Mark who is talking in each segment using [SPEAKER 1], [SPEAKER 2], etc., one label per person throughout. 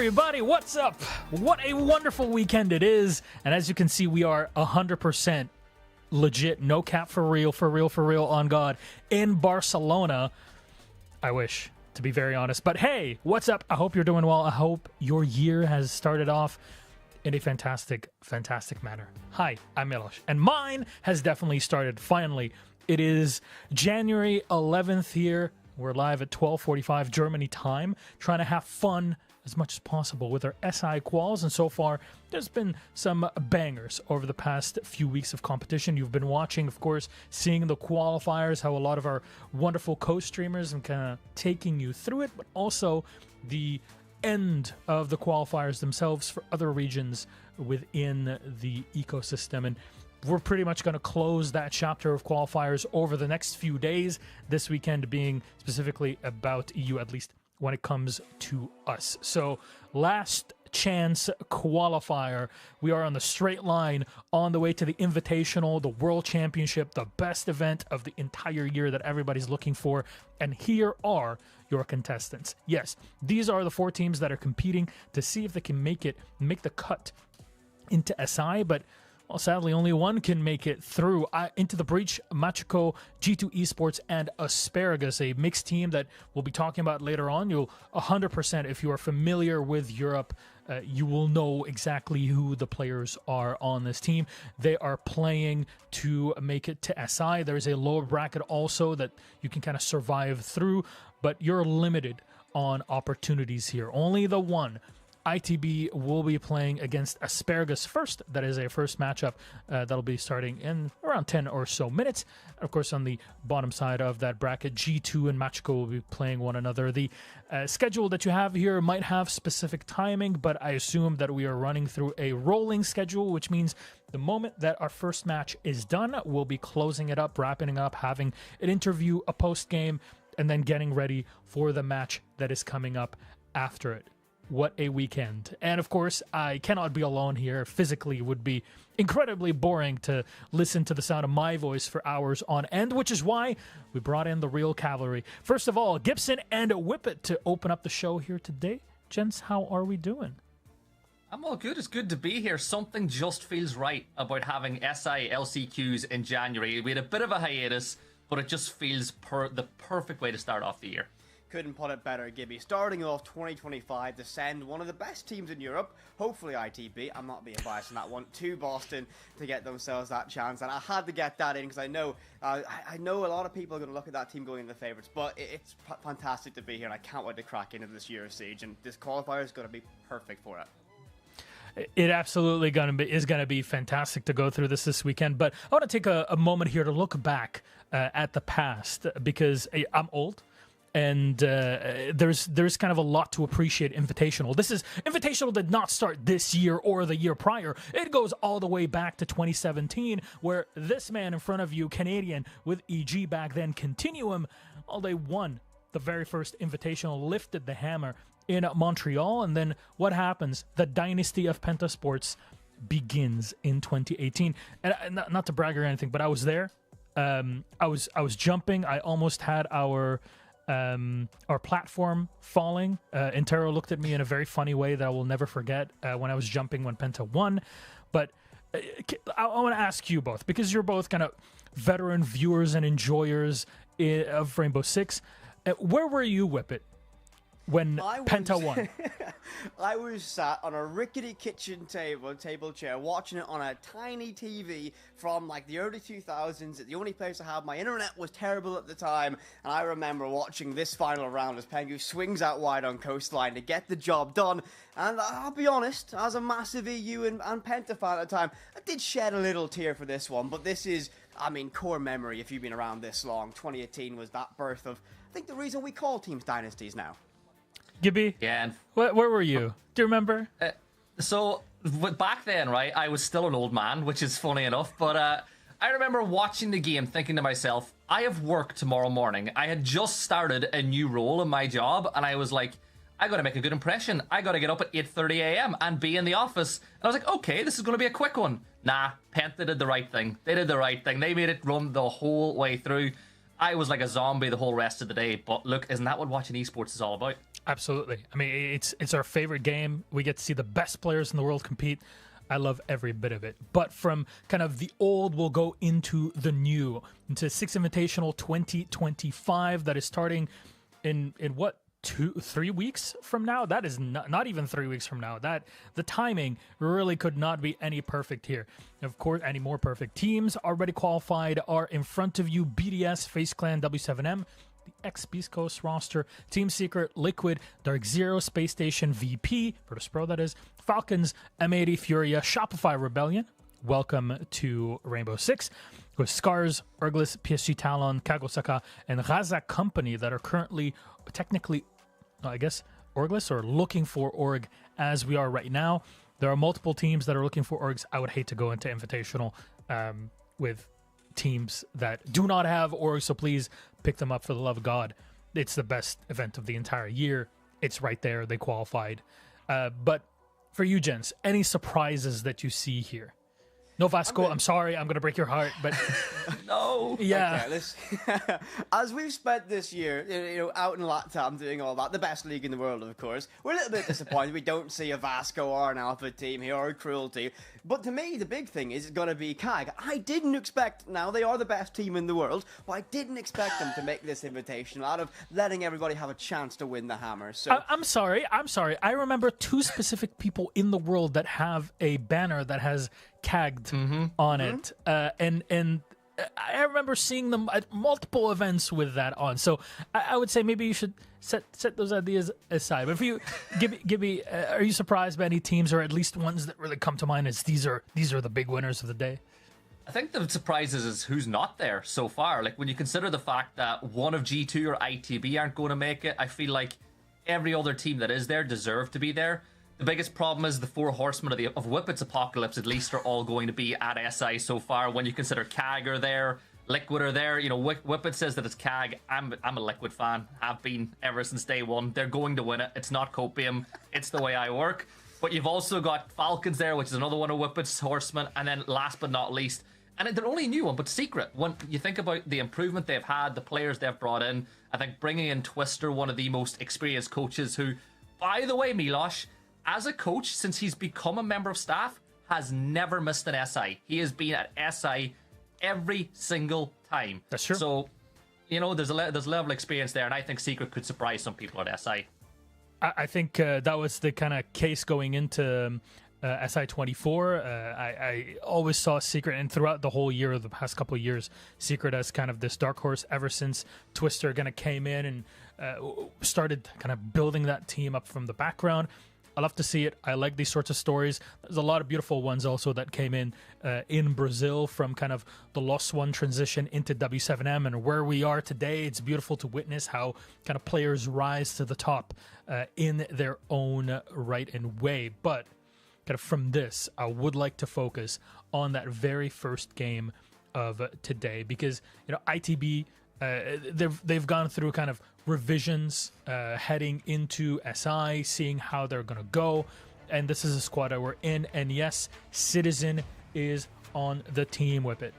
[SPEAKER 1] everybody, what's up? What a wonderful weekend it is. And as you can see, we are 100% legit, no cap, for real, on God, in Barcelona. I wish, to be very honest. But hey, what's up? I hope you're doing well. I hope your year has started off in a fantastic manner. Hi, I'm Milos, and mine has definitely started, finally. It is January 11th here. We're live at 12:45 Germany time, trying to have fun as much as possible with our SI quals, and so far there's been some bangers over the past few weeks of competition. You've been watching, of course, seeing the qualifiers, how a lot of our wonderful co-streamers and kind of taking you through it, but also the end of the qualifiers themselves for other regions within the ecosystem. And we're pretty much going to close that chapter of qualifiers over the next few days, this weekend being specifically about EU, at least when it comes to us. So last chance qualifier. We are on the straight line on the way to the Invitational, the World Championship, the best event of the entire year that everybody's looking for. And here are your contestants. Yes, these are the 4 teams that are competing to see if they can make the cut into SI, but well, sadly, only one can make it through. Into the breach, Machiko, G2 Esports, and Asparagus, a mixed team that we'll be talking about later on. You'll 100%, if you are familiar with Europe, you will know exactly who the players are on this team. They are playing to make it to SI. There's a lower bracket also that you can kind of survive through, but you're limited on opportunities here. Only the one. ITB will be playing against Asparagus first. That is a first matchup that'll be starting in around 10 or so minutes. Of course, on the bottom side of that bracket, G2 and Machiko will be playing one another. The schedule that you have here might have specific timing, but I assume that we are running through a rolling schedule, which means the moment that our first match is done, we'll be closing it up, wrapping it up, having an interview, a post-game, and then getting ready for the match that is coming up after it. What a weekend. And of course, I cannot be alone here. Physically, it would be incredibly boring to listen to the sound of my voice for hours on end, which is why we brought in the real cavalry. First of all, Gibson and Whippet to open up the show here today. Gents, how are we doing?
[SPEAKER 2] I'm all good. It's good to be here. Something just feels right about having SI LCQs in January. We had a bit of a hiatus, but it just feels the perfect way to start off the year.
[SPEAKER 3] Couldn't put it better, Gibby. Starting off 2025 to send one of the best teams in Europe, hopefully ITB, I'm not being biased on that one, to Boston to get themselves that chance. And I had to get that in because I know a lot of people are going to look at that team going into the favourites, but it's fantastic to be here and I can't wait to crack into this year's Siege, and this qualifier is going to be perfect for it.
[SPEAKER 1] It absolutely is going to be fantastic to go through this weekend. But I want to take a moment here to look back at the past because I'm old. And there's kind of a lot to appreciate Invitational. Invitational did not start this year or the year prior. It goes all the way back to 2017, where this man in front of you, Canadian with EG back then, Continuum, they won the very first Invitational, lifted the hammer in Montreal, and then what happens? The dynasty of Pentasports begins in 2018. And not to brag or anything, but I was there. I was jumping. I almost had our platform falling. Intero looked at me in a very funny way that I will never forget when I was jumping when Penta won. But I want to ask you both, because you're both kind of veteran viewers and enjoyers of Rainbow Six. Where were you, Whippet, when Penta won?
[SPEAKER 3] I was sat on a rickety kitchen table chair, watching it on a tiny TV from like the early 2000s. The only place I had my internet was terrible at the time, and I remember watching this final round as Pengu swings out wide on Coastline to get the job done. And I'll be honest, as a massive EU and Penta fan at the time, I did shed a little tear for this one, but this is, core memory if you've been around this long. 2018 was that birth of, I think, the reason we call teams dynasties now.
[SPEAKER 1] Gibby?
[SPEAKER 2] Yeah. And
[SPEAKER 1] where were you? Do you remember?
[SPEAKER 2] So back then, right, I was still an old man, which is funny enough, but I remember watching the game thinking to myself, I have work tomorrow morning. I had just started a new role in my job, and I was like, I got to make a good impression. I got to get up at 8:30 a.m. and be in the office. And I was like, okay, this is going to be a quick one. Nah, Penta did the right thing. They did the right thing. They made it run the whole way through. I was like a zombie the whole rest of the day. But look, isn't that what watching esports is all about?
[SPEAKER 1] Absolutely. I mean, it's our favorite game. We get to see the best players in the world compete. I love every bit of it. But from kind of the old, we'll go into the new, into Six Invitational 2025 that is starting in what, 3 weeks from now? That is not even 3 weeks from now. That the timing really could not be any perfect here. Of course, any more perfect. Teams already qualified are in front of you: BDS, FaZe Clan, W7M, the ex-Beast Coast roster, Team Secret, Liquid, Dark Zero, Space Station, VP, Virtus Pro that is, Falcons, M80, Furia, Shopify Rebellion. Welcome to Rainbow Six. With Scars, Urglis, PSG Talon, Kagosaka, and Raza Company that are currently technically, I guess, Orglis or looking for Org as we are right now. There are multiple teams that are looking for Orgs. I would hate to go into Invitational with teams that do not have Orgs, so please pick them up for the love of God. It's the best event of the entire year. It's right there. They qualified. But for you, gents, any surprises that you see here? No, Vasco, I'm sorry. I'm going to break your heart, but...
[SPEAKER 2] No.
[SPEAKER 1] Yeah.
[SPEAKER 3] Okay, as we've spent this year, out in LATAM doing all that, the best league in the world, of course, we're a little bit disappointed we don't see a Vasco or an Alpha team here or a Cruelty. But to me, the big thing is it's going to be CAG. I didn't expect, now they are the best team in the world, but I didn't expect them to make this Invitational out of letting everybody have a chance to win the hammer. So
[SPEAKER 1] I'm sorry. I remember 2 specific people in the world that have a banner that has CAG'd on it. And I remember seeing them at multiple events with that on. So I would say maybe you should set those ideas aside. But if you give me, are you surprised by any teams, or at least ones that really come to mind as these are the big winners of the day?
[SPEAKER 2] I think the surprise is who's not there so far. Like, when you consider the fact that one of G2 or ITB aren't going to make it, I feel like every other team that is there deserve to be there. The biggest problem is the 4 horsemen of Whippet's Apocalypse, at least, are all going to be at SI so far. When you consider CAG are there, Liquid are there. Whippet says that it's CAG. I'm a Liquid fan. Have been ever since day one. They're going to win it. It's not copium. It's the way I work. But you've also got Falcons there, which is another one of Whippet's horsemen. And then last but not least, and they're only a new one, but Secret. When you think about the improvement they've had, the players they've brought in, I think bringing in Twister, one of the most experienced coaches who, by the way, Milosh, as a coach, since he's become a member of staff, has never missed an SI. He has been at SI every single time.
[SPEAKER 1] That's true.
[SPEAKER 2] So, there's a level of experience there, and I think Secret could surprise some people at SI.
[SPEAKER 1] I think that was the kind of case going into SI24. I always saw Secret, and throughout the whole year, of the past couple of years, Secret as kind of this dark horse ever since Twister kind of came in and started kind of building that team up from the background. I love to see it. I like these sorts of stories. There's a lot of beautiful ones also that came in Brazil from kind of the Lost One transition into W7M and where we are today. It's beautiful to witness how kind of players rise to the top in their own right and way. But kind of from this, I would like to focus on that very first game of today because, ITB, they've gone through kind of revisions heading into SI, seeing how they're going to go. And this is a squad that we're in. And yes, Citizen is on the team with it.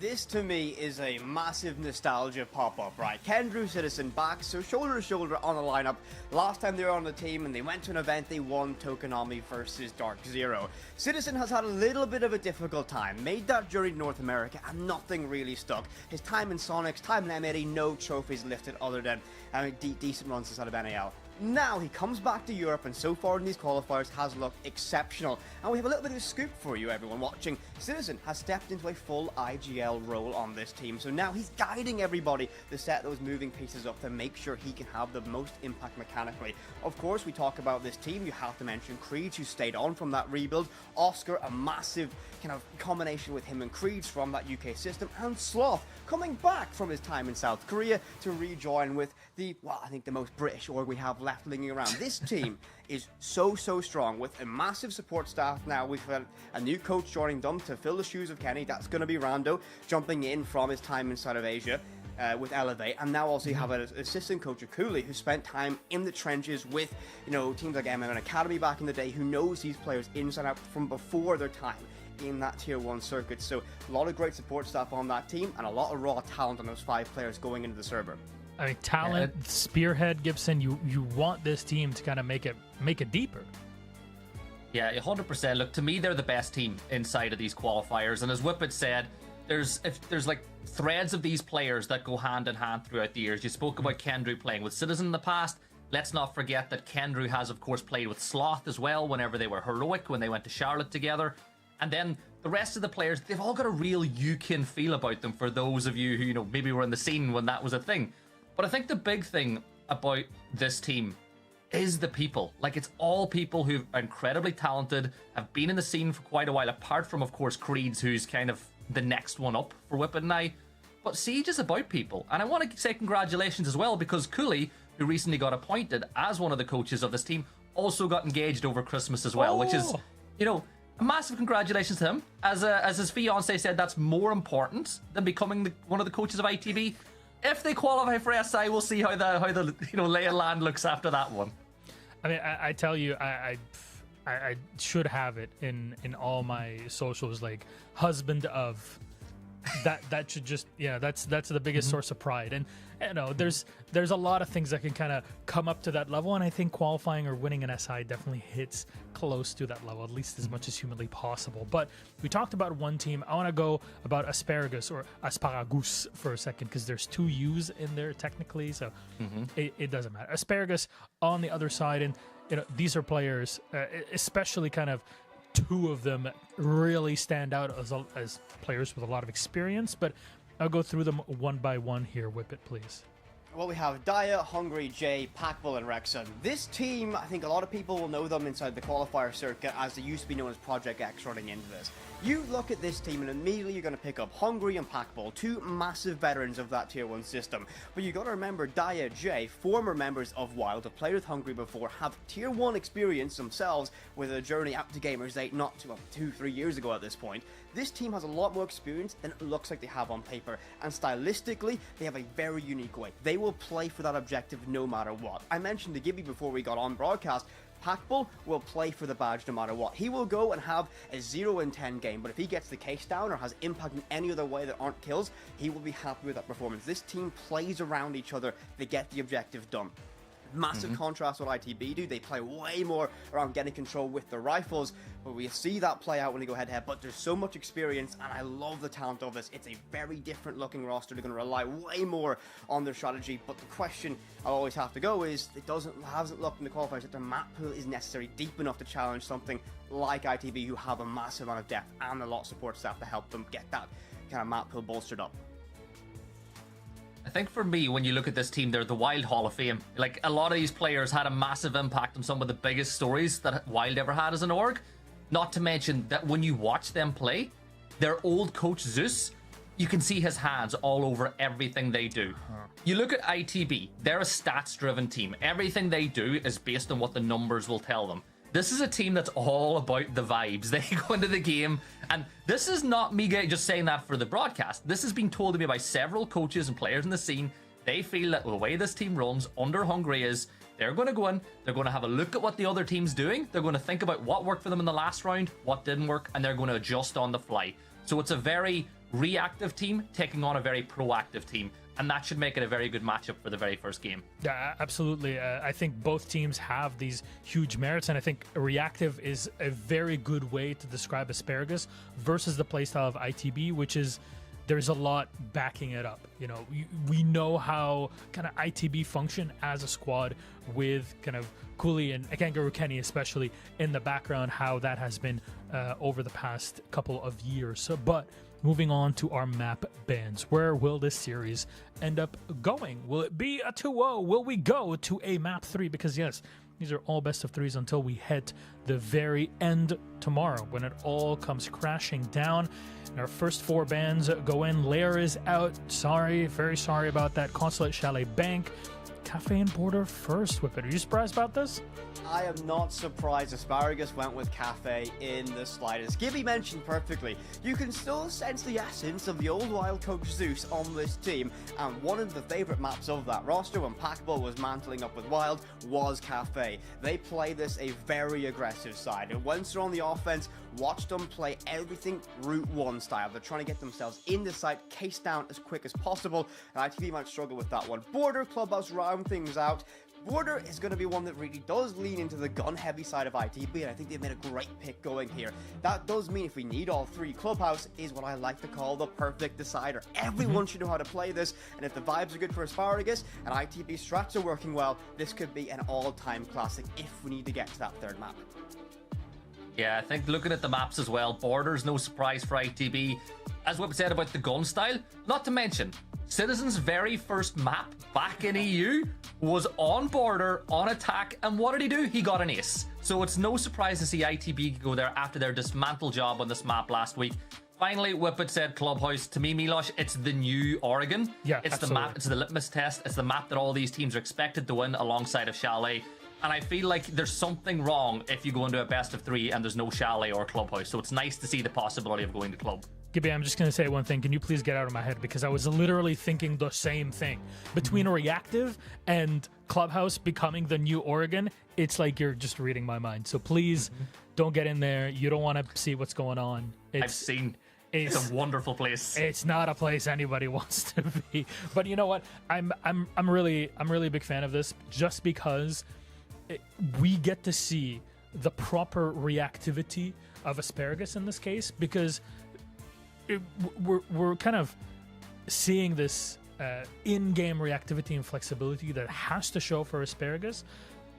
[SPEAKER 3] This, to me, is a massive nostalgia pop-up, right? Kendrew, Citizen back, so shoulder to shoulder on the lineup. Last time they were on the team and they went to an event, they won Tokonami versus Dark Zero. Citizen has had a little bit of a difficult time, made that journey to North America, and nothing really stuck. His time in Sonics, time in M80, no trophies lifted other than decent runs inside of NAL. Now he comes back to Europe, and so far in these qualifiers has looked exceptional. And we have a little bit of a scoop for you, everyone watching. Citizen has stepped into a full IGL role on this team, so now he's guiding everybody to set those moving pieces up to make sure he can have the most impact mechanically. Of course, we talk about this team, you have to mention Creed, who stayed on from that rebuild. Oscar, a massive kind of combination with him and Creed's from that UK system, and Sloth coming back from his time in South Korea to rejoin with I think the most British org we have left lingering around. This team is so strong with a massive support staff now. We've had a new coach joining them to fill the shoes of Kenny. That's going to be Rando, jumping in from his time inside of Asia with Elevate. And now also you have an assistant coach, Akuli, who spent time in the trenches with teams like MM Academy back in the day, who knows these players inside out from before their time in that tier 1 circuit. So a lot of great support staff on that team and a lot of raw talent on those 5 players going into the server.
[SPEAKER 1] I mean, talent, spearhead, Gibson. You want this team to kind of make it deeper.
[SPEAKER 2] Yeah, 100%. Look, to me, they're the best team inside of these qualifiers. And as Whippet said, there's like threads of these players that go hand in hand throughout the years. You spoke about Kendrew playing with Citizen in the past. Let's not forget that Kendrew has, of course, played with Sloth as well whenever they were heroic, when they went to Charlotte together. And then the rest of the players, they've all got a real you-can feel about them, for those of you who, you know, maybe were in the scene when that was a thing. But I think the big thing about this team is the people. Like, it's all people who are incredibly talented, have been in the scene for quite a while, apart from, of course, Creeds, who's kind of the next one up for Whippet and I. But Siege is about people. And I want to say congratulations as well, because Cooley, who recently got appointed as one of the coaches of this team, also got engaged over Christmas as well, which is, you know, a massive congratulations to him. As his fiance said, that's more important than becoming one of the coaches of ITB. If they qualify for SI, we'll see how the you know, lay of land looks after that one.
[SPEAKER 1] I mean, I tell you, I should have it in all my socials, like husband of. That should just, yeah, that's the biggest source of pride. And you know, there's a lot of things that can kind of come up to that level, and I think qualifying or winning an SI definitely hits close to that level, at least as much as humanly possible. But we talked about one team. I want to go about Asparagus or Asparagus for a second, because there's two U's in there technically, so it doesn't matter. Asparagus on the other side, and you know, these are players, especially kind of two of them really stand out as players with a lot of experience, but I'll go through them one by one here. Whip it, please.
[SPEAKER 3] Well, we have Daya, Hungry, Jay, Packbull, and Rexon. This team, I think a lot of people will know them inside the qualifier circuit, as they used to be known as Project X running into this. You look at this team and immediately you're going to pick up Hungry and Packbull, two massive veterans of that Tier 1 system. But you got to remember, Daya, Jay, former members of Wild, have played with Hungry before, have Tier 1 experience themselves with a journey up to Gamers 8 not 2-3 years ago at this point. This team has a lot more experience than it looks like they have on paper, and stylistically, they have a very unique way. They will play for that objective no matter what. I mentioned to Gibby before we got on broadcast, Packbull will play for the badge no matter what. He will go and have a 0-10 game, but if he gets the case down or has impact in any other way that aren't kills, he will be happy with that performance. This team plays around each other, they get the objective done. Massive contrast with ITB do. They play way more around getting control with the rifles, but we see that play out when they go head-to-head. But there's so much experience, and I love the talent of this. It's a very different looking roster. They're going to rely way more on their strategy, but the question I always have to go is, it hasn't looked in the qualifiers that their map pool is necessarily deep enough to challenge something like ITB, who have a massive amount of depth and a lot of support staff to help them get that kind of map pool bolstered up.
[SPEAKER 2] I think for me, when you look at this team, they're the Wild Hall of Fame. Like, a lot of these players had a massive impact on some of the biggest stories that Wild ever had as an org. Not to mention that when you watch them play, their old coach Zeus, you can see his hands all over everything they do. You look at ITB, they're a stats-driven team. Everything they do is based on what the numbers will tell them. This is a team that's all about the vibes. They go into the game, and this is not me just saying that for the broadcast. This has been told to me by several coaches and players in the scene. They feel that the way this team runs under Hungry is they're going to go in, they're going to have a look at what the other team's doing, they're going to think about what worked for them in the last round, what didn't work, and they're going to adjust on the fly. So it's a very reactive team taking on a very proactive team, and that should make it a very good matchup for the very first game.
[SPEAKER 1] Yeah, absolutely. I think both teams have these huge merits, and I think reactive is a very good way to describe Asparagus versus the playstyle of ITB, which is there's a lot backing it up. You know, we know how kind of ITB function as a squad with kind of Cooley and Kangaroo Kenny especially in the background, how that has been over the past couple of years. So, but moving on to our map bans. Where will this series end up going? Will it be a 2-0? Will we go to a map 3? Because yes, these are all best of 3s until we hit the very end tomorrow when it all comes crashing down. And our first 4 bans go in. Lair is out. Sorry, very sorry about that. Consulate, Chalet, Bank. Kafe and Border first. Whippet, are you surprised about this?
[SPEAKER 3] I am not surprised Asparagus went with Kafe in the slightest. Gibby mentioned perfectly, you can still sense the essence of the old Wild coach Zeus on this team, and one of the favourite maps of that roster when Packbull was mantling up with Wild was Kafe. They play this a very aggressive side, and once they're on the offense, watch them play everything Route 1 style. They're trying to get themselves in the site, case down as quick as possible, and ITV might struggle with that one. Border, Clubhouse round things out. Border is going to be one that really does lean into the gun-heavy side of ITB, and I think they've made a great pick going here. That does mean if we need all three, Clubhouse is what I like to call the perfect decider. Everyone should know how to play this, and if the vibes are good for Asparagus and ITB strats are working well, this could be an all-time classic if we need to get to that third map.
[SPEAKER 2] Yeah, I think looking at the maps as well, Border's no surprise for ITB. As what we said about the gun style, not to mention, Citizen's very first map back in EU was on Border, on attack, and what did he do? He got an ace. So it's no surprise to see ITB go there after their dismantle job on this map last week. Finally, Whippet said Clubhouse. To me, Milosh, it's the new Oregon.
[SPEAKER 1] Yeah,
[SPEAKER 2] it's
[SPEAKER 1] absolutely.
[SPEAKER 2] the map, it's the litmus test, it's the map that all these teams are expected to win alongside of Chalet. And I feel like there's something wrong if you go into a best of 3 and there's no Chalet or Clubhouse. So it's nice to see the possibility of going to Club.
[SPEAKER 1] Gibby, I'm just going to say one thing. Can you please get out of my head? Because I was literally thinking the same thing. Between Reactive and Clubhouse becoming the new Oregon, it's like you're just reading my mind. So please don't get in there. You don't want to see what's going on.
[SPEAKER 2] I've seen. It's a wonderful place.
[SPEAKER 1] It's not a place anybody wants to be. But you know what? I'm really a big fan of this just because we get to see the proper reactivity of Asparagus in this case, because we're kind of seeing this in-game reactivity and flexibility that has to show for Asparagus,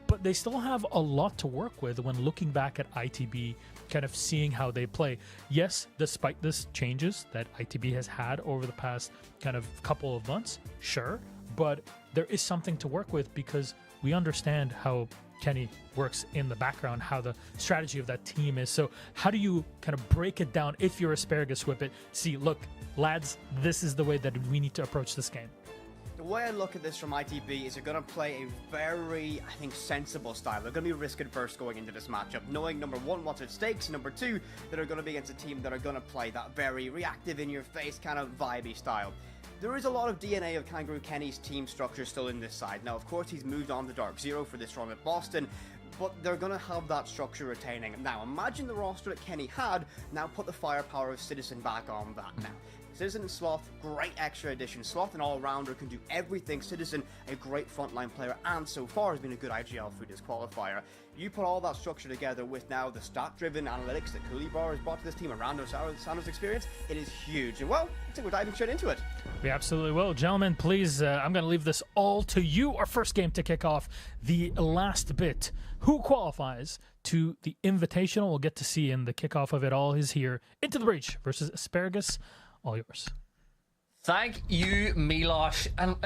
[SPEAKER 1] but they still have a lot to work with when looking back at ITB, kind of seeing how they play. Yes, despite this changes that ITB has had over the past kind of couple of months, sure, but there is something to work with because we understand how Kenny works in the background, how the strategy of that team is. So how do you kind of break it down if you're Asparagus Whippet? See, look, lads, this is the way that we need to approach this game.
[SPEAKER 3] The way I look at this from ITB is they're going to play a very, I think, sensible style. They're going to be risk-adverse going into this matchup, knowing, number one, what's at stakes, number two, that are going to be against a team that are going to play that very reactive, in-your-face kind of vibey style. There is a lot of DNA of Kangaroo Kenny's team structure still in this side. Now, of course, he's moved on to Dark Zero for this run at Boston, but they're going to have that structure retaining. Now, imagine the roster that Kenny had, now put the firepower of Citizen back on that now. Citizen and Sloth, great extra addition. Sloth, an all-rounder, can do everything. Citizen, a great frontline player, and so far has been a good IGL through this qualifier. You put all that structure together with now the stat-driven analytics that Cooley Bar has brought to this team around Sando's experience, it is huge. And well, I think we're diving straight into it.
[SPEAKER 1] We absolutely will. Gentlemen, please, I'm going to leave this all to you. Our first game to kick off the last bit. Who qualifies to the Invitational? We'll get to see in the kickoff of it all is here. Into the Breach versus Asparagus. All yours.
[SPEAKER 2] Thank you, Milosh. And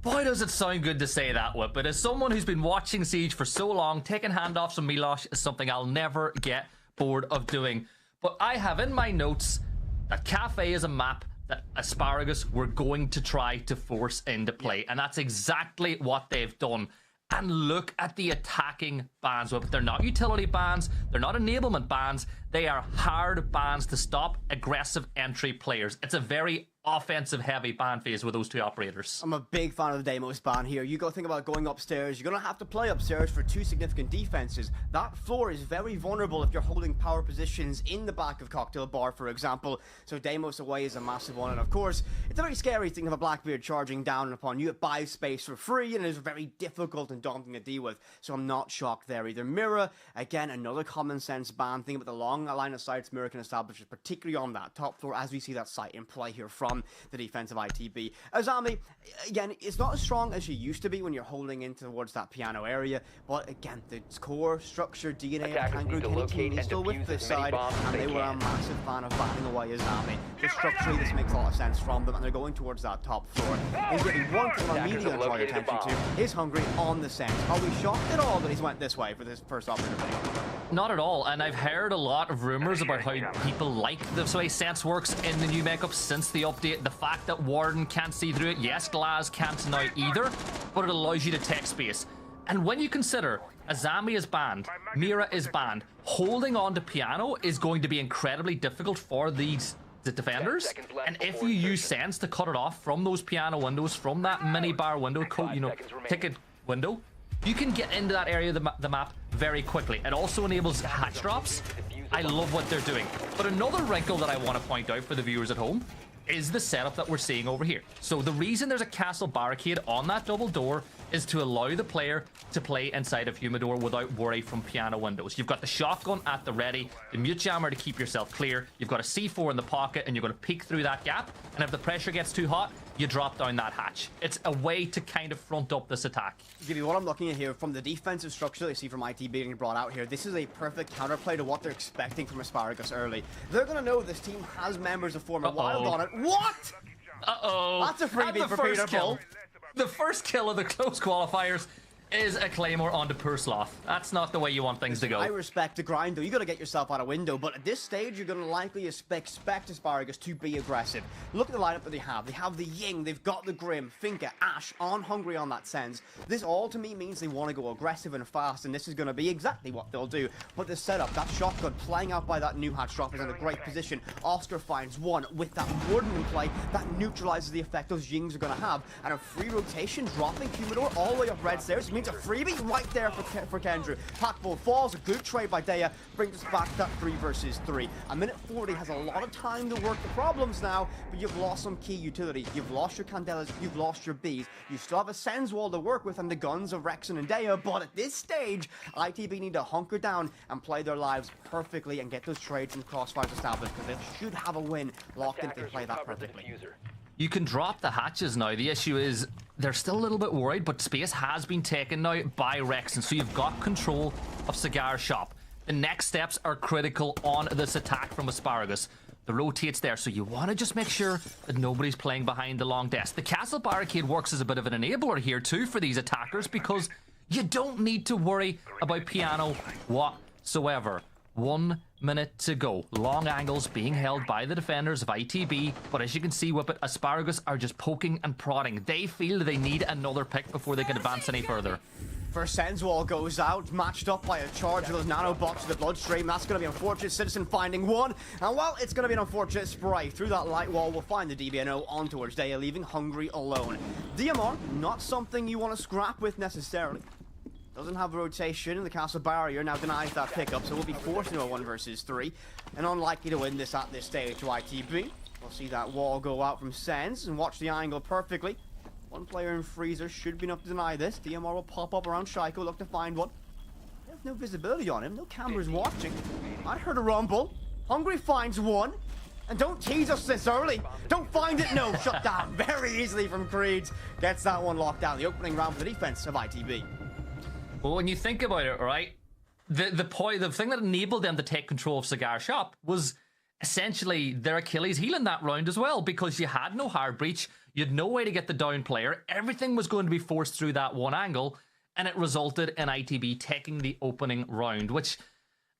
[SPEAKER 2] boy, does it sound good to say that, Whip. But as someone who's been watching Siege for so long, taking handoffs from Milosh is something I'll never get bored of doing. But I have in my notes that Kafe is a map that Asparagus were going to try to force into play. And that's exactly what they've done. And look at the attacking bans. They're not utility bans. They're not enablement bans. They are hard bans to stop aggressive entry players. It's a very offensive heavy ban phase with those two operators.
[SPEAKER 3] I'm a big fan of the Deimos ban here. You got to think about going upstairs. You're going to have to play upstairs for two significant defenses. That floor is very vulnerable if you're holding power positions in the back of Cocktail Bar, for example. So Deimos away is a massive one. And of course, it's a very scary thing of a Blackbeard charging down upon you. It buys space for free and is very difficult and daunting to deal with. So I'm not shocked there either. Mira, again, another common sense ban. Think about the long line of sights Mira can establish, particularly on that top floor as we see that sight in play here from the defensive ITB. Azami, again, it's not as strong as you used to be when you're holding in towards that piano area, but again, the core structure DNA of Kangaroo Kenny team is still with this side, and they were a massive fan of batting away Azami. So structurally, this makes a lot of sense from them, and they're going towards that top floor. He's getting one thing on media to draw your attention to is Hungry on the sense. Are we shocked at all that he's went this way for this first operator thing?
[SPEAKER 2] Not at all, and I've heard a lot of rumors about how people like the way Sense works in the new makeup since the update. The fact that Warden can't see through it, yes, Glaz can't now either, but it allows you to take space. And when you consider Azami is banned, Mira is banned, holding on to Piano is going to be incredibly difficult for the defenders. And if you use Sense to cut it off from those Piano windows, from that mini bar window, ticket window, you can get into that area of the map very quickly. It also enables hatch drops. I love what they're doing. But another wrinkle that I want to point out for the viewers at home is the setup that we're seeing over here. So the reason there's a castle barricade on that double door is to allow the player to play inside of Humidor without worry from piano windows. You've got the shotgun at the ready, the mute jammer to keep yourself clear, you've got a C4 in the pocket, and you're going to peek through that gap, and if the pressure gets too hot, you drop down that hatch. It's a way to kind of front up this attack.
[SPEAKER 3] Give you what I'm looking at here from the defensive structure that you see from IT being brought out here. This is a perfect counterplay to what they're expecting from Asparagus early. They're going to know this team has members of former Wild on it. What?
[SPEAKER 2] Uh-oh.
[SPEAKER 3] That's a freebie for Peter Bull.
[SPEAKER 2] The first kill of the close qualifiers is a Claymore onto Pursloth. That's not the way you want things to go.
[SPEAKER 3] I respect the grind, though. You got to get yourself out a window, but at this stage, you're going to likely expect Asparagus to be aggressive. Look at the lineup that they have. They have the Ying, they've got the Grim, Finka, Ash, on Hungry on that sense. This all, to me, means they want to go aggressive and fast, and this is going to be exactly what they'll do. But the setup, that shotgun playing out by that new hatch drop is in a great position. Oscar finds one with that Warden in play. That neutralizes the effect those Yings are going to have. And a free rotation dropping Humidor all the way up red stairs means a freebie right there for Kendrew. Packball falls, a good trade by Daya, brings us back to that 3 versus 3. A minute 40 has a lot of time to work the problems now, but you've lost some key utility. You've lost your Candelas, you've lost your Bees. You still have a Sens wall to work with and the guns of Rexon and Daya, but at this stage, ITB need to hunker down and play their lives perfectly and get those trades and crossfires established, because they should have a win locked in if they play that perfectly.
[SPEAKER 2] You can drop the hatches now. The issue is they're still a little bit worried, but space has been taken now by Rexon, so you've got control of Cigar Shop. The next steps are critical on this attack from Asparagus. The rotates there, so you want to just make sure that nobody's playing behind the long desk. The castle barricade works as a bit of an enabler here too for these attackers, because you don't need to worry about piano whatsoever. 1 minute to go. Long angles being held by the defenders of ITB, but as you can see, Whippet, Asparagus are just poking and prodding. They feel they need another pick before they can advance any further.
[SPEAKER 3] First Sens wall goes out, matched up by a charge with those nanobots to the bloodstream. That's going to be unfortunate. Citizen finding one. And well, it's going to be an unfortunate spray. Through that light wall, we'll find the DBNO on towards Daya, leaving Hungry alone. DMR, not something you want to scrap with necessarily. Doesn't have a rotation, and the castle barrier now denies that pickup, so we'll be forced into a 1 versus 3, and unlikely to win this at this stage to ITB. We'll see that wall go out from Sens and watch the angle perfectly. One player in freezer should be enough to deny this. DMR will pop up around Shaiko, look to find one. There's no visibility on him, no cameras watching. I heard a rumble. Hungry finds one. And don't tease us this early. Don't find it, no. Shut down very easily from Creeds. Gets that one locked down. The opening round for the defense of ITB.
[SPEAKER 2] Well, when you think about it, right, the thing that enabled them to take control of Cigar Shop was essentially their Achilles heel in that round as well, because you had no hard breach, you had no way to get the down player, everything was going to be forced through that one angle, and it resulted in ITB taking the opening round, which,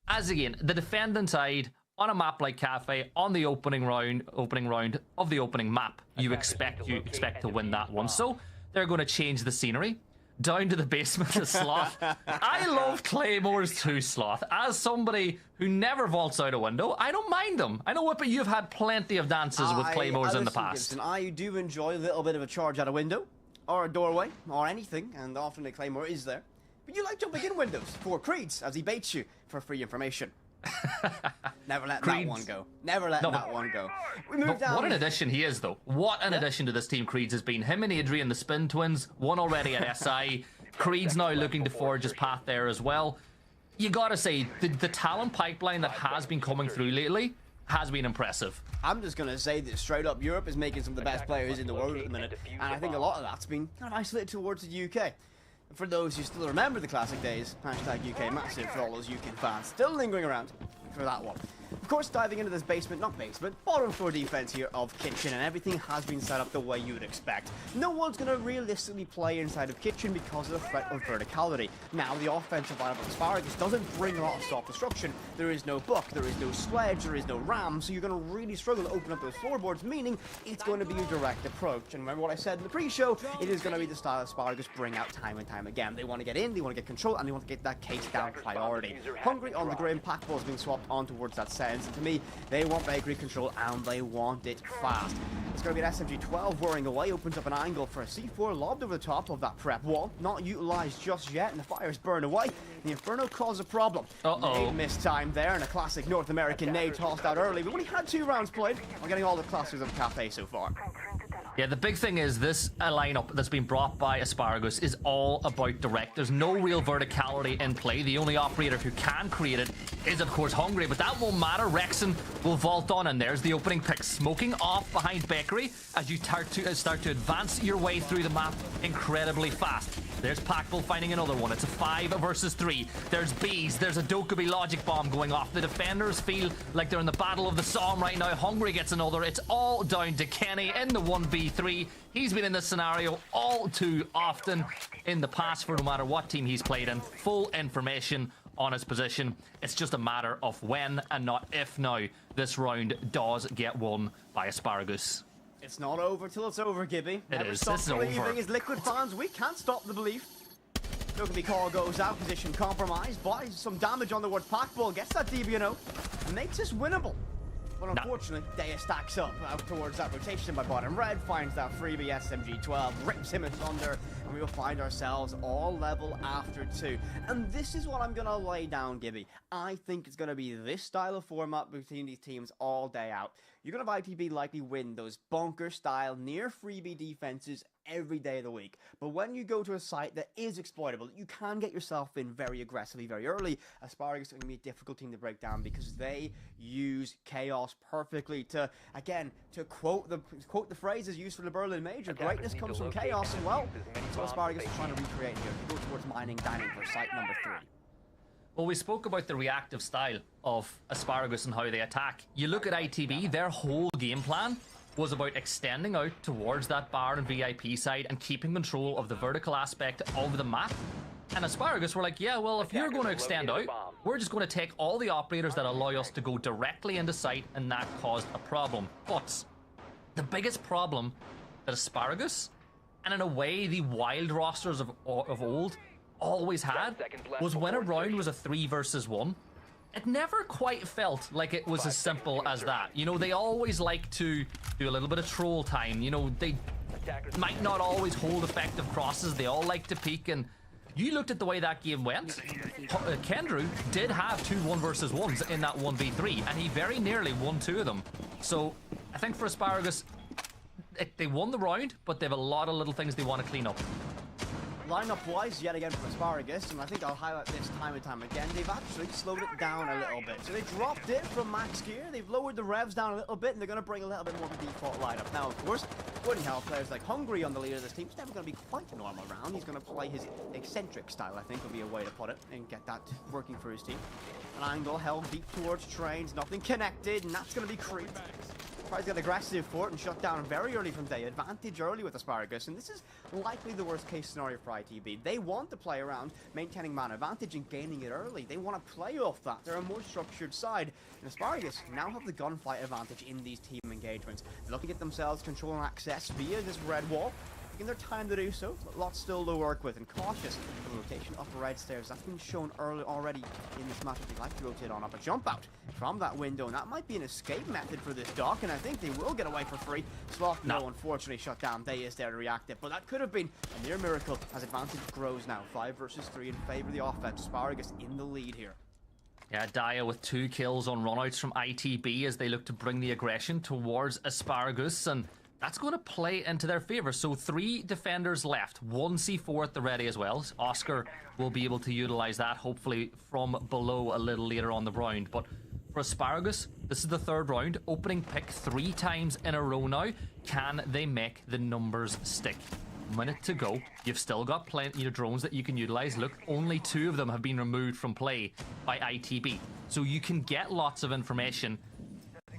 [SPEAKER 2] as again, the defendant side, on a map like Kafe, on the opening round of the opening map, you expect to win that one. So they're going to change the scenery. Down to the basement of Sloth. I love Claymores too, Sloth. As somebody who never vaults out a window, I don't mind them. I know, Whippet, you've had plenty of dances with Claymores in the past.
[SPEAKER 3] Gibson, I do enjoy a little bit of a charge out a window, or a doorway, or anything, and often a Claymore is there. But you like jumping in windows for Creeds, as he baits you for free information. Never let that one go. Never let that one go. We move down.
[SPEAKER 2] What an addition he is, though. What an addition to this team Creeds has been. Him and Adrian, the Spin Twins, one already at SI. Creeds now looking to forge his path there as well. You gotta say, the talent pipeline that has been coming through lately has been impressive.
[SPEAKER 3] I'm just gonna say that straight up, Europe is making some of the best players in the world at the minute, and I think a lot of that's been kind of isolated towards the UK. For those who still remember the classic days, hashtag UK massive for all those UK fans still lingering around for that one. Of course, diving into this bottom floor defense here of Kitchen, and everything has been set up the way you would expect. No one's going to realistically play inside of Kitchen because of the threat of verticality. Now, the offensive line of Asparagus doesn't bring a lot of self-destruction. There is no Buck, there is no Sledge, there is no Ram, so you're going to really struggle to open up those floorboards, meaning it's going to be a direct approach. And remember what I said in the pre-show, it is going to be the style Asparagus bring out time and time again. They want to get in, they want to get control, and they want to get that case down priority. Hungry on the Grim, Packball's being swapped swapped on towards that Sens. And to me, they want bakery control and they want it fast. It's going to be an SMG-12 whirring away, opens up an angle for a C4 lobbed over the top of that prep wall. Not utilized just yet, and the fires burn away. The Inferno causes a problem. Nade missed time there, and a classic North American nade tossed out early. We've only had 2 rounds played. We're getting all the clusters of Kafe so far.
[SPEAKER 2] Yeah, the big thing is this lineup that's been brought by Asparagus is all about direct. There's no real verticality in play. The only operator who can create it is, of course, Hungry, but that won't matter. Rexon will vault on, and there's the opening pick. Smoking off behind Bakery as you start to advance your way through the map incredibly fast. There's Packbull finding another one. It's a 5 versus 3. There's Bees. There's a Dokkaebi logic bomb going off. The defenders feel like they're in the battle of the Somme right now. Hungry gets another. It's all down to Kenny in the 1v3. He's been in this scenario all too often in the past for no matter what team he's played in. Full information on his position. It's just a matter of when and not if now this round does get won by Asparagus.
[SPEAKER 3] It's not over till it's over, Gibby.
[SPEAKER 2] It
[SPEAKER 3] Never
[SPEAKER 2] is.
[SPEAKER 3] stop
[SPEAKER 2] It's
[SPEAKER 3] believing
[SPEAKER 2] over.
[SPEAKER 3] as Liquid fans. We can't stop the belief. Dokkaebi call goes out, position compromised, buys some damage on the word Packbull, gets that DBNO, and makes this winnable. But unfortunately, Daya stacks up out towards that rotation by bottom red, finds that freebie SMG-12, rips him asunder, and we will find ourselves all level after 2. And this is what I'm going to lay down, Gibby. I think it's going to be this style of format between these teams all day out. You're going to have ITB likely win those bunker-style, near-freebie defenses every day of the week. But when you go to a site that is exploitable, you can get yourself in very aggressively, very early. Asparagus are going to be a difficult team to break down because they use chaos perfectly to, again, to quote the phrases used for the Berlin Major, greatness comes from chaos, and well, so Asparagus is trying to recreate here. Go towards mining, dining for site number 3.
[SPEAKER 2] Well, we spoke about the reactive style of Asparagus and how they attack. You look at ITB, their whole game plan was about extending out towards that bar and VIP side and keeping control of the vertical aspect of the map. And Asparagus were like, yeah, well, if you're going to extend out, we're just going to take all the operators that allow us to go directly into site, and that caused a problem. But the biggest problem that Asparagus, and in a way the wild rosters of old, always had was when a round was a 3 versus 1, it never quite felt like it was as simple as that. You know, they always like to do a little bit of troll time. You know, they might not always hold effective crosses. They all like to peek, and you looked at the way that game went. Kendrew did have 2 1 versus 1s in that 1v3, and he very nearly won 2 of them. So I think for Asparagus, they won the round, but they have a lot of little things they want to clean up.
[SPEAKER 3] Lineup-wise, yet again from Asparagus, and I think I'll highlight this time and time again, they've actually slowed it down a little bit. So they dropped it from max gear, they've lowered the revs down a little bit, and they're going to bring a little bit more of a default lineup. Now, of course, wouldn't help players like Hungry on the leader of this team. It's never going to be quite a normal round. He's going to play his eccentric style, I think would be a way to put it, and get that working for his team. An angle held deep towards trains, nothing connected, and that's going to be creep. Tries to get aggressive for it and shut down very early from Day. Advantage early with Asparagus, and this is likely the worst case scenario for ITB. They want to play around maintaining man advantage and gaining it early. They want to play off that. They're a more structured side. And Asparagus now have the gunfight advantage in these team engagements. They're looking at themselves control and access via this red wall. Taking their time to do so, but lots still to work with, and cautious. The rotation up the red stairs, that's been shown early already in this match. They like to rotate on up a jump out from that window, and that might be an escape method for this dock, and I think they will get away for free. Sloth, no, unfortunately shut down. They is there to react it, but that could have been a near miracle as advantage grows now. 5 versus 3 in favor of the offense. Asparagus in the lead here.
[SPEAKER 2] Yeah, Daya with 2 kills on runouts from ITB as they look to bring the aggression towards Asparagus, and that's going to play into their favor. So 3 defenders left, 1 C4 at the ready as well. Oscar will be able to utilize that hopefully from below a little later on the round. But for Asparagus, this is the 3rd round, opening pick 3 times in a row now. Can they make the numbers stick? Minute to go. You've still got plenty of drones that you can utilize. Look, only 2 of them have been removed from play by ITB, so you can get lots of information.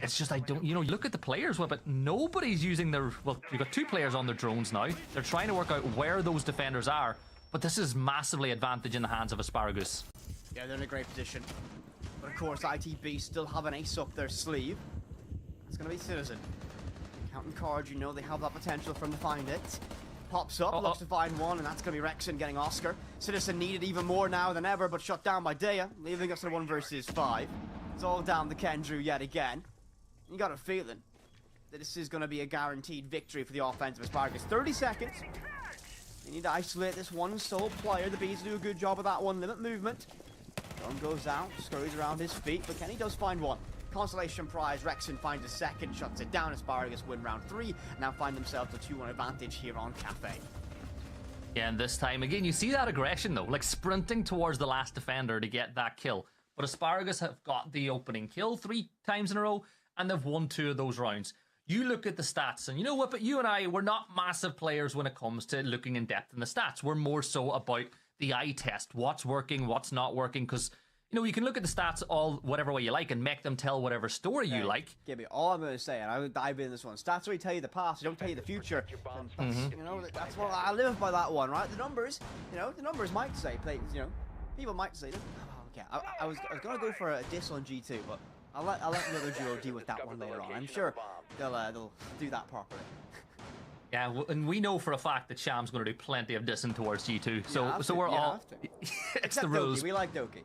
[SPEAKER 2] It's just, I don't, you know, look at the players, but nobody's using their, well, you've got 2 players on their drones now. They're trying to work out where those defenders are, but this is massively advantage in the hands of Asparagus.
[SPEAKER 3] Yeah, they're in a great position. But of course, ITB still have an ace up their sleeve. It's going to be Citizen. Counting cards, you know they have that potential from to find it. Pops up, looks to find one, and that's going to be Rexon getting Oscar. Citizen needed even more now than ever, but shut down by Daya, leaving us at 1 versus 5. It's all down to Kendrew yet again. You got a feeling that this is going to be a guaranteed victory for the offensive Asparagus. 30 seconds. They need to isolate this one sole player. The Bees do a good job of that one. Limit movement. Gun goes out, scurries around his feet, but Kenny does find one. Consolation prize, Rexon finds a second, shuts it down. Asparagus win round 3, now find themselves a 2-1 advantage here on Kafe.
[SPEAKER 2] Yeah, and this time, again, you see that aggression, though, like sprinting towards the last defender to get that kill. But Asparagus have got the opening kill 3 times in a row, and they've won 2 of those rounds. You look at the stats, and you know what, but you and I, we're not massive players when it comes to looking in depth in the stats. We're more so about the eye test, what's working, what's not working, because you know, you can look at the stats all whatever way you like and make them tell whatever story you like.
[SPEAKER 3] Give me all I'm going to say, and I would dive in this one. Stats only tell you the past, they don't tell you the future. And that's, you know, that's what I live by that one, right? The numbers, you know, the numbers might say, you know, people might say, oh, okay, I was going to go for a diss on G2, but I'll let the other duo deal with that one later on. I'm sure they'll do that properly.
[SPEAKER 2] Yeah, and we know for a fact that Sham's going to do plenty of dissing towards G2, so we're all. It's
[SPEAKER 3] Except
[SPEAKER 2] the rules.
[SPEAKER 3] Doki. We like Doki.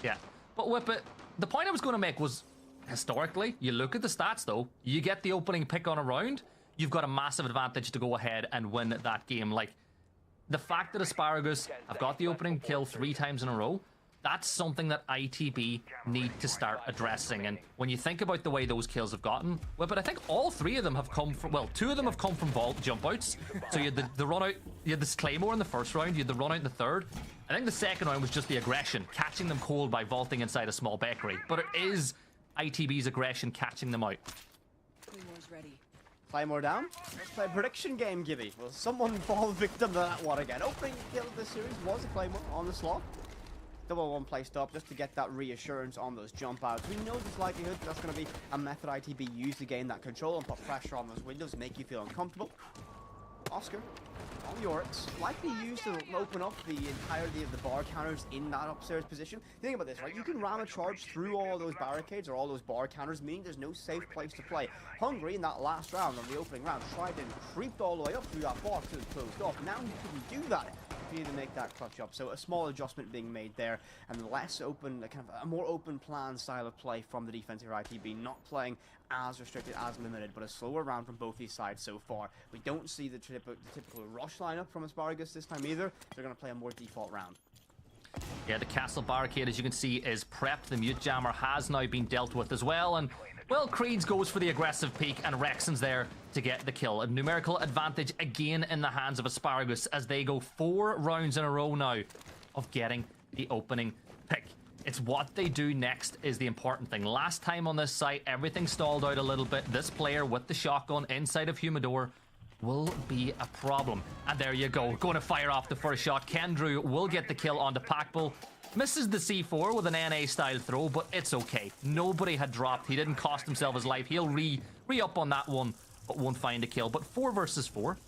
[SPEAKER 2] Yeah, but Whippet, the point I was going to make was, historically, you look at the stats though, you get the opening pick on a round, you've got a massive advantage to go ahead and win that game. Like, the fact that Asparagus have got the opening kill 3 times in a row, that's something that ITB need to start addressing. And when you think about the way those kills have gotten, Whippet, I think all 3 of them have come from, well, 2 of them have come from vault jump outs. So you had the run out, you had this Claymore in the first round, you had the run out in the third. I think the second round was just the aggression, catching them cold by vaulting inside a small bakery. But it is ITB's aggression catching them out.
[SPEAKER 4] Claymore's ready.
[SPEAKER 3] Claymore down. Let's play a prediction game, Gibby. Will someone fall victim to that one again? Opening kill of the series was a Claymore on the slot. Double one placed up just to get that reassurance on those jump outs. We know there's likelihood that's going to be a method ITB use to gain that control and put pressure on those windows, make you feel uncomfortable. Oscar on the Oryx, likely used to open up the entirety of the bar counters in that upstairs position. Think about this, right? You can ram a charge through all those barricades or all those bar counters, meaning there's no safe place to play. Hungry in that last round, on the opening round, tried and creeped all the way up through that box and closed off. Now you couldn't do that. You need to make that clutch up. So a small adjustment being made there, and less open, kind of a more open plan style of play from the defensive ITB, not playing as restricted, as limited, but a slower round from both these sides so far. We don't see the typical rush lineup from Asparagus this time either. They're going to play a more default round.
[SPEAKER 2] Yeah, the castle barricade, as you can see, is prepped. The mute jammer has now been dealt with as well, and well, Creeds goes for the aggressive peek, and Rexon's there to get the kill. A numerical advantage again in the hands of Asparagus as they go 4 rounds in a row now of getting the opening pick. It's what they do next is the important thing. Last time on this site, everything stalled out a little bit. This player with the shotgun inside of Humidor will be a problem. And there you go, going to fire off the first shot. Kendrew will get the kill onto Packbull. Misses the C4 with an NA style throw, but it's okay. Nobody had dropped. He didn't cost himself his life. He'll re-up on that one, but won't find a kill. But 4 versus 4.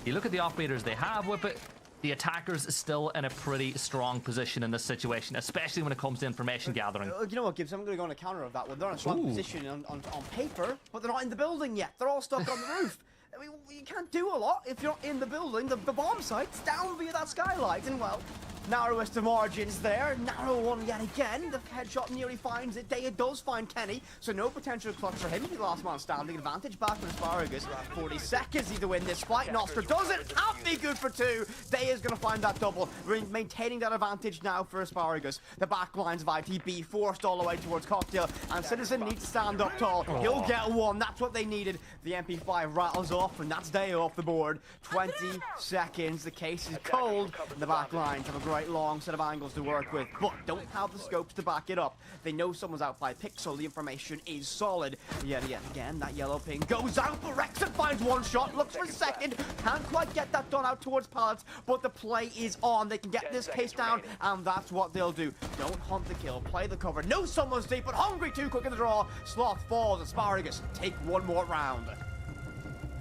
[SPEAKER 2] You look at the operators they have, Whippet. The attackers is still in a pretty strong position in this situation, especially when it comes to information gathering.
[SPEAKER 3] You know what, Gibbs? I'm going to go on a counter of that one. They're in a strong position on paper, but they're not in the building yet. They're all stuck on the roof. I mean, you can't do a lot if you're not in the building. The bomb site's down via that skylight, and well, narrowest of margins there. Narrow one yet again. The headshot nearly finds it. Daya does find Kenny, so no potential clutch for him. He's the last man standing. Advantage back from Asparagus. 40 seconds need to win this fight. Nostra does it. Can't be good for 2. Daya's going to find that double. Maintaining that advantage now for Asparagus. The back lines of ITB forced all the way towards Cocktail, and Citizen needs to stand up tall. He'll get 1. That's what they needed. The MP5 rattles off, and that's Daya off the board. 20 seconds. The case is cold. The back lines have a great long set of angles to work with, but don't have the scopes to back it up. They know someone's out by pixel. The information is solid. Yet again, that yellow ping goes out, but Rexon finds 1 shot, looks for a second, can't quite get that done out towards pallets, but the play is on. They can get this case down, and that's what they'll do. Don't hunt the kill, play the cover. No, someone's deep, but Hungry too quick in the draw. Sloth falls. Asparagus take 1 more round.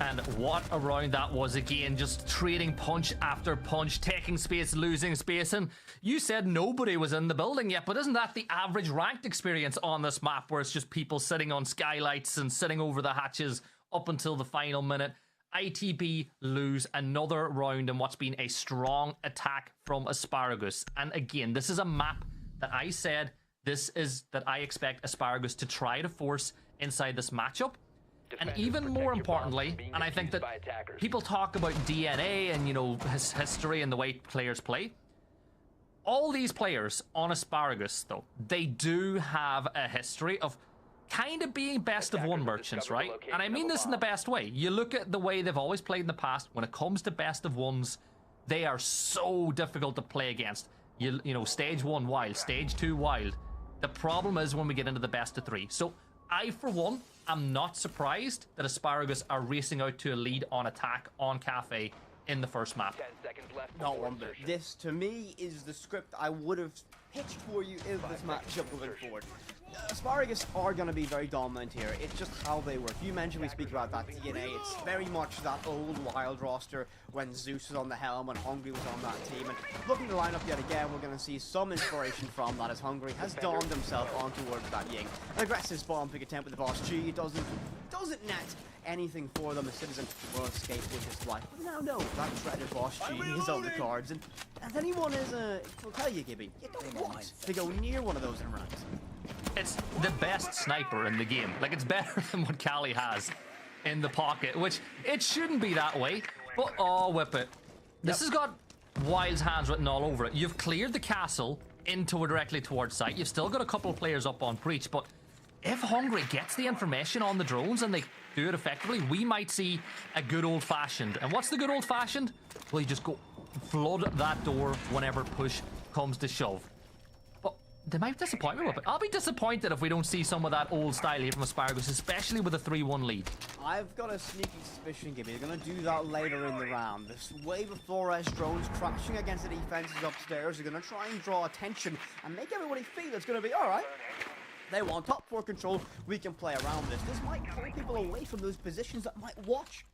[SPEAKER 2] And what a round that was again, just trading punch after punch, taking space, losing space. And you said nobody was in the building yet, but isn't that the average ranked experience on this map, where it's just people sitting on skylights and sitting over the hatches up until the final minute? ITB lose another round in what's been a strong attack from Asparagus. And again, this is a map that I said this is that I expect Asparagus to try to force inside this matchup. And even more importantly, and I think that people talk about DNA and, you know, history and the way players play. All these players on Asparagus, though, they do have a history of kind of being best of one merchants, right? And I mean this in the best way. You look at the way they've always played in the past. When it comes to best of ones, they are so difficult to play against. You know, stage 1 wild, stage 2 wild. The problem is when we get into the best of 3. So I, for one, am not surprised that Asparagus are racing out to a lead on attack on Kafe in the first map.
[SPEAKER 5] 10 seconds left.
[SPEAKER 3] Not one bit. This, to me, is the script I would have pitched for you in this matchup moving forward. Asparagus are going to be very dominant here. It's just how they work. You mentioned we speak about that DNA. It's very much that old Wild roster when Zeus was on the helm, when Hungry was on that team. And looking to line up yet again, we're going to see some inspiration from that as Hungry has donned himself on towards that Ying. An aggressive spawn pick attempt with the boss G. It doesn't net anything for them. A Citizen will escape with his life. But now no, that shredded boss G is on the cards. And as anyone is, will tell you, Gibby, you don't want to go near one of those in ranks.
[SPEAKER 2] It's the best sniper in the game. Like, it's better than what Chalet has in the pocket, which it shouldn't be that way. But, oh, whip it. This has got Wild's hands written all over it. You've cleared the castle into or directly towards site. You've still got a couple of players up on breach, but if Hungry gets the information on the drones and they do it effectively, we might see a good old-fashioned. And what's the good old-fashioned? Well, you just go flood that door whenever push comes to shove. They might disappoint me with it. I'll be disappointed if we don't see some of that old style here from Asparagus, especially with a 3-1 lead.
[SPEAKER 3] I've got a sneaky suspicion, Gibby. They're going to do that later in the round. This wave of Flores drones crashing against the defenses upstairs are going to try and draw attention and make everybody feel it's going to be alright. They want top 4 control. We can play around this. This might pull people away from those positions that might watch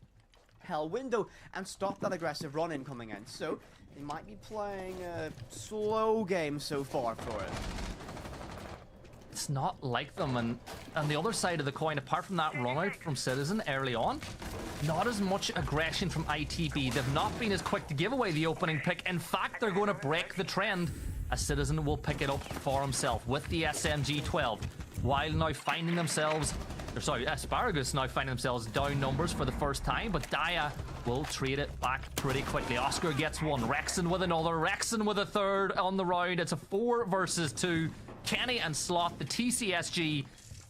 [SPEAKER 3] Hell window and stop that aggressive run-in coming in. So they might be playing a slow game so far for it.
[SPEAKER 2] It's not like them, and on the other side of the coin, apart from that run-out from Citizen early on, not as much aggression from ITB. They've not been as quick to give away the opening pick. In fact, they're going to break the trend. A Citizen will pick it up for himself with the SMG-12, while now finding themselves... Asparagus now finding themselves down numbers for the first time, but Daya will trade it back pretty quickly. Oscar gets one, Rexon with another, Rexon with a third on the round. It's a 4 versus 2. Kenny and Sloth, the TCSG,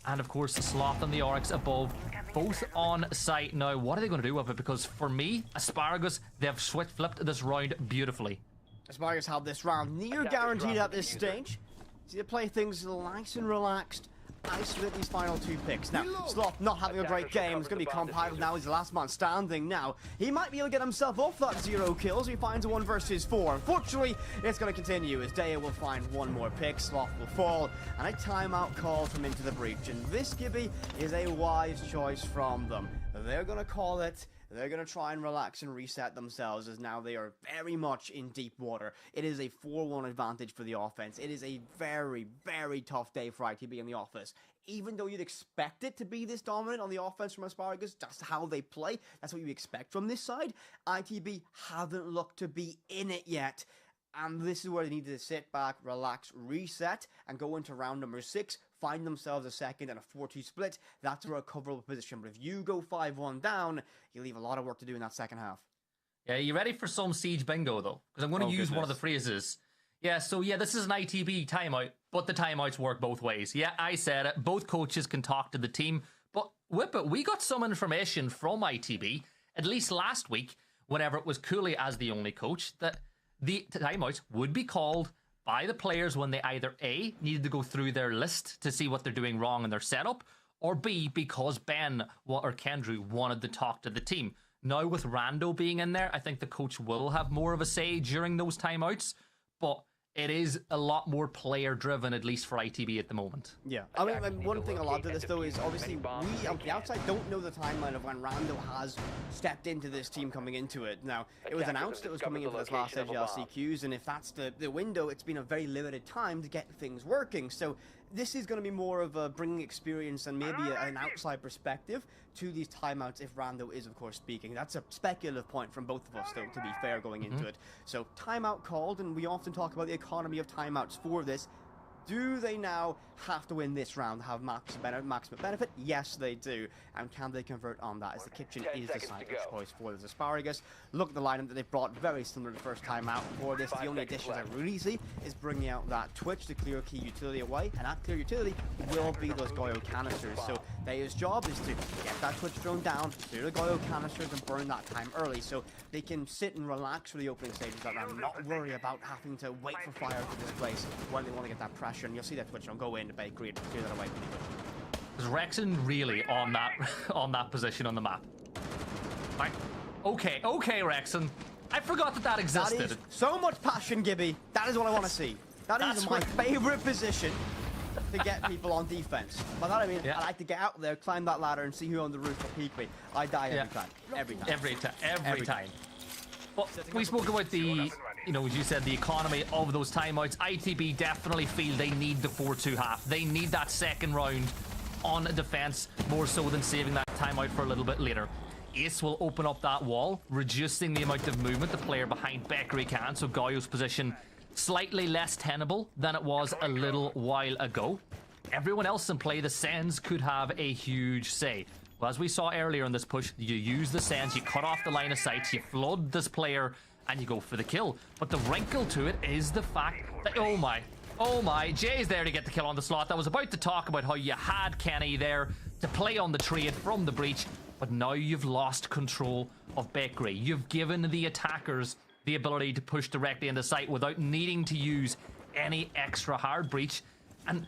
[SPEAKER 2] and of course Sloth and the Oryx above, both on site. Now, what are they going to do with it? Because for me, Asparagus, they've flipped this round beautifully.
[SPEAKER 3] Asparagus have this round near guaranteed at this stage. So they play things nice and relaxed. Isolate these final 2 picks. Now, Sloth not having a great game. It's going to be compiled now. He's the last man standing now. He might be able to get himself off that 0 kills. He finds a 1 versus 4. Unfortunately, it's going to continue as Daya will find 1 more pick. Sloth will fall. And a timeout call from Into the Breach. And this, Gibby, is a wise choice from them. They're going to call it. They're going to try and relax and reset themselves as now they are very much in deep water. It is a 4-1 advantage for the offense. It is a very, very tough day for ITB in the office. Even though you'd expect it to be this dominant on the offense from Asparagus, that's how they play. That's what you expect from this side. ITB haven't looked to be in it yet. And this is where they need to sit back, relax, reset, and go into round number 6, find themselves a second and a 4-2 split. That's a recoverable position. But if you go 5-1 down, you leave a lot of work to do in that second half.
[SPEAKER 2] Yeah, you ready for some Siege bingo, though? Because I'm going to use one of the phrases. Yeah, so yeah, this is an ITB timeout, but the timeouts work both ways. Yeah, I said it. Both coaches can talk to the team. But whip it, we got some information from ITB, at least last week, whenever it was Cooley as the only coach, that the timeouts would be called by the players when they either A, needed to go through their list to see what they're doing wrong in their setup, or B, because Ben or Kendrew wanted to talk to the team. Now with Rando being in there, I think the coach will have more of a say during those timeouts, but it is a lot more player driven, at least for ITB at the moment.
[SPEAKER 3] Yeah, I mean, one thing I'll add to this though is obviously we on the outside don't know the timeline of when Rando has stepped into this team coming into it. Now, it was announced it was coming into this last edge LCQs, and if that's the window, it's been a very limited time to get things working. So this is going to be more of a bringing experience and maybe an outside perspective to these timeouts if Rando is, of course, speaking. That's a speculative point from both of us, though, to be fair, going into it. So timeout called, and we often talk about the economy of timeouts for this. Do they now have to win this round to have maximum benefit? Yes, they do. And can they convert on that? As the kitchen is the site of choice for this Asparagus. Look at the lineup that they've brought, very similar to the first time out. For this, the only additions I really see is bringing out that Twitch, the clear key utility away, and that clear utility will be those Goyo canisters. So Thea's job is to get that Twitch drone down, clear the Goyo canisters, and burn that time early, so they can sit and relax for the opening stages and not worry about having to wait for fire to this place when they want to get that pressure. And you'll see that Twitch drone go in to bakery and clear that away pretty good.
[SPEAKER 2] Is Rexon really on that position on the map? Right. Okay, Rexon. I forgot that existed.
[SPEAKER 3] That is so much passion, Gibby. That is what I want to see. That's my favorite position to get people on defense. By that I mean, I like to get out there, climb that ladder, and see who on the roof will peek me. I die every time.
[SPEAKER 2] Every time. Well, we spoke about the, as you said, the economy of those timeouts. ITB definitely feel they need the 4-2 half. They need that second round on defense more so than saving that timeout for a little bit later. Ace will open up that wall, reducing the amount of movement the player behind Bakery can, so Goyo's position slightly less tenable than it was a little while ago. Everyone else in play, the Sens could have a huge say. Well, as we saw earlier in this push, you use the Sens, you cut off the line of sight, you flood this player, and you go for the kill. But the wrinkle to it is the fact that, oh my, Jay's there to get the kill on the slot. I was about to talk about how you had Kenny there to play on the trade from the breach, but now you've lost control of Bakery. You've given the attackers the ability to push directly into sight without needing to use any extra hard breach. And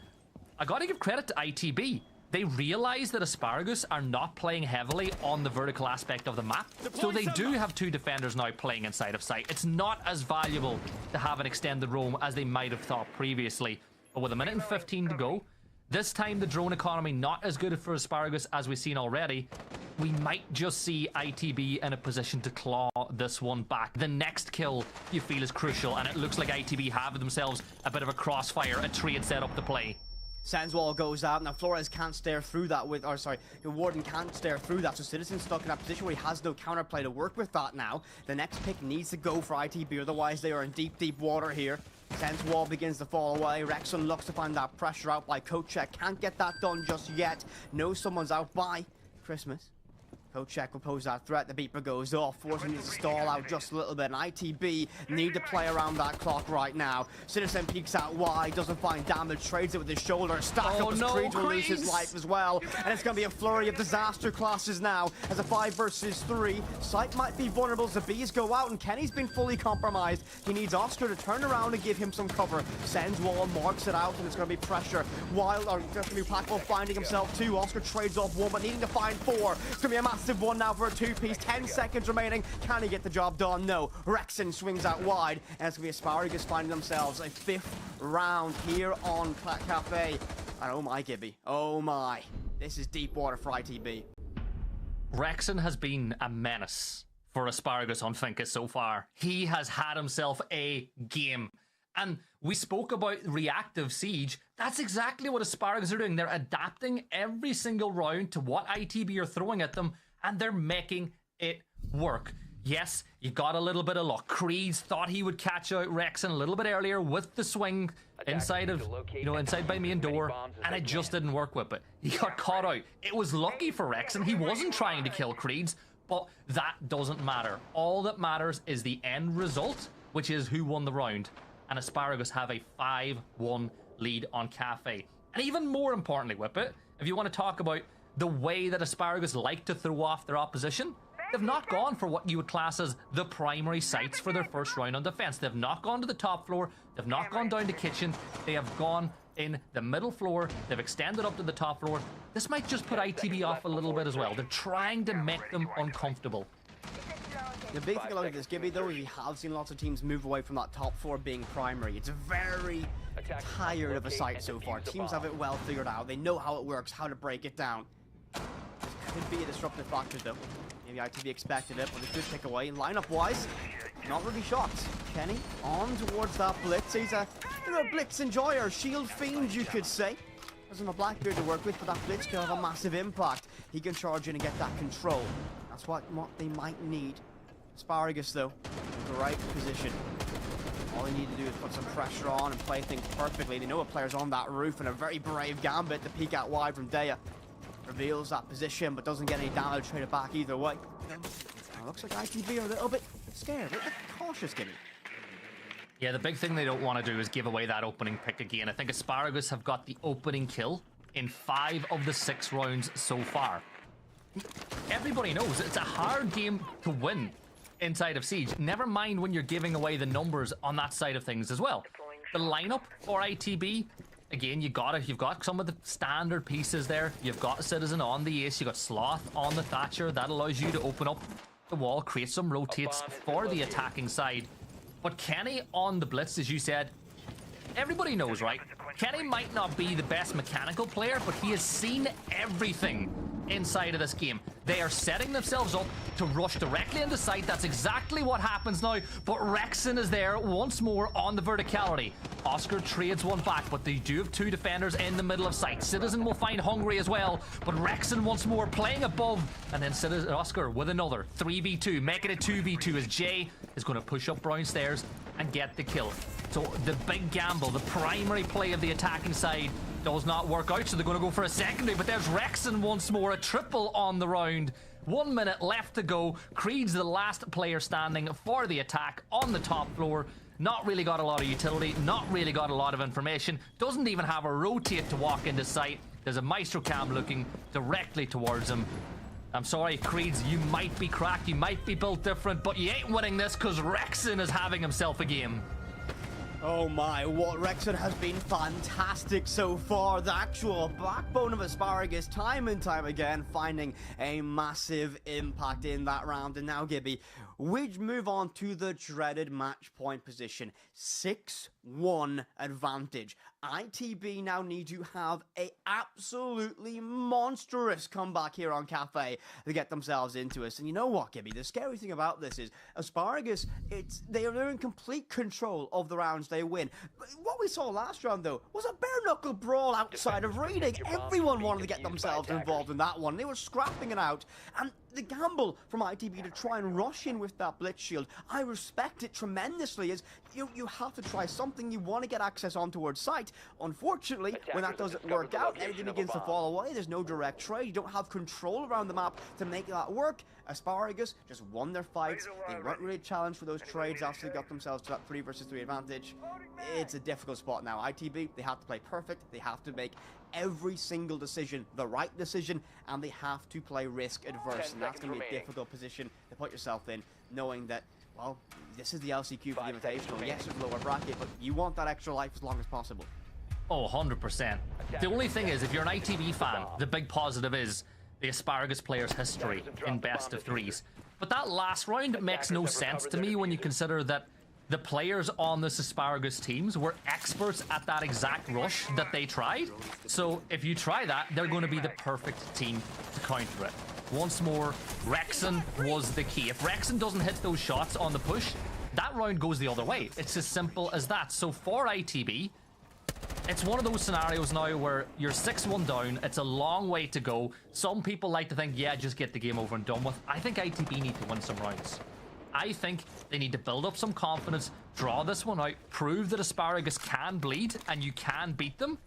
[SPEAKER 2] I gotta give credit to ITB. They realize that Asparagus are not playing heavily on the vertical aspect of the map, so they do have two defenders now playing inside of sight. It's not as valuable to have an extended roam as they might have thought previously. But with a minute and 15 to go, this time the drone economy not as good for Asparagus as we've seen already. We might just see ITB in a position to claw this one back. The next kill you feel is crucial, and it looks like ITB have themselves a bit of a crossfire, a trade set up to play.
[SPEAKER 3] Sens wall goes out. Now Flores can't stare through that with, or sorry, the Warden can't stare through that, so Citizen's stuck in that position where he has no counterplay to work with that now. The next pick needs to go for ITB, otherwise they are in deep, deep water here. Sens wall begins to fall away. Rexon looks to find that pressure out by Kochek. Can't get that done just yet. Knows someone's out by Christmas. Kochek will pose that threat. The beeper goes off, forcing him to stall out just a little bit. And ITB need to play around that clock right now. Citizen peeks out wide, doesn't find damage, trades it with his shoulder. Stack up as Creed will lose his life as well. And it's going to be a flurry of disaster classes now as a 5 versus 3. Sight might be vulnerable. Zabi's go out, and Kenny's been fully compromised. He needs Oscar to turn around and give him some cover. Sends wall, marks it out, and it's going to be pressure. Wild, or just going to be Packball finding himself 2. Oscar trades off 1, but needing to find 4. It's going to be a massive one now for a 2-piece. 10 seconds remaining. Can he get the job done? No. Rexon swings out wide, and it's going to be Asparagus finding themselves a 5th round here on Kafe. And oh my, Gibby. Oh my. This is deep water for ITB.
[SPEAKER 2] Rexon has been a menace for Asparagus on Finca so far. He has had himself a game. And we spoke about reactive siege. That's exactly what Asparagus are doing. They're adapting every single round to what ITB are throwing at them, and they're making it work. Yes, you got a little bit of luck. Creeds thought he would catch out Rexon a little bit earlier with the swing inside of, inside by main door, and it just didn't work with it. He got caught out. It was lucky for Rexon. He wasn't trying to kill Creeds, but that doesn't matter. All that matters is the end result, which is who won the round. And Asparagus have a 5-1 lead on Kafe. And even more importantly, Whippet, if you want to talk about the way that Asparagus like to throw off their opposition, they've not gone for what you would class as the primary sites for their first round on defense. They've not gone to the top floor. They've not gone down to kitchen. They have gone in the middle floor. They've extended up to the top floor. This might just put ITB off a little bit as well. They're trying to make them uncomfortable.
[SPEAKER 3] The big thing about this, Gibby, though, is we have seen lots of teams move away from that top 4 being primary. It's very tired of a site so far. Teams have it well figured out. They know how it works, how to break it down. This could be a disruptive factor, though. Maybe ITV expected it, but a good pick away. Lineup-wise, not really shocked. Kenny on towards that blitz. He's a blitz enjoyer, shield fiend, you could say. Doesn't have a Blackbeard to work with, but that blitz can have a massive impact. He can charge in and get that control. That's what they might need. Asparagus, though, in the right position. All they need to do is put some pressure on and play things perfectly. They know a player's on that roof, and a very brave gambit to peek out wide from Daya. Reveals that position, but doesn't get any damage traded back either way. Looks like ITV are a little bit scared, a little bit cautious, Gibby.
[SPEAKER 2] Yeah, the big thing they don't want to do is give away that opening pick again. I think Asparagus have got the opening kill in 5 of the 6 rounds so far. Everybody knows it's a hard game to win inside of Siege. Never mind when you're giving away the numbers on that side of things as well. The lineup for ITB, again, you've got some of the standard pieces there. You've got Citizen on the Ace, you've got Sloth on the Thatcher. That allows you to open up the wall, create some rotates for the attacking side. But Kenny on the Blitz, as you said, everybody knows, right? Kenny might not be the best mechanical player, but he has seen everything inside of this game. They are setting themselves up to rush directly into sight. That's exactly what happens now. But Rexon is there once more on the verticality. Oscar trades one back, but they do have 2 defenders in the middle of sight. Citizen will find Hungry as well, but Rexon once more playing above, and then Citizen Oscar with another 3v2, making it 2v2 as Jay is going to push up brown stairs and get the kill. So the big gamble, the primary play of the attacking side does not work out, so they're going to go for a secondary, but there's Rexon once more, a triple on the round. 1 minute left to go. Creed's the last player standing for the attack on the top floor. Not really got a lot of utility, not really got a lot of information, doesn't even have a rotate to walk into sight. There's a Maestro Cam looking directly towards him. I'm sorry, Creeds, you might be cracked, you might be built different, but you ain't winning this because Rexon is having himself a game.
[SPEAKER 3] Oh my, what Rexon has been fantastic so far. The actual backbone of Asparagus, time and time again, finding a massive impact in that round. And now, Gibby, we move on to the dreaded match point position. 6-1 advantage. ITB now need to have a absolutely monstrous comeback here on Kafe to get themselves into us. And you know what, Gibby? The scary thing about this is Asparagus, they're in complete control of the rounds they win. But what we saw last round, though, was a bare-knuckle brawl outside of reading. Everyone wanted to get themselves involved in that one. They were scrapping it out. And the gamble from ITB to try and rush in with that blitz shield, I respect it tremendously, as you have to try something. You want to get access on towards sight. Unfortunately, when that doesn't work out, everything begins to fall away. There's no direct trade. You don't have control around the map to make that work. Asparagus just won their fights. They weren't really challenged for those trades after they got themselves to that 3 versus 3 advantage. It's a difficult spot now. ITB, they have to play perfect. They have to make every single decision the right decision, and they have to play risk adverse, and that's going to be a difficult position to put yourself in, knowing that, well, this is the LCQ for the Invitational. Yes, it's lower bracket, but you want that extra life as long as possible.
[SPEAKER 2] Oh, 100%. The only thing is, if you're an ITV fan, the big positive is the Asparagus players' history in best of 3s. But that last round makes no sense to me when you consider that the players on this Asparagus teams were experts at that exact rush that they tried. So if you try that, they're going to be the perfect team to counter it. Once more, Rexon was the key. If Rexon doesn't hit those shots on the push, that round goes the other way. It's as simple as that. So for ITB, it's one of those scenarios now where you're 6-1 down. It's a long way to go. Some people like to think, yeah, just get the game over and done with. I think ITB need to win some rounds. I think they need to build up some confidence, draw this one out, prove that Asparagus can bleed and you can beat them,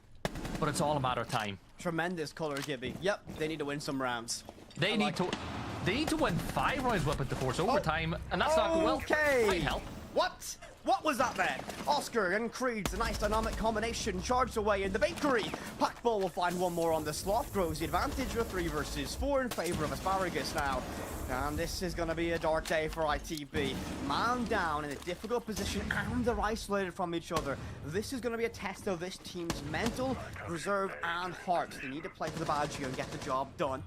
[SPEAKER 2] but it's all a matter of time.
[SPEAKER 3] Tremendous color, Gibby. Yep, they need to win some rounds.
[SPEAKER 2] They need to win 5 rounds with it to force overtime, and that's not going well.
[SPEAKER 3] Okay.
[SPEAKER 2] Might help.
[SPEAKER 3] What? What was that then? Oscar and Creed's a nice dynamic combination charged away in the bakery. Packball will find one more on the Sloth, grows the advantage with 3 versus 4 in favor of Asparagus now. And this is going to be a dark day for ITB. Man down in a difficult position, and they're isolated from each other. This is going to be a test of this team's mental, reserve, and heart. They need to play for the badge here and get the job done.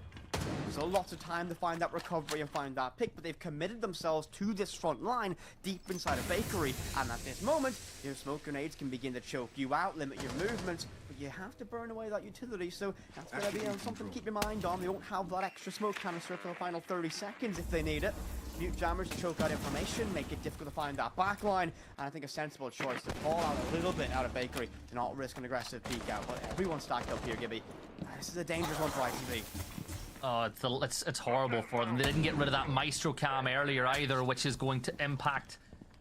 [SPEAKER 3] There's a lot of time to find that recovery and find that pick, but they've committed themselves to this front line deep inside a bakery, and at this moment, your smoke grenades can begin to choke you out, limit your movements, but you have to burn away that utility, so that's going to be something to keep your mind on. They won't have that extra smoke canister for the final 30 seconds if they need it. Mute jammers to choke out information, make it difficult to find that backline, and I think a sensible choice to fall out a little bit out of bakery to not risk an aggressive peek out, but everyone's stacked up here, Gibby. This is a dangerous one for ITV.
[SPEAKER 2] Oh, it's horrible for them. They didn't get rid of that Maestro Cam earlier either, which is going to impact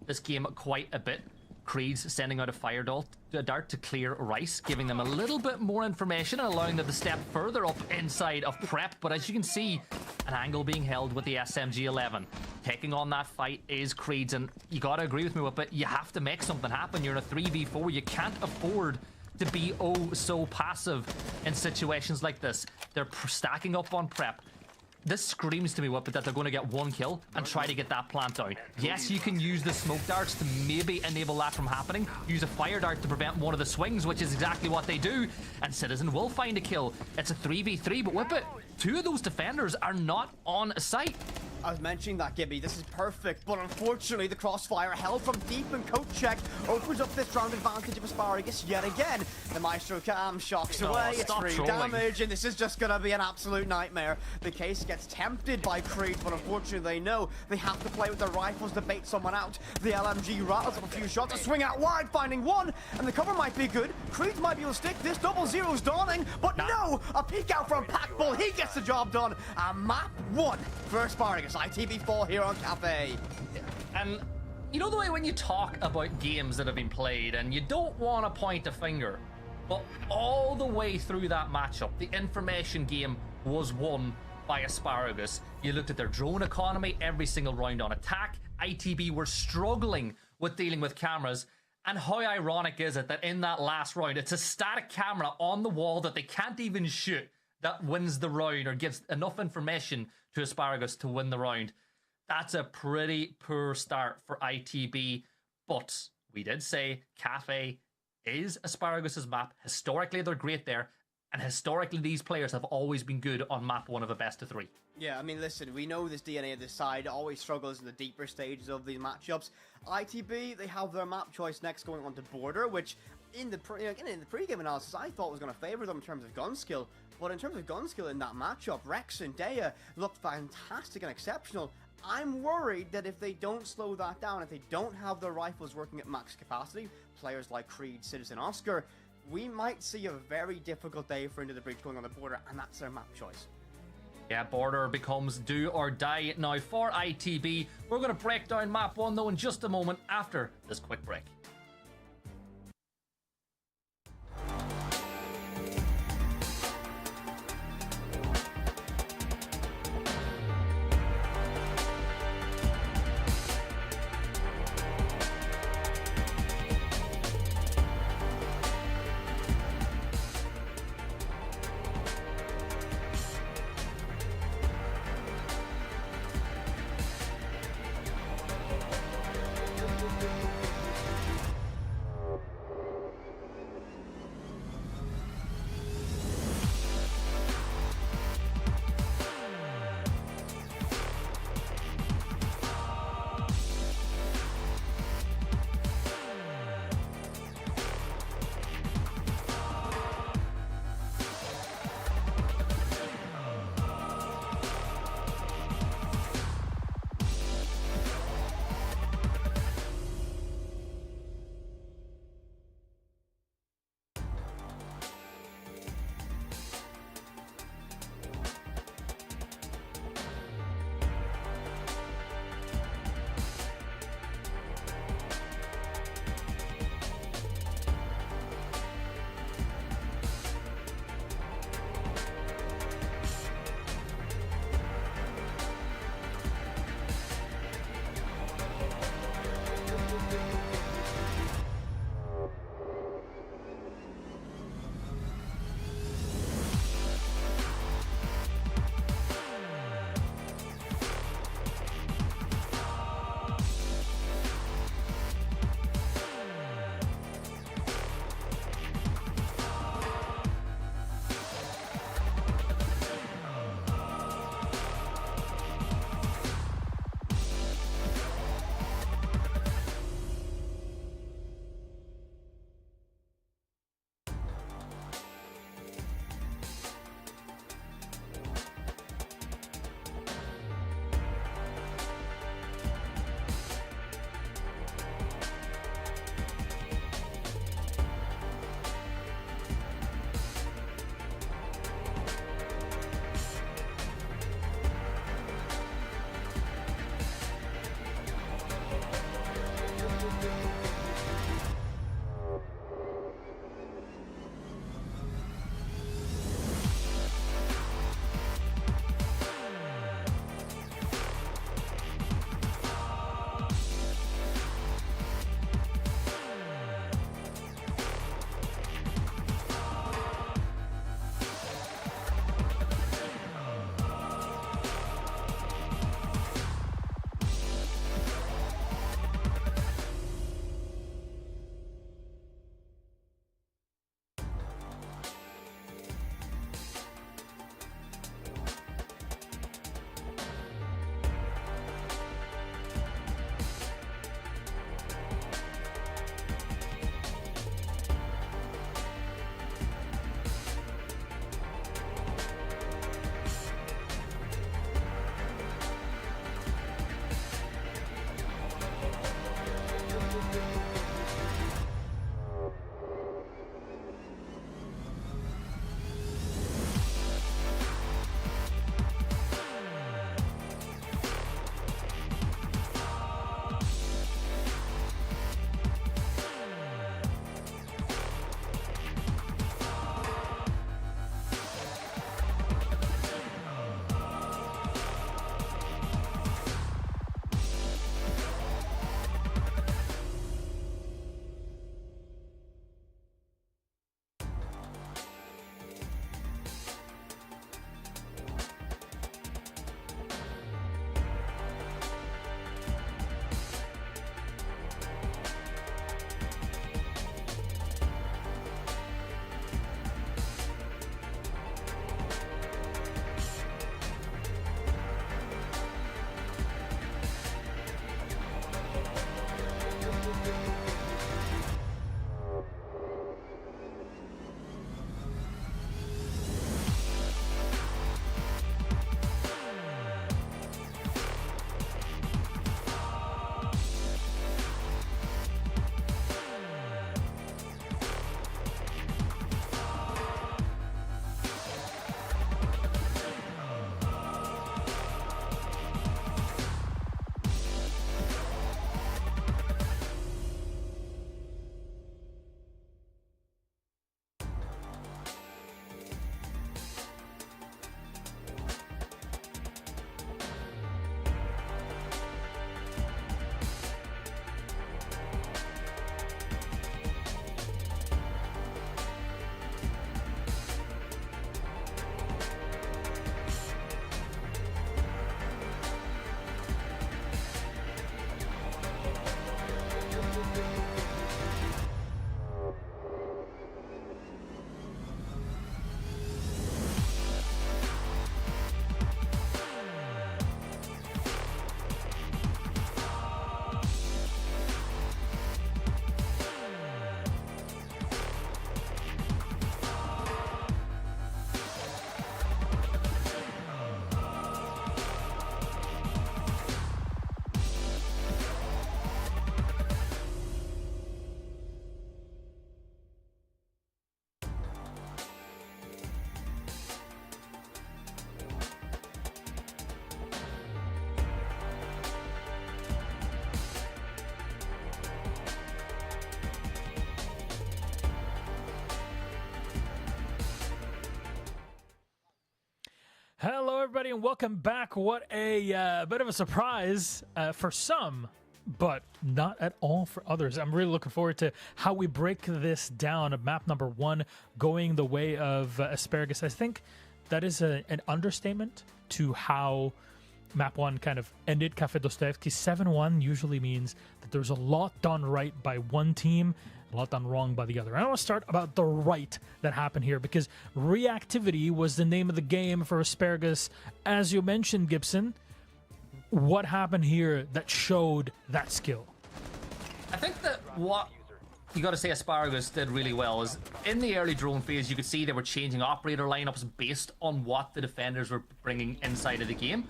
[SPEAKER 2] this game quite a bit. Creed's sending out a fire dart to clear Rice, giving them a little bit more information and allowing them to step further up inside of Prep. But as you can see, an angle being held with the SMG-11. Taking on that fight is Creed's, and you gotta agree with me with it. You have to make something happen. You're in a 3v4. You can't afford to be oh so passive in situations like this. They're stacking up on Prep. This screams to me, Whippet, that they're going to get one kill and try to get that plant down. Yes, you can use the smoke darts to maybe enable that from happening. Use a fire dart to prevent one of the swings, which is exactly what they do. And Citizen will find a kill. It's a 3v3, but Whippet, two of those defenders are not on site.
[SPEAKER 3] I was mentioning that, Gibby. This is perfect, but unfortunately the crossfire held from deep and coat check opens up this round advantage of Asparagus yet again. The Maestro Cam shocks away, it's free damage, and this is just gonna be an absolute nightmare. The case gets tempted by Creed, but unfortunately they know they have to play with their rifles to bait someone out. The LMG rattles up a few shots, a swing out wide, finding one, and the cover might be good. Creed might be able to stick this, 0-0's dawning, but no! A peek out from Packbull, he gets the job done. Map 1 for Asparagus. ITV4 here on Kafe.
[SPEAKER 2] And you know the way when you talk about games that have been played and you don't want to point a finger, but all the way through that matchup, the information game was won by Asparagus. You looked at their drone economy every single round on attack. ITB were struggling with dealing with cameras. And how ironic is it that in that last round, it's a static camera on the wall that they can't even shoot that wins the round or gives enough information to Asparagus to win the round. That's a pretty poor start for ITB, but we did say Kafe is Asparagus' map. Historically, they're great there, and historically, these players have always been good on map 1 of a best of 3.
[SPEAKER 3] Yeah, I mean, listen, we know this DNA of this side always struggles in the deeper stages of these matchups. ITB, they have their map choice next going on to Border, which in the pre-game analysis, I thought was going to favor them in terms of gun skill. But in terms of gun skill in that matchup, Rex and Daya looked fantastic and exceptional. I'm worried that if they don't slow that down, if they don't have their rifles working at max capacity, players like Creed, Citizen, Oscar, we might see a very difficult day for Into the Breach going on the Border, and that's their map choice.
[SPEAKER 2] Yeah, Border becomes do or die now for ITB. We're going to break down map 1 though in just a moment after this quick break.
[SPEAKER 1] everybody, and welcome back. What a bit of a surprise for some, but not at all for others. I'm really looking forward to how we break this down. Map number 1 going the way of Asparagus. I think that is an understatement to how map 1 kind of ended Kafe Dostoevsky. 7-1 usually means that there's a lot done right by one team, a lot done wrong by the other. I want to start about the right that happened here, because reactivity was the name of the game for Asparagus. As you mentioned, Gibson, what happened here that showed that skill?
[SPEAKER 2] I think that what you got to say Asparagus did really well is in the early drone phase, you could see they were changing operator lineups based on what the defenders were bringing inside of the game.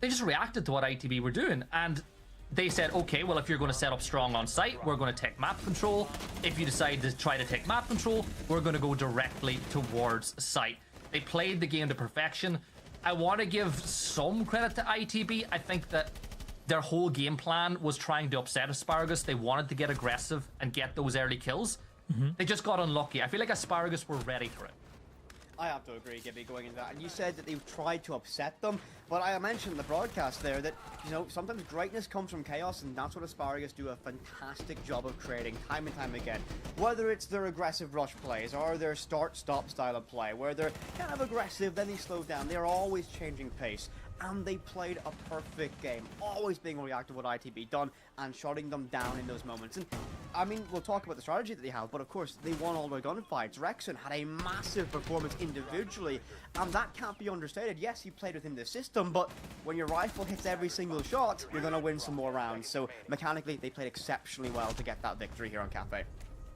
[SPEAKER 2] They just reacted to what ITB were doing, and they said, okay, well, if you're going to set up strong on site, we're going to take map control. If you decide to try to take map control, we're going to go directly towards site. They played the game to perfection. I want to give some credit to ITB. I think that their whole game plan was trying to upset Asparagus. They wanted to get aggressive and get those early kills. They just got unlucky. I feel like Asparagus were ready for it.
[SPEAKER 3] I have to agree, Gibby, going into that. And you said that they tried to upset them, but I mentioned in the broadcast there that, you know, sometimes greatness comes from chaos, and that's what Asparagus do a fantastic job of creating time and time again. Whether it's their aggressive rush plays or their start-stop style of play, where they're kind of aggressive, then they slow down. They're always changing pace. And they played a perfect game, always being reactive to what ITB done and shutting them down in those moments. And I mean, we'll talk about the strategy that they have, but of course, they won all their gunfights. Rexon had a massive performance individually, and that can't be understated. Yes, he played within the system, but when your rifle hits every single shot, you're going to win some more rounds. So mechanically, they played exceptionally well to get that victory here on Kafe.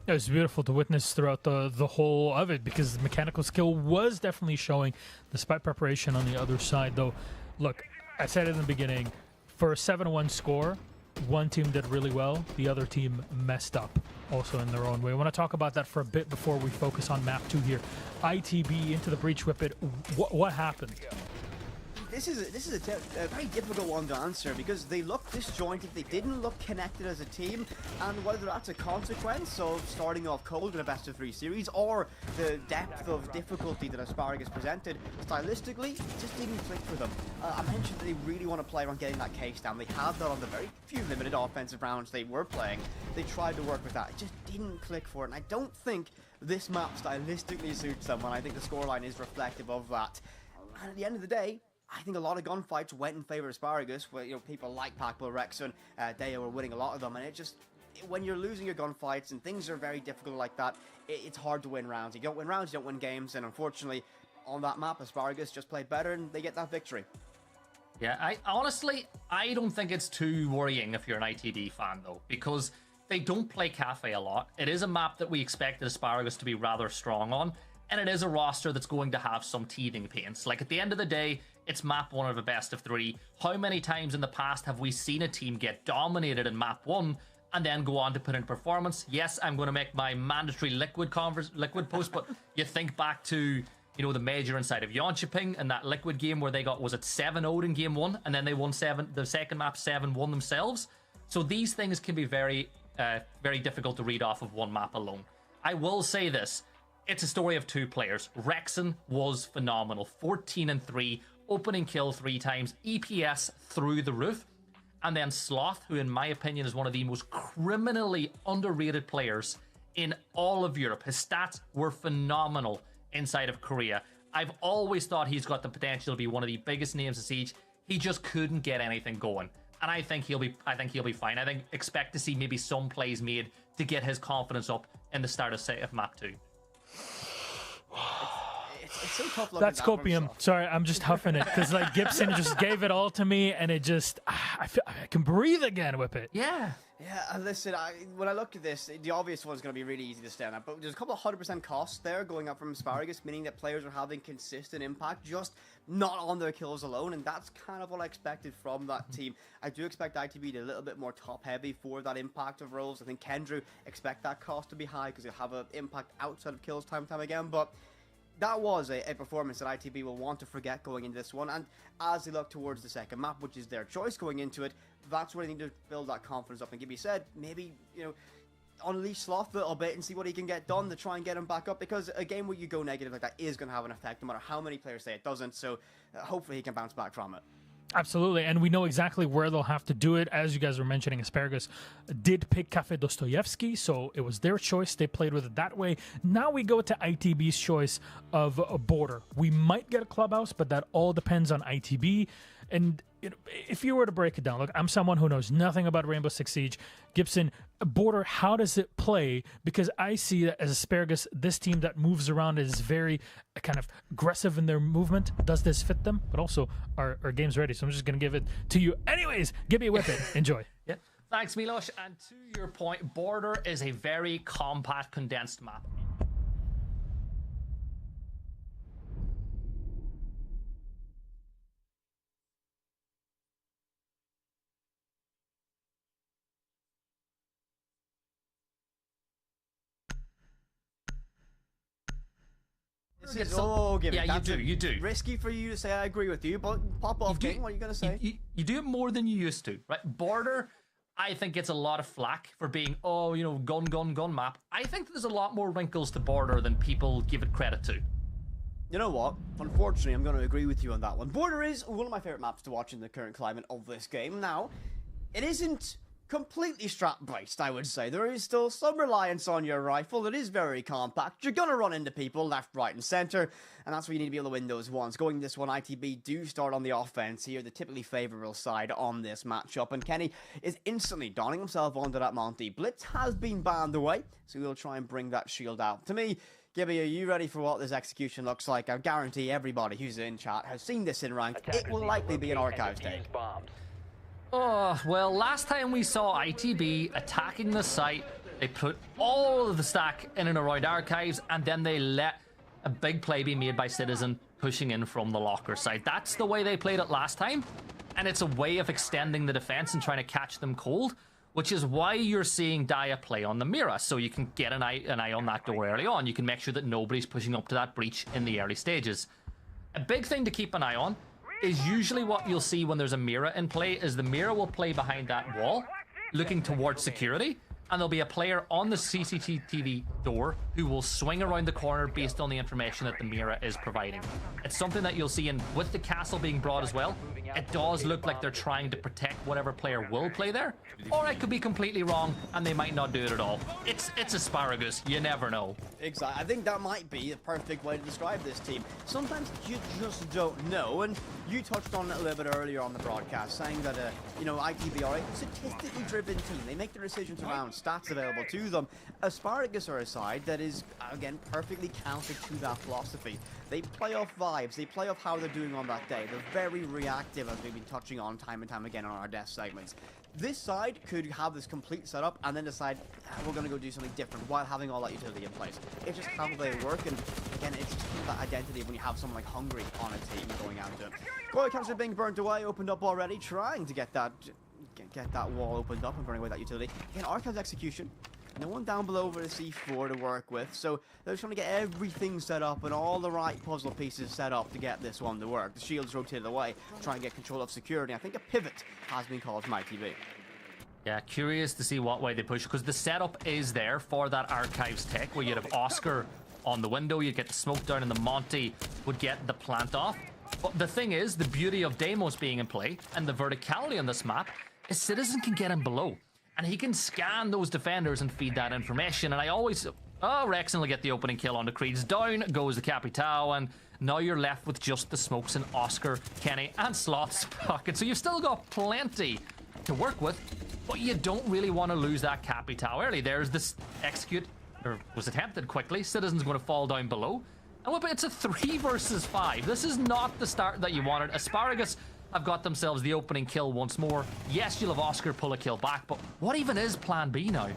[SPEAKER 1] It was beautiful to witness throughout the whole of it, because the mechanical skill was definitely showing, despite preparation on the other side, though. Look, I said it in the beginning, for a 7-1 score, one team did really well, the other team messed up also in their own way. I want to talk about that for a bit before we focus on map 2 here. ITB into the breach whippet. What happened?
[SPEAKER 3] This is a very difficult one to answer, because they look disjointed, they didn't look connected as a team, and whether that's a consequence of starting off cold in a best-of-3 series, or the depth of difficulty that Asparagus presented, stylistically, it just didn't click for them. I mentioned that they really want to play on getting that case down. They have that on the very few limited offensive rounds they were playing. They tried to work with that. It just didn't click for it, and I don't think this map stylistically suits them, and I think the scoreline is reflective of that. And at the end of the day, I think a lot of gunfights went in favor of Asparagus, where, you know, people like Packbo, Rexon, Deo were winning a lot of them, and it just, when you're losing your gunfights and things are very difficult like that, it's hard to win rounds. You don't win rounds, you don't win games, and unfortunately, on that map, Asparagus just played better and they get that victory.
[SPEAKER 2] Yeah, I honestly don't think it's too worrying if you're an ITB fan, though, because they don't play Kafe a lot. It is a map that we expected Asparagus to be rather strong on, and it is a roster that's going to have some teething pains. Like, at the end of the day, it's map 1 of a best of 3. How many times in the past have we seen a team get dominated in map 1 and then go on to put in performance? Yes, I'm going to make my mandatory liquid post, but you think back to, you know, the major inside of Jönköping and that liquid game where they got, was it 7-0 in game 1, and then they won the second map 7-1 themselves. So these things can be very difficult to read off of one map alone. I will say this. It's a story of 2 players. Rexon was phenomenal. 14-3, opening kill 3 times, EPS through the roof. And then Sloth, who in my opinion is one of the most criminally underrated players in all of Europe. His stats were phenomenal inside of Korea. I've always thought he's got the potential to be one of the biggest names in Siege. He just couldn't get anything going. And I think he'll be fine. I think expect to see maybe some plays made to get his confidence up in the start of map 2.
[SPEAKER 3] It's so tough.
[SPEAKER 1] That's copium. Sorry, I'm just huffing it because like Gibson just gave it all to me, and it just I feel I can breathe again with it.
[SPEAKER 2] Yeah.
[SPEAKER 3] Yeah, listen, when I look at this, the obvious one's going to be really easy to stand up, but there's a couple of 100% costs there going up from Asparagus, meaning that players are having consistent impact, just not on their kills alone, and that's kind of what I expected from that team. I do expect ITB to be a little bit more top-heavy for that impact of roles. I think Kendrew expect that cost to be high because he'll have an impact outside of kills time and time again, but that was a performance that ITB will want to forget going into this one, and as they look towards the second map, which is their choice going into it, that's where they need to build that confidence up. And Gibby said, maybe, you know, unleash Sloth a little bit and see what he can get done to try and get him back up, because a game where you go negative like that is going to have an effect no matter how many players say it doesn't, so hopefully he can bounce back from it.
[SPEAKER 1] Absolutely, and we know exactly where they'll have to do it. As you guys were mentioning, Asparagus did pick Kafe Dostoyevsky, so it was their choice. They played with it that way. Now we go to ITB's choice of a border. We might get a clubhouse, but that all depends on ITB. And if you were to break it down, look, I'm someone who knows nothing about Rainbow Six Siege. Gibson, border, how does it play? Because I see that as Asparagus, this team that moves around is very kind of aggressive in their movement. Does this fit them? But also, our game's ready, so I'm just going to give it to you. Anyways, give me a whip it. Enjoy.
[SPEAKER 2] Yeah. Thanks, Milos. And to your point, border is a very compact, condensed map.
[SPEAKER 3] Yeah,
[SPEAKER 2] you do.
[SPEAKER 3] Risky for you to say I agree with you, but pop off, King. What are you going to say?
[SPEAKER 2] You do it more than you used to, right? Border, I think gets a lot of flack for being, gun map. I think there's a lot more wrinkles to Border than people give it credit to.
[SPEAKER 3] You know what? Unfortunately, I'm going to agree with you on that one. Border is one of my favorite maps to watch in the current climate of this game. Now, it isn't completely strap-based, I would say. There is still some reliance on your rifle. It is very compact. You're going to run into people left, right, and center, and that's where you need to be able to win those ones. Going this one, ITB do start on the offense here, the typically favorable side on this matchup, and Kenny is instantly donning himself onto that Monty. Blitz has been banned away, so we'll try and bring that shield out. To me, Gibby, are you ready for what this execution looks like? I guarantee everybody who's in chat has seen this in rank. It will likely be an archives take.
[SPEAKER 2] Oh, well, last time we saw ITB attacking the site, they put all of the stack in and around archives, and then they let a big play be made by Citizen pushing in from the locker side. That's the way they played it last time, and it's a way of extending the defense and trying to catch them cold, which is why you're seeing Daya play on the Mira, so you can get an eye on that door early on. You can make sure that nobody's pushing up to that breach in the early stages. A big thing to keep an eye on is usually what you'll see when there's a Mira in play is the Mira will play behind that wall, looking towards security, and there'll be a player on the CCTV door who will swing around the corner based on the information that the Mira is providing. It's something that you'll see, and with the castle being brought as well, it does look like they're trying to protect whatever player will play there, or I could be completely wrong and they might not do it at all. It's Asparagus, you never know.
[SPEAKER 3] Exactly, I think that might be the perfect way to describe this team. Sometimes you just don't know, and you touched on it a little bit earlier on the broadcast, saying that, ITB are a statistically driven team. They make their decisions around stats available to them. Asparagus are a side that is, again, perfectly counter to that philosophy. They play off vibes, they play off how they're doing on that day. They're very reactive, as we've been touching on time and time again on our death segments. This side could have this complete setup and then decide, we're going to go do something different while having all that utility in place. It's just how they work, and again, it's just that identity when you have someone like Hungry on a team going out to it. Goy Council being burnt away, opened up already, trying to get that wall opened up and burning away that utility. Again, Archive's execution. No one down below for the C4 to work with, so they're trying to get everything set up and all the right puzzle pieces set up to get this one to work. The shield's rotated away, trying to get control of security. I think a pivot has been called from ITV.
[SPEAKER 2] Yeah, curious to see what way they push, because the setup is there for that archives tech, where you'd have Oscar on the window, you'd get the smoke down, and the Monty would get the plant off. But the thing is, the beauty of Deimos being in play, and the verticality on this map, is Citizen can get him below. And he can scan those defenders and feed that information. And I always... Oh, Rexon will get the opening kill on the Creeds. Down goes the Capitao, and now you're left with just the smokes and Oscar, Kenny, and Sloth's pocket. So you've still got plenty to work with, but you don't really want to lose that Capitao early. There's this execute, or was attempted quickly. Citizen's going to fall down below. And it's a 3 versus 5. This is not the start that you wanted. Asparagus have got themselves the opening kill once more. Yes, you'll have Oscar pull a kill back, but what even is plan B now?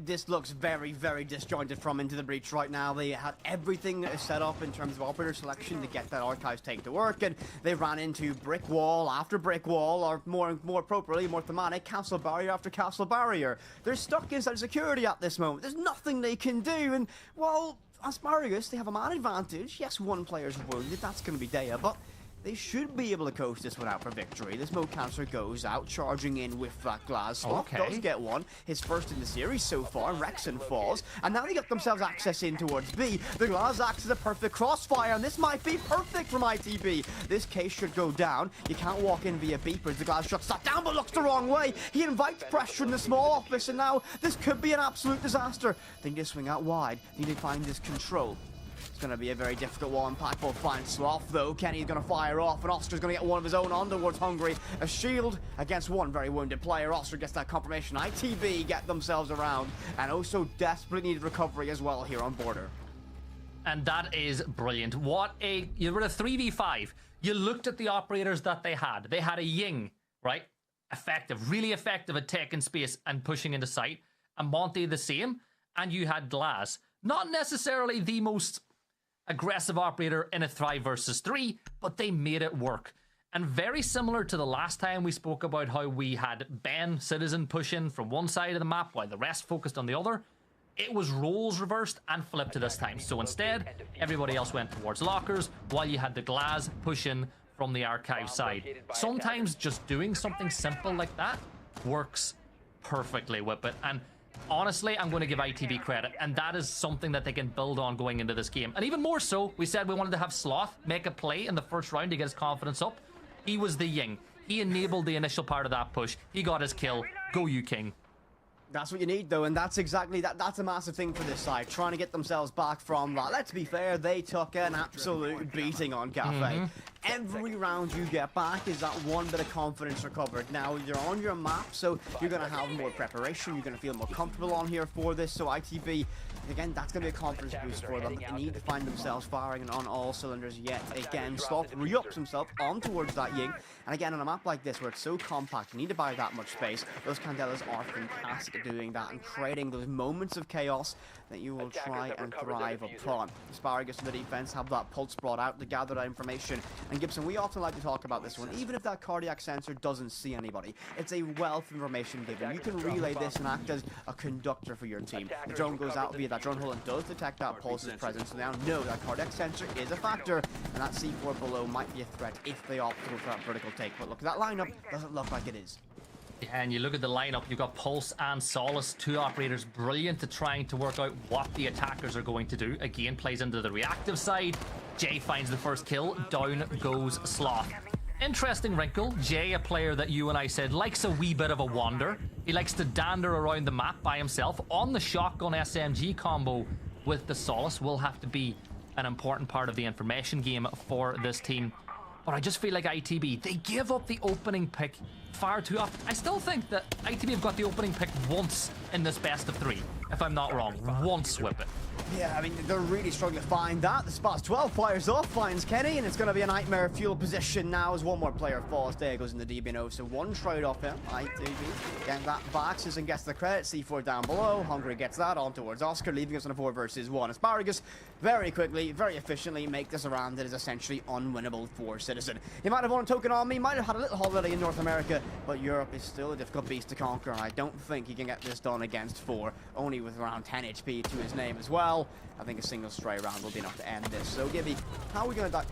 [SPEAKER 3] This looks very, very disjointed from Into the Breach right now. They had everything set up in terms of operator selection to get that archives take to work, and they ran into brick wall after brick wall, or more appropriately, more thematic, castle barrier after castle barrier. They're stuck inside security at this moment. There's nothing they can do, and while Asparagus, they have a man advantage. Yes, one player's wounded, that's going to be Daya, but they should be able to coast this one out for victory. The smoke cancer goes out, charging in with that glass. Sloth does get one, his first in the series so far. Rexon falls, and now they got themselves access in towards B. The glass acts as a perfect crossfire, and this might be perfect from ITB. This case should go down. You can't walk in via beepers. The glass shuts that down, but looks the wrong way. He invites pressure in the small office, and now this could be an absolute disaster. They need to swing out wide. They need to find this control. It's going to be a very difficult one. Pack will find Sloth, though. Kenny's going to fire off, and Oscar's going to get one of his own on towards Hungry. A shield against one very wounded player. Oscar gets that confirmation. ITB get themselves around, and also desperately needed recovery as well here on border.
[SPEAKER 2] And that is brilliant. You were a 3v5. You looked at the operators that they had. They had a Ying, right? Effective, really effective at taking space and pushing into sight. And Monty the same. And you had Glass. Not necessarily the most aggressive operator in a 3 versus 3, but they made it work. And very similar to the last time we spoke about how we had Ben Citizen push in from one side of the map while the rest focused on the other, it was roles reversed and flipped to this time. So instead, everybody else went towards lockers while you had the Glass push in from the archive side. Sometimes just doing something simple like that works perfectly with it. And honestly, I'm going to give ITB credit, and that is something that they can build on going into this game. And even more so, we said we wanted to have Sloth make a play in the first round to get his confidence up. He was the Ying. He enabled the initial part of that push. He got his kill. Go you, King.
[SPEAKER 3] That's what you need, though, and that's exactly that's a massive thing for this side, trying to get themselves back from that. Let's be fair, they took an absolute beating on Kafe. Every round you get back is that one bit of confidence recovered. Now, you're on your map, so you're going to have more preparation, you're going to feel more comfortable on here for this, so ITB, again, that's going to be a confidence boost for them. They need to find themselves firing on all cylinders yet again. Sloth re-ups himself on towards that Ying, and again, on a map like this, where it's so compact, you need to buy that much space. Those Candelas are fantastic at doing that and creating those moments of chaos that you will try and thrive upon. Asparagus and the defense have that pulse brought out to gather that information. And Gibson, we often like to talk about this one, even if that cardiac sensor doesn't see anybody. It's a wealth of information given. You can relay this and act as a conductor for your team. The drone goes out via that drone hole and does detect that pulse's presence, so they now know that cardiac sensor is a factor, and that C4 below might be a threat if they opt to go for that vertical take. But look, that lineup doesn't look like it is.
[SPEAKER 2] And you look at the lineup, you've got Pulse and Solace, two operators brilliant at trying to work out what the attackers are going to do. Again, plays into the reactive side. Jay finds the first kill, down goes Sloth. Interesting wrinkle. Jay, a player that you and I said likes a wee bit of a wander. He likes to dander around the map by himself. On the shotgun SMG combo with the Solace will have to be an important part of the information game for this team. But I just feel like ITB, they give up the opening pick far too often. I still think that ITB have got the opening pick once in this best of 3, if I'm not wrong. Once with it.
[SPEAKER 3] Yeah, I mean, they're really struggling to find that. The spot's 12 players off, finds Kenny, and it's going to be a nightmare fuel position now as one more player falls. There goes in the DBNO, so one trade off him. ITB getting that back, Susan gets the credit, C4 down below, Hungry gets that on towards Oscar, leaving us on a 4 versus 1. Asparagus very quickly, very efficiently make this a round that is essentially unwinnable for Citizen. He might have won a token on me, might have had a little holiday in North America, but Europe is still a difficult beast to conquer, and I don't think he can get this done against 4, only with around 10 HP to his name as well. I think a single stray round will be enough to end this. So, Gibby, how are we going to die?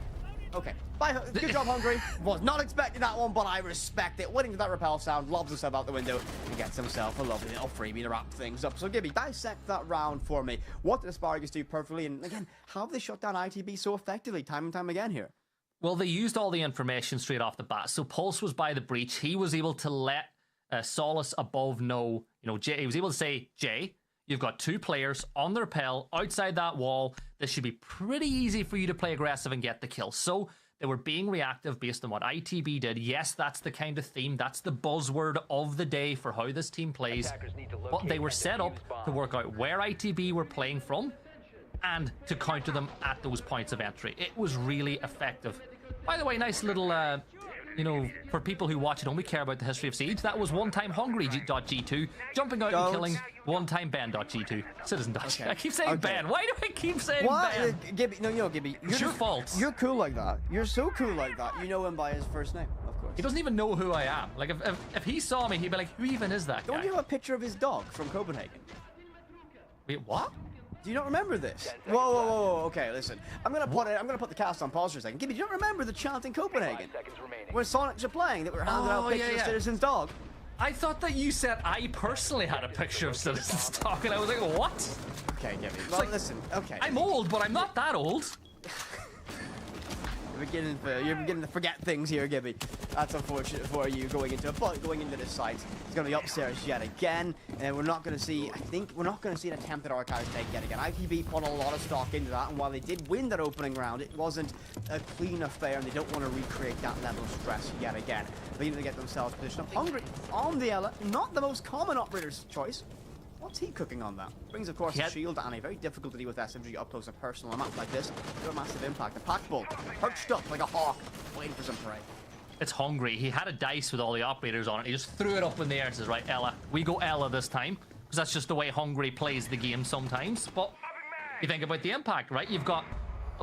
[SPEAKER 3] Okay. Bye. Good job, Hungry. Was not expecting that one, but I respect it. Winning to that repel sound, lobs himself out the window, and gets himself a lovely little freebie to wrap things up. So, Gibby, dissect that round for me. What did Asparagus do perfectly? And again, how have they shut down ITB so effectively time and time again here?
[SPEAKER 2] Well, they used all the information straight off the bat. So Pulse was by the breach. He was able to let Solace above know, Jay. He was able to say, Jay, you've got 2 players on the rappel outside that wall. This should be pretty easy for you to play aggressive and get the kill. So they were being reactive based on what ITB did. Yes, that's the kind of theme. That's the buzzword of the day for how this team plays. But they were set up to work out where ITB were playing from and to counter them at those points of entry. It was really effective. By the way, nice little, for people who watch it and we care about the history of Siege, that was one-time Hungry.G2, jumping out and killing one-time Ben.G2. Citizen. Okay. I keep saying Ben. Why do I keep saying Ben?
[SPEAKER 3] Gibby, Gibby.
[SPEAKER 2] It's your fault.
[SPEAKER 3] You're cool like that. You're so cool like that. You know him by his first name, of course.
[SPEAKER 2] He doesn't even know who I am. Like, if he saw me, he'd be like, who even is that guy?
[SPEAKER 3] Don't you have a picture of his dog from Copenhagen?
[SPEAKER 2] Wait, what?
[SPEAKER 3] Do you not remember this? Whoa. Okay, listen. I'm gonna put the cast on pause for a second. Gibby, do you not remember the chant in Copenhagen? When Sonics are playing, that we were handing out pictures of Citizen's dog?
[SPEAKER 2] I thought that you said I personally had a picture of Citizen's dog, and I was like, what?
[SPEAKER 3] Okay, Gibby. Well,
[SPEAKER 2] like,
[SPEAKER 3] listen. Okay.
[SPEAKER 2] I'm old, but I'm not that old.
[SPEAKER 3] You're beginning to forget things here, Gibby. That's unfortunate for you going into this site. It's going to be upstairs yet again, and we're not going to see. I think we're not going to see an attempt at archive take yet again. ITB put a lot of stock into that, and while they did win that opening round, it wasn't a clean affair, and they don't want to recreate that level of stress yet again. They need to get themselves positioned up. Hungry on the Ella, not the most common operator's choice. What's he cooking on that? Brings, of course, a shield and a very difficult to deal with SMG up close and personal on a map like this. A massive impact. The pack bull perched up like a hawk, waiting for some prey.
[SPEAKER 2] It's hungry. He had a dice with all the operators on it. He just threw it up in the air and says, right, Ella. We go Ella this time. Because that's just the way Hungry plays the game sometimes. But you think about the impact, right? You've got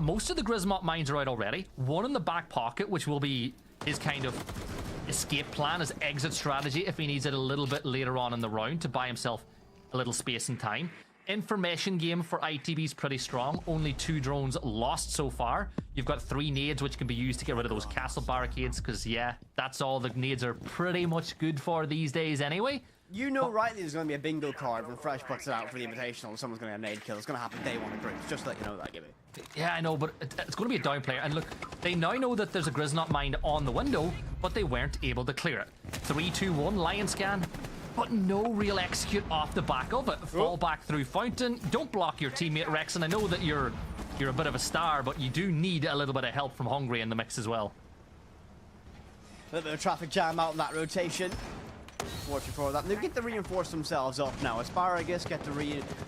[SPEAKER 2] most of the Grismot mines are out already. One in the back pocket, which will be his kind of escape plan, his exit strategy if he needs it a little bit later on in the round to buy himself a little space and time. Information game for ITB is pretty strong. Only 2 drones lost so far. You've got 3 nades which can be used to get rid of those castle barricades, because yeah, that's all the nades are pretty much good for these days anyway.
[SPEAKER 3] You know rightly there's going to be a bingo card when Fresh puts it out for the Invitational. Someone's going to get a nade kill. It's going to happen day 1 of groups. Just to let you know that, Gibby.
[SPEAKER 2] Yeah, I know, but it's going to be a down player. And look, they now know that there's a Griznot mine on the window, but they weren't able to clear it. 3, 2, 1, Lion Scan. But no real execute off the back of it. Fall back through Fountain. Don't block your teammate, Rex. And I know that you're a bit of a star, but you do need a little bit of help from Hungry in the mix as well.
[SPEAKER 3] A little bit of traffic jam out in that rotation. Fortunate for that. They get to reinforce themselves up now. Asparagus get to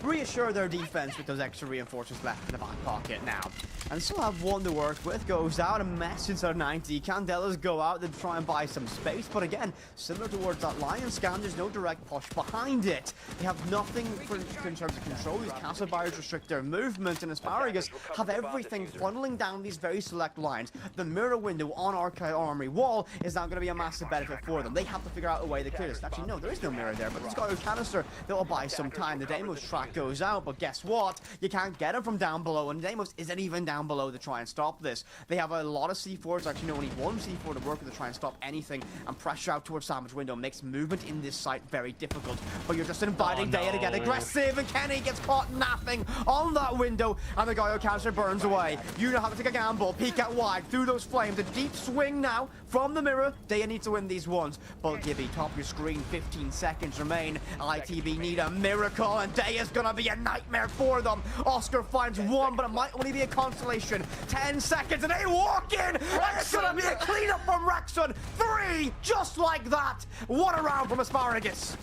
[SPEAKER 3] reassure their defense with those extra reinforcements left in the back pocket now. And still have 1 to work with. Goes out, a mess inside 90. Candelas go out to try and buy some space. But again, similar towards that Lion Scan, there's no direct push behind it. They have nothing in terms of control. These castle buyers restrict their movement, and Asparagus have everything funneling down these very select lines. The mirror window on Archive Armory Wall is now going to be a massive benefit for them. They have to figure out a way to clear this. Actually, no, there is no mirror there, but there's got a canister that will buy some time. The Deimos track goes out, but guess what? You can't get him from down below, and Deimos isn't even down below to try and stop this. They have a lot of C4s, actually only 1 C4 to work with to try and stop anything, and pressure out towards Sandwich Window makes movement in this site very difficult. But you're just inviting Daya to get aggressive, and Kenny gets caught napping on that window, and the Gaio canister burns away. You know how to take a gamble, peek out wide, through those flames, a deep swing now from the mirror. Daya needs to win these ones, but Gibby, top of your screen, 15 seconds remain. ITB need a miracle, and Daya's gonna be a nightmare for them. Oscar finds 1, but it might only be a consolation. 10 seconds, and they walk in, and it's gonna be a cleanup from Rexon. 3, just like that. What a round from Asparagus.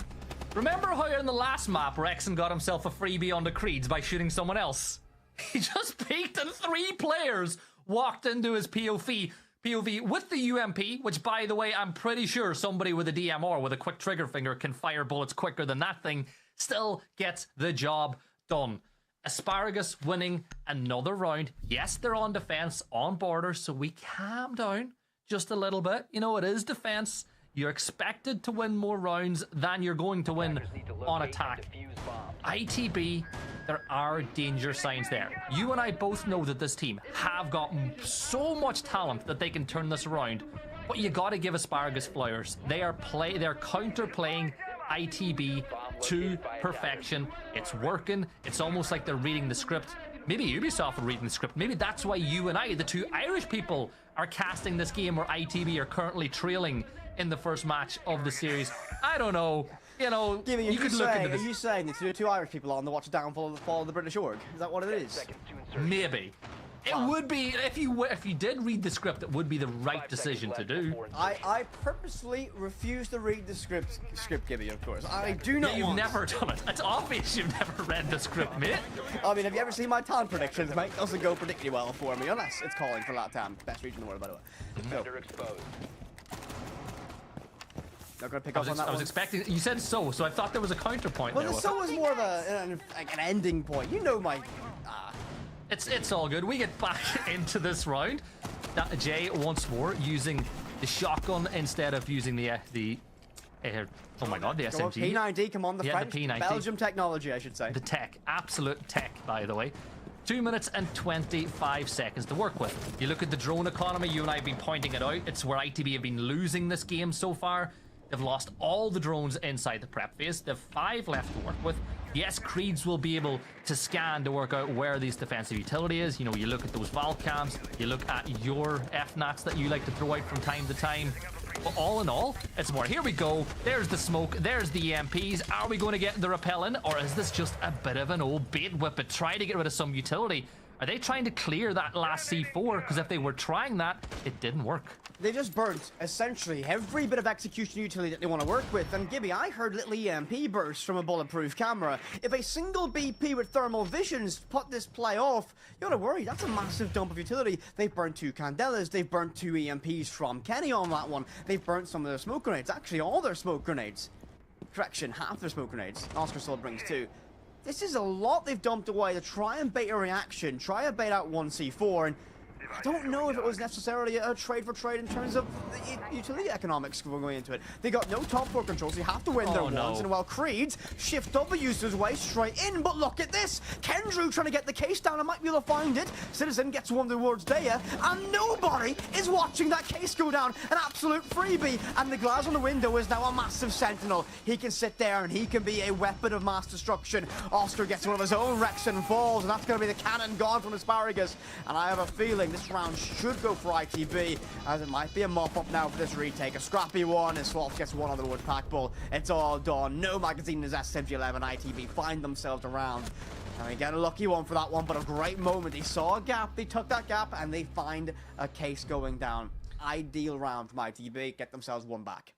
[SPEAKER 2] Remember how in the last map, Rexon got himself a freebie on the Creeds by shooting someone else? He just peeked and 3 players walked into his POV with the UMP, which, by the way, I'm pretty sure somebody with a DMR with a quick trigger finger can fire bullets quicker than that thing, still gets the job done. Asparagus winning another round. Yes, they're on defense, on border, so we calm down just a little bit. You know, it is defense. You're expected to win more rounds than you're going to win on attack. ITB, there are danger signs there. You and I both know that this team have got so much talent that they can turn this around. But you got to give Asparagus flowers. They're counter-playing ITB to perfection. It's working. It's almost like they're reading the script. Maybe Ubisoft are reading the script. Maybe that's why you and I, the 2 Irish people, are casting this game where ITB are currently trailing in the first match of the series. I don't know. You know, you could look into this.
[SPEAKER 3] Are you saying that there are 2 Irish people on to watch the downfall of the fall of the British org? Is that what it is?
[SPEAKER 2] Maybe. It would be, if you did read the script, it would be the right decision to do.
[SPEAKER 3] I purposely refuse to read the script, Gibby, of course. I do not
[SPEAKER 2] You've never done it. It's obvious you've never read the script, mate.
[SPEAKER 3] I mean, have you ever seen my talent predictions, mate? Doesn't go particularly well for me, unless it's calling for Latam. Best region in the world, by the way.
[SPEAKER 5] Defender exposed.
[SPEAKER 3] Not gonna pick up on that
[SPEAKER 2] I was expecting, you said so I thought there was a counterpoint there.
[SPEAKER 3] Well, the so was more of an ending point. You know my...
[SPEAKER 2] It's all good. We get back into this round. Jay once more using the shotgun instead of using the Oh my god, the
[SPEAKER 3] Go on,
[SPEAKER 2] SMG.
[SPEAKER 3] P90, come on, the
[SPEAKER 2] Yeah,
[SPEAKER 3] French,
[SPEAKER 2] the P90.
[SPEAKER 3] Belgium technology, I should say.
[SPEAKER 2] The tech, absolute tech, by the way. 2 minutes and 25 seconds to work with. You look at the drone economy, you and I have been pointing it out. It's where ITB have been losing this game so far. They've lost all the drones inside the prep phase. They've 5 left to work with. Yes, Creeds will be able to scan to work out where this defensive utility is. You know, you look at those Val cams, you look at your FNATs that you like to throw out from time to time. But all in all, it's more, here we go, there's the smoke, there's the EMPs, are we going to get the rappel in, or is this just a bit of an old bait whippet, try to get rid of some utility? Are they trying to clear that last C4? Because if they were trying that, it didn't work.
[SPEAKER 3] They just burnt, essentially, every bit of execution utility that they want to work with. And Gibby, I heard little EMP bursts from a bulletproof camera. If a single BP with thermal visions put this play off, you gotta worry, that's a massive dump of utility. They've burnt 2 Candelas, they've burnt 2 EMPs from Kenny on that one. They've burnt some of their smoke grenades, actually all their smoke grenades. Correction, half their smoke grenades. Oscar still brings 2. This is a lot they've dumped away to try and bait a reaction, try and bait out 1 C4, and I don't know if it was necessarily a trade for trade in terms of the utility economics going into it. They got no top 4 controls, so you have to win their ones, and while Creeds shift W's his way straight in, but look at this! Kendrew trying to get the case down and might be able to find it. Citizen gets one towards Daya, and nobody is watching that case go down. An absolute freebie, and the glass on the window is now a massive sentinel. He can sit there and he can be a weapon of mass destruction. Oscar gets one of his own wrecks and falls, and that's going to be the cannon gone from Asparagus. And I have a feeling this round should go for ITB, as it might be a mop-up now for this retake. A scrappy one, and Sloth gets one on the wood pack ball. It's all done. No magazine in his SMG11. ITB find themselves around. And they get a lucky one for that one, but a great moment. They saw a gap, they took that gap, and they find a case going down. Ideal round from ITB, get themselves one back.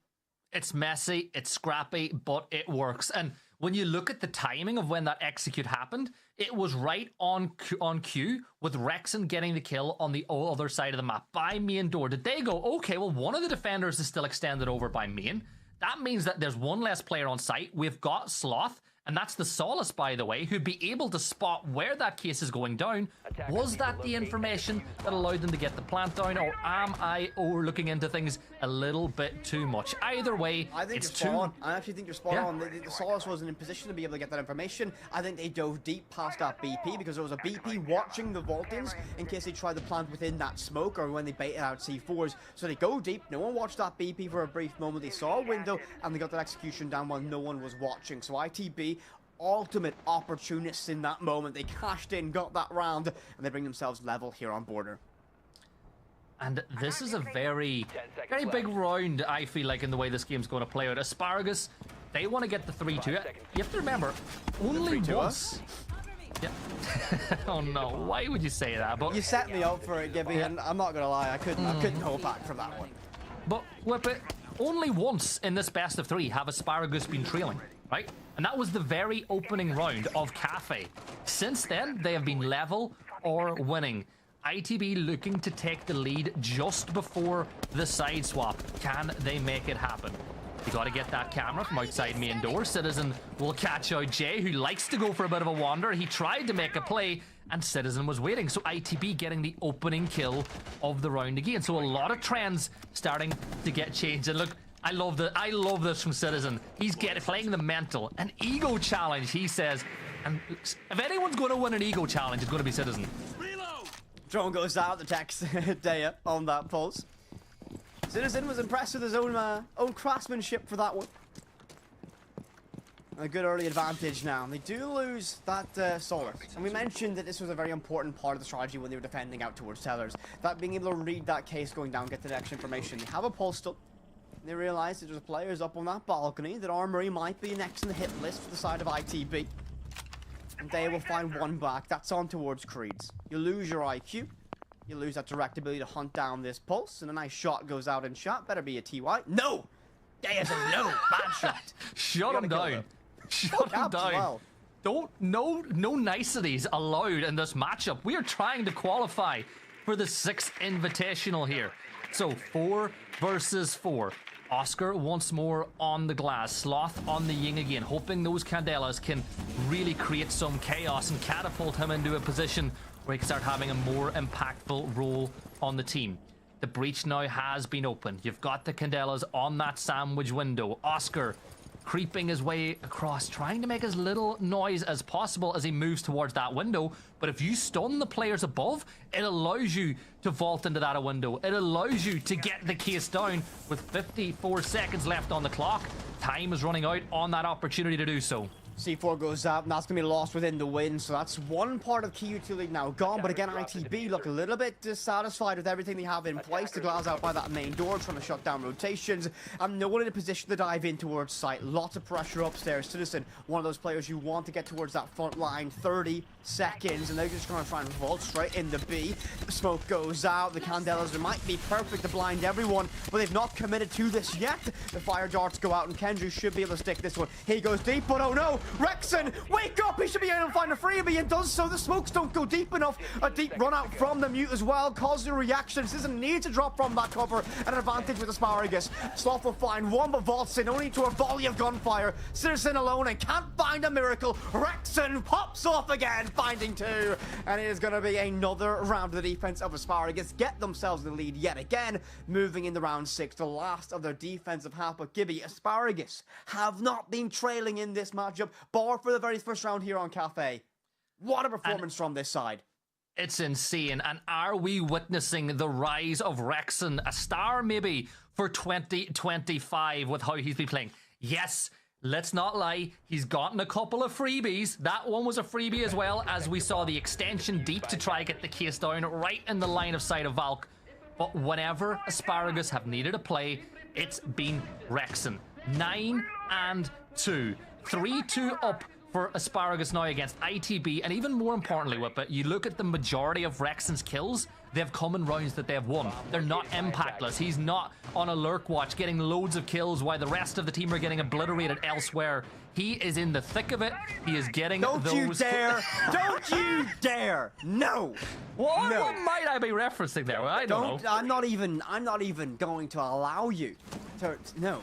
[SPEAKER 2] It's messy, it's scrappy, but it works. And when you look at the timing of when that execute happened, it was right on cue with Rexon getting the kill on the other side of the map by main door. Did they go, okay, well, one of the defenders is still extended over by main. That means that there's one less player on site. We've got Sloth, and that's the Solace, by the way, who'd be able to spot where that case is going down. Was that the information that allowed them to get the plant down, or am I overlooking into things a little bit too much? Either way,
[SPEAKER 3] I think
[SPEAKER 2] it's
[SPEAKER 3] you're
[SPEAKER 2] too...
[SPEAKER 3] spot on. I actually think you're spot on. The Solace wasn't in position to be able to get that information. I think they dove deep past that BP because there was a BP watching the Vulcans in case they tried to plant within that smoke or when they baited out C4s. So they go deep. No one watched that BP for a brief moment. They saw a window and they got that execution down while no one was watching. So ITB, ultimate opportunists in that moment. They cashed in, got that round, and they bring themselves level here on border.
[SPEAKER 2] And this is a very big round, I feel like, in the way this game's going to play out. Asparagus, they want to get the 3-2. You have to remember, only once... Yeah. Oh no, why would you say that? But
[SPEAKER 3] you set me up for it, Gibby, and I'm not going to lie, I couldn't hold back from that one.
[SPEAKER 2] But, Whippet, only once in this best of 3 have Asparagus been trailing, right? And that was the very opening round of Kafe. Since then, they have been level or winning. ITB looking to take the lead just before the side swap. Can they make it happen? You got to get that camera from outside main door. Citizen will catch out Jay, who likes to go for a bit of a wander. He tried to make a play, and Citizen was waiting. So ITB getting the opening kill of the round again. So a lot of trends starting to get changed. And look, I love this from Citizen. He's playing the mental. An ego challenge, he says. And if anyone's going to win an ego challenge, it's going to be Citizen.
[SPEAKER 3] Drone goes out, the text Daya on that pulse. Citizen was impressed with his own craftsmanship for that one. A good early advantage now. They do lose that Solar. And we mentioned that this was a very important part of the strategy when they were defending out towards Tellers. That being able to read that case going down, get the extra information. They have a pulse still. They realize that there's players up on that balcony, that Armory might be next in the hit list for the side of ITB. And they will find one back. That's on towards Creeds. You lose your IQ. You lose that direct ability to hunt down this pulse, and a nice shot goes out in shot. Better be a TY. No! Daya says no! Bad shot.
[SPEAKER 2] Shut him down. Shut him down.
[SPEAKER 3] Well.
[SPEAKER 2] No niceties allowed in this matchup. We are trying to qualify for the 6th Invitational here. So 4 versus 4. Oscar once more on the glass. Sloth on the Ying again, hoping those Candelas can really create some chaos and catapult him into a position where he can start having a more impactful role on the team. The breach now has been opened. You've got the Candelas on that sandwich window. Oscar creeping his way across, trying to make as little noise as possible as he moves towards that window. But if you stun the players above, it allows you to vault into that window. It allows you to get the case down with 54 seconds left on the clock. Time is running out on that opportunity to do so.
[SPEAKER 3] C4 goes out, and that's going to be lost within the win, so that's one part of key utility now gone. But again, ITB look a little bit dissatisfied with everything they have in place. The glass out by that main door, trying to shut down rotations, and no one in a position to dive in towards site. Lots of pressure upstairs. Citizen, one of those players you want to get towards that front line. 30 seconds, and they're just going to try and vault straight in the B. The smoke goes out. The Candelas might be perfect to blind everyone, but they've not committed to this yet. The fire darts go out, and Kendry should be able to stick this one. He goes deep, but oh no! Rexon, wake up! He should be able to find a freebie, and does so. The smokes don't go deep enough. A deep run out from the mute as well, causing a reaction. Citizen needs to drop from that cover. An advantage with Asparagus. Sloth will find one, but vaults in only to a volley of gunfire. Citizen alone and can't find a miracle. Rexon pops off again, finding two. And it is going to be another round of the defense of Asparagus. Get themselves the lead yet again, moving in the round 6, the last of their defensive half. But Gibby, Asparagus have not been trailing in this matchup, bar for the very first round here on Kafe. What a performance from this side.
[SPEAKER 2] It's insane. And are we witnessing the rise of Rexon, a star maybe for 2025 with how he's been playing? Yes, let's not lie, he's gotten a couple of freebies. That one was a freebie as well, as we saw the extension deep to try to get the case down right in the line of sight of Valk. But whenever Asparagus have needed a play, it's been Rexon. 9 and 2. 3-2 up for Asparagus now against ITB, and even more importantly, Whippet, you look at the majority of Rexon's kills, they've come in rounds that they've won. They're not impactless. He's not on a lurk watch getting loads of kills while the rest of the team are getting obliterated elsewhere. He is in the thick of it. He is getting
[SPEAKER 3] Don't
[SPEAKER 2] those...
[SPEAKER 3] you dare! Don't you dare! No!
[SPEAKER 2] What?
[SPEAKER 3] No.
[SPEAKER 2] What might I be referencing there? Well, I don't know.
[SPEAKER 3] I'm not even going to allow you to... No.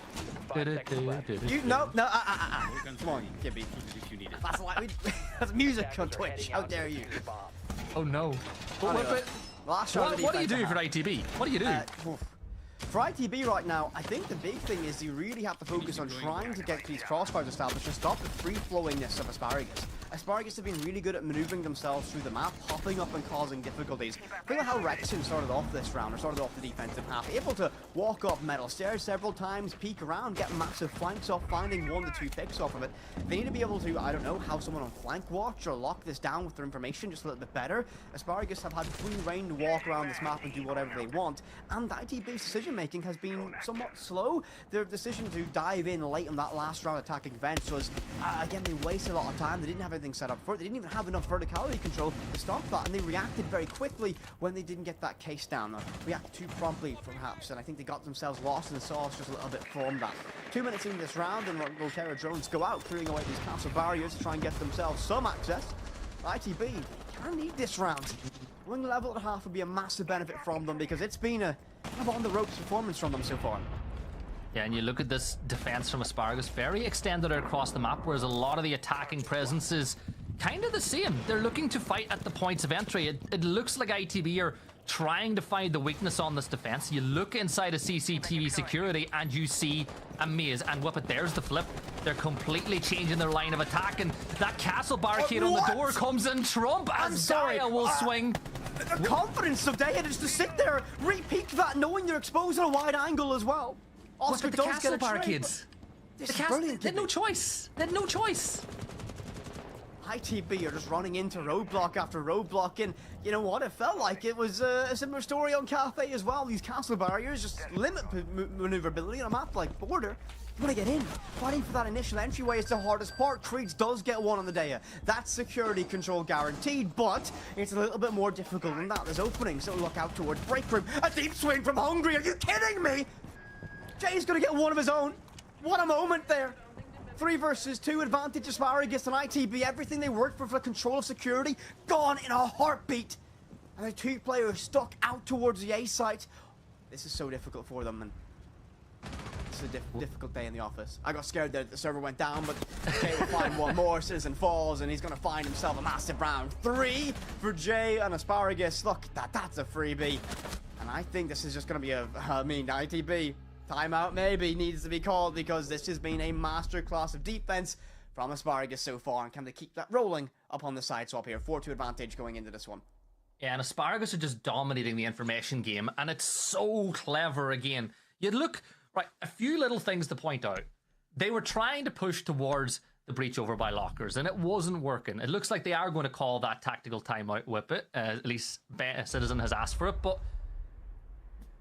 [SPEAKER 3] You, no, Come on, Gibby. That's like that's music on Twitch. How dare you?
[SPEAKER 2] Oh no. But
[SPEAKER 3] Anyway,
[SPEAKER 2] what do you do for ITB? What do you do?
[SPEAKER 3] For ITB right now, I think the big thing is you really have to focus on trying to get these crossfires established and stop the free-flowingness of Asparagus. Asparagus have been really good at maneuvering themselves through the map, popping up and causing difficulties. Think of how Rexon started off this round, or started off the defensive half, able to walk up metal stairs several times, peek around, get massive flanks off, finding 1 to 2 picks off of it. They need to be able to, I don't know, have someone on flank watch or lock this down with their information just a little bit better. Asparagus have had free reign to walk around this map and do whatever they want, and ITB's decision-making has been somewhat slow. Their decision to dive in late on that last round attacking Vents was, again, they wasted a lot of time. They didn't have anything set up for it. They didn't even have enough verticality control to stop that, and they reacted very quickly when they didn't get that case down. Reacted too promptly, perhaps, and I think they got themselves lost in the sauce just a little bit from that. 2 minutes into this round, and Volterra drones go out, clearing away these castle barriers to try and get themselves some access. ITB can need this round. Winning level at half would be a massive benefit from them, because it's been a kind of on-the-ropes performance from them so far.
[SPEAKER 2] Yeah, and you look at this defense from Asparagus, very extended across the map, whereas a lot of the attacking presence is kind of the same. They're looking to fight at the points of entry. It looks like ITB are trying to find the weakness on this defense. You look inside a CCTV security and you see a maze, and Whippet, there's the flip. They're completely changing their line of attack, and that castle barricade on the door comes in trump as Daya will swing.
[SPEAKER 3] The confidence of Daya just to sit there, re-peek that, knowing they're exposed at a wide angle as well. Oscar
[SPEAKER 2] the
[SPEAKER 3] does
[SPEAKER 2] castle
[SPEAKER 3] get a
[SPEAKER 2] barricades.
[SPEAKER 3] This
[SPEAKER 2] The
[SPEAKER 3] is brilliant.
[SPEAKER 2] they had no choice. They had no choice.
[SPEAKER 3] ITB are just running into roadblock after roadblock, and you know what? It felt like it was a similar story on Kafe as well. These castle barriers just limit maneuverability on a map like Border. You want to get in. Fighting for that initial entryway is the hardest part. Creeds does get one on the day. That's security control guaranteed, but it's a little bit more difficult than that. There's openings, so look out towards break room. A deep swing from Hungry. Are you kidding me? Jay's going to get one of his own. What a moment there. 3 versus 2 advantage Asparagus and ITB. Everything they worked for control of security, gone in a heartbeat. And the 2 players stuck out towards the A site. This is so difficult for them, and it's a difficult day in the office. I got scared that the server went down, but Jay will find one more. Citizen falls, and he's going to find himself a massive round. 3 for Jay and Asparagus. Look, that's a freebie. And And I think this is just going to be ITB, timeout maybe needs to be called, because this has been a masterclass of defense from Asparagus so far. And can they keep that rolling up on the side swap here? 4-2 advantage going into this one.
[SPEAKER 2] Yeah, and Asparagus are just dominating the information game, and it's so clever again. You'd look, right, a few little things to point out. They were trying to push towards the breach over by lockers, and it wasn't working. It looks like they are going to call that tactical timeout with it. At least Citizen has asked for it, but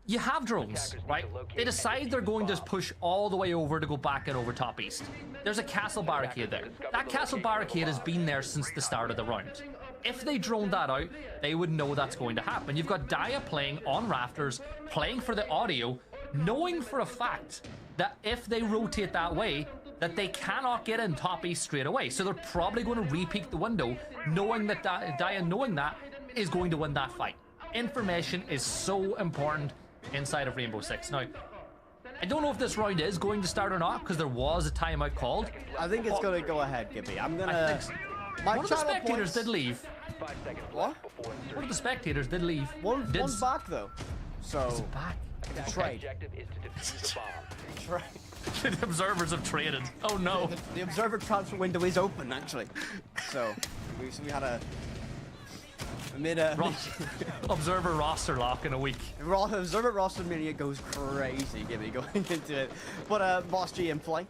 [SPEAKER 2] you have drones, right? They decide they're going to push all the way over to go back and over top east. There's a castle barricade there. That castle barricade has been there since the start of the round. If they drone that out, they would know that's going to happen. You've got Daya playing on rafters, playing for the audio, knowing for a fact that if they rotate that way, that they cannot get in top east straight away. So they're probably going to re-peek the window, knowing that Daya, knowing that, is going to win that fight. Information is so important inside of Rainbow Six. Now, I don't know if this round is going to start or not, because there was a timeout called.
[SPEAKER 3] I think it's going to go ahead, Gibby. I'm going
[SPEAKER 2] I
[SPEAKER 3] to...
[SPEAKER 2] think so. One of the spectators did leave.
[SPEAKER 3] What?
[SPEAKER 2] One of the spectators did leave.
[SPEAKER 3] One's back, though. So...
[SPEAKER 2] Back.
[SPEAKER 3] Trade. Trade.
[SPEAKER 2] The observers have traded. Oh no.
[SPEAKER 3] The observer transfer window is open, actually. So, we had a...
[SPEAKER 2] Observer roster lock in a week.
[SPEAKER 3] Observer roster mania goes crazy, Gibby, going into it. But Boss G in play.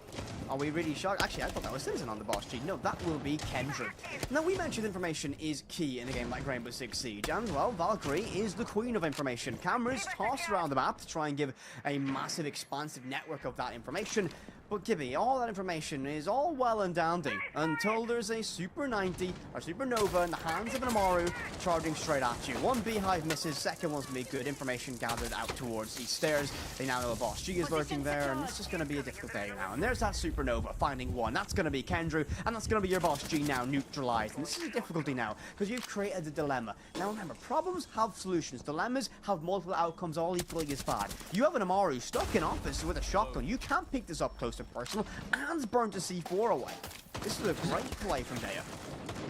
[SPEAKER 3] Are we really shocked? Actually, I thought that was Citizen on the Boss G. No, that will be Kendra. Now, we mentioned information is key in a game like Rainbow Six Siege. And, well, Valkyrie is the queen of information. Cameras tossed around the map to try and give a massive, expansive network of that information. But Gibby, all that information is all well and dandy until there's a Super 90 or Supernova in the hands of an Amaru charging straight at you. One beehive misses, second one's going to be good information gathered out towards these stairs. They now know a Boss G is lurking there, and it's just going to be a difficult day now. And there's that Supernova finding one. That's going to be Kendra, and that's going to be your Boss G now neutralized. And this is a difficulty now, because you've created a dilemma. Now remember, problems have solutions. Dilemmas have multiple outcomes, all equally as bad. You have an Amaru stuck in office with a shotgun. You can't pick this up close to personal, and burnt a C4 away. This is a great play from Daya.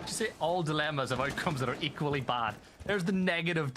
[SPEAKER 2] You say all dilemmas have outcomes that are equally bad. There's the negative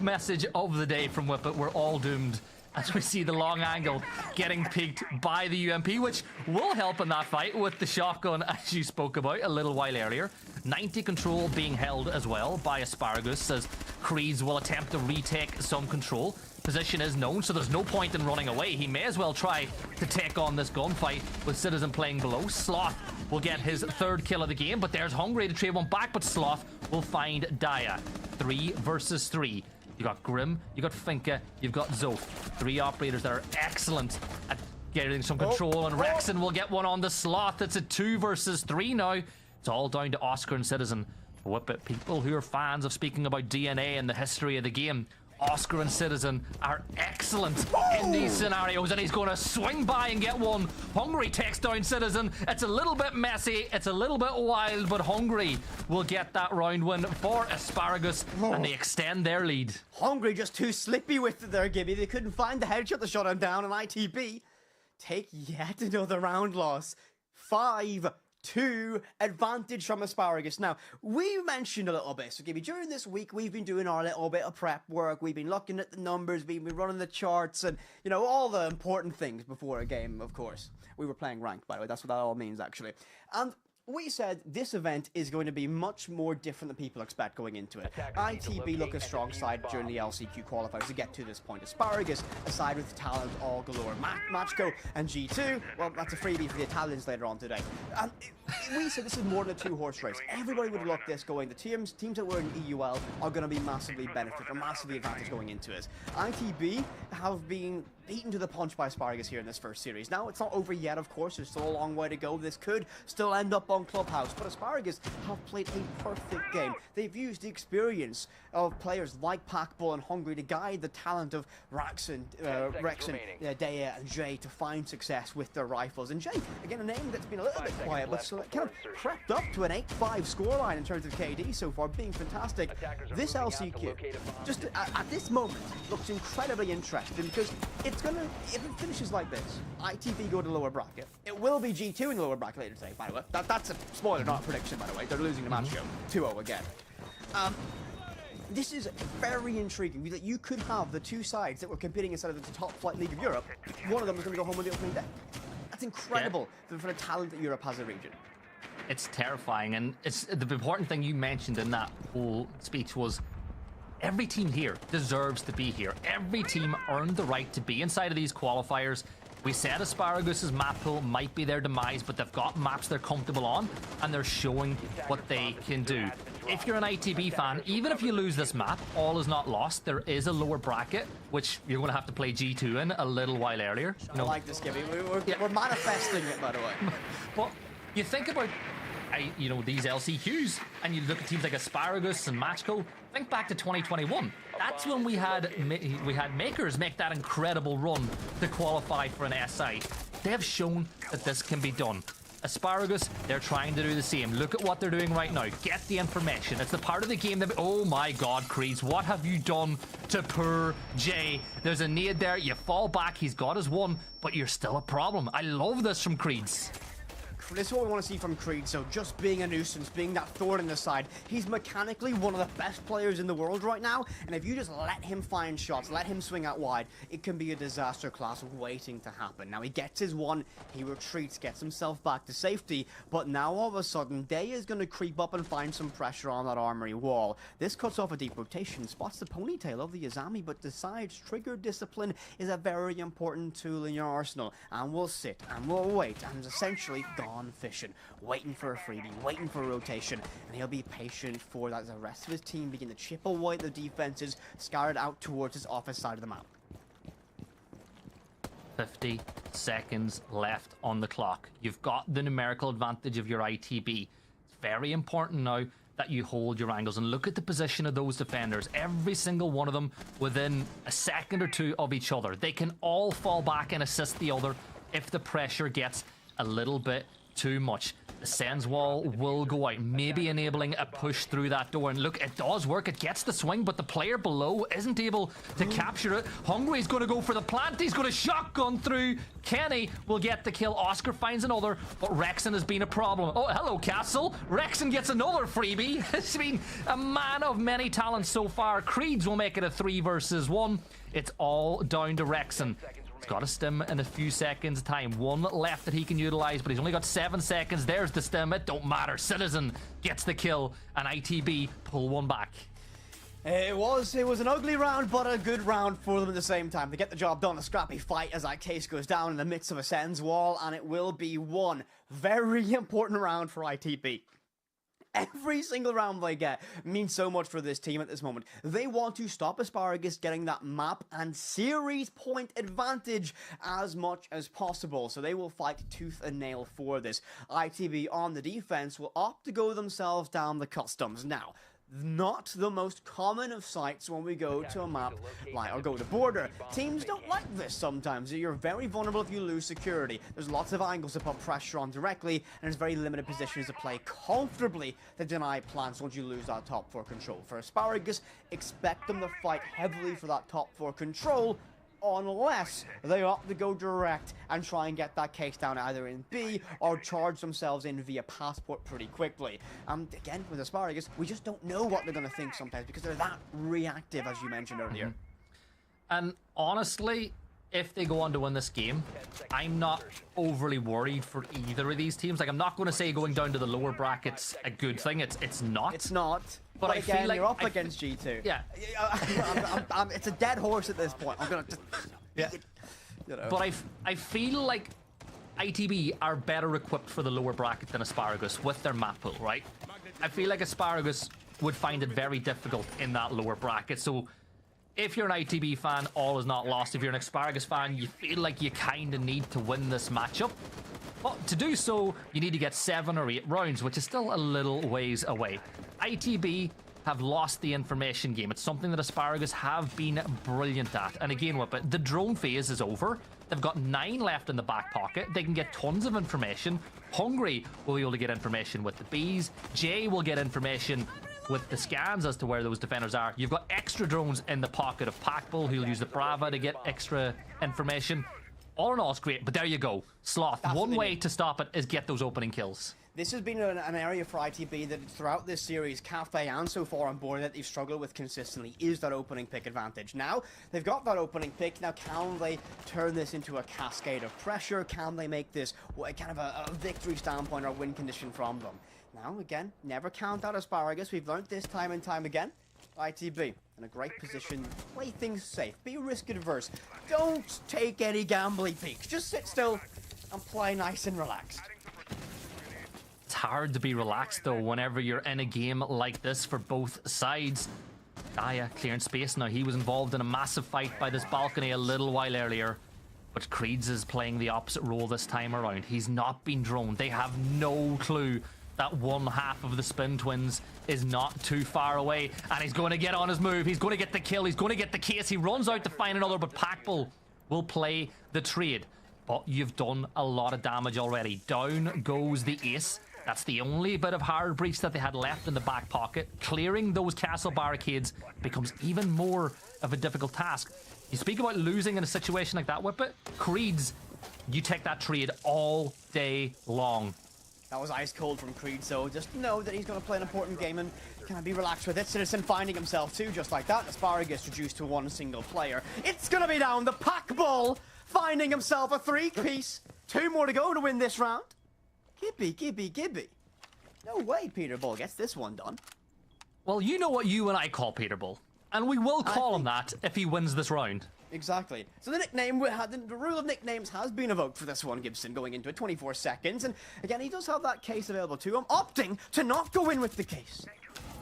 [SPEAKER 2] message of the day from Whippet. We're all doomed as we see the long angle getting peaked by the UMP, which will help in that fight with the shotgun, as you spoke about a little while earlier. 90 control being held as well by Asparagus, as Creeds will attempt to retake some control. Position is known, so there's no point in running away. He may as well try to take on this gunfight with Citizen playing below. Sloth will get his third kill of the game, but there's Hungry to trade one back, but Sloth will find Daya. 3 versus 3. You got Grim, you got Finka, you've got Zoth. 3 operators that are excellent at getting some control, and Rexon will get one on the Sloth. It's a 2 versus 3 now. It's all down to Oscar and Citizen. Whippet, people who are fans of speaking about DNA and the history of the game, Oscar and Citizen are excellent in these scenarios, and he's going to swing by and get one. Hungry takes down Citizen. It's a little bit messy, it's a little bit wild, but Hungry will get that round win for Asparagus, and they extend their lead.
[SPEAKER 3] Hungry just too slippy with it there, Gibby. They couldn't find the headshot to shut him down, and ITB take yet another round loss. 5-2 advantage from Asparagus. Now, we mentioned a little bit, so Gibby, during this week, we've been doing our little bit of prep work. We've been looking at the numbers, we've been running the charts, and, you know, all the important things before a game, of course. We were playing ranked, by the way. That's what that all means, actually. And we said this event is going to be much more different than people expect going into it. ITB look a strong side during the LCQ qualifiers to get to this point. Asparagus, a side with talent all galore. Matchco and G2, well, that's a freebie for the Italians later on today. We said this is more than a 2-horse race. Everybody would look this going. The teams that were in EUL are going to be massively benefit or massively advantage going into it. ITB have been beaten to the punch by Asparagus here in this first series. Now, it's not over yet, of course. There's still a long way to go. This could still end up on Clubhouse, but Asparagus have played a perfect game. They've used the experience of players like Packball and Hungry to guide the talent of Rexon, Daya, and Jay to find success with their rifles. And Jay, again, a name that's been a little bit quiet, but still kind of crept up to an 8-5 scoreline in terms of KD so far, being fantastic. This LCQ, just at this moment, looks incredibly interesting because if it finishes like this, ITV go to the lower bracket. It will be G2 in the lower bracket later today, by the way. That's a spoiler, not a prediction, by the way. They're losing the match show. 2-0 again. This is very intriguing, that you could have the two sides that were competing inside of the top flight league of Europe. One of them is going to go home with the opening day. That's incredible for the talent that Europe has a region.
[SPEAKER 2] It's terrifying, and it's the important thing you mentioned in that whole speech was every team here deserves to be here. Every team earned the right to be inside of these qualifiers. We said Asparagus's map pool might be their demise, but they've got maps they're comfortable on, and they're showing what they can do. If you're an ITB fan, even if you lose this map, all is not lost. There is a lower bracket, which you're going to have to play G2 in a little while earlier.
[SPEAKER 3] I like this, Gibby. We're manifesting it, by the way.
[SPEAKER 2] But you think about these LCQs, and you look at teams like Asparagus and Matchco. Think back to 2021. That's when we had Makers make that incredible run to qualify for an SI. They have shown that this can be done. Asparagus, they're trying to do the same. Look at what they're doing right now. Get the information. It's the part of the game that... Oh my god, Creeds, what have you done to poor Jay? There's a nade there. You fall back. He's got his one, but you're still a problem. I love this from Creeds.
[SPEAKER 3] This is what we want to see from Creed, so just being a nuisance, being that thorn in the side. He's mechanically one of the best players in the world right now, and if you just let him find shots, let him swing out wide, it can be a disaster class waiting to happen. Now he gets his one, he retreats, gets himself back to safety, but now all of a sudden, Day is going to creep up and find some pressure on that armory wall. This cuts off a deep rotation, spots the ponytail of the Izami, but decides trigger discipline is a very important tool in your arsenal, and we'll sit, and we'll wait, and essentially gone fishing, waiting for a freebie, waiting for a rotation, and he'll be patient for that as the rest of his team begin to chip away at the defenses scattered out towards his office side of the map.
[SPEAKER 2] 50 seconds left on the clock. You've got the numerical advantage of your ITB. It's very important now that you hold your angles and look at the position of those defenders. Every single one of them within a second or two of each other. They can all fall back and assist the other if the pressure gets a little bit too much. The Sens wall will go out, maybe enabling a push through that door. And look, it does work. It gets the swing, but the player below isn't able to capture it. Hungry's going to go for the plant. He's going to shotgun through. Kenny will get the kill. Oscar finds another, but Rexon has been a problem. Oh, hello, Castle. Rexon gets another freebie. It's been a man of many talents so far. Creeds will make it a 3 versus 1. It's all down to Rexon. He's got a stim in a few seconds time. One left that he can utilize, but he's only got 7 seconds. There's the stim. It don't matter. Citizen gets the kill, and ITB pull one back.
[SPEAKER 3] It was an ugly round, but a good round for them at the same time. They get the job done. A scrappy fight as that case goes down in the midst of a Sens wall, and it will be one very important round for ITB. Every single round they get means so much for this team at this moment. They want to stop Asparagus getting that map and series point advantage as much as possible. So they will fight tooth and nail for this. ITB on the defense will opt to go themselves down the customs. Now, not the most common of sights when we go to a map like or go to border. Teams don't like this sometimes. You're very vulnerable if you lose security. There's lots of angles to put pressure on directly, and there's very limited positions to play comfortably to deny plants once you lose that top 4 control. For Asparagus, expect them to fight heavily for that top 4 control, unless they opt to go direct and try and get that case down either in B or charge themselves in via passport pretty quickly. Again, with Asparagus, we just don't know what they're going to think sometimes because they're that reactive, as you mentioned earlier.
[SPEAKER 2] And honestly, if they go on to win this game, I'm not overly worried for either of these teams. Like, I'm not going to say going down to the lower bracket's a good thing. It's not.
[SPEAKER 3] It's not.
[SPEAKER 2] But I
[SPEAKER 3] again,
[SPEAKER 2] feel like
[SPEAKER 3] you're up against G2.
[SPEAKER 2] Yeah.
[SPEAKER 3] It's a dead horse at this point. I'm going to just...
[SPEAKER 2] Yeah.
[SPEAKER 3] You know.
[SPEAKER 2] But I feel like ITB are better equipped for the lower bracket than Asparagus with their map pool, right? I feel like Asparagus would find it very difficult in that lower bracket. So if you're an ITB fan, all is not lost. If you're an Asparagus fan, you feel like you kind of need to win this matchup. But to do so, you need to get 7 or 8 rounds, which is still a little ways away. ITB have lost the information game. It's something that Asparagus have been brilliant at. And again, Whippet, the drone phase is over. They've got 9 left in the back pocket. They can get tons of information. Hungry will be able to get information with the bees. Jay will get information with the scans as to where those defenders are. You've got extra drones in the pocket of Packbull, who'll use the Brava to get extra information. all in all, it's great. But there you go. Sloth.
[SPEAKER 3] That's
[SPEAKER 2] One
[SPEAKER 3] what they
[SPEAKER 2] way
[SPEAKER 3] need.
[SPEAKER 2] to stop it is get those opening kills.
[SPEAKER 3] This has been an area for ITB that throughout this series, Kafe and so far on board, that they've struggled with consistently, is that opening pick advantage. Now, they've got that opening pick. Now, can they turn this into a cascade of pressure? Can they make this kind of a victory standpoint or win condition from them? Now, again, never count out Asparagus. We've learned this time and time again. ITB in a great position. Play things safe. Be risk adverse. Don't take any gambling peaks. Just sit still and play nice and relaxed.
[SPEAKER 2] It's hard to be relaxed though whenever you're in a game like this for both sides. Daya clearing space now. He was involved in a massive fight by this balcony a little while earlier. But Creeds is playing the opposite role this time around. He's not been droned. They have no clue that one half of the Spin Twins is not too far away. And he's going to get on his move. He's going to get the kill. He's going to get the case. He runs out to find another, but Packbull will play the trade. But you've done a lot of damage already. Down goes the ace. That's the only bit of hard breach that they had left in the back pocket. Clearing those castle barricades becomes even more of a difficult task. You speak about losing in a situation like that, Whippet. Creeds, you take that trade all day long.
[SPEAKER 3] That was ice cold from Creed, so just know that he's going to play an important game and kind of be relaxed with it. Citizen finding himself too, just like that. Asparagus reduced to one single player. It's going to be down the Packbull finding himself a three-piece. 2 more to go to win this round. Gibby. No way Peter Bull gets this one done.
[SPEAKER 2] Well, you know what you and I call Peter Bull. And we will call him that if he wins this round.
[SPEAKER 3] Exactly. So the nickname, the rule of nicknames has been evoked for this one, Gibson, going into it, 24 seconds. And again, he does have that case available to him, opting to not go in with the case.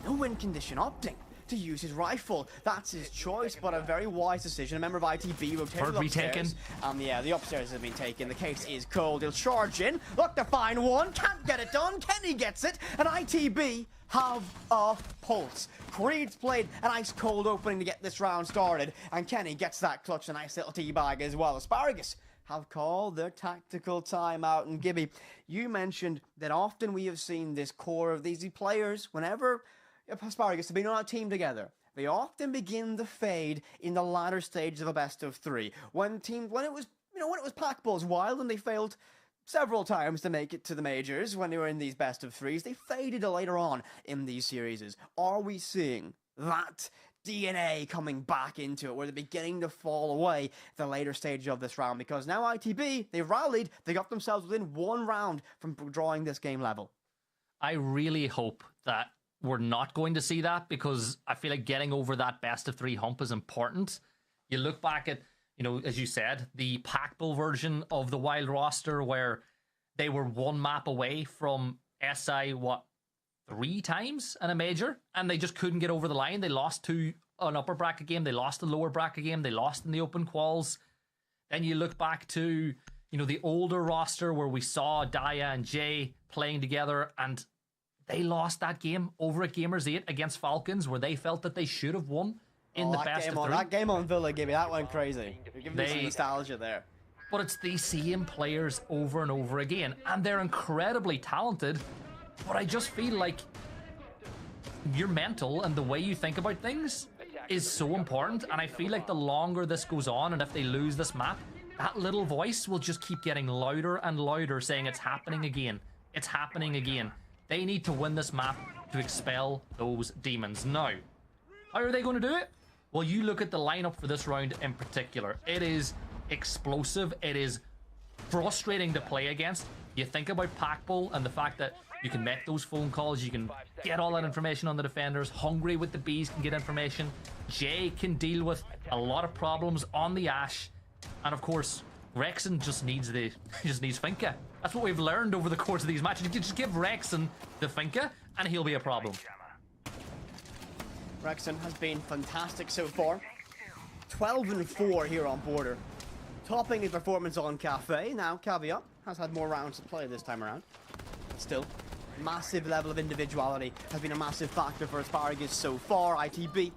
[SPEAKER 3] No win condition, opting to use his rifle. That's his choice, but a very wise decision. A member of ITB rotated upstairs. Yeah, the upstairs has been taken. The case is cold. He'll charge in. Look to find one. Can't get it done. Kenny gets it. And ITB have a pulse. Creed's played an ice cold opening to get this round started. And Kenny gets that clutch, a nice little teabag as well. Asparagus have called their tactical timeout. And Gibby, you mentioned that often we have seen this core of these players, whenever Asparagus have been on a team together, they often begin to fade in the latter stages of a best of 3. When it was Packbull's wild and they failed several times to make it to the majors when they were in these best of 3s, they faded later on in these series. Are we seeing that DNA coming back into it, where they're beginning to fall away at the later stage of this round? Because now ITB, they've rallied, they got themselves within 1 round from drawing this game level. I
[SPEAKER 2] really hope that we're not going to see that, because I feel like getting over that best of 3 hump is important. You look back at, as you said, the Packbull version of the Wild roster, where they were 1 map away from SI, 3 times in a major, and they just couldn't get over the line. They lost to an upper bracket game, they lost a lower bracket game, they lost in the open quals. Then you look back to, the older roster where we saw Daya and Jay playing together, and they lost that game over at Gamers 8 against Falcons, where they felt that they should have won in the best of 3.
[SPEAKER 3] That game on Villa, Gibby, that went crazy. You're giving me some nostalgia there.
[SPEAKER 2] But it's the same players over and over again, and they're incredibly talented, but I just feel like your mental and the way you think about things is so important, and I feel like the longer this goes on, and if they lose this map, that little voice will just keep getting louder and louder, saying it's happening again. It's happening again. They need to win this map to expel those demons. Now, how are they going to do it? Well, you look at the lineup for this round in particular. It is explosive. It is frustrating to play against. You think about Packbull and the fact that you can make those phone calls, you can get all that information on the defenders. Hungry with the Bees can get information. Jay can deal with a lot of problems on the Ash. And of course, Rexon just needs Finka. That's what we've learned over the course of these matches. You can just give Rexon the Finka and he'll be a problem.
[SPEAKER 3] Rexon has been fantastic so far. 12-4 here on Border. Topping his performance on Kafe. Now, Caveat has had more rounds to play this time around. Still, massive level of individuality has been a massive factor for Asparagus so far. ITB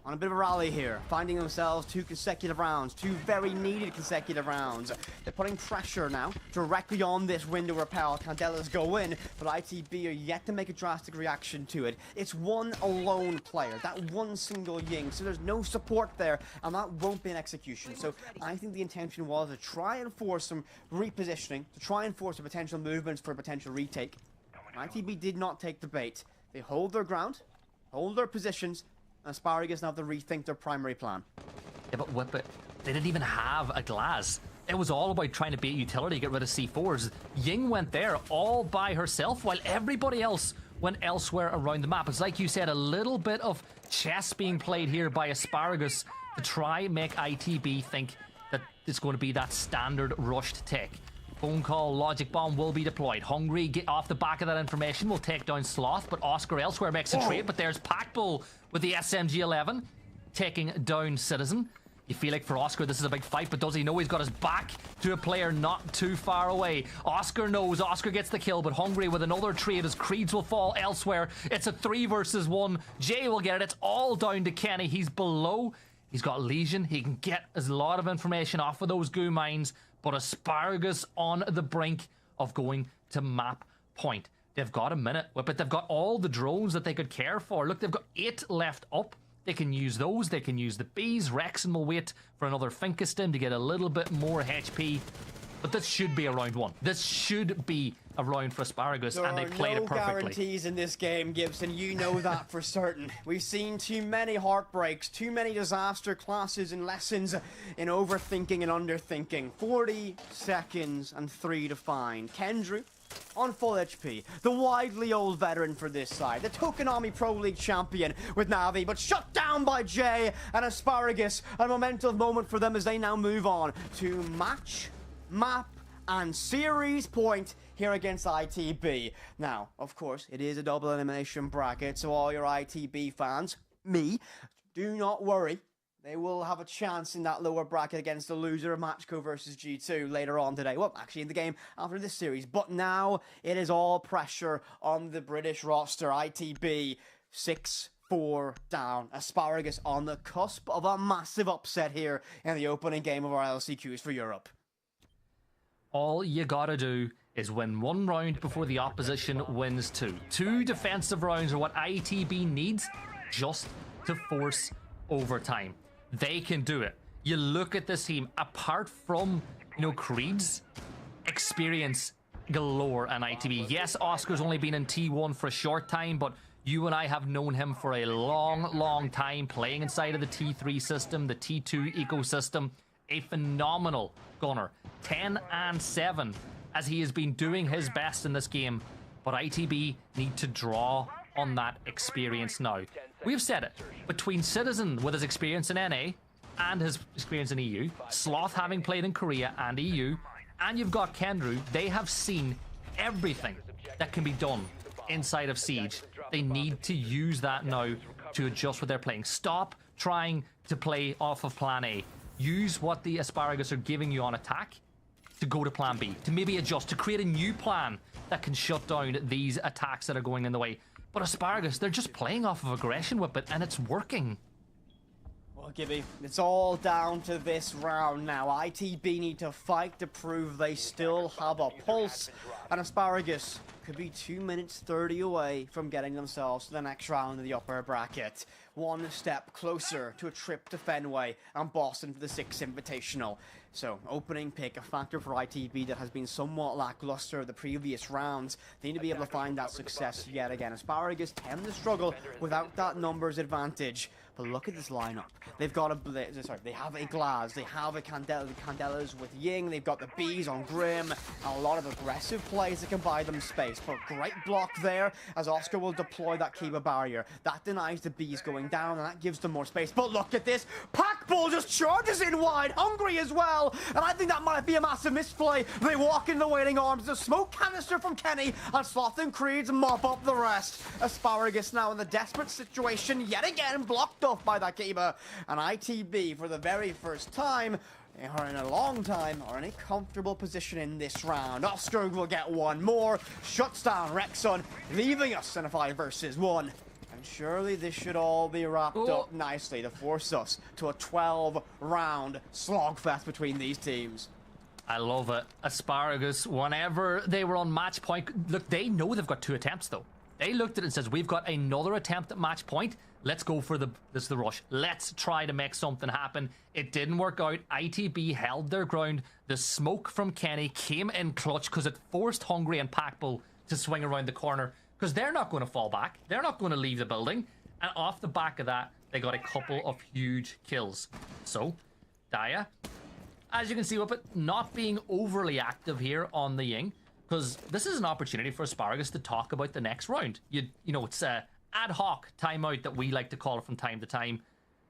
[SPEAKER 3] on a bit of a rally here, finding themselves 2 consecutive rounds, 2 very needed consecutive rounds. They're putting pressure now directly on this window repel. Candelas go in, but ITB are yet to make a drastic reaction to it. It's one alone player, that one single Ying, so there's no support there, and that won't be an execution. So I think the intention was to try and force some repositioning, to try and force a potential movements for a potential retake. ITB did not take the bait. They hold their ground, hold their positions, Asparagus now have to rethink their primary plan.
[SPEAKER 2] Yeah, but Whip it. They didn't even have a glass. It was all about trying to bait utility, get rid of C4s. Ying went there all by herself while everybody else went elsewhere around the map. It's like you said, a little bit of chess being played here by Asparagus to try and make ITB think that it's going to be that standard rushed take. Phone call, logic bomb will be deployed. Hungry, get off the back of that information, will take down Sloth, but Oscar elsewhere makes a trade, but there's Packbull with the SMG-11 taking down Citizen. You feel like for Oscar this is a big fight, but does he know he's got his back to a player not too far away? Oscar knows, Oscar gets the kill, but Hungry with another trade as Creeds will fall elsewhere. It's a 3 versus 1. Jay will get it. It's all down to Kenny. He's below. He's got Legion. He can get a lot of information off of those goo mines, but Asparagus on the brink of going to map point. They've got a minute, but they've got all the drones that they could care for. Look, they've got 8 left up. They can use those. They can use the bees. Rexon will wait for another Finkiston to get a little bit more HP. But this should be a round 1. This should be a round for Asparagus, and they played it perfectly.
[SPEAKER 3] There are no guarantees in this game, Gibson. You know that for certain. We've seen too many heartbreaks, too many disaster classes and lessons in overthinking and underthinking. 40 seconds and 3 to find. Kendrew on full HP, the widely old veteran for this side, the Tokonami Pro League champion with Navi, but shut down by Jay and Asparagus. A momentous moment for them as they now move on to match, map, and series point here against ITB. Now, of course, it is a double elimination bracket, so all your ITB fans, me, do not worry. They will have a chance in that lower bracket against the loser of Matchco versus G2 later on today. Well, actually in the game after this series. But now it is all pressure on the British roster. ITB 6-4 down. Asparagus on the cusp of a massive upset here in the opening game of our LCQs for Europe.
[SPEAKER 2] All you gotta do is win 1 round before the opposition wins 2. 2 defensive rounds are what ITB needs just to force overtime. They can do it. You look at this team, apart from, Creed's experience galore and ITB. Yes, Oscar's only been in T1 for a short time, but you and I have known him for a long, long time, playing inside of the T3 system, the T2 ecosystem. A phenomenal gunner. 10 and 7 as he has been doing his best in this game, but ITB need to draw on that experience now. We've said it, between Citizen with his experience in NA and his experience in EU, Sloth having played in Korea and EU, and you've got Kendrew, they have seen everything that can be done inside of Siege. They need to use that now to adjust what they're playing. Stop trying to play off of plan A. Use what the Asparagus are giving you on attack to go to plan B, to maybe adjust, to create a new plan that can shut down these attacks that are going in the way. But Asparagus, they're just playing off of aggression with it, and it's working.
[SPEAKER 3] Well, Gibby, it's all down to this round now. ITB need to fight to prove they still have a pulse, and Asparagus could be 2 minutes 30 away from getting themselves to the next round of the upper bracket. 1 step closer to a trip to Fenway and Boston for the 6th Invitational. So, opening pick, a factor for ITB that has been somewhat lackluster the previous rounds. They need to be able to find that success yet again. Asparagus tend to struggle without that numbers advantage. But look at this lineup. They've got they have a Glaz, they have a Candelas with Ying, they've got the Bees on Grim, and a lot of aggressive plays that can buy them space. But great block there as Oscar will deploy that Kiba barrier. That denies the Bees going down, and that gives them more space. But look at this, Packbull just charges in wide, Hungry as well, and I think that might be a massive misplay. They walk in the waiting arms, the smoke canister from Kenny, and Sloth and Creeds mop up the rest. Asparagus now in the desperate situation, yet again blocked off by that Kiba, and ITB for the very first time, or in a long time, are in a comfortable position in this round. Oscar will get 1 more, shuts down Rexon, leaving us in a 5 versus 1. And surely this should all be wrapped up nicely to force us to a 12-round slogfest between these teams.
[SPEAKER 2] I love it. Asparagus, whenever they were on match point, look, they know they've got 2 attempts though. They looked at it and says, we've got another attempt at match point. Let's go for the rush. Let's try to make something happen. It didn't work out. ITB held their ground. The smoke from Kenny came in clutch because it forced Hungry and Packbull to swing around the corner because they're not going to fall back. They're not going to leave the building. And off the back of that, they got a couple of huge kills. So, Daya, as you can see with it, not being overly active here on the Ying, because this is an opportunity for Asparagus to talk about the next round. You know, it's a ad hoc timeout that we like to call it from time to time.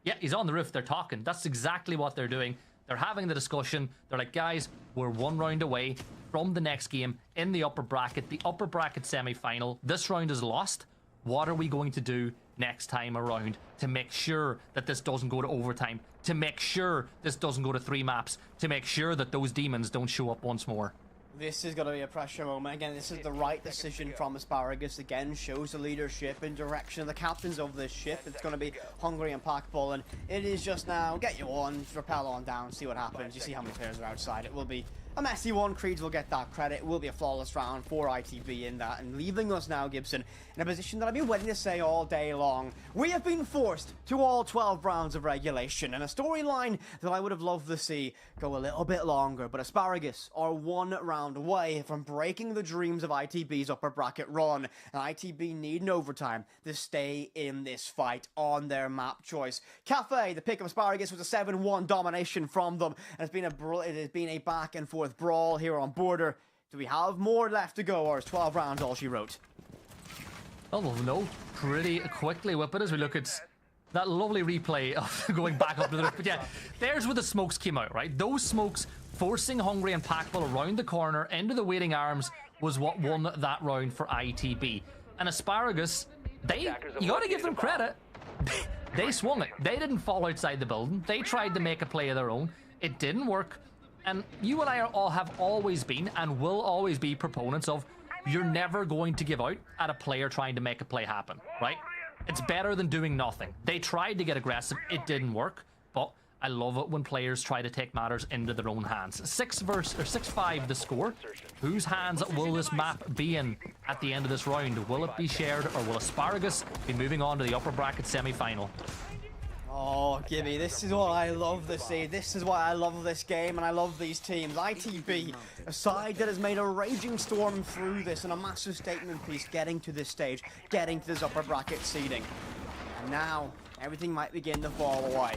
[SPEAKER 2] Yeah, he's on the roof, they're talking. That's exactly what they're doing. They're having the discussion. They're like, guys, we're 1 round away from the next game in the upper bracket, semi-final. This round is lost. What are we going to do next time around to make sure that this doesn't go to overtime, to make sure this doesn't go to 3 maps, to make sure that those demons don't show up once more?
[SPEAKER 3] This is going to be a pressure moment. Again, this is the right decision from Asparagus. Again, shows the leadership and direction of the captains of this ship. It's going to be Hungry and Packbull, and it is just now, get you on, rappel on down, see what happens. You see how many players are outside. It will be a messy one. Creeds will get that credit. It will be a flawless round for ITB in that, and leaving us now, Gibson, in a position that I've been waiting to say all day long. We have been forced to all 12 rounds of regulation, and a storyline that I would have loved to see go a little bit longer, but Asparagus are 1 round away from breaking the dreams of ITB's upper bracket run, and ITB need an overtime to stay in this fight on their map choice. Kafe, the pick of Asparagus, was a 7-1 domination from them, and it has been a back and forth brawl here on border. Do we have more left to go, or is 12 rounds all she wrote?
[SPEAKER 2] Oh, we'll know pretty quickly, Whip it, as we look at that lovely replay of going back up to the roof. But yeah, there's where the smokes came out, right? Those smokes forcing Hungry and Packbull around the corner into the waiting arms was what won that round for ITB. And Asparagus, you gotta give them credit. They swung it. They didn't fall outside the building. They tried to make a play of their own. It didn't work. And you and I have always been and will always be proponents of, you're never going to give out at a player trying to make a play happen, right? It's better than doing nothing. They tried to get aggressive. It didn't work. But I love it when players try to take matters into their own hands. 6-5 the score. Whose hands will this map be in at the end of this round? Will it be shared, or will Asparagus be moving on to the upper bracket semi-final?
[SPEAKER 3] Oh, Gibby, this is what I love to see. This is why I love this game, and I love these teams. ITB, a side that has made a raging storm through this, and a massive statement piece getting to this stage, getting to this upper bracket seeding. And now, everything might begin to fall away.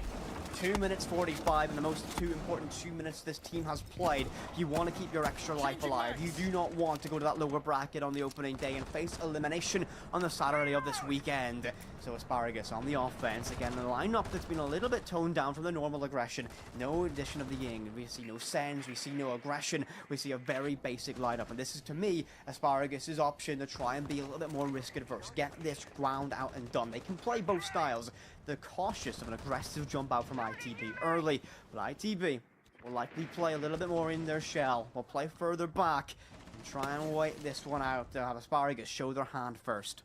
[SPEAKER 3] 2 minutes 45 in the most important 2 minutes this team has played. You want to keep your extra life alive. You do not want to go to that lower bracket on the opening day and face elimination on the Saturday of this weekend. So Asparagus on the offense. Again, the lineup that's been a little bit toned down from the normal aggression. No addition of the Ying. We see no sends. We see no aggression. We see a very basic lineup. And this is, to me, Asparagus' option to try and be a little bit more risk adverse. Get this ground out and done. They can play both styles. They're cautious of an aggressive jump out from ITB early, but ITB will likely play a little bit more in their shell. Will play further back and try and wait this one out to have Asparagus show their hand first.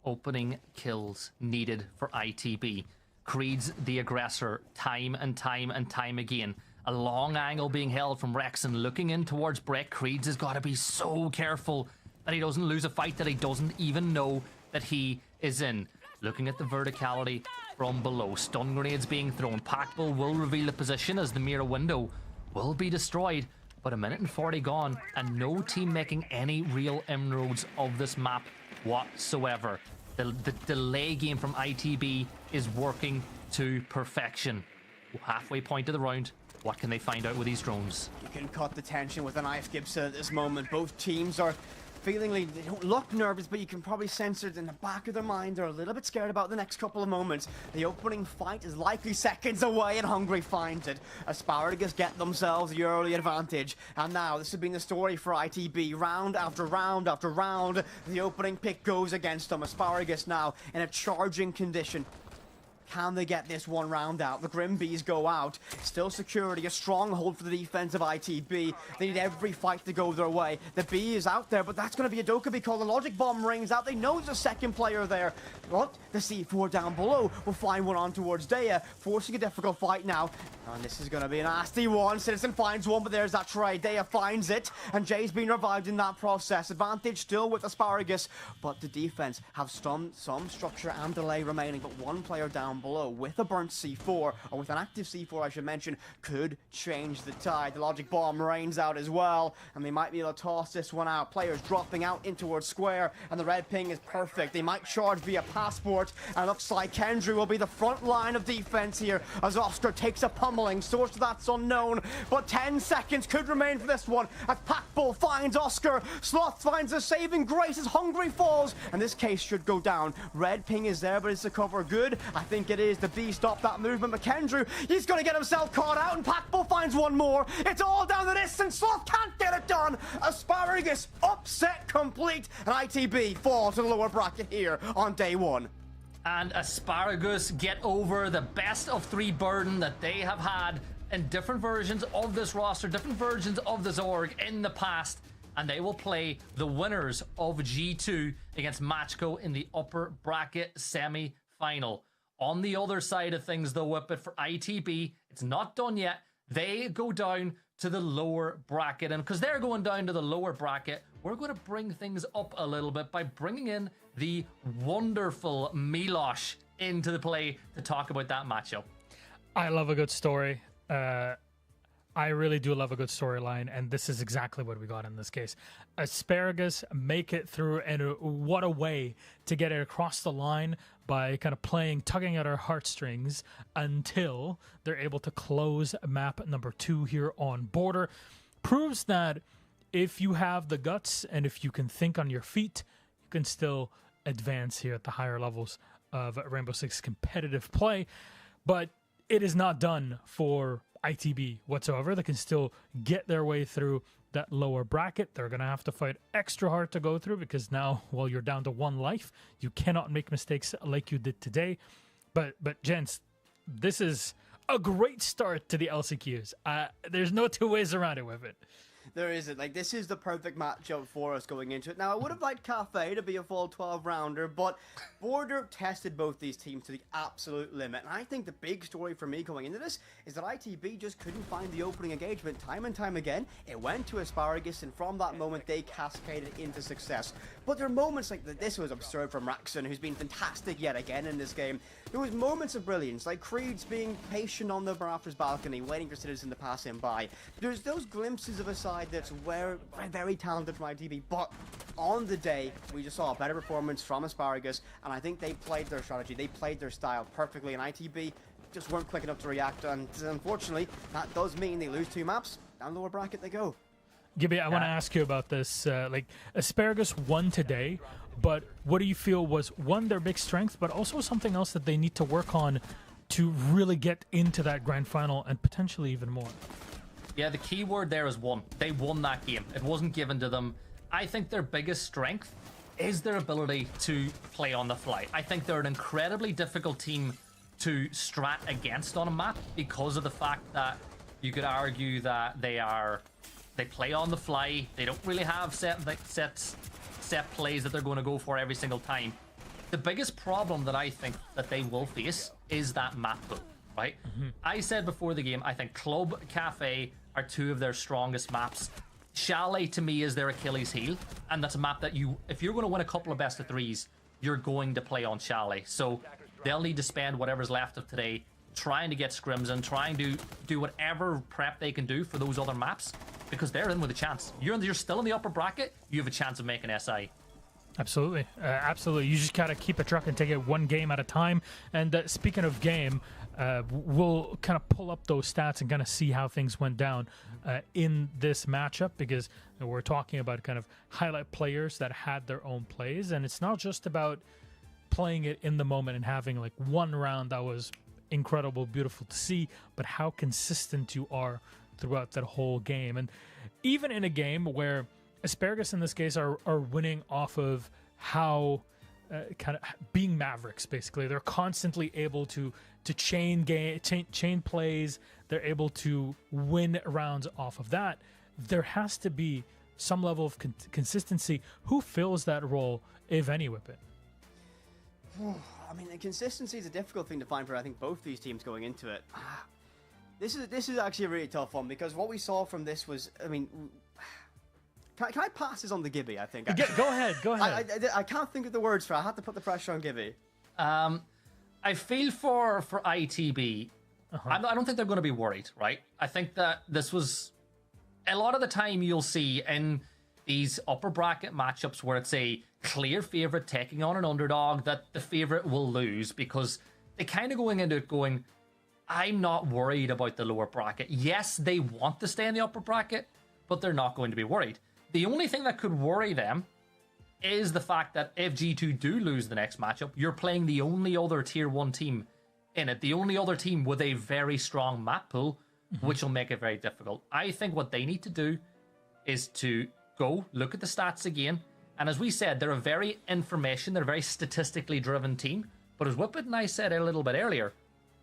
[SPEAKER 2] Opening kills needed for ITB. Creed's the aggressor time and time and time again. A long angle being held from Rexon looking in towards Breck. Creed's has got to be so careful that he doesn't lose a fight that he doesn't even know that he is in. Looking at the verticality from below. Stun grenades being thrown. Packbull will reveal the position as the mirror window will be destroyed. But 1 minute and 40 gone, and no team making any real inroads of this map whatsoever. The delay game from ITB is working to perfection. Halfway point of the round. What can they find out with these drones?
[SPEAKER 3] You can cut the tension with a knife, Gibson, at this moment. Both teams are feeling like they don't look nervous, but you can probably sense it in the back of their mind. They're a little bit scared about the next couple of moments. The opening fight is likely seconds away, and Hungry finds it. Asparagus get themselves the early advantage. And now, this has been the story for ITB. Round after round after round, the opening pick goes against them. Asparagus now in a charging condition. Can they get this one round out? The Grim Bees go out. Still security, a stronghold for the defense of ITB. They need every fight to go their way. The B is out there, but that's going to be a Dokkaebi call. The Logic Bomb rings out. They know there's a second player there. But the C4 down below will find one on towards Daya, forcing a difficult fight now. And this is going to be a nasty one. Citizen finds one, but there's that trade. Daya finds it, and Jay's been revived in that process. Advantage still with Asparagus, but the defense have some structure and delay remaining, but one player down below with a burnt C4, or with an active C4 I should mention, could change the tide. The Logic Bomb rains out as well, and they might be able to toss this one out. Players dropping out in towards Square, and the red ping is perfect. They might charge via Passport, and it looks like Kendry will be the front line of defense here as Oscar takes a pummeling. Source of that's unknown, but 10 seconds could remain for this one as Packbull finds Oscar. Sloth finds a saving grace as Hungry falls, and this case should go down. Red ping is there, but is the cover good? I think it is. The B stopped that movement. McKendrew, he's going to get himself caught out, and Packbull finds one more. It's all down the distance. Sloth can't get it done. Asparagus upset complete, and ITB fall to the lower bracket here on day one.
[SPEAKER 2] And Asparagus get over the best of 3 burden that they have had in different versions of this roster, different versions of this org in the past, and they will play the winners of G2 against Matchco in the upper bracket semi-final. On the other side of things though, Whippet, for ITB, it's not done yet. They go down to the lower bracket, and because they're going down to the lower bracket, we're going to bring things up a little bit by bringing in the wonderful Milosh into the play to talk about that matchup.
[SPEAKER 1] I love a good story. I really do love a good storyline, and this is exactly what we got in this case. Asparagus make it through, and what a way to get it across the line by kind of tugging at our heartstrings until they're able to close map number 2 here on Border. Proves that if you have the guts and if you can think on your feet, you can still advance here at the higher levels of Rainbow Six competitive play. But it is not done for ITB whatsoever. They can still get their way through that lower bracket. They're going to have to fight extra hard to go through because now, well, you're down to 1 life. You cannot make mistakes like you did today. But gents, this is a great start to the LCQs. There's no 2 ways around it with it.
[SPEAKER 3] There isn't. Like, this is the perfect matchup for us going into it. Now, I would have liked Kafe to be a full 12-rounder, but Border tested both these teams to the absolute limit. And I think the big story for me going into this is that ITB just couldn't find the opening engagement time and time again. It went to Asparagus, and from that moment, they cascaded into success. But there are moments like this was absurd from Raxon, who's been fantastic yet again in this game. There was moments of brilliance, like Creed's being patient on the Rafters balcony, waiting for Citizen to pass him by. There's those glimpses of a side that's very talented from ITB, but on the day, we just saw a better performance from Asparagus, and I think they played their strategy, they played their style perfectly, and ITB just weren't quick enough to react, and unfortunately, that does mean they lose 2 maps. Down lower bracket they go.
[SPEAKER 1] Gibby, I want to ask you about this. Asparagus won today, but what do you feel was, one, their big strength, but also something else that they need to work on to really get into that grand final and potentially even more?
[SPEAKER 2] Yeah, the key word there is won. They won that game. It wasn't given to them. I think their biggest strength is their ability to play on the fly. I think they're an incredibly difficult team to strat against on a map because of the fact that you could argue that they play on the fly. They don't really have set plays that they're going to go for every single time. The biggest problem that I think that they will face is that map pool, right? I said before the game, I think Club, Kafe are 2 of their strongest maps. Chalet to me is their Achilles heel, and that's a map that if you're going to win a couple of best of 3s, you're going to play on Chalet. So they'll need to spend whatever's left of today trying to get scrims and trying to do whatever prep they can do for those other maps, because they're in with a chance. You're still in the upper bracket, you have a chance of making SI.
[SPEAKER 1] Absolutely. Absolutely. You just got to keep it truck and take it 1 game at a time. And speaking of game, we'll kind of pull up those stats and kind of see how things went down in this matchup, because we're talking about kind of highlight players that had their own plays. And it's not just about playing it in the moment and having like 1 round that was incredible, beautiful to see, but how consistent you are throughout that whole game. And even in a game where Asparagus in this case are winning off of how kind of being Mavericks. Basically, they're constantly able to chain plays. They're able to win rounds off of that. There has to be some level of consistency. Who fills that role, if any, Whippet?
[SPEAKER 3] I mean, the consistency is a difficult thing to find for, I think, both these teams going into it. This is actually a really tough one, because what we saw from this was, I mean, can I pass this on to Gibby, I think?
[SPEAKER 1] Go ahead.
[SPEAKER 3] I can't think of the words for it. I had to put the pressure on Gibby.
[SPEAKER 2] I feel for ITB, I don't think they're going to be worried, right? I think that this was... A lot of the time you'll see in these upper bracket matchups where it's a clear favourite taking on an underdog that the favourite will lose, because they kind of going into it going, I'm not worried about the lower bracket. Yes, they want to stay in the upper bracket, but they're not going to be worried. The only thing that could worry them is the fact that if G2 do lose the next matchup, you're playing the only other tier 1 team in it, the only other team with a very strong map pool, which will make it very difficult. I think what they need to do is to go look at the stats again. And as we said, they're a very statistically driven team. But as Whippet and I said a little bit earlier,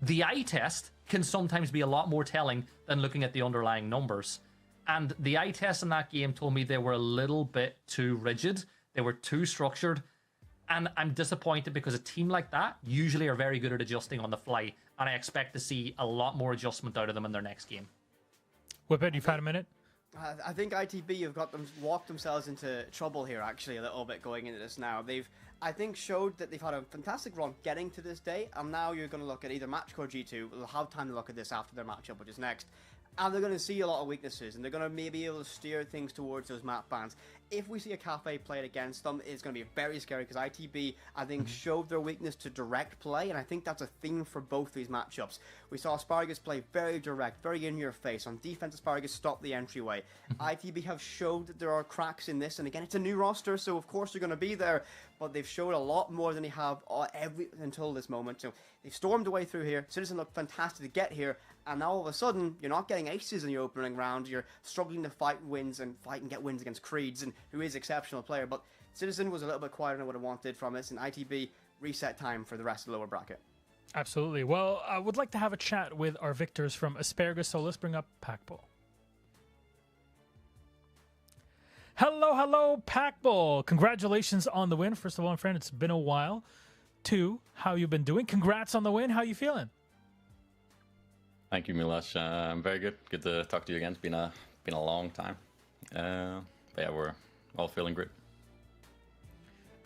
[SPEAKER 2] the eye test can sometimes be a lot more telling than looking at the underlying numbers. And the eye test in that game told me they were a little bit too rigid. They were too structured. And I'm disappointed, because a team like that usually are very good at adjusting on the fly. And I expect to see a lot more adjustment out of them in their next game.
[SPEAKER 1] Whippet, you've had a minute?
[SPEAKER 3] I think ITB have walked themselves into trouble here, actually, a little bit going into this now. They've, I think, showed that they've had a fantastic run getting to this day, and now you're going to look at either Matchcore G2, they'll have time to look at this after their matchup, which is next, and they're going to see a lot of weaknesses, and they're going to maybe be able to steer things towards those map bans. If we see a Kafe played against them, it's going to be very scary, because ITB, I think, showed their weakness to direct play, and I think that's a theme for both these matchups. We saw Asparagus play very direct, very in your face. On defense, Asparagus stopped the entryway. ITB have showed that there are cracks in this, and again, it's a new roster, so of course they're going to be there, but they've showed a lot more than they have until this moment. So they've stormed away through here. Citizen looked fantastic to get here, and now all of a sudden, you're not getting aces in your opening round. You're struggling to fight and get wins against Creeds, and who is an exceptional player. But Citizen was a little bit quieter than I would have wanted from this, and ITB reset time for the rest of the lower bracket.
[SPEAKER 1] Absolutely. Well, I would like to have a chat with our victors from Asparagus, so let's bring up Packbull. Hello, Packbull. Congratulations on the win. First of all, my friend, it's been a while. 2, how you been doing? Congrats on the win. How you feeling?
[SPEAKER 5] Thank you, Milosh. I'm very good. Good to talk to you again. It's been a long time. But yeah, we're all feeling great.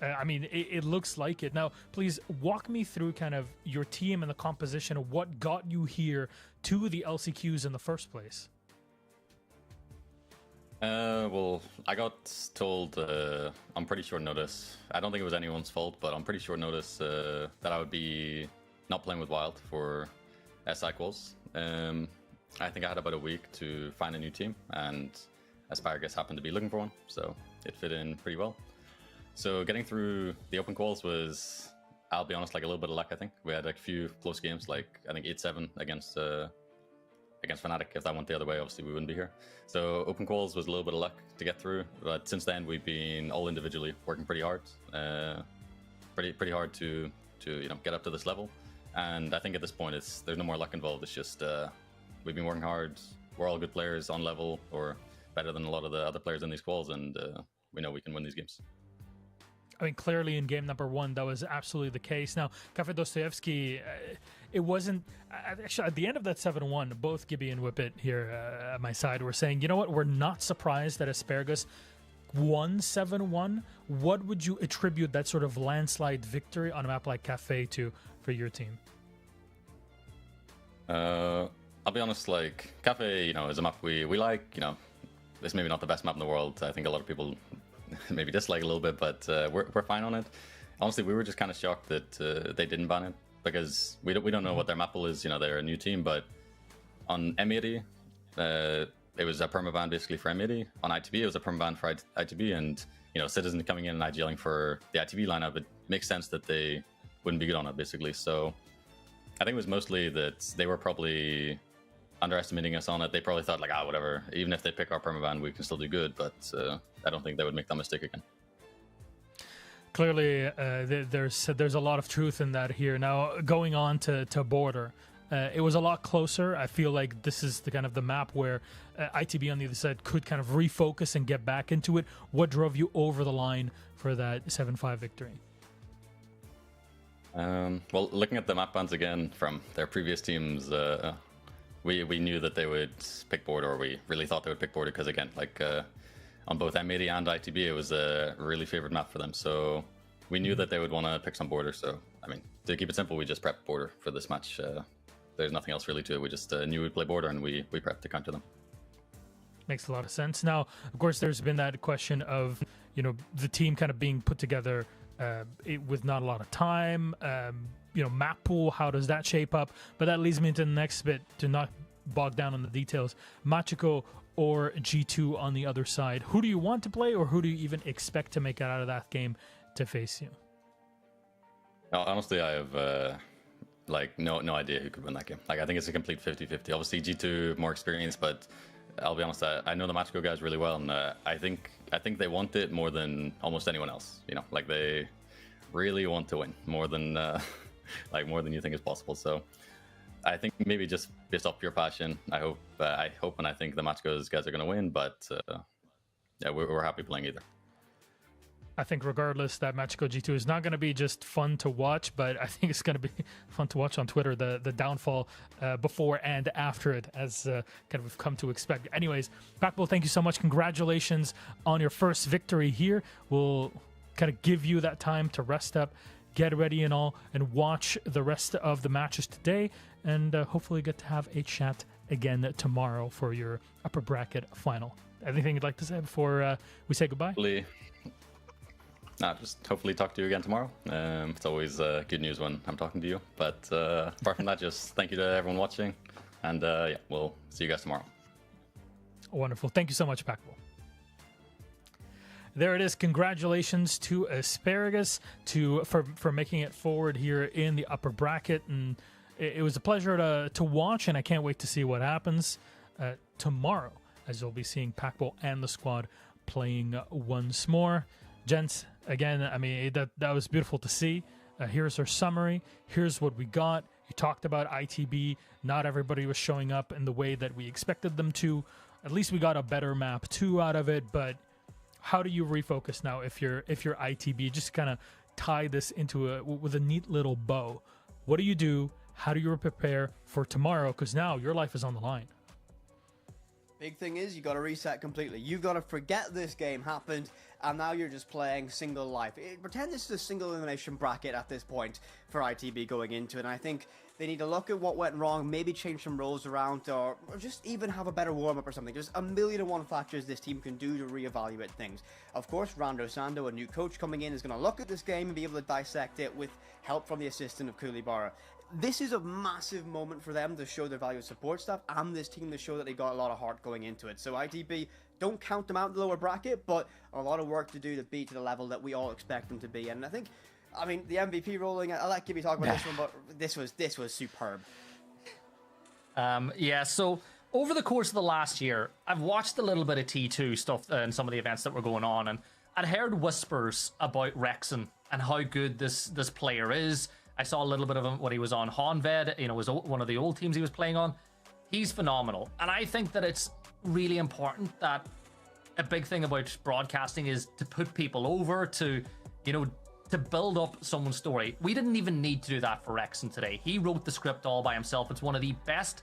[SPEAKER 1] I mean, it looks like it. Now, please walk me through kind of your team and the composition of what got you here to the LCQs in the first place.
[SPEAKER 5] Well, I got told on pretty short notice. I don't think it was anyone's fault, but on pretty short notice that I would be not playing with Wild for SI quals. I think I had about a week to find a new team, and Asparagus happened to be looking for one, so it fit in pretty well. So getting through the open quals was, I'll be honest, like a little bit of luck, I think. We had a few close games, like I think 8-7 against Fnatic. If that went the other way, obviously we wouldn't be here. So open quals was a little bit of luck to get through, but since then we've been all individually working pretty hard, pretty hard to get up to this level. And I think at this point there's no more luck involved. It's just we've been working hard. We're all good players on level or better than a lot of the other players in these quals, and we know we can win these games.
[SPEAKER 1] I mean, clearly in game number 1, that was absolutely the case. Now, Kafe Dostoevsky, it wasn't... Actually, at the end of that 7-1, both Gibby and Whippet here at my side were saying, you know what, we're not surprised that Asparagus won 7-1. What would you attribute that sort of landslide victory on a map like Kafe to for your team?
[SPEAKER 5] I'll be honest, like, Kafe, is a map we like. It's maybe not the best map in the world. I think a lot of people maybe dislike a little bit, but we're fine on it. Honestly, we were just kind of shocked that they didn't ban it, because we don't know what their map pool is. They're a new team, but on M80, it was a permaban basically for M80. On ITB, it was a permaban for ITB, and Citizen coming in and IGLing for the ITB lineup, it makes sense that they wouldn't be good on it basically. So I think it was mostly that they were probably underestimating us on it. They probably thought like, whatever, even if they pick our permaban, we can still do good, but I don't think they would make that mistake again.
[SPEAKER 1] Clearly, there's a lot of truth in that here. Now, going on to Border, it was a lot closer. I feel like this is the kind of the map where ITB on the other side could kind of refocus and get back into it. What drove you over the line for that 7-5 victory?
[SPEAKER 5] Well, looking at the map bans again from their previous teams, we knew that they would pick Border, or we really thought they would pick Border, because again, like on both M80 and ITB, it was a really favored map for them. So we knew that they would want to pick some Border. So, I mean, to keep it simple, we just prepped Border for this match. There's nothing else really to it. We just knew we'd play Border, and we prepped to counter them.
[SPEAKER 1] Makes a lot of sense. Now, of course, there's been that question of, the team kind of being put together with not a lot of time. Map pool, how does that shape up? But that leads me into the next bit, to not bog down on the details. Machiko or G2 on the other side. Who do you want to play, or who do you even expect to make it out of that game to face you?
[SPEAKER 5] Honestly, I have no idea who could win that game. Like, I think it's a complete 50-50. Obviously, G2 more experienced, but I'll be honest, I know the Machiko guys really well, and I think they want it more than almost anyone else. Like, they really want to win more than more than you think is possible. So I think maybe just based off pure passion, I hope and I think the Machiko's guys are going to win, but yeah, we're happy playing either.
[SPEAKER 1] I think regardless, that Machiko G2 is not going to be just fun to watch, but I think it's going to be fun to watch on Twitter, the downfall before and after it, as kind of we've come to expect. Anyways, Packbull, thank you so much. Congratulations on your first victory here. We'll kind of give you that time to rest up, get ready and all, and watch the rest of the matches today, and hopefully get to have a chat again tomorrow for your upper bracket final. Anything you'd like to say before we say goodbye?
[SPEAKER 5] Just hopefully talk to you again tomorrow. It's always good news when I'm talking to you. But apart from that, just thank you to everyone watching. And yeah, we'll see you guys tomorrow.
[SPEAKER 1] Wonderful. Thank you so much, Packbull. There it is. Congratulations to Asparagus for making it forward here in the upper bracket. And it was a pleasure to watch, and I can't wait to see what happens tomorrow, as you'll be seeing Packbull and the squad playing once more. Gents, again, I mean, that was beautiful to see. Here's our summary. Here's what we got. You talked about ITB. Not everybody was showing up in the way that we expected them to. At least we got a better map 2 out of it. But how do you refocus now if you're ITB? Just kind of tie this into with a neat little bow. What do you do? How do you prepare for tomorrow? Because now your life is on the line.
[SPEAKER 3] Big thing is, you got to reset completely. You've got to forget this game happened, and now you're just playing single life. Pretend this is a single elimination bracket at this point for ITB going into it, and I think they need to look at what went wrong, maybe change some roles around, or just even have a better warm-up or something. There's 1,000,001 factors this team can do to reevaluate things. Of course, Rando Sando, a new coach coming in, is going to look at this game and be able to dissect it with help from the assistant of Kulibara. This is a massive moment for them to show their value of support staff and this team to show that they got a lot of heart going into it. So ITB, don't count them out in the lower bracket, but a lot of work to do to be to the level that we all expect them to be. And I think, I mean, the MVP rolling, I'll let Gibby talk about this one, but this was superb.
[SPEAKER 2] Yeah, so over the course of the last year, I've watched a little bit of T2 stuff and some of the events that were going on, and I'd heard whispers about Rexon and how good this player is. I saw a little bit of him when he was on Honved, was one of the old teams he was playing on. He's phenomenal. And I think that it's really important that a big thing about broadcasting is to put people over, to build up someone's story. We didn't even need to do that for Rexon today. He wrote the script all by himself. It's one of the best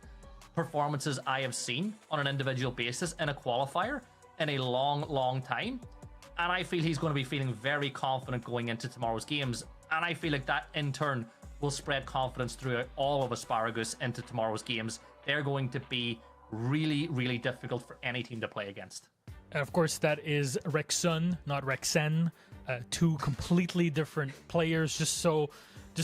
[SPEAKER 2] performances I have seen on an individual basis in a qualifier in a long, long time. And I feel he's going to be feeling very confident going into tomorrow's games. And I feel like that, in turn, will spread confidence throughout all of Asparagus into tomorrow's games. They're going to be really, really difficult for any team to play against.
[SPEAKER 1] And of course, that is Rexon, not Rexen. 2 completely different players. Just so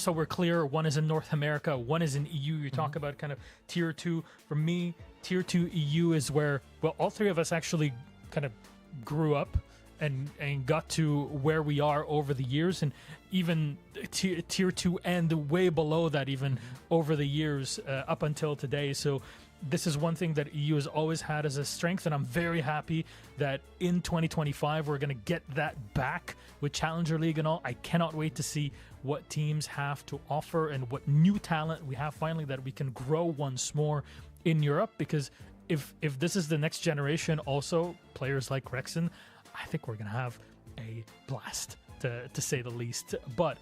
[SPEAKER 1] we're clear, one is in North America, one is in EU. You talk about kind of tier 2. For me, tier 2 EU is where, well, all 3 of us actually kind of grew up and got to where we are over the years, and even tier 2 and way below that, even over the years up until today. So this is one thing that EU has always had as a strength, and I'm very happy that in 2025 we're going to get that back with Challenger League and all. I cannot wait to see what teams have to offer and what new talent we have finally that we can grow once more in Europe, because if this is the next generation, also players like Rexon, I think we're going to have a blast, to say the least. But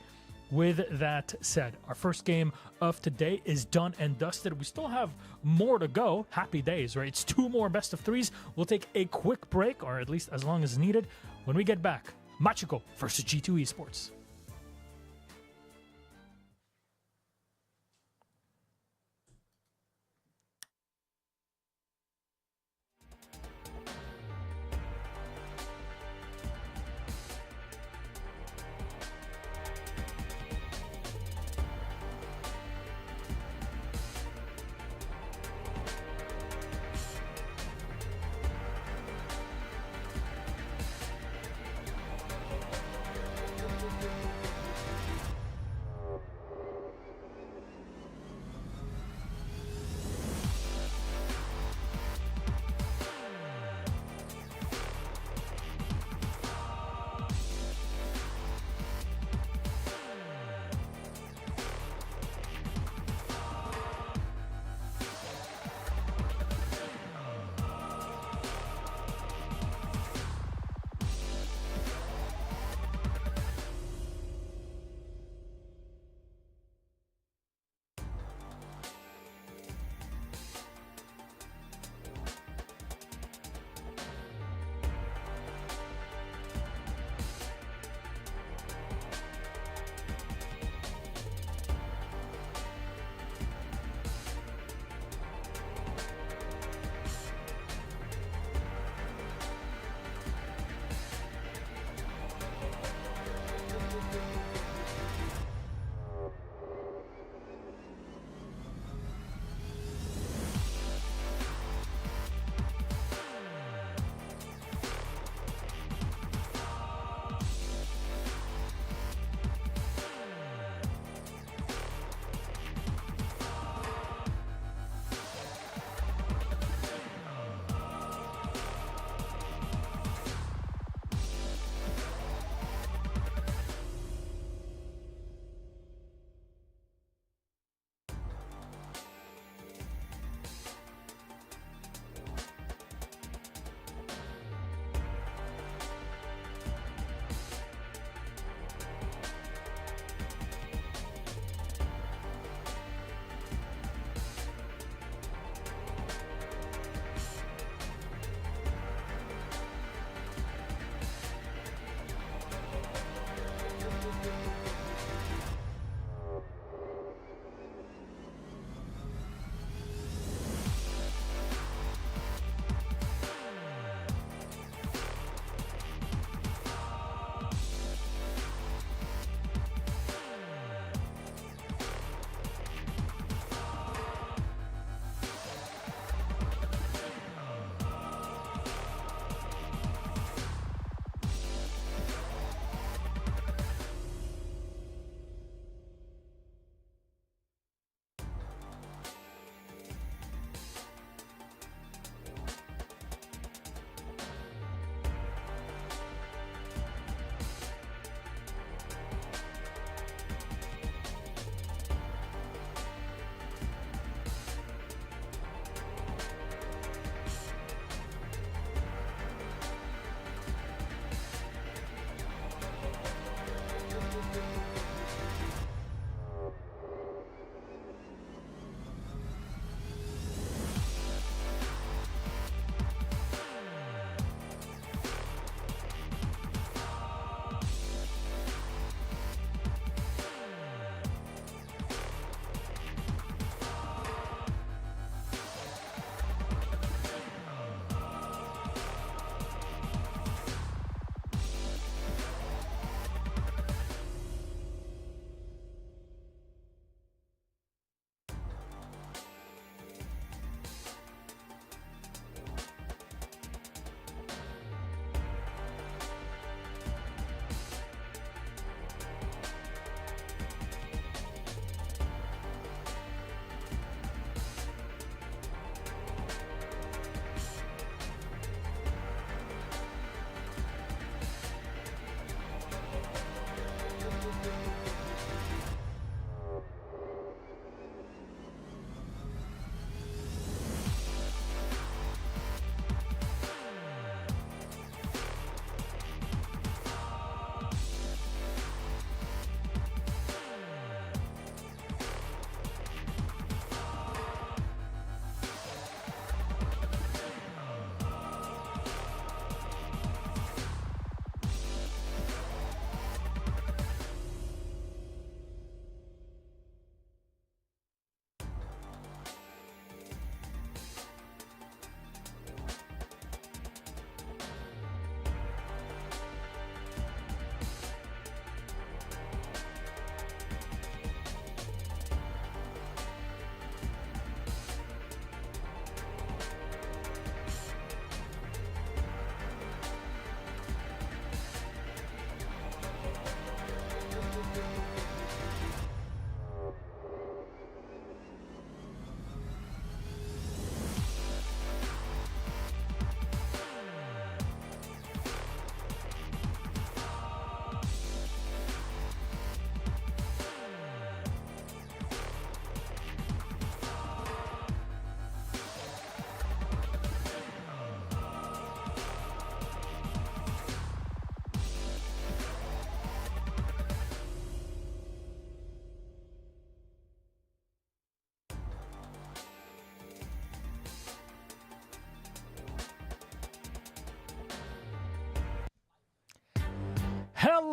[SPEAKER 1] with that said, our first game of today is done and dusted. We still have more to go. Happy days, right? It's 2 more best of 3s. We'll take a quick break, or at least as long as needed. When we get back, Machiko versus G2 Esports.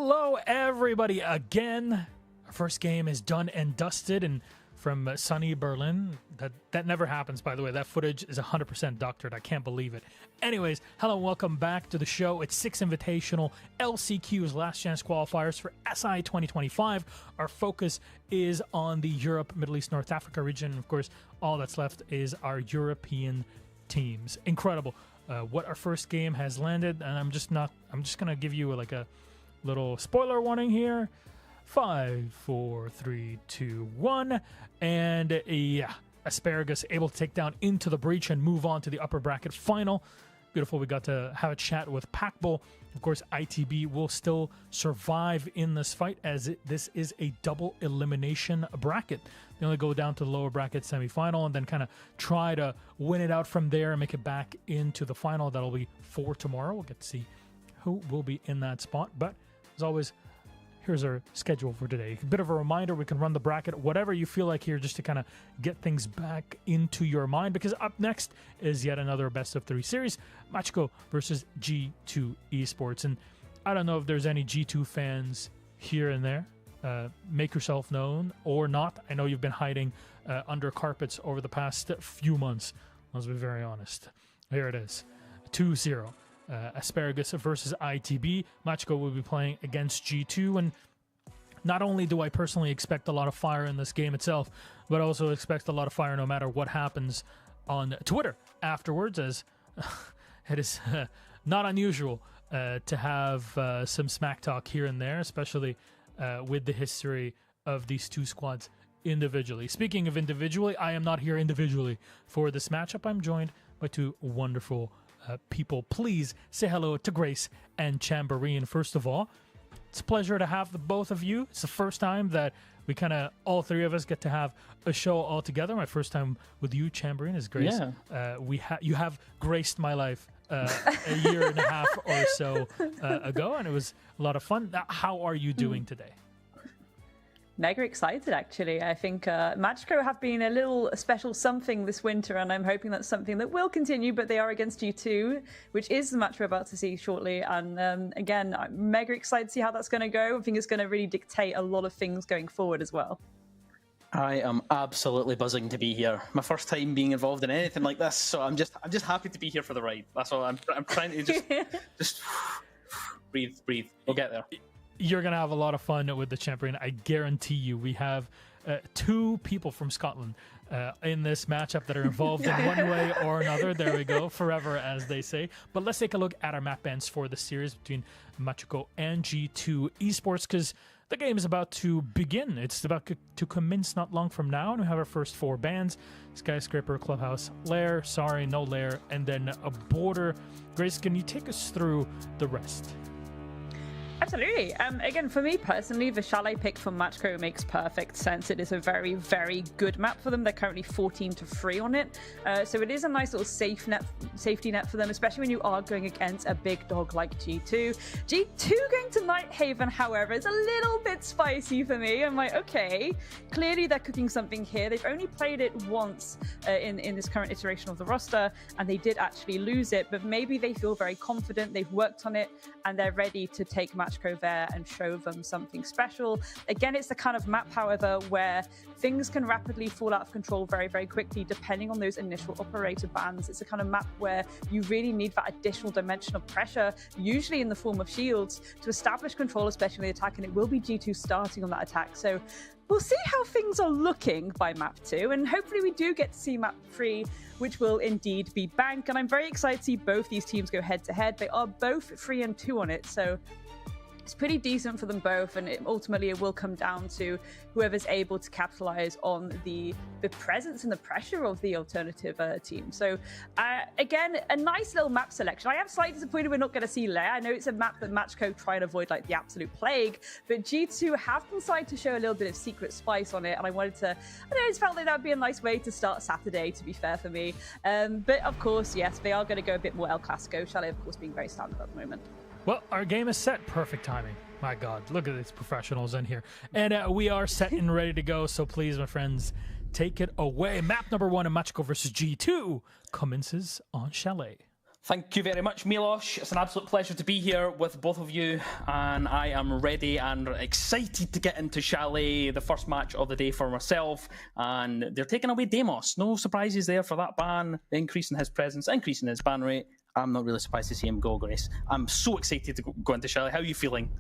[SPEAKER 1] Hello, everybody, again. Our first game is done and dusted, and from sunny Berlin. That never happens, by the way. That footage is 100% doctored. I can't believe it. Anyways, hello and welcome back to the show. It's 6 Invitational LCQ's last chance qualifiers for SI 2025. Our focus is on the Europe, Middle East, North Africa region. Of course, all that's left is our European teams. Incredible. What our first game has landed, and I'm just gonna give you like a little spoiler warning here. 5, 4, 3, 2, 1, and yeah, Asparagus able to take down Into the Breach and move on to the upper bracket final. Beautiful. We got to have a chat with Packbull. Of course, ITB will still survive in this fight as this is a double elimination bracket. They only go down to the lower bracket semifinal and then kind of try to win it out from there and make it back into the final. That'll be for tomorrow. We'll get to see who will be in that spot. But as always, here's our schedule for today. A bit of a reminder, we can run the bracket, whatever you feel like here, just to kind of get things back into your mind, because up next is yet another best of 3 series, Machko versus G2 Esports. And I don't know if there's any G2 fans here and there. Make yourself known or not. I know you've been hiding under carpets over the past few months. Let's be very honest. Here it is, 2-0. Asparagus versus ITB. Machko will be playing against G2, and not only do I personally expect a lot of fire in this game itself, but also expect a lot of fire no matter what happens on Twitter afterwards, as it is not unusual to have some smack talk here and there, especially with the history of these two squads individually. Speaking of individually, I am not here individually for this matchup. I'm joined by two wonderful people. Please say hello to Grace and Chamberine. First of all, it's a pleasure to have the both of you. It's the first time that we kind of, all three of us, get to have a show all together. My first time with you, Chamberine, is Grace.
[SPEAKER 6] Yeah.
[SPEAKER 1] You have graced my life a year and a half or so ago, and it was a lot of fun. How are you doing today?
[SPEAKER 6] Mega excited, actually. I think Machko have been a little special something this winter, and I'm hoping that's something that will continue, but they are against G2, which is the match we're about to see shortly. And again, I'm mega excited to see how that's going to go. I think it's going to really dictate a lot of things going forward as well.
[SPEAKER 7] I am absolutely buzzing to be here. My first time being involved in anything like this, so I'm just happy to be here for the ride. That's all. I'm trying to just breathe. We'll get there.
[SPEAKER 1] You're going to have a lot of fun with the champion. I guarantee you. We have 2 people from Scotland in this matchup that are involved in one way or another. There we go. Forever, as they say. But let's take a look at our map bands for the series between Machko and G2 Esports, because the game is about to begin. It's about to commence not long from now, and we have our first 4 bands: Skyscraper, Clubhouse, Lair, Sorry, No Lair, and then a Border. Grace, can you take us through the rest?
[SPEAKER 6] Absolutely. Again, for me personally, the Chalet pick from Machko makes perfect sense. It is a very, very good map for them. They're currently 14-3 on it. So it is a nice little safety net for them, especially when you are going against a big dog like G2. G2 going to Nighthaven, however, is a little bit spicy for me. I'm like, okay, clearly they're cooking something here. They've only played it once in this current iteration of the roster, and they did actually lose it, but maybe they feel very confident. They've worked on it, and they're ready to take Machko there and show them something special. Again, it's the kind of map, however, where things can rapidly fall out of control very, very quickly depending on those initial operator bans. It's a kind of map where you really need that additional dimension of pressure, usually in the form of shields, to establish control, especially in the attack, and it will be G2 starting on that attack. So we'll see how things are looking by map 2, and hopefully we do get to see map 3, which will indeed be Bank. And I'm very excited to see both these teams go head-to-head. They are both 3-2 on it, so it's pretty decent for them both, and ultimately it will come down to whoever's able to capitalize on the presence and the pressure of the alternative team. So again, a nice little map selection. I am slightly disappointed we're not going to see Lair. I know it's a map that Machko try and avoid like the absolute plague, but G2 have decided to show a little bit of secret spice on it, and I just felt like that would be a nice way to start Saturday, to be fair for me. But of course, yes, they are going to go a bit more El Clasico. Chalet, of course, being very standard at the moment.
[SPEAKER 1] Well, our game is set. Perfect timing. My God, look at these professionals in here. And we are set and ready to go, so please, my friends, take it away. Map number 1 in Machko versus G2 commences on Chalet.
[SPEAKER 7] Thank you very much, Milos. It's an absolute pleasure to be here with both of you, and I am ready and excited to get into Chalet, the first match of the day for myself, and they're taking away Deimos. No surprises there for that ban, increasing his presence, increasing his ban rate. I'm not really surprised to see him go, Grace. I'm so excited to go into Chalet. How are you feeling?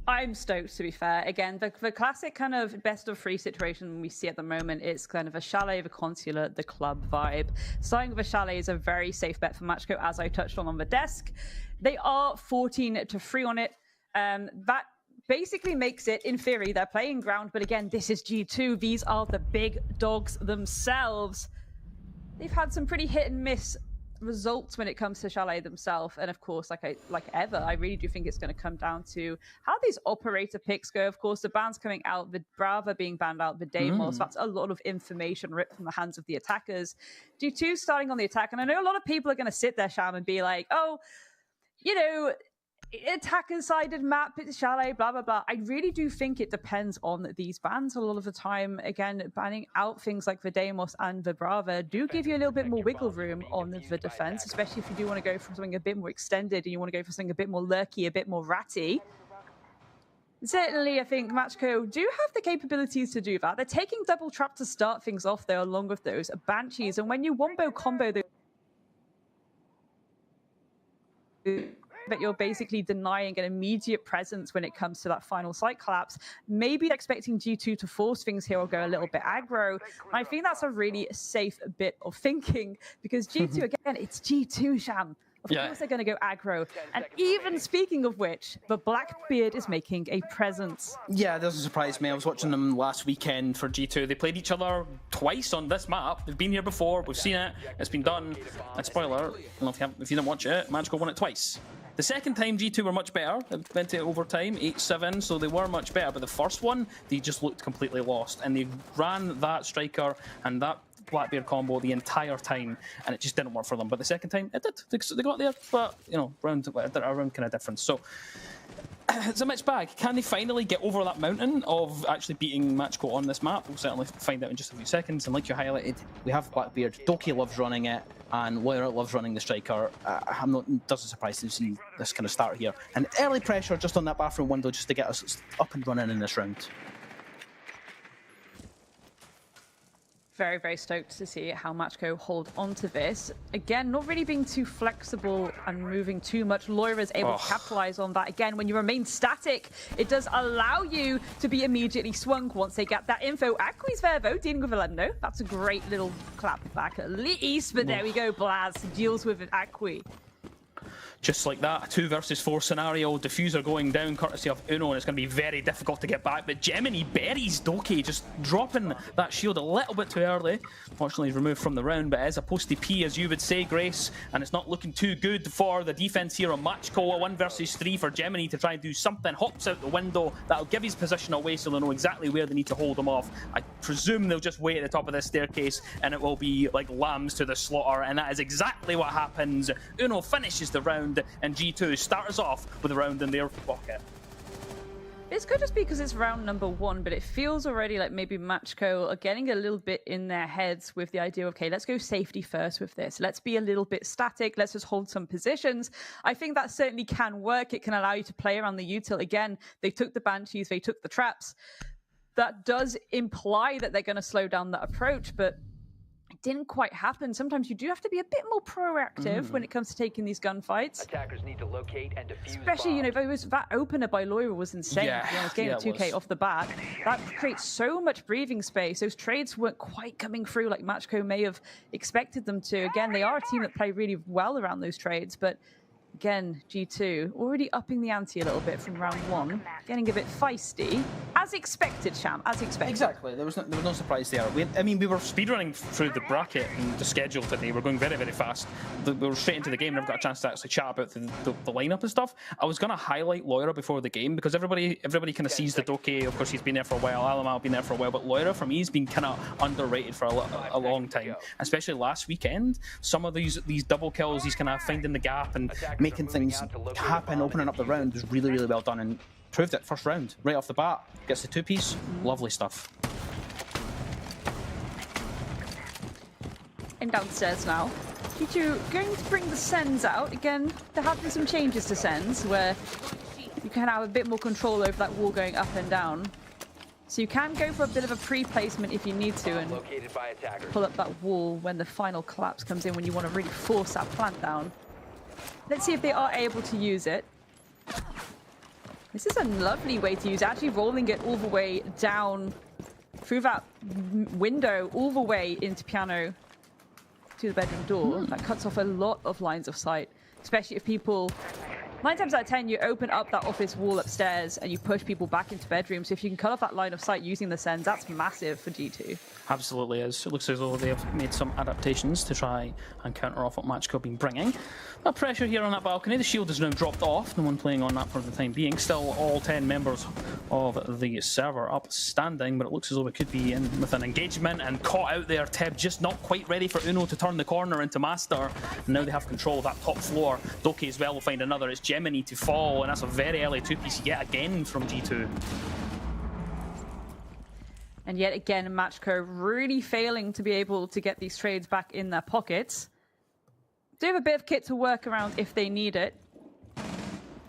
[SPEAKER 6] I'm stoked, to be fair. Again, the classic kind of best of three situation we see at the moment is kind of a Chalet, the Consulate, the club vibe. Starting with a Chalet is a very safe bet for Matchco, as I touched on the desk. They are 14-3 on it. That basically makes it, in theory, they're playing ground, but again, this is G2. These are the big dogs themselves. They've had some pretty hit and miss results when it comes to Chalet themselves, and of course, like ever, I really do think it's going to come down to how these operator picks go. Of course, the bans coming out, the Brava being banned out, the Deimos, that's a lot of information ripped from the hands of the attackers. G2 starting on the attack, and I know a lot of people are going to sit there, Sham, and be like, oh, you know, attacker-sided map, it's Chalet, blah, blah, blah. I really do think it depends on these bans a lot of the time. Again, banning out things like the Deimos and the Brava do give you a little bit more wiggle room on the defense, especially if you do want to go for something a bit more extended and you want to go for something a bit more lurky, a bit more ratty. Certainly, I think Matchco do have the capabilities to do that. They're taking double trap to start things off, though, along with those Banshees. And when you wombo combo that you're basically denying an immediate presence when it comes to that final site collapse. Maybe they're expecting G2 to force things here or go a little bit aggro. And I think that's a really safe bit of thinking because G2, again, it's G2, Sham. Of course they're going to go aggro. And even speaking of which, the Blackbeard is making a presence.
[SPEAKER 7] Yeah, it doesn't surprise me. I was watching them last weekend for G2. They played each other twice on this map. They've been here before. We've seen it. It's been done. And spoiler, I don't know if you didn't watch it, Magical won it twice. The second time, G2 were much better. They went to overtime, 8-7, so they were much better. But the first one, they just looked completely lost. And they ran that striker and that Blackbeard combo the entire time, and it just didn't work for them. But the second time, it did. They got there, but, you know, round kind of difference. So it's a mixed bag. Can they finally get over that mountain of actually beating Matchco on this map? We'll certainly find out in just a few seconds. And like you highlighted, we have Blackbeard. Doki loves running it, and Loira loves running the striker. Doesn't surprise to see this kind of start here. And early pressure just on that bathroom window just to get us up and running in this round.
[SPEAKER 6] Very, very stoked to see how Matchco hold onto this. Again, not really being too flexible and moving too much. Loira is able to capitalize on that. Again, when you remain static, it does allow you to be immediately swung once they get that info. Akwi's there, though, dealing with Alendo. That's a great little clap back at least. But there we go, Blaz deals with it, Akwi.
[SPEAKER 7] Just like that, a 2 versus 4 scenario, diffuser going down courtesy of Uno, and it's going to be very difficult to get back. But Gemini buries Doki, just dropping that shield a little bit too early. Fortunately, he's removed from the round, but it is a posty P, as you would say, Grace, and it's not looking too good for the defense here on Matchco. A 1 versus 3 for Gemini to try and do something. Hops out the window, that'll give his position away so they'll know exactly where they need to hold him off. I presume they'll just wait at the top of this staircase, and it will be like lambs to the slaughter, and that is exactly what happens. Uno finishes the round, and G2 starts off with a round in their pocket.
[SPEAKER 6] This could just be because it's round number 1, but it feels already like maybe Matchco are getting a little bit in their heads with the idea of, okay, let's go safety first with this. Let's be a little bit static. Let's just hold some positions. I think that certainly can work. It can allow you to play around the util. Again, they took the Banshees, they took the traps. That does imply that they're going to slow down that approach, but it didn't quite happen. Sometimes you do have to be a bit more proactive when it comes to taking these gunfights. Attackers need to locate and defuse especially, you know, that opener by Loira was insane.
[SPEAKER 7] Yeah,
[SPEAKER 6] to be honest, getting a 2K off the bat. That creates so much breathing space. Those trades weren't quite coming through like Matchco may have expected them to. Again, they are a team that play really well around those trades, but again, G2 already upping the ante a little bit from round 1, getting a bit feisty. As expected, Sham, as expected.
[SPEAKER 7] Exactly, there was no surprise there. We were speedrunning through the bracket and the schedule today. We're going very, very fast. We were straight into the game and I've got a chance to actually chat about the lineup and stuff. I was going to highlight Loira before the game because everybody kind of sees the Doki. Of course, he's been there for a while. Alamal been there for a while, but Loira, for me, has been kind of underrated for a long time. Especially last weekend, some of these double kills, he's kind of finding the gap and making things happen, opening up the round was really, really well done and proved it first round. Right off the bat, gets the 2-piece. Lovely stuff.
[SPEAKER 6] And downstairs now. G2 going to bring the Sens out. Again, there have been some changes to Sens where you can have a bit more control over that wall going up and down. So you can go for a bit of a pre-placement if you need to and pull up that wall when the final collapse comes in, when you want to really force that plant down. Let's see if they are able to use it. This is a lovely way to use it, actually rolling it all the way down through that window, all the way into piano to the bedroom door. That cuts off a lot of lines of sight, especially if people... 9 times out of 10, you open up that office wall upstairs and you push people back into bedrooms. So if you can cut off that line of sight using the Sens, that's massive for G2.
[SPEAKER 7] Absolutely is. It looks as though they've made some adaptations to try and counter off what Matchco have been bringing. No pressure here on that balcony. The shield is now dropped off. No one playing on that for the time being. Still all 10 members of the server upstanding, but it looks as though it could be in with an engagement and caught out there. Teb just not quite ready for Uno to turn the corner into Master. And now they have control of that top floor. Doke as well will find another. It's Gemini to fall, and that's a very early two-piece yet again from G2.
[SPEAKER 6] And yet again, Matchco really failing to be able to get these trades back in their pockets. Do have a bit of kit to work around if they need it.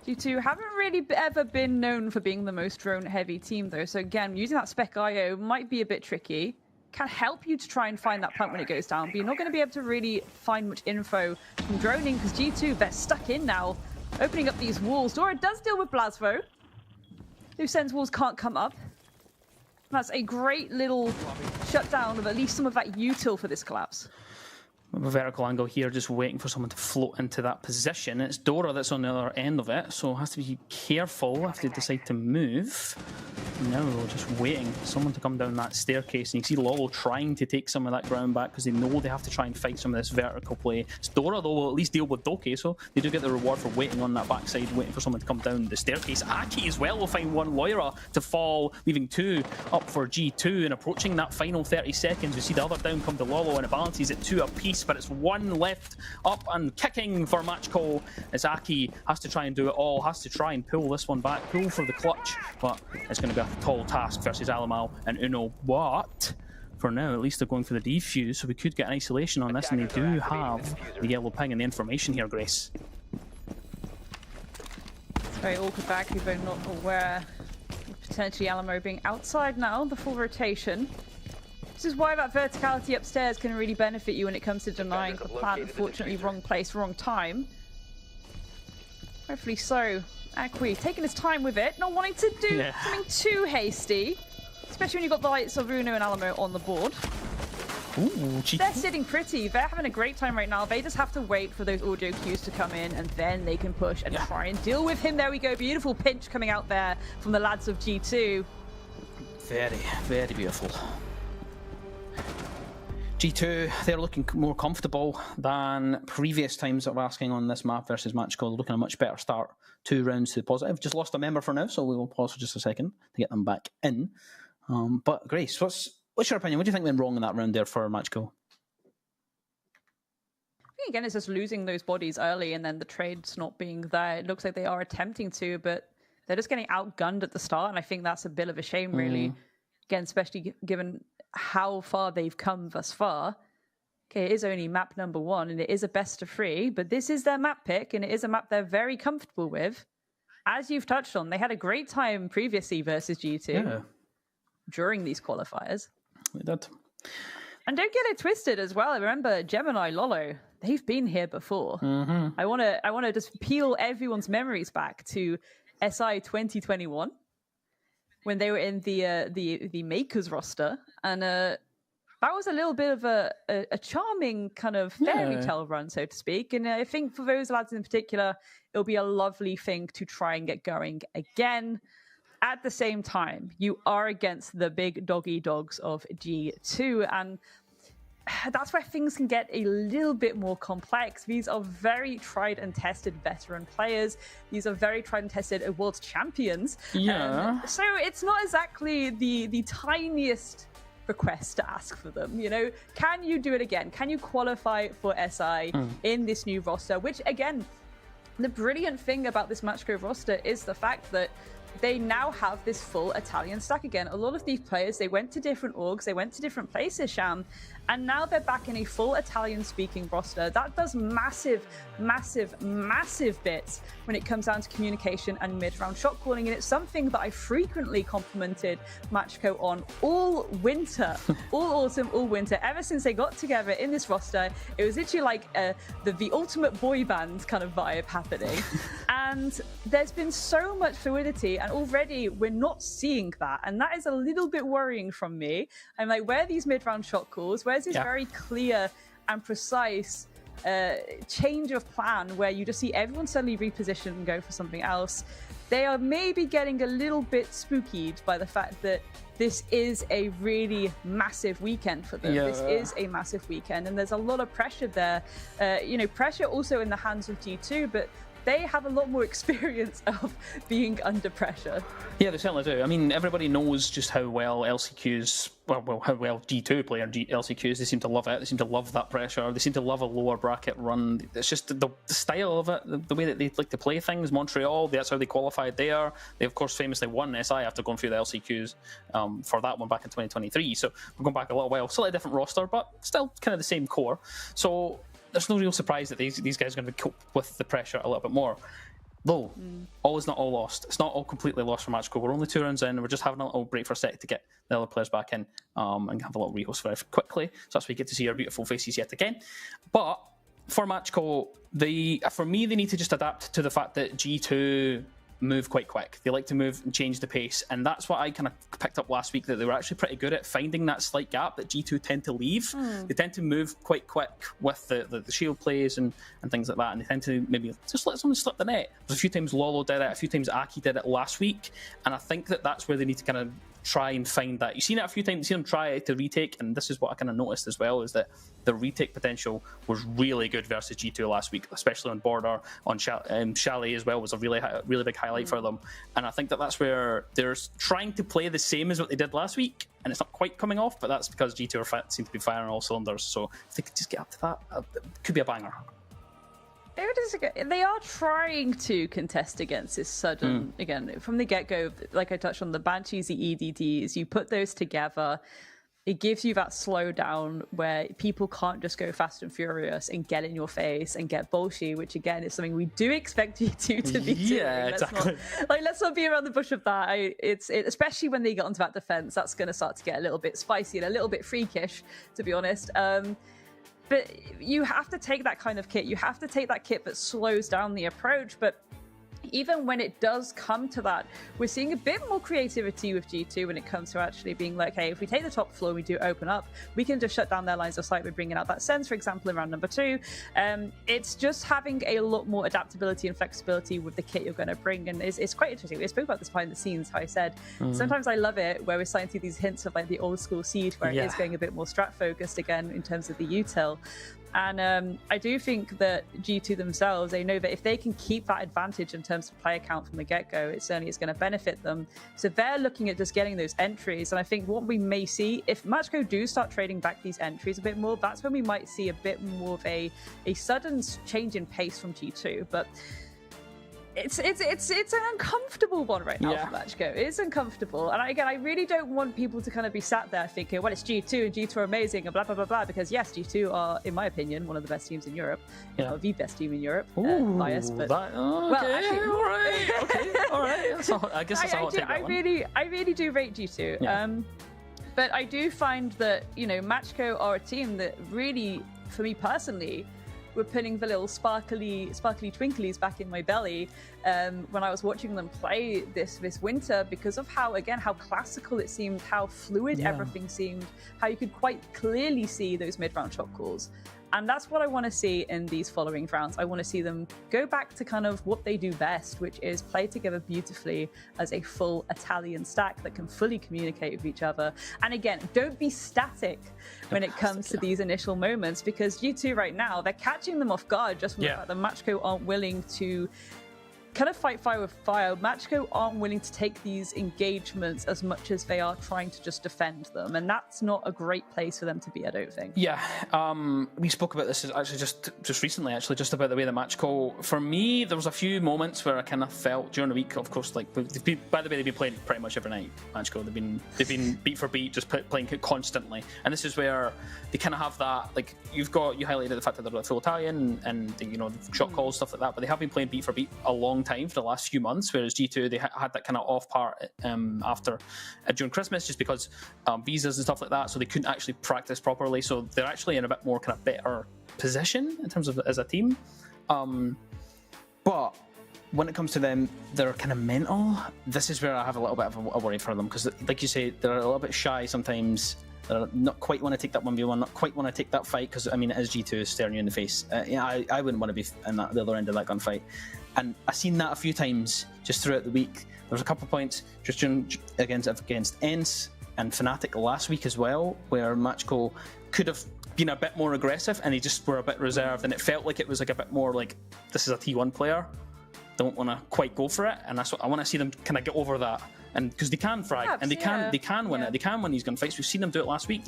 [SPEAKER 6] G2 haven't really ever been known for being the most drone-heavy team, though. So again, using that Spec IO might be a bit tricky. Can help you to try and find that plant when it goes down, but you're not going to be able to really find much info from droning because G2, they're stuck in now, opening up these walls. Dora does deal with Blasvo. Those Sens walls can't come up. That's a great little shutdown of at least some of that util for this collapse.
[SPEAKER 7] A vertical angle here, just waiting for someone to float into that position. It's Dora that's on the other end of it, so has to be careful if they decide to move. No, just waiting for someone to come down that staircase. And you can see Lolo trying to take some of that ground back because they know they have to try and fight some of this vertical play. It's Dora, though, will at least deal with Doke, so they do get the reward for waiting on that backside, waiting for someone to come down the staircase. Aki as well will find one Loira to fall, leaving 2 up for G2. And approaching that final 30 seconds, we see the other down come to Lolo, and it balances at 2 apiece, but it's 1 left up and kicking for Matchco as Aki has to try and do it all, has to try and pull this one back, pull for the clutch, but it's going to be a tall task versus Alamal and Uno. But for now, at least they're going for the defuse, so we could get an isolation on this, and they do have the yellow ping and the information here, Grace.
[SPEAKER 6] It's very awkward back, if they're not aware of potentially Alamo being outside now, the full rotation. This is why that verticality upstairs can really benefit you when it comes to denying the plant. Unfortunately, wrong place, wrong time. Hopefully so. Akwi taking his time with it, not wanting to do something too hasty. Especially when you've got the likes of Uno and Alamo on the board.
[SPEAKER 7] Ooh,
[SPEAKER 6] they're sitting pretty. They're having a great time right now. They just have to wait for those audio cues to come in, and then they can push and try and deal with him. There we go. Beautiful pinch coming out there from the lads of G2.
[SPEAKER 7] Very, very beautiful. G2, they're looking more comfortable than previous times of asking on this map versus Matchco. They're looking at a much better start. 2 rounds to the positive. Just lost a member for now, so we will pause for just a second to get them back in. But Grace, what's your opinion? What do you think went wrong in that round there for Matchco?
[SPEAKER 6] I think again, it's just losing those bodies early and then the trades not being there. It looks like they are attempting to, but they're just getting outgunned at the start, and I think that's a bit of a shame, really. Again, especially given how far they've come thus far. Okay, it is only map number 1, and it is a best of 3, but this is their map pick, and it is a map they're very comfortable with. As you've touched on, they had a great time previously versus G2 during these qualifiers.
[SPEAKER 7] They did.
[SPEAKER 6] And don't get it twisted as well. Remember, Gemini, Lolo, they've been here before. I want to just peel everyone's memories back to SI 2021. When they were in the Makers roster, and that was a little bit of a charming kind of fairy tale run, so to speak. And I think for those lads in particular, it'll be a lovely thing to try and get going again. At the same time, you are against the big doggy dogs of G2, and that's where things can get a little bit more complex. These are very tried and tested veteran players. These are very tried and tested world champions. So it's not exactly the tiniest request to ask for them. You know, can you do it again? Can you qualify for SI in this new roster? Which, again, the brilliant thing about this Matchco roster is the fact that they now have this full Italian stack again. A lot of these players, they went to different orgs, they went to different places, Sham, and now they're back in a full Italian-speaking roster. That does massive, massive, massive bits when it comes down to communication and mid-round shot calling, and it's something that I frequently complimented Matchco on all winter, all autumn, all winter. Ever since they got together in this roster, it was literally like the ultimate boy band kind of vibe happening. And there's been so much fluidity, and already we're not seeing that, and that is a little bit worrying from me. I'm like, where are these mid-round shot calls? Where's this very clear and precise change of plan where you just see everyone suddenly reposition and go for something else? They are maybe getting a little bit spookied by the fact that this is a really massive weekend for them.
[SPEAKER 7] Yeah.
[SPEAKER 6] This is a massive weekend, and there's a lot of pressure there. Pressure also in the hands of G2, but they have a lot more experience of being under pressure.
[SPEAKER 7] Yeah, they certainly do. I mean, everybody knows just how well LCQs, how well G2 play on LCQs. They seem to love it. They seem to love that pressure. They seem to love a lower bracket run. It's just the style of it, the way that they like to play things. Montreal, that's how they qualified there. They, of course, famously won SI after going through the LCQs for that one back in 2023. So we're going back a little while. Slightly different roster, but still kind of the same core. So there's no real surprise that these guys are going to cope with the pressure a little bit more. Though, all is not all lost. It's not all completely lost for Matchco. We're only 2 rounds in. We're just having a little break for a sec to get the other players back in and have a little rehost very quickly. So that's why we get to see our beautiful faces yet again. But for Matchco, for me, they need to just adapt to the fact that G2 move quite quick. They like to move and change the pace, and that's what I kind of picked up last week, that they were actually pretty good at finding that slight gap that G2 tend to leave. They tend to move quite quick with the shield plays and things like that, and they tend to maybe just let someone slip the net. There's a few times Lolo did it, a few times Aki did it last week, and I think that's where they need to kind of try and find that. You've seen it a few times, you've seen them try to retake, and this is what I kind of noticed as well, is that the retake potential was really good versus G2 last week, especially on border, on Chalet as well was a really big highlight for them. And I think that's where they're trying to play the same as what they did last week, and it's not quite coming off, but that's because G2 seem to be firing all cylinders. So if they could just get up to that, it could be a banger.
[SPEAKER 6] They are trying to contest against this sudden, again, from the get-go, like I touched on, the Banshees, the EDDs, you put those together, it gives you that slowdown where people can't just go fast and furious and get in your face and get bullshit, which again is something we do expect you to be doing.
[SPEAKER 7] Yeah, exactly.
[SPEAKER 6] Let's not be around the bush of that. Especially when they get onto that defense, that's going to start to get a little bit spicy and a little bit freakish, to be honest. But you have to take that kind of kit. You have to take that kit that slows down the approach. But even when it does come to that, we're seeing a bit more creativity with G2 when it comes to actually being like, hey, if we take the top floor, we do open up, we can just shut down their lines of sight by bringing out that sense, for example, in round number 2. It's just having a lot more adaptability and flexibility with the kit you're going to bring, and it's quite interesting. We spoke about this behind the scenes, how I said, sometimes I love it where we're starting to see these hints of like the old school Siege, where it is going a bit more strat focused again in terms of the util. And I do think that G2 themselves, they know that if they can keep that advantage in terms of player count from the get-go, it certainly is going to benefit them. So they're looking at just getting those entries. And I think what we may see, if Matchco do start trading back these entries a bit more, that's when we might see a bit more of a sudden change in pace from G2. But it's an uncomfortable one right now for Matchco. It is uncomfortable. And I really don't want people to kind of be sat there thinking, well, it's G2 and G2 are amazing and blah, blah, blah, blah. Because yes, G2 are, in my opinion, one of the best teams in Europe. The best team in Europe. Bias, but...
[SPEAKER 7] actually, all right. Okay, all right. I guess that's how I'll take that one.
[SPEAKER 6] I really do rate G2. Yeah. But I do find that, Matchco are a team that really, for me personally, were putting the little sparkly twinklies back in my belly when I was watching them play this winter, because of how classical it seemed, how fluid everything seemed, how you could quite clearly see those mid-round shot calls. And that's what I want to see in these following rounds. I want to see them go back to kind of what they do best, which is play together beautifully as a full Italian stack that can fully communicate with each other. And again, don't be static when it comes to these initial moments, because G2 right now, they're catching them off guard just from the fact that Matchco aren't willing to kind of fight fire with fire. Matchco aren't willing to take these engagements as much as they are trying to just defend them, and that's not a great place for them to be, I don't think.
[SPEAKER 7] Yeah, we spoke about this actually just recently, just about the way the Matchco. For me, there was a few moments where I kind of felt during the week, of course, like by the way, they've been playing pretty much every night. Matchco, they've been beat for beat, just playing constantly, and this is where they kind of have that. Like you highlighted the fact that they're full Italian and shot calls, stuff like that, but they have been playing beat for beat a long time for the last few months, whereas G2 they had that kind of off part after during Christmas, just because visas and stuff like that, so they couldn't actually practice properly, so they're actually in a bit more kind of better position in terms of as a team, but when it comes to them, they're kind of mental. This is where I have a little bit of a worry for them, because like you say, they're a little bit shy sometimes. They not quite want to take that 1v1, not quite want to take that fight, because I mean, it is G2 staring you in the face. I wouldn't want to be in the other end of that gunfight, and I've seen that a few times just throughout the week. There's a couple of points just against ENCE and Fnatic last week as well, where Matchco could have been a bit more aggressive and they just were a bit reserved, and it felt like it was like a bit more like, this is a T1 player, don't want to quite go for it, and that's what I want to see them kind of get over that. And because they can frag, and they can win it. They can win these gunfights. We've seen them do it last week.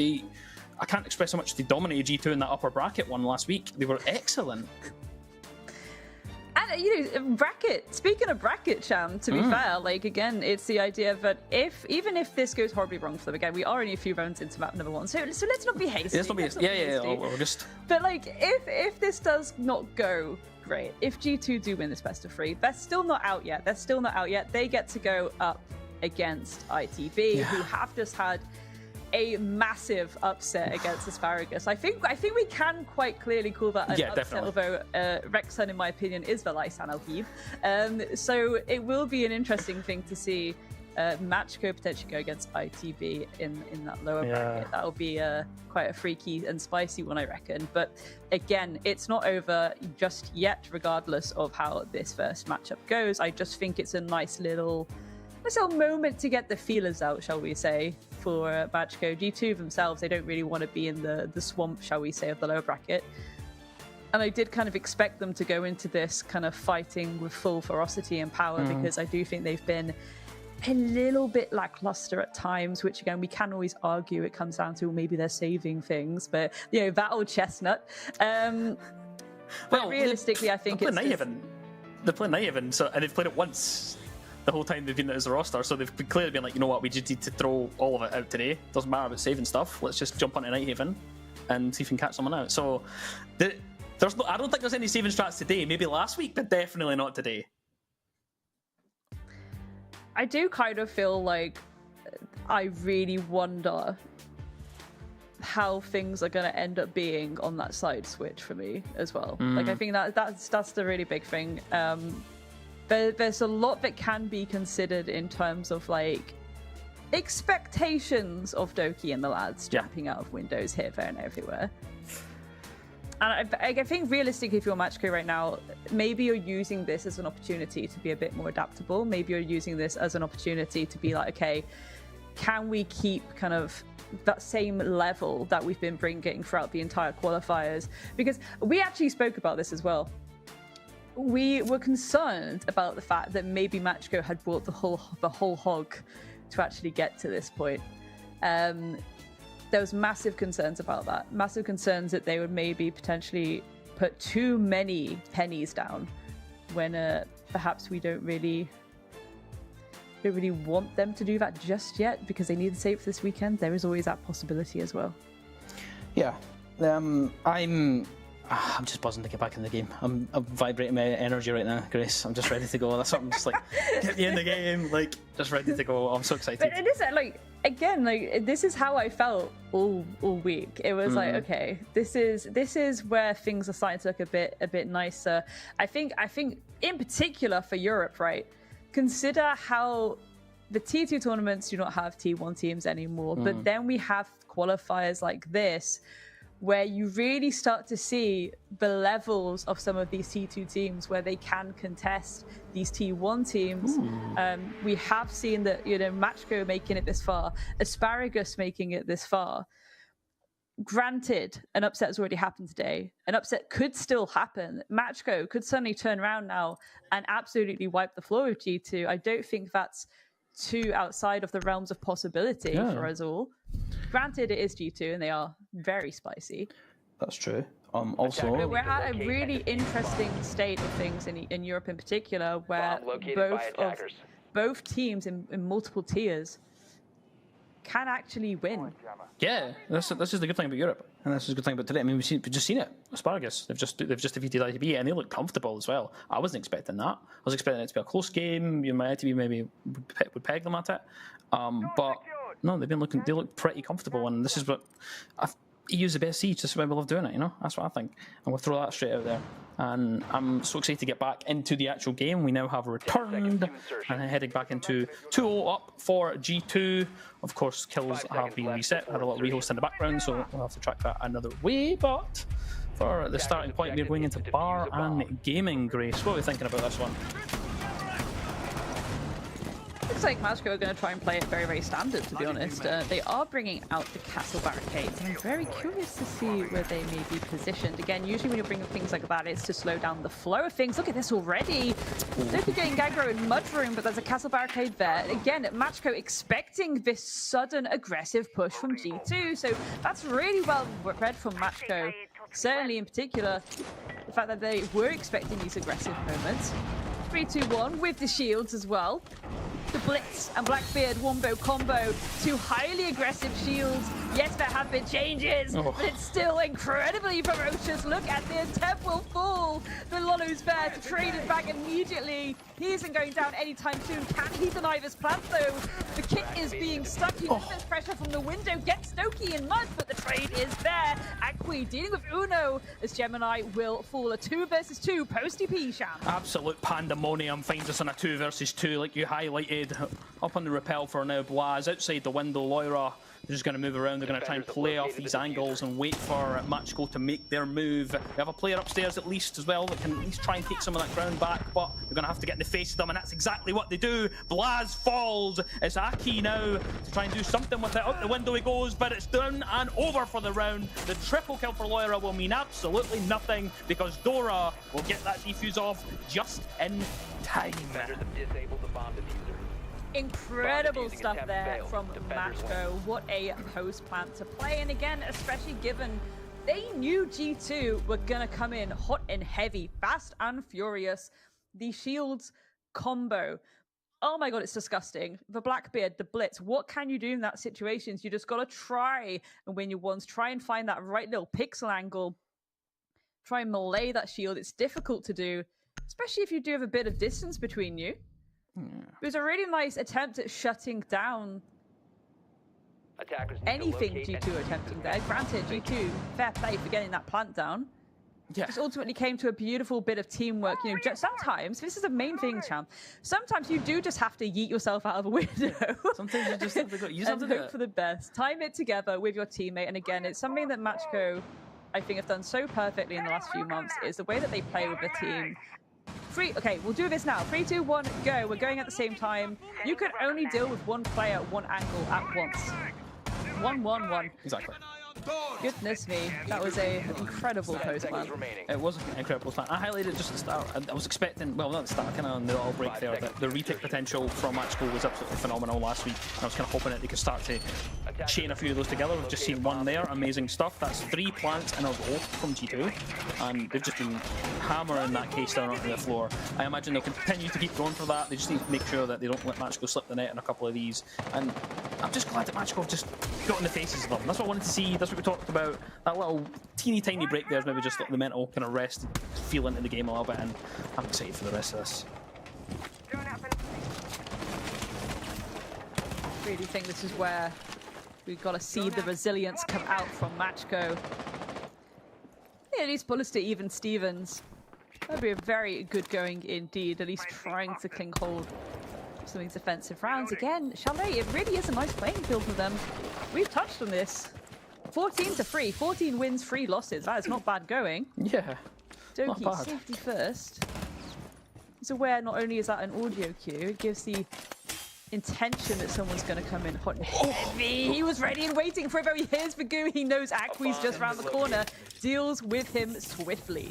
[SPEAKER 7] I can't express how much they dominated G2 in that upper bracket one last week. They were excellent.
[SPEAKER 6] And bracket. Speaking of bracket, Sham, to be fair, like again, it's the idea that even if this goes horribly wrong for them, again, we are only a few rounds into map number 1, so let's not be hasty.
[SPEAKER 7] We're just.
[SPEAKER 6] But like, if this does not go great, if G2 do win this best of 3, they're still not out yet. They get to go up against ITV, who have just had a massive upset against Asparagus. I think we can quite clearly call that an upset, definitely. Although Rexon, in my opinion, is the Lysan Al-Hib. So it will be an interesting thing to see Matchco potentially go against ITV in that lower bracket. That'll be quite a freaky and spicy one, I reckon. But again, it's not over just yet, regardless of how this first matchup goes. I just think it's a nice little moment to get the feelers out, shall we say, for Matchco. G2 themselves, they don't really want to be in the swamp, shall we say, of the lower bracket. And I did kind of expect them to go into this kind of fighting with full ferocity and power, because I do think they've been a little bit lackluster at times, which again, we can always argue it comes down to maybe they're saving things, but that old chestnut. But realistically, I think it's
[SPEAKER 7] Nighthaven. They're playing Nighthaven, so and they've played it once the whole time they've been as a roster, so they've clearly been like, you know what, we just need to throw all of it out today. Doesn't matter about saving stuff. Let's just jump onto Nighthaven and see if we can catch someone out. So I don't think there's any saving strats today. Maybe last week, but definitely not today.
[SPEAKER 6] I do kind of feel like I really wonder how things are going to end up being on that side switch for me as well. Like, I think that's the really big thing. There's a lot that can be considered in terms of like expectations of Doki and the lads jumping out of windows here, there, and everywhere. And I think realistically, if you're Matchco right now, maybe you're using this as an opportunity to be a bit more adaptable. Maybe you're using this as an opportunity to be like, okay, can we keep kind of that same level that we've been bringing throughout the entire qualifiers? Because we actually spoke about this as well. We were concerned about the fact that maybe Matchco had brought the whole hog to actually get to this point. There was massive concerns about that. Massive concerns that they would maybe potentially put too many pennies down when perhaps we don't really want them to do that just yet, because they need to save for this weekend. There is always that possibility as well.
[SPEAKER 7] Yeah. I'm just buzzing to get back in the game. I'm vibrating my energy right now, Grace. I'm just ready to go. That's what I'm just like, get me in the game, like, just ready to go. I'm so excited.
[SPEAKER 6] But it is like, again, like, this is how I felt all week. It was like, okay, this is where things are starting to look a bit nicer. I think in particular for Europe, right? Consider how the T2 tournaments do not have T1 teams anymore, but then we have qualifiers like this, where you really start to see the levels of some of these T2 teams where they can contest these T1 teams. We have seen that, Matchco making it this far, Asparagus making it this far. granted, an upset has already happened today. An upset could still happen. Matchco could suddenly turn around now and absolutely wipe the floor with G2. I don't think that's too outside of the realms of possibility for us all. Granted, it is G2 and they are very spicy.
[SPEAKER 7] That's true. Also,
[SPEAKER 6] but we're at a really interesting state of things in Europe in particular, where both teams in multiple tiers can actually win.
[SPEAKER 7] Yeah, this is the good thing about Europe, and this is the good thing about today. I mean, we've just seen it. Asparagus, they've just defeated ITB, and they look comfortable as well. I wasn't expecting that. I was expecting it to be a close game. You know, my ITB maybe would peg them at it, but no, they look pretty comfortable, and this is what EU's the best siege. This is why we love doing it. You know, that's what I think, and we'll throw that straight out there. And I'm so excited to get back into the actual game. We now have returned and heading back into 2-0 up for G2. Of course, kills have been reset. Had a lot of rehost in the background, so we'll have to track that another way. But for the starting point, we're going into bar and gaming. Grace, what are we thinking about this one?
[SPEAKER 6] Looks like Matchco are going to try and play it very, very standard, to be honest. They are bringing out the castle barricades, and I'm very curious to see where they may be positioned. Again, usually when you're bringing things like that, it's to slow down the flow of things. Look at this already. Look at getting Gaggro in Mudroom, but there's a castle barricade there. Again, Matchco expecting this sudden aggressive push from G2, so that's really well read from Matchco. Certainly, in particular, the fact that they were expecting these aggressive moments. 3-2-1 with the shields as well. The Blitz and Blackbeard Wombo combo, two highly aggressive shields. Yes, there have been changes, but it's still incredibly ferocious. Look at the attempt will fall. The Lolo's there to trade it back immediately. He isn't going down anytime soon. Can he deny this plant though? The kick is being stuck. He there's pressure from the window. Gets Stokey in mud, but the trade is there. Akwi dealing with Uno as Gemini will fall. A 2 versus 2 post-DP, Sham.
[SPEAKER 7] Absolute pandemonium finds us on a 2 versus 2, like you highlighted. Up on the rappel for now, Blaz outside the window. Loira, they're just going to move around. They're going to try and play off these angles and wait for Matchco to make their move. We have a player upstairs at least as well that can at least try and take some of that ground back, but they're going to have to get in the face of them, and that's exactly what they do. Blaz falls. It's Aki now to try and do something with it. Out the window he goes, but it's done and over for the round. The triple kill for Loira will mean absolutely nothing because Dora will get that defuse off just in time.
[SPEAKER 6] Incredible stuff there from Matchco. What a post plant to play, and again, especially given they knew G2 were gonna come in hot and heavy, fast and furious. The shields combo, oh my god, it's disgusting. The Blackbeard, the Blitz, what can you do in that situation? You just gotta try and win your ones, try and find that right little pixel angle, try and melee that shield. It's difficult to do, especially if you do have a bit of distance between you. It was a really nice attempt at shutting down anything G2 attempting there. Granted, G2, fair play for getting that plant down. Yeah. Just ultimately came to a beautiful bit of teamwork. You know, just sometimes, this is the main thing, champ, sometimes you do just have to yeet yourself out of a window. Sometimes you just have to hope for the best. Time it together with your teammate. And again, it's something that Matchco, I think, have done so perfectly in the last few months, is the way that they play with the team. Okay, we'll do this now. 3, 2, 1, go. We're going at the same time. You can only deal with one player, one angle at once. 1, 1, 1.
[SPEAKER 7] Exactly.
[SPEAKER 6] Goodness me, that was an incredible post plan.
[SPEAKER 7] It was an incredible plan. I highlighted just at the start. I was expecting, well, not at the start, kind of on the little break there, that the retake potential from Matchco was absolutely phenomenal last week. And I was kind of hoping that they could start to chain a few of those together. We've just seen one there, amazing stuff. That's 3 plants in a row from G2, and they've just been hammering that case down onto the floor. I imagine they'll continue to keep going for that. They just need to make sure that they don't let Matchco slip the net in a couple of these. And I'm just glad that Matchco just got in the faces of them. That's what I wanted to see. That's what we talked about. That little teeny tiny break there is maybe just the mental kind of rest, feel into the game a little bit, and I'm excited for the rest of this.
[SPEAKER 6] I really think this is where we've got to see the resilience come out from Matchco. Yeah, at least bullets to even Stevens. That'd be a very good going indeed, at least trying to cling hold of some of these defensive rounds. Again, Chalet, it really is a nice playing field for them. We've touched on this. 14-3, 14 wins, 3 losses. That is not bad going.
[SPEAKER 7] Yeah.
[SPEAKER 6] Doki, safety first. He's aware not only is that an audio cue, it gives the intention that someone's going to come in hot and heavy. He was ready and waiting for it. He hears Bagoo. He knows Akwi's just around the corner. Deals with him swiftly.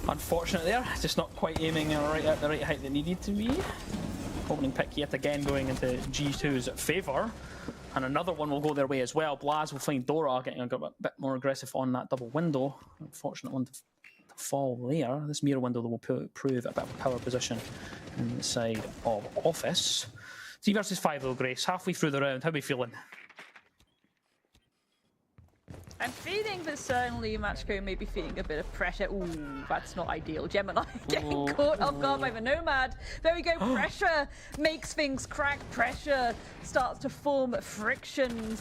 [SPEAKER 7] Unfortunate there, just not quite aiming right at the right height that needed to be. Opening pick yet again going into G2's favour. And another one will go their way as well. Blaz will find Dora getting a bit more aggressive on that double window. Unfortunate one to fall there. This mirror window will prove a bit of a power position inside of Office. 3 versus 5 though, Grace. Halfway through the round, how are we feeling?
[SPEAKER 6] I'm feeling that certainly Matchco may be feeling a bit of pressure. Ooh, that's not ideal. Gemini getting caught off guard by the Nomad. There we go. Pressure makes things crack. Pressure starts to form friction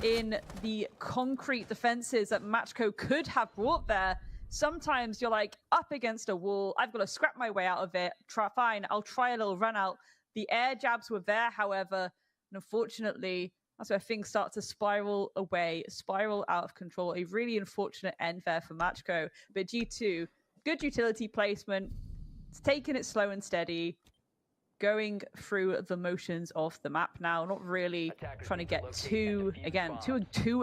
[SPEAKER 6] in the concrete defenses that Matchco could have brought there. Sometimes you're like up against a wall. I've got to scrap my way out of it. Fine, I'll try a little run out. The air jabs were there, however, and unfortunately, that's where things start to spiral away, spiral out of control. A really unfortunate end there for Matchco. But G2, good utility placement. It's taking it slow and steady, going through the motions of the map now, not really trying to get too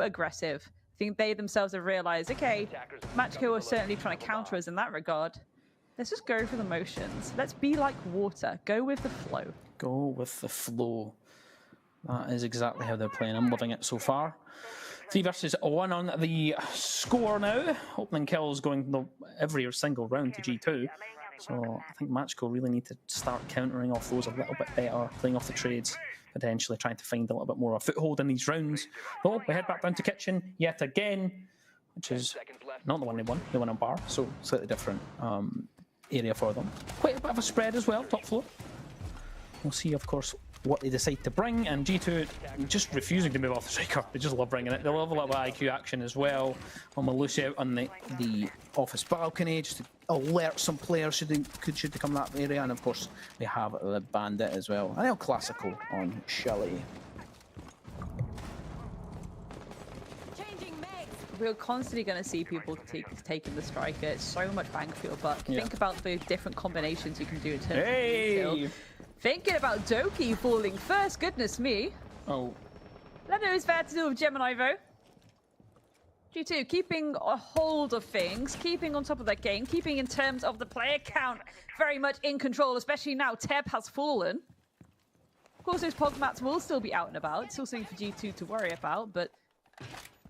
[SPEAKER 6] aggressive. I think they themselves have realized, okay, Matchco are certainly trying to counter us in that regard. Let's just go through the motions. Let's be like water. Go with the flow.
[SPEAKER 7] Go with the flow. That is exactly how they're playing. I'm loving it so far. 3 versus 1 on the score now. Opening kills going every single round to G2. So I think Matchco really need to start countering off those a little bit better, playing off the trades, potentially trying to find a little bit more of a foothold in these rounds. Though we head back down to Kitchen yet again, which is not the one they won. They won on bar, so slightly different area for them. Quite a bit of a spread as well, top floor. We'll see, of course, what they decide to bring, and G2 just refusing to move off the striker. They just love bringing it. They love a little bit of IQ action as well. On Malusi out on the office balcony just to alert some players should they come that area, and of course they have the bandit as well. And El Clasico on Chalet.
[SPEAKER 6] We're constantly going to see people taking the striker. It's so much bang for your buck. Yeah. Think about the different combinations you can do in terms of kill. Thinking about Doki falling first, goodness me.
[SPEAKER 7] Oh.
[SPEAKER 6] Leno is there to do with Gemini though. G2 keeping a hold of things, keeping on top of their game, keeping in terms of the player count very much in control, especially now Teb has fallen. Of course, those Pogmats will still be out and about. It's still something for G2 to worry about, but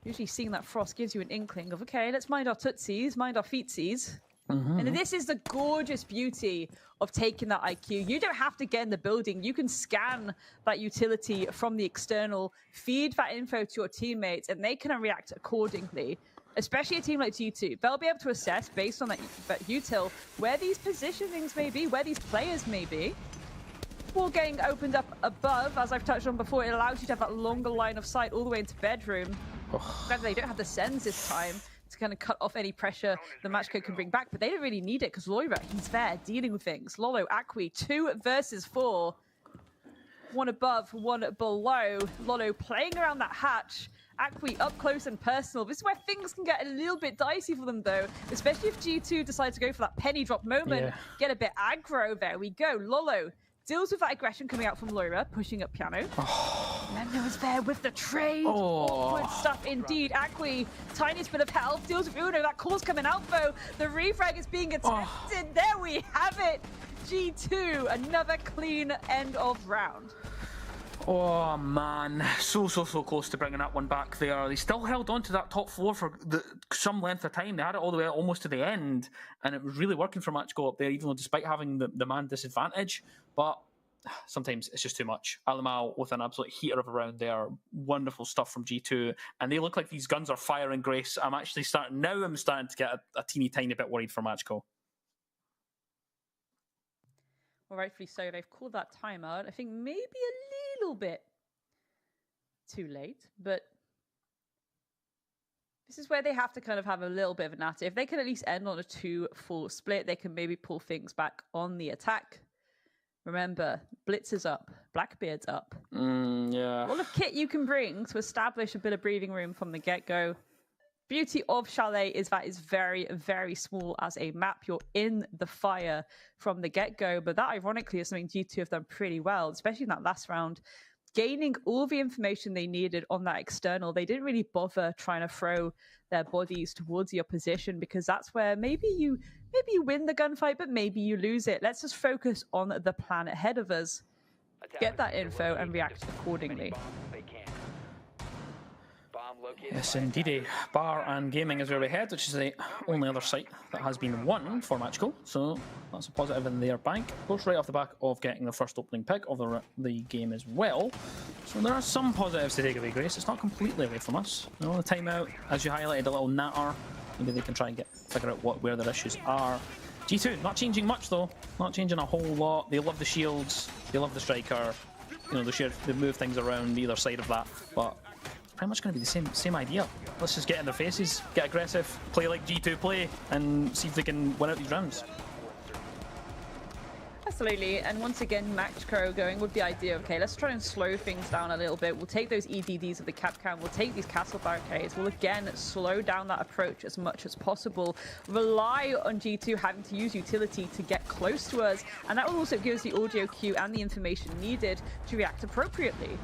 [SPEAKER 6] usually seeing that frost gives you an inkling of, okay, let's mind our tootsies, mind our feetsies. And this is the gorgeous beauty of taking that IQ. You don't have to get in the building. You can scan that utility from the external, feed that info to your teammates, and they can react accordingly. Especially a team like G2. They'll be able to assess, based on that util, where these positionings may be, where these players may be. Wall getting opened up above, as I've touched on before, it allows you to have that longer line of sight all the way into bedroom. Granted, they don't have the sends this time to kind of cut off any pressure the Matchco can bring back, but they don't really need it because Loira, he's there dealing with things. Lolo, Akwi, 2 versus 4. 1 above, 1 below. Lolo playing around that hatch. Akwi up close and personal. This is where things can get a little bit dicey for them though, especially if G2 decides to go for that penny drop moment, get a bit aggro. There we go. Lolo deals with that aggression coming out from Loira, pushing up piano. Leno is there with the trade. Awkward stuff indeed. Akwi, tiniest bit of health, deals with Uno. That call's coming out though. The refrag is being attempted. There we have it. G2, another clean end of round.
[SPEAKER 7] Oh man, so close to bringing that one back there. They still held on to that top floor for some length of time. They had it all the way almost to the end, and it was really working for Matchco up there, even though despite having the man disadvantage. But sometimes it's just too much. Alamal with an absolute heater of a round there. Wonderful stuff from G2, and they look like these guns are firing, Grace. I'm starting to get a teeny tiny bit worried for Matchco.
[SPEAKER 6] Well, rightfully so. They've called that timeout. I think maybe a little bit too late, but this is where they have to kind of have a little bit of a natter. If they can at least end on a 2-4 split, they can maybe pull things back on the attack. Remember, Blitz is up, Blackbeard's up.
[SPEAKER 7] Yeah.
[SPEAKER 6] All of kit you can bring to establish a bit of breathing room from the get-go. beauty of Chalet is that it's very, very small as a map. You're in the fire from the get-go, but that ironically is something G2 have done pretty well, especially in that last round. Gaining all the information they needed on that external, they didn't really bother trying to throw their bodies towards the opposition, because that's where maybe you win the gunfight, but maybe you lose it. Let's just focus on the plan ahead of us, get that info, and react accordingly.
[SPEAKER 7] Yes, indeed. Bar and Gaming is where we head, which is the only other site that has been won for Matchco. So that's a positive in their bank. Of course, right off the back of getting the first opening pick of the game as well. So there are some positives to take away, Grace. It's not completely away from us. You know, the timeout, as you highlighted, a little natter. Maybe they can try and figure out where their issues are. G2, not changing much though. Not changing a whole lot. They love the shields. They love the striker. You know, they move things around either side of that. But pretty much going to be the same idea. Let's just get in their faces, get aggressive, play like G2 play, and see if they can win out these rounds.
[SPEAKER 6] Absolutely, and once again, Matchco going with the idea, okay, let's try and slow things down a little bit. We'll take those EDDs of the cap count, we'll take these castle barricades, we'll again slow down that approach as much as possible. Rely on G2 having to use utility to get close to us, and that will also give us the audio cue and the information needed to react appropriately.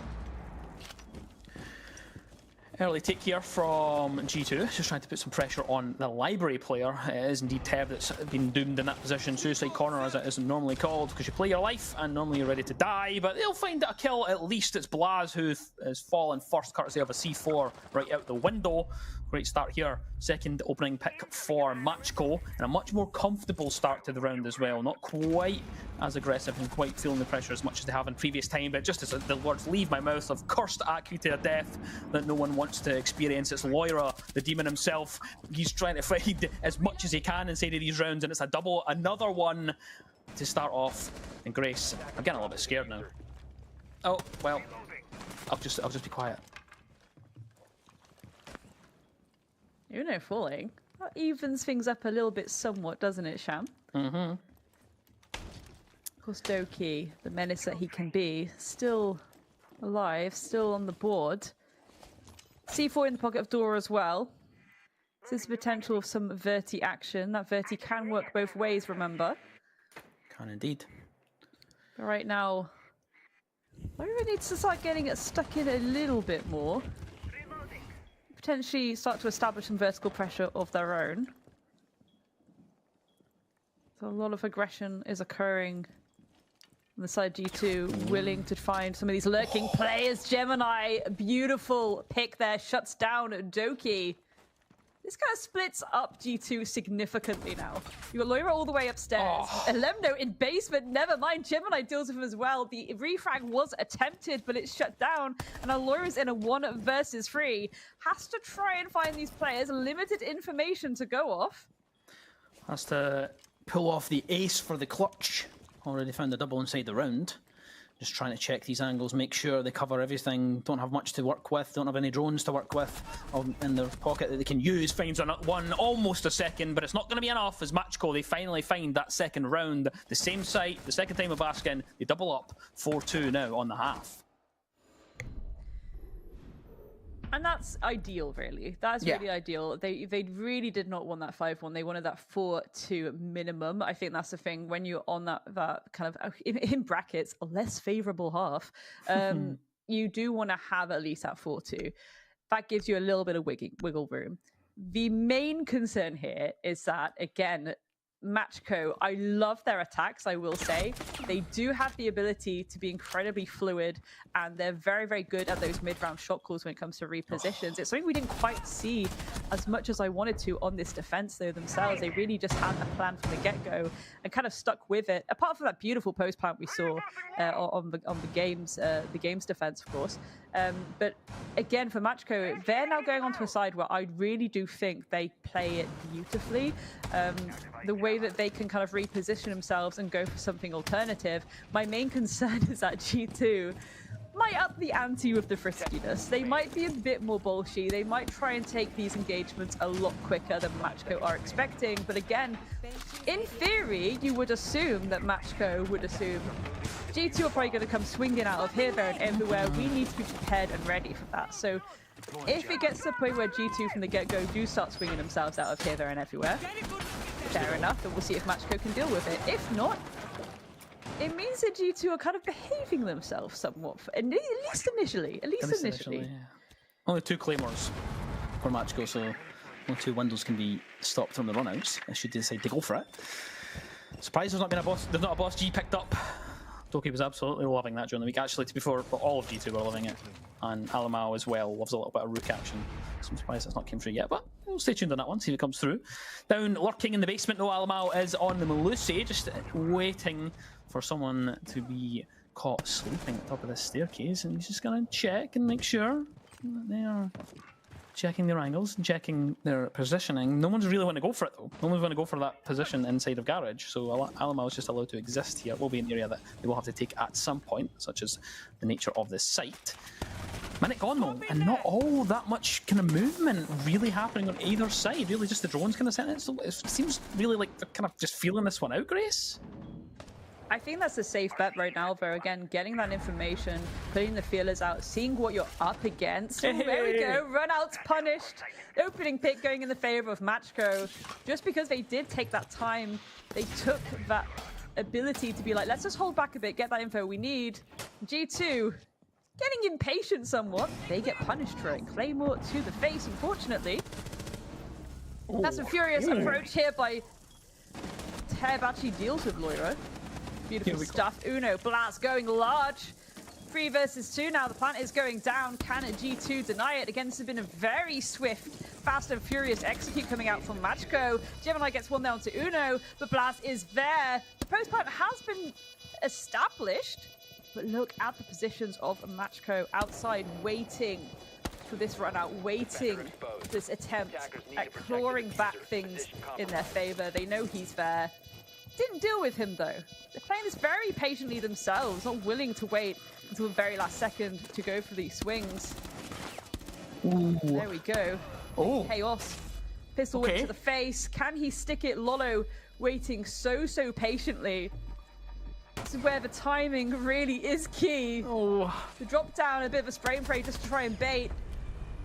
[SPEAKER 7] Early take here from G2, just trying to put some pressure on the library player. It is indeed Tev that's been doomed in that position, suicide corner as it is normally called, because you play your life and normally you're ready to die, but they'll find a kill. At least it's Blaz who has fallen first, courtesy of a C4 right out the window. Great start here. Second opening pick for Matchco, and a much more comfortable start to the round as well. Not quite as aggressive and quite feeling the pressure as much as they have in previous time, but just as the words leave my mouth, I've cursed Aku to a death that no one wants to experience. It's Loira, the demon himself. He's trying to find as much as he can inside of these rounds, and it's a double, another one to start off. And Grace, I'm getting a little bit scared now. Oh, well, I'll just be quiet.
[SPEAKER 6] You're no fooling. That evens things up a little bit somewhat, doesn't it, Sham?
[SPEAKER 7] Mm-hmm.
[SPEAKER 6] Of course, Doki, the menace that he can be, still alive, still on the board. C4 in the pocket of Dora as well. This is the potential of some Verti action. That Verti can work both ways, remember.
[SPEAKER 7] Can indeed.
[SPEAKER 6] But right now, Loira needs to start getting it stuck in a little bit more. Potentially start to establish some vertical pressure of their own. So a lot of aggression is occurring on the side G2, willing to find some of these lurking players. Gemini, beautiful pick there, shuts down Doki. This kind of splits up G2 significantly now. You got Loira all the way upstairs. Elemno in basement, never mind. Gemini deals with him as well. The refrag was attempted, but it's shut down. And now Loira's in a 1 versus 3. Has to try and find these players. Limited information to go off.
[SPEAKER 7] Has to pull off the ace for the clutch. Already found the double inside the round. Just trying to check these angles, make sure they cover everything. Don't have much to work with, don't have any drones to work with in their pocket that they can use. Finds one, almost a second, but it's not going to be enough as Matchco, they finally find that second round. The same site, the second time of Baskin, they double up. 4-2 now on the half.
[SPEAKER 6] And that's ideal, really. That's really ideal. They really did not want that 5-1. They wanted that 4-2 minimum. I think that's the thing. When you're on that kind of, in brackets, less favourable half, you do want to have at least that 4-2. That gives you a little bit of wiggle room. The main concern here is that, again, Matchco, I love their attacks, I will say. They do have the ability to be incredibly fluid, and they're very, very good at those mid-round shot calls when it comes to repositions. It's something we didn't quite see as much as I wanted to on this defense, though, themselves. They really just had a plan from the get-go and kind of stuck with it, apart from that beautiful post-plant we saw on the game's defense, of course. But again, for Matchco, they're now going onto a side where I really do think they play it beautifully. The way that they can kind of reposition themselves and go for something alternative. My main concern is that G2 might up the ante with the friskiness. They might be a bit more bolshy. They might try and take these engagements a lot quicker than Matchco are expecting. But again, in theory, you would assume that Matchco would assume G2 are probably going to come swinging out of here, there, and everywhere. We need to be prepared and ready for that. So if it gets to the point where G2 from the get-go do start swinging themselves out of here, there, and everywhere, fair enough, and we'll see if Matchco can deal with it. If not, it means that G2 are kind of behaving themselves somewhat, at least initially.
[SPEAKER 7] Yeah. Only 2 claymores for Matchco, so only 2 windows can be stopped from the runouts. I should decide to go for it. Surprised there's not been a boss. There's not a boss G picked up. Doki was absolutely loving that during the week. Actually, to be fair, all of G2 were loving it, and Alamao as well loves a little bit of rook action. So I'm surprised it's not came through yet, but we'll stay tuned on that one, see if it comes through. Down lurking in the basement, though, Alamao is on the Melusi, just waiting for someone to be caught sleeping at the top of this staircase, and he's just gonna check and make sure that they are checking their angles and checking their positioning. No one's really want to go for it, though. No one's going to go for that position inside of Garage, so Alamao is just allowed to exist here. It will be an area that they will have to take at some point, such as the nature of this site. Minute gone, though, and not all that much kind of movement really happening on either side. Really just the drones kind of setting it, so it seems really like they're kind of just feeling this one out, Grace.
[SPEAKER 6] I think that's a safe bet right now, though. Again, getting that information, putting the feelers out, seeing what you're up against. Oh, there we go. Run-out's punished. Opening pick going in the favor of Matchco. Just because they did take that time, they took that ability to be like, let's just hold back a bit, get that info we need. G2 getting impatient somewhat. They get punished for it. Claymore to the face, unfortunately. Ooh, that's a furious approach here by Teb. Actually deals with Loira. Beautiful stuff. Uno, Blast going large. 3 versus 2 now. The plant is going down. Can G2 deny it? Again, this has been a very swift, fast and furious execute coming out from Matchco. Gemini gets one down to Uno, but Blast is there. The post plant has been established, but look at the positions of Matchco outside, waiting for this run out, waiting for this attempt at clawing back things in their favor. They know he's there. Didn't deal with him, though. They're playing this very patiently themselves, not willing to wait until the very last second to go for these swings. Ooh. There we go. Oh. Chaos. Pistol whip to the face. Can he stick it? Lolo waiting so patiently. This is where the timing really is key. Oh. To drop down a bit of a spray and pray just to try and bait.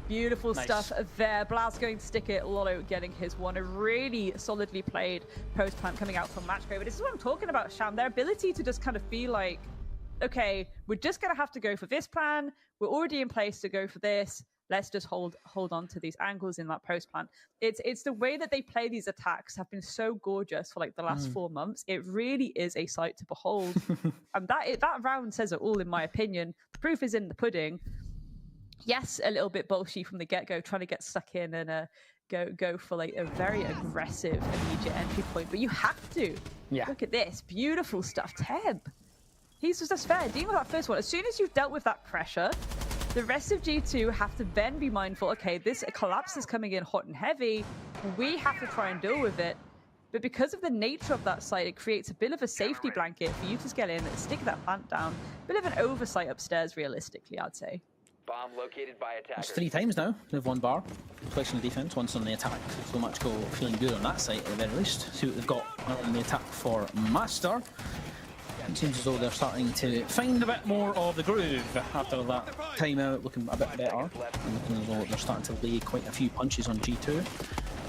[SPEAKER 6] Beautiful stuff there. Blast going to stick it. Lolo getting his one. A really solidly played post plant coming out from Matchco. But this is what I'm talking about, Sham. Their ability to just kind of be like, okay, we're just going to have to go for this plan. We're already in place to go for this. Let's just hold on to these angles in that post plant. It's the way that they play these attacks have been so gorgeous for like the last 4 months. It really is a sight to behold. And that round says it all, in my opinion. The proof is in the pudding. Yes, a little bit bolshy from the get-go, trying to get stuck in and go for like a very aggressive immediate entry point, but you have to. Yeah. Look at this, beautiful stuff. Teb, he's just fair. Dealing with that first one, as soon as you've dealt with that pressure, the rest of G2 have to then be mindful. Okay, this collapse is coming in hot and heavy. We have to try and deal with it. But because of the nature of that site, it creates a bit of a safety blanket for you to get in and stick that plant down. A bit of an oversight upstairs, realistically, I'd say.
[SPEAKER 8] Bomb located by attackers.
[SPEAKER 7] It's 3 times now. They've won bar. Twice on the defense, once on the attack. So Matchco feeling good on that side at the very least. See what they've got on the attack for Master. It seems as though they're starting to find a bit more of the groove after that timeout, looking a bit better. And looking as though they're starting to lay quite a few punches on G2.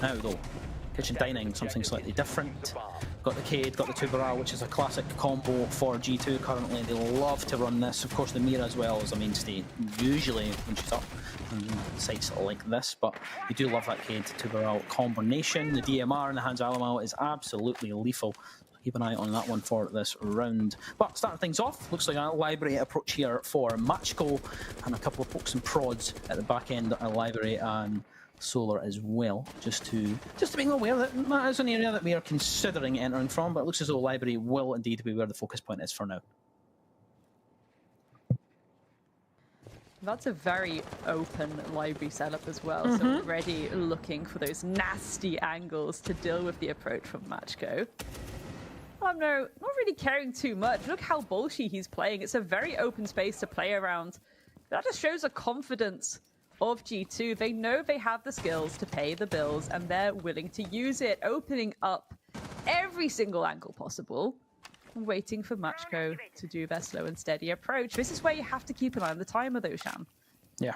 [SPEAKER 7] Now though, kitchen dining, something slightly different. Got the Cade, got the Tuberal, which is a classic combo for G2 currently. They love to run this. Of course, the Mira as well is a mainstay, usually when she's up on sites like this, but we do love that Cade Tuberal combination. The DMR in the hands of Alamao is absolutely lethal. Keep an eye on that one for this round. But starting things off, looks like a library approach here for Matchco, and a couple of pokes and prods at the back end of library and Solar as well, just to make them aware that that is an area that we are considering entering from, but it looks as though library will indeed be where the focus point is for now.
[SPEAKER 6] That's a very open library setup as well, so already looking for those nasty angles to deal with the approach from Matchco. I'm not really caring too much. Look how bolshy he's playing. It's a very open space to play around. That just shows a confidence of G2. They know they have the skills to pay the bills and they're willing to use it, opening up every single angle possible. waiting for Matchco to do their slow and steady approach. This is where you have to keep an eye on the timer, though, Sham.
[SPEAKER 7] Yeah.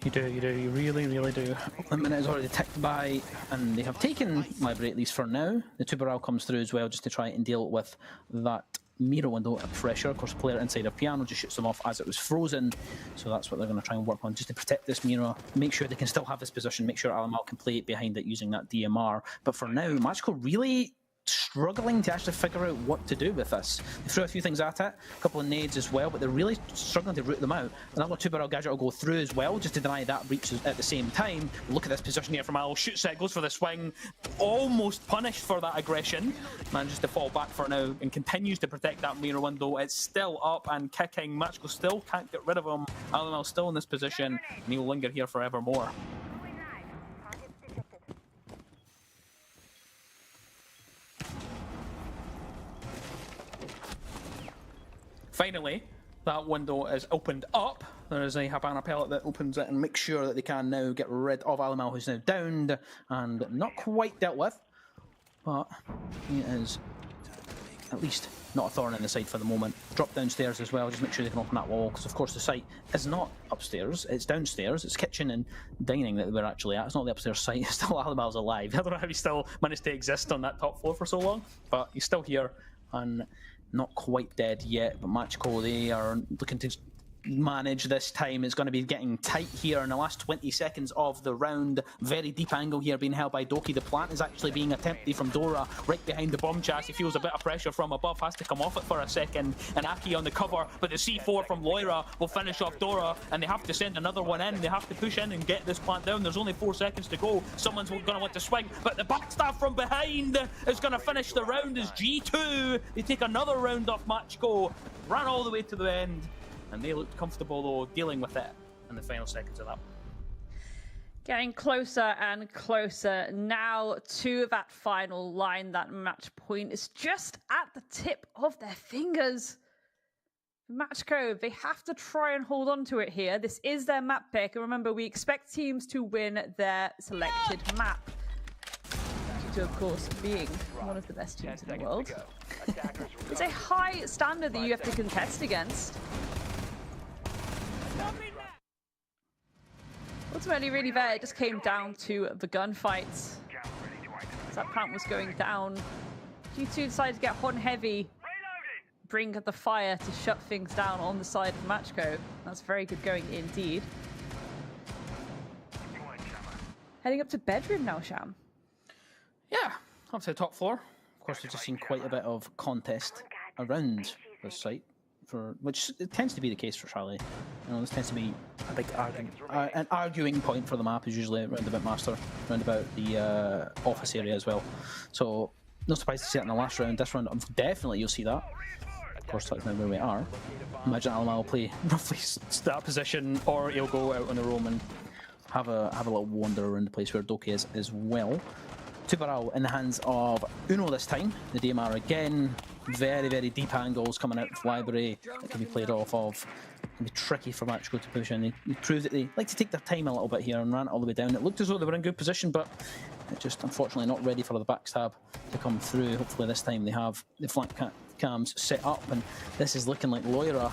[SPEAKER 7] You do, you really, really do. The minute is already ticked by, and they have taken Library, at least for now. The Tuberal comes through as well, just to try and deal with that mirror window of pressure. Of course, the player inside of Piano just shoots them off as it was frozen, so that's what they're going to try and work on, just to protect this mirror, make sure they can still have this position, make sure Alamal can play behind it using that DMR. But for now, Matchco really struggling to actually figure out what to do with this. They threw a few things at it, a couple of nades as well, but they're really struggling to root them out. Another two-barrel gadget will go through as well, just to deny that breach at the same time. Look at this position here from Al, shoots it, goes for the swing, almost punished for that aggression, manages to fall back for now and continues to protect that mirror window. It's still up and kicking, Matchco still can't get rid of him. Alamal's still in this position, and he will linger here forevermore. Finally, that window is opened up. There is a Habana pellet that opens it and makes sure that they can now get rid of Alamal, who's now downed and not quite dealt with. But he is at least not a thorn in the side for the moment. Drop downstairs as well, just make sure they can open that wall, because of course the site is not upstairs, it's downstairs, it's kitchen and dining that we're actually at. It's not the upstairs site, it's still Alamal's alive. I don't know how he still managed to exist on that top floor for so long, but he's still here and not quite dead yet. But Matchco, they are looking to manage this time. It's going to be getting tight here in the last 20 seconds of the round. Very deep angle here being held by Doki. The plant is actually being attempted from Dora right behind the bomb chest. He feels a bit of pressure from above, has to come off it for a second, and Aki on the cover, but the C4 from Loira will finish off Dora, and they have to send another one in. They have to push in and get this plant down. There's only 4 seconds to go. Someone's going to want to swing, but the backstab from behind is going to finish the round as G2. They take another round off Matchco, ran all the way to the end, and they looked comfortable, though, dealing with it in the final seconds of that.
[SPEAKER 6] Getting closer and closer now to that final line. That match point is just at the tip of their fingers. Matchco, they have to try and hold on to it here. This is their map pick. And remember, we expect teams to win their selected map. To, of course, being one of the best teams in the world. It's a high standard that you have to contest against. Ultimately, really there, it just came down to the gunfights. As that plant was going down, G2 decided to get hot and heavy, bring the fire to shut things down on the side of Matchco. That's very good going indeed. Heading up to bedroom now, Sham.
[SPEAKER 7] Yeah, up to the top floor. Of course, we've just seen quite a bit of contest around this site, which it tends to be the case for Chalet. You know, this tends to be a big an arguing point for the map is usually around the Bitmaster, around about the office area as well. So no surprise to see that in the last round. This round, definitely you'll see that. Of course, that's now where we are. Imagine Alamal will play roughly that position, or he'll go out on the roam and have a little wander around the place where Doki is as well. Tuberal in the hands of Uno this time. The DMR again. Very, very deep angles coming out of Library that can be played off of. It can be tricky for Matchco to push in. They proved that they like to take their time a little bit here and ran it all the way down. It looked as though they were in good position, but it just unfortunately not ready for the backstab to come through. Hopefully this time they have the flank cams set up, and this is looking like Loira.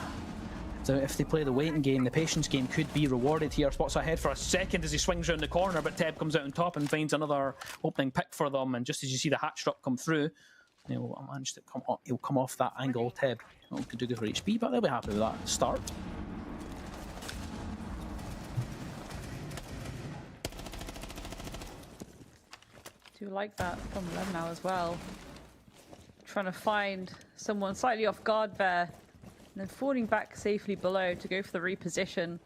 [SPEAKER 7] So if they play the waiting game, the patience game could be rewarded here. Spots ahead for a second as he swings around the corner, but Teb comes out on top and finds another opening pick for them. And just as you see the hatch drop come through, he'll manage to he'll come off that angle. Teb could do good for HP, but they'll be happy with that start.
[SPEAKER 6] Do like that from Lem now as well. Trying to find someone slightly off guard there. And then falling back safely below to go for the reposition.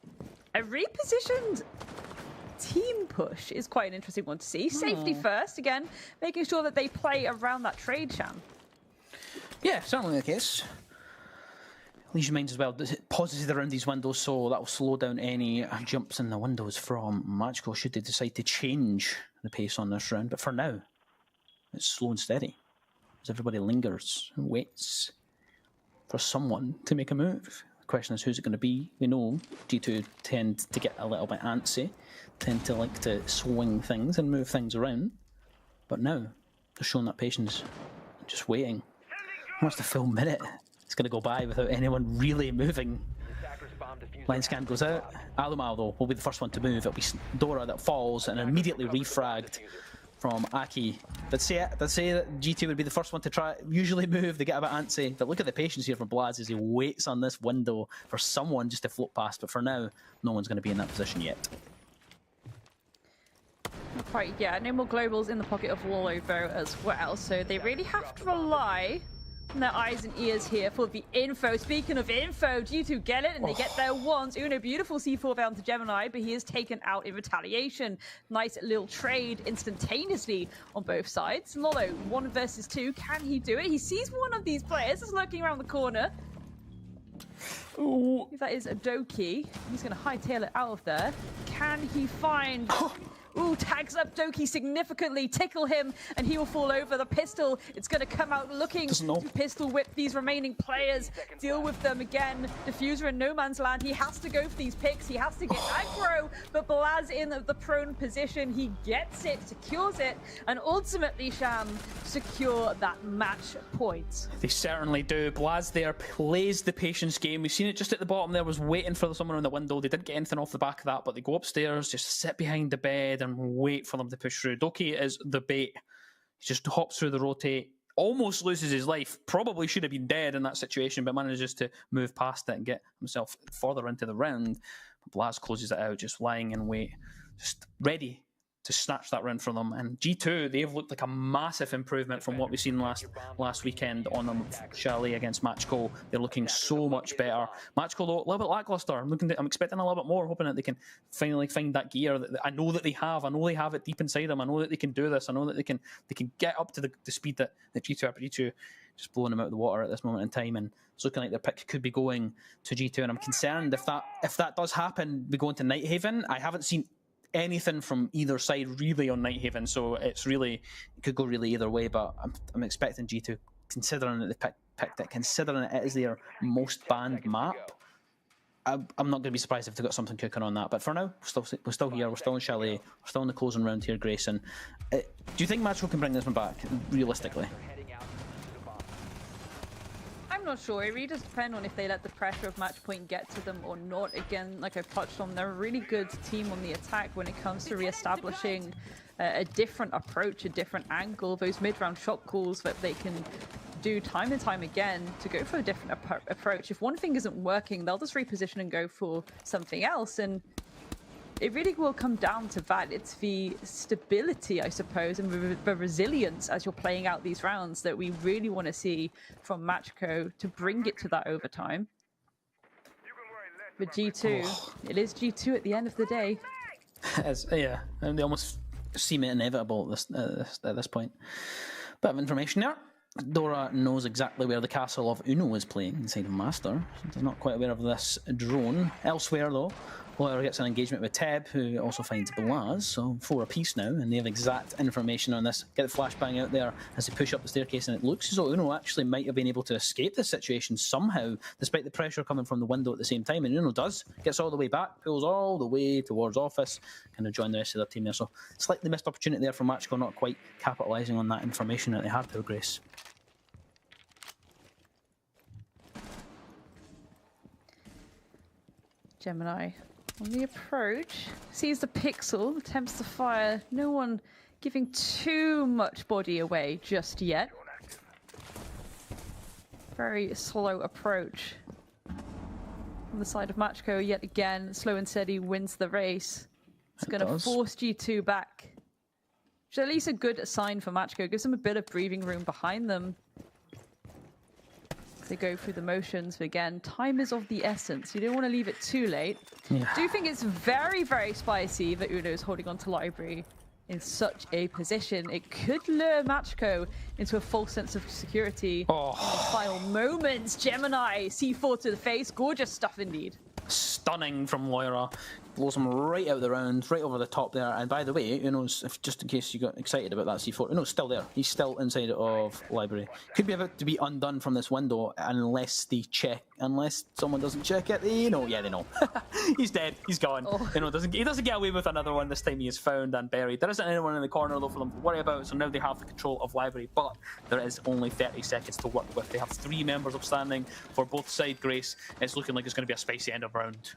[SPEAKER 6] A repositioned team push is quite an interesting one to see. Safety first, again, making sure that they play around that trade, Sham.
[SPEAKER 7] Yeah, certainly the case. Leisure Minds as well pauses around these windows, so that will slow down any jumps in the windows from Matchco should they decide to change the pace on this round. But for now, it's slow and steady as everybody lingers and waits for someone to make a move. The question is, who's it going to be? We know G2 tend to get a little bit antsy, tend to like to swing things and move things around. But now, they're showing that patience, just waiting. Almost a full minute. It's going to go by without anyone really moving. Line scan goes out. Alumal, though, will be the first one to move. It'll be Dora that falls and immediately refragged from Aki. They'd say that G2 would be the first one to try, usually move. They get a bit antsy. But look at the patience here from Blaz as he waits on this window for someone just to float past. But for now, no one's going to be in that position yet.
[SPEAKER 6] Not quite, yeah. No more globals in the pocket of Wallovo as well. So they really have to rely on their eyes and ears here for the info. Speaking of info, G2 get it, and they get there once. Uno, beautiful C4 down to Gemini, but he is taken out in retaliation. Nice little trade instantaneously on both sides. Lolo, 1 versus 2. Can he do it? He sees one of these players is lurking around the corner.
[SPEAKER 7] Ooh.
[SPEAKER 6] If that is a Doki, he's going to hightail it out of there. Can he find... Ooh, tags up Doki significantly, tickle him, and he will fall over. The pistol, it's going to come out looking to pistol whip these remaining players, deal with them again. Diffuser in no man's land. He has to go for these picks. He has to get aggro, but Blaz in the prone position. He gets it, secures it, and ultimately, Sham, secure that match point.
[SPEAKER 7] They certainly do. Blaz there plays the patience game. We've seen it just at the bottom there, was waiting for someone on the window. They didn't get anything off the back of that, but they go upstairs, just sit behind the bed and wait for them to push through. Doki is the bait. He just hops through the rotate, almost loses his life. Probably should have been dead in that situation, but manages to move past it and get himself further into the round. Blaz closes it out, just lying in wait, just ready to snatch that round from them. And G2, they've looked like a massive improvement from what we've seen last weekend on them. Chalet against Matchco, they're looking so much better. Matchco, though, a little bit lackluster. I'm expecting a little bit more, hoping that they can finally find that gear that I know that they have. I know they have it deep inside them. I know that they can do this. I know that they can get up to the speed that G2 are. But G2 just blowing them out of the water at this moment in time, and it's looking like their pick could be going to G2. And I'm concerned if that does happen, we go into Nighthaven. I haven't seen anything from either side really on Nighthaven, so it could go really either way, but I'm expecting G2, considering that they picked it, considering it is their most banned map. I'm not going to be surprised if they've got something cooking on that, but for now, we're still here, we're still in Chalet, we're still in the closing round here, Grayson. Do you think Matchco can bring this one back, realistically?
[SPEAKER 6] I'm not sure. It really does depend on if they let the pressure of match point get to them or not. Again, like I've touched on, they're a really good team on the attack when it comes to re-establishing a different approach, a different angle, those mid-round shot calls that they can do time and time again to go for a different approach. If one thing isn't working, they'll just reposition and go for something else, and it really will come down to that. It's the stability, I suppose, and the resilience as you're playing out these rounds that we really want to see from Matchco to bring it to that overtime. But G2, it is G2 at the end of the day.
[SPEAKER 7] Yeah, and they almost seem inevitable at this point. Bit of information there. Dora knows exactly where the castle of Uno is playing inside of Master. She's not quite aware of this drone. Elsewhere, though, Laura gets an engagement with Teb, who also finds Blaz, so 4 apiece now, and they have exact information on this. Get the flashbang out there as they push up the staircase, and it looks as though Uno actually might have been able to escape this situation somehow, despite the pressure coming from the window at the same time, and Uno does, gets all the way back, pulls all the way towards office, kind of join the rest of their team there, so slightly missed opportunity there for Matchco, not quite capitalising on that information that they had there, Grace.
[SPEAKER 6] Gemini on the approach, sees the pixel, attempts to fire, no one giving too much body away just yet. Very slow approach on the side of Matchco, yet again, slow and steady wins the race. It's going to force G2 back. Which is at least a good sign for Matchco, gives them a bit of breathing room behind them. They go through the motions, but again, time is of the essence. You don't want to leave it too late. Yeah. I do think it's very, very spicy that Uno is holding on to Library in such a position. It could lure Matchco into a false sense of security. In the final moments, Gemini, C4 to the face. Gorgeous stuff indeed.
[SPEAKER 7] Stunning from Moira. blows him right out of the round, right over the top there. And by the way, Uno's, if just in case you got excited about that C4, Uno's still there. He's still inside of library. Could be about to be undone from this window unless someone doesn't check it. They know. Yeah, they know. He's dead. He's gone.
[SPEAKER 6] Oh.
[SPEAKER 7] He doesn't get away with another one. This time he is found and buried. There isn't anyone in the corner though for them to worry about. So now they have the control of library, but there is only 30 seconds to work with. They have 3 members upstanding for both sides. Grace, it's looking like it's going to be a spicy end of round.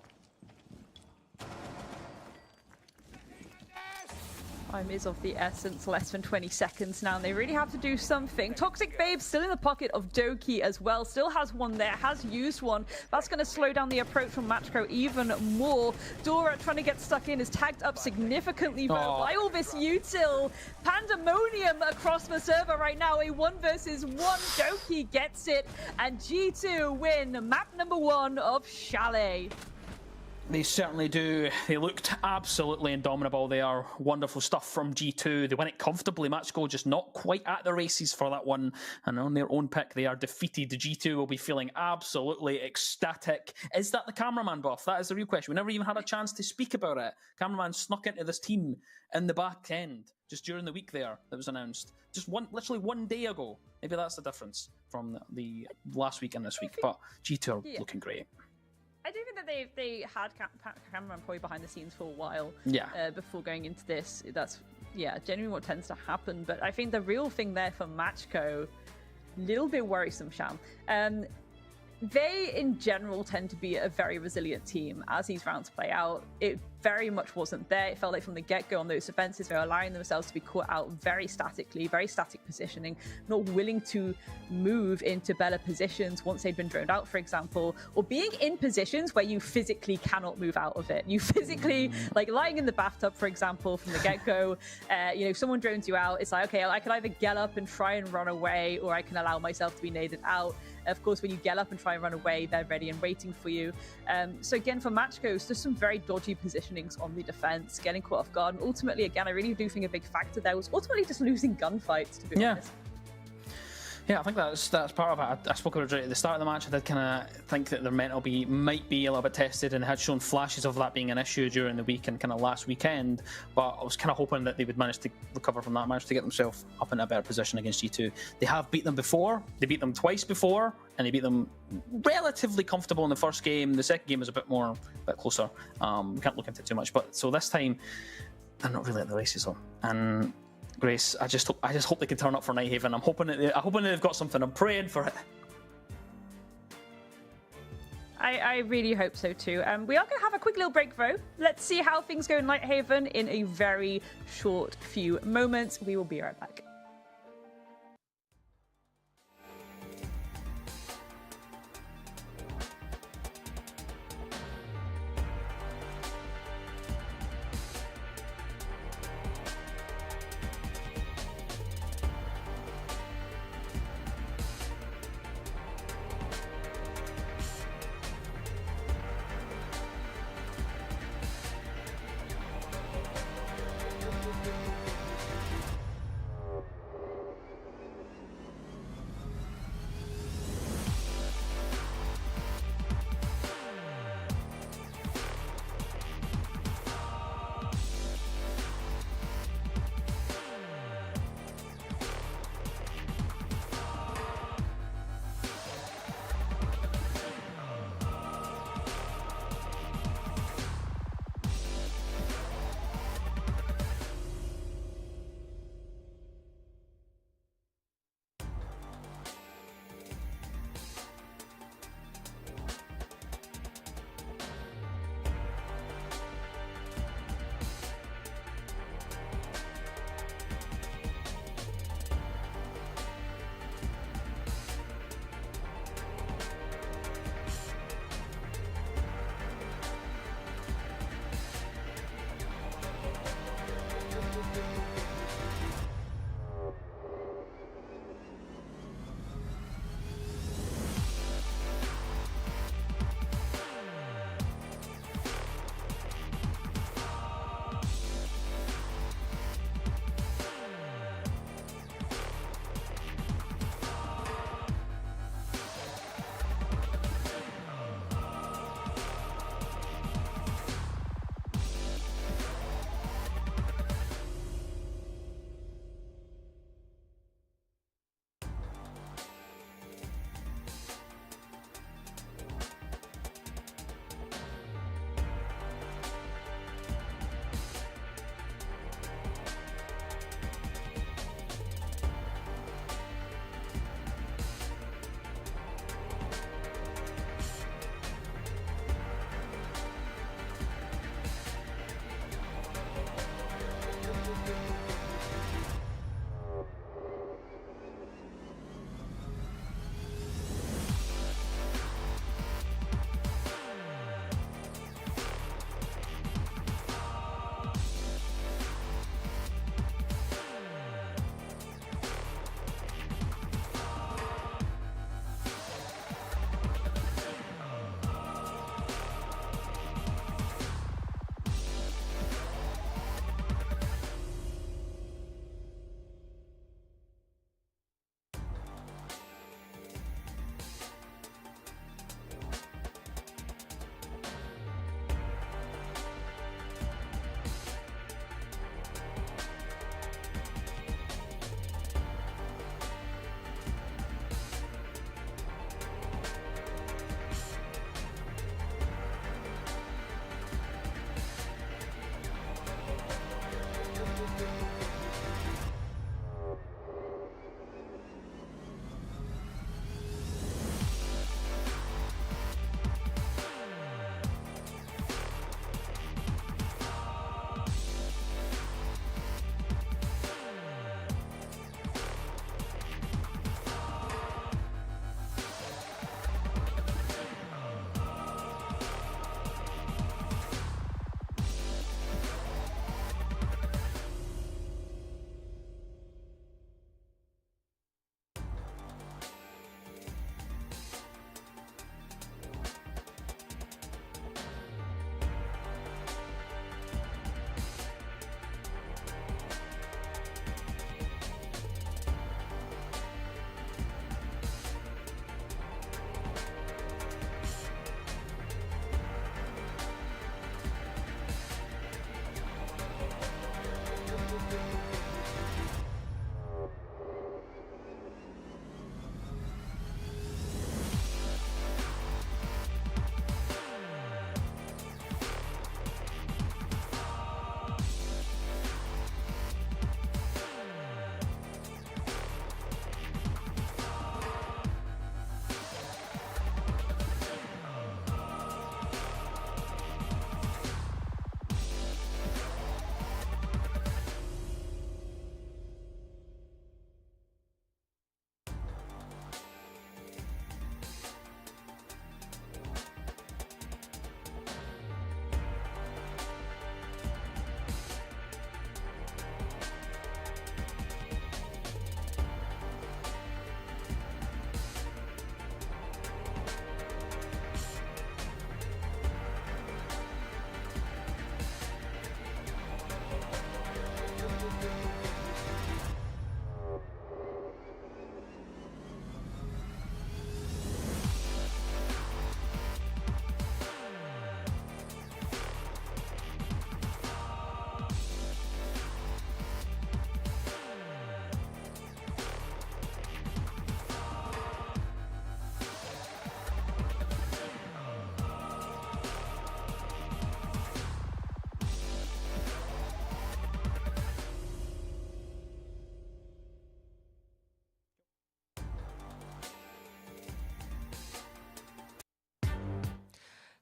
[SPEAKER 6] Time is of the essence, less than 20 seconds now, and they really have to do something. Toxic Babe still in the pocket of Doki as well, still has one there, has used one. That's going to slow down the approach from Matchco even more. Dora trying to get stuck in is tagged up significantly by all this util. Pandemonium across the server right now, a 1 versus 1. Doki gets it, and G2 win map number 1 of Chalet.
[SPEAKER 7] They certainly do. They looked absolutely indomitable. They are wonderful stuff from G2. They win it comfortably. Matchgo just not quite at the races for that one. And on their own pick, they are defeated. The G2 will be feeling absolutely ecstatic. Is that the cameraman buff? That is the real question. We never even had a chance to speak about it. Cameraman snuck into this team in the back end just during the week there that was announced. Just literally 1 day ago. Maybe that's the difference from the last week and this week. But G2 are looking great.
[SPEAKER 6] I do think that they had cameraman probably behind the scenes for a while before going into this. That's, genuinely what tends to happen. But I think the real thing there for Matchco, little bit worrisome, Sham. They, in general, tend to be a very resilient team as these rounds play out. It very much wasn't there. It felt like from the get-go on those defenses, they were allowing themselves to be caught out very statically, very static positioning, not willing to move into better positions once they'd been droned out, for example, or being in positions where you physically cannot move out of it. You physically, like lying in the bathtub, for example, from the get-go, if someone drones you out, it's like, okay, I can either get up and try and run away, or I can allow myself to be naded out. Of course, when you get up and try and run away, they're ready and waiting for you. So again, for Matchco, there's some very dodgy positionings on the defense, getting caught off guard. And ultimately, again, I really do think a big factor there was ultimately just losing gunfights, to be honest.
[SPEAKER 7] Yeah, I think that's part of it. I spoke about it at the start of the match. I did kind of think that their mental might be a little bit tested, and had shown flashes of that being an issue during the week and kind of last weekend. But I was kind of hoping that they would manage to recover from that match to get themselves up in a better position against G2. They have beat them before. They beat them twice before, and they beat them relatively comfortable in the first game. The second game was a bit closer. We can't look into it too much. But so this time, they're not really at the races though. And Grace, I just hope they can turn up for Nighthaven. I'm hoping that they've got something. I'm praying for it.
[SPEAKER 6] I really hope so too. We are going to have a quick little break though. Let's see how things go in Nighthaven in a very short few moments. We will be right back.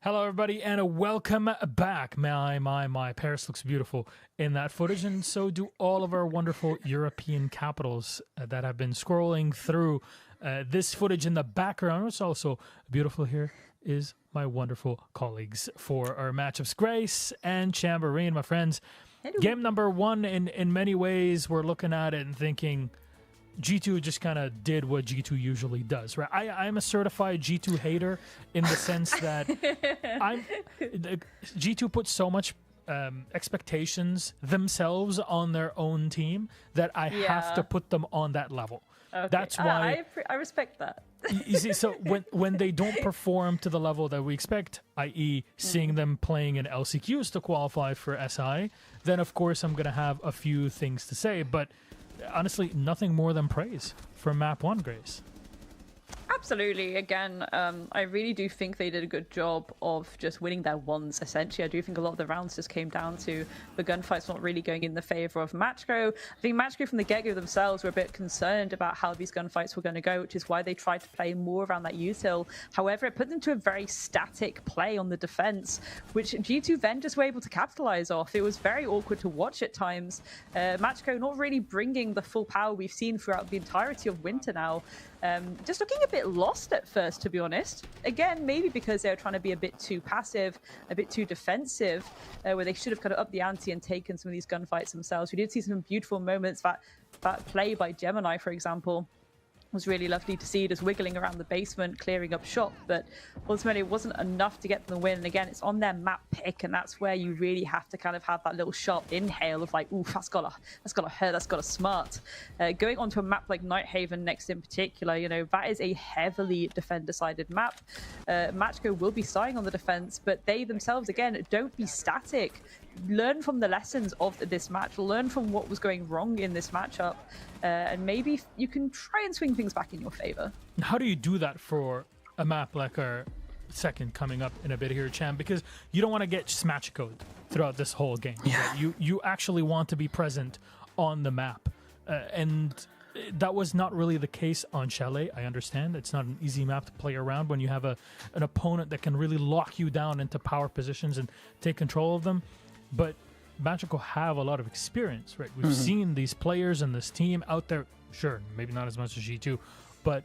[SPEAKER 1] Hello, everybody, and welcome back. My, Paris looks beautiful in that footage, and so do all of our wonderful European capitals that have been scrolling through this footage in the background. What's also beautiful here is my wonderful colleagues for our matchups, Grace and Chamberlain, my friends.
[SPEAKER 6] Hello.
[SPEAKER 1] Game number one, in many ways, we're looking at it and thinking G2 just kind of did what G2 usually does, right? I'm a certified G2 hater in the sense that G2 puts so much expectations themselves on their own team that I have to put them on that level.
[SPEAKER 6] Okay.
[SPEAKER 1] That's why
[SPEAKER 6] I respect that.
[SPEAKER 1] you see, so when they don't perform to the level that we expect, i.e. seeing them playing in LCQs to qualify for SI, then of course I'm going to have a few things to say, but honestly, nothing more than praise for map 1, Grace.
[SPEAKER 6] Absolutely. Again, I really do think they did a good job of just winning their ones, essentially. I do think a lot of the rounds just came down to the gunfights not really going in the favor of Matchco. I think Matchco from the get-go themselves were a bit concerned about how these gunfights were going to go, which is why they tried to play more around that util. However, it put them to a very static play on the defense, which G2 then just were able to capitalize off. It was very awkward to watch at times. Matchco not really bringing the full power we've seen throughout the entirety of winter now. Just looking a bit lost at first, to be honest. Again, maybe because they were trying to be a bit too passive, a bit too defensive, where they should have kind of upped the ante and taken some of these gunfights themselves. We did see some beautiful moments. That play by Gemini, for example, was really lovely to see, just wiggling around the basement, clearing up shop, but ultimately it wasn't enough to get them the win. And again, it's on their map pick, and that's where you really have to kind of have that little sharp inhale of like, oof, that's gotta hurt, that's gotta smart. Going onto a map like Nighthaven next in particular, you know, that is a heavily defender-sided map. Matchco will be starting on the defense, but they themselves, again, don't be static. Learn from the lessons of this match, learn from what was going wrong in this matchup, and maybe you can try and swing things back in your favor.
[SPEAKER 1] How do you do that for a map like our second coming up in a bit here, Cham? Because you don't want to get smash code throughout this whole game.
[SPEAKER 7] Yeah.
[SPEAKER 1] Right? You actually want to be present on the map, and that was not really the case on Chalet. I understand it's not an easy map to play around when you have an opponent that can really lock you down into power positions and take control of them. But Magical have a lot of experience, right? We've seen these players and this team out there. Sure, maybe not as much as G2, but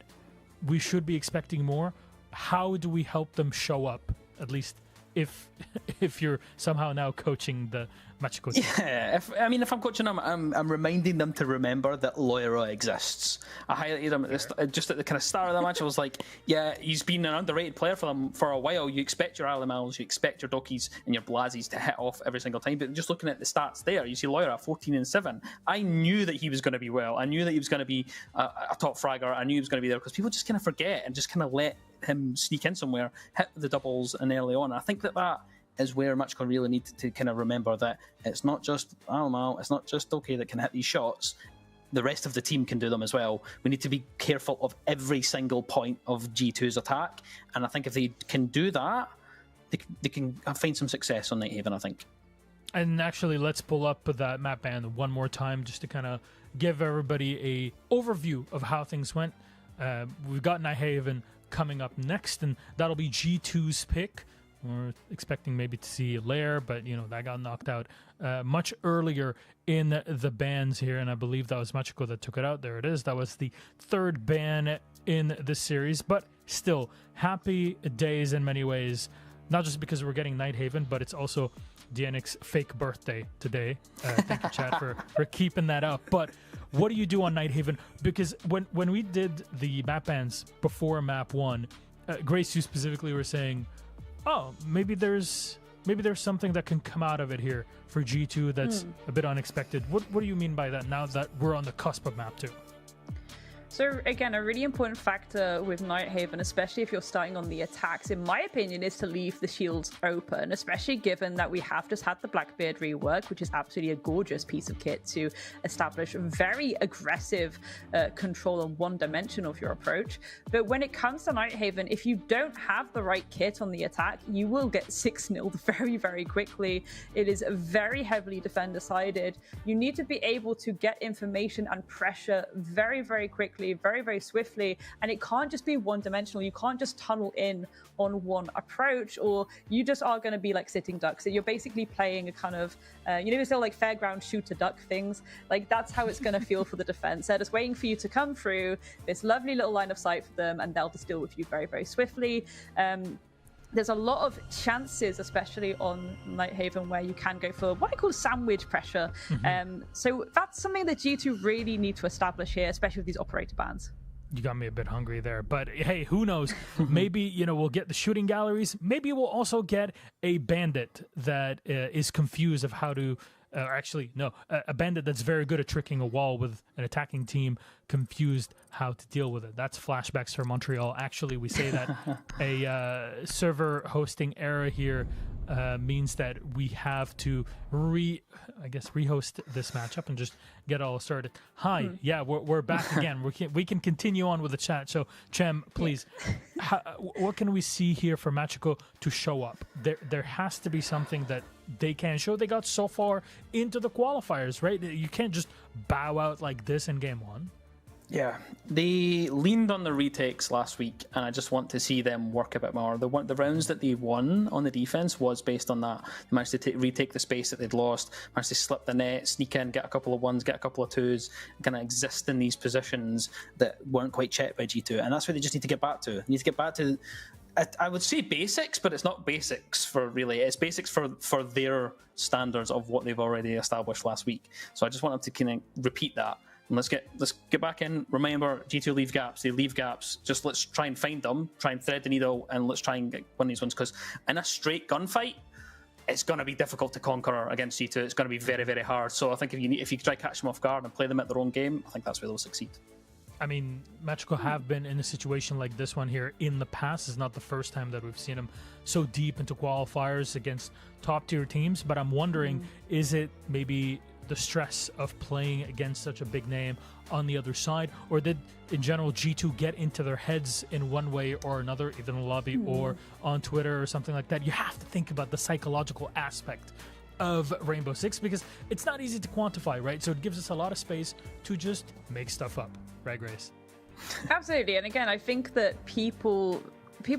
[SPEAKER 1] we should be expecting more. How do we help them show up, at least if you're somehow now coaching the Magical team?
[SPEAKER 7] Yeah, if I'm coaching them, I'm reminding them to remember that Loira exists. I highlighted him just at the kind of start of the match. I was like, yeah, he's been an underrated player for them for a while. You expect your Alimals, you expect your Dokis and your Blazzies to hit off every single time. But just looking at the stats there, you see Loira 14-7. I knew that he was going to be well. I knew that he was going to be a top fragger. I knew he was going to be there because people just kind of forget and just kind of let him sneak in somewhere, hit the doubles and early on. I think that is where Matchco really need to kind of remember that it's not just Almal, it's not just Doki that can hit these shots. The rest of the team can do them as well. We need to be careful of every single point of G2's attack, and I think if they can do that, they can find some success on Nighthaven, I think.
[SPEAKER 1] And actually, let's pull up that map band one more time just to kind of give everybody a overview of how things went. We've got Nighthaven coming up next, and that'll be G2's pick. We're expecting maybe to see Lair, but you know that got knocked out much earlier in the bans here, and I believe that was Machiko that took it out. There it is. That was the third ban in this series, but still happy days in many ways. Not just because we're getting Nighthaven, but it's also DNX's fake birthday today. Thank you, Chad, for keeping that up. But what do you do on Nighthaven? Because when we did the map bans before map 1, Grace, you specifically were saying, oh, maybe there's something that can come out of it here for G2 that's a bit unexpected. What do you mean by that now that we're on the cusp of map 2?
[SPEAKER 6] So again, a really important factor with Nighthaven, especially if you're starting on the attacks, in my opinion, is to leave the shields open, especially given that we have just had the Blackbeard rework, which is absolutely a gorgeous piece of kit to establish very aggressive control on one dimension of your approach. But when it comes to Nighthaven, if you don't have the right kit on the attack, you will get 6-0'd very, very quickly. It is very heavily defender-sided. You need to be able to get information and pressure very, very quickly quickly, very, very swiftly, and it can't just be one-dimensional. You can't just tunnel in on one approach, or you just are going to be like sitting ducks. So you're basically playing a kind of, still like fairground shooter duck things. Like that's how it's going to feel for the defense. They're just waiting for you to come through this lovely little line of sight for them, and they'll just deal with you very, very swiftly. There's a lot of chances, especially on Nighthaven, where you can go for what I call sandwich pressure. So that's something that G2 really need to establish here, especially with these operator bans.
[SPEAKER 1] You got me a bit hungry there, but hey, who knows? Maybe, we'll get the shooting galleries. Maybe we'll also get a bandit that is confused of how to, a bandit that's very good at tricking a wall with an attacking team, confused how to deal with it. That's flashbacks for Montreal. Actually, we say that a server hosting error here means that we have to rehost this matchup and just get all started. Hi, yeah, we're back again. We can continue on with the chat. So, Chem, please, what can we see here for Machiko to show up? There has to be something that they can show. They got so far into the qualifiers, right? You can't just bow out like this in game one.
[SPEAKER 7] Yeah, they leaned on the retakes last week, and I just want to see them work a bit more. The rounds that they won on the defense was based on that. They managed to retake the space that they'd lost, managed to slip the net, sneak in, get a couple of ones, get a couple of twos, kind of exist in these positions that weren't quite checked by G2, and that's where they just need to get back to. They need to get back to, I would say basics, but it's not basics for really. It's basics for their standards of what they've already established last week. So I just want them to kind of repeat that. And let's get back in. Remember, G2 leave gaps. They leave gaps. Just let's try and find them, try and thread the needle, and let's try and win these ones. Because in a straight gunfight, it's going to be difficult to conquer against G2. It's going to be very, very hard. So I think if you try to catch them off guard and play them at their own game, I think that's where they'll succeed.
[SPEAKER 1] I mean, Machiko have been in a situation like this one here in the past. It's not the first time that we've seen them so deep into qualifiers against top-tier teams. But I'm wondering, is it maybe the stress of playing against such a big name on the other side, or did in general G2 get into their heads in one way or another, either in the lobby or on Twitter or something like that? You have to think about the psychological aspect of Rainbow Six, because it's not easy to quantify, right? So it gives us a lot of space to just make stuff up, right, Grace?
[SPEAKER 6] Absolutely. And again, I think that people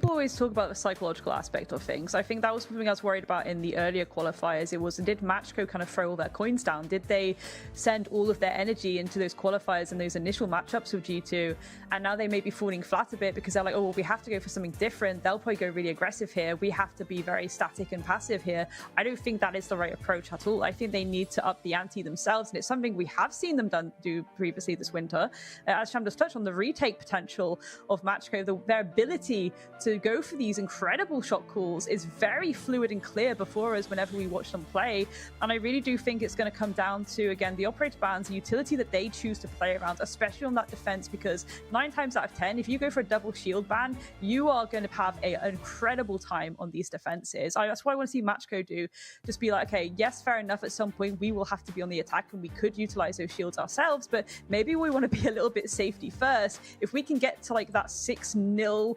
[SPEAKER 6] always talk about the psychological aspect of things. I think that was something I was worried about in the earlier qualifiers. It was, did Machiko kind of throw all their coins down? Did they send all of their energy into those qualifiers and those initial matchups with G2? And now they may be falling flat a bit because they're like, oh, well, we have to go for something different. They'll probably go really aggressive here. We have to be very static and passive here. I don't think that is the right approach at all. I think they need to up the ante themselves. And it's something we have seen them do previously this winter. As Sham just touched on, the retake potential of Machiko, their ability to go for these incredible shot calls is very fluid and clear before us whenever we watch them play. And I really do think it's going to come down to, again, the operator bans, the utility that they choose to play around, especially on that defense, because 9 times out of 10, if you go for a double shield ban, you are going to have an incredible time on these defenses. That's what I want to see Machiko do. Just be like, okay, yes, fair enough, at some point we will have to be on the attack and we could utilize those shields ourselves, but maybe we want to be a little bit safety first. If we can get to like that 6-0,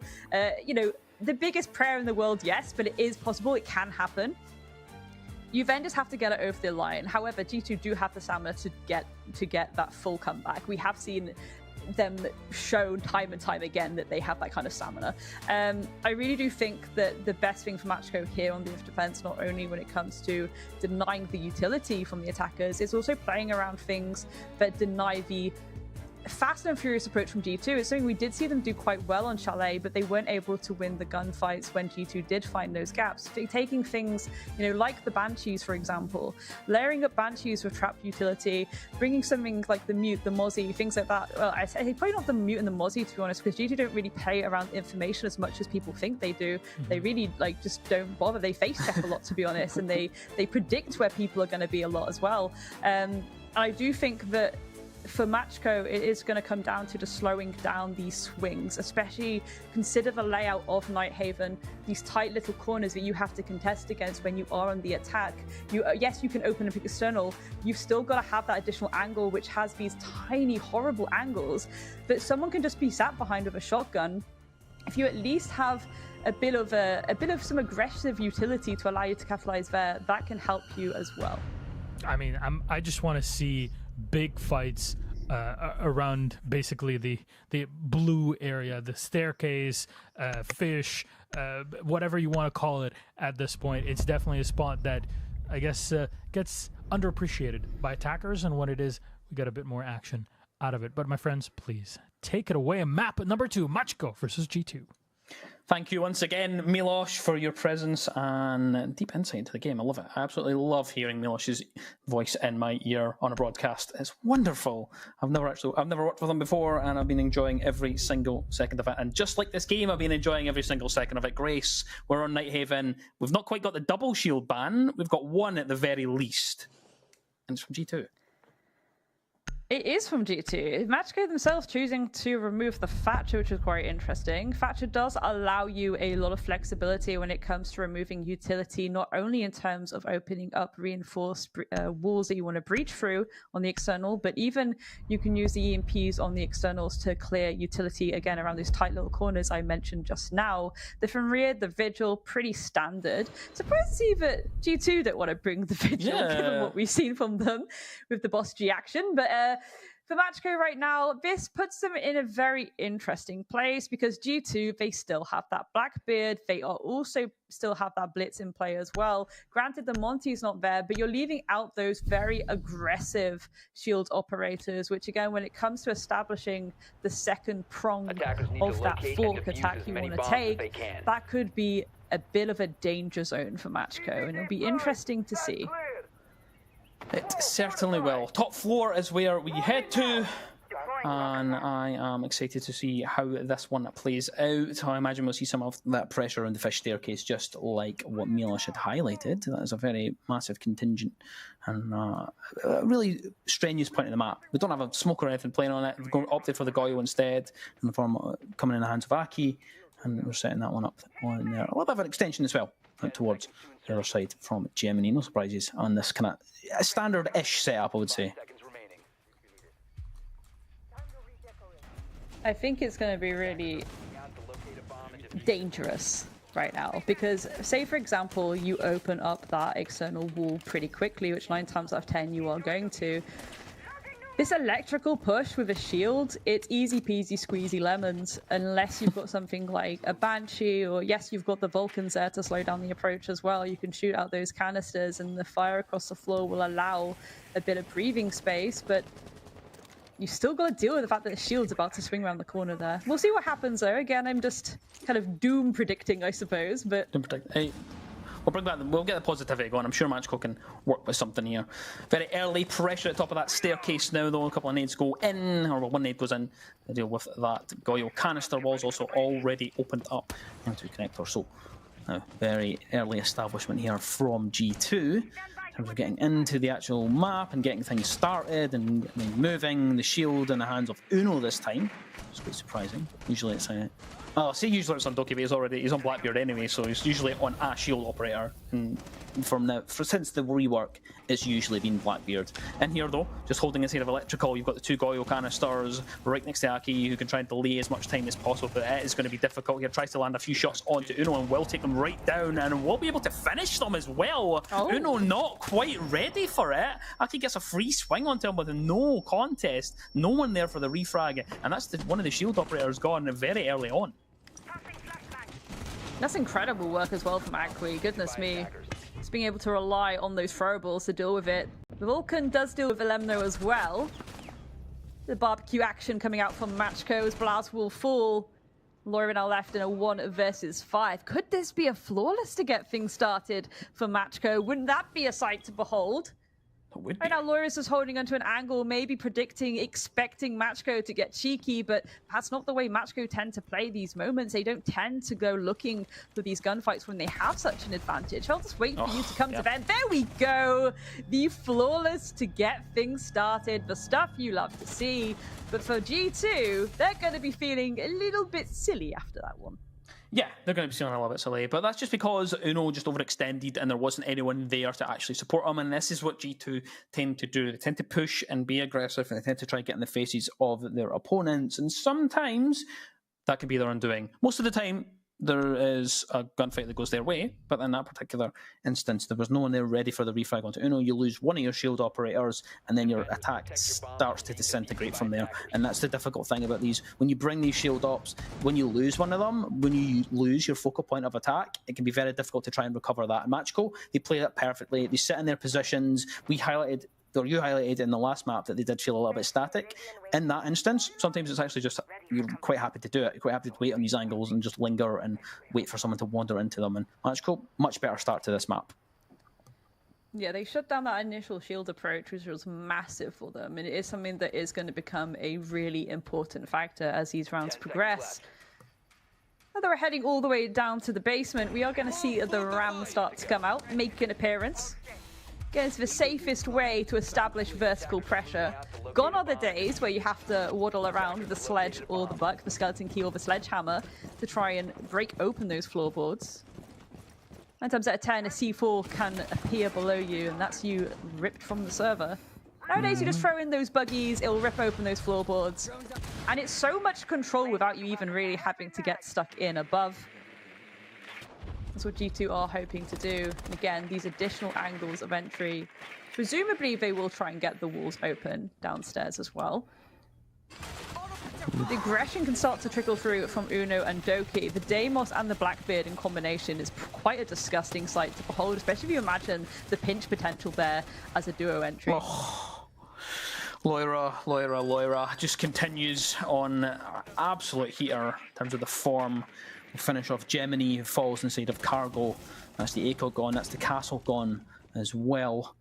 [SPEAKER 6] the biggest prayer in the world, yes, but it is possible. It can happen. You then just have to get it over the line. However, G2 do have the stamina to get that full comeback. We have seen them show time and time again that they have that kind of stamina. I really do think that the best thing for Machiko here on the defense, not only when it comes to denying the utility from the attackers, is also playing around things that deny the fast and furious approach from G2. It's something we did see them do quite well on Chalet, but they weren't able to win the gunfights when G2 did find those gaps. Taking things, like the Banshees, for example, layering up Banshees with trap utility, bringing something like the Mute, the Mozzie, things like that. Well, I say probably not the Mute and the Mozzie, to be honest, because G2 don't really play around information as much as people think they do. They really just don't bother. They face check a lot, to be honest, and they predict where people are going to be a lot as well. I do think that for Machiko, it is going to come down to just slowing down these swings, especially consider the layout of Nighthaven, these tight little corners that you have to contest against when you are on the attack. Yes, you can open and pick external. You've still got to have that additional angle, which has these tiny, horrible angles that someone can just be sat behind with a shotgun. If you at least have a bit of some aggressive utility to allow you to capitalize there, that can help you as well.
[SPEAKER 1] I mean, I just want to see big fights around basically the blue area, the staircase, fish, whatever you want to call it at this point. It's definitely a spot that I guess gets underappreciated by attackers, and when it is, we get a bit more action out of it. But my friends, please take it away. Map number 2, Machko versus G2.
[SPEAKER 7] Thank you once again, Milos, for your presence and deep insight into the game. I love it. I absolutely love hearing Milos's voice in my ear on a broadcast. It's wonderful. I've never worked with him before, and I've been enjoying every single second of it. And just like this game, I've been enjoying every single second of it. Grace, we're on Nighthaven. We've not quite got the double shield ban. We've got one at the very least. And it's from G2.
[SPEAKER 6] It is from G2. Machko themselves choosing to remove the Thatcher, which is quite interesting. Thatcher does allow you a lot of flexibility when it comes to removing utility, not only in terms of opening up reinforced walls that you want to breach through on the external, but even you can use the EMPs on the externals to clear utility, again, around those tight little corners I mentioned just now. The Fenrir, the Vigil, pretty standard. Surprised to see that G2 don't want to bring the Vigil, given what we've seen from them with the Boss G action, but for Machko right now, this puts them in a very interesting place because G2, they still have that Blackbeard. They are also still have that Blitz in play as well. Granted, the Monty's not there, but you're leaving out those very aggressive shield operators, which again, when it comes to establishing the second prong of that fork attack you want to take, that could be a bit of a danger zone for Machko, and it'll be interesting to see.
[SPEAKER 7] It certainly will. Top floor is where we head to, and I am excited to see how this one plays out. I imagine we'll see some of that pressure on the fish staircase, just like what Milos had highlighted. That is a very massive contingent and a really strenuous point of the map. We don't have a smoke or anything playing on it. We're going opted for the Goyo instead, in the form of coming in the hands of Aki, and we're setting that one up on there. A little bit of an extension as well, towards the other side from Gemini. No surprises on this kind of a standard-ish setup, I would say.
[SPEAKER 6] I think it's going to be really dangerous right now because, say for example, you open up that external wall pretty quickly, which 9 times out of 10 you are going to. This electrical push with a shield, it's easy peasy squeezy lemons, unless you've got something like a Banshee, or yes, you've got the Vulcans there to slow down the approach as well. You can shoot out those canisters and the fire across the floor will allow a bit of breathing space, but you still got to deal with the fact that the shield's about to swing around the corner there. We'll see what happens though. Again, I'm just kind of doom predicting, I suppose, but...
[SPEAKER 7] Doom predict. Hey. We'll get the positivity going. I'm sure Machko can work with something here. Very early pressure at the top of that staircase now, though. A couple of nades go in, or one nade goes in to deal with that. Goyo canister was also already opened up into connector. So, very early establishment here from G2 in terms of getting into the actual map and getting things started and moving the shield in the hands of Uno this time. It's quite surprising. Usually it's usually it's on Doki, but he's on Blackbeard anyway, so he's usually on a shield operator. And since the rework, it's usually been Blackbeard. In here though, just holding his head of electrical, you've got the 2 Goyo canisters right next to Aki, who can try and delay as much time as possible, but it is going to be difficult here. Tries to land a few shots onto Uno and will take them right down, and will be able to finish them as well. Uno not quite ready for it. Aki gets a free swing onto him with no contest, no one there for the refrag, and that's one of the shield operators gone very early on.
[SPEAKER 6] That's incredible work as well from Akwi, goodness me. Just being able to rely on those throwables to deal with it. The Vulcan does deal with Elemno as well. The barbecue action coming out from Machko as Blast will fall. Laura now left in a 1 versus 5. Could this be a flawless to get things started for Machko? Wouldn't that be a sight to behold? Right now, Loris is holding onto an angle, maybe expecting Machko to get cheeky, but that's not the way Machko tend to play these moments. They don't tend to go looking for these gunfights when they have such an advantage. I'll just wait for you to come to bed. There we go! The flawless to get things started, the stuff you love to see. But for G2, they're going to be feeling a little bit silly after that one.
[SPEAKER 7] Yeah, they're going to be feeling a little bit silly, but that's just because Uno just overextended and there wasn't anyone there to actually support them, and this is what G2 tend to do. They tend to push and be aggressive, and they tend to try and get in the faces of their opponents, and sometimes that can be their undoing. Most of the time, there is a gunfight that goes their way, but in that particular instance, there was no one there ready for the refrag onto Uno. You lose one of your shield operators, and then your attack starts to disintegrate from there. And that's the difficult thing about these. When you bring these shield ops, when you lose one of them, when you lose your focal point of attack, it can be very difficult to try and recover that. And Matchco, they play it perfectly. They sit in their positions. You highlighted in the last map that they did feel a little bit static. In that instance, sometimes it's actually just, you're quite happy to do it. You're quite happy to wait on these angles and just linger and wait for someone to wander into them. And Matchco, much better start to this map.
[SPEAKER 6] Yeah, they shut down that initial shield approach, which was massive for them. And it is something that is going to become a really important factor as these rounds progress. Now that we're heading all the way down to the basement, we are going to see the Ram start to come out, make an appearance. Again, it's the safest way to establish vertical pressure. Gone are the days where you have to waddle around with the sledge or the buck, the skeleton key or the sledgehammer to try and break open those floorboards. 9 times out of 10, a C4 can appear below you, and that's you ripped from the server. Nowadays, you just throw in those buggies, it'll rip open those floorboards. And it's so much control without you even really having to get stuck in above. That's what G2 are hoping to do. And again, these additional angles of entry, presumably they will try and get the walls open downstairs as well. The aggression can start to trickle through from Uno and Doki. The Deimos and the Blackbeard in combination is quite a disgusting sight to behold, especially if you imagine the pinch potential there as a duo entry. Oh.
[SPEAKER 7] Loira just continues on absolute heater in terms of the form. We'll finish off Gemini, who falls inside of Cargo. That's the ACO gone, that's the Castle gone as well.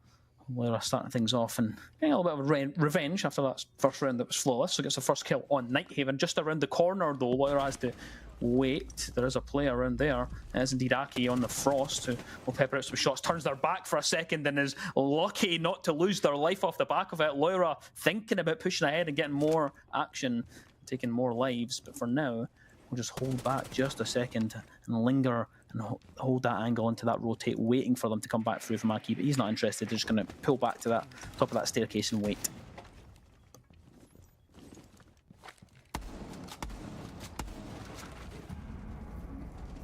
[SPEAKER 7] Loira starting things off and getting a little bit of revenge after that first round that was flawless. So gets the first kill on Nighthaven. Just around the corner though, Loira has to wait. There is a player around there. It is indeed Aki on the Frost, who will pepper out some shots, turns their back for a second and is lucky not to lose their life off the back of it. Loira thinking about pushing ahead and getting more action, taking more lives, but for now we'll just hold back just a second and linger and hold that angle into that rotate, waiting for them to come back through from Aki, but he's not interested. They're just going to pull back to that top of that staircase and wait.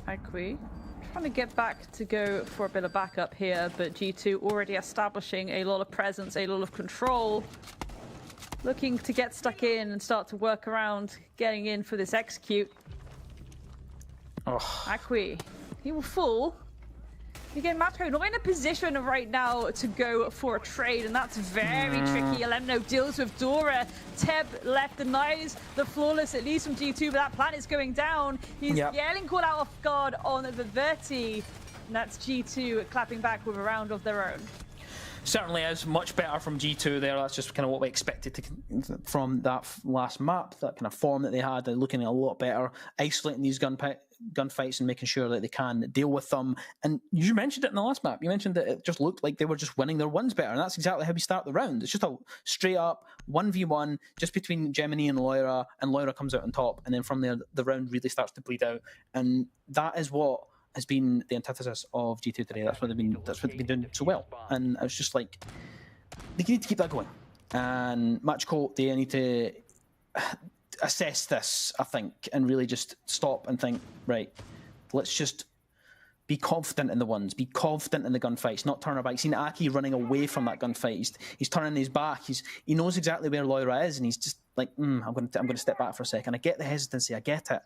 [SPEAKER 6] Agui trying to get back to go for a bit of backup here, but G2 already establishing a lot of presence, a lot of control. Looking to get stuck in and start to work around getting in for this execute.
[SPEAKER 7] Oh.
[SPEAKER 6] Agui, he will fall. Again, Matchco not in a position right now to go for a trade, and that's very tricky. Alemno deals with Dora. Teb left denies the flawless, at least from G2, but that plan is going down. He's yelling caught out off guard on the Verti, and that's G2 clapping back with a round of their own.
[SPEAKER 7] Certainly is much better from G2 there. That's just kind of what we expected from that last map, that kind of form that they had. They're looking a lot better, isolating these gunfights and making sure that they can deal with them. And you mentioned it in the last map. You mentioned that it just looked like they were just winning their ones better, and that's exactly how we start the round. It's just a straight up 1v1 just between Gemini and Loira comes out on top, and then from there the round really starts to bleed out. And that is what has been the antithesis of G2 today. That's what they've been doing so well. And I was just like, they need to keep that going. And Matchco, they need to assess this, I think, and really just stop and think, right, let's just be confident in the ones, be confident in the gunfights, not turn our back. Seen Aki running away from that gunfight. He's turning his back. He knows exactly where Loira is, and he's just like, I'm going to step back for a second. I get the hesitancy, I get it.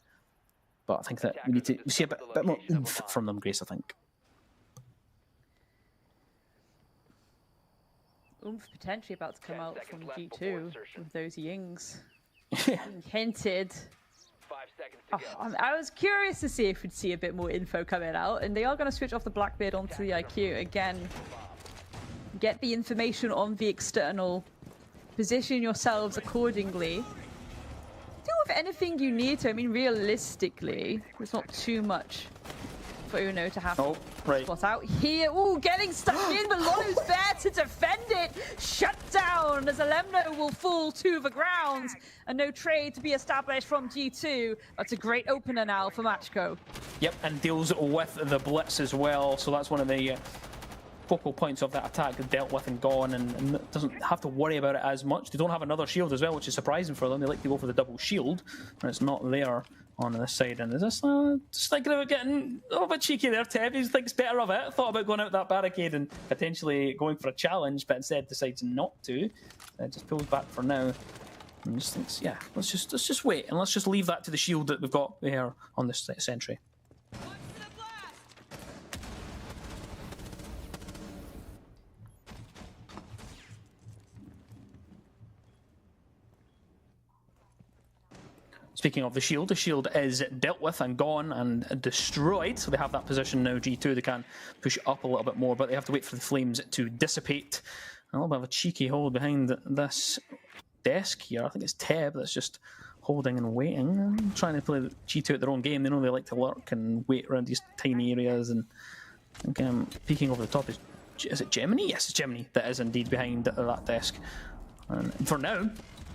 [SPEAKER 7] But I think that we need to see a bit more oomph from them, Grace, I think.
[SPEAKER 6] Oomph potentially about to come out from G2 with those Yings. Being hinted. I was curious to see if we'd see a bit more info coming out, and they are going to switch off the Blackbeard onto the IQ. Again, get the information on the external, position yourselves accordingly. Do with anything you need to. I mean, realistically, there's not too much for Uno to have to spot out here. Ooh, getting stuck in, but Lolo's there to defend it. Shut down as Alemno will fall to the ground. And no trade to be established from G2. That's a great opener now for Matchco.
[SPEAKER 7] Yep, and deals with the blitz as well. So that's one of the focal points of that attack dealt with and gone, and doesn't have to worry about it as much. They don't have another shield as well, which is surprising for them. They like to go for the double shield, and it's not there on this side, and just thinking about getting a little bit cheeky there. Teb, he thinks better of it. Thought about going out that barricade and potentially going for a challenge, but instead decides not to. Just pulls back for now, and just thinks, yeah, let's just wait and let's just leave that to the shield that we've got here on this sentry. Speaking of the shield is dealt with and gone and destroyed, so they have that position now. G2, they can push up a little bit more, but they have to wait for the flames to dissipate. A little bit of a cheeky hold behind this desk here. I think it's Teb that's just holding and waiting, trying to play G2 at their own game. They know they like to lurk and wait around these tiny areas, and I think peeking over the top is it Gemini? Yes, it's Gemini that is indeed behind that desk. And for now,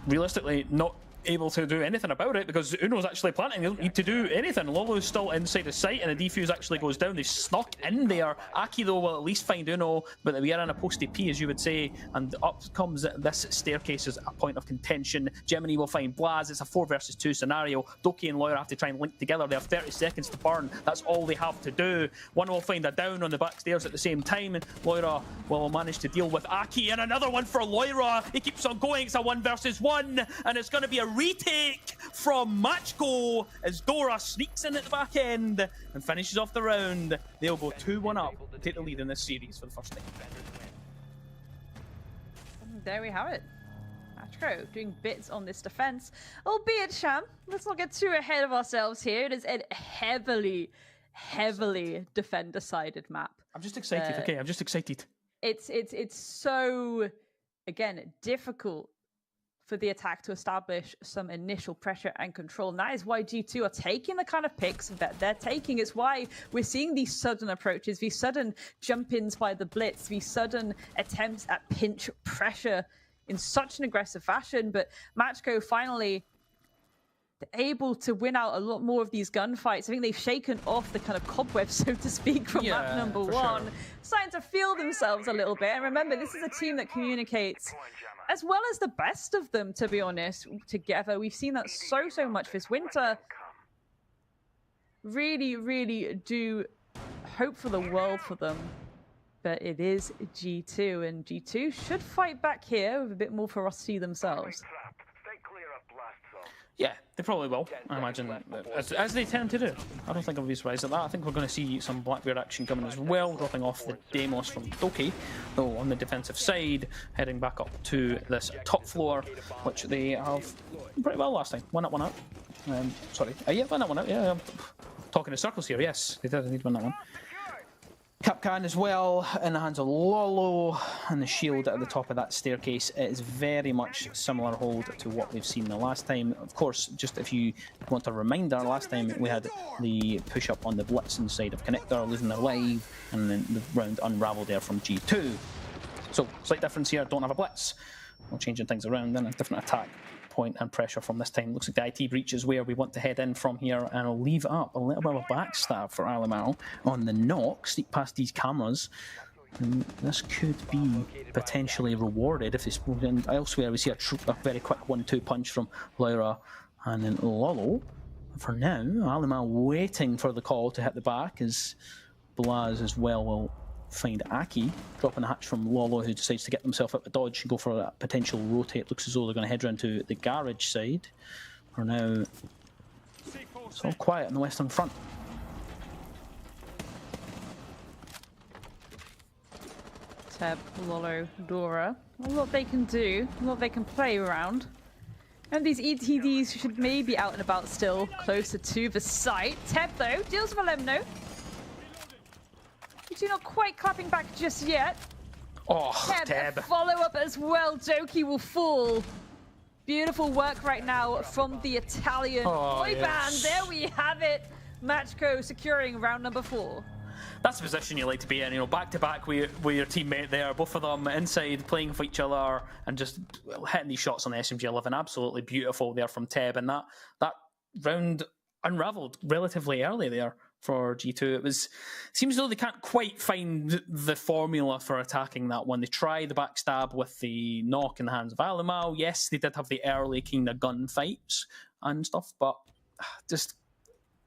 [SPEAKER 7] realistically, not able to do anything about it because Uno's actually planting. They don't need to do anything. Lolo's still inside the site and the defuse actually goes down. They snuck in there. Aki though will at least find Uno, but we are in a post AP as you would say, and up comes this staircase as a point of contention. Gemini will find Blaz. It's a 4 versus 2 scenario. Doki and Loira have to try and link together. They have 30 seconds to burn. That's all they have to do. One will find a down on the back stairs at the same time. Loira will manage to deal with Aki, and another one for Loira. He keeps on going. It's a 1 versus 1, and it's going to be a retake from Matchgo as Dora sneaks in at the back end and finishes off the round. They'll go 2-1 up and take the lead in this series for the first time.
[SPEAKER 6] There we have it. Matchgo doing bits on this defense, albeit Sham. Let's not get too ahead of ourselves here. It is a heavily defender-sided map.
[SPEAKER 7] I'm just excited. Okay, I'm just excited.
[SPEAKER 6] It's so, again, difficult for the attack to establish some initial pressure and control. And that is why G2 are taking the kind of picks that they're taking. It's why we're seeing these sudden approaches, these sudden jump-ins by the Blitz, these sudden attempts at pinch pressure in such an aggressive fashion. But Matchgo finally able to win out a lot more of these gunfights. I think they've shaken off the kind of cobwebs, so to speak, from map number 1. Sure. Starting to feel themselves a little bit. And remember, this is a team that communicates as well as the best of them, to be honest, together. We've seen that so much this winter. Really do hope for the world for them. But it is G2, and G2 should fight back here with a bit more ferocity themselves.
[SPEAKER 7] Yeah, they probably will, I imagine, as they tend to do. I don't think I'll be surprised at that. I think we're going to see some Blackbeard action coming as well, dropping off the Demos from Doki, though on the defensive side, heading back up to this top floor, which they have pretty well last time. 1 up, 1 out. Sorry, yeah, 1 up, 1 out, yeah. I'm talking in circles here, yes, they did indeed win that one. Capcan as well in the hands of Lolo, and the shield at the top of that staircase. It is very much similar hold to what we've seen the last time. Of course, just if you want a reminder, last time we had the push up on the Blitz inside of Connector, losing their live, and then the round unravelled there from G2. So, slight difference here, don't have a Blitz. We're changing things around, then a different attack point and pressure from this time. Looks like the IT breach is where we want to head in from here, and I'll leave up a little bit of a backstab for Alamau on the knock, sneak past these cameras. And this could be potentially rewarded if it's moved in. Elsewhere we see a very quick 1-2 punch from Lyra and then Lolo. For now, Alamau waiting for the call to hit the back as Blaz as well will find Aki, dropping a hatch from Lolo, who decides to get themselves out of dodge and go for a potential rotate. Looks as though they're going to head round to the garage side. For now, it's all quiet on the western front.
[SPEAKER 6] Teb, Lolo, Dora. A lot they can do, a lot they can play around. And these ETDs should maybe out and about still, closer to the site. Teb, though, deals with a Lemno. You're not quite clapping back just yet.
[SPEAKER 7] Oh, Teb.
[SPEAKER 6] Follow up as well. Doki will fall. Beautiful work right now from the Italian boy band. There we have it. Matchgo securing round number 4.
[SPEAKER 7] That's the position you like to be in, you know, back to back with your teammate there, both of them inside playing for each other and just hitting these shots on the SMG11. Absolutely beautiful there from Teb, and that round unravelled relatively early there for G2. It seems as though they can't quite find the formula for attacking that one. They tried the backstab with the knock in the hands of Alamau. Yes, they did have the early kind of gunfights and stuff, but just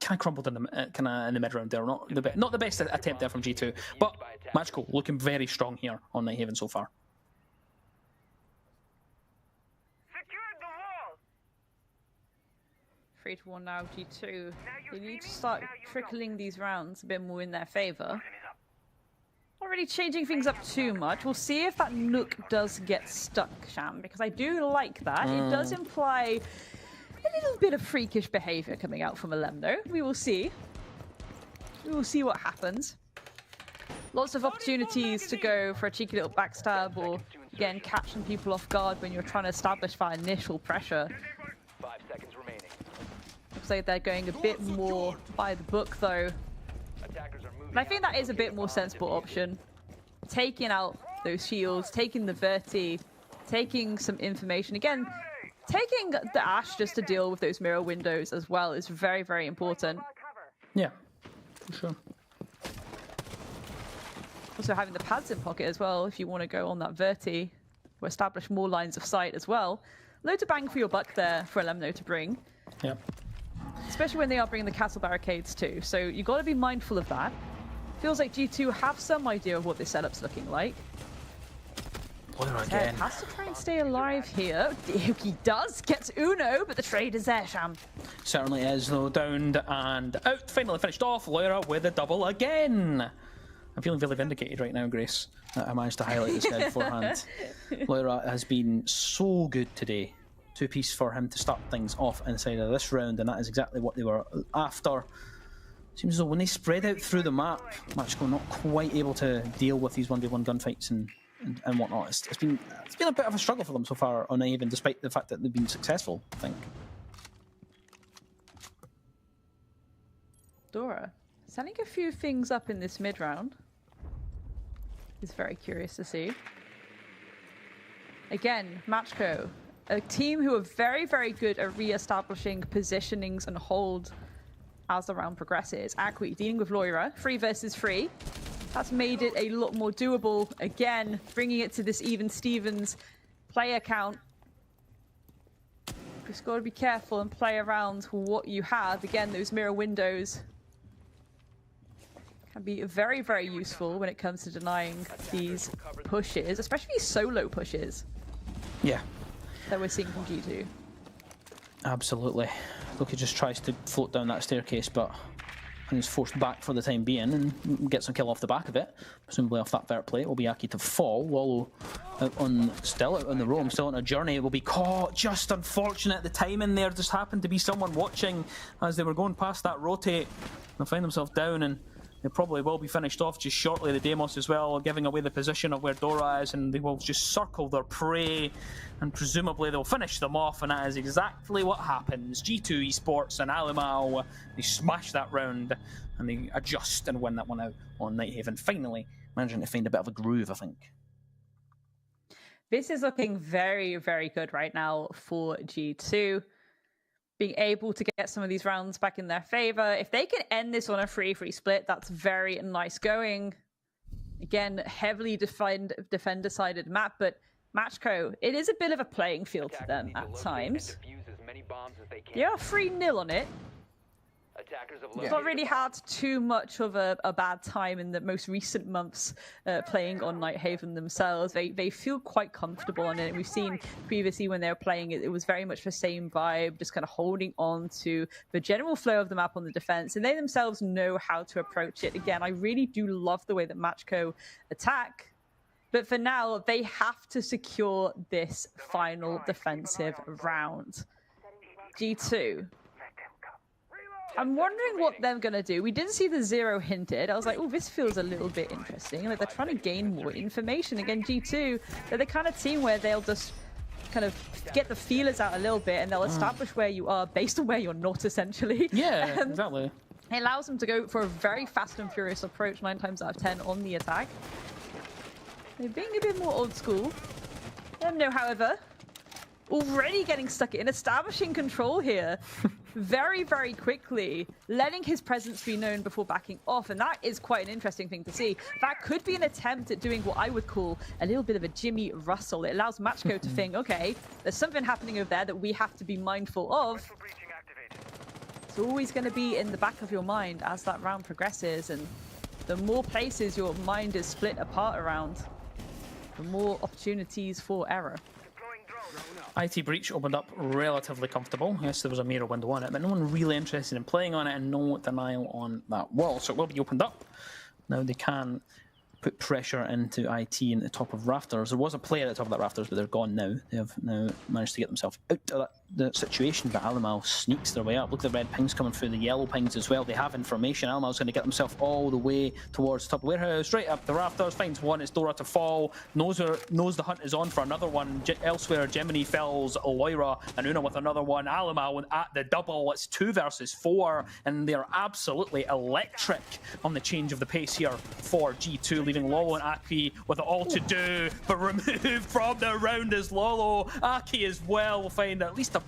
[SPEAKER 7] kind of crumbled in the mid round there. Not the best attempt there from G2, but Magical looking very strong here on Nighthaven so far.
[SPEAKER 6] 3-1 now, G2. They need to start trickling these rounds a bit more in their favor. Not really changing things up too much. We'll see if that Nook does get stuck, Sham, because I do like that. It does imply a little bit of freakish behavior coming out from Alemno. We will see. We will see what happens. Lots of opportunities to go for a cheeky little backstab or, again, catching people off guard when you're trying to establish that initial pressure.
[SPEAKER 8] 5 seconds remaining.
[SPEAKER 6] Looks like they're going a bit more by the book, though.
[SPEAKER 8] Attackers are moving.
[SPEAKER 6] And I think that is a bit more sensible option. Taking out those shields, taking the Verti, taking some information. Again, taking the Ash just to deal with those mirror windows as well is very, very important.
[SPEAKER 7] Yeah, for sure.
[SPEAKER 6] Also having the pads in pocket as well if you want to go on that Verti or establish more lines of sight as well. Loads of bang for your buck there for Alemno to bring.
[SPEAKER 7] Yeah.
[SPEAKER 6] Especially when they are bringing the castle barricades too. So you've got to be mindful of that. Feels like G2 have some idea of what this setup's looking like.
[SPEAKER 7] Again.
[SPEAKER 6] Has to try and stay alive here. He does, gets Uno, but the trade is there, Sham.
[SPEAKER 7] Certainly is, though. Downed and out. Finally finished off. Lyra with a double again. I'm feeling really vindicated right now, Grace, that I managed to highlight this guy beforehand. Lyra has been so good today. 2-piece for him to start things off inside of this round, and that is exactly what they were after. Seems as though when they spread out through the map, Magical not quite able to deal with these 1v1 gunfights and whatnot. It's been a bit of a struggle for them so far on Nighthaven, despite the fact that they've been successful, I think.
[SPEAKER 6] Dora, setting a few things up in this mid round. He's very curious to see. Again, Matchco, a team who are very, very good at re-establishing positionings and hold as the round progresses. Akwi dealing with Lyra, 3 versus 3. That's made it a lot more doable. Again, bringing it to this even Stevens player count. Just got to be careful and play around what you have. Again, those mirror windows can be very, very useful when it comes to denying these pushes, especially these solo pushes.
[SPEAKER 7] Yeah.
[SPEAKER 6] That we're seeing from G2.
[SPEAKER 7] Absolutely. Loki just tries to float down that staircase, but is forced back for the time being and gets some kill off the back of it. Presumably off that third plate will be Aki to fall. Wallow still out on the roam, still on a journey, will be caught. Just unfortunate, the timing there just happened to be someone watching as they were going past that rotate. They'll find themselves down, and they probably will be finished off just shortly. The Deimos as well, giving away the position of where Dora is, and they will just circle their prey, and presumably they'll finish them off, and that is exactly what happens. G2 Esports and Alimau, they smash that round, and they adjust and win that one out on Nighthaven. Finally managing to find a bit of a groove, I think.
[SPEAKER 6] This is looking very, very good right now for G2. Being able to get some of these rounds back in their favor. If they can end this on a 3-3 split, that's very nice going. Again, heavily defender-sided map, but Matchco, it is a bit of a playing field to them at times. They are 3-0 on it. It's not really had too much of a bad time in the most recent months playing on Nighthaven themselves. They feel quite comfortable on it. We've seen previously when they were playing it, it was very much the same vibe, just kind of holding on to the general flow of the map on the defense, and they themselves know how to approach it. Again, I really do love the way that Matchco attack, but for now, they have to secure this final defensive round. G2. I'm wondering what they're going to do. We did see the 0 hinted. I was like, oh, this feels a little bit interesting. Like, they're trying to gain more information. Again, G2, they're the kind of team where they'll just kind of get the feelers out a little bit, and they'll establish where you are based on where you're not, essentially.
[SPEAKER 7] Yeah, exactly.
[SPEAKER 6] It allows them to go for a very fast and furious approach 9 times out of 10 on the attack. They're being a bit more old school. No, however, already getting stuck in, establishing control here very, very quickly, letting his presence be known before backing off, and that is quite an interesting thing to see. That could be an attempt at doing what I would call a little bit of a Jimmy Russell. It allows Matchco to think, okay, there's something happening over there that we have to be mindful of. It's always going to be in the back of your mind as that round progresses, and the more places your mind is split apart around, the more opportunities for error.
[SPEAKER 7] IT Breach opened up relatively comfortable. Yes, there was a mirror window on it, but no one really interested in playing on it, and no denial on that wall. So it will be opened up. Now they can put pressure into IT in the top of rafters. There was a player at the top of that rafters, but they're gone now. They have now managed to get themselves out of the situation, but Alimal sneaks their way up. Look at the red pings coming through, the yellow pings as well. They have information. Alimal's going to get himself all the way towards the top of the warehouse, straight up the rafters, finds one, it's Dora to fall, knows the hunt is on for another one. Elsewhere, Gemini fells Loira, and Una with another one. Alimal at the double, it's 2 versus 4, and they're absolutely electric on the change of the pace here for G2, leaving Lolo and Aki with it all to do, but removed from the round is Lolo. Aki as well will find at least a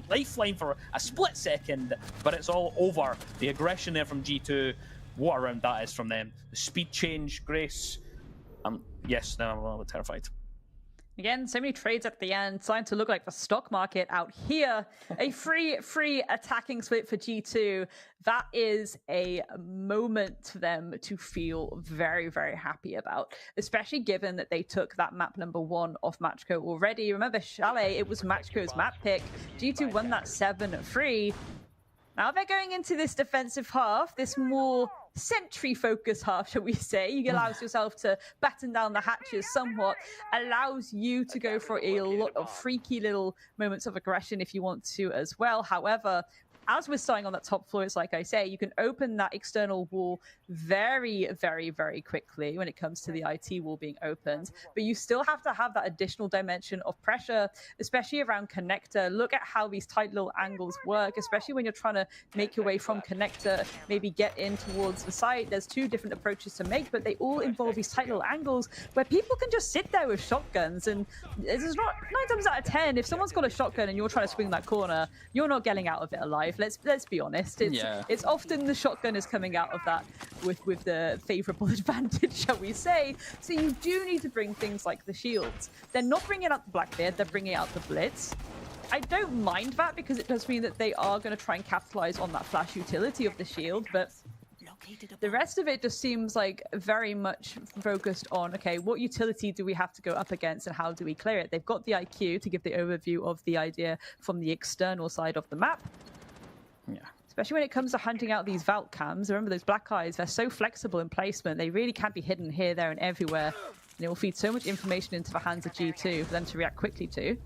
[SPEAKER 7] lifeline for a split second, but it's all over. The aggression there from G2, what a round that is from them. The speed change, Grace. Yes, now I'm a little bit terrified.
[SPEAKER 6] Again, so many trades at the end, starting to look like the stock market out here. A free attacking split for G2. That is a moment for them to feel very, very happy about, especially given that they took that map number 1 off Matchco already. Remember, Chalet, it was Matchco's map pick. G2 won that 7-3. Now they're going into this defensive half, this more sentry-focused half, shall we say. You allows yourself to batten down the hatches somewhat, allows you to go for a lot of freaky little moments of aggression if you want to as well. However, as we're starting on that top floor, it's like I say, you can open that external wall very, very, very quickly when it comes to the IT wall being opened. But you still have to have that additional dimension of pressure, especially around connector. Look at how these tight little angles work, especially when you're trying to make your way from connector, maybe get in towards the site. There's 2 different approaches to make, but they all involve these tight little angles where people can just sit there with shotguns. And it's not 9 times out of 10, if someone's got a shotgun and you're trying to swing that corner, you're not getting out of it alive. Let's be honest. It's often the shotgun is coming out of that with the favourable advantage, shall we say. So you do need to bring things like the shields. They're not bringing out the Blackbeard, they're bringing out the Blitz. I don't mind that because it does mean that they are going to try and capitalise on that flash utility of the shield, but the rest of it just seems like very much focused on, okay, what utility do we have to go up against and how do we clear it? They've got the IQ to give the overview of the idea from the external side of the map.
[SPEAKER 7] Yeah.
[SPEAKER 6] Especially when it comes to hunting out these vault cams. Remember, those black eyes, they're so flexible in placement. They really can be hidden here, there, and everywhere. And it will feed so much information into the hands of G2 for them to react quickly to.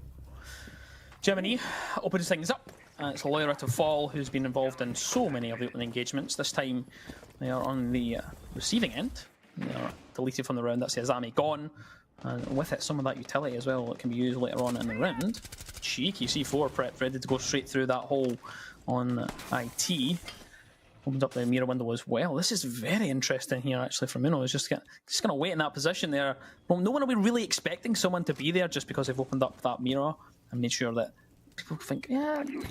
[SPEAKER 7] Gemini opens things up. It's Loira to fall, who's been involved in so many of the open engagements. This time, they are on the receiving end. They are deleted from the round. That's the Azami gone. And with it, some of that utility as well that can be used later on in the round. Cheeky C4 prep, ready to go straight through that hole on IT. Opens up the mirror window as well. This is very interesting here, actually, for Muno. He's just going to wait in that position there. Well, no one will be really expecting someone to be there just because they've opened up that mirror and made sure that people think, yeah, no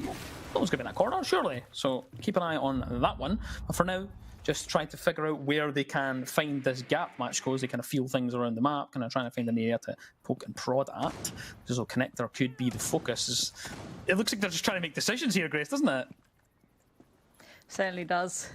[SPEAKER 7] one's going to be in that corner, surely. So keep an eye on that one. But for now, just trying to figure out where they can find this gap match goes. They kind of feel things around the map, kind of trying to find an area to poke and prod at. Because connector could be the focus. It looks like they're just trying to make decisions here, Grace, doesn't it?
[SPEAKER 6] Certainly does.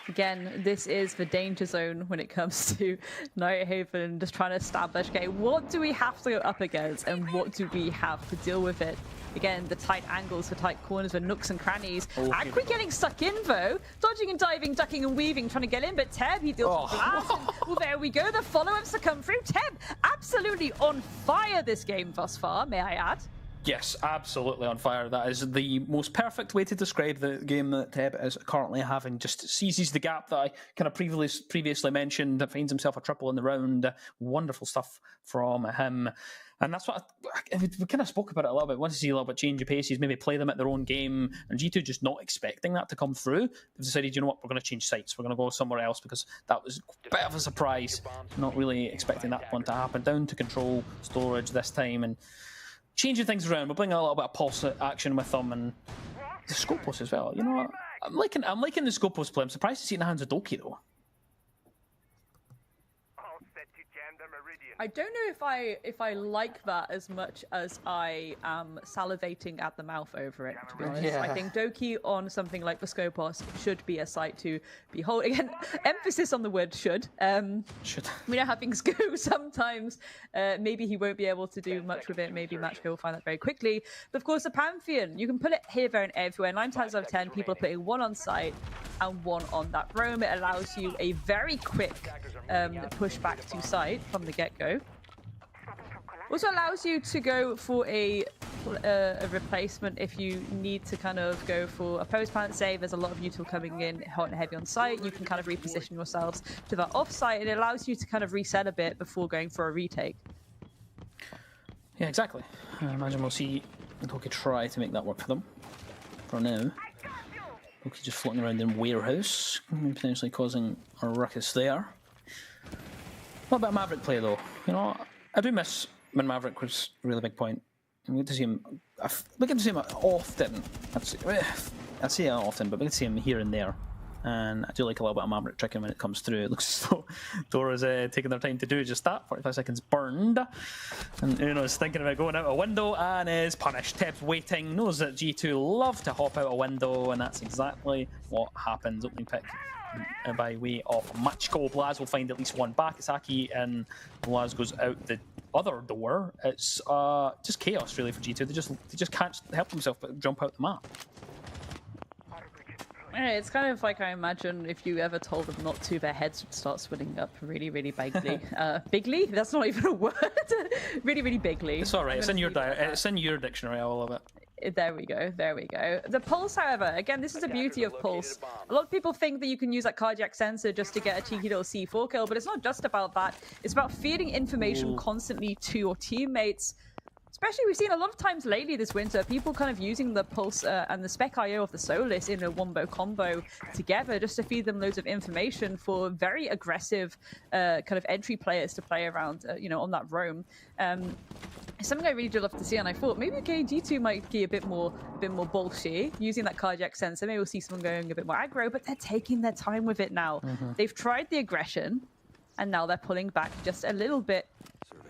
[SPEAKER 6] Again, this is the danger zone when it comes to Nighthaven, just trying to establish, okay, what do we have to go up against and what do we have to deal with it? Again, the tight angles, the tight corners, the nooks and crannies. Akri getting stuck in, though. Dodging and diving, ducking and weaving, trying to get in, but Teb, he deals a blast. Well, there we go. The follow-ups to come through. Teb, absolutely on fire this game thus far, may I add.
[SPEAKER 7] Yes, absolutely on fire. That is the most perfect way to describe the game that Teb is currently having. Just seizes the gap that I kind of previously mentioned, finds himself a triple in the round. Wonderful stuff from him. And that's what we kind of spoke about it a little bit. Want to see a little bit change of paces, maybe play them at their own game. And G2 just not expecting that to come through. They've decided, you know what, we're going to change sites. We're going to go somewhere else because that was a bit of a surprise. Not really expecting that one to happen. Down to control storage this time and changing things around. We're bringing a little bit of pulse action with them and the Scopus as well. You know what? I'm liking the Scopus play. I'm surprised to see it in the hands of Doki though.
[SPEAKER 8] All set to jam the Meridian.
[SPEAKER 6] I don't know if I like that as much as I am salivating at the mouth over it, to be honest.
[SPEAKER 3] Yeah.
[SPEAKER 6] I think Doki on something like the Scopos should be a sight to behold. Again, emphasis on the word should.
[SPEAKER 7] Should.
[SPEAKER 6] We know how things go sometimes. Maybe he won't be able to do much with it. Maybe Matchco will find that very quickly. But of course, the Pantheon, you can put it here, there, and everywhere. 9 times out of 10, people are putting 1 on site and 1 on that roam. It allows you a very quick push back to site from the get-go. Also allows you to go for a replacement if you need to kind of go for a post-plant save. There's a lot of util coming in hot and heavy on site. You can kind of reposition yourselves to that off-site, and it allows you to kind of reset a bit before going for a retake.
[SPEAKER 7] Yeah, exactly. I imagine we'll see Doki try to make that work for them. For now, Doki just floating around in warehouse, potentially causing a ruckus there. What about Maverick play though? You know, I do miss when Maverick was a really big point. We get to see him. We get to see him often. I say it often, but we get to see him here and there. And I do like a little bit of Maverick tricking when it comes through. It looks as though Dora's taking their time to do just that. 45 seconds burned. And Uno's thinking about going out a window and is punished. Teb's waiting, knows that G2 love to hop out a window, and that's exactly what happens. Opening pick by way of Matchco. Blaz will find at least one back. Isaki and Blaz goes out the other door. It's just chaos really for G2. They just can't help themselves but jump out the map.
[SPEAKER 6] It's kind of like I imagine if you ever told them not to, their heads would start swelling up really, really bigly. Bigly? That's not even a word. Really, really bigly.
[SPEAKER 7] It's all right. It's in your dictionary. I love it.
[SPEAKER 6] There we go. There we go. The pulse, however, again, this is the beauty of pulse. A lot of people think that you can use that cardiac sensor just to get a cheeky little C4 kill, but it's not just about that. It's about feeding information constantly to your teammates. Especially, we've seen a lot of times lately this winter, people kind of using the Pulse and the Spec IO of the Solis in a wombo combo together just to feed them loads of information for very aggressive kind of entry players to play around, on that roam. Something I really do love to see, and I thought maybe G2 might be a bit more bullshit using that cardiac sensor. Maybe we'll see someone going a bit more aggro, but they're taking their time with it now. They've tried the aggression, and now they're pulling back just a little bit.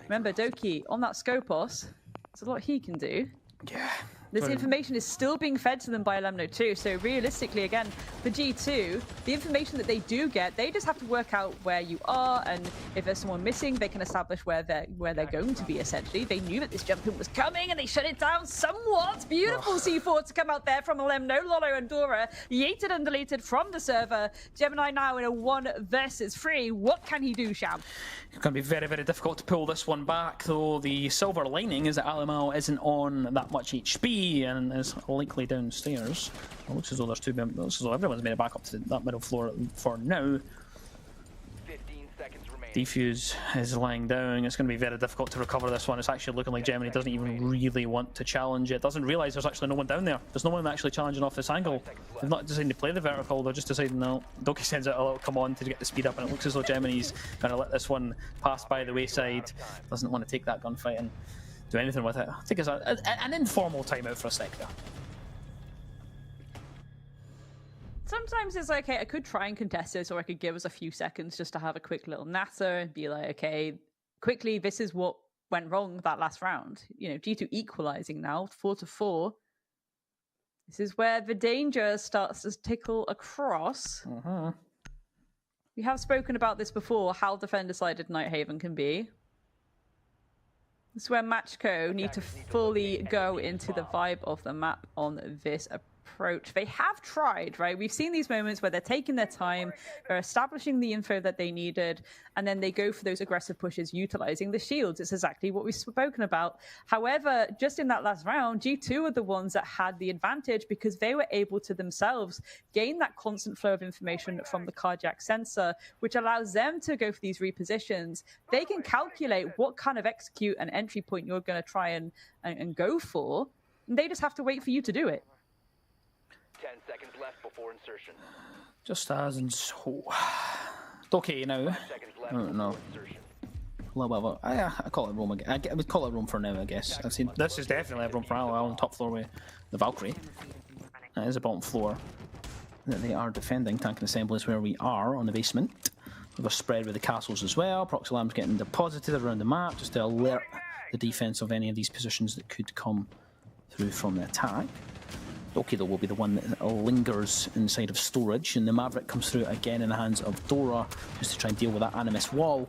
[SPEAKER 6] Remember, Doki, on that Scopos, there's a lot he can do.
[SPEAKER 7] Yeah.
[SPEAKER 6] This information is still being fed to them by Lemno too, so realistically, again, for G2, the information that they do get, they just have to work out where you are, and if there's someone missing, they can establish where they're going to be, essentially. They knew that this jump in was coming, and they shut it down somewhat. Beautiful C4 to come out there from Lemno. Lolo and Dora yeeted and deleted from the server. Gemini now in a 1 versus 3. What can he do, Sham?
[SPEAKER 7] It's going to be very, very difficult to pull this one back, though the silver lining is that Alamau isn't on that much HP and is likely downstairs. It looks as though there's looks as though everyone's made it back up to that middle floor for now.
[SPEAKER 8] 15 seconds remaining.
[SPEAKER 7] Defuse is lying down. It's going to be very difficult to recover this one. It's actually looking like Gemini doesn't even really want to challenge it. Doesn't realise there's actually no one down there. There's no one actually challenging off this angle. They've not decided to play the vertical. They're just deciding, no. Doki sends out a little come on to get the speed up, and it looks as though Gemini's going to let this one pass by the wayside. Doesn't want to take that gunfight and do anything with it. I think it's an informal timeout for a sec there.
[SPEAKER 6] Sometimes it's like, okay, I could try and contest this, or I could give us a few seconds just to have a quick little natter and be like, okay, quickly, this is what went wrong that last round. G2 equalizing now, 4-4. This is where the danger starts to tickle across. We have spoken about this before, how defender-sided Nighthaven can be. This is where Matchco need to fully go into the vibe of the map on this approach. They have tried, right? We've seen these moments where they're taking their time, they're establishing the info that they needed, and then they go for those aggressive pushes, utilizing the shields. It's exactly what we've spoken about. However, just in that last round, G2 are the ones that had the advantage because they were able to themselves gain that constant flow of information from the cardiac sensor, which allows them to go for these repositions. They can calculate what kind of execute and entry point you're going to try and go for, and they just have to wait for you to do it.
[SPEAKER 8] 10 seconds left before insertion.
[SPEAKER 7] Just as and so. Okay, now.
[SPEAKER 8] 5 seconds left
[SPEAKER 7] No.
[SPEAKER 8] before insertion.
[SPEAKER 7] A little bit of I call it room again. I would call it room for now, I guess. I've seen this is definitely a room for Al on top floor with the Valkyrie. It is a bottom floor that they are defending. Tank and assembly is where we are on the basement. We've got spread with the castles as well. Proxy alarms getting deposited around the map just to alert the defense of any of these positions that could come through from the attack. Doki, though, will be the one that lingers inside of storage, and the Maverick comes through again in the hands of Dora just to try and deal with that Animus wall.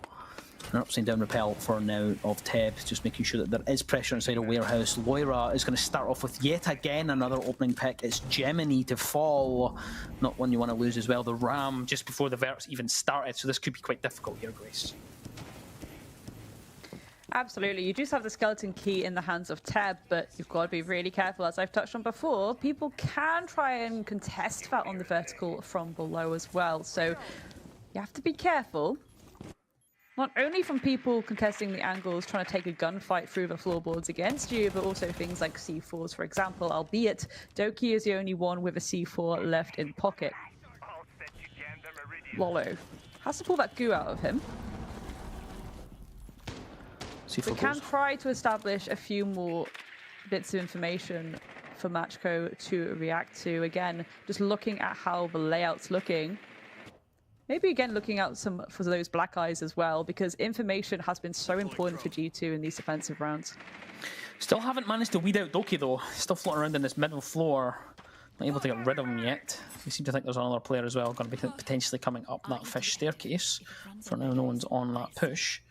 [SPEAKER 7] An upside down repel for now of Teb, just making sure that there is pressure inside a warehouse. Loira is going to start off with yet again another opening pick. It's Gemini to fall. Not one you want to lose as well. The Ram just before the verts even started, so this could be quite difficult here, Grace.
[SPEAKER 6] Absolutely. You just have the skeleton key in the hands of Teb, but you've got to be really careful. As I've touched on before, people can try and contest that on the vertical from below as well. So you have to be careful. Not only from people contesting the angles, trying to take a gunfight through the floorboards against you, but also things like C4s, for example, albeit Doki is the only one with a C4 left in pocket. Lolo has to pull that goo out of him. We can try to establish a few more bits of information for Matchco to react to. Again, just looking at how the layout's looking. Maybe again looking out for those black eyes as well, because information has been so important for G2 in these defensive rounds.
[SPEAKER 7] Still haven't managed to weed out Doki though. Still floating around in this middle floor. Not able to get rid of him yet. We seem to think there's another player as well going to be potentially coming up that fish staircase. For now, no one's on that push.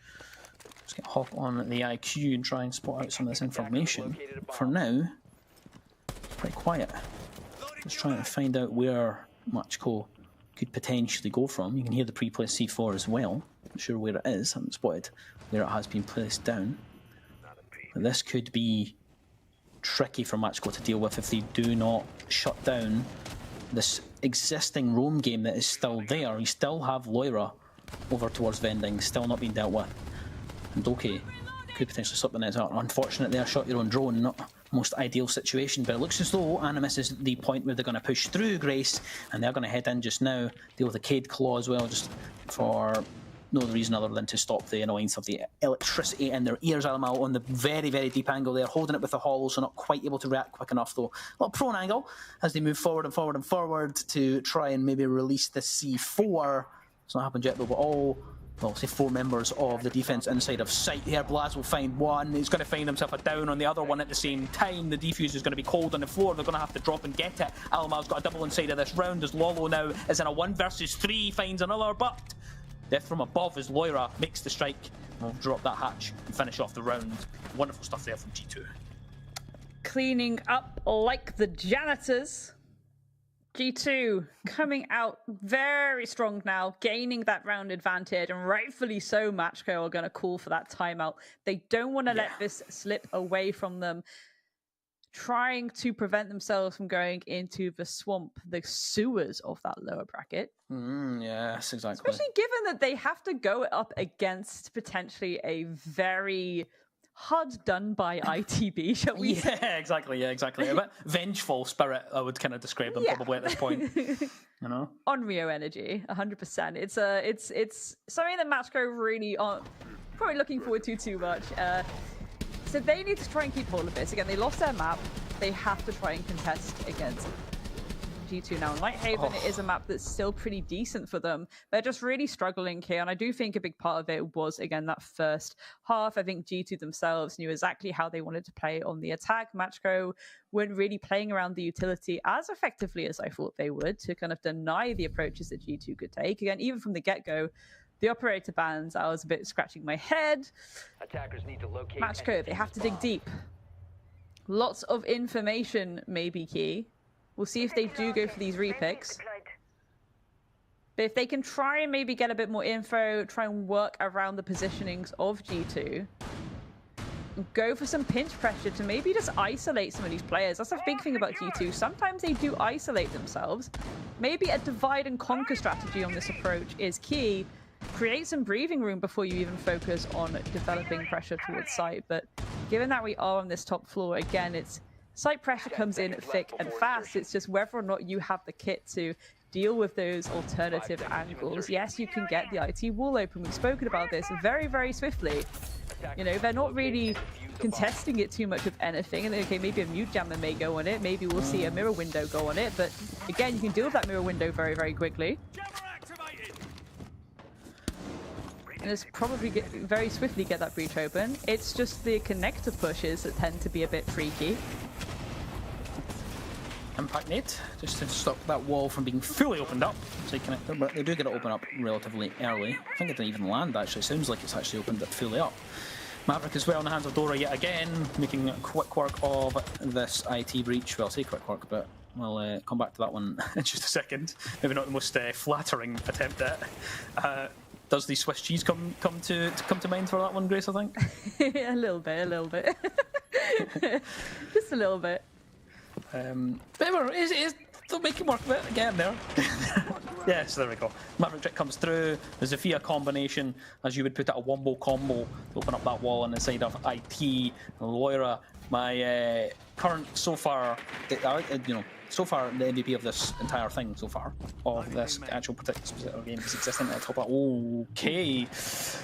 [SPEAKER 7] Let's get hop on the IQ and try and spot out some of this information. For now, it's pretty quiet. Just trying to find out where Matchco could potentially go from. You can hear the pre-placed C4 as well. Not sure where it is. I haven't spotted where it has been placed down. But this could be tricky for Matchco to deal with if they do not shut down this existing roam game that is still there. You still have Loira over towards vending, still not being dealt with. And Doki could potentially slip the net out. Unfortunate there, shot your own drone. Not most ideal situation, but it looks as though Animus is the point where they're going to push through Grace, and they're going to head in just now, deal with the Cade Claw as well, just for no reason other than to stop the annoyance of the electricity in their ears. Alamal on the very, very deep angle there, holding it with the hollow, so not quite able to react quick enough though. A little prone angle as they move forward and forward and forward to try and maybe release the C4. It's not happened yet though, but all, well, say 4 members of the defense inside of sight here. Blaz will find one. He's going to find himself a down on the other one at the same time. The defuse is going to be cold on the floor. They're going to have to drop and get it. Alamal's got a double inside of this round as Lolo now is in a 1 versus 3, finds another, but death from above as Loira makes the strike. We'll drop that hatch and finish off the round. Wonderful stuff there from G2.
[SPEAKER 6] Cleaning up like the janitors. G2 coming out very strong now, gaining that round advantage, and rightfully so. Matchco are going to call for that timeout. They don't want to let this slip away from them, trying to prevent themselves from going into the swamp, the sewers of that lower bracket.
[SPEAKER 7] Yes, exactly.
[SPEAKER 6] Especially given that they have to go up against potentially a very hard done by ITB, shall we say?
[SPEAKER 7] Yeah, exactly. A bit vengeful spirit, I would kind of describe them probably at this point. You know,
[SPEAKER 6] on Rio energy, 100%. It's something that Matchco really aren't probably looking forward to too much. So they need to try and keep hold of this. Again, they lost their map. They have to try and contest against G2 now. Nighthaven is a map that's still pretty decent for them. They're just really struggling here, and I do think a big part of it was, again, that first half. I think G2 themselves knew exactly how they wanted to play on the attack. Matchco weren't really playing around the utility as effectively as I thought they would to kind of deny the approaches that G2 could take. Again, even from the get-go, the operator bans, I was a bit scratching my head.
[SPEAKER 8] Attackers need to locate
[SPEAKER 6] Matchco, they have to dig deep. Lots of information may be key. We'll see if they do go for these repicks. But if they can try and maybe get a bit more info, try and work around the positionings of G2, and go for some pinch pressure to maybe just isolate some of these players. That's a big thing about G2. Sometimes they do isolate themselves. Maybe a divide and conquer strategy on this approach is key. Create some breathing room before you even focus on developing pressure towards site. But given that we are on this top floor, again, it's site pressure comes in thick and fast. It's just whether or not you have the kit to deal with those alternative angles. Yes, you can get the IT wall open. We've spoken about this very, very swiftly. You know, they're not really contesting it too much with anything. And okay, maybe a mute jammer may go on it. Maybe we'll see a mirror window go on it. But again, you can deal with that mirror window very, very quickly. Titaners probably very swiftly get that breach open. It's just the connector pushes that tend to be a bit freaky.
[SPEAKER 7] Impact nade, just to stop that wall from being fully opened up. So connector, but they do get it open up relatively early. I think it didn't even land actually. Sounds like it's actually opened it fully up. Maverick as well in the hands of Dora yet again, making quick work of this IT breach. Well, I say quick work, but we'll come back to that one in just a second. Maybe not the most flattering attempt at. Does the Swiss cheese come to mind for that one, Grace? I think.
[SPEAKER 6] A little bit, just a little bit.
[SPEAKER 7] But they'll make it work with it. Get in there. Yes, there we go. Maverick Trick comes through. The Zofia combination, as you would put it, a wombo combo to open up that wall on the side of IT. Loira, my current so far, so far the MVP of this entire thing so far, of this actual particular game is existing at the top of. Okay,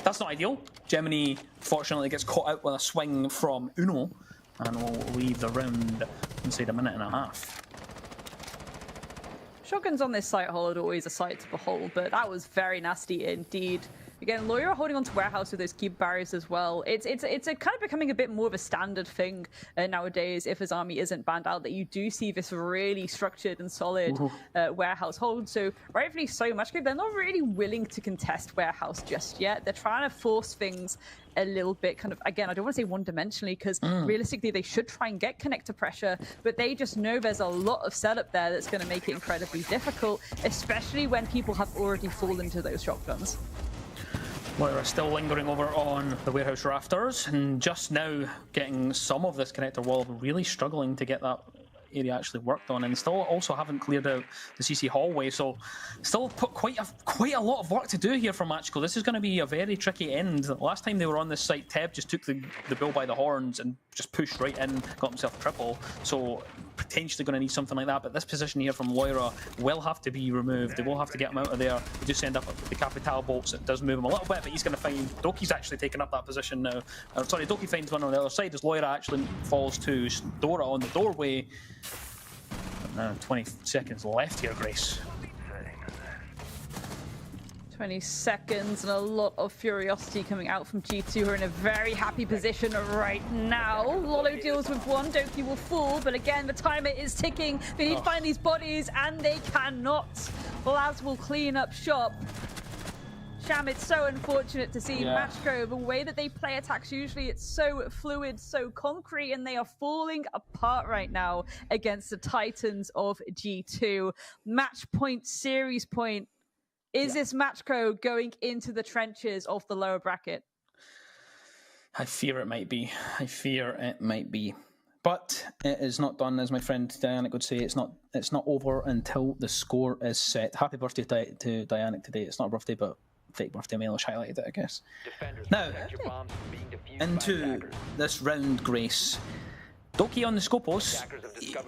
[SPEAKER 7] that's not ideal. Gemini fortunately gets caught out with a swing from Uno, and will leave the round inside a minute and a half.
[SPEAKER 6] Shotguns on this site hold are always a sight to behold, but that was very nasty indeed. Again, Loira holding onto Warehouse with those cube barriers as well. It's a kind of becoming a bit more of a standard thing nowadays. If his army isn't banned out, that you do see this really structured and solid Warehouse hold. So rightfully so, Matchco, they're not really willing to contest Warehouse just yet. They're trying to force things a little bit kind of, again, I don't want to say one-dimensionally, because realistically they should try and get connector pressure, but they just know there's a lot of setup there that's going to make it incredibly difficult, especially when people have already fallen to those shotguns.
[SPEAKER 7] Moira still lingering over on the warehouse rafters, and just now getting some of this connector wall, really struggling to get that area actually worked on, and still also haven't cleared out the CC hallway, so still put quite a lot of work to do here for Matchco. This is going to be a very tricky end. Last time they were on this site, Teb just took the bull by the horns and just pushed right in, got himself a triple, so potentially going to need something like that, but this position here from Loira will have to be removed. They will have to get him out of there. They just end up with the Capital bolts. It does move him a little bit, but he's going to find Doki's actually taken up that position now. Sorry, Doki finds one on the other side as Loira actually falls to Dora on the doorway. But now 20 seconds left here, Grace.
[SPEAKER 6] 20 seconds and a lot of furiosity coming out from G2, who are in a very happy position right now. Lolo deals with one, Doki will fall, but again, the timer is ticking. They need to find these bodies, and they cannot. Laz will clean up shop. Sham, it's so unfortunate to see Matchco, the way that they play attacks, usually it's so fluid, so concrete, and they are falling apart right now against the Titans of G2. Match point, series point. Is this Matchco going into the trenches of the lower bracket?
[SPEAKER 7] I fear it might be. But it is not done, as my friend Dianic would say. It's not over until the score is set. Happy birthday to Dianic today. It's not a birthday, but fake birthday. Malish highlighted it, I guess. Now, into this round, Grace. Doki on the Scopos,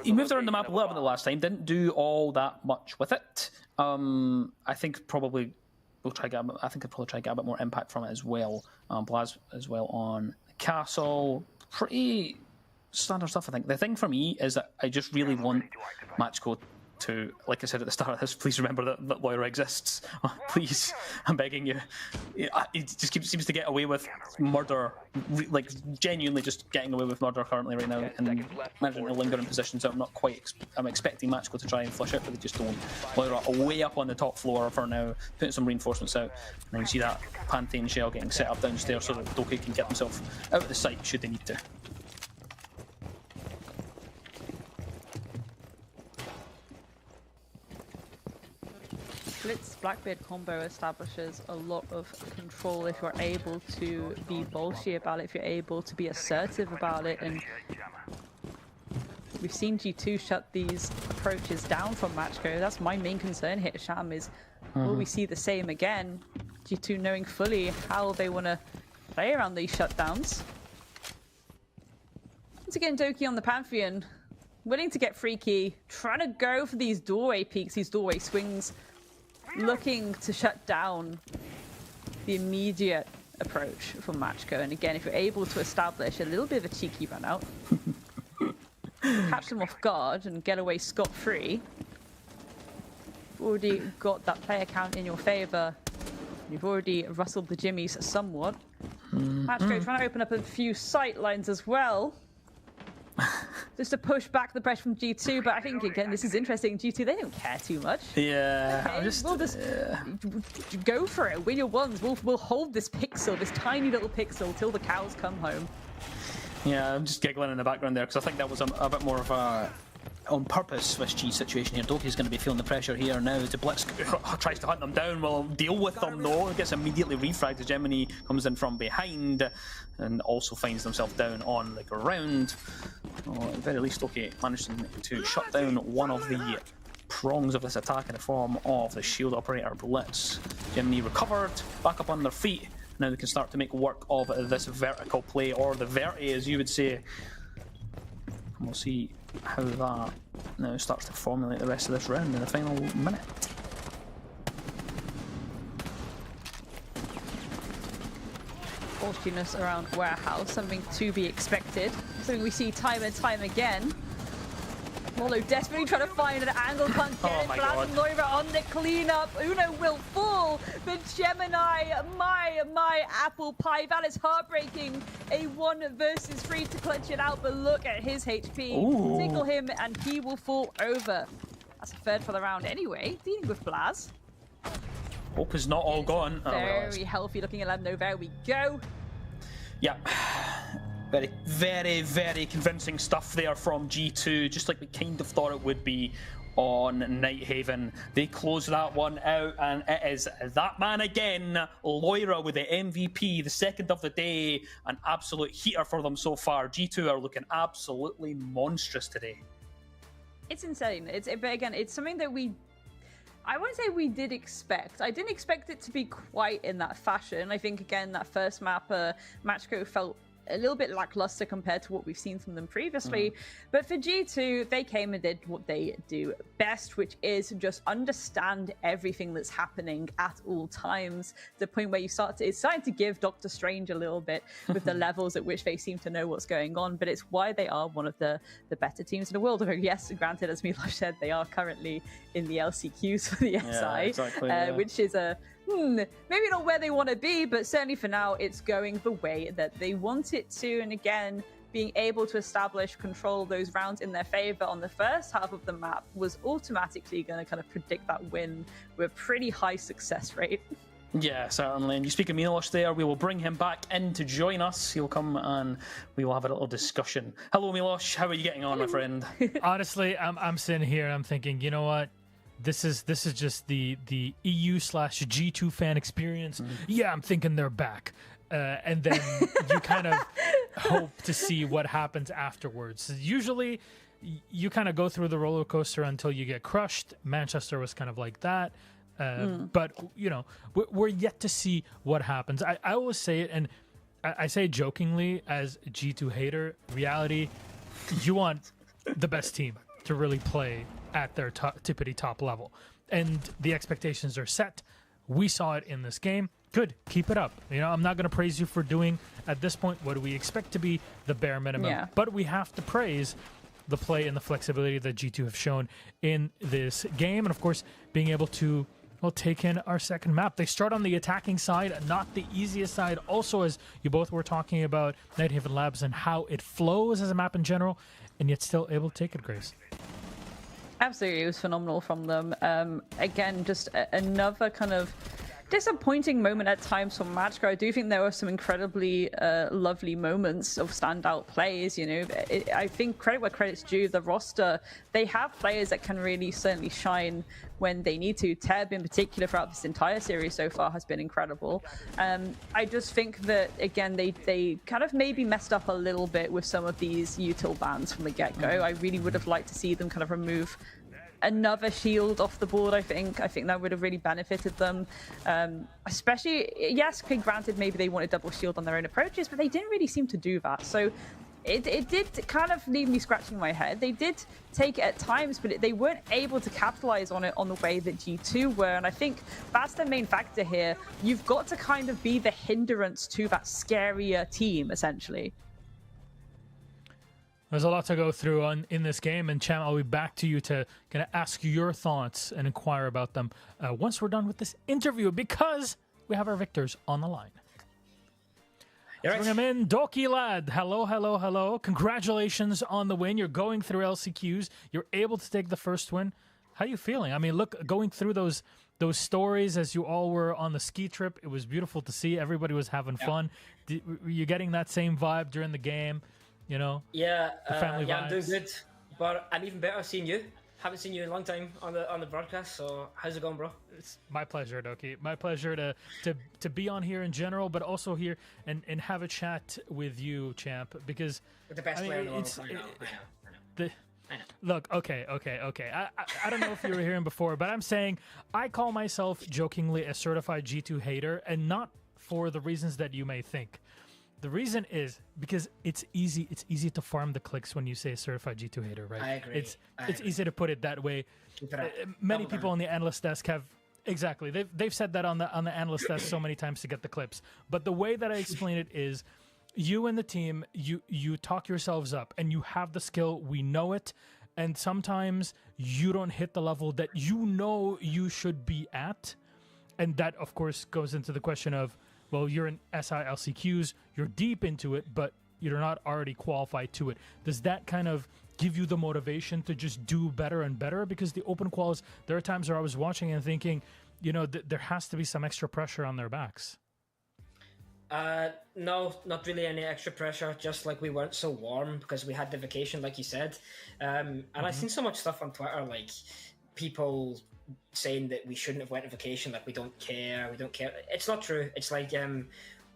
[SPEAKER 7] he moved around the map a little bit the last time, didn't do all that much with it. I think probably we'll try to get a bit more impact from it as well. Blaz as well on the castle. Pretty standard stuff, I think. The thing for me is that I just really want Matchco to, like I said at the start of this, please remember that Loira exists. Please, I'm begging you. He just seems to get away with murder, like genuinely just getting away with murder currently right now, and managing to linger in position. So I'm expecting Matchco to try and flush it, but they just don't. Loira way up on the top floor for now, putting some reinforcements out, and then you see that Pantheon shell getting set up downstairs so that Doki can get himself out of the site should they need to.
[SPEAKER 6] Blitz Blackbeard combo establishes a lot of control if you're able to be bolshy about it, if you're able to be assertive about it, and we've seen G2 shut these approaches down from Matchco. That's my main concern here, Sham, is will we see the same again? G2 knowing fully how they want to play around these shutdowns. Once again, Doki on the Pantheon, willing to get freaky, trying to go for these doorway peeks, these doorway swings, looking to shut down the immediate approach from Matchco. And again, if you're able to establish a little bit of a cheeky run out, catch them off guard and get away scot-free, already got that player count in your favor. You've already rustled the jimmies somewhat. Matchco trying to open up a few sight lines as well. Just to push back the pressure from G2, but I think, again, this is interesting. G2, they don't care too much.
[SPEAKER 7] Yeah,
[SPEAKER 6] Okay, we'll just go for it. Win your ones. We'll hold this pixel, this tiny little pixel, till the cows come home.
[SPEAKER 7] Yeah, I'm just giggling in the background there because I think that was a bit more of a on purpose Swiss G situation here. Doki's going to be feeling the pressure here now. The Blitz tries to hunt them down. Will deal with them though. Gets immediately refragged as Gemini comes in from behind and also finds himself down on the ground. Well, at the very least, Doki managed to shut down one of the prongs of this attack in the form of the shield operator Blitz. Gemini recovered, back up on their feet. Now they can start to make work of this vertical play, or the verti as you would say. And we'll see how that now starts to formulate the rest of this round in the final minute.
[SPEAKER 6] Fortunate around warehouse, something to be expected, something we see time and time again. Molo desperately trying to find an angle, can't get it. Blaz and Loira on the cleanup. Uno will fall, but Gemini, my apple pie, that is heartbreaking. A 1 versus 3 to clutch it out, but look at his HP.
[SPEAKER 7] Ooh.
[SPEAKER 6] Tickle him and he will fall over. That's a third for the round anyway, dealing with Blaz.
[SPEAKER 7] Hope is not all gone.
[SPEAKER 6] Very healthy looking at Lemno, there we go.
[SPEAKER 7] Yeah. Very, very, very convincing stuff there from G2, just like we kind of thought it would be on Nighthaven. They close that one out, and it is that man again, Loira with the MVP, the second of the day, an absolute heater for them so far. G2 are looking absolutely monstrous today.
[SPEAKER 6] It's insane. But again, it's something that I wouldn't say we did expect. I didn't expect it to be quite in that fashion. I think, again, that first map, Matchco felt a little bit lackluster compared to what we've seen from them previously. But for G2, they came and did what they do best, which is just understand everything that's happening at all times. The point where it's starting to give Doctor Strange a little bit with the levels at which they seem to know what's going on, but it's why they are one of the better teams in the world. Yes, granted, as Milosh said, they are currently in the LCQs for the SI,
[SPEAKER 7] exactly,
[SPEAKER 6] which is maybe not where they want to be, but certainly for now, it's going the way that they want it to. And again, being able to establish control those rounds in their favor on the first half of the map was automatically going to kind of predict that win with a pretty high success rate.
[SPEAKER 7] Yeah, certainly. And you speak of Milosh there, we will bring him back in to join us. He'll come and we will have a little discussion. Hello, Milosh. How are you getting on, my friend?
[SPEAKER 1] Honestly, I'm sitting here and I'm thinking, you know what? This is just the EU/G2 fan experience. Yeah, I'm thinking they're back. And then you kind of hope to see what happens afterwards. Usually, you kind of go through the roller coaster until you get crushed. Manchester was kind of like that. But, you know, we're yet to see what happens. I always say it, and I say it jokingly as a G2 hater. Reality, you want the best team to really play at their tippity top level, and the expectations are set. We saw it in this game. Good, keep it up. You know, I'm not going to praise you for doing at this point what do we expect to be the bare minimum, but we have to praise the play and the flexibility that G2 have shown in this game, and of course being able to take in our second map. They start on the attacking side, not the easiest side. Also, as you both were talking about Nighthaven Labs and how it flows as a map in general, and yet still able to take it, Grace.
[SPEAKER 6] Absolutely, it was phenomenal from them. Again, just another kind of disappointing moment at times from Matchco. I do think there were some incredibly lovely moments of standout plays. You know, I think credit where credit's due. The roster, they have players that can really certainly shine when they need to. Teb in particular throughout this entire series so far has been incredible. I just think that, again, they kind of maybe messed up a little bit with some of these util bans from the get-go. I really would have liked to see them kind of remove another shield off the board. I think that would have really benefited them, especially, yes, okay, granted, maybe they wanted double shield on their own approaches, but they didn't really seem to do that. So it did kind of leave me scratching my head. They did take it at times, but they weren't able to capitalize on it on the way that G2 were. And I think that's the main factor here. You've got to kind of be the hindrance to that scarier team, essentially.
[SPEAKER 1] There's a lot to go through in this game, and Cham, I'll be back to you to kind of ask your thoughts and inquire about them once we're done with this interview, because we have our victors on the line.
[SPEAKER 9] You're
[SPEAKER 1] Bring him in. Doki lad. Hello, hello, hello. Congratulations on the win. You're going through LCQs. You're able to take the first win. How are you feeling? I mean, look, going through those stories as you all were on the ski trip, it was beautiful to see. Everybody was having fun. Were you getting that same vibe during the game? You know?
[SPEAKER 9] Yeah,
[SPEAKER 1] the family vibes?
[SPEAKER 9] I'm doing good. But I'm even better seeing you. Haven't seen you in a long time on the broadcast. So how's it going, bro?
[SPEAKER 1] It's my pleasure, Doki. My pleasure to be on here in general, but also here and have a chat with you, champ. Because
[SPEAKER 9] With the best player in the world. I know.
[SPEAKER 1] Look, okay. I don't know if you were hearing before, but I'm saying I call myself jokingly a certified G2 hater, and not for the reasons that you may think. The reason is because it's easy to farm the clicks when you say certified G2 hater, right?
[SPEAKER 9] I agree.
[SPEAKER 1] It's easy to put it that way. Many people on the analyst desk have exactly. They've said that on the analyst desk so many times to get the clips. But the way that I explain it is, you and the team, you talk yourselves up, and you have the skill. We know it, and sometimes you don't hit the level that you know you should be at, and that of course goes into the question of, well, you're in SI LCQs, you're deep into it, but you're not already qualified to it. Does that kind of give you the motivation to just do better and better? Because the open quals, there are times where I was watching and thinking, you know, there has to be some extra pressure on their backs.
[SPEAKER 9] No, not really any extra pressure. Just like we weren't so warm because we had the vacation, like you said. And I've seen so much stuff on Twitter, like people saying that we shouldn't have went on vacation, like we don't care. It's not true. It's like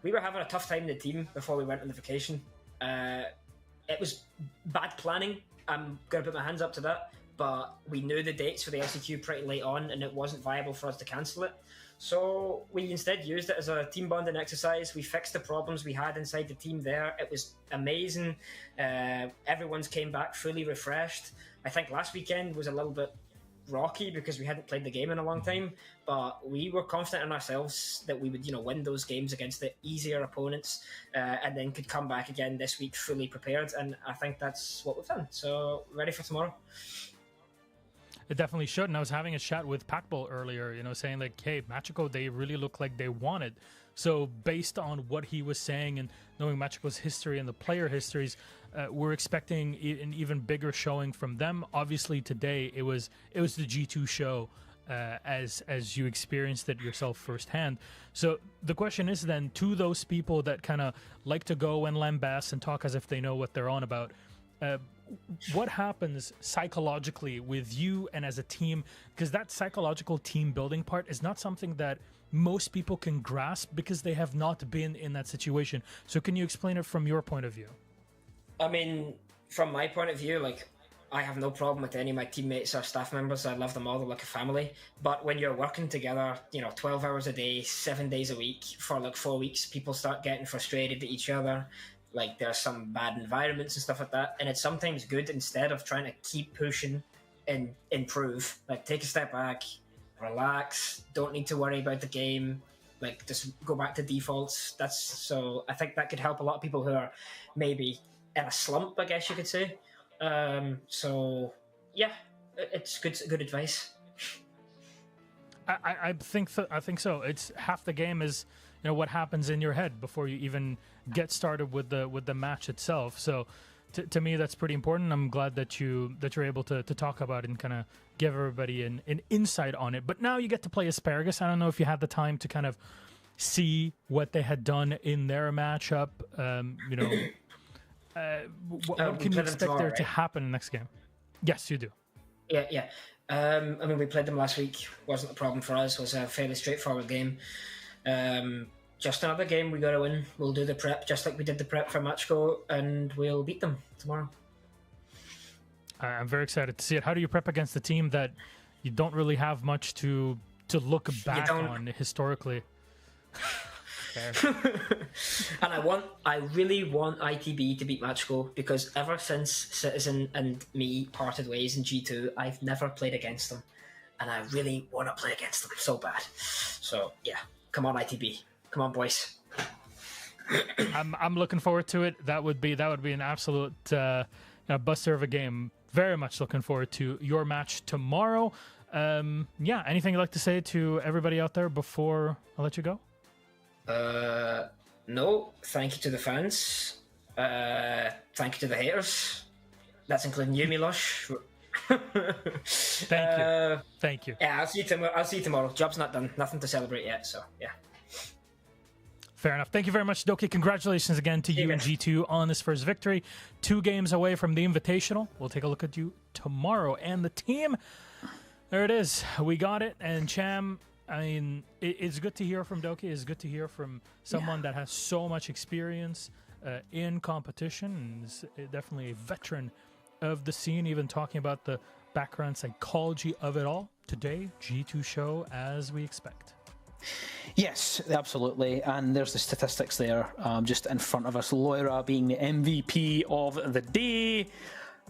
[SPEAKER 9] we were having a tough time in the team before we went on the vacation. It was bad planning. I'm gonna put my hands up to that. But we knew the dates for the LCQ pretty late on, and it wasn't viable for us to cancel it. So we instead used it as a team bonding exercise. We fixed the problems we had inside the team there. It was amazing. Everyone's came back fully refreshed. I think last weekend was a little bit rocky because we hadn't played the game in a long time, but we were confident in ourselves that we would, win those games against the easier opponents, and then could come back again this week fully prepared. And I think that's what we've done. So ready for tomorrow.
[SPEAKER 1] It definitely should. And I was having a chat with Packbull earlier, saying like, hey, Machiko, they really look like they want it. So based on what he was saying and knowing Machiko's history and the player histories, we're expecting an even bigger showing from them. Obviously today it was the G2 show, as you experienced it yourself firsthand. So the question is then, to those people that kind of like to go and lambast and talk as if they know what they're on about, what happens psychologically with you and as a team? Because that psychological team building part is not something that most people can grasp because they have not been in that situation. So can you explain it from your point of view?
[SPEAKER 9] I mean, from my point of view, like, I have no problem with any of my teammates or staff members. I love them all. They're like a family. But when you're working together, 12 hours a day, 7 days a week for like 4 weeks, people start getting frustrated at each other. Like, there's some bad environments and stuff like that. And it's sometimes good, instead of trying to keep pushing and improve, like, take a step back, relax, don't need to worry about the game, like, just go back to defaults. So I think that could help a lot of people who are maybe in a slump, I guess you could say. So yeah, it's good advice.
[SPEAKER 1] I think so. It's half the game is what happens in your head before you even get started with the match itself. So to me, that's pretty important. I'm glad that you're able to talk about it and kind of give everybody an insight on it. But now you get to play Asparagus. I don't know if you had the time to kind of see what they had done in their matchup. What can you expect there to happen next game? Yes, you do.
[SPEAKER 9] Yeah. I mean, we played them last week. Wasn't a problem for us. It was a fairly straightforward game. Just another game we got to win. We'll do the prep just like we did the prep for Matchgo, and we'll beat them tomorrow.
[SPEAKER 1] I'm very excited to see it. How do you prep against a team that you don't really have much to look back on historically?
[SPEAKER 9] And I really want ITB to beat Matchgo, because ever since Citizen and me parted ways in G2, I've never played against them, and I really want to play against them so bad. So yeah, come on ITB, come on boys.
[SPEAKER 1] I'm looking forward to it. That would be an absolute buster of a game. Very much looking forward to your match tomorrow. Anything you'd like to say to everybody out there before I let you go?
[SPEAKER 9] No, thank you to the fans. Thank you to the haters. That's including you, Milosh.
[SPEAKER 1] Thank you.
[SPEAKER 9] Yeah, I'll see you tomorrow. Job's not done. Nothing to celebrate yet, so yeah.
[SPEAKER 1] Fair enough. Thank you very much, Doki. Congratulations again to you and G2 on this first victory. 2 games away from the Invitational. We'll take a look at you tomorrow. And the team, there it is. We got it. And Cham, I mean, it's good to hear from Doki. It's good to hear from someone that has so much experience in competition and is definitely a veteran of the scene, even talking about the background psychology of it all. Today, G2 show as we expect.
[SPEAKER 7] Yes, absolutely. And there's the statistics there just in front of us. Loira being the MVP of the day.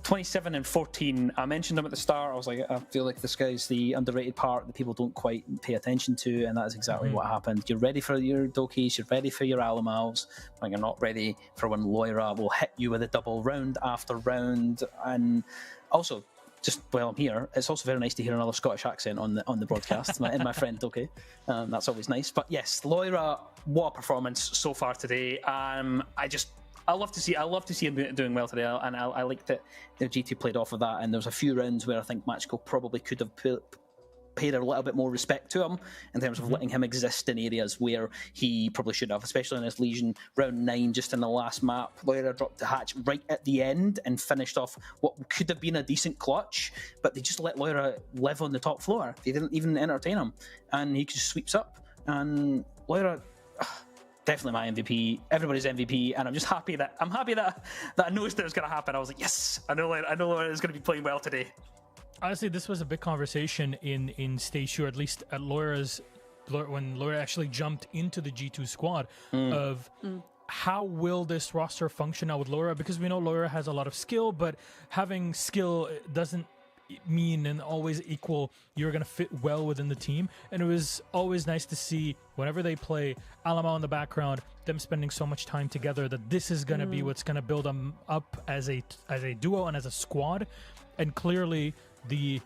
[SPEAKER 7] 27 and 14. I mentioned him at the start. I was like, I feel like this guy's the underrated part that people don't quite pay attention to, and that is exactly what happened. You're ready for your Dokis, you're ready for your Alamals, but you're not ready for when Loira will hit you with a double round after round. And also, just while I'm here, it's also very nice to hear another Scottish accent on the broadcast. And my friend Doki, that's always nice. But yes, Loira, what a performance so far today. I love to see him doing well today, and I like that the G2 played off of that. And there's a few rounds where I think Matchko probably could have paid a little bit more respect to him in terms of letting him exist in areas where he probably should have, especially in his Legion round 9, just in the last map. Loira dropped the hatch right at the end and finished off what could have been a decent clutch, but they just let Loira live on the top floor. They didn't even entertain him, and he just sweeps up. And Loira, definitely my MVP, everybody's MVP, and I'm happy that I noticed that it was going to happen. I was like, yes, I know Loira is going to be playing well today.
[SPEAKER 1] Honestly, this was a big conversation in Stage 2, at least at Loira's, when Loira actually jumped into the G2 squad, of how will this roster function now with Loira? Because we know Loira has a lot of skill, but having skill doesn't mean and always equal you're going to fit well within the team. And it was always nice to see whenever they play Alama in the background, them spending so much time together, that this is going to be what's going to build them up as a duo and as a squad. And clearly the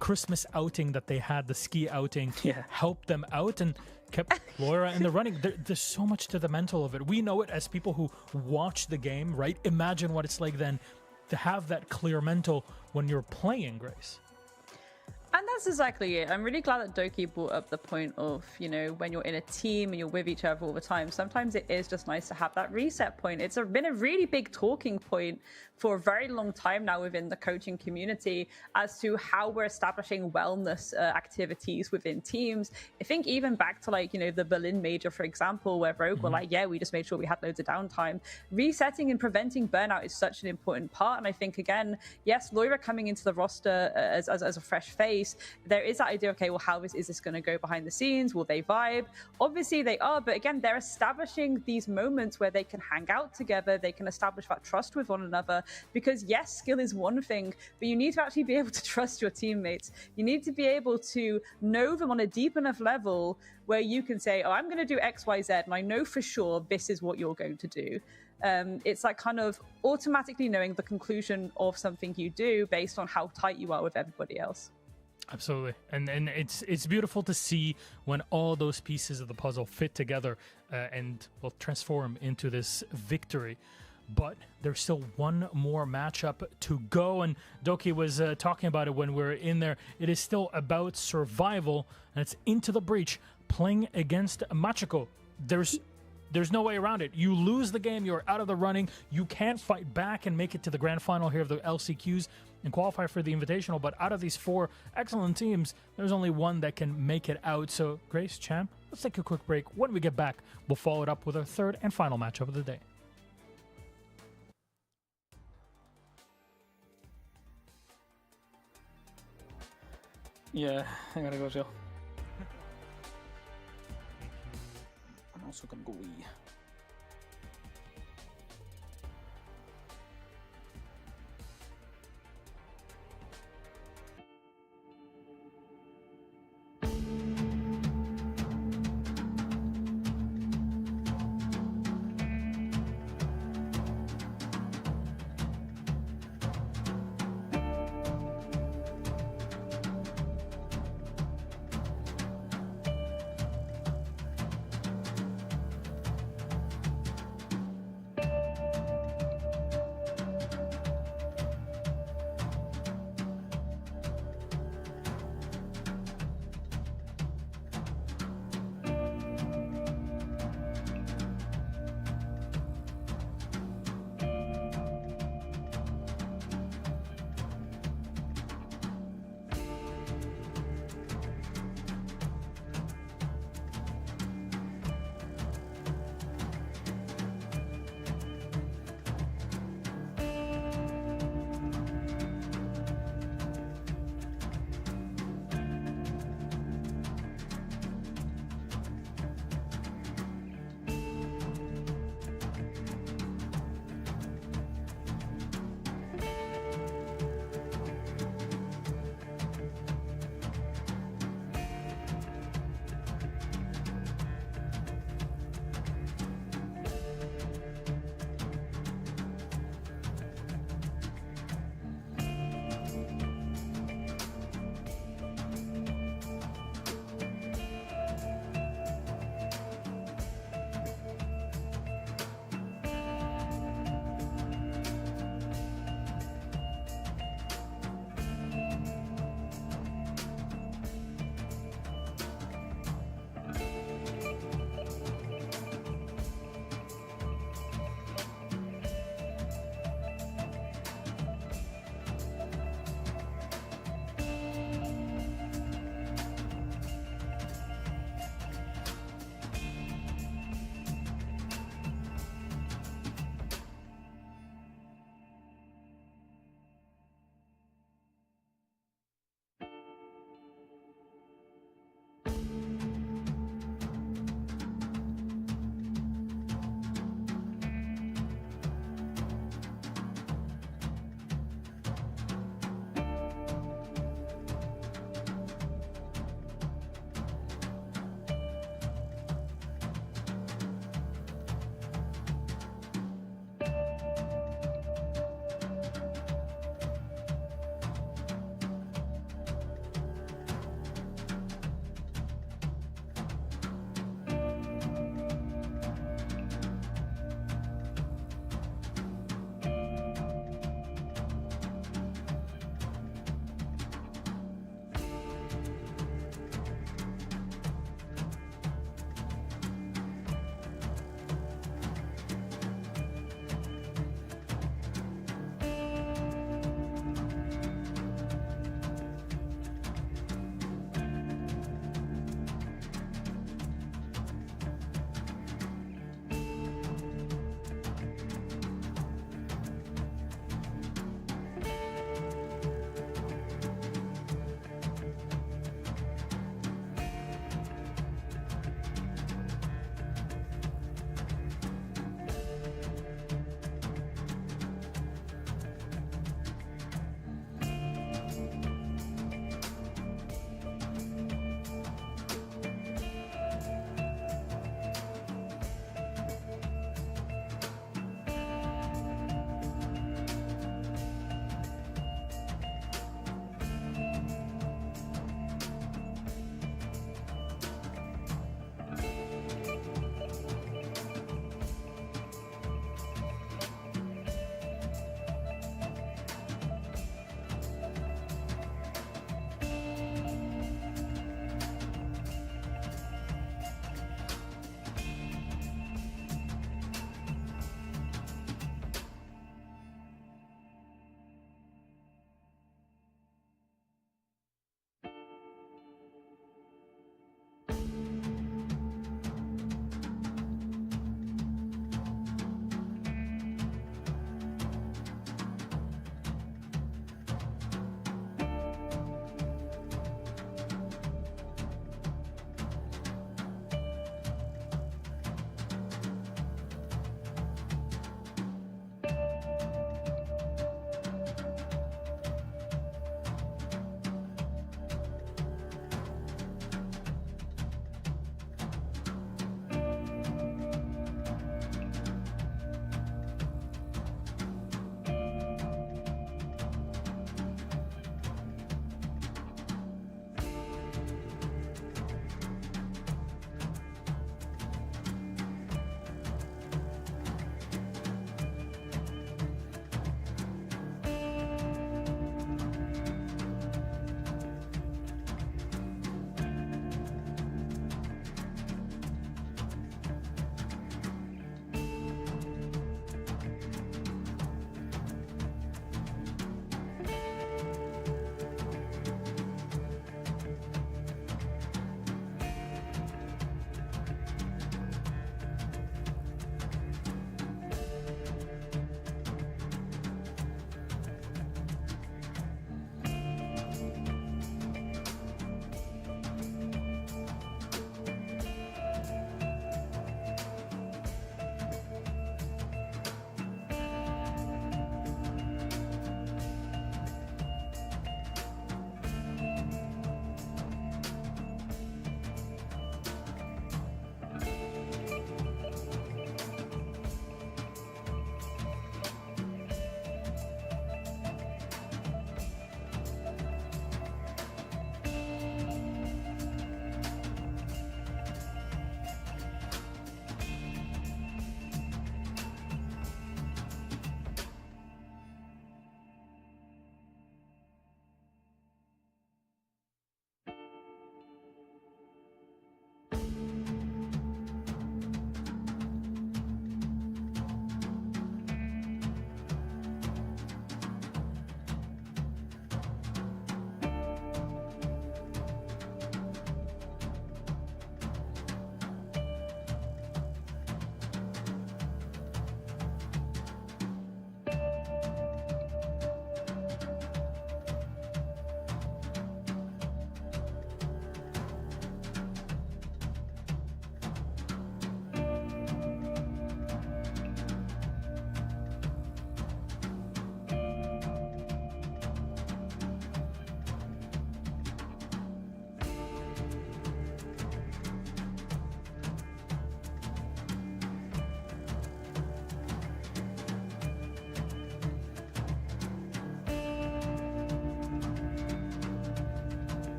[SPEAKER 1] Christmas outing that they had, the ski outing, helped them out and kept Loira in the running. There's so much to the mental of it. We know it as people who watch the game, right? Imagine what it's like then to have that clear mental when you're playing, Grace.
[SPEAKER 6] And that's exactly it. I'm really glad that Doki brought up the point of, when you're in a team and you're with each other all the time, sometimes it is just nice to have that reset point. It's been a really big talking point for a very long time now within the coaching community as to how we're establishing wellness activities within teams. I think even back to the Berlin major, for example, where Rogue were like, we just made sure we had loads of downtime. Resetting and preventing burnout is such an important part. And I think, again, yes, Loira coming into the roster as a fresh face, there is that idea, okay, well, how is this going to go behind the scenes? Will they vibe? Obviously they are, but again, they're establishing these moments where they can hang out together, they can establish that trust with one another, because yes, skill is one thing, but you need to actually be able to trust your teammates. You need to be able to know them on a deep enough level where you can say, I'm going to do X, Y, Z, and I know for sure this is what you're going to do. It's like kind of automatically knowing the conclusion of something you do based on how tight you are with everybody else.
[SPEAKER 1] Absolutely, and it's beautiful to see when all those pieces of the puzzle fit together and will transform into this victory. But there's still one more matchup to go, and Doki was talking about it when we were in there. It is still about survival, and it's Into the Breach playing against Machiko. There's no way around it. You lose the game, you're out of the running. You can't fight back and make it to the grand final here of the LCQs and qualify for the Invitational. But out of these 4 excellent teams, there's only one that can make it out. So, Grace, Cham, let's take a quick break. When we get back, we'll follow it up with our third and final matchup of the day.
[SPEAKER 7] Yeah, I gotta go, Jill. I'm also gonna go wee.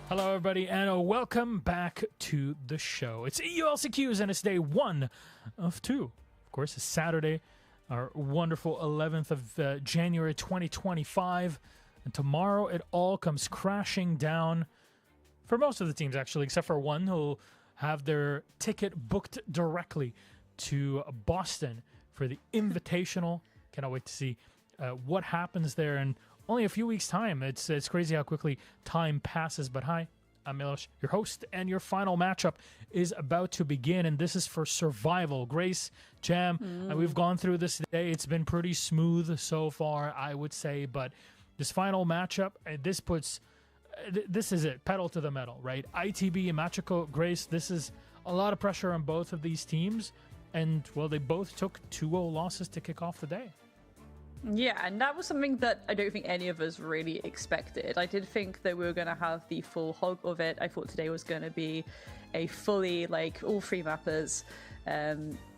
[SPEAKER 1] Hello, everybody, and welcome back to the show. It's EULCQs, and it's day 1 of 2. Of course, it's Saturday, our wonderful 11th of January 2025. And tomorrow, it all comes crashing down for most of the teams, actually, except for one who'll have their ticket booked directly to Boston for the Invitational. Cannot wait to see what happens there. And only a few weeks' time. It's crazy how quickly time passes. But hi, I'm Milos, your host, and your final matchup is about to begin. And this is for survival. Grace, Jam, we've gone through this today. It's been pretty smooth so far, I would say. But this final matchup, this is it. Pedal to the metal, right? ITB and Machiko, Grace, this is a lot of pressure on both of these teams. And, well, they both took 2-0 losses to kick off the day.
[SPEAKER 6] Yeah, and that was something that I don't think any of us really expected. I did think that we were going to have the full hog of it. I thought today was going to be a fully, all three mappers.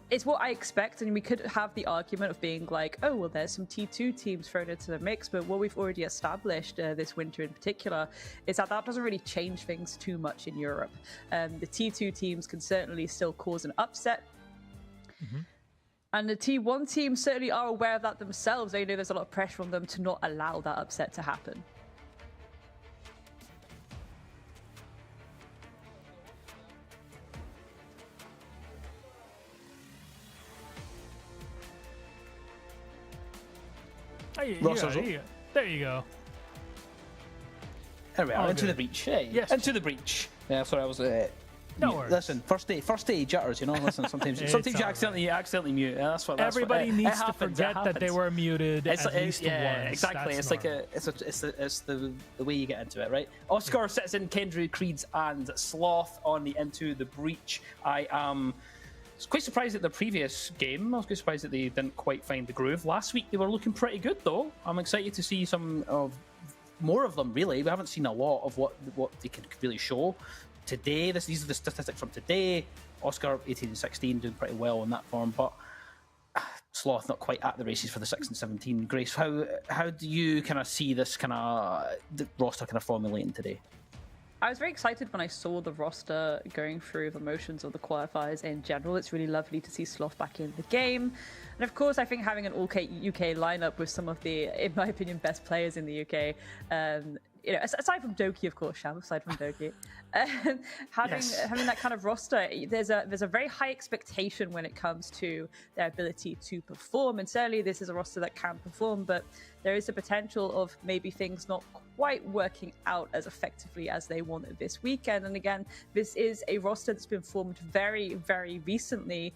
[SPEAKER 6] It's what I expect, and we could have the argument of being like, oh, well, there's some T2 teams thrown into the mix, but what we've already established this winter in particular is that doesn't really change things too much in Europe. The T2 teams can certainly still cause an upset. Mm-hmm. And the T1 teams certainly are aware of that themselves. They know there's a lot of pressure on them to not allow that upset to happen.
[SPEAKER 1] There you go.
[SPEAKER 7] There we are,
[SPEAKER 1] All
[SPEAKER 7] into
[SPEAKER 1] good.
[SPEAKER 7] the breach. Hey,
[SPEAKER 1] Yes.
[SPEAKER 7] into the breach. Yeah, sorry, I was...
[SPEAKER 1] No worries.
[SPEAKER 7] Listen, first day jitters, you know. Listen, sometimes you
[SPEAKER 1] all
[SPEAKER 7] accidentally mute. Yeah, that's what.
[SPEAKER 1] Everybody
[SPEAKER 7] what,
[SPEAKER 1] needs
[SPEAKER 7] it
[SPEAKER 1] to
[SPEAKER 7] happens,
[SPEAKER 1] forget that they were muted at least once.
[SPEAKER 7] Exactly.
[SPEAKER 1] That's
[SPEAKER 7] It's the way you get into it, right? Oscar sits in Kendra, Creeds, and Sloth on the Into the Breach. I am quite surprised at the previous game. I was quite surprised that they didn't quite find the groove. Last week they were looking pretty good, though. I'm excited to see more of them. Really, we haven't seen a lot of what they can really show. Today, these are the statistics from today. Oscar 18-16 doing pretty well in that form, but Sloth not quite at the races for the 6 and 17. Grace, how do you kind of see this kind of the roster kind of formulating today?
[SPEAKER 6] I was very excited when I saw the roster going through the motions of the qualifiers in general. It's really lovely to see Sloth back in the game. And of course, I think having an all UK lineup with some of the, in my opinion, best players in the UK, aside from Doki, of course, Sham, aside from Doki, having that kind of roster, there's a very high expectation when it comes to their ability to perform. And certainly this is a roster that can perform, but there is a potential of maybe things not quite working out as effectively as they wanted this weekend. And again, this is a roster that's been formed very, very recently.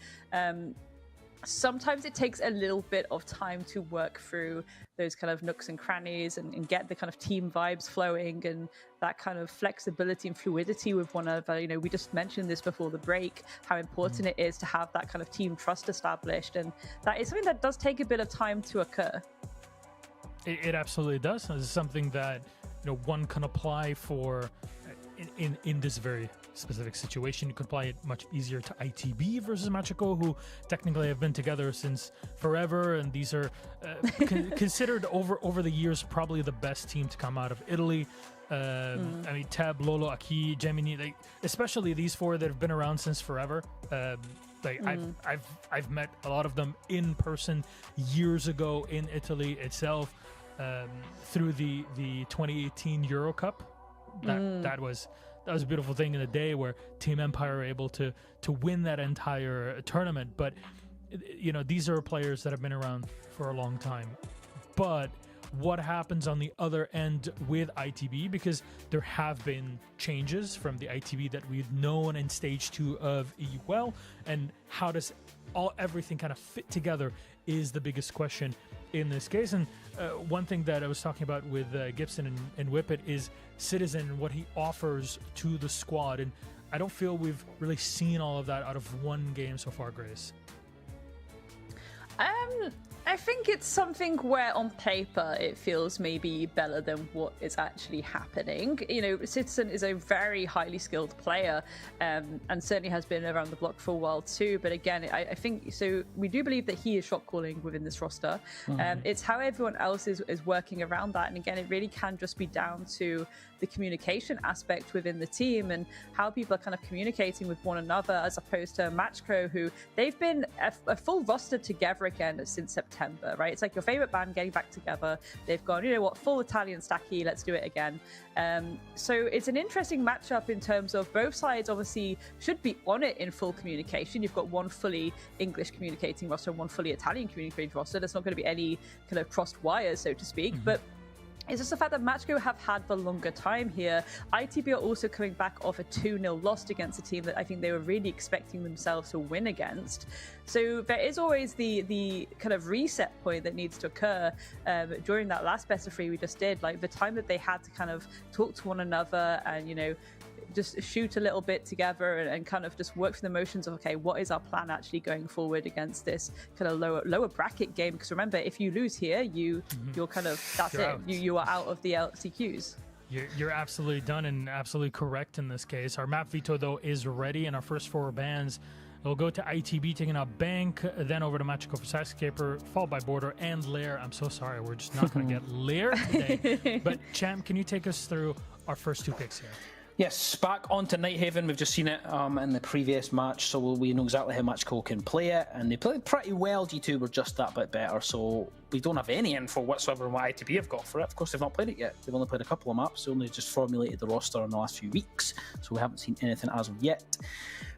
[SPEAKER 6] Sometimes it takes a little bit of time to work through those kind of nooks and crannies and get the kind of team vibes flowing and that kind of flexibility and fluidity with one another. We just mentioned this before the break, how important it is to have that kind of team trust established. And that is something that does take a bit of time to occur.
[SPEAKER 1] It absolutely does. It's something that one can apply for in this very specific situation. You can apply it much easier to ITB versus Machiko, who technically have been together since forever, and these are considered over the years probably the best team to come out of Italy. I mean, Tab, Lolo, Aki, Gemini, especially these four that have been around since forever. I've met a lot of them in person years ago in Italy itself, through the 2018 Euro Cup. That was a beautiful thing in the day where Team Empire were able to win that entire tournament. But these are players that have been around for a long time. But what happens on the other end with ITB, because there have been changes from the ITB that we've known in stage 2 of EUL, and how does everything kind of fit together is the biggest question in this case. And one thing that I was talking about with Gibson and Whippet is Citizen and what he offers to the squad, and I don't feel we've really seen all of that out of one game so far, Grace.
[SPEAKER 6] I I think it's something where on paper it feels maybe better than what is actually happening. You know, Citizen is a very highly skilled player, and certainly has been around the block for a while too. But again, I think so. We do believe that he is shot calling within this roster. It's how everyone else is working around that, and again, it really can just be down to the communication aspect within the team and how people are kind of communicating with one another, as opposed to Matchco, who they've been a full roster together again since September, right? It's like your favorite band getting back together. They've gone, you know what, full Italian stacky, let's do it again. So it's an interesting matchup in terms of both sides obviously should be on it in full communication. You've got one fully English communicating roster and one fully Italian communicating roster. There's not going to be any kind of crossed wires, so to speak, but it's just the fact that Matchco have had the longer time here. ITB are also coming back off a 2-0 loss against a team that I think they were really expecting themselves to win against. So there is always the kind of reset point that needs to occur during that last best of 3 we just did. Like the time that they had to kind of talk to one another and, you know, just shoot a little bit together and kind of just work through the motions of, okay, what is our plan actually going forward against this kind of lower bracket game? Because remember, if you lose here, you're kind of, that's
[SPEAKER 1] You're
[SPEAKER 6] it.
[SPEAKER 1] out.
[SPEAKER 6] You are out of the LCQs.
[SPEAKER 1] You're absolutely done and absolutely correct in this case. Our map veto, though, is ready, and our first 4 bands will go to ITB, taking out Bank, then over to Machiko for Skyscaper, followed by Border and Lair. I'm so sorry, we're just not going to get Lair today. But, Champ, can you take us through our first 2 picks here?
[SPEAKER 7] Yes, back onto Nighthaven. We've just seen it in the previous match, so we know exactly how Matchco can play it, and they played pretty well. G2 were just that bit better, so we don't have any info whatsoever on what ITB have got for it. Of course, they've not played it yet. They've only played a couple of maps. They only just formulated the roster in the last few weeks, so we haven't seen anything as of yet.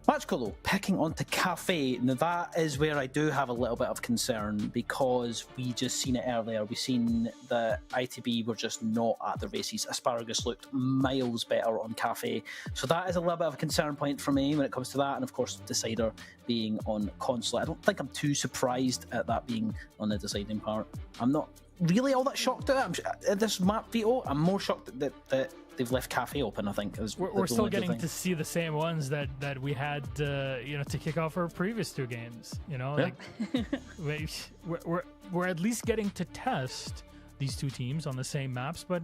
[SPEAKER 7] Matchco, though, picking onto Kafe. Now, that is where I do have a little bit of concern, because we just seen it earlier. We've seen that ITB were just not at the races. Asparagus looked miles better on Kafe. So that is a little bit of a concern point for me when it comes to that. And, of course, Decider being on Consulate. I don't think I'm too surprised at that being on the deciding part. I'm not really all that shocked at it. At this map veto, I'm more shocked that they've left Kafe open, I think.
[SPEAKER 1] We're still getting to see the same ones that we had, to kick off our previous 2 games. You know, like we're at least getting to test these 2 teams on the same maps, but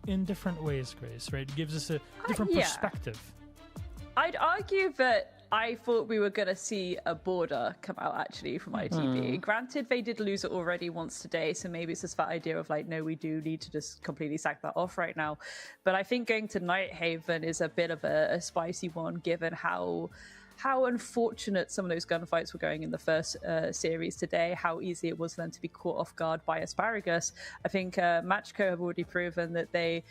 [SPEAKER 1] in different ways, Grace. Right? It gives us a different perspective.
[SPEAKER 6] I'd argue that I thought we were going to see a Border come out actually from ITB. Granted, they did lose it already once today, so maybe it's just that idea of like, no, we do need to just completely sack that off right now. But I think going to Nighthaven is a bit of a spicy one, given how unfortunate some of those gunfights were going in the first series today, how easy it was for them to be caught off guard by Asparagus. I think Matchco have already proven that they,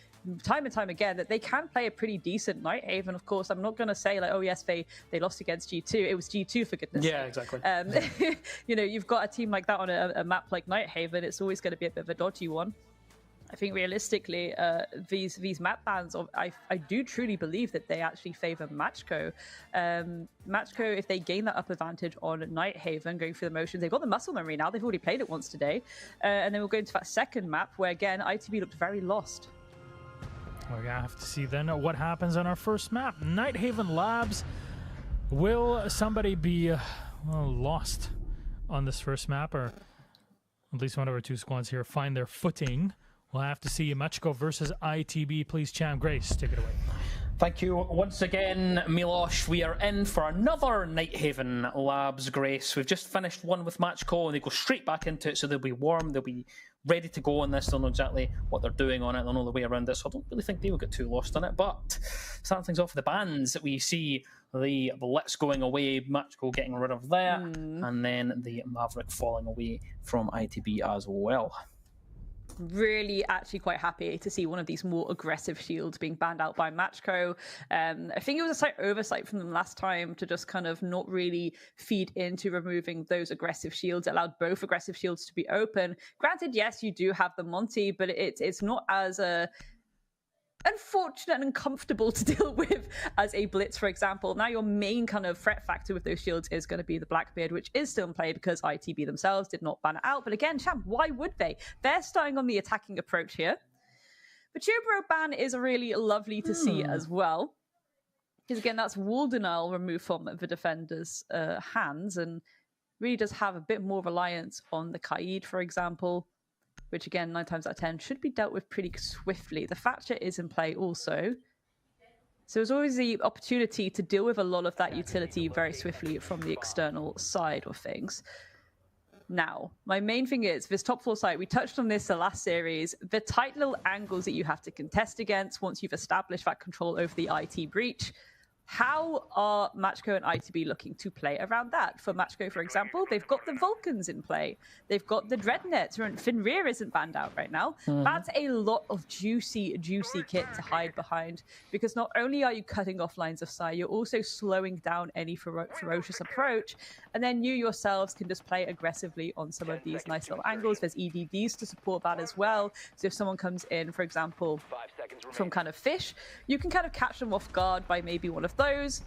[SPEAKER 6] time and time again, that they can play a pretty decent Nighthaven. Of course, I'm not going to say like, oh yes, they lost against G2. It was G2, for goodness sake.
[SPEAKER 7] Yeah, exactly.
[SPEAKER 6] You know, you've got a team like that on a map like Nighthaven, it's always going to be a bit of a dodgy one. I think realistically, these map bans, I do truly believe that they actually favour Matchco. Matchco, if they gain that up advantage on Nighthaven, going through the motions, they've got the muscle memory now. They've already played it once today. And then we'll go into that second map where, again, ITB looked very lost.
[SPEAKER 1] We're going to have to see then what happens on our first map. Nighthaven Labs. Will somebody be lost on this first map, or at least one of our 2 squads here find their footing? We'll have to see. Matchco versus ITB. Please, Cham, Grace, take it away.
[SPEAKER 7] Thank you once again, Milosh. We are in for another Nighthaven Labs, Grace. We've just finished one with Matchco, and they go straight back into it, so they'll be warm, they'll be ready to go on this. They'll know exactly what they're doing on it, they'll know the way around this, so I don't really think they will get too lost on it. But starting things off with the bands, we see the Blitz going away, Matchco getting rid of that, and then the Maverick falling away from ITB as well.
[SPEAKER 6] Really actually quite happy to see one of these more aggressive shields being banned out by Matchco. I think it was a slight oversight from them last time to just kind of not really feed into removing those aggressive shields. It allowed both aggressive shields to be open. Granted, yes, you do have the Monty, but it's not as unfortunate and uncomfortable to deal with as a Blitz, for example. Now your main kind of threat factor with those shields is going to be the Blackbeard, which is still in play because ITB themselves did not ban it out. But again, Champ, why would they? They're starting on the attacking approach here. The Chubro ban is really lovely to see as well. Because again, that's wall denial removed from the defender's hands, and really does have a bit more reliance on the Kaid, for example, which again, 9 times out of 10 should be dealt with pretty swiftly. The Thatcher is in play also. So there's always the opportunity to deal with a lot of that utility very swiftly from the external side of things. Now, my main thing is this top 4 site, we touched on this the last series, the tight little angles that you have to contest against once you've established that control over the IT breach. How are Matchco and ITB looking to play around that? For Matchco, for example, they've got the Vulcans in play. They've got the Dreadnoughts, and Fenrir isn't banned out right now. That's a lot of juicy kit to hide behind, because not only are you cutting off lines of sight, you're also slowing down any ferocious approach, and then you yourselves can just play aggressively on some of these nice little angles. There's EDDs to support that as well. So if someone comes in, for example, from kind of fish, you can kind of catch them off guard by maybe one of those.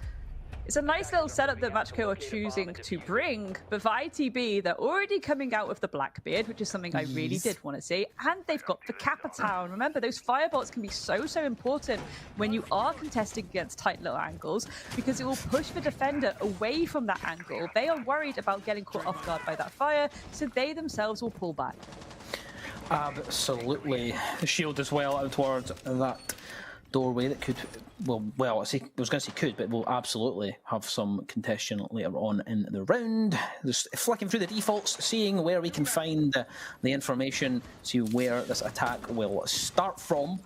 [SPEAKER 6] It's a nice little setup that Matchco are choosing to bring, but for ITB, they're already coming out with the Blackbeard, which is something I really did want to see, and they've got the Capitown. Remember, those firebolts can be so important when you are contesting against tight little angles, because it will push the defender away from that angle. They are worried about getting caught off guard by that fire, so they themselves will pull back.
[SPEAKER 7] Absolutely. The shield as well out towards that doorway that could, I was going to say could, but will absolutely have some contention later on in the round. Just flicking through the defaults, seeing where we can find the information, see where this attack will start from.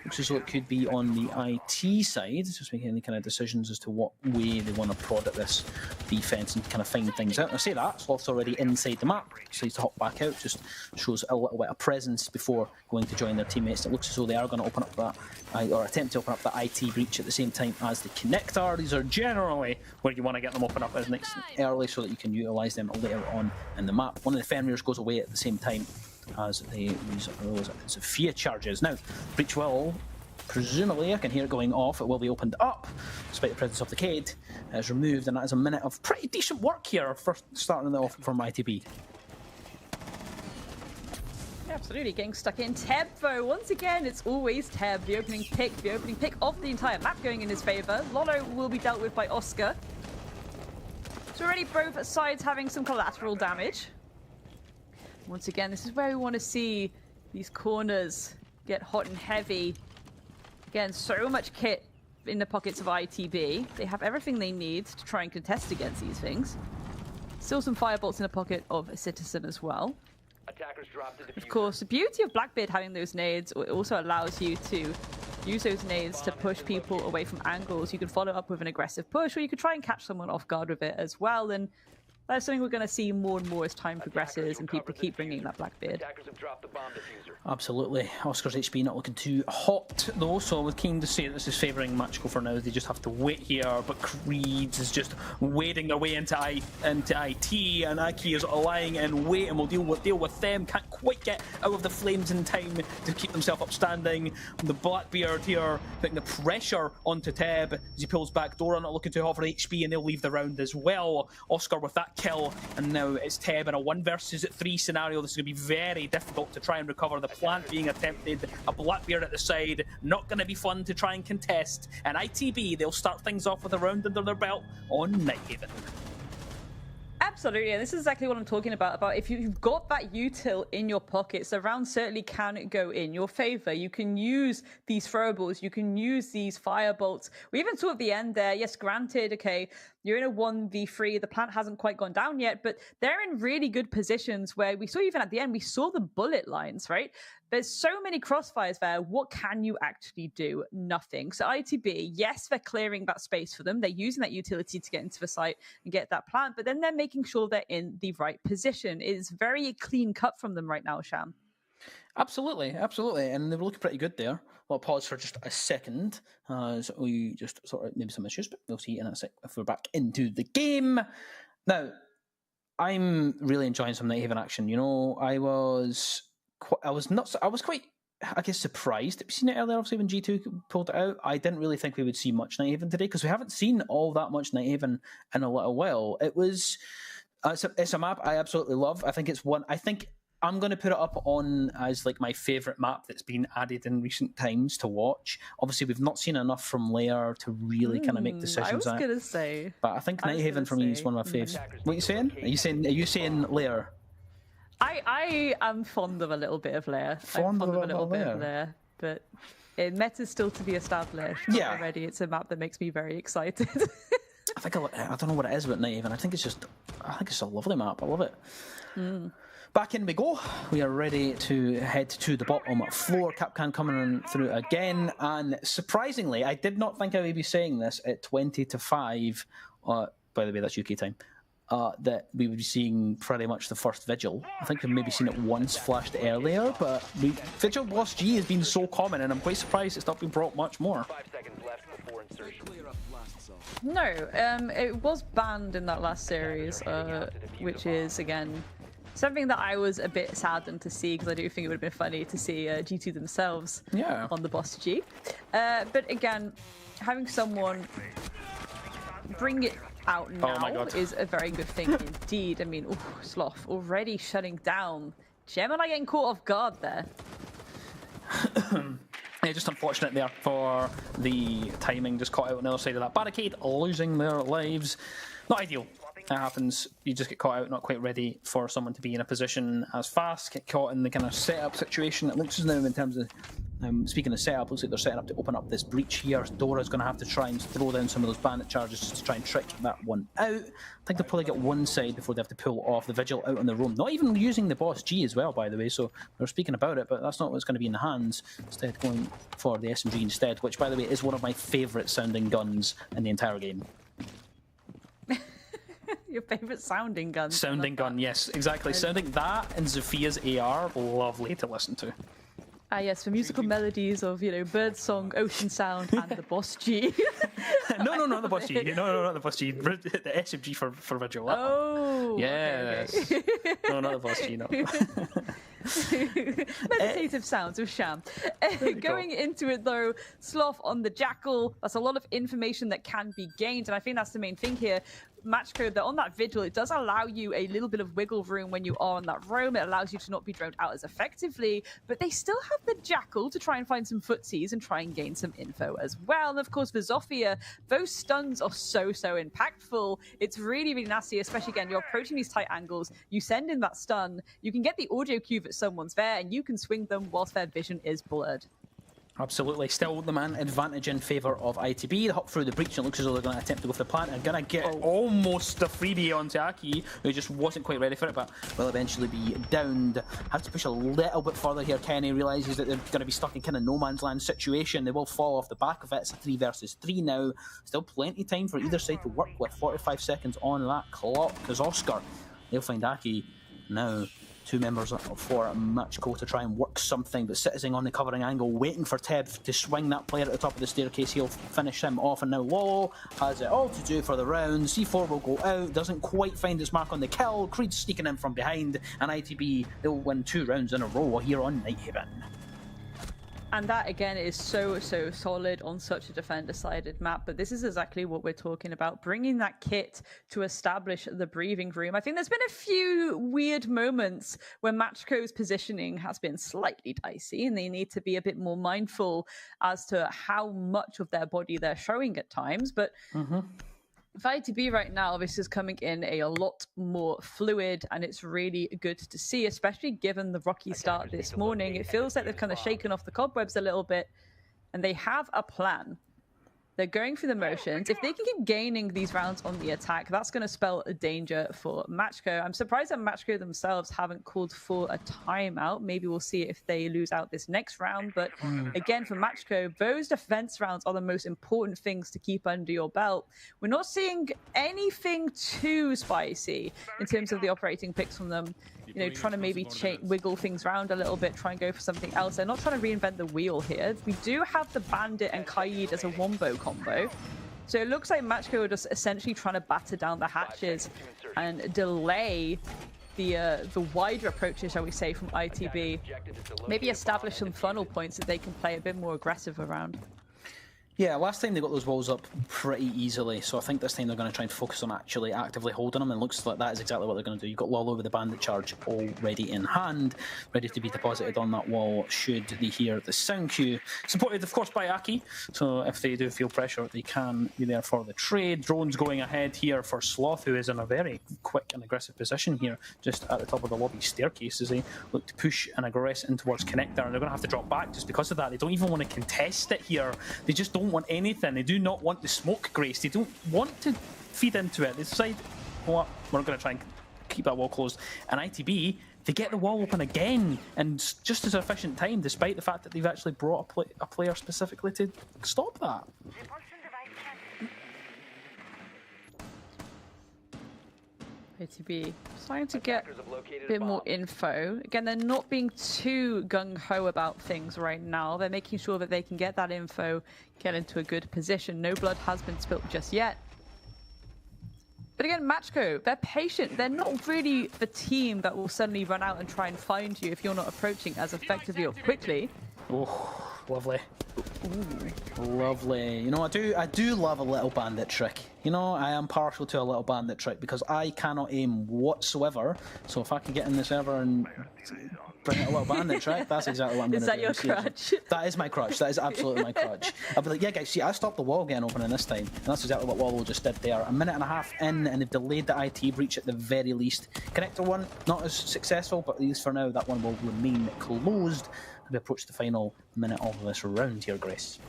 [SPEAKER 7] Looks as though it could be on the IT side, just making any kind of decisions as to what way they want to prod at this defence and kind of find things out. And I say that, Sloth's already inside the map, decides to hop back out, just shows a little bit of presence before going to join their teammates. It looks as though they are going to open up that, or attempt to open up the IT breach at the same time as the connector. These are generally where you want to get them open up as nice and early so that you can utilise them later on in the map. One of the Fenrirs goes away at the same time as they use those Sophia charges. Now, breach will, presumably, I can hear it going off, it will be opened up, despite the presence of the Cade. It's removed, and that is a minute of pretty decent work here for starting it off from ITB.
[SPEAKER 6] Absolutely, getting stuck in. Teb, though, once again, it's always Teb, the opening pick of the entire map going in his favour. Lolo will be dealt with by Oscar. So already both sides having some collateral damage. Once again, this is where we want to see these corners get hot and heavy. Again, so much kit in the pockets of ITB. They have everything they need to try and contest against these things. Still some firebolts in the pocket of a Citizen as well.
[SPEAKER 8] Attackers dropped the diffuser.
[SPEAKER 6] Of course, the beauty of Blackbeard having those nades, it also allows you to use those nades to push people away from angles. You can follow up with an aggressive push, or you could try and catch someone off guard with it as well. And that's something we're going to see more and more as time progresses and people keep bringing that Blackbeard.
[SPEAKER 7] Absolutely. Oscar's HP not looking too hot though, so I was keen to say that this is favouring Matchco for now. They just have to wait here, but Creeds is just wading their way into IT, and Aki is lying in wait, and we'll deal with them. Can't quite get out of the flames in time to keep themselves upstanding. The Blackbeard here putting the pressure onto Teb as he pulls back door, not looking too hot for HP, and they'll leave the round as well. Oscar with that kill, and now it's Teb in a 1 versus 3 scenario. This is going to be very difficult to try and recover. The plant being attempted, a Blackbeard at the side, not going to be fun to try and contest. And ITB, they'll start things off with a round under their belt on Nighthaven.
[SPEAKER 6] Absolutely, and this is exactly what I'm talking about if you've got that util in your pockets, the round certainly can go in your favour. You can use these throwables, you can use these firebolts. We even saw at the end there, yes, granted, okay, you're in a 1v3, the plant hasn't quite gone down yet, but they're in really good positions where we saw even at the end, we saw the bullet lines, right? There's so many crossfires there. What can you actually do? Nothing. So ITB, yes, they're clearing that space for them. They're using that utility to get into the site and get that plant, but then they're making sure they're in the right position. It is very clean cut from them right now, Sham.
[SPEAKER 7] Absolutely, absolutely. And they were looking pretty good there. Well, pause for just a second as we just sort of maybe some issues, but we'll see in a sec if we're back into the game. Now, I'm really enjoying some Nighthaven action. You know, I was quite, I guess, surprised that we've seen it earlier, obviously, when G2 pulled it out. I didn't really think we would see much Nighthaven today, because we haven't seen all that much Nighthaven in a little while. It's a map I absolutely love. I think it's one, I'm going to put it up on as like my favourite map that's been added in recent times to watch. Obviously, we've not seen enough from Lair to really kind of make decisions.
[SPEAKER 6] I was going to say.
[SPEAKER 7] But I think Nighthaven for me is one of my faves. What are you saying? Are you saying Lair?
[SPEAKER 6] I am fond of a little bit of Lair.
[SPEAKER 7] Fond of a little bit
[SPEAKER 6] of Lair, but meta's still to be established.
[SPEAKER 7] Yeah.
[SPEAKER 6] Already, it's a map that makes me very excited.
[SPEAKER 7] I don't know what it is about Nighthaven. I think it's a lovely map. I love it. Back in we go. We are ready to head to the bottom floor. Capcan coming through again, and surprisingly, I did not think I would be saying this at 20-5. By the way, that's UK time. That we would be seeing pretty much the first Vigil. I think we've maybe seen it once flashed earlier, but Vigil Boss G has been so common, and I'm quite surprised it's not been brought much more.
[SPEAKER 8] 5 seconds left before insertion.
[SPEAKER 6] No, it was banned in that last series, which is, again, something that I was a bit saddened to see, because I do think it would have been funny to see G2 themselves on the Boss G. But again, having someone bring it out now is a very good thing indeed. I mean, Sloth already shutting down. Gemini getting caught off guard there.
[SPEAKER 7] Yeah, just unfortunate there for the timing. Just caught out on the other side of that barricade, losing their lives. Not ideal. That happens. You just get caught out, not quite ready for someone to be in a position as fast. Get caught in the kind of setup situation. It looks as now, in terms of speaking of setup, looks like they're setting up to open up this breach here. Dora's going to have to try and throw down some of those bandit charges just to try and trick that one out. I think they'll probably get one side before they have to pull off the Vigil out on the roam. Not even using the Boss G as well, by the way, so they're speaking about it, but that's not what's going to be in the hands. Instead, going for the SMG instead, which, by the way, is one of my favourite sounding guns in the entire game.
[SPEAKER 6] Your favourite sounding gun.
[SPEAKER 7] Sounding gun, yes, exactly. Sounding that and Zophia's AR, lovely to listen to.
[SPEAKER 6] Yes, for musical melodies of, birdsong, ocean sound, and the Boss G.
[SPEAKER 7] No, not the Boss G. No, not the Boss G. The SMG for Vigil.
[SPEAKER 6] Oh!
[SPEAKER 7] Yes.
[SPEAKER 6] Okay.
[SPEAKER 7] No, not the Boss G, no.
[SPEAKER 6] Meditative sounds of Sham. Going into it though, Sloth on the Jackal, that's a lot of information that can be gained, and I think that's the main thing here. Match code that on that Vigil, it does allow you a little bit of wiggle room when you are on that roam. It allows you to not be droned out as effectively, but they still have the Jackal to try and find some footsies and try and gain some info as well. And of course, for Zofia, those stuns are so impactful. It's really, really nasty, especially again, you're approaching these tight angles, you send in that stun, you can get the audio cue that someone's there, and you can swing them whilst their vision is blurred.
[SPEAKER 7] Absolutely. Still the man advantage in favour of ITB. They hop through the breach and it looks as though they're going to attempt to go for the plant and going to get almost a freebie onto Aki, who just wasn't quite ready for it, but will eventually be downed. Have to push a little bit further here. Kenny realises that they're going to be stuck in kind of no man's land situation. They will fall off the back of it. It's a 3 versus 3 now. Still plenty of time for either side to work with. 45 seconds on that clock because Oscar, they'll find Aki now. 2 members for Matchco to try and work something, but Citizen on the covering angle, waiting for Teb to swing that player at the top of the staircase. He'll finish him off, and now Lolo has it all to do for the round. C4 will go out, doesn't quite find its mark on the kill. Creed's sneaking in from behind, and ITB, they'll win 2 rounds in a row here on Nighthaven.
[SPEAKER 6] And that, again, is so solid on such a defender-sided map. But this is exactly what we're talking about, bringing that kit to establish the breathing room. I think there's been a few weird moments where Matchco's positioning has been slightly dicey, and they need to be a bit more mindful as to how much of their body they're showing at times. But ITB right now, this is coming in a lot more fluid, and it's really good to see, especially given the rocky start this morning. It feels like they've kind of shaken off the cobwebs a little bit, and they have a plan. They're going through the motions. If they can keep gaining these rounds on the attack, that's going to spell a danger for Matchco. I'm surprised that Matchco themselves haven't called for a timeout. Maybe we'll see if they lose out this next round. But again, for Matchco, those defense rounds are the most important things to keep under your belt. We're not seeing anything too spicy in terms of the operating picks from them. You know, trying to maybe wiggle things around a little bit, try and go for something else. They're not trying to reinvent the wheel here. We do have the Bandit and Kaid as a wombo combo. So it looks like Matchco are just essentially trying to batter down the hatches and delay the wider approaches, shall we say, from ITB. Maybe establish some funnel points that they can play a bit more aggressive around.
[SPEAKER 7] Yeah, last time they got those walls up pretty easily, so I think this time they're going to try and focus on actually actively holding them, and looks like that is exactly what they're going to do. You've got Lolo with the bandit charge already in hand, ready to be deposited on that wall should they hear the sound cue. Supported, of course, by Aki, so if they do feel pressure, they can be there for the trade. Drones going ahead here for Sloth, who is in a very quick and aggressive position here, just at the top of the lobby staircase as they look to push and aggress in towards Connector, and they're going to have to drop back just because of that. They don't even want to contest it here. They just don't want anything. They do not want the smoke, Grace. They don't want to feed into it. They decide, what, we're going to try and keep that wall closed. And ITB, they get the wall open again, and just as efficient time, despite the fact that they've actually brought a player specifically to stop that.
[SPEAKER 6] ATB starting to get a bit more info. Again, they're not being too gung-ho about things right now. They're making sure that they can get that info, get into a good position. No blood has been spilt just yet. But again, Matchco, they're patient. They're not really the team that will suddenly run out and try and find you if you're not approaching as effectively or quickly.
[SPEAKER 7] Oh, lovely. Ooh, lovely. You know, I do love a little bandit trick. You know, I am partial to a little bandit trick because I cannot aim whatsoever. So if I can get in the server and bring out a little bandit trick, that's exactly what I'm going to do.
[SPEAKER 6] Is that your crutch?
[SPEAKER 7] That is my crutch. That is absolutely my crutch. I'll be like, yeah, guys, see, I stopped the wall getting opening this time. And that's exactly what Wallow just did there. A minute and a half in, and they've delayed the IT breach at the very least. Connector one, not as successful, but at least for now, that one will remain closed. We approach the final minute of this round here, Grace.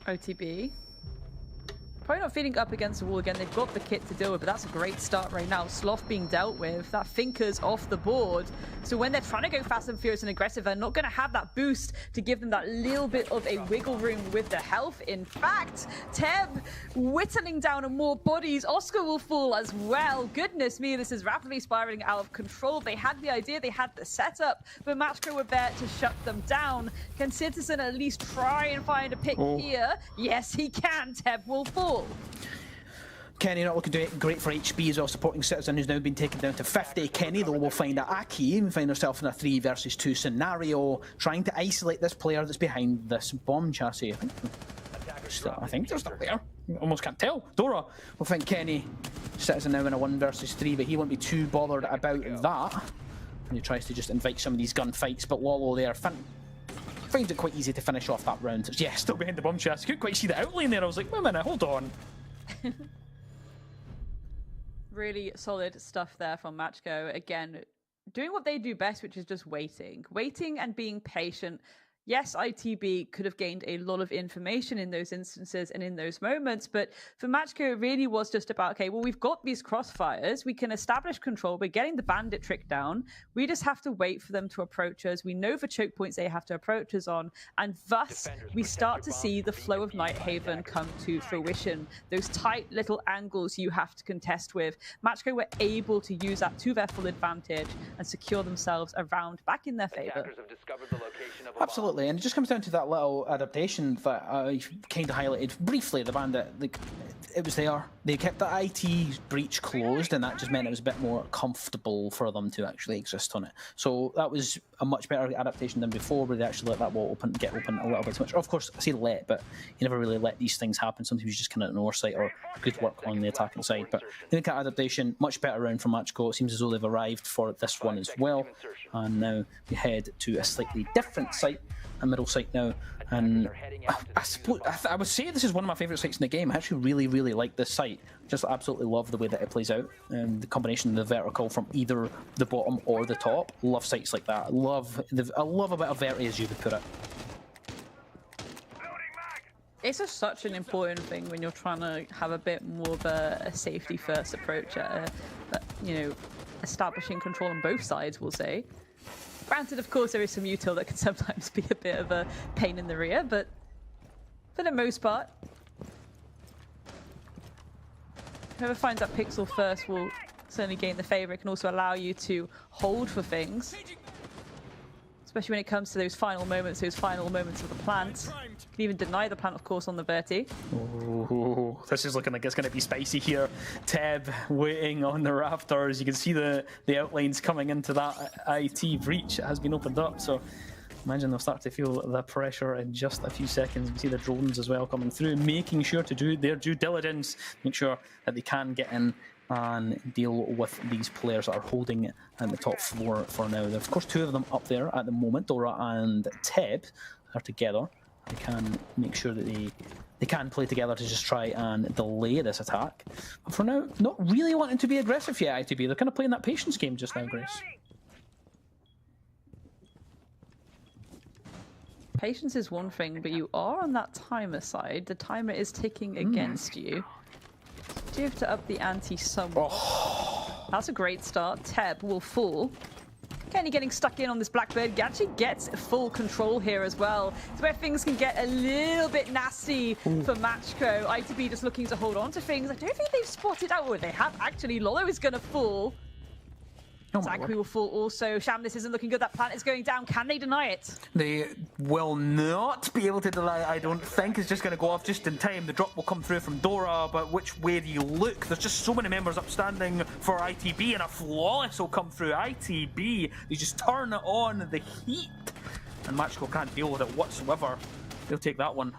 [SPEAKER 6] OTB. Probably not feeding up against the wall again. They've got the kit to deal with, but that's a great start right now. Sloth being dealt with. That Thinker's off the board. So when they're trying to go fast and furious and aggressive, they're not going to have that boost to give them that little bit of a wiggle room with the health. In fact, Teb whittling down on more bodies. Oscar will fall as well. Goodness me, this is rapidly spiraling out of control. They had the idea, they had the setup, but Matchco were there to shut them down. Can Citizen at least try and find a pick here? Yes, he can. Teb will fall.
[SPEAKER 7] Kenny not looking great for HB as well, supporting Citizen, who's now been taken down to 50. Kenny, though, will find that Aki and find herself in a 3 versus 2 scenario, trying to isolate this player that's behind this bomb chassis. I think they're still there. Almost can't tell. Dora will find Kenny. Citizen now in a 1 versus 3, but he won't be too bothered about that. And he tries to just invite some of these gunfights, but Lolo there finds it quite easy to finish off that round. Yeah, still behind the bomb chassis. Couldn't quite see the outlane there. I was like, wait a minute, hold on.
[SPEAKER 6] Really solid stuff there from Matchco. Again, doing what they do best, which is just waiting. Waiting and being patient. Yes, ITB could have gained a lot of information in those instances and in those moments, but for Matchco, it really was just about, okay, well, we've got these crossfires, we can establish control, we're getting the bandit trick down, we just have to wait for them to approach us, we know the choke points they have to approach us on, and thus we start to see the flow of Nighthaven come to fruition. Those tight little angles you have to contest with. Matchco were able to use that to their full advantage and secure themselves a round back in their favor.
[SPEAKER 7] Absolutely. And it just comes down to that little adaptation that I kind of highlighted briefly. The bandit, it was there. They kept the IT breach closed, and that just meant it was a bit more comfortable for them to actually exist on it. So that was a much better adaptation than before, where they actually let that wall get open a little bit too much. Of course, I say let, but you never really let these things happen. Sometimes you just kind of an oversight or good work on the attacking side. But I think that adaptation, much better round from Matchco. It seems as though they've arrived for this one as well. And now we head to a slightly different site. A middle site now, and I would say this is one of my favourite sites in the game. I actually really like this site. Just absolutely love the way that it plays out, and the combination of the vertical from either the bottom or the top. Love sites like that. I love a bit of verti, as you would put it.
[SPEAKER 6] It's just such an important thing when you're trying to have a bit more of a safety first approach at establishing control on both sides, we'll say. Granted, of course, there is some util that can sometimes be a bit of a pain in the rear, but for the most part, whoever finds that pixel first will certainly gain the favor. It can also allow you to hold for things, especially when it comes to those final moments of the plant. You can even deny the plant, of course, on the Verti.
[SPEAKER 7] Oh, this is looking like it's going to be spicy here. Teb waiting on the rafters. You can see the outlines coming into that IT breach. It has been opened up, so Imagine they'll start to feel the pressure in just a few seconds. We see the drones as well coming through, making sure to do their due diligence, make sure that they can get in and deal with these players that are holding at the top floor for now. There are, of course, two of them up there at the moment. Dora and Teb are together. They can make sure that they can play together to just try and delay this attack. But for now, not really wanting to be aggressive yet, ITB. They're kind of playing that patience game just now, Grace.
[SPEAKER 6] Patience is one thing, but you are on that timer side. The timer is ticking against you. Do you have to up the ante somewhat? Oh. That's a great start. Teb will fall. Kenny getting stuck in on this Blackbird. Actually gets full control here as well. It's where things can get a little bit nasty for Matchco. ITB just looking to hold on to things. I don't think they've spotted out where they have actually. Lolo is going to fall. Zachary will fall also. Sham, this isn't looking good. That plant is going down. Can they deny it?
[SPEAKER 7] They will not be able to deny it, I don't think. It's just going to go off just in time. The drop will come through from Dora, but which way do you look? There's just so many members upstanding for ITB, and a flawless will come through. ITB, they just turn on the heat, and Matchco can't deal with it whatsoever. They'll take that one.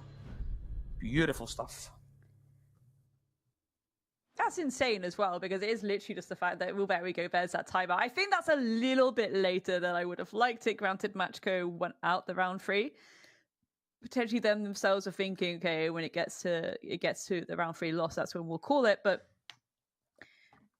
[SPEAKER 7] Beautiful stuff.
[SPEAKER 6] That's insane as well, because it is literally just the fact that, well, there we go, there's that timer. I think that's a little bit later than I would have liked it. Granted, Matchco went out the round 3. Potentially them themselves are thinking, okay, when it gets to the round 3 loss, that's when we'll call it. But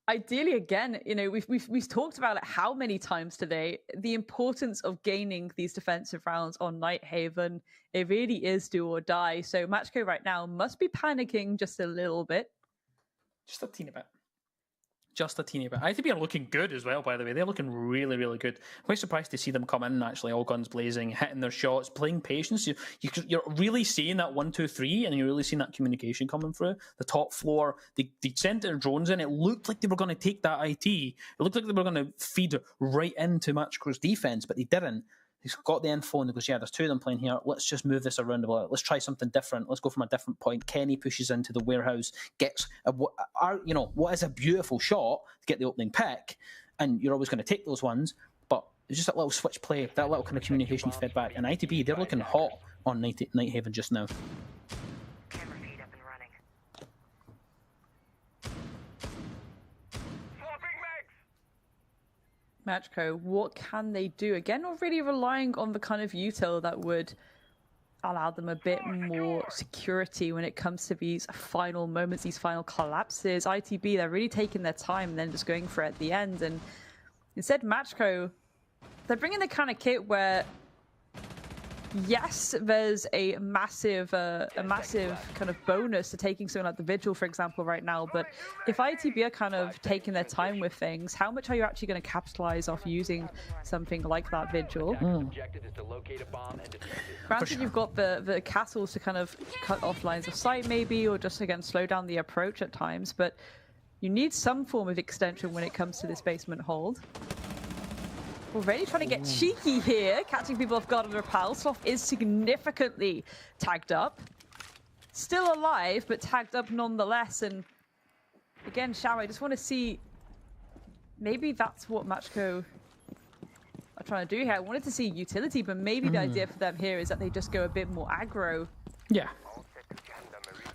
[SPEAKER 6] ideally, again, you know, we've talked about it how many times today, the importance of gaining these defensive rounds on Nighthaven. It really is do or die. So Matchco right now must be panicking just a little bit.
[SPEAKER 7] Just a teeny bit. Just a teeny bit. ITB are looking good as well, by the way. They're looking really, really good. I'm quite surprised to see them come in, actually, all guns blazing, hitting their shots, playing patience. You're really seeing that 1, 2, 3, and you're really seeing that communication coming through. The top floor, they sent their drones in. It looked like they were going to take that IT. It looked like they were going to feed right into Matchco's defense, but they didn't. He's got the info and he goes, yeah, there's two of them playing here. Let's just move this around a bit. Let's try something different. Let's go from a different point. Kenny pushes into the warehouse, gets what is a beautiful shot to get the opening pick, and you're always going to take those ones. But it's just that little switch play, that little kind of communication fed back. And ITB, they're looking hot on Nighthaven just now.
[SPEAKER 6] Matchco, what can they do? Again, not really relying on the kind of util that would allow them a bit more security when it comes to these final moments, these final collapses. ITB, they're really taking their time and then just going for it at the end. And instead, Matchco, they're bringing the kind of kit where, yes, there's a massive kind of bonus to taking something like the Vigil, for example, right now. But if ITB are kind of taking their time with things, how much are you actually going to capitalize off using something like that Vigil? Granted, you've got the castles to kind of cut off lines of sight, maybe, or just again slow down the approach at times. But you need some form of extension when it comes to this basement hold. Already trying to get cheeky here, catching people off guard under a pal. Sloth is significantly tagged up. Still alive, but tagged up nonetheless. And again, Shao, I just want to see, maybe that's what Matchco are trying to do here. I wanted to see utility, but maybe the idea for them here is that they just go a bit more aggro.
[SPEAKER 7] Yeah.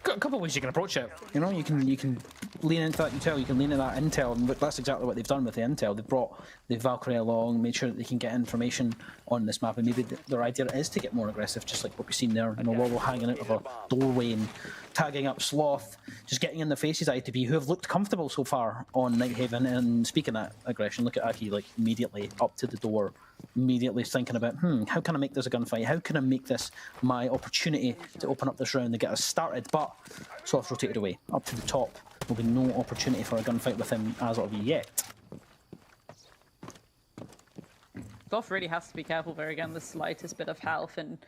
[SPEAKER 7] Got a couple of ways you can approach it. You know, you can lean into that util, you can lean into that intel, and that's exactly what they've done with the intel. They've brought the Valkyrie along, made sure that they can get information on this map, and maybe their idea is to get more aggressive, just like what we've seen there. You know, Lolo hanging out of a doorway and tagging up Sloth, just getting in the faces of ITB, who have looked comfortable so far on Nighthaven. And speaking of aggression, look at Aki, like, immediately up to the door, immediately thinking about, how can I make this a gunfight? How can I make this my opportunity to open up this round and get us started? But Sloth rotated away, up to the top. There'll be no opportunity for a gunfight with him as of yet.
[SPEAKER 6] Sloth really has to be careful there again, the slightest bit of health, and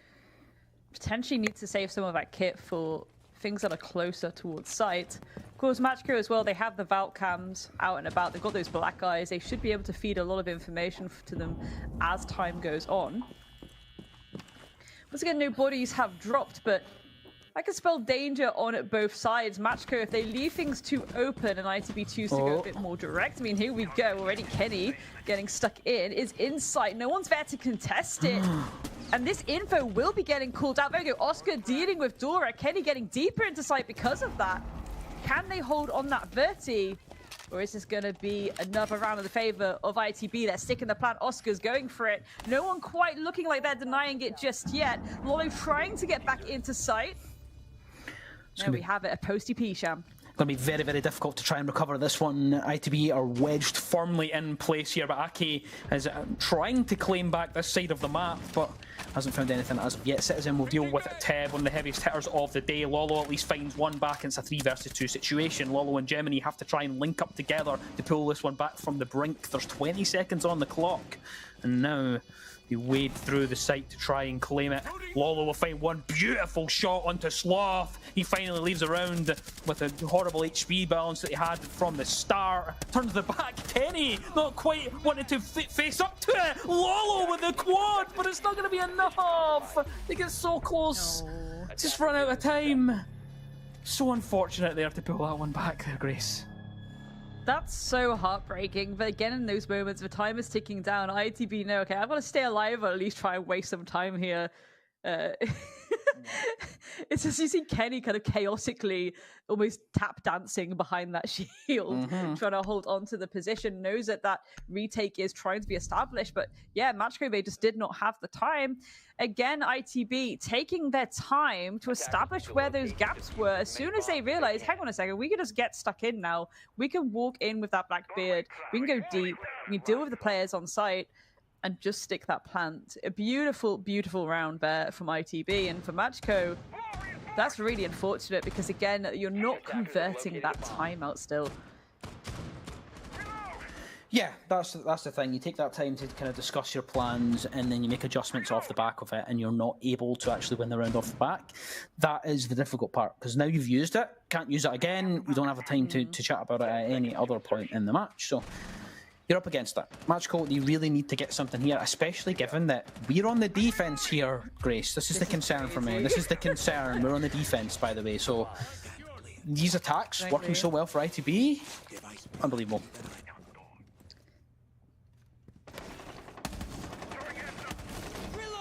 [SPEAKER 6] potentially need to save some of that kit for things that are closer towards sight. Of course, Matchco as well, they have the Vault cams out and about. They've got those black eyes. They should be able to feed a lot of information to them as time goes on. Once again, no bodies have dropped, but I can spell danger on at both sides. Matchco, if they leave things too open and ITB choose to go a bit more direct, I mean, here we go. Already Kenny getting stuck in, is in sight. No one's there to contest it. And this info will be getting called out. There we go. Oscar dealing with Dora. Kenny getting deeper into sight because of that. Can they hold on that Verti? Or is this going to be another round in the favor of ITB? They're sticking the plan. Oscar's going for it. No one quite looking like they're denying it just yet. Lolo trying to get back into sight. There we have it, a post-EP, Sham.
[SPEAKER 7] Going to be very, very difficult to try and recover this one. ITB are wedged firmly in place here, but Aki is trying to claim back this side of the map, but hasn't found anything as of yet. Citizen will deal with Teb, one of the heaviest hitters of the day. Lolo at least finds one back. It's a 3 versus 2 situation. Lolo and Gemini have to try and link up together to pull this one back from the brink. There's 20 seconds on the clock, and now they wade through the site to try and claim it. Lolo will find one beautiful shot onto Sloth. He finally leaves around with a horrible HP balance that he had from the start. Turns the back. Kenny not quite wanted to face up to it. Lolo with the quad, but it's not going to be enough. They get so close.
[SPEAKER 6] No.
[SPEAKER 7] Just run out of time. So unfortunate there to pull that one back there, Grace.
[SPEAKER 6] That's so heartbreaking, but again, in those moments, the time is ticking down. ITB know, okay, I've got to stay alive or at least try and waste some time here. It's just you see Kenny kind of chaotically almost tap dancing behind that shield, trying to hold on to the position, knows that that retake is trying to be established, but yeah, Matchco, they just did not have the time. Again, ITB taking their time to establish where those gaps were. As soon as they realize, hang on a second, we can just get stuck in now. We can walk in with that Blackbeard. We can go deep. We can deal with the players on site and just stick that plant. A beautiful, beautiful round there from ITB. And for Matchco, that's really unfortunate because, again, you're not converting that timeout still.
[SPEAKER 7] Yeah, that's the thing. You take that time to kind of discuss your plans and then you make adjustments off the back of it and you're not able to actually win the round off the back. That is the difficult part because now you've used it, can't use it again. You don't have the time to chat about it at any other point in the match. So you're up against that. Matchco, you really need to get something here, especially given that we're on the defense here, Grace. This is the concern for me. This is the concern. We're on the defense, by the way. So these attacks working so well for ITB, unbelievable.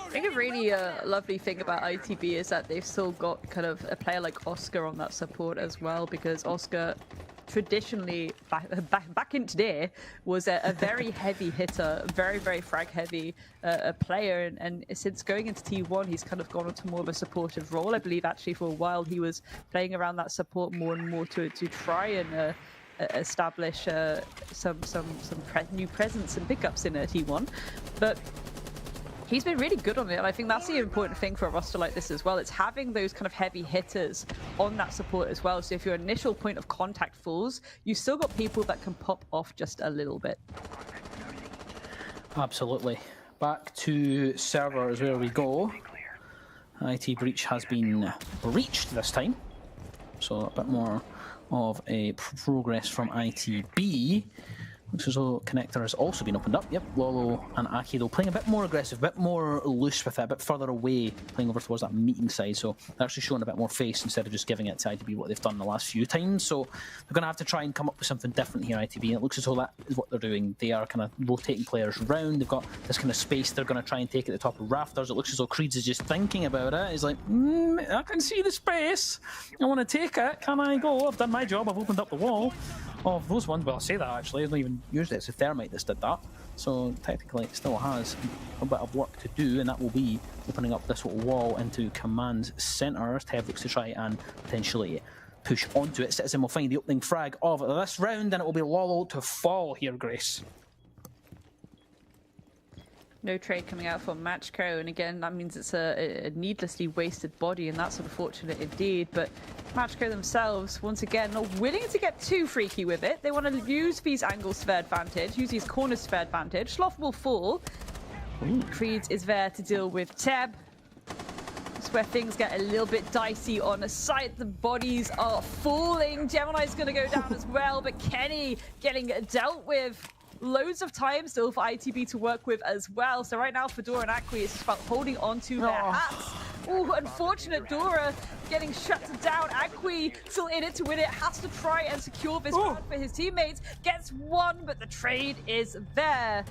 [SPEAKER 6] I think a really lovely thing about ITB is that they've still got kind of a player like Oscar on that support as well, because Oscar traditionally back in today was a very heavy hitter, very, very frag heavy player, and since going into T1 he's kind of gone into more of a supportive role. I believe actually for a while he was playing around that support more and more to try and establish some new presence and pickups in T1, but he's been really good on it, and I think that's the important thing for a roster like this as well. It's having those kind of heavy hitters on that support as well. So if your initial point of contact falls, you've still got people that can pop off just a little bit.
[SPEAKER 7] Absolutely. Back to server is where we go. IT breach has been breached this time. So a bit more of a progress from ITB. Looks as though connector has also been opened up. Yep, Lolo and Aki though playing a bit more aggressive, a bit more loose with it, a bit further away, playing over towards that meeting side. So they're actually showing a bit more face instead of just giving it to ITB what they've done the last few times. So they're going to have to try and come up with something different here, ITB. And it looks as though that is what they're doing. They are kind of rotating players around. They've got this kind of space they're going to try and take at the top of rafters. It looks as though Creeds is just thinking about it. He's like, I can see the space. I want to take it. Can I go? I've done my job. I've opened up the wall. Oh, those ones, well, I say that actually, I've not even used it. It's a thermite that's did that. So technically it still has a bit of work to do, and that will be opening up this little wall into command center. Tev looks to try and potentially push onto it. Citizen will find the opening frag of this round, and it will be Lolo to fall here, Grace.
[SPEAKER 6] No trade coming out for Matchco, and again, that means it's a needlessly wasted body, and that's unfortunate indeed. But Matchco themselves, once again, not willing to get too freaky with it. They want to use these angles to their advantage, use these corners to their advantage. Sloth will fall. Creed is there to deal with Teb. That's where things get a little bit dicey on the site. The bodies are falling. Gemini's going to go down as well, but Kenny getting dealt with. Loads of time still for ITB to work with as well. So right now, for Dora and Akwi, it's just about holding on to their hats. Oh, unfortunate. Dora getting shut down. Akwi still in it to win it. Has to try and secure this round for his teammates. Gets one, but the trade is there.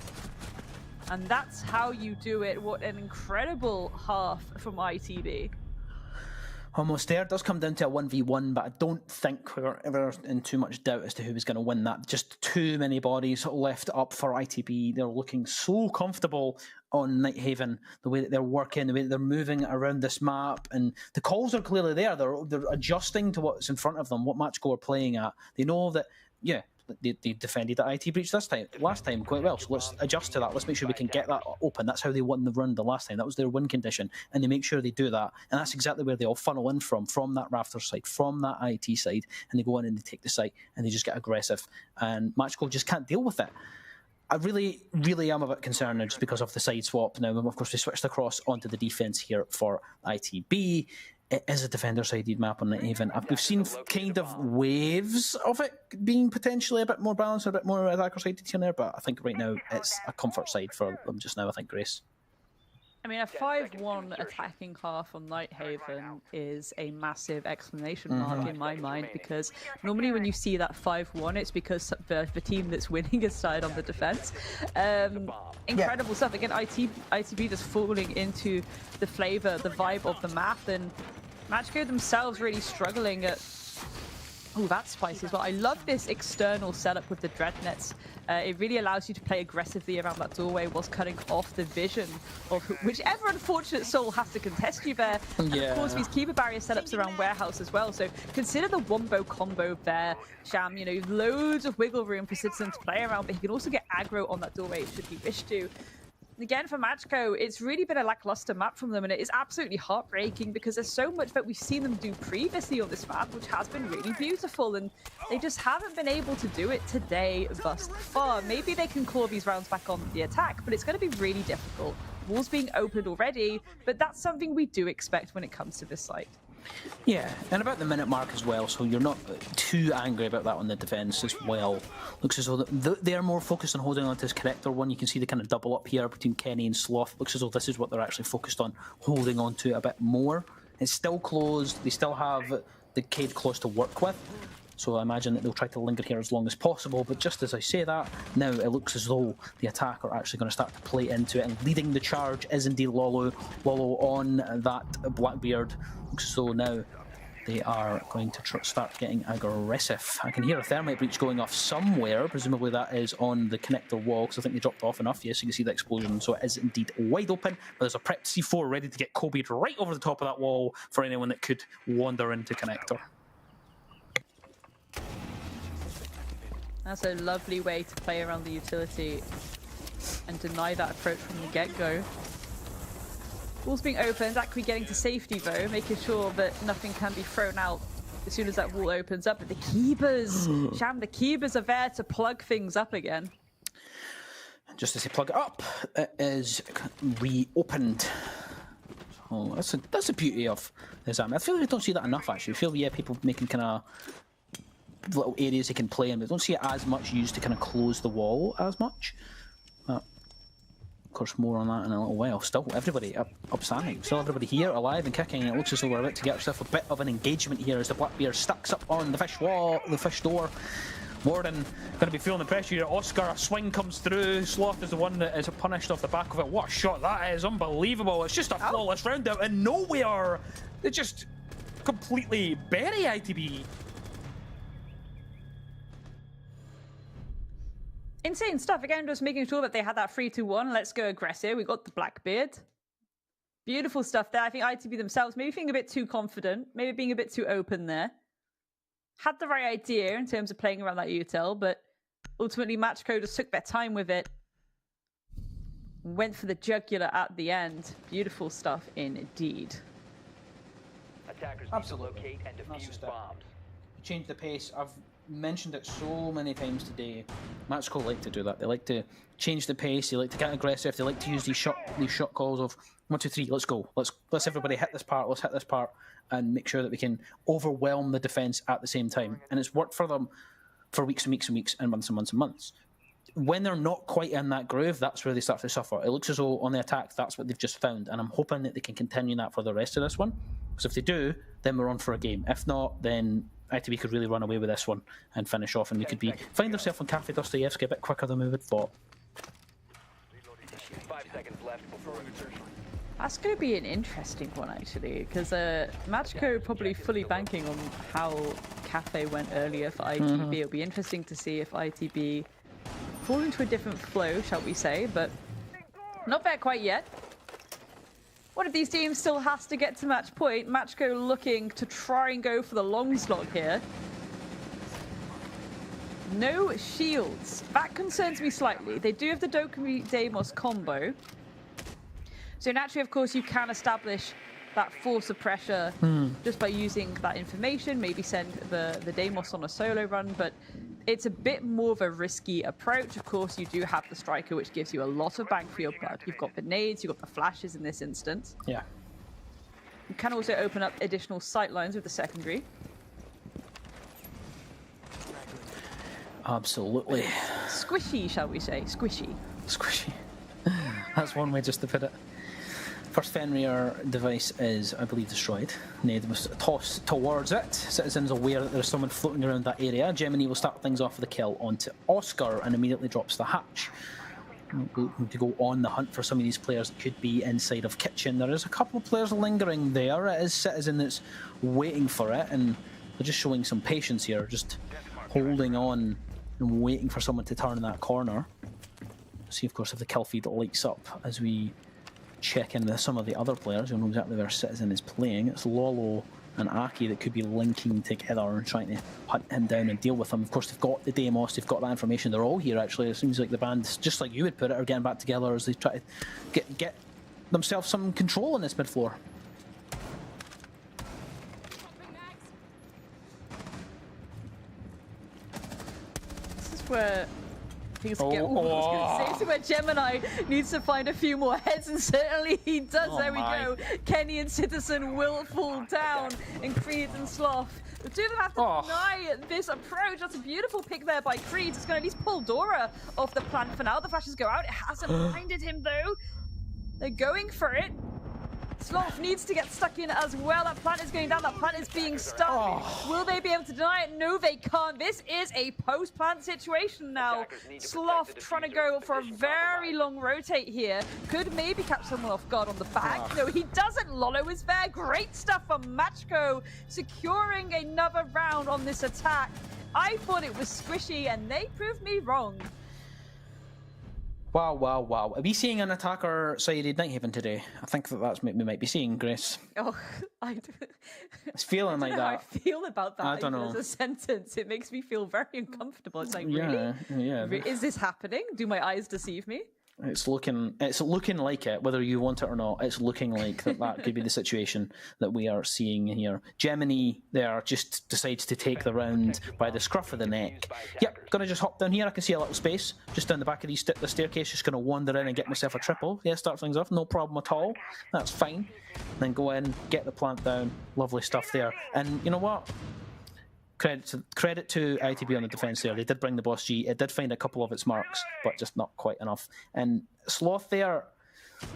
[SPEAKER 6] And that's how you do it. What an incredible half from ITB.
[SPEAKER 7] Almost there. It does come down to a 1v1, but I don't think we were ever in too much doubt as to who was going to win that. Just too many bodies left up for ITB. They're looking so comfortable on Nighthaven, the way that they're working, the way that they're moving around this map, and the calls are clearly there. They're adjusting to what's in front of them, what match are playing at. They know that, yeah, they defended the IT breach last time quite well, so let's adjust to that. Let's make sure we can get that open. That's how they won the run the last time. That was their win condition, and they make sure they do that, and that's exactly where they all funnel in from that Raptor side, from that IT side, and they go in and they take the site, and they just get aggressive, and Matchco just can't deal with it. I really, really am a bit concerned just because of the side swap. Now, of course, we switched across onto the defense here for ITB. It is a defender-sided map on Nighthaven. We've seen kind of waves of it being potentially a bit more balanced, a bit more attacker-sided here and there, but I think right now it's a comfort side for them just now, I think, Grace.
[SPEAKER 6] I mean, a 5-1 attacking half on Nighthaven is a massive exclamation mark in my mind, because normally when you see that 5-1, it's because the team that's winning is side on the defense. Incredible stuff. Again, ITB just falling into the flavor, the vibe of the map, and Matchco themselves really struggling at... Oh, that's spicy as well. I love this external setup with the Dreadnets. It really allows you to play aggressively around that doorway whilst cutting off the vision of whichever unfortunate soul has to contest you there. And of course, these keeper barrier setups around Warehouse as well. So consider the wombo combo there, Sham. You know, loads of wiggle room for Citizen to play around, but he can also get aggro on that doorway should he wish to. Again, for Matchco, it's really been a lackluster map from them, and it is absolutely heartbreaking because there's so much that we've seen them do previously on this map, which has been really beautiful, and they just haven't been able to do it today thus far. Maybe they can claw these rounds back on the attack, but it's going to be really difficult. Walls being opened already, but that's something we do expect when it comes to this site.
[SPEAKER 7] Yeah, and about the minute mark as well, so you're not too angry about that on the defence as well. Looks as though they're more focused on holding on to this connector one. You can see the kind of double up here between Kenny and Sloth. Looks as though this is what they're actually focused on, holding on to a bit more. It's still closed. They still have the Cade close to work with. So I imagine that they'll try to linger here as long as possible, but just as I say that, now it looks as though the attack are actually going to start to play into it, and leading the charge is indeed Lolo. Lolo on that Blackbeard. Looks as though now they are going to start getting aggressive. I can hear a thermite breach going off somewhere, presumably that is on the connector wall, because I think they dropped off enough. Yes, you can see the explosion, so it is indeed wide open, but there's a prep C4 ready to get Kobe'd right over the top of that wall for anyone that could wander into connector.
[SPEAKER 6] That's a lovely way to play around the utility and deny that approach from the get-go. Walls being opened, Akri getting to safety though, making sure that nothing can be thrown out as soon as that wall opens up. But the keepers, Sham, the keepers are there to plug things up again.
[SPEAKER 7] Just as they plug it up, it is reopened. Oh, that's the beauty of this. I feel like I don't see that enough actually. I feel people making kind of little areas they can play in, but don't see it as much used to kind of close the wall as much. But of course, more on that in a little while. Still, everybody upstanding. Still, everybody here, alive and kicking. It looks as though we're about to get ourselves a bit of an engagement here as the Blackbeard stacks up on the fish wall, the fish door. Warden going to be feeling the pressure here. Oscar, a swing comes through. Sloth is the one that is punished off the back of it. What a shot that is! Unbelievable. It's just a flawless round out and nowhere. They just completely bury ITB.
[SPEAKER 6] Insane stuff. Again, just making sure that they had that 3-2-1. Let's go aggressive. We got the Blackbeard. Beautiful stuff there. I think ITB themselves maybe being a bit too confident, maybe being a bit too open there. Had the right idea in terms of playing around that util, but ultimately Matchco just took their time with it. Went for the jugular at the end. Beautiful stuff indeed.
[SPEAKER 8] Attackers
[SPEAKER 7] Absolutely.
[SPEAKER 8] need to locate and defuse bombs.
[SPEAKER 7] Change the pace. I've mentioned it so many times today. Matchco like to do that. They like to change the pace. They like to get aggressive. They like to use these shot calls of 1, 2, 3. Let's go. Let's everybody hit this part. Let's hit this part and make sure that we can overwhelm the defense at the same time. And it's worked for them for weeks and weeks and weeks and months and months and months. When they're not quite in that groove, that's where they start to suffer. It looks as though on the attack, that's what they've just found. And I'm hoping that they can continue that for the rest of this one. Because if they do, then we're on for a game. If not, then ITB could really run away with this one and finish off, and we could find ourselves on Kafe Dostoevsky a bit quicker than we would thought.
[SPEAKER 8] seconds left before insertion.
[SPEAKER 6] That's going to be an interesting one, actually, because Matchco probably fully banking on how Kafe went earlier for ITB. It'll be interesting to see if ITB fall into a different flow, shall we say, but not there quite yet. One of these teams still has to get to match point. Matchco looking to try and go for the long slog here. No shields. That concerns me slightly. They do have the Dokumi Deimos combo. So naturally, of course, you can establish that force of pressure just by using that information, maybe send the Deimos on a solo run, but it's a bit more of a risky approach. Of course, you do have the Striker, which gives you a lot of bang for your buck. You've got the nades, you've got the flashes in this instance.
[SPEAKER 7] Yeah.
[SPEAKER 6] You can also open up additional sight lines with the secondary.
[SPEAKER 7] Absolutely.
[SPEAKER 6] Squishy, shall we say? Squishy.
[SPEAKER 7] Squishy. That's one way just to put it. First Fenrir device is, I believe, destroyed. Nade was tossed towards it. Citizen's aware that there's someone floating around that area. Gemini will start things off with a kill onto Oscar and immediately drops the hatch. Looking to go on the hunt for some of these players that could be inside of Kitchen. There is a couple of players lingering there. It is Citizen that's waiting for it, and they're just showing some patience here, just holding on and waiting for someone to turn in that corner. See, of course, if the kill feed lights up as we check in with some of the other players who know exactly where Citizen is playing. It's Lolo and Aki that could be linking together and trying to hunt him down and deal with him. Of course, they've got the Deimos, they've got that information. They're all here, actually. It seems like the band, just like you would put it, are getting back together as they try to get themselves some control in this mid-floor.
[SPEAKER 6] This is where things get This is where Gemini needs to find a few more heads, and certainly he does. There we go. Kenny and Citizen will fall down, and Creed and Sloth. The two of them have to deny this approach. That's a beautiful pick there by Creed. It's going to at least pull Dora off the plant for now. The flashes go out. It hasn't blinded him, though. They're going for it. Sloth needs to get stuck in as well. That plant is going down. That plant is being stuck. Will they be able to deny it? No, they can't. This is a post-plant situation now. Sloth trying to go for a very long rotate here. Could maybe catch someone off guard on the back. No, he doesn't. Lolo is there. Great stuff from Matchco, securing another round on this attack. I thought it was squishy, and they proved me wrong.
[SPEAKER 7] Wow, wow, wow. Are we seeing an attacker-sided Nighthaven today? I think that's what we might be seeing, Grace.
[SPEAKER 6] Oh,
[SPEAKER 7] It's feeling like that.
[SPEAKER 6] How I feel about that.
[SPEAKER 7] I don't know.
[SPEAKER 6] As a sentence, it makes me feel very uncomfortable. It's like, really?
[SPEAKER 7] Yeah.
[SPEAKER 6] Is this happening? Do my eyes deceive me?
[SPEAKER 7] It's looking like it, whether you want it or not. It's looking like that could be the situation that we are seeing here. Gemini there just decides to take the round by the scruff of the neck. Yep, gonna just hop down here. I can see a little space just down the back of the staircase. Just gonna wander in and get myself a triple. Yeah, start things off, no problem at all. That's fine. Then go in, get the plant down. Lovely stuff there. And you know what? Credit to ITB on the defence there. They did bring the boss G. It did find a couple of its marks, but just not quite enough. And Sloth there,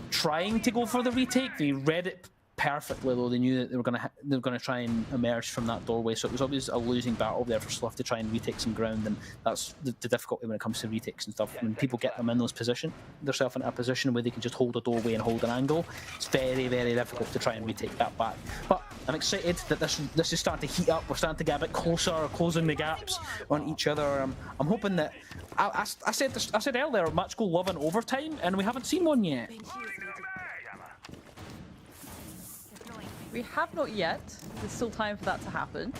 [SPEAKER 7] trying to go for the retake. They read it perfectly, though. They knew that they were going to try and emerge from that doorway. So it was always a losing battle there for Sloth to try and retake some ground, and that's the difficulty when it comes to retakes and stuff. When people get them in those position, themselves in a position where they can just hold a doorway and hold an angle, it's very, very difficult to try and retake that back. But I'm excited that this is starting to heat up. We're starting to get a bit closer, closing the gaps on each other. I'm hoping that I said earlier, match go love an overtime, and we haven't seen one yet.
[SPEAKER 6] We have not yet. There's still time for that to happen.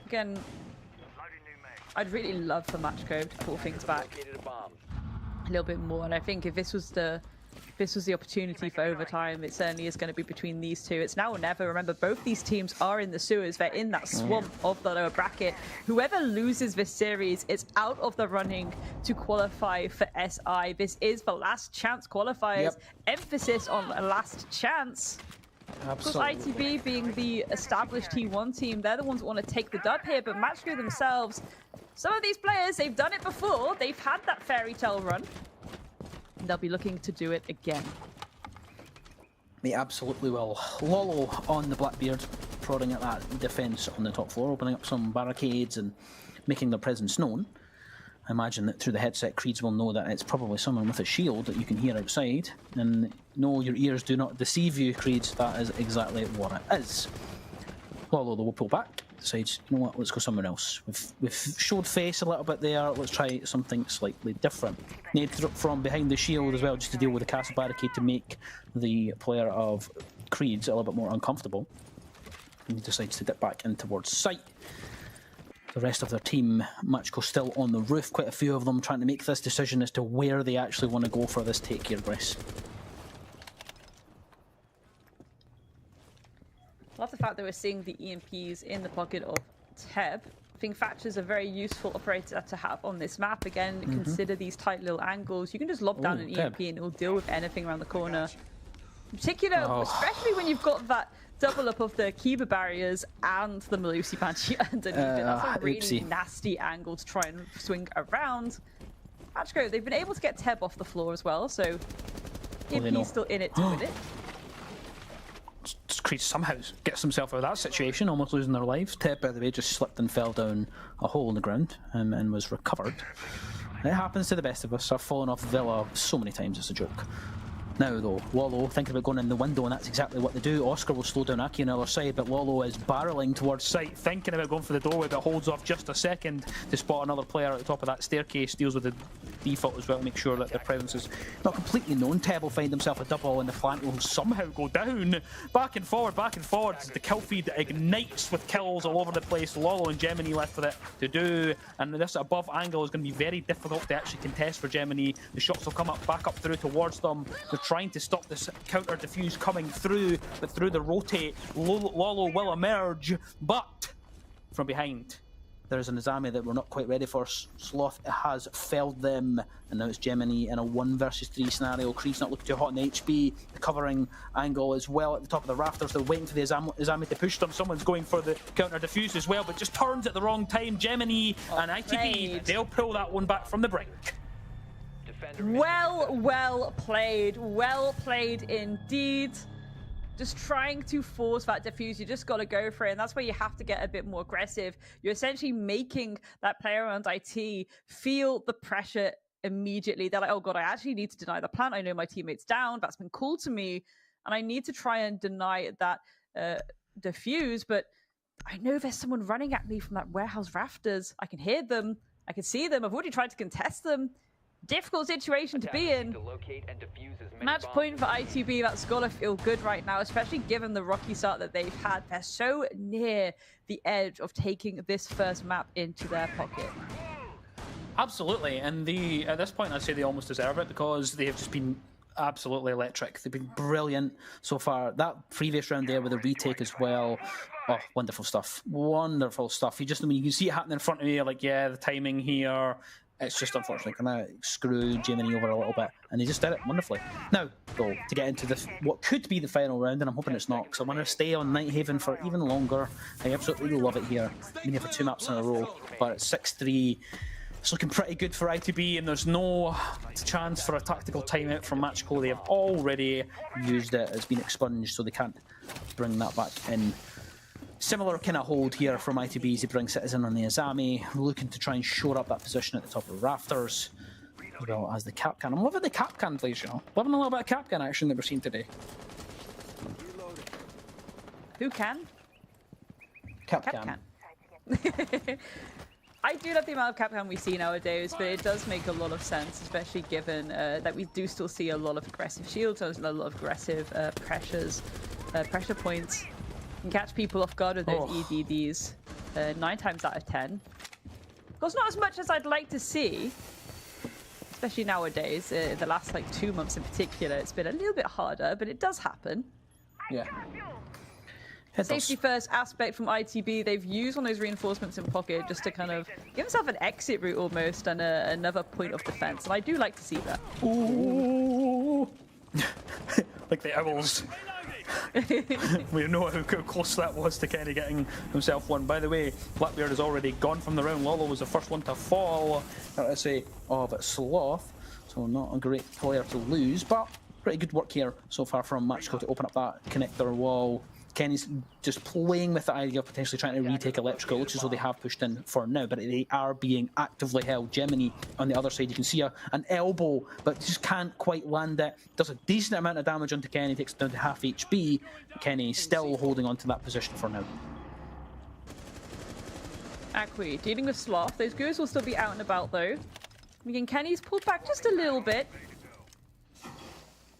[SPEAKER 6] Again, I'd really love for Matchco to pull things back a little bit more, and I think if this was the opportunity for overtime, it certainly is going to be between these two. It's now or never. Remember, both these teams are in the sewers. They're in that swamp of the lower bracket. Whoever loses this series is out of the running to qualify for SI. This is the last chance qualifiers. Yep. Emphasis on the last chance. Absolutely. Of course, ITB being the established T1 team, they're the ones that want to take the dub here, but Matchco themselves, some of these players, they've done it before. They've had that fairy tale run. They'll be looking to do it again.
[SPEAKER 7] They absolutely will. Lolo on the Blackbeard, prodding at that defence on the top floor, opening up some barricades and making their presence known. I imagine that through the headset, Creeds will know that it's probably someone with a shield that you can hear outside. And no, your ears do not deceive you, Creeds. That is exactly what it is. Lolo, though, will pull back. Decides, you know what, let's go somewhere else. We've showed face a little bit there. Let's try something slightly different. Nade from behind the shield as well, just to deal with the castle barricade to make the player of Creeds a little bit more uncomfortable. And he decides to dip back in towards sight. The rest of their team, Matchco still on the roof, quite a few of them trying to make this decision as to where they actually want to go for this take here, Grace.
[SPEAKER 6] I love the fact that we're seeing the EMPs in the pocket of Teb. I think Thatcher's a very useful operator to have on this map. Again, consider these tight little angles. You can just lob down an EMP and it'll deal with anything around the corner. In particular, especially when you've got that double up of the Kiba barriers and the Melusi Banshee underneath it. That's a really nasty angle to try and swing around. Matchco, they've been able to get Teb off the floor as well, so EMP's still in it to win it.
[SPEAKER 7] Creed somehow gets himself out of that situation, almost losing their lives. Teb, by the way, just slipped and fell down a hole in the ground and was recovered. It happens to the best of us. I've fallen off Villa so many times, it's a joke. Now, though, Lolo thinking about going in the window, and that's exactly what they do. Oscar will slow down Aki on the other side, but Lolo is barreling towards sight, thinking about going for the doorway, but holds off just a second to spot another player at the top of that staircase. Deals with the default as well to make sure that their presence is not completely known. Teb will find himself a double, and the flank will somehow go down. Back and forward. The kill feed ignites with kills all over the place. Lolo and Gemini left with it to do, and this above angle is going to be very difficult to actually contest for Gemini. The shots will come up back up through towards them. They're trying to stop this counter diffuse coming through, but through the rotate, Lolo will emerge, but from behind there's an Azami that we're not quite ready for. Sloth has felled them, and now it's Gemini in a 1 versus 3 scenario. Creed's not looking too hot in HP. The covering angle as well at the top of the rafters. They're waiting for the Azami to push them. Someone's going for the counter diffuse as well, but just turns at the wrong time. Gemini and ITB, they'll pull that one back from the brink.
[SPEAKER 6] Well played indeed. Just trying to force that diffuse, you just got to go for it, and that's where you have to get a bit more aggressive. You're essentially making that player around IT feel the pressure immediately. They're like, oh god, I actually need to deny the plant. I know my teammate's down, that's been cool to me, and I need to try and deny that diffuse, but I know there's someone running at me from that warehouse rafters. I can hear them, I can see them, I've already tried to contest them. Difficult situation to be in. Match point for ITB. That's gotta feel good right now, especially given the rocky start that they've had. They're so near the edge of taking this first map into their pocket.
[SPEAKER 7] Absolutely, and at this point I'd say they almost deserve it because they have just been absolutely electric. They've been brilliant so far. That previous round there with the retake as well. Oh, wonderful stuff. Wonderful stuff. You can see it happening in front of you, you're like, yeah, the timing here. It's just unfortunately kind of screwed Gemini over a little bit, and they just did it wonderfully. Now, though, to get into this, what could be the final round, and I'm hoping it's not, because I want to stay on Nighthaven for even longer. I absolutely love it here. I've been here for 2 maps in a row, but it's 6-3. It's looking pretty good for ITB, and there's no chance for a tactical timeout from Matchco. They have already used it. It's been expunged, so they can't bring that back in. Similar kind of hold here from ITB as they bring Citizen on the Azami, looking to try and shore up that position at the top of the rafters, as well as the Capcan. I'm loving the Capcan plays, you know. Loving a little bit of Capcan action that we're seeing today.
[SPEAKER 6] Who can?
[SPEAKER 7] Capcan.
[SPEAKER 6] I do love the amount of Capcan we see nowadays, but it does make a lot of sense, especially given that we do still see a lot of aggressive shields, a lot of aggressive pressure points. Can catch people off guard with those EDDs 9 times out of 10. Of course, not as much as I'd like to see, especially nowadays. The last 2 months in particular, it's been a little bit harder, but it does happen.
[SPEAKER 7] Yeah.
[SPEAKER 6] Safety first aspect from ITB. They've used one of those reinforcements in pocket just to kind of give themselves an exit route almost and another point of defense, and I do like to see that.
[SPEAKER 7] Ooh. Like the owls. We know how close that was to kind of getting himself one. By the way, Blackbeard is already gone from the round. Lolo was the first one to fall, let's say, of Sloth. So not a great player to lose, but pretty good work here so far from Matchco to open up that connector wall. Kenny's just playing with the idea of potentially trying to retake Electrical. Looks as though they have pushed in for now, but they are being actively held. Gemini on the other side, you can see an elbow, but just can't quite land it. Does a decent amount of damage onto Kenny, takes it down to half HP. Kenny still holding on to that position for now.
[SPEAKER 6] Aqui dealing with Sloth. Those goons will still be out and about though. Again, Kenny's pulled back just a little bit.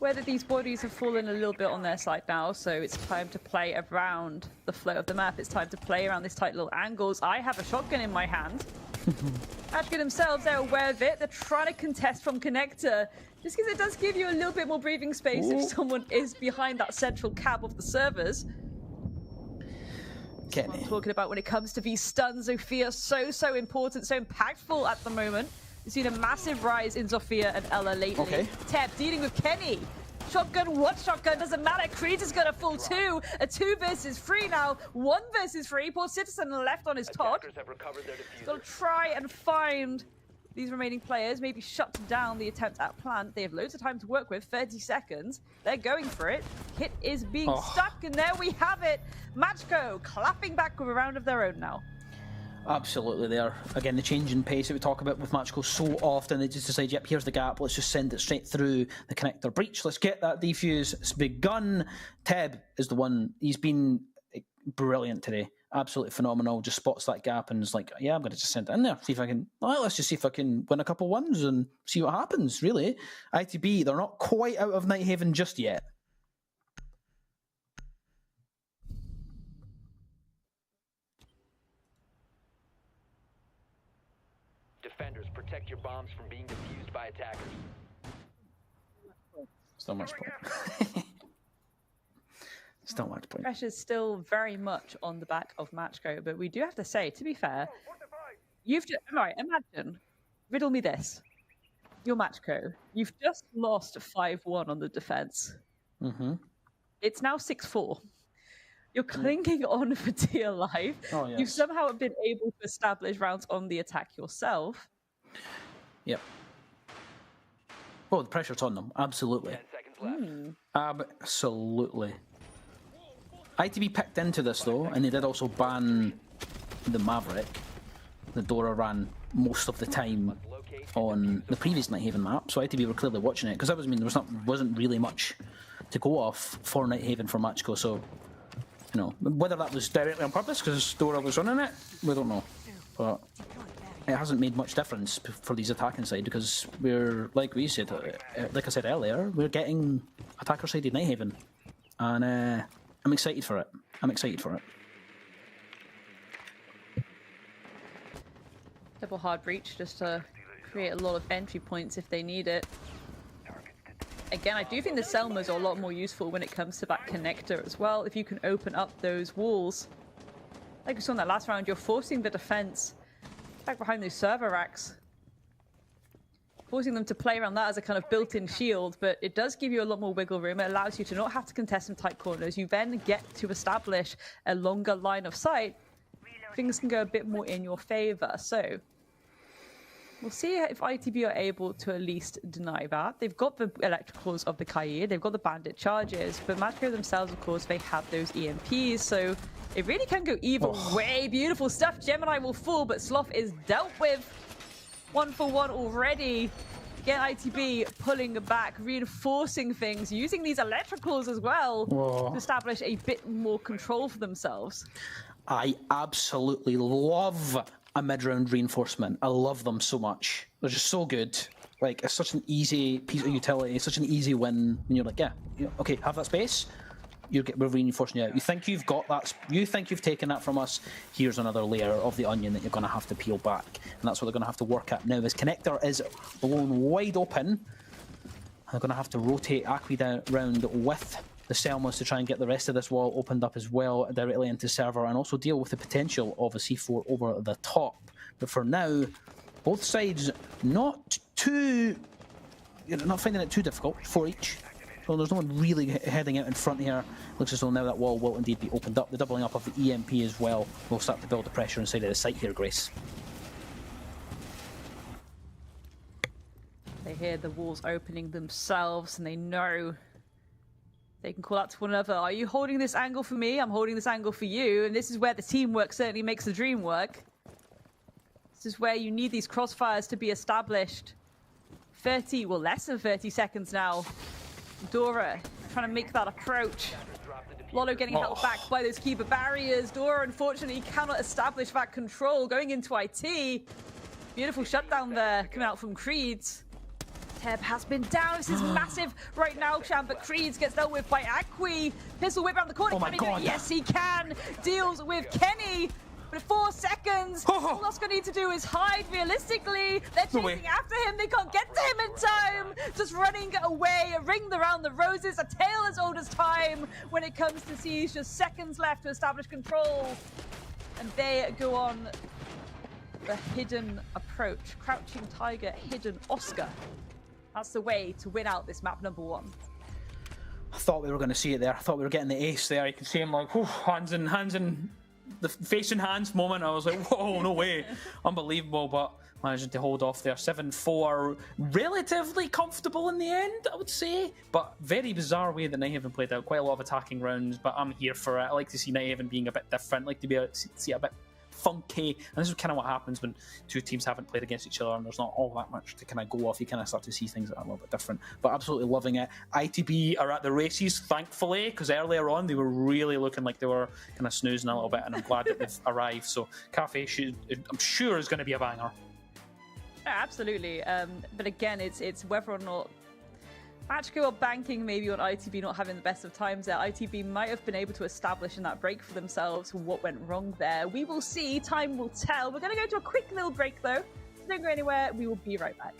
[SPEAKER 6] Whether these bodies have fallen a little bit on their side now, so it's time to play around the flow of the map. It's time to play around these tight little angles. I have a shotgun in my hand. Ashkin themselves, they're aware of it. They're trying to contest from connector, just because it does give you a little bit more breathing space if someone is behind that central cab of the servers. Kenny. What I'm talking about when it comes to these stuns, Zofia, so important, so impactful at the moment. We've seen a massive rise in Zofia and Ella lately. Okay. Teb dealing with Kenny. Shotgun, what shotgun? Doesn't matter. Creed is going to fall too. A 2 versus 3 now. 1 versus 3. Poor Citizen left on his top. Got to try and find these remaining players. Maybe shut down the attempt at plant. They have loads of time to work with. 30 seconds. They're going for it. Kit is being stuck, and there we have it. Matchco clapping back with a round of their own now.
[SPEAKER 7] Absolutely there. Again, the change in pace that we talk about with Matchco so often, they just decide, yep, here's the gap, let's just send it straight through the connector breach. Let's get that defuse. It's begun. Teb is the one. He's been brilliant today. Absolutely phenomenal. Just spots that gap and is like, yeah, I'm going to just send it in there. See if I can, well, let's just see if I can win a couple ones and see what happens, really. ITB, they're not quite out of Nighthaven just yet.
[SPEAKER 8] Defenders, protect your bombs from being defused by attackers.
[SPEAKER 7] Still much point. Still much point.
[SPEAKER 6] Pressure's still very much on the back of Matchco, but we do have to say, to be fair, you've just, right, imagine, riddle me this. You're Matchco. You've just lost 5-1 on the defense. Mm-hmm. It's now 6-4. You're clinging on for dear life. Oh, yes. You've somehow been able to establish rounds on the attack yourself.
[SPEAKER 7] Yep. Oh, the pressure's on them. Absolutely.
[SPEAKER 8] 10 seconds left.
[SPEAKER 7] Absolutely. ITB picked into this, though, and they did also ban the Maverick. The Dora ran most of the time on the previous Nighthaven map, so ITB were clearly watching it, because there wasn't really much to go off for Nighthaven for Matchco, so... You know, whether that was directly on purpose because Dora was running it, we don't know. But it hasn't made much difference for these attacking side because we're, like we said, like I said earlier, we're getting attacker-sided Nighthaven. And I'm excited for it. I'm excited for it.
[SPEAKER 6] Double hard breach just to create a lot of entry points if they need it. Again, I do think the Selmas are a lot more useful when it comes to that connector as well. If you can open up those walls. Like we saw in that last round, you're forcing the defense back behind those server racks. Forcing them to play around that as a kind of built-in shield, but it does give you a lot more wiggle room. It allows you to not have to contest some tight corners. You then get to establish a longer line of sight. Things can go a bit more in your favor. So we'll see if ITB are able to at least deny that. They've got the electricals of the Kaye, they've got the bandit charges, but Matchco themselves, of course, they have those EMPs, so it really can go either way. Beautiful stuff. Gemini will fall, but Sloth is dealt with. 1 for 1 already. Again, ITB pulling back, reinforcing things, using these electricals as well to establish a bit more control for themselves.
[SPEAKER 7] I absolutely love a mid-round reinforcement. I love them so much. They're just so good. Like, it's such an easy piece of utility. It's such an easy win. And you're like, yeah, okay, have that space. We're reinforcing you out. You think you've got that? You think you've taken that from us? Here's another layer of the onion that you're going to have to peel back, and that's what they're going to have to work at now. This connector is blown wide open. They're going to have to rotate Aqui down round with the Selmas to try and get the rest of this wall opened up as well directly into server, and also deal with the potential of a C4 over the top. But for now, both sides not finding it too difficult for each. So there's no one really heading out in front here. Looks as though now that wall will indeed be opened up. The doubling up of the EMP as well will start to build the pressure inside of the site here, Grace.
[SPEAKER 6] They hear the walls opening themselves, and they know They can call out to one another. Are you holding this angle for me? I'm holding this angle for you. And this is where the teamwork certainly makes the dream work. This is where you need these crossfires to be established. 30, well, less than 30 seconds now. Dora trying to make that approach. Lolo getting held back by those keeper barriers. Dora, unfortunately, cannot establish that control. Going into IT. Beautiful shutdown there coming out from Creeds. Teb has been down. This is massive right now, Sham, but Creeds gets dealt with by Akwi. Pistol whip around the corner. Can he do it? Yes, he can. Deals with Kenny. But 4 seconds. All Oscar needs to do is hide realistically. They're chasing after him. They can't get to him in time. Just running away. A ring around the roses. A tale as old as time when it comes to Siege. Just seconds left to establish control. And they go on the hidden approach. Crouching Tiger, hidden Oscar. That's the way to win out this map number 1.
[SPEAKER 7] I thought we were going to see it there. I thought we were getting the ace there. You can see him like, hands in the face in hands moment. I was like, whoa, no way. Unbelievable, but managing to hold off there. 7-4, relatively comfortable in the end, I would say. But very bizarre way that Nighthaven played out. Quite a lot of attacking rounds, but I'm here for it. I like to see Nighthaven being a bit different. I like to be able to see it a bit funky, and this is kind of what happens when two teams haven't played against each other and there's not all that much to kind of go off. You kind of start to see things that are a little bit different, but absolutely loving it. ITB are at the races, thankfully, because earlier on they were really looking like they were kind of snoozing a little bit, and I'm glad that they've arrived. So Kafe, I'm sure, is going to be a banger.
[SPEAKER 6] Yeah, absolutely, but again, it's whether or not Matchco are banking maybe on ITB not having the best of times there. ITB might have been able to establish in that break for themselves what went wrong there. We will see. Time will tell. We're going to go to a quick little break, though. So don't go anywhere. We will be right back.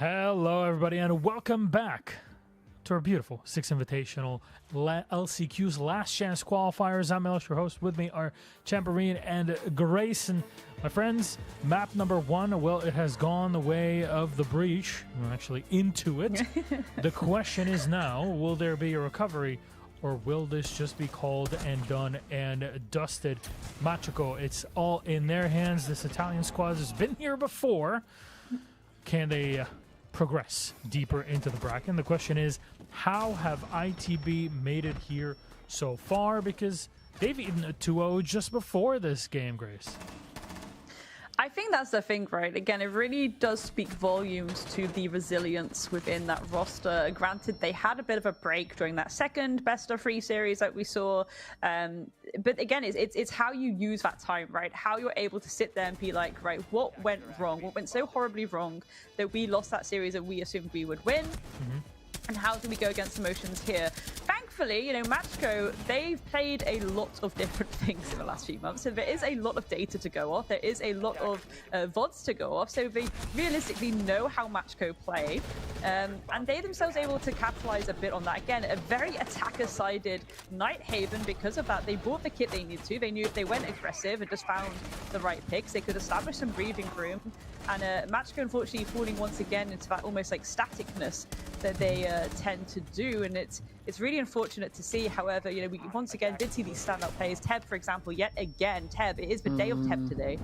[SPEAKER 1] Hello, everybody, and welcome back to our beautiful Six Invitational LCQ's Last Chance Qualifiers. I'm Elish, your host. With me are Chamberine and Grace. And my friends, map number 1, well, it has gone the way of the breach. We're actually into it. The question is now, will there be a recovery, or will this just be called and done and dusted? Machiko, it's all in their hands. This Italian squad has been here before. Can they progress deeper into the bracket? And the question is, how have ITB made it here so far? Because they've eaten a 2-0 just before this game, Grace.
[SPEAKER 6] I think that's the thing, right? Again, it really does speak volumes to the resilience within that roster. Granted, they had a bit of a break during that second best of 3 series that we saw. But again, it's how you use that time, right? How you're able to sit there and be like, right, what went wrong? What went so horribly wrong that we lost that series that we assumed we would win? And how do we go against emotions here? Thankfully, Machiko, they've played a lot of different things in the last few months. So there is a lot of data to go off. There is a lot of VODs to go off. So they realistically know how Machiko play. And they themselves able to capitalize a bit on that. Again, a very attacker-sided Nighthaven. Because of that, they brought the kit they needed to. They knew if they went aggressive and just found the right picks, they could establish some breathing room. And Machiko, unfortunately, falling once again into that almost like staticness that they tend to do. And it's really unfortunate to see. However, we once again did see these standout players. Teb, for example, yet again, Teb, it is the day of Teb today.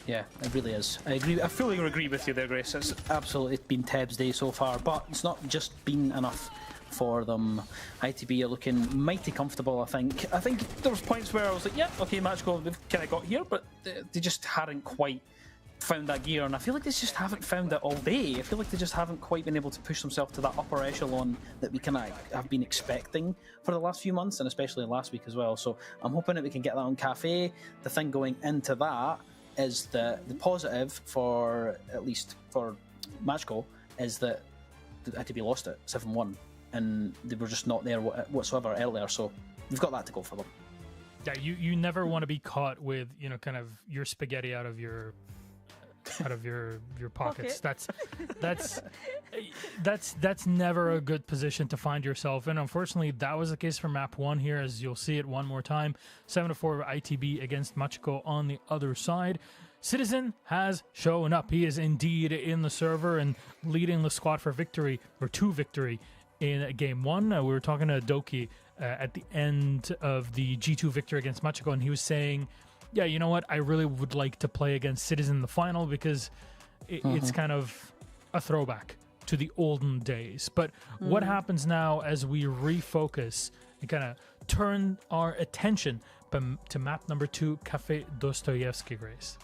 [SPEAKER 7] Yeah, it really is. I agree. I fully agree with you there, Grace. It's absolutely been Teb's day so far, but it's not just been enough for them. ITB are looking mighty comfortable, I think. I think there was points where I was like, yeah, okay, Machiko, they've kind of got here, but they just hadn't quite found that gear, and I feel like they just haven't found it all day. I feel like they just haven't quite been able to push themselves to that upper echelon that we kind of have been expecting for the last few months, and especially last week as well. So I'm hoping that we can get that on Kafe. The thing going into that is the positive for, at least for Machiko, is that ITB lost it 7-1, and they were just not there whatsoever earlier, so we've got that to go for them.
[SPEAKER 1] Yeah, you never want to be caught with, kind of your spaghetti out of your pockets. That's never a good position to find yourself in. Unfortunately, that was the case for map 1 here, as you'll see it one more time. 7-4 ITB against Machiko on the other side. Citizen has shown up. He is indeed in the server and leading the squad for victory, or to victory, in game 1. We were talking to Doki at the end of the G2 victory against Machiko, and he was saying, yeah, you know what? I really would like to play against Citizen in the final, because it's kind of a throwback to the olden days. But what happens now as we refocus and kind of turn our attention to map number 2, Kafe Dostoyevsky, Grace?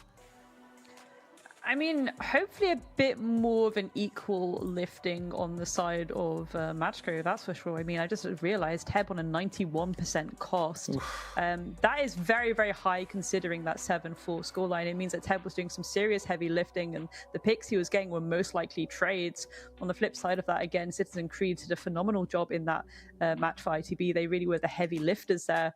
[SPEAKER 6] I mean, hopefully a bit more of an equal lifting on the side of Machiko, that's for sure. I mean, I just realized Teb on a 91% cost. That is very, very high considering that 7-4 scoreline. It means that Teb was doing some serious heavy lifting, and the picks he was getting were most likely trades. On the flip side of that, again, Citizen Creed did a phenomenal job in that match for ITB. They really were the heavy lifters there,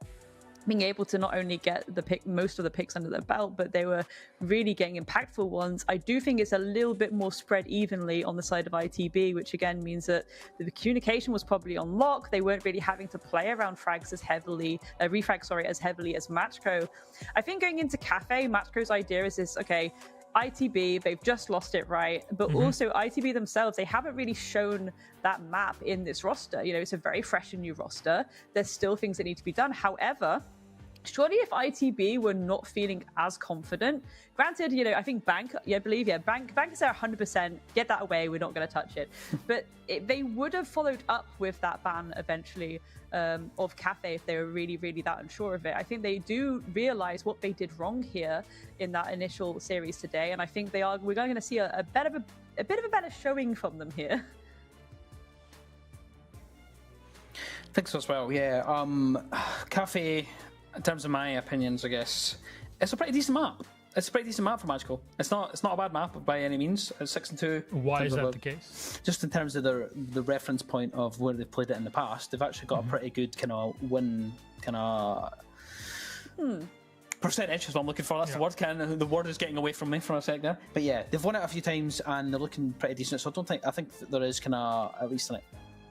[SPEAKER 6] being able to not only get most of the picks under their belt, but they were really getting impactful ones. I do think it's a little bit more spread evenly on the side of ITB, which again means that the communication was probably on lock. They weren't really having to play around frags as heavily, as heavily as Machiko. I think going into Kafe, Machiko's idea is this: okay, ITB, they've just lost it, right? But also ITB themselves, they haven't really shown that map in this roster. It's a very fresh and new roster. There's still things that need to be done. However, surely if ITB were not feeling as confident, granted, I think Bank is there 100%, get that away, we're not going to touch it. But they would have followed up with that ban eventually of Kafe if they were really, really that unsure of it. I think they do realize what they did wrong here in that initial series today, and I think we're going to see a bit of a better showing from them here.
[SPEAKER 7] I think so as well, yeah. Kafe, in terms of my opinions, I guess, it's a pretty decent map. It's a pretty decent map for Magical. It's not a bad map by any means. It's 6-2.
[SPEAKER 1] Why is that the case?
[SPEAKER 7] Just in terms of the reference point of where they've played it in the past, they've actually got a pretty good kind of win, kind of Percentage is what I'm looking for. That's the word. The word is getting away from me for a sec there. But yeah, they've won it a few times and they're looking pretty decent. So I think that there is kind of at least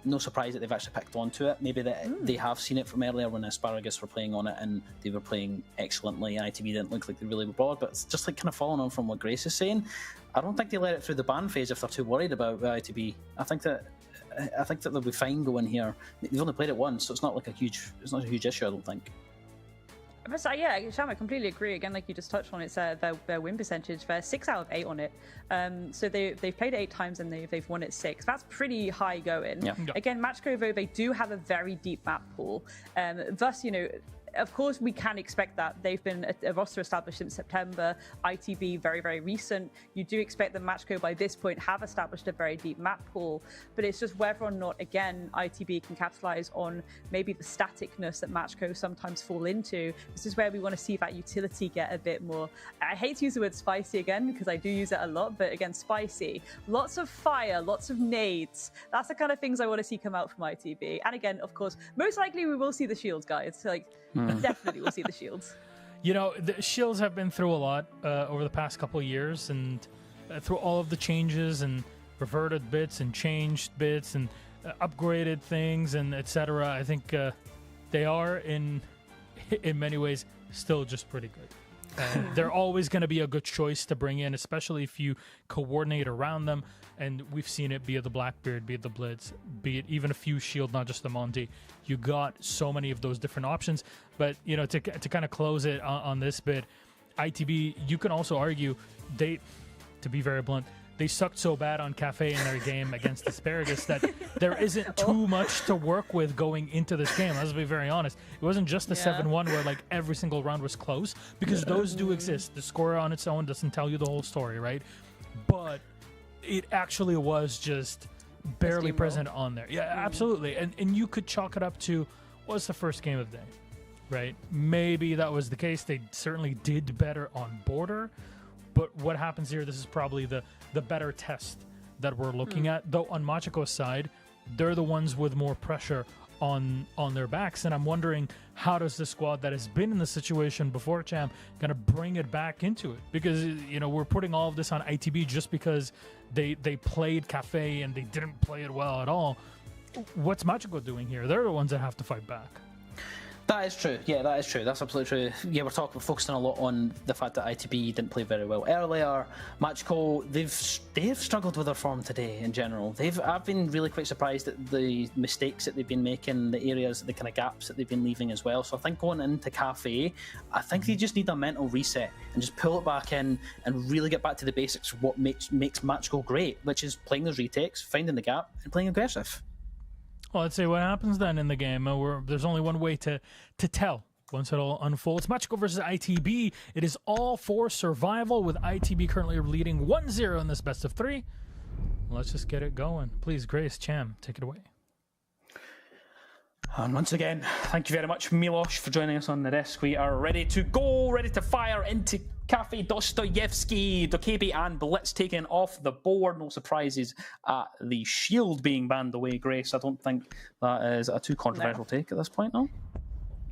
[SPEAKER 7] no surprise that they've actually picked onto it. Maybe that they have seen it from earlier when Asparagus were playing on it and they were playing excellently. And ITB didn't look like they really were bored. But it's just like kind of following on from what Grace is saying. I don't think they let it through the ban phase if they're too worried about ITB. I think that they'll be fine going here. They've only played it once, so it's not a huge issue. I don't think.
[SPEAKER 6] But yeah, Sham, I completely agree. Again, like you just touched on, it's their win percentage. They're 6 out of 8 on it. So they've played it 8 times and they've won it 6. That's pretty high going.
[SPEAKER 7] Yeah.
[SPEAKER 6] Again, Matchco, though, they do have a very deep map pool. Thus, of course, we can expect that. They've been a roster established since September. ITB, very, very recent. You do expect that Matchco, by this point, have established a very deep map pool. But it's just whether or not, again, ITB can capitalize on maybe the staticness that Matchco sometimes fall into. This is where we want to see that utility get a bit more. I hate to use the word spicy again, because I do use it a lot. But again, spicy. Lots of fire, lots of nades. That's the kind of things I want to see come out from ITB. And again, of course, most likely we will see the shields, guys. Definitely we'll see the shields.
[SPEAKER 1] The shields have been through a lot over the past couple of years, and through all of the changes and reverted bits and changed bits and upgraded things and etc. I think they are in many ways still just pretty good. They're always going to be a good choice to bring in, especially if you coordinate around them. And we've seen it, be it the Blackbeard, be it the Blitz, be it even a few Shield, not just the Monty. You got so many of those different options. But, to kind of close it on this bit, ITB, you can also argue to be very blunt, they sucked so bad on Kafe in their game against Asparagus that there isn't too much to work with going into this game. Let's be very honest. It wasn't just the 7-1 where every single round was close, because those do exist. The score on its own doesn't tell you the whole story, right? But it actually was just barely present on there. Yeah, absolutely. And you could chalk it up to, what's the first game of the day, right? Maybe that was the case. They certainly did better on Border. But what happens here, this is probably the better test that we're looking at. Though on Machiko's side, they're the ones with more pressure on their backs. And I'm wondering, how does the squad that has been in the situation before, Cham, going to bring it back into it? Because, we're putting all of this on ITB just because they played Kafe and they didn't play it well at all. What's Machiko doing here? They're the ones that have to fight back.
[SPEAKER 7] That is true. Yeah, that is true. That's absolutely true. Yeah, we're focusing a lot on the fact that ITB didn't play very well earlier. Matchco, they've struggled with their form today in general. I've been really quite surprised at the mistakes that they've been making, the areas, the kind of gaps that they've been leaving as well. So I think going into Kafe, I think they just need a mental reset and just pull it back in and really get back to the basics of what makes Matchco great, which is playing those retakes, finding the gap, and playing aggressive.
[SPEAKER 1] Well, let's see what happens then in the game. There's only one way to tell once it all unfolds. Machiko versus ITB. It is all for survival, with ITB currently leading 1-0 in this best of 3. Let's just get it going. Please, Grace, Cham, take it away.
[SPEAKER 7] And once again, thank you very much, Milosh, for joining us on the desk. We are ready to go, ready to fire into Kafe, Dostoyevsky, Dokebi, and Blitz taken off the board. No surprises at the shield being banned away, Grace. I don't think that is a too controversial take at this point, no?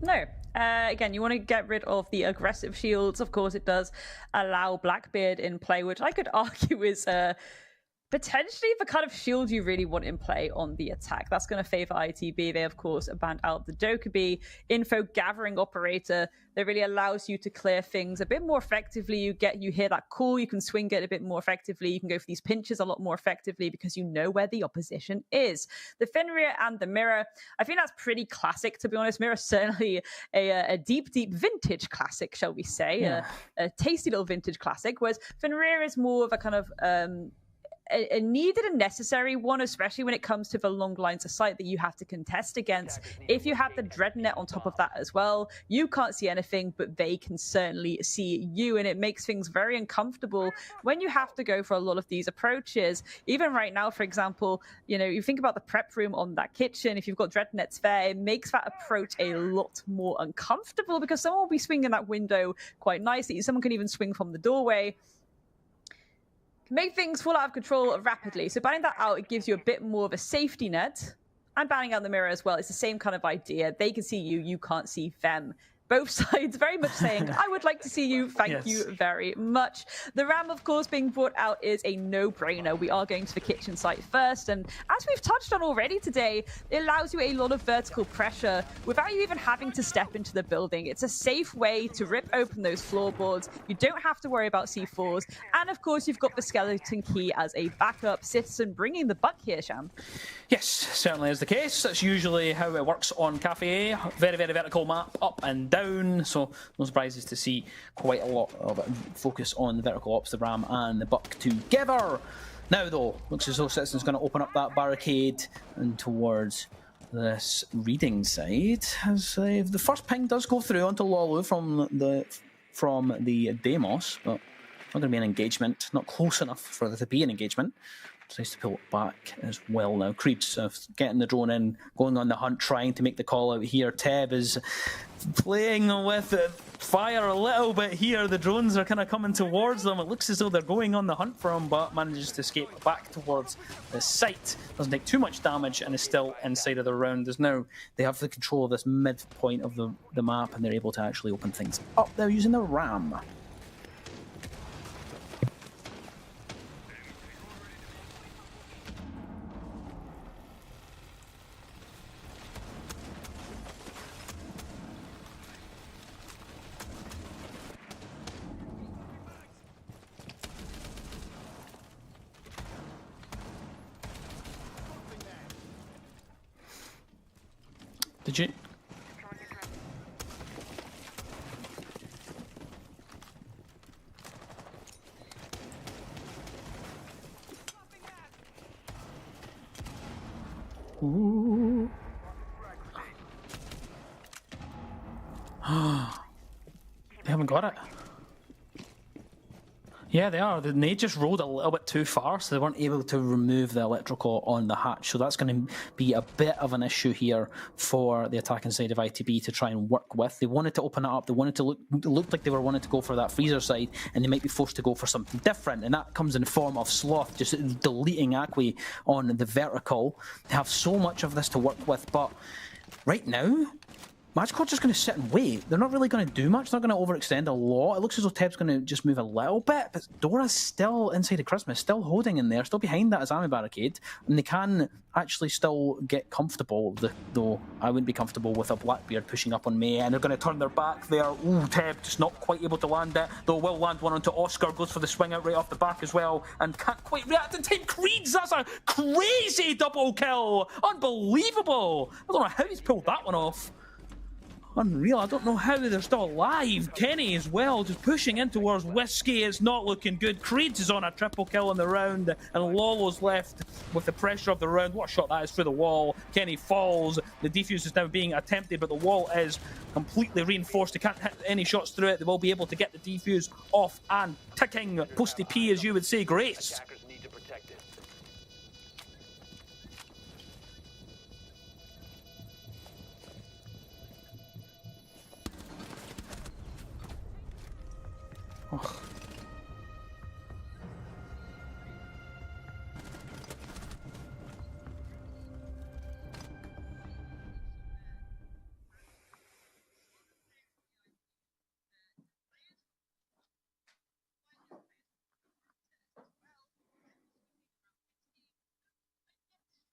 [SPEAKER 6] No. Again, you want to get rid of the aggressive shields. Of course, it does allow Blackbeard in play, which I could argue is potentially the kind of shield you really want in play on the attack. That's going to favor ITB. They, of course, banned out the Dokkaebi info gathering operator that really allows you to clear things a bit more effectively. You hear that call, you can swing it a bit more effectively. You can go for these pinches a lot more effectively because you know where the opposition is. The Fenrir and the Mirror, I think that's pretty classic, to be honest. Mirror's certainly a deep vintage classic, shall we say. Yeah. A tasty little vintage classic, whereas Fenrir is more of a kind of a needed and necessary one, especially when it comes to the long lines of sight that you have to contest against. If you have the Dreadnet on top of that as well, you can't see anything, but they can certainly see you, and it makes things very uncomfortable when you have to go for a lot of these approaches. Even right now, for example, you think about the prep room on that kitchen. If you've got Dreadnets there, it makes that approach a lot more uncomfortable because someone will be swinging that window quite nicely. Someone can even swing from the doorway. Can make things fall out of control rapidly. So banning that out, it gives you a bit more of a safety net. And banning out the Mirror as well, it's the same kind of idea. They can see you, you can't see them. both sides very much saying, I would like to see you, thank you very much. The RAM, of course, being brought out is a no-brainer. We are going to the kitchen site first, and as we've touched on already today, it allows you a lot of vertical pressure without you even having to step into the building. It's a safe way to rip open those floorboards. You don't have to worry about C4s, and of course, you've got the skeleton key as a backup. Citizen bringing the buck here, Sham.
[SPEAKER 7] Yes, certainly is the case. That's usually how it works on Kafe. Very, very vertical map, up and down. So no surprises to see quite a lot of focus on the vertical ops, the RAM and the buck together. Now though, looks as though Citizen's going to open up that barricade and towards this reading side. As the first ping does go through onto Lolo from the Deimos, but not going to be an engagement. Not close enough for there to be an engagement. It's nice to pull it back as well now. Creeps getting the drone in, going on the hunt, trying to make the call out here. Teb is playing with fire a little bit here. The drones are kind of coming towards them. It looks as though they're going on the hunt for him, but manages to escape back towards the site. Doesn't take too much damage and is still inside of the round. There's now they have the control of this midpoint of the map, and they're able to actually open things up there using the RAM. Did you? Ooh. They haven't got it. Yeah, they are. The nade just rolled a little bit too far, so they weren't able to remove the electrical on the hatch. So that's going to be a bit of an issue here for the attacking side of ITB to try and work with. They wanted to open it up. They wanted to look like they were wanting to go for that freezer side, and they might be forced to go for something different. And that comes in the form of Sloth, just deleting Acqui on the vertical. They have so much of this to work with, but right now, Magic's just going to sit and wait. They're not really going to do much. They're not going to overextend a lot. It looks as though Teb's going to just move a little bit, but Dora's still inside of Christmas, still holding in there, still behind that Azami barricade, and they can actually still get comfortable, though I wouldn't be comfortable with a Blackbeard pushing up on me, and they're going to turn their back there. Ooh, Teb just not quite able to land it, though will land one onto Oscar, goes for the swing out right off the back as well, and can't quite react in time. Creeds, that's a crazy double kill! Unbelievable! I don't know how he's pulled that one off. Unreal. I don't know how they're still alive. Kenny as well, just pushing in towards Whiskey. It's not looking good. Creeds is on a triple kill in the round, and Lolo's left with the pressure of the round. What a shot that is through the wall. Kenny falls. The defuse is now being attempted, but the wall is completely reinforced. They can't hit any shots through it. They will be able to get the defuse off and ticking. Posty P, as you would say, Grace.
[SPEAKER 8] Attackers need to protect it.
[SPEAKER 7] Oh.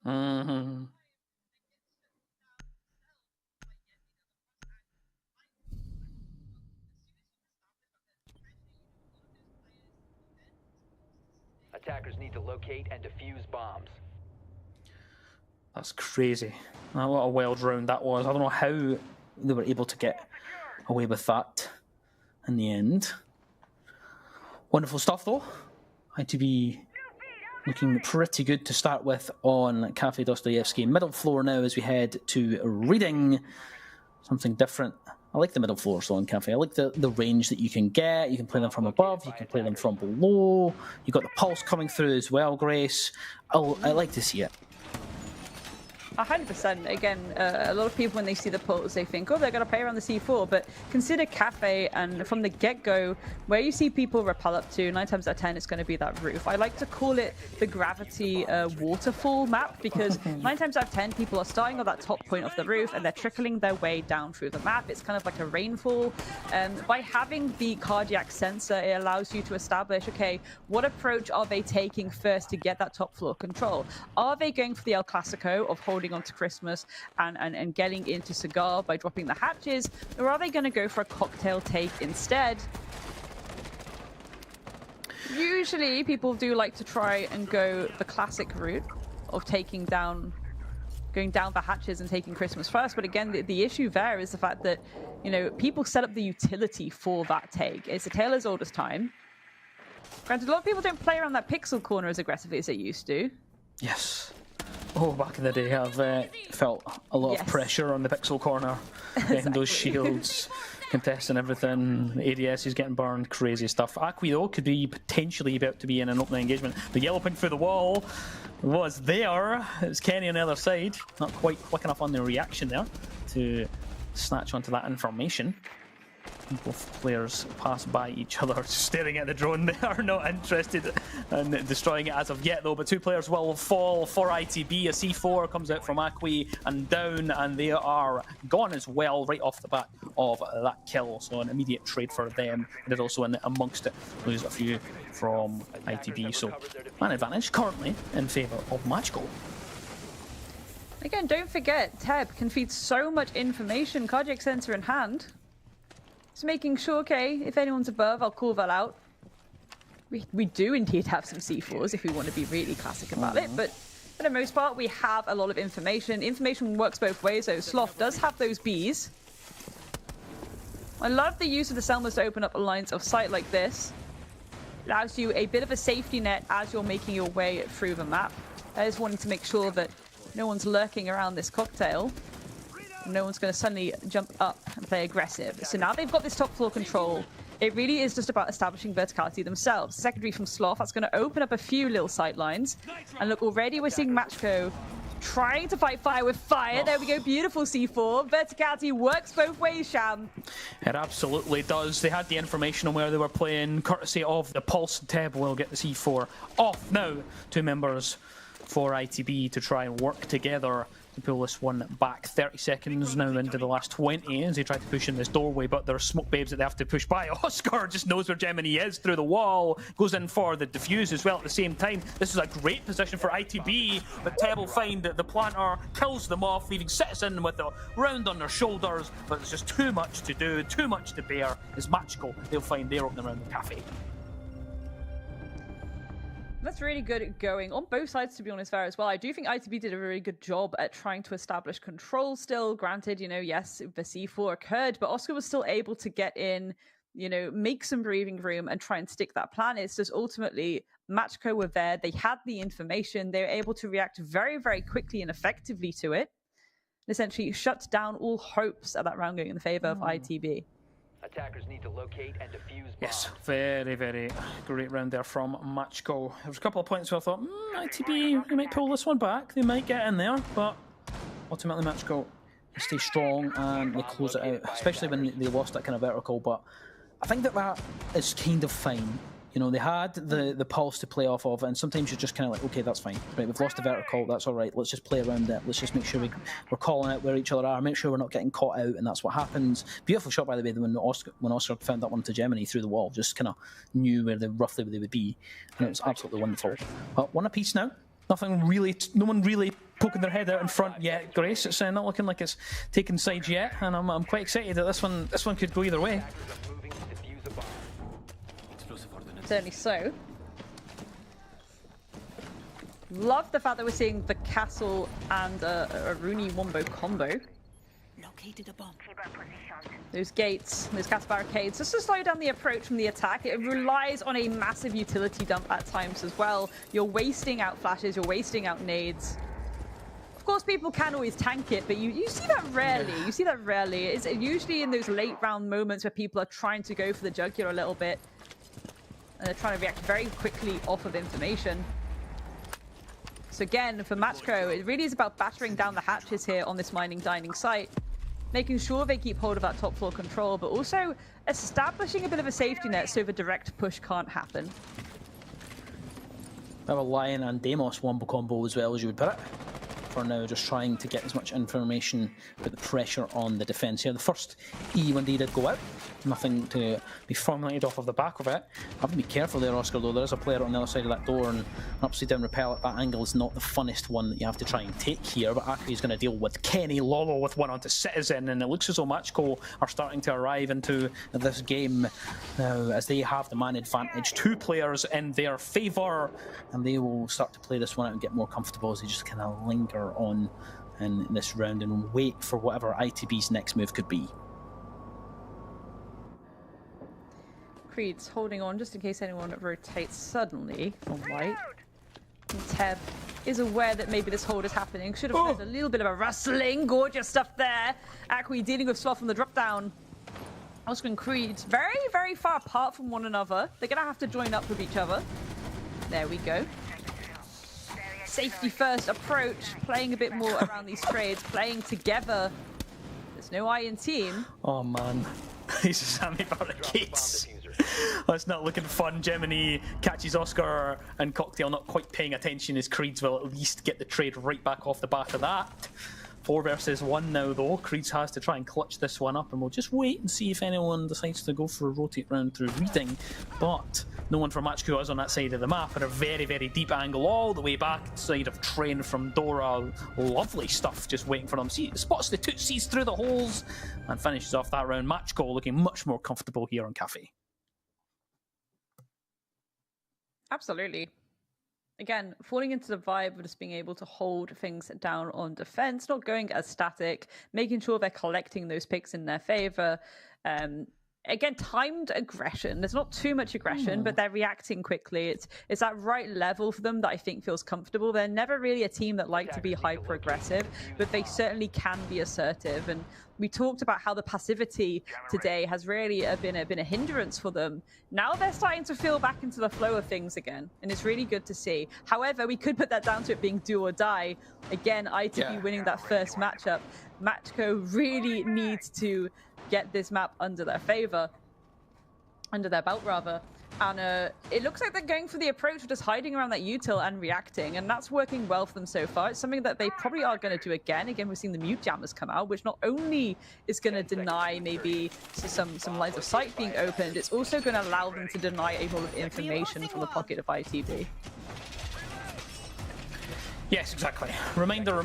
[SPEAKER 7] Mm-hmm.
[SPEAKER 8] Attackers need to locate and defuse bombs.
[SPEAKER 7] That's crazy. What a wild round that was. I don't know how they were able to get away with that in the end. Wonderful stuff though. ITV looking pretty good to start with on Kafe Dostoyevsky. Middle floor now as we head to reading. Something different. I like the middle floors on Kafe. I like the range that you can get. You can play them from above. You can play them from below. You've got the pulse coming through as well, Grace. I like to see it.
[SPEAKER 6] 100%. Again, a lot of people, when they see the pulse, they think, oh, they're going to play around the C4. But consider Kafe, and from the get-go, where you see people rappel up to, 9 times out of 10, it's going to be that roof. I like to call it the gravity waterfall map, because 9 times out of 10, people are starting on that top point of the roof, and they're trickling their way down through the map. It's kind of like a rainfall. By having the cardiac sensor, it allows you to establish, okay, what approach are they taking first to get that top floor control? Are they going for the El Clasico of holding on to Christmas and getting into Cigar by dropping the hatches, or are they going to go for a cocktail take instead? Usually people do like to try and go the classic route of going down the hatches and taking Christmas first, but again, the issue there is the fact that, you know, people set up the utility for that take. It's a tale as old as time. Granted, a lot of people don't play around that pixel corner as aggressively as they used to.
[SPEAKER 7] Yes. Oh, back in the day, I've felt a lot of pressure on the pixel corner, getting those shields, contesting everything. The ADS is getting burned, crazy stuff. Akwi, though, could be potentially about to be in an opening engagement. The yellow pin through the wall was there. It's Kenny on the other side. Not quite quick enough on the reaction there to snatch onto that information. Both players pass by each other, staring at the drone. They are not interested in destroying it as of yet, though. But 2 players will fall for ITB. A C4 comes out from Akwi and down, and they are gone as well right off the bat of that kill. So an immediate trade for them. And also in amongst it, lose a few from ITB. So man advantage currently in favour of Matchgo.
[SPEAKER 6] Again, don't forget, Teb can feed so much information, cardiac sensor in hand. Just making sure, okay, if anyone's above, I'll call that out. We do indeed have some C4s if we want to be really classic about it, but for the most part, we have a lot of information. Information works both ways, though. Sloth does have those Bs. I love the use of the Selmas to open up lines of sight like this. Allows you a bit of a safety net as you're making your way through the map. I just wanting to make sure that no one's lurking around this cocktail. No one's going to suddenly jump up and play aggressive. So now they've got this top floor control. It really is just about establishing verticality themselves. Secondary from Sloth, that's going to open up a few little sight lines. And look, already we're seeing Matchgo trying to fight fire with fire. There we go, beautiful C4. Verticality works both ways, Sham.
[SPEAKER 7] It absolutely does. They had the information on where they were playing, courtesy of the Pulse. Teb will get the C4 off now. 2 members for ITB to try and work together to pull this one back. 30 seconds now into the last 20 as they try to push in this doorway, but there are smoke babes that they have to push by. Oscar just knows where Gemini is through the wall, goes in for the defuse as well at the same time. This is a great position for ITB, but Teb will find that the planter kills them off, leaving Citizen with a round on their shoulders, but there's just too much to do, too much to bear. As Matchgo, they'll find their opening round with Kafe.
[SPEAKER 6] That's really good going on both sides, to be honest, there as well. I do think ITB did a really good job at trying to establish control still. Granted, you know, yes, the C4 occurred, but Oscar was still able to get in, you know, make some breathing room and try and stick that plan. It's just ultimately Matchco were there. They had the information. They were able to react very, very quickly and effectively to it. And essentially shut down all hopes at that round going in the favour of ITB.
[SPEAKER 8] Attackers need to locate and defuse bombs.
[SPEAKER 7] Yes, very, very great round there from Matchgo. There was a couple of points where I thought, ITB, they might pull this one back. They might get in there, but ultimately Matchgo stay strong and they close it out, especially when they lost that kind of vertical. But I think that is kind of fine. You know, they had the pulse to play off of, and sometimes you're just kind of like, okay, that's fine. Right, we've lost the vertical, that's all right. Let's just play around it. Let's just make sure we're calling out where each other are, make sure we're not getting caught out, and that's what happens. Beautiful shot, by the way, when Oscar found that one to Gemini through the wall, just kind of knew roughly where they would be, and it was absolutely wonderful. But one apiece now. No one really poking their head out in front yet, Grace. It's not looking like it's taken sides yet, and I'm quite excited that this one could go either way.
[SPEAKER 6] Certainly so. Love the fact that we're seeing the castle and a Rooney Wombo combo.
[SPEAKER 4] Located a bomb.
[SPEAKER 6] Those gates, those cast barricades, just to slow down the approach from the attack. It relies on a massive utility dump at times as well. You're wasting out flashes, you're wasting out nades. Of course, people can always tank it, but you see that rarely. You see that rarely. It's usually in those late round moments where people are trying to go for the jugular a little bit. And they're trying to react very quickly off of information. So again, for Matchco, it really is about battering down the hatches here on this mining dining site, making sure they keep hold of that top floor control, but also establishing a bit of a safety net so the direct push can't happen.
[SPEAKER 7] Have a Lion and Deimos wombo combo as well, as you would put it. For now, just trying to get as much information, put the pressure on the defence here. The first E1D did go out. Nothing to be formulated off of the back of it. Have to be careful there, Oscar, though. There is a player on the other side of that door, and an upside down rappel at that angle is not the funnest one that you have to try and take here. But Kafe is going to deal with Kenny, Lolo with one onto Citizen, and it looks as though Matchco are starting to arrive into this game now as they have the man advantage. 2 players in their favour, and they will start to play this one out and get more comfortable as they just kind of linger on in this round and wait for whatever ITB's next move could be.
[SPEAKER 6] Creed's holding on just in case anyone rotates suddenly from white. And Teb is aware that maybe this hold is happening. Should have heard a little bit of a rustling. Gorgeous stuff there. Akwi dealing with Sloth on the drop down. Oscar and Creed very, very far apart from one another. They're going to have to join up with each other. There we go. Safety first approach, playing a bit more around these trades, playing together. There's no I in team.
[SPEAKER 7] Oh man, these are Sammy barricades. That's not looking fun. Gemini catches Oscar and Cocktail not quite paying attention as Creeds will at least get the trade right back off the back of that. 4 versus 1 now though. Creeds has to try and clutch this one up, and we'll just wait and see if anyone decides to go for a rotate round through reading. But no one from Matchco is on that side of the map, and a very, very deep angle all the way back side of train from Dora. Lovely stuff just waiting for them. See, spots the Tootsies through the holes and finishes off that round. Matchco looking much more comfortable here on Kafe.
[SPEAKER 6] Absolutely. Again, falling into the vibe of just being able to hold things down on defense, not going as static, making sure they're collecting those picks in their favor. Again, timed aggression. There's not too much aggression, but they're reacting quickly. It's that right level for them that I think feels comfortable. They're never really a team that like to be hyper aggressive, but they certainly can be assertive. And we talked about how the passivity today has really been a hindrance for them. Now they're starting to feel back into the flow of things again, and it's really good to see. However, we could put that down to it being do or die. Again, ITB winning that first matchup. Matchco really needs to get this map under their favor, under their belt rather. And it looks like they're going for the approach of just hiding around that util and reacting, and that's working well for them so far. It's something that they probably are going to do again. Again, we've seen the mute jammers come out, which not only is going to deny maybe some lines of sight being opened, it's also going to allow them to deny a lot of information from the pocket of ITB.
[SPEAKER 7] Yes, exactly. Reminder.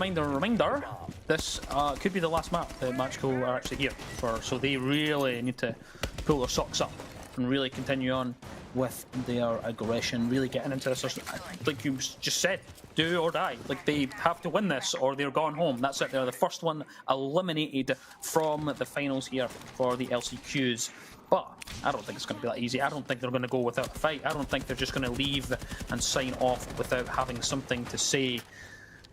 [SPEAKER 7] This could be the last map that Matchco are actually here for, so they really need to pull their socks up and really continue on with their aggression, really getting into this, like you just said, do or die. Like, they have to win this or they're gone home. That's it. They're the first one eliminated from the finals here for the LCQs. But I don't think it's going to be that easy. I don't think they're going to go without a fight. I don't think they're just going to leave and sign off without having something to say.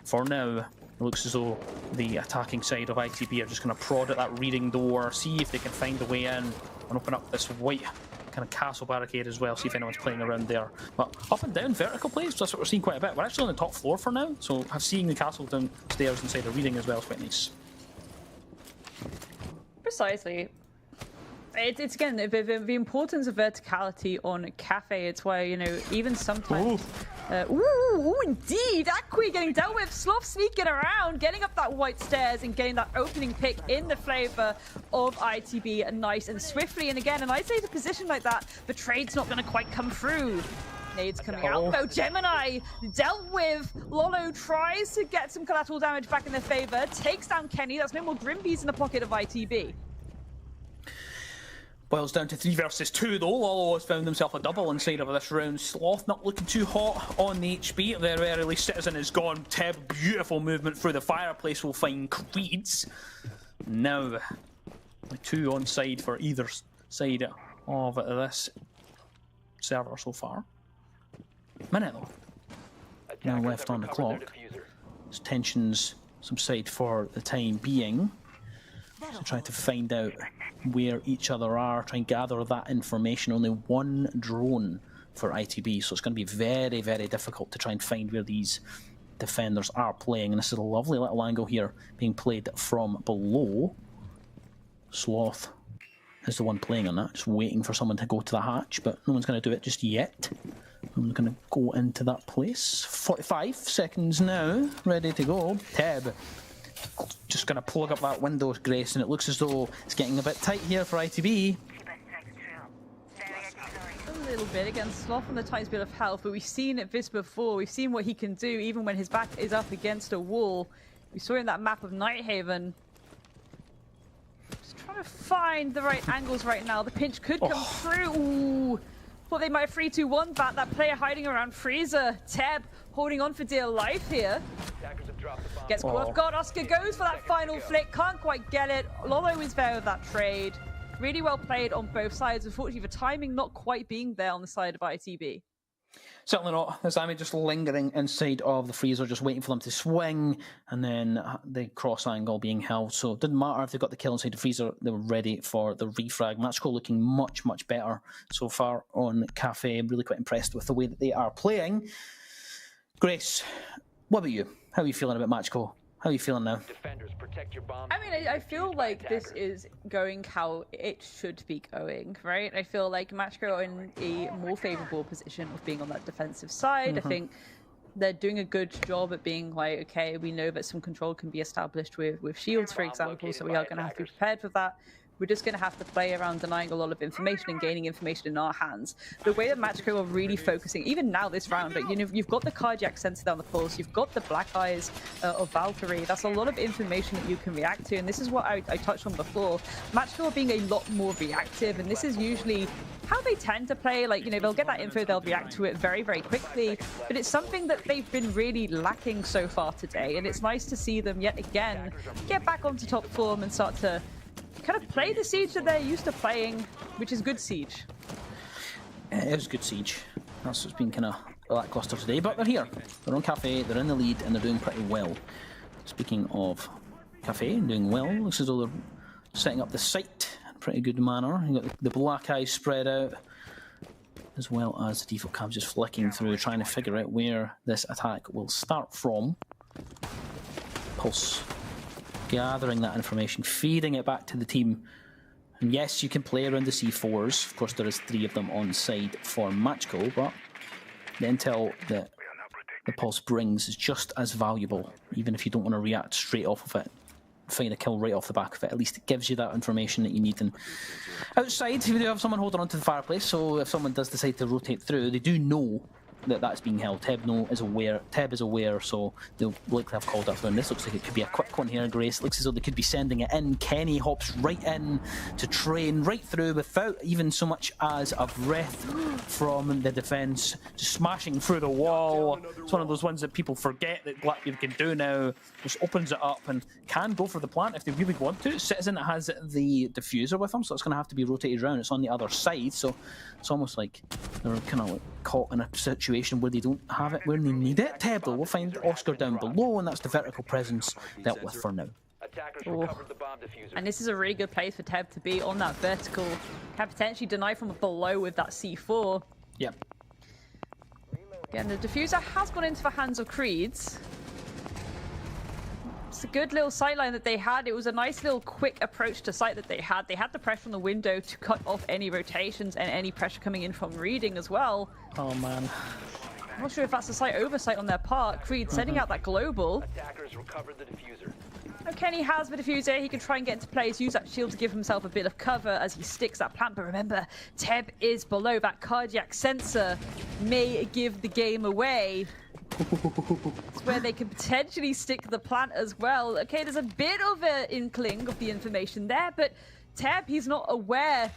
[SPEAKER 7] For now, it looks as though the attacking side of ITB are just going to prod at that reading door, see if they can find a way in, and open up this white kind of castle barricade as well, see if anyone's playing around there. But up and down vertical plays, that's what we're seeing quite a bit. We're actually on the top floor for now, so seeing the castle downstairs inside the reading as well is quite nice.
[SPEAKER 6] Precisely. It's again the importance of verticality on Kafe. It's why, you know, even sometimes. Ooh, indeed, Akwi getting dealt with. Sloth sneaking around, getting up that white stairs and getting that opening pick in the flavor of ITB nice and swiftly. And again, an isolated position like that, the trade's not going to quite come through. Nades coming out though. Gemini dealt with. Lolo tries to get some collateral damage back in their favor. Takes down Kenny. That's no more Grimbees in the pocket of ITB.
[SPEAKER 7] Boils down to 3 versus 2 though. Lolo has found himself a double inside of this round. Sloth not looking too hot on the HP. Their early Citizen is gone. Teb, beautiful movement through the fireplace will find Creeds. Now, 2 on side for either side of this server so far. Minute though. Now left on the clock. As tensions subside for the time being. So trying to find out where each other are, try and gather that information. Only 1 drone for ITB, so it's going to be very, very difficult to try and find where these defenders are playing, and this is a lovely little angle here being played from below. Sloth is the one playing on that, just waiting for someone to go to the hatch, but no one's going to do it just yet. I'm going to go into that place. 45 seconds now, ready to go. Teb just going to plug up that window, Grace, and it looks as though it's getting a bit tight here for ITB.
[SPEAKER 6] A little bit against Sloth on the tiniest bit of health, but we've seen it this before. We've seen what he can do even when his back is up against a wall. We saw in that map of Nighthaven. Just trying to find the right angles right now. The pinch could come through. Ooh. Thought they might 3-2-1 bat that player hiding around Freezer. Teb holding on for dear life here. Gets caught off guard. Oscar goes for that final flick. Can't quite get it. Lolo is there with that trade. Really well played on both sides. Unfortunately, the timing not quite being there on the side of ITB.
[SPEAKER 7] Certainly not. There's Amy just lingering inside of the freezer, just waiting for them to swing, and then the cross angle being held. So it didn't matter if they got the kill inside the freezer, they were ready for the refrag. Match score looking much, much better so far on Kafe. I'm really quite impressed with the way that they are playing. Grace, what about you? How are you feeling about match score? How are you feeling now?
[SPEAKER 8] Defenders, protect your bombs.
[SPEAKER 6] I mean, I feel like this is going how it should be going, right? I feel like Matchco are in a more favourable position of being on that defensive side. I think they're doing a good job at being like, okay, we know that some control can be established with shields, for example, so we are going to have to be prepared for that. We're just going to have to play around denying a lot of information and gaining information in our hands. The way that Matchco are really focusing, even now this round, but you know, you've got the cardiac sensor down the pulse, you've got the black eyes of Valkyrie. That's a lot of information that you can react to, and this is what I touched on before. Matchco are being a lot more reactive, and this is usually how they tend to play. Like, you know, they'll get that info, they'll react to it very, very quickly, but it's something that they've been really lacking so far today, and it's nice to see them yet again get back onto top form and start to kind of play the Siege that they're used to playing, which is good Siege.
[SPEAKER 7] It was good Siege. That's what's been kind of lackluster today, but they're here. They're on Kafe, they're in the lead, and they're doing pretty well. Speaking of Kafe doing well, looks as though they're setting up the site in a pretty good manner. You've got the black eyes spread out, as well as the default cam just flicking through, trying to figure out where this attack will start from. Pulse gathering that information, feeding it back to the team. And yes, you can play around the C4s. Of course, there is 3 of them on side for Matchco, but the intel that the Pulse brings is just as valuable, even if you don't want to react straight off of it. Find a kill right off the back of it. At least it gives you that information that you need. And outside, we do have someone holding onto the fireplace, so if someone does decide to rotate through, they do know that that's being held. Teb is aware, so they'll likely have called that through. And this looks like it could be a quick one here, Grace. Looks as though they could be sending it in. Kenny hops right in to train right through without even so much as a breath from the defence. Just smashing through the wall. It's one of those ones that people forget that Blackbeard can do now. Just opens it up and can go for the plant if they really want to. Citizen has the diffuser with them, so it's going to have to be rotated around. It's on the other side, so it's almost like they're kind of like caught in a situation where they don't have it where they need it. Teb, though, we'll find Oscar down below, and that's the vertical presence dealt with for now.
[SPEAKER 6] And this is a really good place for Teb to be on that vertical. Can potentially deny from below with that C4.
[SPEAKER 7] Yep.
[SPEAKER 6] Again, the diffuser has gone into the hands of Creeds. It's a good little sightline that they had. It was a nice little quick approach to site that they had. They had the pressure on the window to cut off any rotations and any pressure coming in from reading as well.
[SPEAKER 7] Oh man.
[SPEAKER 6] I'm not sure if that's a slight oversight on their part. Creed sending out that global.
[SPEAKER 8] Attackers recovered the diffuser.
[SPEAKER 6] Kenny has the diffuser. He can try and get into place, use that shield to give himself a bit of cover as he sticks that plant. But remember, Teb is below. That cardiac sensor may give the game away. It's where they can potentially stick the plant as well. Okay, there's a bit of an inkling of the information there, but Teb, he's not aware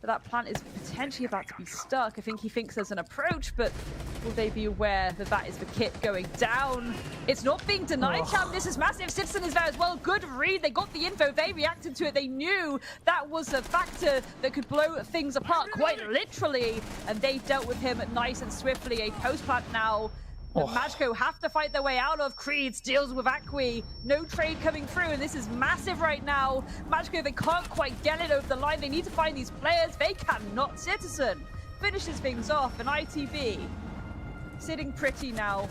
[SPEAKER 6] that that plant is potentially about to be stuck. I think he thinks there's an approach, but will they be aware that that is the kit going down? It's not being denied, champ. This is massive. Citizen is there as well. Good read. They got the info. They reacted to it. They knew that was a factor that could blow things apart, quite literally, and they dealt with him nice and swiftly. A post plant now that Matchco have to fight their way out of. Creeds deals with Acqui. No trade coming through, and this is massive right now. Matchco, they can't quite get it over the line. They need to find these players. They cannot. Citizen finishes things off, and ITV sitting pretty now.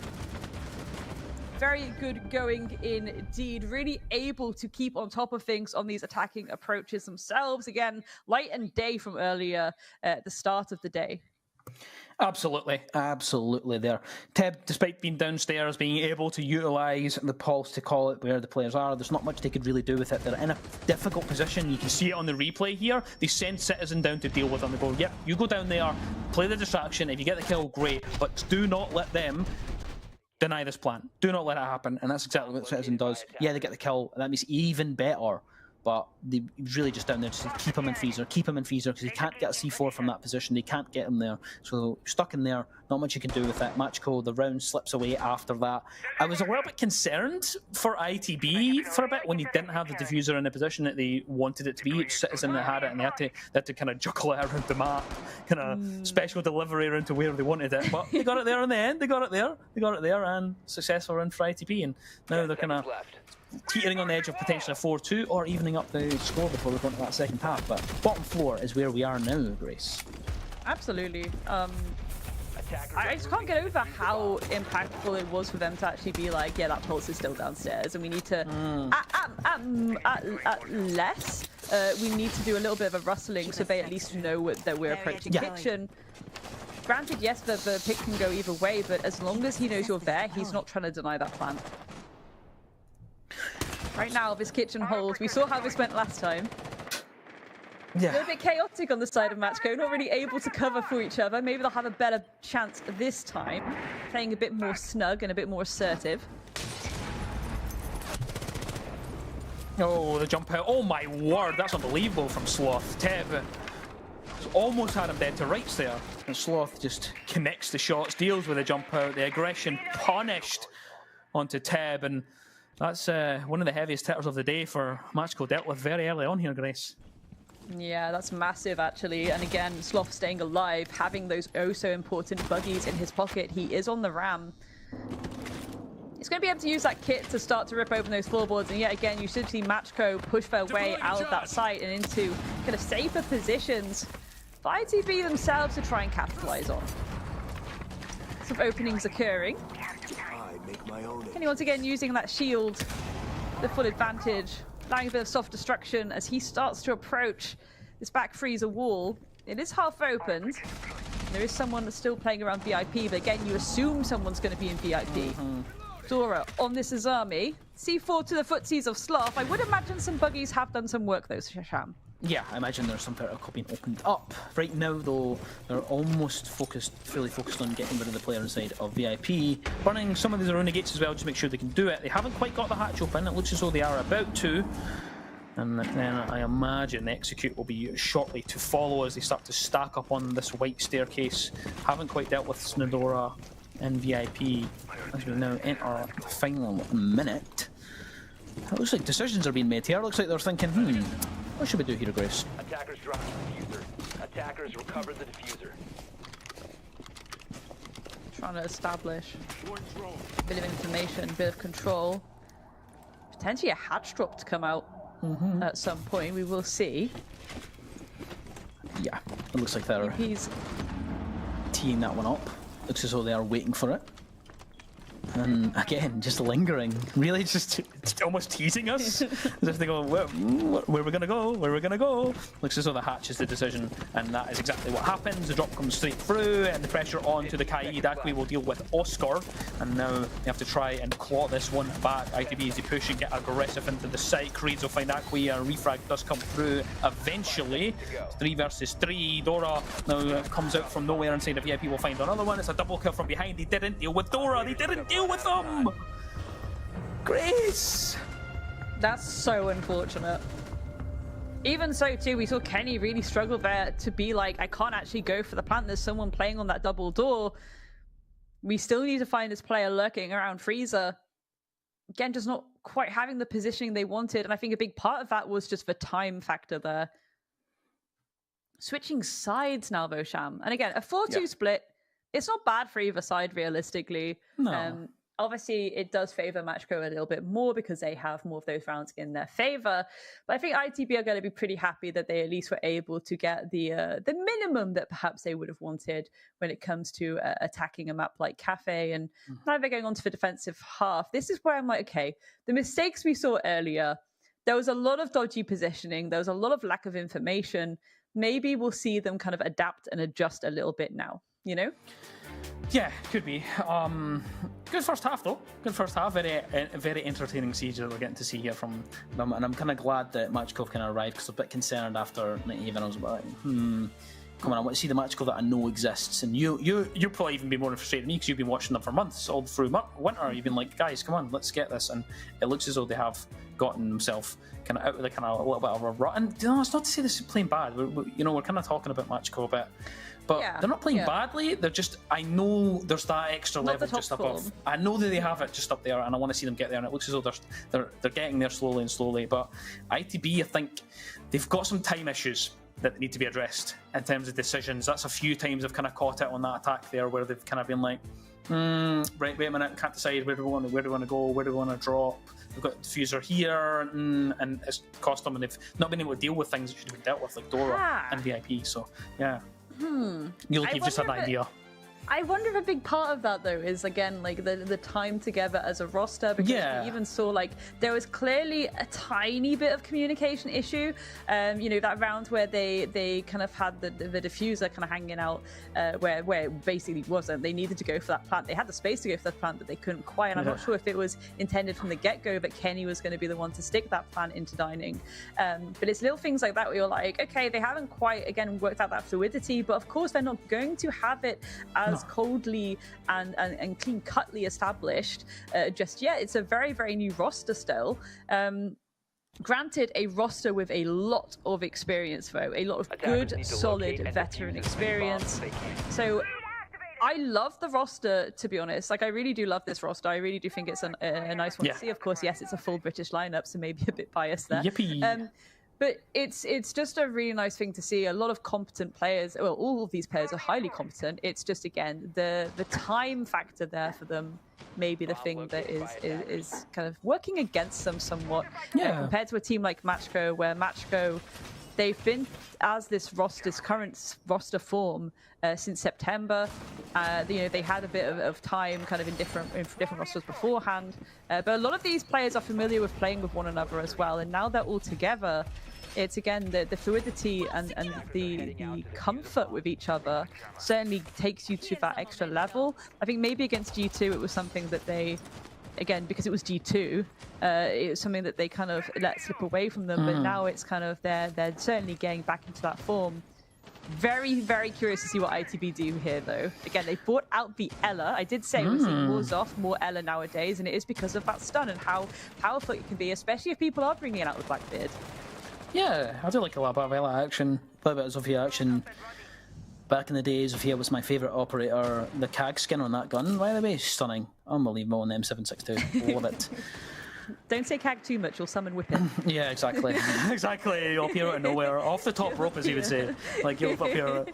[SPEAKER 6] very good going indeed. Really able to keep on top of things on these attacking approaches themselves. Again, light and day from earlier at the start of the day.
[SPEAKER 7] Absolutely there. Teb, despite being downstairs, being able to utilise the pulse to call it where the players are, there's not much they could really do with it. They're in a difficult position. You can see it on the replay here. They send Citizen down to deal with them. They go, yep, you go down there, play the distraction. If you get the kill, great. But do not let them deny this plan. Do not let it happen. And that's exactly what Citizen does. Yeah, they get the kill. And that makes it even better. But they really just down there to keep him in freezer, because he can't get a C4 from that position. They can't get him there. So stuck in there, not much you can do with it. Matchco, the round slips away after that. I was a little bit concerned for ITB for a bit when he didn't have the diffuser in the position that they wanted it to be. It's Citizen that had it, and they had to kind of juggle it around the map, kind of special delivery around to where they wanted it. But they got it there in the end. They got it there, and successful round for ITB. And now they're kind of teetering on the edge of potentially a 4-2 or evening up the score before we go into that second half. But bottom floor is where we are now, Grace.
[SPEAKER 6] Absolutely. I just can't get over how impactful it was for them to actually be like, yeah, that pulse is still downstairs, and we need to at less we need to do a little bit of a rustling so they at least know that we're approaching kitchen. Granted, yes, the pick can go either way, but as long as he knows you're there, he's not trying to deny that plan. Right now, this kitchen hold, we saw how this went last time.
[SPEAKER 7] Yeah.
[SPEAKER 6] A little bit chaotic on the side of Matchco, not really able to cover for each other. Maybe they'll have a better chance this time, playing a bit more snug and a bit more assertive.
[SPEAKER 7] Oh, the jump out. Oh my word, that's unbelievable from Sloth. Teb almost had him dead to rights there. And Sloth just connects the shots, deals with the jump out, the aggression punished onto Teb, and that's one of the heaviest hitters of the day for Matchco dealt with very early on here, Grace.
[SPEAKER 6] Yeah, that's massive actually. And again, Sloth staying alive, having those oh so important buggies in his pocket. He is on the ram. He's going to be able to use that kit to start to rip open those floorboards. And yet again, you should see Matchco push their way out of that site and into kind of safer positions for ITB themselves to try and capitalize on. Some openings occurring. Kenny once again using that shield, the full advantage, allowing a bit of soft destruction as he starts to approach this back freezer wall. It is half opened. There is someone that's still playing around VIP, but again, you assume someone's going to be in VIP. Dora on this Azami. C4 to the footsies of Sloth. I would imagine some buggies have done some work though, Shasham.
[SPEAKER 7] Yeah, I imagine there's some vertical being opened up. Right now, though, they're almost fully focused on getting rid of the player inside of VIP. Burning some of these Aruna gates as well to make sure they can do it. They haven't quite got the hatch open. It looks as though they are about to. And then I imagine the execute will be shortly to follow as they start to stack up on this white staircase. Haven't quite dealt with Snadora and VIP as we now enter the final minute. It looks like decisions are being made here. It looks like they're thinking, what should we do here, Grace?
[SPEAKER 8] Attackers dropped the diffuser. Attackers recovered the diffuser.
[SPEAKER 6] Trying to establish a bit of information, a bit of control. Potentially a hatch drop to come out at some point. We will see.
[SPEAKER 7] Yeah, it looks like they're teeing that one up. Looks as though they are waiting for it. And again, just lingering, really just almost teasing us. As if they go, where are we going to go? Where are we going to go? Looks as though the hatch is the decision, and that is exactly what happens. The drop comes straight through, and the pressure onto the Kaid. Akwi will deal with Oscar, and now they have to try and claw this one back. ITB as they push and get aggressive into the site. Creeds will find Akwi, and refrag does come through eventually. 3 versus 3. Dora now comes out from nowhere inside of VIP. Will find another one. It's a double kill from behind. They didn't deal with Dora. They didn't deal with them. Grace.
[SPEAKER 6] That's so unfortunate. Even so, too, we saw Kenny really struggle there to be like, I can't actually go for the plant. There's someone playing on that double door. We still need to find this player lurking around Freezer. Again, just not quite having the positioning they wanted. And I think a big part of that was just the time factor there. Switching sides now, though, Sham. And again, a 4-2 split. It's not bad for either side, realistically.
[SPEAKER 7] No.
[SPEAKER 6] Obviously, it does favor Matchco a little bit more because they have more of those rounds in their favor. But I think ITB are going to be pretty happy that they at least were able to get the minimum that perhaps they would have wanted when it comes to attacking a map like Kafe. And now they're going on to the defensive half. This is where I'm like, okay, the mistakes we saw earlier, there was a lot of dodgy positioning. There was a lot of lack of information. Maybe we'll see them kind of adapt and adjust a little bit now, you know?
[SPEAKER 7] Yeah, could be. Good first half, though. Good first half. Very entertaining siege that we're getting to see here from them. And I'm kind of glad that Matchco kind of arrived because I'm a bit concerned after Nighthaven. I was like, come on, I want to see the Matchco that I know exists. And you'll probably even be more frustrated than me because you've been watching them for months, all through winter. You've been like, guys, come on, let's get this. And it looks as though they have gotten themselves kind of out of the kind of a little bit of a rut. And you know, it's not to say this is playing bad. We're kind of talking about Matchco a bit. But they're not playing badly. They're just, I know there's that extra level just above. I know that they have it just up there, and I want to see them get there. And it looks as though they're getting there slowly and slowly. But ITB, I think they've got some time issues that need to be addressed in terms of decisions. That's a few times I've kind of caught it on that attack there, where they've kind of been like, right, wait a minute, can't decide where do we want to go, where do we want to drop. We've got diffuser here, and it's cost them, and they've not been able to deal with things that should have been dealt with, like Dora and VIP. So yeah. You've just had an idea.
[SPEAKER 6] I wonder if a big part of that, though, is, again, like the time together as a roster, because we even saw, like, there was clearly a tiny bit of communication issue. You know, that round where they kind of had the diffuser kind of hanging out where it basically wasn't. They needed to go for that plant. They had the space to go for that plant, but they couldn't quite. And I'm not sure if it was intended from the get-go that Kenny was going to be the one to stick that plant into dining. But it's little things like that where you're like, okay, they haven't quite, again, worked out that fluidity, but of course they're not going to have it as coldly and clean-cutly established just yet. It's a very, very new roster still. Granted, a roster with a lot of experience, though. A lot of good, solid veteran experience. So I love the roster, to be honest. Like, I really do love this roster. I really do think it's a nice one to see. Of course, yes, it's a full British lineup, so maybe a bit biased there.
[SPEAKER 7] Yippee.
[SPEAKER 6] But it's just a really nice thing to see. A lot of competent players. Well, all of these players are highly competent. It's just, again, the time factor there for them may be the thing that is kind of working against them somewhat compared to a team like Matchco, where Matchco, they've been as this current roster form since September. You know, they had a bit of time kind of in different rosters beforehand. But a lot of these players are familiar with playing with one another as well. And now they're all together. It's, again, the fluidity and the comfort with each other certainly takes you to that extra level. I think maybe against G2 it was something that they, again, because it was G2, it was something that they kind of let slip away from them. But now it's kind of, they're certainly getting back into that form. Very, very curious to see what ITB do here, though. Again, they brought out the Ella. I did say we're seeing more Zoth, more Ella nowadays, and it is because of that stun and how powerful it can be, especially if people are bringing out the Blackbeard.
[SPEAKER 7] Yeah, I do like a little bit of Ella action, a little bit of Zofia action. Back in the day, Zofia was my favourite operator. The CAG skin on that gun, by the way, stunning. Unbelievable on the M762. Love it.
[SPEAKER 6] Don't say CAG too much, you'll summon Whippet.
[SPEAKER 7] Yeah, exactly. Exactly. You'll appear out of nowhere. Off the top rope, as he would say. Like, you'll appear.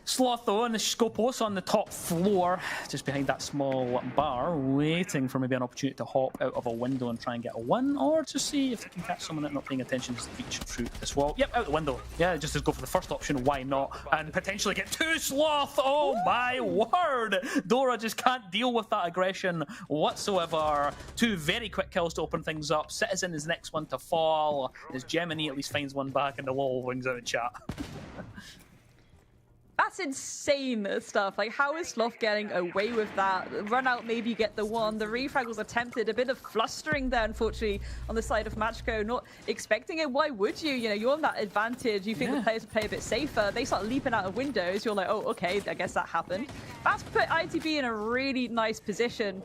[SPEAKER 7] Sloth, though, on the Scopos on the top floor, just behind that small bar, waiting for maybe an opportunity to hop out of a window and try and get a win, or to see if they can catch someone that's not paying attention as they reach through this wall. Yep, out the window. Yeah, just to go for the first option, why not? And potentially get two Sloth! Oh my word! Dora just can't deal with that aggression whatsoever. Two very quick kills to open things up. Citizen is the next one to fall, as Gemini at least finds one back and the wall rings out in chat.
[SPEAKER 6] That's insane stuff. Like, how is Sloth getting away with that? Run out, maybe you get the one. The refrag was attempted. A bit of flustering there, unfortunately, on the side of Matchco. Not expecting it. Why would you? You know, you're on that advantage. You think the players would play a bit safer. They start leaping out of windows. You're like, oh, okay, I guess that happened. That's put ITB in a really nice position.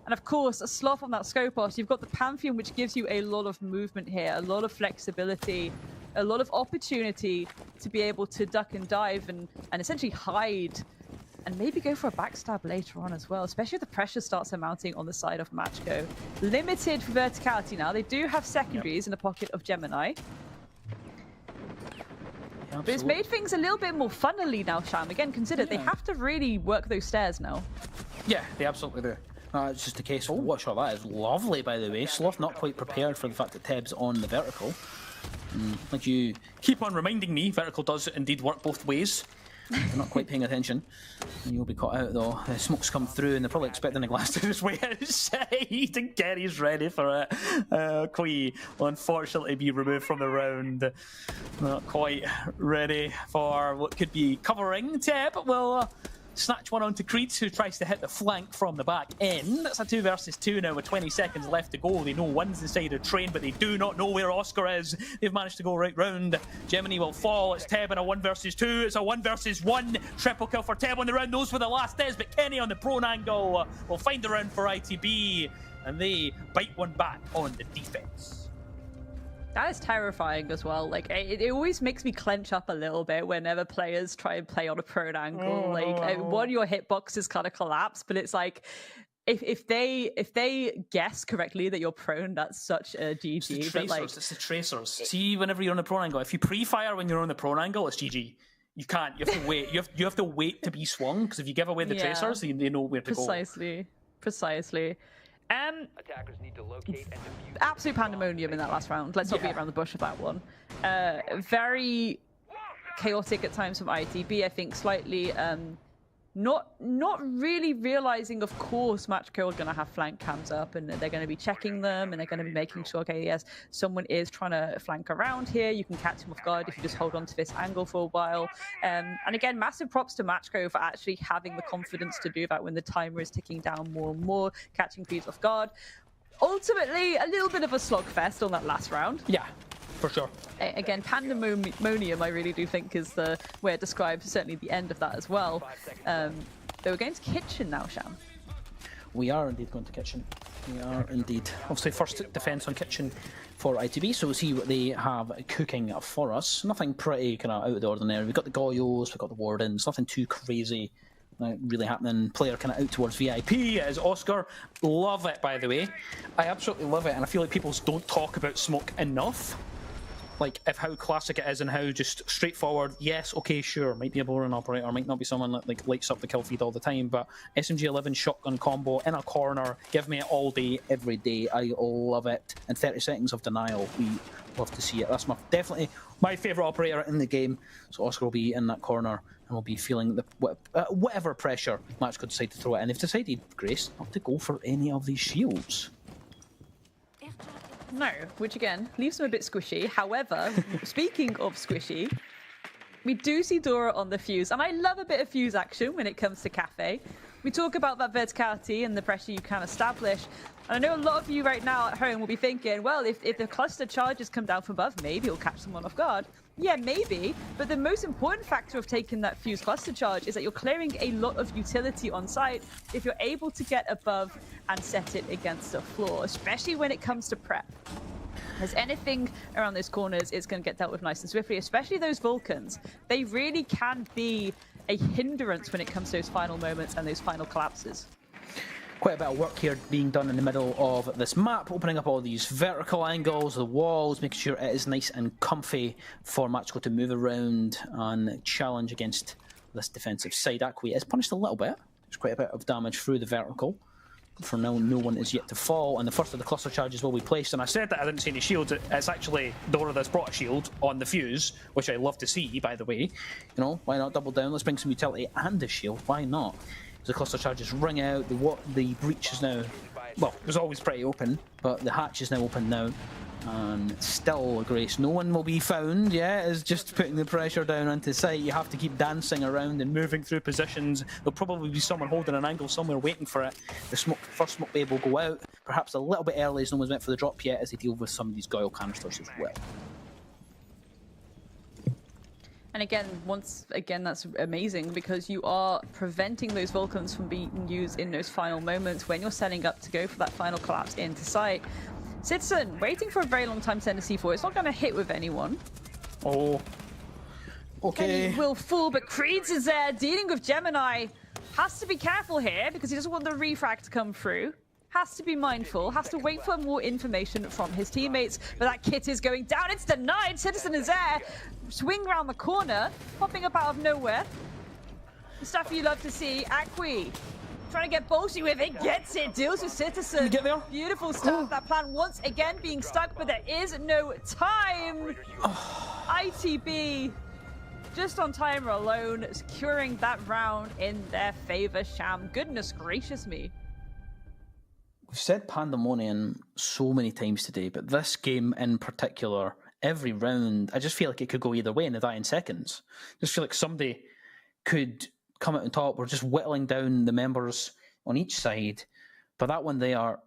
[SPEAKER 6] And of course, a Sloth on that Scopos. You've got the Pantheon, which gives you a lot of movement here, a lot of flexibility, a lot of opportunity to be able to duck and dive and essentially hide and maybe go for a backstab later on as well, especially if the pressure starts mounting on the side of Matchco. Limited verticality now. They do have secondaries in the pocket of Gemini. But it's made things a little bit more funnily now, Sham. Again, consider they have to really work those stairs now.
[SPEAKER 7] Yeah, they absolutely do. It's just a case of what shot that is. Lovely, by the way. Sloth not quite prepared for the fact that Teb's on the vertical. Like you keep on reminding me, vertical does indeed work both ways. They're not quite paying attention. And you'll be caught out though. The smoke's come through and they're probably expecting the glass to just wait outside. And Kerry's ready for it. Quee will unfortunately be removed from the round. Not quite ready for what could be covering. Teb will snatch one onto Creed, who tries to hit the flank from the back end. It's a 2 versus 2 now with 20 seconds left to go. They know one's inside a train, but they do not know where Oscar is. They've managed to go right round. Gemini will fall. It's Teb in a 1 versus 2. It's a 1 versus 1. Triple kill for Teb on the round. Knows where the last is, but Kenny on the prone angle will find the round for ITB, and they bite one back on the defense.
[SPEAKER 6] That is terrifying as well. Like, it always makes me clench up a little bit whenever players try and play on a prone angle. One, your hitboxes kind of collapse, but it's like, if they guess correctly that you're prone, that's such a GG.
[SPEAKER 7] It's the tracers. It's the tracers. See, whenever you're on the prone angle, if you pre-fire when you're on the prone angle, it's GG. You can't. You have to wait. You have to wait to be swung, because if you give away the tracers, they know where to go.
[SPEAKER 6] Precisely.
[SPEAKER 8] Attackers need to locate and defuse.
[SPEAKER 6] Absolute pandemonium in that last round. Let's not beat around the bush with that one. Very chaotic at times from ITB. I think slightly not really realizing, of course, Matchco are going to have flank cams up and they're going to be checking them and they're going to be making sure, okay, yes, someone is trying to flank around here. You can catch him off guard if you just hold on to this angle for a while. And again, massive props to Matchco for actually having the confidence to do that when the timer is ticking down more and more, catching Creeds off guard. Ultimately, a little bit of a slogfest on that last round.
[SPEAKER 7] Yeah. For sure.
[SPEAKER 6] Again, pandemonium, I really do think is the way it describes certainly the end of that as well. But we're going to Kitchen now, Sham.
[SPEAKER 7] We are indeed going to Kitchen. We are indeed. Obviously, first defense on Kitchen for ITB, so we'll see what they have cooking for us. Nothing pretty kind of out of the ordinary. We've got the Goyos, we've got the Wardens, nothing too crazy really happening. Player kind of out towards VIP is Oscar. Love it, by the way. I absolutely love it, and I feel like people don't talk about smoke enough. Like, if how classic it is and how just straightforward, yes, okay, sure, might be a boring operator, might not be someone that like lights up the kill feed all the time, but SMG11 shotgun combo in a corner, give me it all day, every day. I love it. And 30 seconds of denial, we love to see it. That's definitely my favourite operator in the game. So Oscar will be in that corner and will be feeling the whatever pressure Match could decide to throw it. And they've decided, Grace, not to go for any of these shields.
[SPEAKER 6] No, which again leaves them a bit squishy. However, speaking of squishy, we do see Dora on the fuse, and I love a bit of fuse action when it comes to Kafe. We talk about that verticality and the pressure you can establish, and I know a lot of you right now at home will be thinking, well, if the cluster charges come down from above, maybe it'll catch someone off guard. Yeah, maybe, but the most important factor of taking that fuse cluster charge is that you're clearing a lot of utility on site if you're able to get above and set it against the floor, especially when it comes to prep. There's anything around those corners, it's going to get dealt with nice and swiftly, especially those Vulcans. They really can be a hindrance when it comes to those final moments and those final collapses.
[SPEAKER 7] Quite a bit of work here being done in the middle of this map, opening up all these vertical angles, the walls, making sure it is nice and comfy for Matchco to move around and challenge against this defensive side. Aqui is punished a little bit. There's quite a bit of damage through the vertical. For now, no one is yet to fall, and the first of the cluster charges will be placed. And I said that I didn't see any shields. It's actually Dora that's brought a shield on the fuse, which I love to see, by the way. You know, why not double down? Let's bring some utility and a shield. Why not? The cluster charges ring out. The breach is now, well, it was always pretty open, but the hatch is now open now. And still, Grace, no one will be found. Yeah, it's just putting the pressure down onto site. You have to keep dancing around and moving through positions. There'll probably be someone holding an angle somewhere waiting for it. The first smoke wave will go out, perhaps a little bit early as no one's meant for the drop yet, as they deal with some of these Goyle canisters as well.
[SPEAKER 6] And again, that's amazing because you are preventing those Vulcans from being used in those final moments when you're setting up to go for that final collapse into sight. Citizen, waiting for a very long time to send a C4. It's not going to hit with anyone.
[SPEAKER 7] Oh. Okay.
[SPEAKER 6] Kenny will fall, but Creeds is there dealing with Gemini. Has to be careful here because he doesn't want the refrag to come through. Has to be mindful, has to wait for more information from his teammates. But that kit is going down, it's denied. Citizen is there. Swing around the corner, popping up out of nowhere. The stuff you love to see. Aqui Trying to get ballsy with it, gets it, deals with Citizen.
[SPEAKER 7] Get there.
[SPEAKER 6] Beautiful start. That plan once again being stuck, but there is no time. ITB just on timer alone, securing that round in their favor. Sham, goodness gracious me.
[SPEAKER 7] We've said pandemonium so many times today, but this game in particular, every round, I just feel like it could go either way in the dying seconds. Just feel like somebody could come out on top. We're just whittling down the members on each side. But that one, they're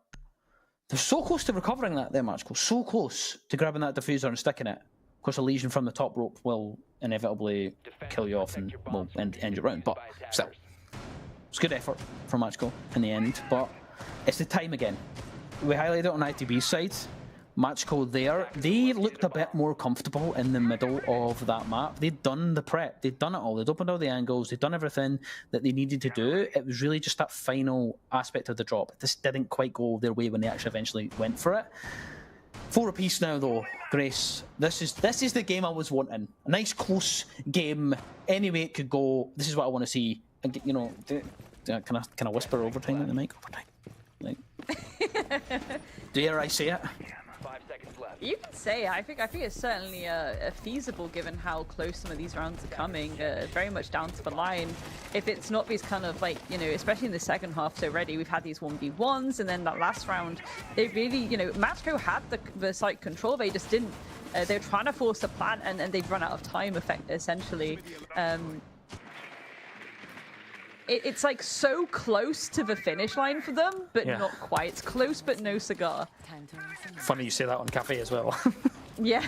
[SPEAKER 7] so close to recovering that there, Matchco. So close to grabbing that diffuser and sticking it. Of course, a lesion from the top rope will inevitably kill you off and will end your round. But still, it's good effort from Matchco in the end. But it's the time again. We highlighted it on ITB's side. Matchco there, they looked a bit more comfortable in the middle of that map. They'd done the prep, they'd done it all, they'd opened all the angles, they'd done everything that they needed to do. It was really just that final aspect of the drop. This didn't quite go their way when they actually eventually went for it. 4 apiece now though, Grace. This is the game I was wanting. A nice close game, any way it could go. This is what I want to see. You know, can I whisper overtime in the mic? Overtime. Like, dare I say it?
[SPEAKER 8] 5 seconds left.
[SPEAKER 6] You can say, I think it's certainly feasible given how close some of these rounds are coming. Very much down to the line. If it's not these kind of like, you know, especially in the second half, so already we've had these 1v1s, and then that last round, they really, you know, Matchco had the site control, they just didn't. They were trying to force a plan, and they've run out of time, essentially. It's like so close to the finish line for them, but not quite. It's close, but no cigar.
[SPEAKER 7] Funny you say that on Kafe as well.
[SPEAKER 6] Yeah.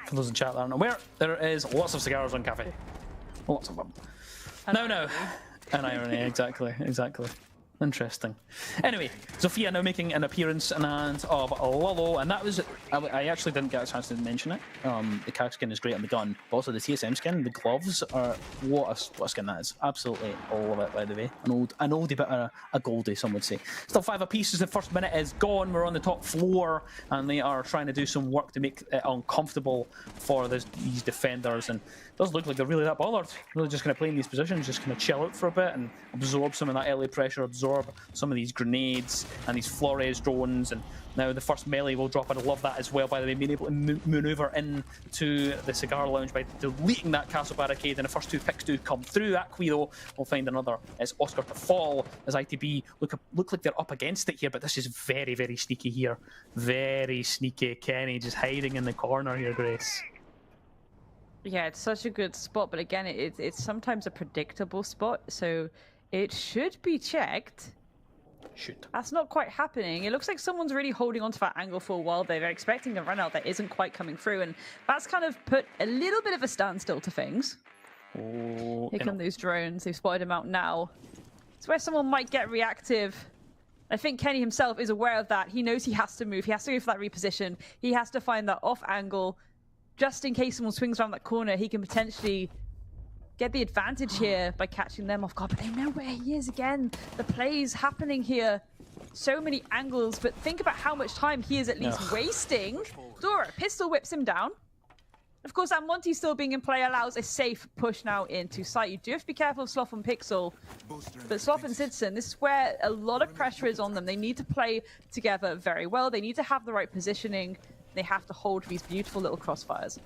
[SPEAKER 7] For those in chat that aren't aware, there is lots of cigars on Kafe. Lots of them. No. An irony, exactly. Interesting. Anyway, Zofia now making an appearance in the hands of Lolo, and that was, I actually didn't get a chance to mention it. The CAG skin is great on the gun, but also the TSM skin, the gloves are, what a skin that is. Absolutely love it, by the way. An oldie but a goldie, some would say. Still 5 apiece as the first minute is gone. We're on the top floor, and they are trying to do some work to make it uncomfortable for these defenders, and it does look like they're really that bothered. Really just going to play in these positions, just going to chill out for a bit and absorb some of that LA pressure, absorb some of these grenades and these Flores drones, and now the first melee will drop. I love that as well, by the way, being able to maneuver into the cigar lounge by deleting that castle barricade, and the first 2 picks do come through. Aquilo will find another as Oscar to fall, as ITB look like they're up against it here, but this is very, very sneaky here. Very sneaky. Kenny just hiding in the corner here, Grace.
[SPEAKER 6] Yeah, it's such a good spot, but again, it's sometimes a predictable spot, so it should be checked. That's not quite happening. It looks like someone's really holding onto that angle for a while. They're expecting a run out that isn't quite coming through, and that's kind of put a little bit of a standstill to things. Here come those drones. They've spotted him out now. It's where someone might get reactive. I think Kenny himself is aware of that. He knows he has to move. He has to go for that reposition. He has to find that off angle. Just in case someone swings around that corner, he can potentially get the advantage here by catching them off guard. But they know where he is again. The play's happening here. So many angles, but think about how much time he is at least wasting. Dora pistol whips him down. Of course, that Monty still being in play allows a safe push now into sight. You do have to be careful of Sloth and Pixel. But Sloth and Citizen, this is where a lot of pressure is on them. They need to play together very well. They need to have the right positioning. They have to hold these beautiful little crossfires.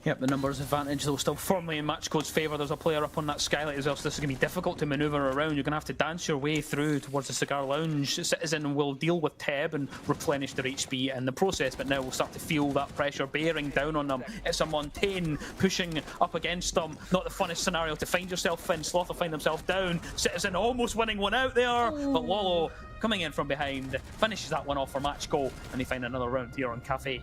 [SPEAKER 7] Yep, the numbers advantage though still firmly in Matchco's favour. There's a player up on that skylight as well, so this is going to be difficult to manoeuvre around. You're going to have to dance your way through towards the cigar lounge. Citizen will deal with Teb and replenish their HP in the process, but now we'll start to feel that pressure bearing down on them. It's a Montaigne pushing up against them. Not the funnest scenario to find yourself in. Sloth will find himself down. Citizen almost winning one out there, but Lolo coming in from behind finishes that one off for Matchco, and they find another round here on Kafe.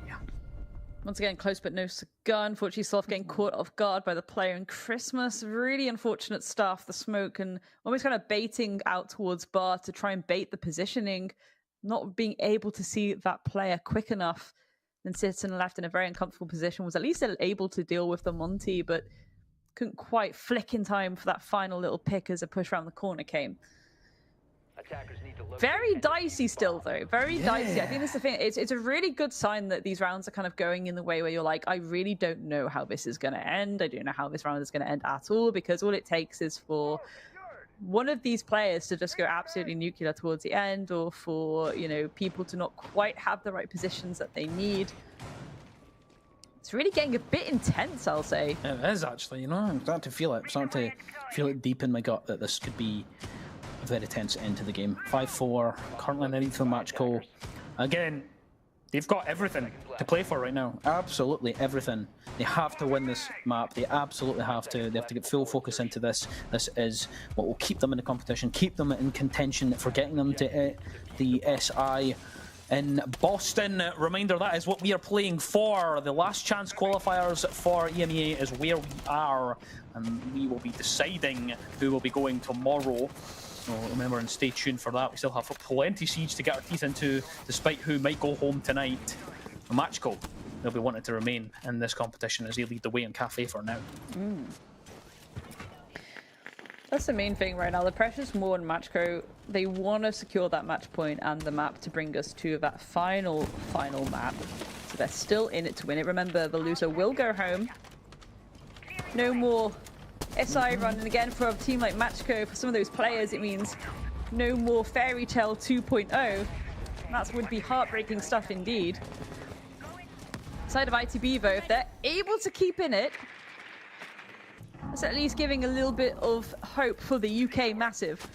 [SPEAKER 6] Once again, close but no cigar. Unfortunately, Sloth getting caught off guard by the player in Christmas. Really unfortunate stuff. The smoke and almost kind of baiting out towards Bar to try and bait the positioning. Not being able to see that player quick enough. Then Citizen left in a very uncomfortable position. Was at least able to deal with the Monty, but couldn't quite flick in time for that final little pick as a push around the corner came.
[SPEAKER 8] Attackers need to look
[SPEAKER 6] Very dicey still, though. Very dicey. I think that's the thing. It's a really good sign that these rounds are kind of going in the way where you're like, I really don't know how this is going to end. I don't know how this round is going to end at all, because all it takes is for one of these players to just go absolutely nuclear towards the end, or for, you know, people to not quite have the right positions that they need. It's really getting a bit intense, I'll say.
[SPEAKER 7] It is, actually, you know. I'm starting to feel it. I'm starting to feel it deep in my gut that this could be a very tense end to the game. 5-4, currently underneath the match call. Again, they've got everything to play for right now. Absolutely everything. They have to win this map. They absolutely have to. They have to get full focus into this. This is what will keep them in the competition, keep them in contention for getting them to the SI in Boston. Reminder, that is what we are playing for. The last chance qualifiers for EMEA is where we are, and we will be deciding who will be going tomorrow. So remember and stay tuned for that. We still have plenty siege to get our teeth into, despite who might go home tonight. A match goal. They'll be wanting to remain in this competition as they lead the way in Kafe for now.
[SPEAKER 6] That's the main thing right now. The pressure's more on Matchco. They want to secure that match point and the map to bring us to that final map. So they're still in it to win it. Remember, the loser will go home. No more SI run. And again, for a team like Matchco, for some of those players, it means no more Fairy Tale 2.0. That would be heartbreaking stuff indeed. Side of ITB, though, if they're able to keep in it, that's at least giving a little bit of hope for the UK Massive.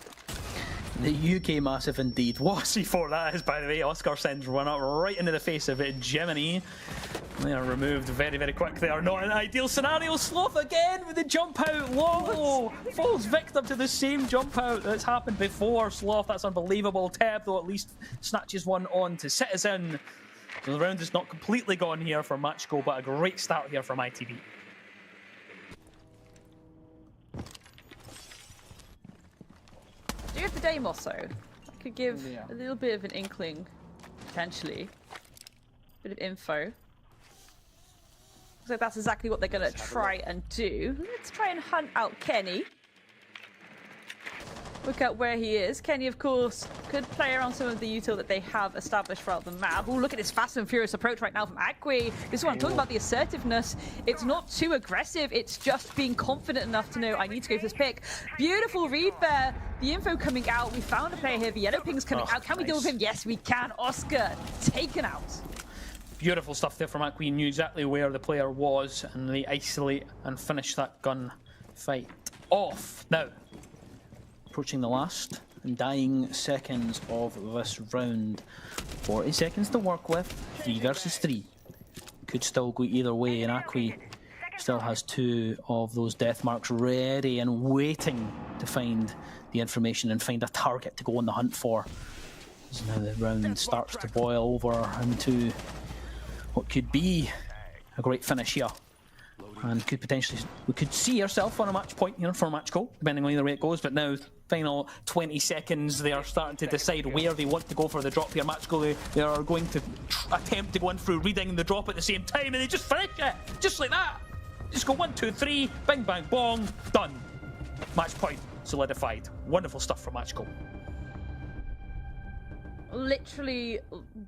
[SPEAKER 7] The UK Massive indeed. What a C4 that is, by the way. Oscar sends one up right into the face of Gemini. They are removed very, very quick. They are not an ideal scenario. Sloth again with the jump out. Whoa! Falls victim to the same jump out that's happened before. Sloth, that's unbelievable. Teb, though, at least snatches one on to Citizen. So the round is not completely gone here for Matchgo, but a great start here from ITV.
[SPEAKER 6] Do you have the Deimos, though? That could give a little bit of an inkling, potentially. Bit of info. Looks like that's exactly what they're going to try and do. Let's try and hunt out Kenny. Look at where he is. Kenny, of course, could play around some of the util that they have established throughout the map. Oh, look at this fast and furious approach right now from Akwi. This is what I'm talking about, the assertiveness. It's not too aggressive. It's just being confident enough to know I need to go for this pick. Beautiful read there. The info coming out. We found a player here. The yellow ping's coming out. Can we deal with him? Yes, we can. Oscar taken out.
[SPEAKER 7] Beautiful stuff there from Akwi. Knew exactly where the player was, and they isolate and finish that gun fight off. Now, approaching the last and dying seconds of this round. 40 seconds to work with. 3 versus 3. Could still go either way, and Akwi still has 2 of those death marks ready and waiting to find the information and find a target to go on the hunt for. So now the round starts to boil over into what could be a great finish here. And could potentially, we could see ourselves on a match point here for a match goal, depending on either way it goes. But now, final 20 seconds, they are starting to decide where they want to go for the drop here. Match goal, they are going to attempt to go in through reading the drop at the same time, and they just finish it, just like that. Just go 1, 2, 3, bing, bang, bong, done. Match point solidified. Wonderful stuff from match goal.
[SPEAKER 6] Literally,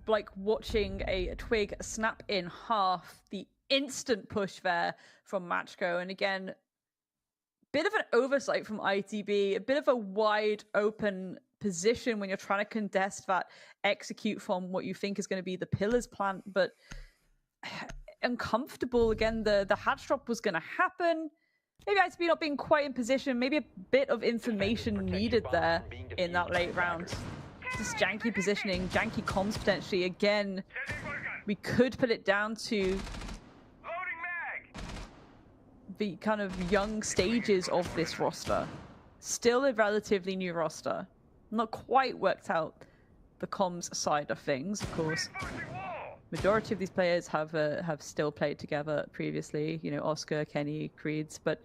[SPEAKER 6] like watching a twig snap in half. The instant push there from Matchco, and again, bit of an oversight from ITB, a bit of a wide open position when you're trying to contest that execute from what you think is going to be the pillars plant, but uncomfortable. Again, the hatch drop was going to happen. Maybe ITB not being quite in position, maybe a bit of information needed there in that late round. Just janky positioning, janky comms potentially. Again, we could put it down to the kind of young stages of this roster. Still a relatively new roster. Not quite worked out the comms side of things, of course. Majority of these players have still played together previously. You know, Oscar, Kenny, Creeds, but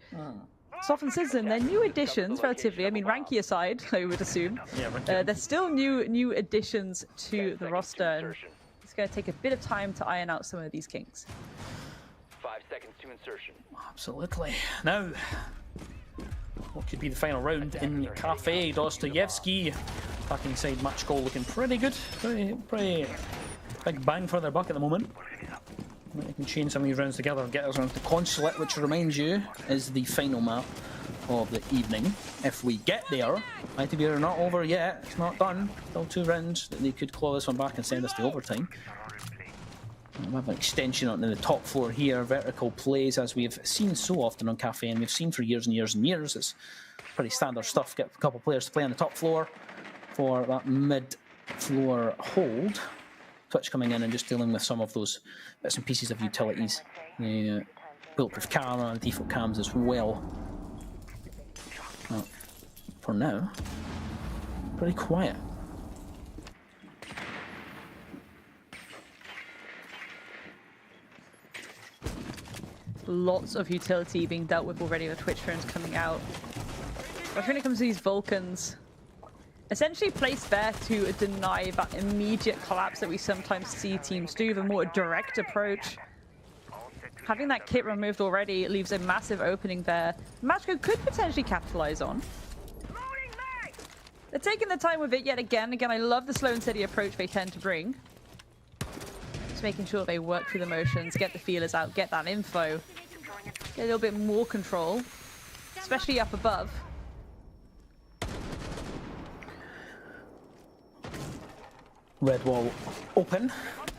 [SPEAKER 6] Soft and Citizen, they're new additions relatively. I mean, Ranky aside, I would assume. Yeah, they're still new additions to the roster. And it's going to take a bit of time to iron out some of these kinks.
[SPEAKER 8] 5 seconds to insertion.
[SPEAKER 7] Absolutely. Now, what could be the final round in Kafe. Dostoevsky back inside match goal, looking pretty good. Pretty big bang for their buck at the moment. They can chain some of these rounds together and get us on to Consulate, which reminds you is the final map of the evening. If we get there, ITB are not over yet. It's not done. Still 2 rounds. They could claw this one back and send us to overtime. We have an extension onto the top floor here. Vertical plays, as we've seen so often on Kafe, and we've seen for years and years and years. It's pretty standard stuff. Get a couple of players to play on the top floor for that mid-floor hold. Twitch coming in and just dealing with some of those bits and pieces of utilities. The bulletproof camera and default cams as well. Well, for now, pretty quiet.
[SPEAKER 6] Lots of utility being dealt with already with Twitch drones coming out. But when it comes to these Vulcans, essentially placed there to deny that immediate collapse that we sometimes see teams do, the more direct approach. Having that kit removed already leaves a massive opening there. Matchco could potentially capitalize on. They're taking the time with it yet again. Again, I love the slow and steady approach they tend to bring. Just making sure they work through the motions, get the feelers out, get that info. Get a little bit more control, especially up above.
[SPEAKER 7] Red wall open,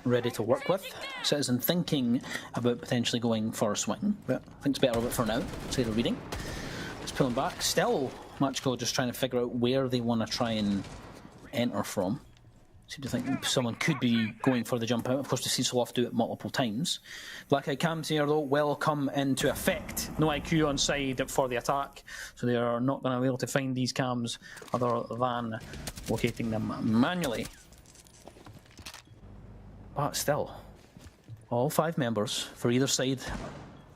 [SPEAKER 7] ready to work with. Citizen thinking about potentially going for a swing, but I think it's better of it for now. Say the reading. Let's pull him back. Still, Matchco just trying to figure out where they want to try and enter from. Seem to think someone could be going for the jump out. Of course, the Cecil do it multiple times. Black Eye cams here, though, will come into effect. No IQ on side for the attack, so they are not going to be able to find these cams other than locating them manually. But still, all 5 members for either side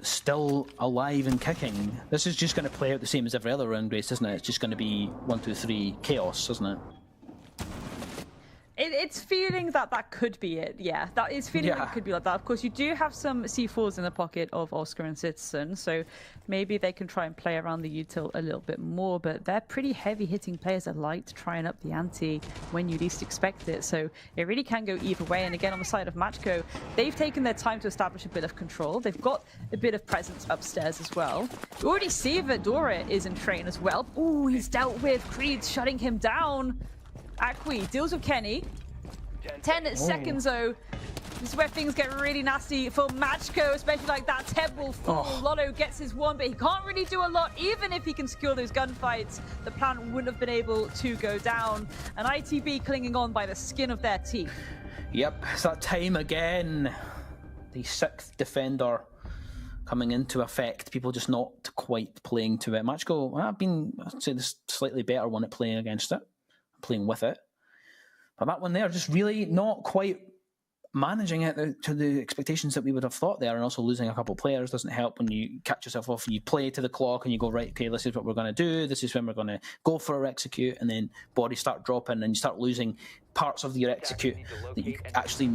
[SPEAKER 7] still alive and kicking. This is just going to play out the same as every other round, Grace, isn't it? It's just going to be 1, 2, 3 chaos, isn't it?
[SPEAKER 6] It's feeling that could be it, yeah. That is feeling like it could be like that. Of course, you do have some C4s in the pocket of Oscar and Citizen, so maybe they can try and play around the util a little bit more, but they're pretty heavy-hitting players that like to try and up the ante when you least expect it, so it really can go either way. And again, on the side of Matchco, they've taken their time to establish a bit of control. They've got a bit of presence upstairs as well. You already see that Dora is in train as well. Ooh, he's dealt with. Creed's shutting him down. Akwi deals with Kenny. 10 seconds though. This is where things get really nasty for Matchco, especially like that. Teb will fall. Lotto gets his one, but he can't really do a lot. Even if he can secure those gunfights, the plan wouldn't have been able to go down. And ITB clinging on by the skin of their teeth.
[SPEAKER 7] Yep, it's that time again. The 6th defender coming into effect. People just not quite playing to it. Matchco, I'd say the slightly better one at playing against it, playing with it. But that one there, just really not quite managing it to the expectations that we would have thought there, and also losing a couple of players doesn't help when you catch yourself off and you play to the clock and you go, right, okay, this is what we're going to do, this is when we're going to go for our execute, and then bodies start dropping and you start losing parts of your execute that you actually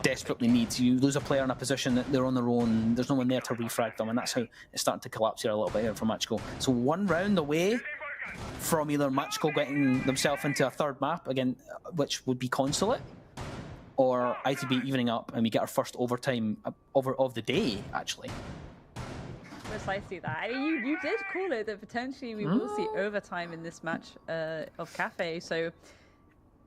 [SPEAKER 7] desperately need. You lose a player in a position that they're on their own, there's no one there to refrag them, and that's how it's starting to collapse here a little bit here for Matchco. So 1 round away from either Matchco getting themselves into a 3rd map again, which would be Consulate, or ITB evening up and we get our first overtime of the day, actually.
[SPEAKER 6] Precisely that. You did call it that potentially we will see overtime in this match of Kafe, so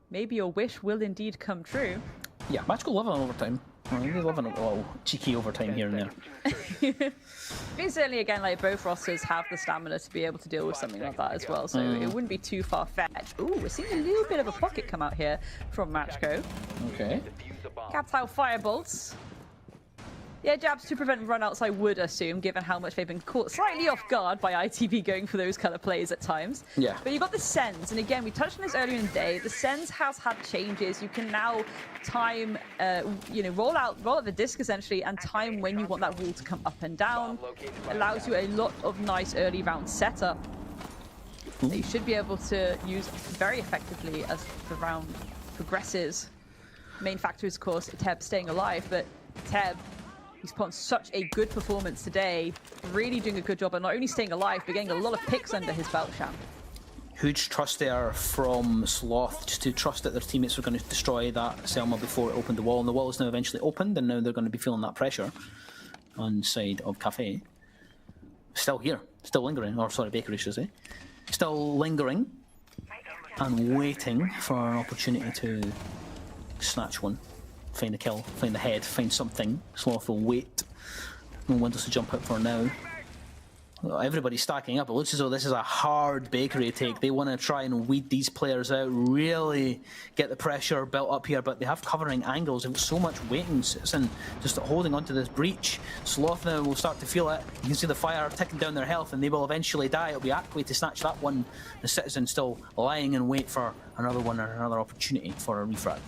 [SPEAKER 6] maybe your wish will indeed come true.
[SPEAKER 7] Yeah, Matchco love an overtime. They love a little cheeky overtime here and there.
[SPEAKER 6] I mean, certainly, again, like both rosters have the stamina to be able to deal with something like that as well, so it wouldn't be too far-fetched. Ooh, we're seeing a little bit of a pocket come out here from Matchco.
[SPEAKER 7] Okay.
[SPEAKER 6] Captile firebolts. Yeah, jabs to prevent runouts, I would assume, given how much they've been caught slightly off guard by ITV going for those kind of plays at times.
[SPEAKER 7] Yeah.
[SPEAKER 6] But you've got the sends, and again, we touched on this earlier in the day. The sends has had changes. You can now time, roll out the disc essentially, and time when you want that wall to come up and down. Allows you a lot of nice early round setup that you should be able to use very effectively as the round progresses. Main factor is, of course, Teb staying alive, but Teb He's put on such a good performance today, really doing a good job of not only staying alive, but getting a lot of picks under his belt, Sham.
[SPEAKER 7] Huge trust there from Sloth, just to trust that their teammates were going to destroy that Selma before it opened the wall. And the wall is now eventually opened, and now they're going to be feeling that pressure on side of Kafe. Still here, still lingering, or sorry, Bakery should say. Still lingering and waiting for an opportunity to snatch one. Find a kill, find the head, find something. Sloth will wait. No windows to jump out for now. Everybody's stacking up. It looks as though this is a hard Bakery take. They want to try and weed these players out, really get the pressure built up here, but they have covering angles and so much waiting. Citizen just holding onto this breach. Sloth now will start to feel it. You can see the fire ticking down their health, and they will eventually die. It'll be Aquay to snatch that one. The Citizen still lying in wait for another one or another opportunity for a refrag.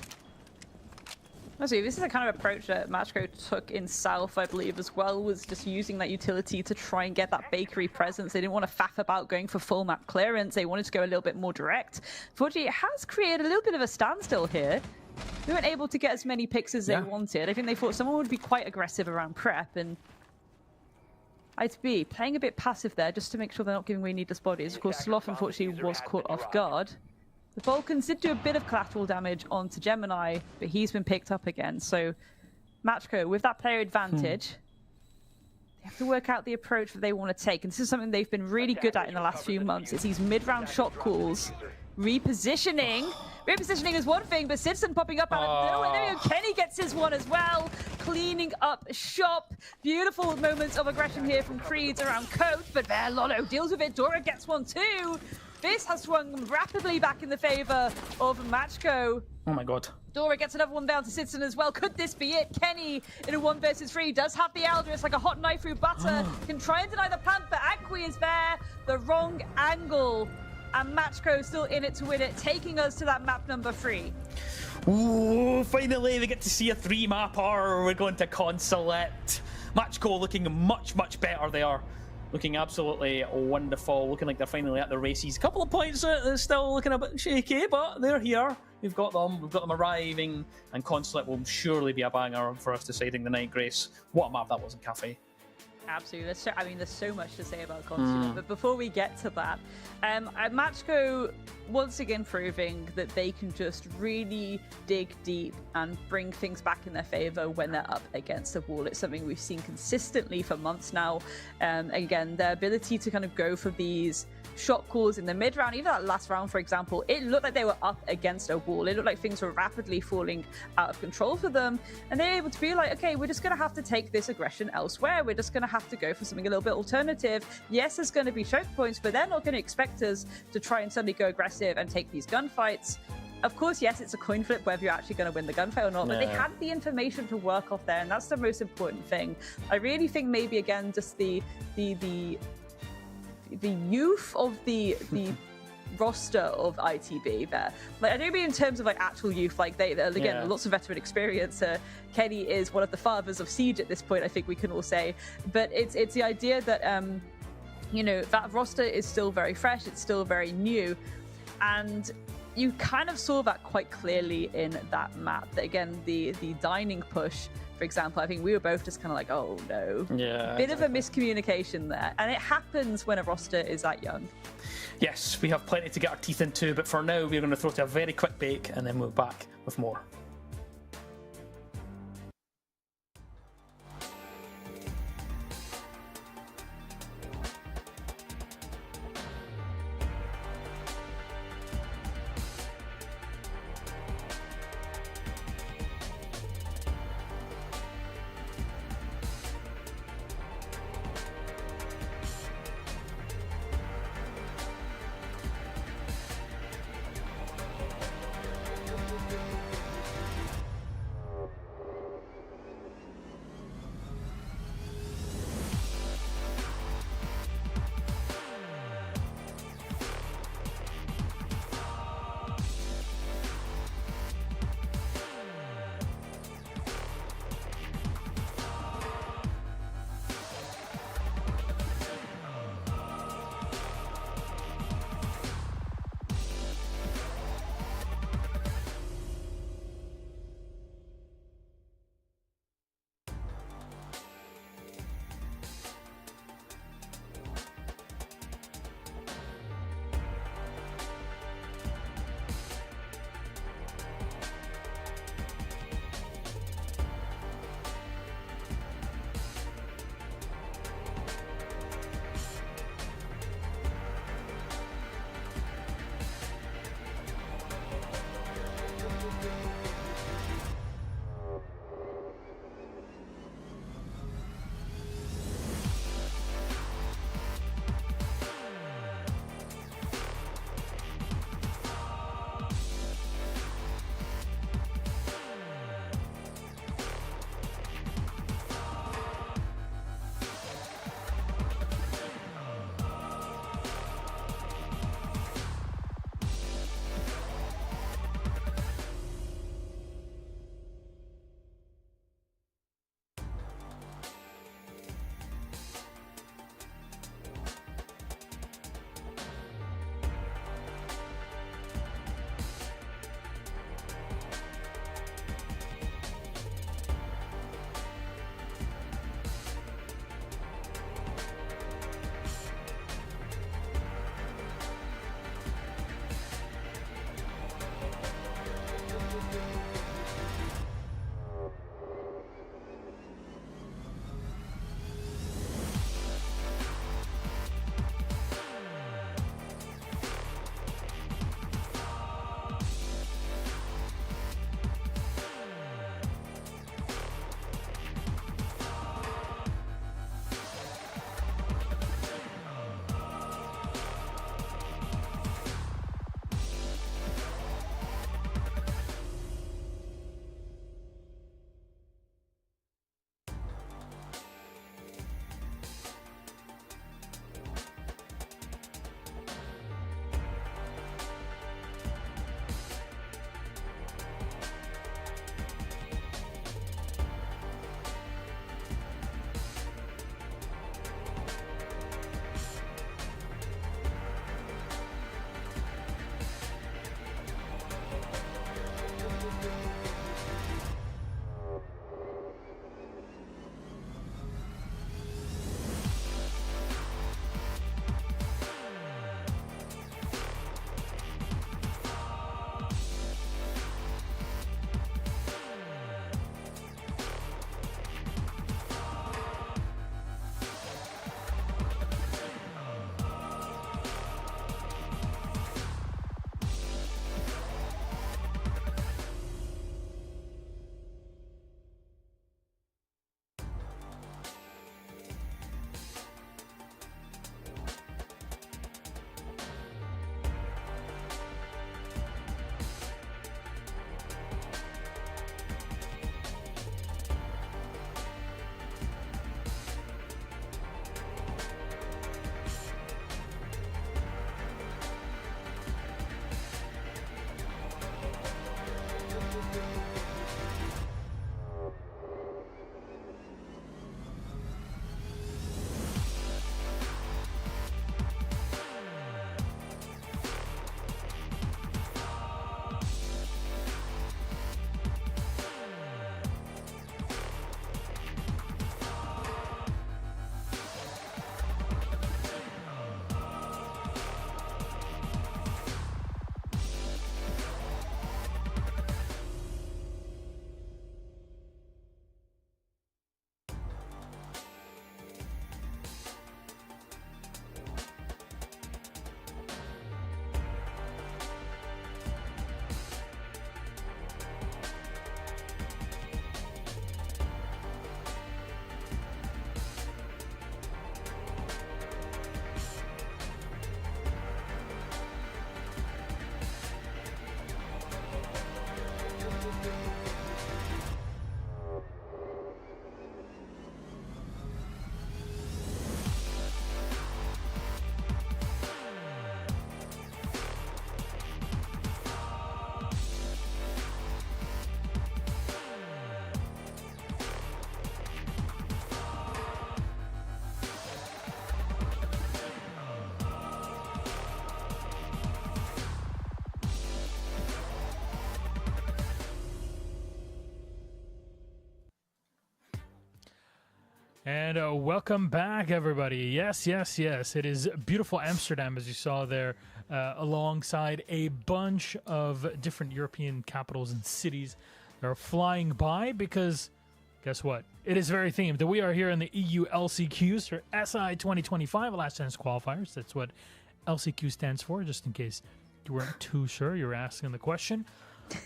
[SPEAKER 6] So this is the kind of approach that Matchco took in South, I believe, as well, was just using that utility to try and get that Bakery presence. They didn't want to faff about going for full map clearance. They wanted to go a little bit more direct. Fortunately, it has created a little bit of a standstill here. They weren't able to get as many picks as they wanted. I think they thought someone would be quite aggressive around prep, and I'd be playing a bit passive there just to make sure they're not giving away needless bodies. Of course, Sloth unfortunately was caught off guard. The Vulcans did do a bit of collateral damage onto Gemini, but he's been picked up again. So, Matchco, with that player advantage, they have to work out the approach that they want to take. And this is something they've been really good at in the last few months. It's these mid-round shot calls, repositioning. Repositioning is one thing, but Citizen popping up out of nowhere. There we go. Kenny gets his one as well. Cleaning up shop. Beautiful moments of aggression here from Creeds around Coach, but there Lolo deals with it. Dora gets one too. This has swung rapidly back in the favor of Matchco.
[SPEAKER 7] Oh my god.
[SPEAKER 6] Dora gets another one down to Citizen as well. Could this be it? Kenny in a 1 versus 3 does have the Elder. It's like a hot knife through butter. Can try and deny the plant, but Aquay is there. The wrong angle. And Matchco still in it to win it, taking us to that map number 3.
[SPEAKER 7] Ooh, finally we get to see a 3-mapper. We're going to Consulate. Matchco looking much, much better there. Looking absolutely wonderful. Looking like they're finally at the races. A couple of points still looking a bit shaky, but they're here. We've got them. We've got them arriving. And Consulate will surely be a banger for us deciding the night, Grace. What a map that was in Kafe.
[SPEAKER 6] Absolutely. There's so much to say about Consulate. But before we get to that, Matchco once again proving that they can just really dig deep and bring things back in their favor when they're up against the wall. It's something we've seen consistently for months now. Again, their ability to kind of go for these shot calls in the mid round, even that last round, for example, it looked like they were up against a wall. It looked like things were rapidly falling out of control for them. And they were able to be like, okay, we're just going to have to take this aggression elsewhere. We're just going to have to go for something a little bit alternative. Yes, there's going to be choke points, but they're not going to expect us to try and suddenly go aggressive and take these gunfights. Of course, yes, it's a coin flip whether you're actually going to win the gunfight or not, but they had the information to work off there, and that's the most important thing. I really think maybe, again, just the youth of the roster of ITB there. Like, I don't mean in terms of like actual youth, like they again lots of veteran experience. Kenny is one of the fathers of Siege at this point, I think we can all say. But it's the idea that you know, that roster is still very fresh, it's still very new, and you kind of saw that quite clearly in that map. That again, the dining push, for example, I think we were both just kind of like, oh no.
[SPEAKER 7] Yeah.
[SPEAKER 6] Bit of a miscommunication there. And it happens when a roster is that young.
[SPEAKER 7] Yes, we have plenty to get our teeth into, but for now, we're going to throw to a very quick break and then we'll be back with more.
[SPEAKER 1] And welcome back, everybody. Yes. It is beautiful Amsterdam, as you saw there, alongside a bunch of different European capitals and cities that are flying by because, guess what? It is very themed. We are here in the EU LCQs for SI 2025, Last Chance Qualifiers. That's what LCQ stands for, just in case you weren't too sure. You were asking the question.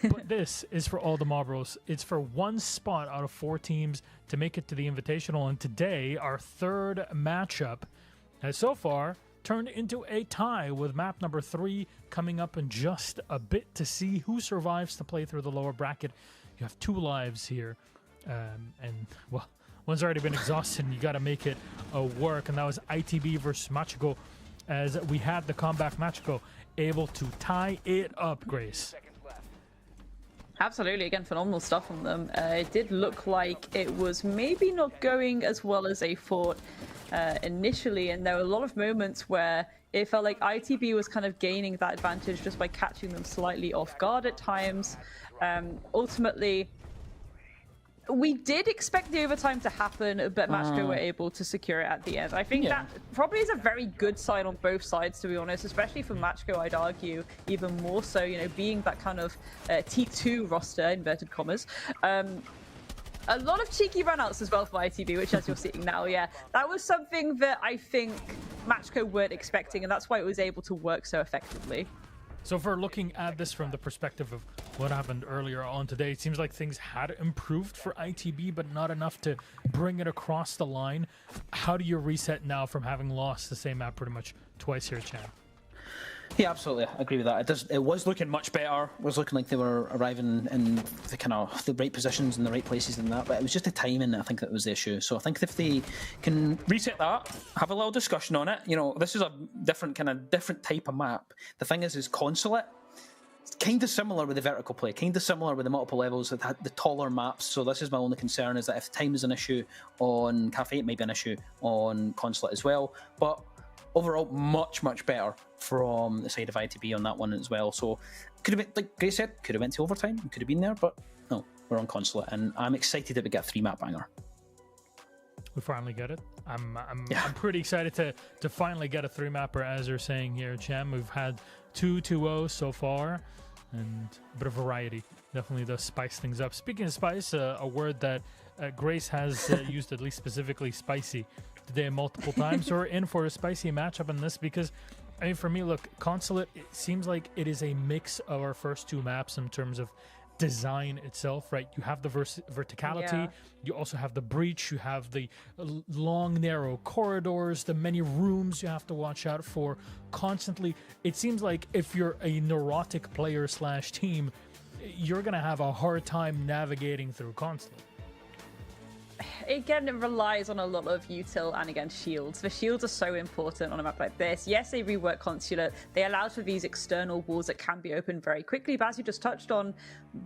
[SPEAKER 1] But this is for all the Mobros. It's for one spot out of 4 teams to make it to the Invitational. And today, our third matchup has so far turned into a tie with map number 3 coming up in just a bit to see who survives to play through the lower bracket. You have 2 lives here. And, well, one's already been exhausted and you got to make it work. And that was ITB versus Machiko, as we had the comeback Machiko able to tie it up, Grace.
[SPEAKER 6] Absolutely, again, phenomenal stuff from them. It did look like it was maybe not going as well as they thought initially, and there were a lot of moments where it felt like ITB was kind of gaining that advantage just by catching them slightly off guard at times. Ultimately, we did expect the overtime to happen, but Machiko were able to secure it at the end. I think that probably is a very good sign on both sides, to be honest, especially for Machiko, I'd argue, even more so, you know, being that kind of T2 roster, inverted commas. A lot of cheeky runouts as well for ITB, which, as you're seeing now, that was something that I think Machiko weren't expecting, and that's why it was able to work so effectively.
[SPEAKER 1] So if we're looking at this from the perspective of what happened earlier on today, it seems like things had improved for ITB, but not enough to bring it across the line. How do you reset now from having lost the same map pretty much twice here, Chan?
[SPEAKER 7] Yeah, absolutely. I agree with that. It was looking much better. It was looking like they were arriving in the kind of the right positions and the right places and that. But it was just the timing, I think, that was the issue. So I think if they can reset that, have a little discussion on it. You know, this is a different type of map. The thing is Consulate. It's kind of similar with the vertical play, kind of similar with the multiple levels, the taller maps. So this is my only concern, is that if time is an issue on Kafe, it may be an issue on Consulate as well. But overall, much better from the side of ITB on that one as well. So could have been, like Grace said, could have went to overtime, could have been there, but no, we're on Consulate, and I'm excited that we get a 3-map banger.
[SPEAKER 1] We finally get it. I'm pretty excited to finally get a 3-mapper, as you're saying here, Chem. We've had 2 2-0 so far, and a bit of variety. Definitely does spice things up. Speaking of spice, a word that Grace has used, at least specifically, spicy, today multiple times. So we're in for a spicy matchup in this because, I mean, for me, look, Consulate, it seems like it is a mix of our first 2 maps in terms of design itself, right? You have the verticality, you also have the breach, you have the long, narrow corridors, the many rooms you have to watch out for constantly. It seems like if you're a neurotic player / team, you're going to have a hard time navigating through Consulate.
[SPEAKER 6] Again, it relies on a lot of util and, again, shields. The shields are so important on a map like this. Yes, they rework Consulate. They allow for these external walls that can be opened very quickly. But as you just touched on,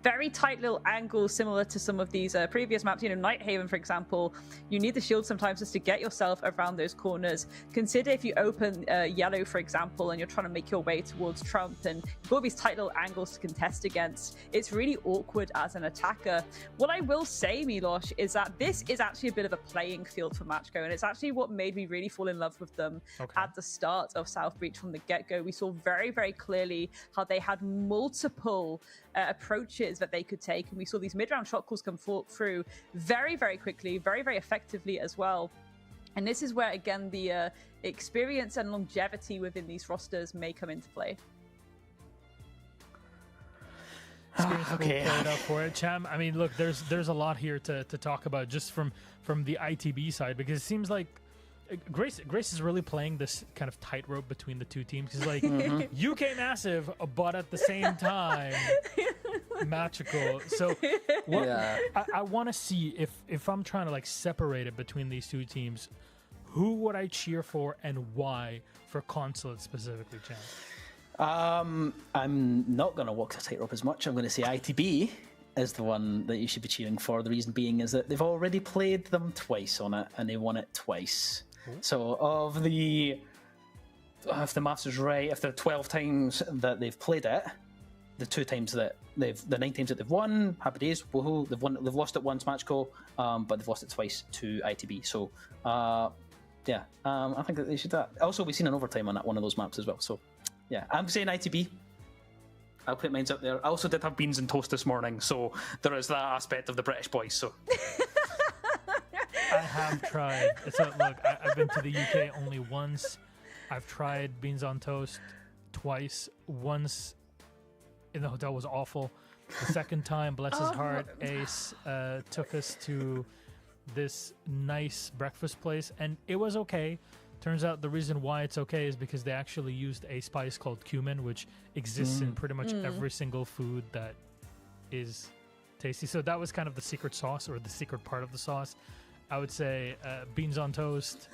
[SPEAKER 6] very tight little angles similar to some of these previous maps. You know, Nighthaven, for example, you need the shield sometimes just to get yourself around those corners. Consider if you open yellow, for example, and you're trying to make your way towards Trump, and you've got these tight little angles to contest against. It's really awkward as an attacker. What I will say, Milosh, is that this is actually a bit of a playing field for Machiko, and it's actually what made me really fall in love with them at the start of South Breach from the get-go. We saw very, very clearly how they had multiple approaches that they could take, and we saw these mid-round shot calls come through very, very quickly, very, very effectively as well. And this is where, again, the experience and longevity within these rosters may come into play.
[SPEAKER 1] Okay, play it out for it, Cham. I mean, look, there's a lot here to talk about just from the ITB side, because it seems like Grace is really playing this kind of tightrope between the 2 teams. He's like, UK massive, but at the same time, magical. So I want to see if I'm trying to like separate it between these 2 teams, who would I cheer for and why for Consulate specifically, Cham?
[SPEAKER 7] I'm not going to walk the tightrope as much. I'm going to say ITB is the one that you should be cheering for. The reason being is that they've already played them twice on it, and they won it twice. Ooh. So if the maths is right, if the 12 times that they've played it, the 2 times that the 9 times that they've won, happy days, woohoo. They've lost it once, Matchco, but they've lost it twice to ITB. So, I think that they should. Also, we've seen an overtime on that one of those maps as well. So, yeah, I'm saying ITB. I'll put mine out there. I also did have beans and toast this morning, so there is that aspect of the British boys. So.
[SPEAKER 1] I have tried. So look, I've been to the UK only once. I've tried beans on toast twice. Once in the hotel was awful. The second time, bless his heart, Ace took us to this nice breakfast place, and it was okay. Turns out the reason why it's okay is because they actually used a spice called cumin, which exists in pretty much every single food that is tasty. So that was kind of the secret sauce, or the secret part of the sauce. I would say beans on toast.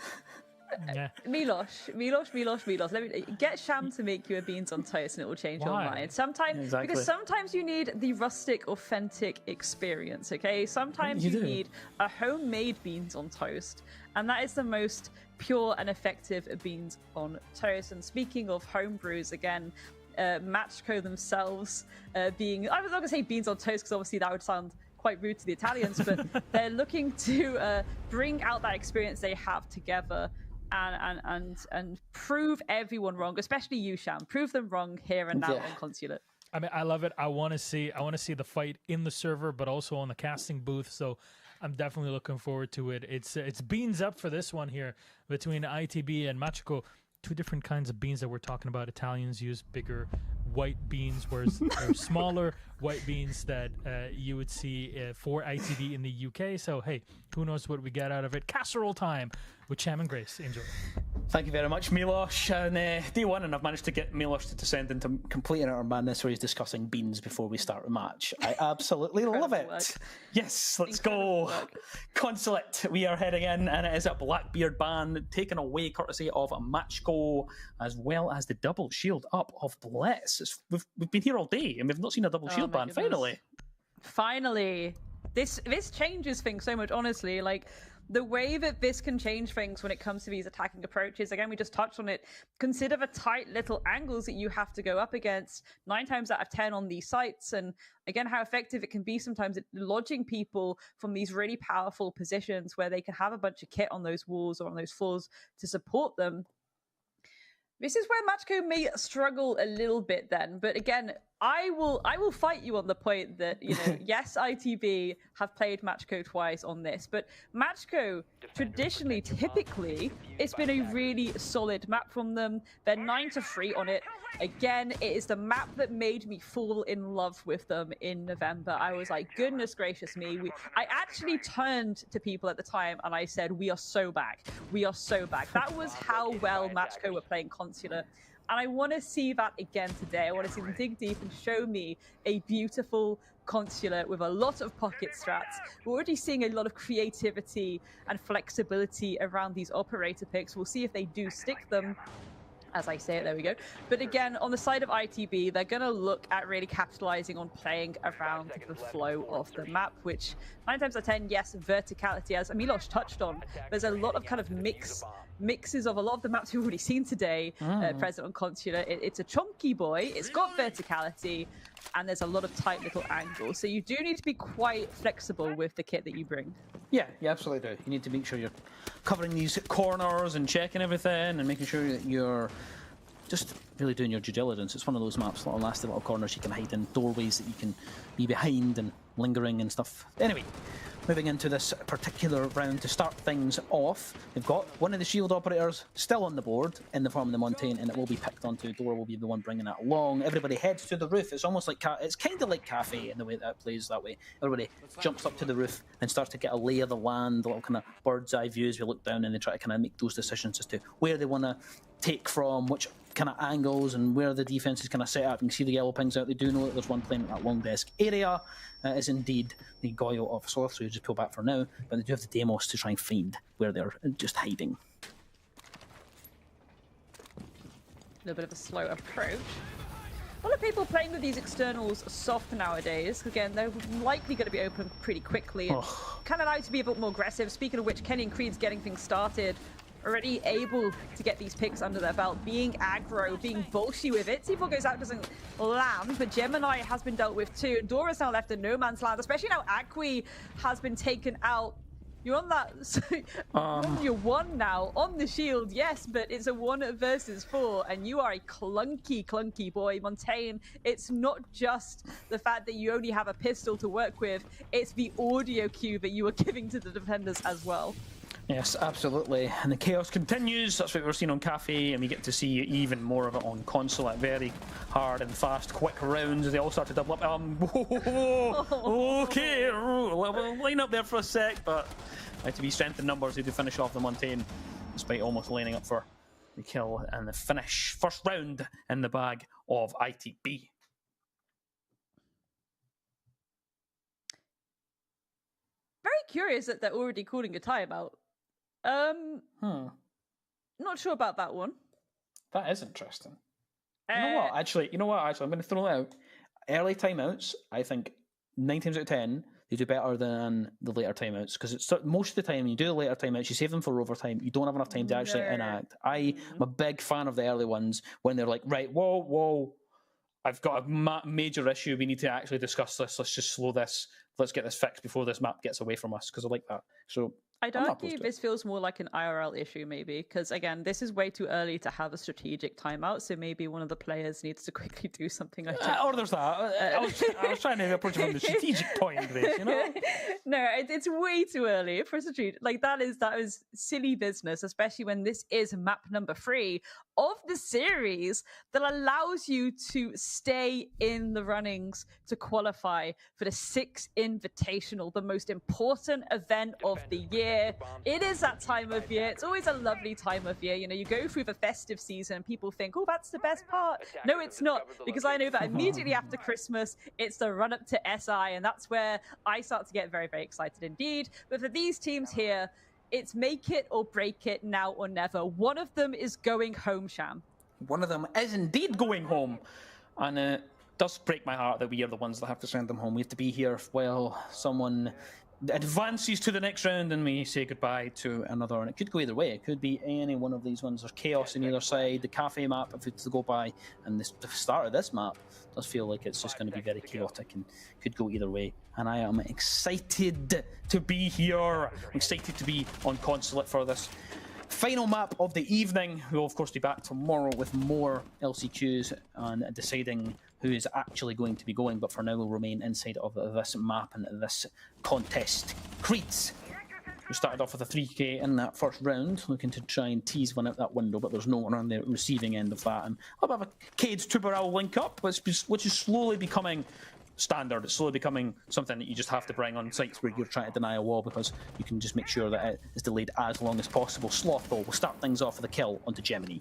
[SPEAKER 1] Yeah.
[SPEAKER 6] Milosh. Let me get Sham to make you a beans on toast, and it will change your mind. Sometimes, because sometimes you need the rustic, authentic experience. Okay, sometimes you need a homemade beans on toast, and that is the most pure and effective beans on toast. And speaking of home brews, again. Matchco themselves being, I was not going to say beans on toast because obviously that would sound quite rude to the Italians, but they're looking to bring out that experience they have together and prove everyone wrong, especially you, Sham. Prove them wrong here and now on Consulate.
[SPEAKER 1] I mean, I love it. I want to see the fight in the server, but also on the casting booth. So I'm definitely looking forward to it. It's beans up for this one here between ITB and Matchco. Two different kinds of beans that we're talking about. Italians use bigger white beans, whereas they're smaller white beans that you would see for ITV in the UK. So, hey, who knows what we get out of it. Casserole time with Cham and Grace. Enjoy.
[SPEAKER 7] Thank you very much, Milosh. And day one, and I've managed to get Milosh to descend into complete and utter madness where he's discussing beans before we start the match. I absolutely love it.
[SPEAKER 6] Work.
[SPEAKER 7] Yes, let's go. Consulate, we are heading in, and it is a Blackbeard ban taken away courtesy of a Matchco, as well as the double shield up of Blitz. We've been here all day, and we've not seen a double shield ban, finally.
[SPEAKER 6] This changes things so much, honestly. Like, the way that this can change things when it comes to these attacking approaches, again, we just touched on it. Consider the tight little angles that you have to go up against 9 times out of 10 on these sites. And again, how effective it can be sometimes at lodging people from these really powerful positions where they can have a bunch of kit on those walls or on those floors to support them. This is where Matchco may struggle a little bit then, but again, I will fight you on the point that, you know, yes, ITB have played Matchco twice on this, but Matchco traditionally, typically, it's been a really solid map from them. They're 9-3 on it. Again, it is the map that made me fall in love with them in November. I was like, goodness gracious me. I actually turned to people at the time and I said, we are so back. We are so back. That was how well Matchco were playing Consulate. And I want to see that again today. I want to see them dig deep and show me a beautiful Consulate with a lot of pocket strats. We're already seeing a lot of creativity and flexibility around these operator picks. We'll see if they do stick them. As I say it, there we go. But again, on the side of ITB, they're going to look at really capitalizing on playing around the flow of the map, which 9 times out of 10, yes, verticality, as Milosh touched on. There's a lot of kind of mixes of a lot of the maps we've already seen today present on Consulate. It's a chunky boy, it's got verticality, and there's a lot of tight little angles. So you do need to be quite flexible with the kit that you bring.
[SPEAKER 7] Yeah, you absolutely do. You need to make sure you're covering these corners and checking everything and making sure that you're just really doing your due diligence. It's one of those maps, little nasty little corners you can hide in, doorways that you can be behind and lingering and stuff. Anyway, moving into this particular round to start things off, we've got one of the shield operators still on the board in the form of the Montaigne, and it will be picked onto. Dora will be the one bringing it along. Everybody heads to the roof. It's almost like it's kind of like Kafe in the way that it plays that way. Everybody jumps up to the roof and starts to get a lay of the land, a little kind of bird's eye view as we look down, and they try to kind of make those decisions as to where they want to take from, which kind of angles, and where the defense is kind of set up. You can see the yellow pings out. They do know that there's one playing at that long desk area. Is indeed the Goyo of Sloth, so you just pull back for now. But they do have the Demos to try and find where they're just hiding.
[SPEAKER 6] A little bit of a slow approach. A lot of people playing with these externals soft nowadays. Again, they're likely going to be open pretty quickly and kind of allow you to be a bit more aggressive. Speaking of which, Kenny and Creed's getting things started already able to get these picks under their belt, being aggro, being bullshy with it. T4 goes out, doesn't land, but Gemini has been dealt with too. And Dora's now left in no man's land, especially now Acqui has been taken out. You're on that. You're one now on the shield, yes, but it's a 1 versus 4, and you are a clunky boy. Montaigne, it's not just the fact that you only have a pistol to work with, it's the audio cue that you are giving to the defenders as well.
[SPEAKER 7] Yes, absolutely. And the chaos continues. That's what we're seeing on Kafe, and we get to see even more of it on Consulate. Very hard and fast, quick rounds. They all start to double up. Okay, we'll line up there for a sec, but to be strength in numbers, they do finish off the Montaigne, despite almost lining up for the kill and the finish. First round in the bag of ITB.
[SPEAKER 6] Very curious that they're already calling a timeout. Not sure about that one.
[SPEAKER 7] That is interesting. You know what? Actually, I'm going to throw it out. Early timeouts, I think 9 times out of 10, they do better than the later timeouts, because it's most of the time you do the later timeouts, you save them for overtime. You don't have enough time to actually enact. I'm a big fan of the early ones when they're like, right, whoa, I've got a major issue. We need to actually discuss this. Let's just slow this. Let's get this fixed before this map gets away from us, because I like that. So
[SPEAKER 6] I'd argue this feels more like an IRL issue, maybe, because again, this is way too early to have a strategic timeout. So maybe one of the players needs to quickly do something.
[SPEAKER 7] Or there's that. I was trying to approach it from the strategic point of this, you know.
[SPEAKER 6] No, it's way too early for a strategic. Like that is silly business, especially when this is map number 3 of the series that allows you to stay in the runnings to qualify for the 6th Invitational, the most important event of the year. It is that time of year. It's always a lovely time of year. You know, you go through the festive season and people think, oh, that's the best part. No, it's not, because I know that immediately after Christmas, it's the run up to SI, and that's where I start to get very, very excited indeed. But for these teams here, it's make it or break it, now or never. One of them is going home, Sham.
[SPEAKER 7] One of them is indeed going home. And it does break my heart that we are the ones that have to send them home. We have to be here while someone advances to the next round and we say goodbye to another. And it could go either way. It could be any one of these ones. There's chaos on either side. The Kafe map, if it's to go by, and the start of this map does feel like it's just going to be very chaotic and could go either way. And I am excited to be here. I'm excited to be on Consulate for this final map of the evening. We'll of course be back tomorrow with more LCQs and deciding who is actually going to be going, but for now we'll remain inside of this map and this contest. Creeds, we started off with a 3k in that first round, looking to try and tease one out that window, but there's no one on the receiving end of that. And a bit of a Cades Tuberal link up, which is slowly becoming standard. It's slowly becoming something that you just have to bring on sites where you're trying to deny a wall, because you can just make sure that it is delayed as long as possible. Sloth, though, will start things off with a kill onto Gemini.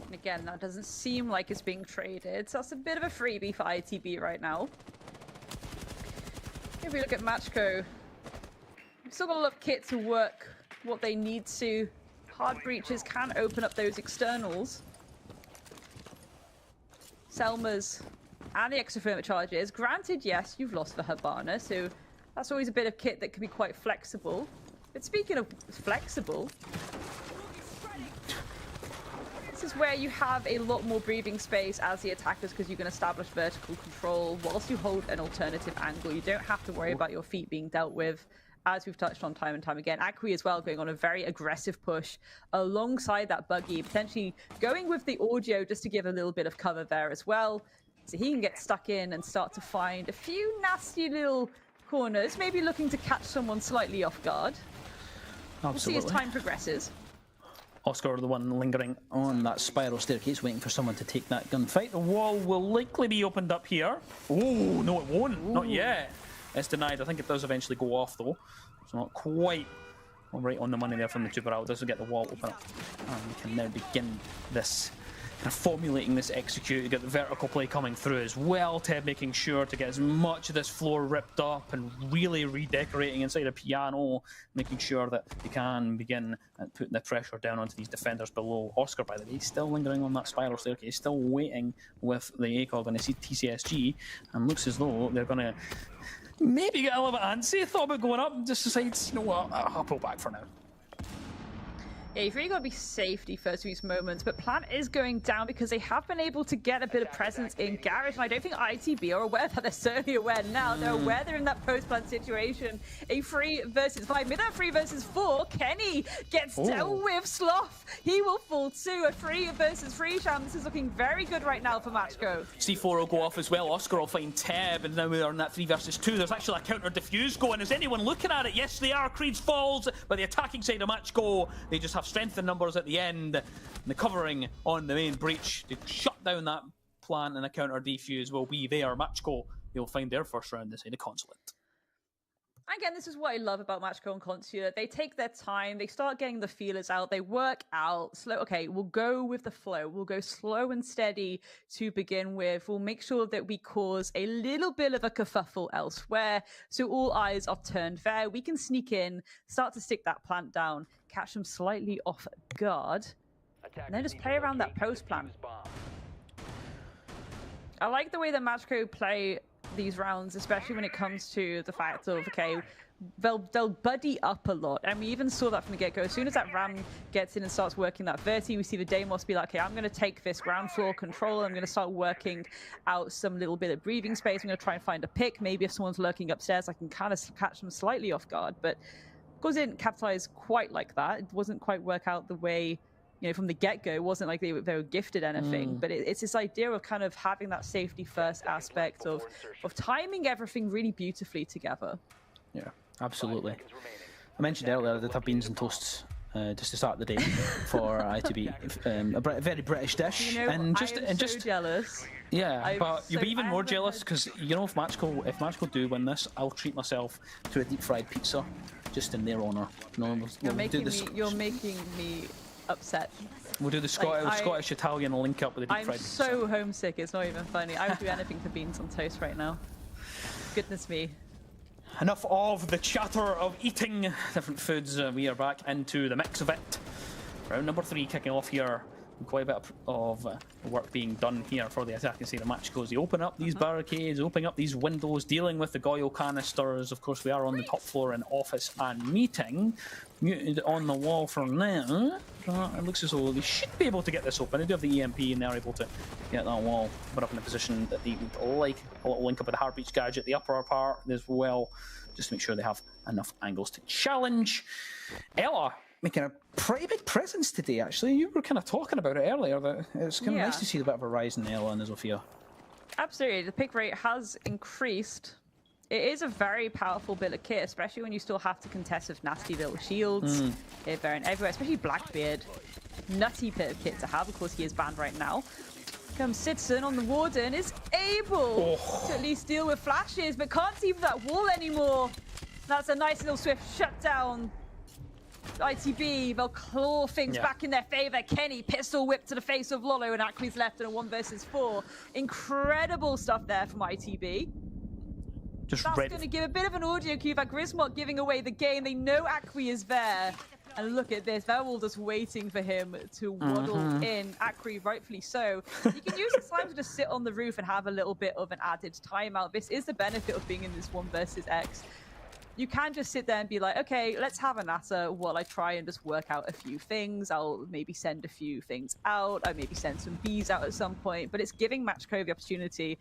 [SPEAKER 6] And again, that doesn't seem like it's being traded, so that's a bit of a freebie for ITB right now. If we look at Matchco, we've still got a lot of kit to work what they need to. Hard breaches can open up those externals. Selma's and the extra firmware charges. Granted, yes, you've lost the Habana, so that's always a bit of kit that can be quite flexible. But speaking of flexible, this is where you have a lot more breathing space as the attackers, because you can establish vertical control whilst you hold an alternative angle. You don't have to worry about your feet being dealt with, as we've touched on time and time again. Acqui as well going on a very aggressive push alongside that buggy, potentially going with the audio just to give a little bit of cover there as well. So he can get stuck in and start to find a few nasty little corners, maybe looking to catch someone slightly off guard.
[SPEAKER 7] Absolutely.
[SPEAKER 6] We'll see as time progresses.
[SPEAKER 7] Oscar, the one lingering on that spiral staircase, waiting for someone to take that gunfight. The wall will likely be opened up here. Oh, no, it won't. Ooh. Not yet. It's denied. I think it does eventually go off, though. It's not quite right on the money there from the Tuberal. It doesn't get the wall open up. And we can now begin this formulating this execute to get the vertical play coming through as well. Ted making sure to get as much of this floor ripped up and really redecorating inside a piano, making sure that they can begin putting the pressure down onto these defenders below. Oscar, by the way, still lingering on that spiral staircase, still waiting with the ACOG and the TCSG, and looks as though they're going to maybe get a little bit antsy. Thought about going up and just decides, you know what, I'll pull back for now.
[SPEAKER 6] Yeah, you've really got to be safety first of these moments, but Plant is going down because they have been able to get a bit of presence in Garage, and I don't think ITB are aware that. They're certainly aware now. They're aware they're in that post-plant situation. A 3 versus 5. Mid that 3 versus 4. Kenny gets dealt with. Sloth, he will fall too. A 3 versus 3 Sham. This is looking very good right now for Matchco.
[SPEAKER 7] C4 will go off as well. Oscar will find Teb, and now we're in that 3 versus 2. There's actually a counter defuse going. Is anyone looking at it? Yes, they are. Creeds falls, but the attacking side of Matchco, they just have strength in numbers at the end. And the covering on the main breach to shut down that plant, and a counter defuse will be there. Matchco, they'll find their first round inside the Consulate.
[SPEAKER 6] Again, this is what I love about Matchco and Consulate. They take their time, they start getting the feelers out, they work out slow. Okay, we'll go with the flow. We'll go slow and steady to begin with. We'll make sure that we cause a little bit of a kerfuffle elsewhere, so all eyes are turned there. We can sneak in, start to stick that plant down, catch them slightly off guard, and then just play around that post plant. I like the way that Matchco play these rounds, especially when it comes to the fact of, okay, they'll buddy up a lot, and we even saw that from the get-go. As soon as that Ram gets in and starts working that Verti, we see the Deimos be like, okay, I'm going to take this ground floor control, I'm going to start working out some little bit of breathing space, I'm going to try and find a pick, maybe if someone's lurking upstairs I can kind of catch them slightly off guard, but of course it didn't capitalize quite like that. It wasn't quite work out the way, you know, from the get-go. It wasn't like they were gifted anything, but it's this idea of kind of having that safety first aspect of timing everything really beautifully together.
[SPEAKER 7] Yeah, absolutely. I mentioned earlier I did have beans and toasts just to start the day for ITB. A very British dish.
[SPEAKER 6] You know,
[SPEAKER 7] and
[SPEAKER 6] I am so jealous.
[SPEAKER 7] Yeah, but you'll be even more jealous because, you know, if Matchco do win this, I'll treat myself to a deep fried pizza just in their honour.
[SPEAKER 6] You're making me upset.
[SPEAKER 7] We'll do the Scottish Italian link up with the deep fried pizza.
[SPEAKER 6] I'm so homesick, it's not even funny. I would do anything for beans on toast right now. Goodness me.
[SPEAKER 7] Enough of the chatter of eating different foods. We are back into the mix of it. Round number 3 kicking off here. Quite a bit of work being done here for the attacking side of Matchco. They open up these barricades, opening up these windows, dealing with the Goyo canisters. Of course, we are on the top floor in office and meeting. Muted on the wall for now. It looks as though they should be able to get this open. They do have the EMP and they're able to get that wall put up in a position that they would like. A little link up with the Heartbeats gadget, the upper part as well, just to make sure they have enough angles to challenge. Ella making a pretty big presence today, actually. You were kind of talking about it earlier, that it's kind of nice to see a bit of a rise in Ella and Zofia.
[SPEAKER 6] Absolutely, the pick rate has increased. It is a very powerful bit of kit, especially when you still have to contest with nasty little shields. They're everywhere, especially Blackbeard. Nutty bit of kit to have. Of course, he is banned right now. Comes Citizen on the Warden, is able to at least deal with flashes, but can't see that wall anymore. That's a nice little swift shutdown. ITB, they'll claw things back in their favour. Kenny, pistol whip to the face of Lolo, and Akri's left in a 1 versus 4. Incredible stuff there from ITB. That's going to give a bit of an audio cue that Grismot giving away the game. They know Akri is there. And look at this, they're all just waiting for him to waddle in. Akri, rightfully so. You can use this time to just sit on the roof and have a little bit of an added timeout. This is the benefit of being in this 1 versus X. You can just sit there and be like, okay, let's have a natter while I try and just work out a few things. I'll maybe send a few things out. I maybe send some bees out at some point. But it's giving Matchco the opportunity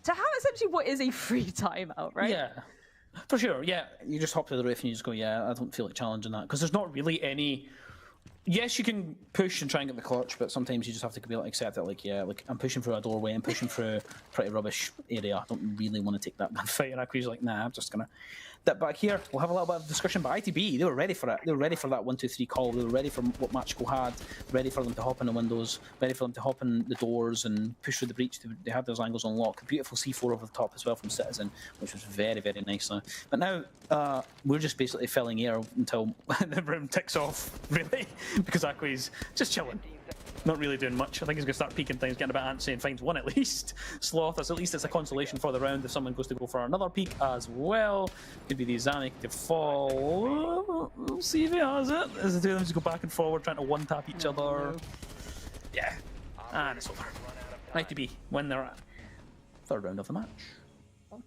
[SPEAKER 6] to have essentially what is a free timeout, right?
[SPEAKER 7] Yeah, for sure. Yeah, you just hop to the roof and you just go, yeah, I don't feel like challenging that. Because there's not really any... Yes, you can push and try and get the clutch, but sometimes you just have to be able to accept it. Like, yeah, like I'm pushing through a doorway, I'm pushing through a pretty rubbish area. I don't really want to take that fight. And Akri's like, nah, I'm just going to dip back here. We'll have a little bit of discussion, but ITB, they were ready for it. They were ready for that 1-2-3 call. They were ready for what Matchco had, ready for them to hop in the windows, ready for them to hop in the doors and push through the breach. They had those angles unlocked. A beautiful C4 over the top as well from Citizen, which was very, very nice. But now we're just basically filling air until the room ticks off, really, because Akri's just chilling. Not really doing much. I think he's going to start peeking things, getting a bit antsy and finds one at least. Sloth, at least it's a consolation for the round if someone goes to go for another peek as well. Could be the Zanik to fall. We'll see if he has it. As the two of them just go back and forward, trying to one-tap each other. Yeah. And it's over. ITB win their third round of the match.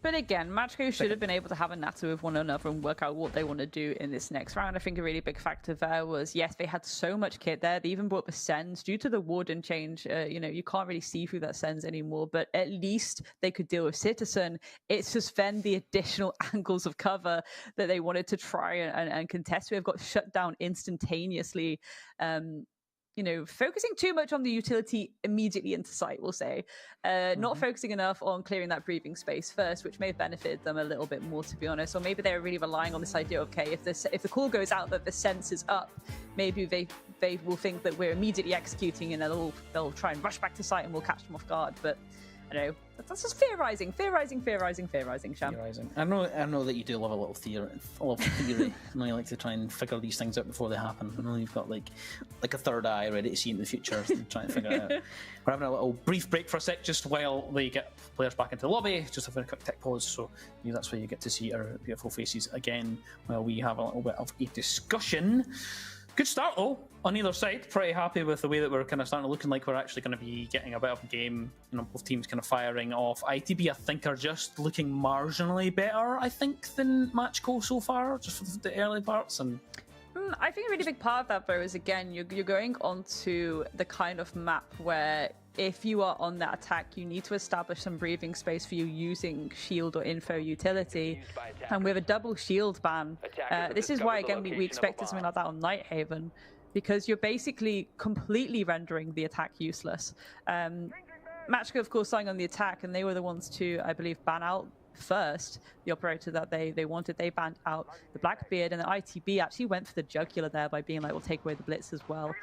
[SPEAKER 6] But again, Matchco should have been able to have a natter with one another and work out what they want to do in this next round. I think a really big factor there was, yes, they had so much kit there. They even brought the sends. Due to the warden change, you can't really see through that sends anymore, but at least they could deal with Citizen. It's just then the additional angles of cover that they wanted to try and contest with got shut down instantaneously. Focusing too much on the utility immediately into sight, we'll say. Not focusing enough on clearing that breathing space first, which may have benefited them a little bit more, to be honest. Or maybe they were really relying on this idea of, okay, if the call goes out that the sense is up, maybe they will think that we're immediately executing and they'll try and rush back to site and we'll catch them off guard. But that's just theorizing, Sham.
[SPEAKER 7] I know that you do love a little theory. I know you like to try and figure these things out before they happen. I know you've got like a third eye ready to see in the future, trying to figure it out. We're having a little brief break for a sec, just while they get players back into the lobby. Just having a quick tech pause, so that's where you get to see our beautiful faces again, while we have a little bit of a discussion. Good start though on either side. Pretty happy with the way that we're kind of starting to looking like we're actually going to be getting a bit of a game. Both teams kind of firing off. ITB, I think, are just looking marginally better, I think, than Matchco so far, just for the early parts. And
[SPEAKER 6] I think a really big part of that, though, is again you're going onto the kind of map where if you are on that attack, you need to establish some breathing space for you using shield or info utility. And with a double shield ban, this is why, again, we expected something like that on Nighthaven, because you're basically completely rendering the attack useless. Matchco, of course, starting on the attack, and they were the ones to, I believe, ban out first the operator that they wanted. They banned out the Blackbeard, and the ITB actually went for the jugular there by being like, we'll take away the blitz as well.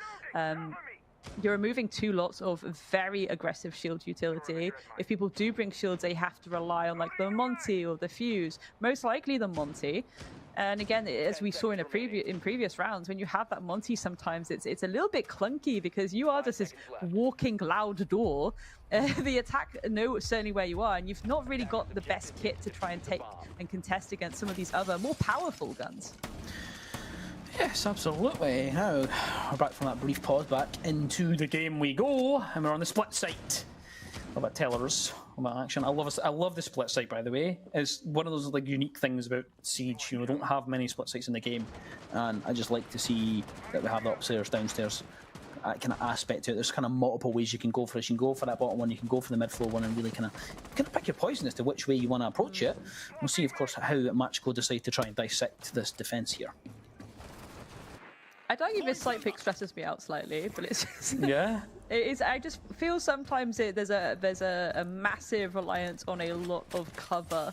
[SPEAKER 6] You're removing two lots of very aggressive shield utility. If people do bring shields, they have to rely on like the Monty or the Fuse, most likely the Monty. And again, as we saw in previous rounds, when you have that Monty, sometimes it's a little bit clunky because you are just this walking loud door. The attack know certainly where you are, and you've not really got the best kit to try and take and contest against some of these other more powerful guns.
[SPEAKER 7] Yes, absolutely. Now, we're back from that brief pause, back into the game we go, and we're on the split site. What about tellers? What about action? I love the split site, by the way. It's one of those like unique things about Siege. We don't have many split sites in the game, and I just like to see that we have the upstairs, downstairs kind of aspect to it. There's kind of multiple ways you can go for this. You can go for that bottom one, you can go for the mid floor one, and really kind of pick your poison as to which way you want to approach it. We'll see, of course, how Matchco decide to try and dissect this defense here.
[SPEAKER 6] I'd argue this slight pick stresses me out slightly, but it's just
[SPEAKER 7] yeah.
[SPEAKER 6] It is. I just feel sometimes there's a massive reliance on a lot of cover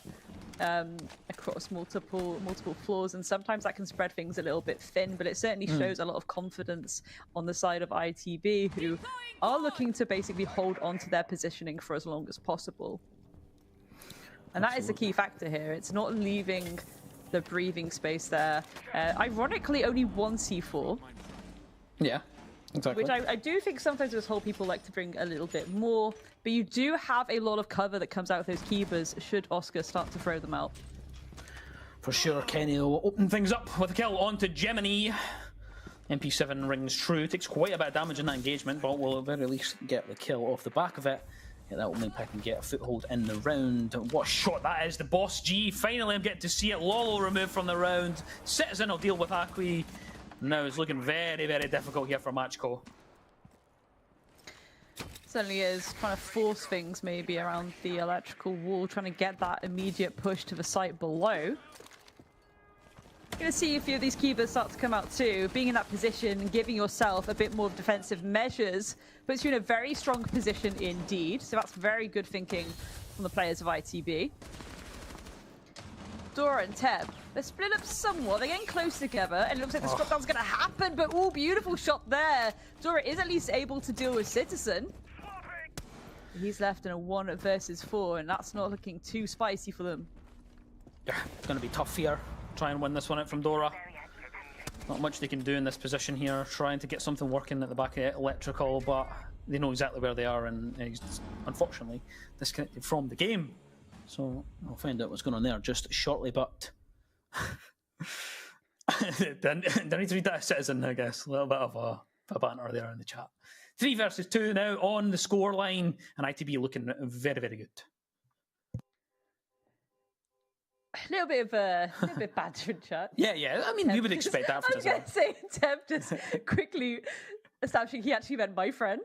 [SPEAKER 6] across multiple floors, and sometimes that can spread things a little bit thin. But it certainly shows a lot of confidence on the side of ITB, who are looking to basically hold on to their positioning for as long as possible. And that is the key factor here. It's not leaving the breathing space there. Ironically, only one C4.
[SPEAKER 7] Yeah, exactly.
[SPEAKER 6] Which I do think sometimes as whole people like to bring a little bit more, but you do have a lot of cover that comes out of those keepers should Oscar start to throw them out.
[SPEAKER 7] For sure, Kenny will open things up with a kill onto Gemini. MP7 rings true, takes quite a bit of damage in that engagement, but will at the very least get the kill off the back of it. Get that opening pick and get a foothold in the round. What a shot that is, the Boss G. Finally, I'm getting to see it. Lolo removed from the round. Citizen will deal with Akwi. Now it's looking very, very difficult here for Matchco.
[SPEAKER 6] Certainly is. Trying to force things maybe around the electrical wall, trying to get that immediate push to the site below. Going to see a few of these keepers start to come out too. Being in that position and giving yourself a bit more defensive measures puts you in a very strong position indeed. So that's very good thinking from the players of ITB. Dora and Teb, they're split up somewhat. They're getting close together, and it looks like the drop down's going to happen. But oh, beautiful shot there. Dora is at least able to deal with Citizen. He's left in a 1 versus 4, and that's not looking too spicy for them.
[SPEAKER 7] Yeah, it's going to be tough here. Try and win this one out from Dora. Not much they can do in this position here, trying to get something working at the back of the electrical, but they know exactly where they are, and he's unfortunately disconnected from the game. So I'll find out what's going on there just shortly, but don't need to read that Citizen, I guess. A little bit of a banter there in the chat. 3 versus 2 now on the score line, and ITB looking very, very good.
[SPEAKER 6] a little bit of banter in chat.
[SPEAKER 7] Yeah. I mean, we would expect that from
[SPEAKER 6] I was going to say, Teb just quickly establishing he actually meant my friend.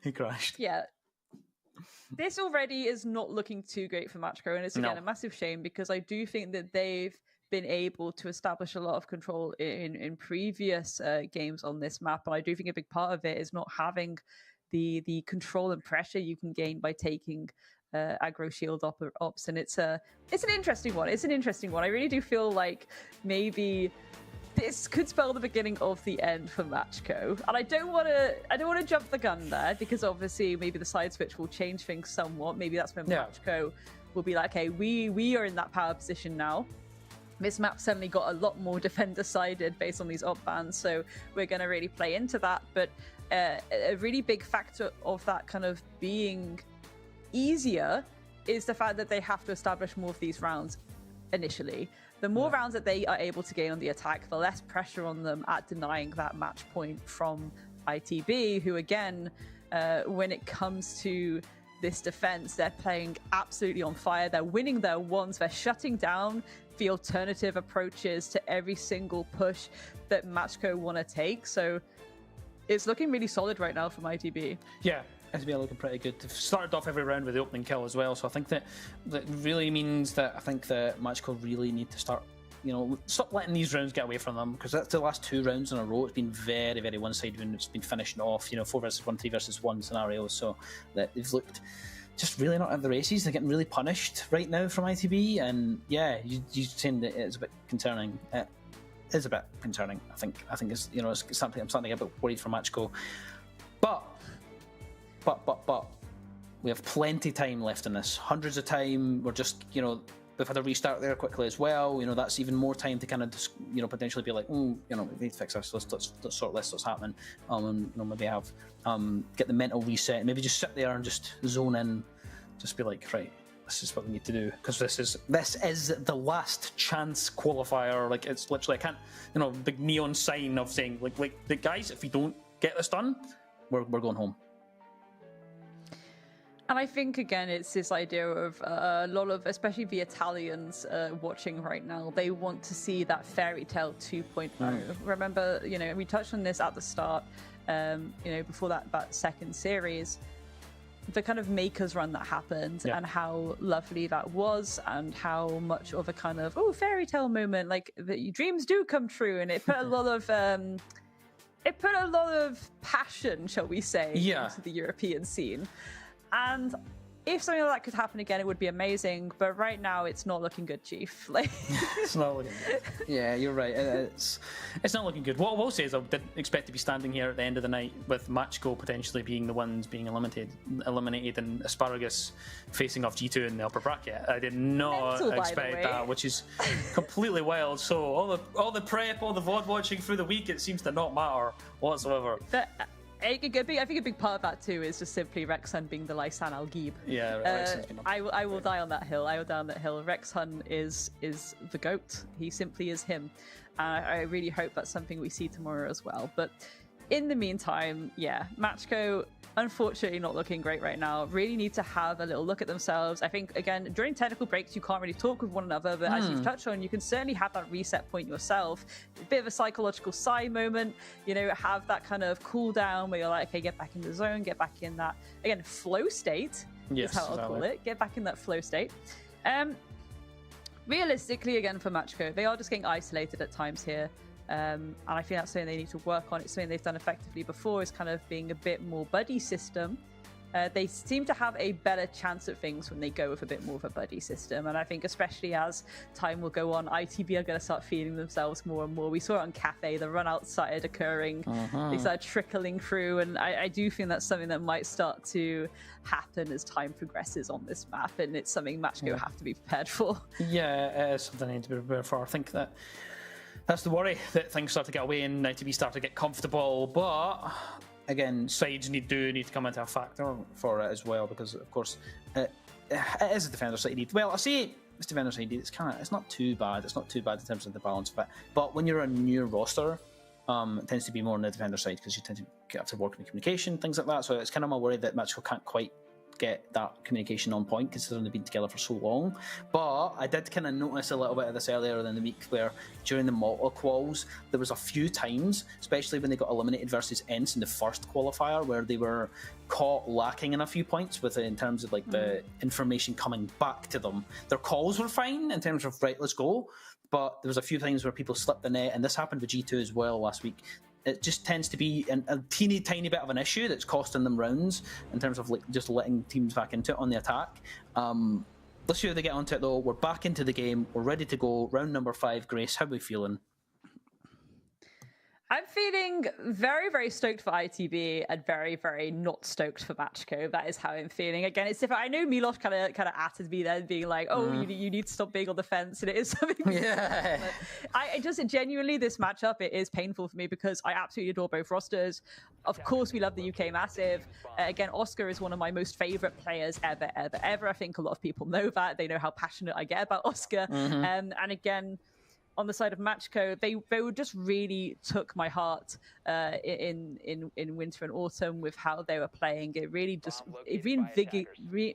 [SPEAKER 7] He crashed.
[SPEAKER 6] Yeah. This already is not looking too great for Matchco, and it's again a massive shame because I do think that they've been able to establish a lot of control in previous games on this map, and I do think a big part of it is not having the control and pressure you can gain by taking aggro shield ops, and it's an interesting one. It's an interesting one. I really do feel like maybe this could spell the beginning of the end for Matchco, and I don't want to jump the gun there because obviously maybe the side switch will change things somewhat. Maybe that's when Matchco will be like, okay, we are in that power position now. This map suddenly got a lot more defender-sided based on these op bans, so we're going to really play into that. But a really big factor of that kind of being easier is the fact that they have to establish more of these rounds initially. The more rounds that they are able to gain on the attack, the less pressure on them at denying that match point from ITB, who again, when it comes to this defense, they're playing absolutely on fire. They're winning their ones. They're shutting down the alternative approaches to every single push that Matchco want to take. So it's looking really solid right now from ITB.
[SPEAKER 7] Yeah, SBL looking pretty good. They've started off every round with the opening kill as well, so I think that really means that I think that Matchco really need to start, stop letting these rounds get away from them, because that's the last 2 rounds in a row. It's been very, very one-sided when it's been finishing off, 4 versus 1, 3 versus 1 scenarios, so that they've looked just really not at the races. They're getting really punished right now from ITB, and yeah, you're saying that it's a bit concerning. It is a bit concerning. I think it's it's something I'm starting to get a bit worried for Matchco, but we have plenty of time left in this. Hundreds of time. We're just we've had a restart there quickly as well. That's even more time to kind of just, potentially be like, we need to fix this. Let's sort this. What's happening? Maybe have get the mental reset. Maybe just sit there and just zone in. Just be like, right, this is what we need to do, because this is the last chance qualifier. Like, it's literally, I can't, big neon sign of saying like the guys, if we don't get this done, we're going home.
[SPEAKER 6] And I think, again, it's this idea of a lot of, especially the Italians watching right now, they want to see that fairy tale 2.0. Remember, we touched on this at the start, before that second series, the kind of makers run that happened and how lovely that was, and how much of a kind of, fairy tale moment, like your dreams do come true. And it put a lot of passion, shall we say, into the European scene. And if something like that could happen again, it would be amazing. But right now, it's not looking good, Chief.
[SPEAKER 7] It's not looking good. Yeah, you're right. It's not looking good. What I will say is I didn't expect to be standing here at the end of the night with Matchco potentially being the ones being eliminated, and Asparagus facing off G2 in the upper bracket. I did not expect that, which is completely wild. So all the prep, all the VOD watching through the week, it seems to not matter whatsoever.
[SPEAKER 6] I think a big part of that too is just simply Rexhun being the Lysan Al-Gib.
[SPEAKER 7] Yeah,
[SPEAKER 6] I will die on that hill. I will die on that hill. Rexhun is the GOAT. He simply is him. I really hope that's something we see tomorrow as well. But in the meantime, Matchco, unfortunately not looking great right now. Really need to have a little look at themselves. I think, again, during technical breaks, you can't really talk with one another, but as you've touched on, you can certainly have that reset point yourself. A bit of a psychological sigh moment, have that kind of cool down where you're like, okay, get back in the zone, get back in that, again, flow state is how I'll call it. Get back in that flow state. Realistically, again, for Matchco, they are just getting isolated at times here. And I think that's something they need to work on. It's something they've done effectively before, is kind of being a bit more buddy system. They seem to have a better chance at things when they go with a bit more of a buddy system. And I think especially as time will go on, ITB are going to start feeling themselves more and more. We saw it on Kafe, the run-out started occurring. They started trickling through. And I do think that's something that might start to happen as time progresses on this map. And it's something Matchco have to be prepared for.
[SPEAKER 7] Yeah, it is something they need to be prepared for. I think that's the worry, that things start to get away and ITB start to get comfortable. But again, sides need to come into a factor for it as well, because of course it is a defender side need. Well, I say it's defender side need. It's not too bad. It's not too bad in terms of the balance of it. But when you're a new roster, it tends to be more on the defender side, because you tend to have to work in communication, things like that. So it's kind of my worry that Matchco can't quite get that communication on point considering they've been together for so long. But I did kind of notice a little bit of this earlier in the week where during the multi-quals there was a few times, especially when they got eliminated versus ENCE in the first qualifier, where they were caught lacking in a few points in terms of like the information coming back to them. Their calls were fine in terms of right, let's go, but there was a few times where people slipped the net, and this happened with G2 as well last week. It just tends to be a teeny tiny bit of an issue that's costing them rounds in terms of like just letting teams back into it on the attack. Let's see how they get onto it though. We're back into the game. We're ready to go. Round number 5. Grace, how are we feeling?
[SPEAKER 6] I'm feeling very, very stoked for ITB and very, very not stoked for Matchco. That is how I'm feeling. Again, it's different. I know Milos kind of atted me then, being like, "Oh, you need to stop being on the fence," and it is something.
[SPEAKER 7] Yeah.
[SPEAKER 6] I just genuinely, this matchup, it is painful for me because I absolutely adore both rosters. Of course, we love the UK Massive. Again, Oscar is one of my most favorite players ever, ever, ever. I think a lot of people know that. They know how passionate I get about Oscar. And again, on the side of Matchco, they just really took my heart in winter and autumn with how they were playing. It really just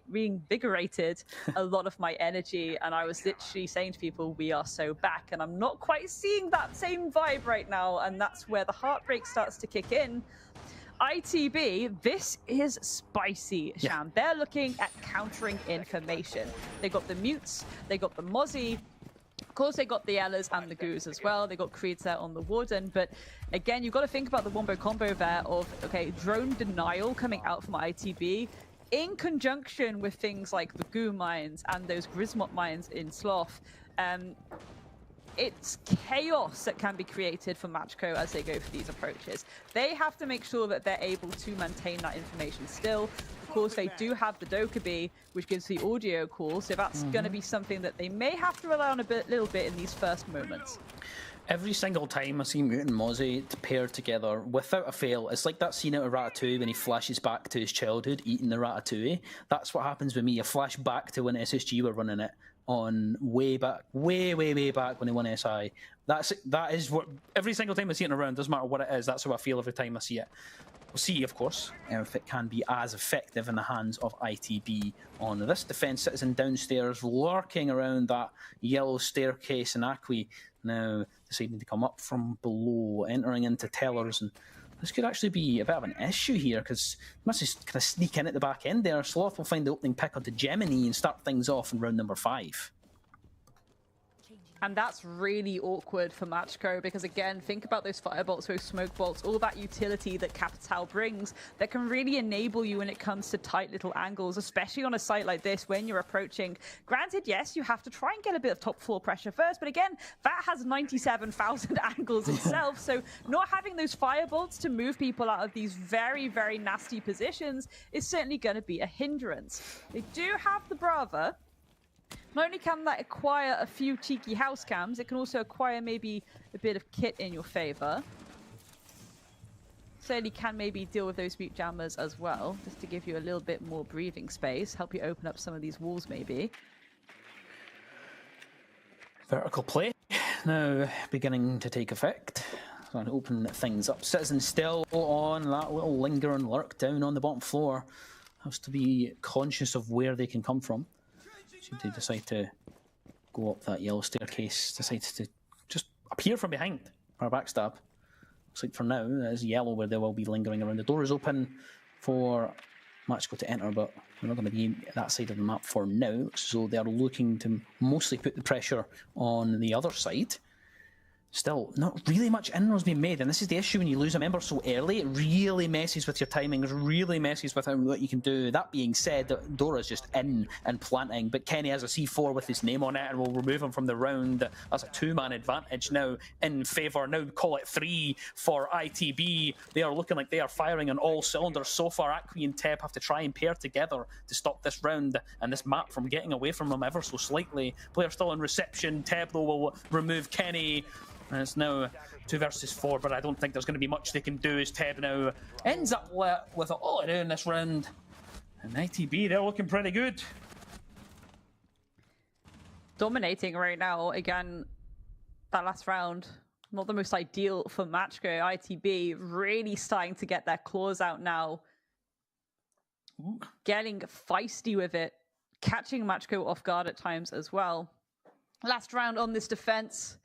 [SPEAKER 6] reinvigorated a lot of my energy, and I was literally saying to people, we are so back, and I'm not quite seeing that same vibe right now, and that's where the heartbreak starts to kick in. ITB, this is spicy, Sham. They're looking at countering information. They got the mutes, they got the Mozzie. Of course, they got the Ellas and the Goos as well. They got Creeds there on the Warden. But again, you've got to think about the wombo combo there of, okay, drone denial coming out from ITB in conjunction with things like the Goo mines and those Grismot mines in Sloth. It's chaos that can be created for Matchco as they go for these approaches. They have to make sure that they're able to maintain that information still. Of course, they do have the Dokkaebi, which gives the audio call, so that's going to be something that they may have to rely on a little bit in these first moments.
[SPEAKER 7] Every single time I see Mute and Mozzie paired together, without a fail, it's like that scene out of Ratatouille when he flashes back to his childhood eating the Ratatouille. That's what happens with me. I flash back to when SSG were running it on way back when they won SI. That is what every single time I see it around, doesn't matter what it is, that's how I feel every time I see it. We'll see, of course, if it can be as effective in the hands of ITB on this defence citizen downstairs, lurking around that yellow staircase, and Akwi now deciding to come up from below, entering into tellers, and this could actually be a bit of an issue here because must just kind of sneak in at the back end there. Sloth will find the opening pick onto Gemini and start things off in round number 5.
[SPEAKER 6] And that's really awkward for Matchco because, again, think about those firebolts, those smoke bolts, all that utility that Capital brings that can really enable you when it comes to tight little angles, especially on a site like this when you're approaching. Granted, yes, you have to try and get a bit of top floor pressure first, but again, that has 97,000 angles itself, so not having those firebolts to move people out of these very, very nasty positions is certainly going to be a hindrance. They do have the Brava. Not only can that acquire a few cheeky house cams, it can also acquire maybe a bit of kit in your favor. Certainly can maybe deal with those mute jammers as well, just to give you a little bit more breathing space, help you open up some of these walls maybe.
[SPEAKER 7] Vertical play now beginning to take effect. So I'll open things up. Citizen still on that little linger and lurk down on the bottom floor. Has to be conscious of where they can come from. So they decide to go up that yellow staircase, decides to just appear from behind for a backstab. Looks like for now, it's yellow where they will be lingering around. The door is open for Matchco to enter, but they're not going to be that side of the map for now. So they're looking to mostly put the pressure on the other side. Still, not really much inroads being made, and this is the issue when you lose a member so early. It really messes with your timing, it really messes with what you can do. That being said, Dora's just in and planting, but Kenny has a C4 with his name on it and will remove him from the round. That's a 2-man advantage now in favour. Now call it 3 for ITB. They are looking like they are firing on all cylinders so far. Akwi and Teb have to try and pair together to stop this round and this map from getting away from them ever so slightly. Player still in reception. Teb, though, will remove Kenny. And it's now 2 versus 4, but I don't think there's going to be much they can do as Teb now ends up with it all in this round. And ITB, they're looking pretty good.
[SPEAKER 6] Dominating right now. Again, that last round, not the most ideal for Matchco. ITB really starting to get their claws out now. getting feisty with it, catching Machko off guard at times as well. Last round on this defense.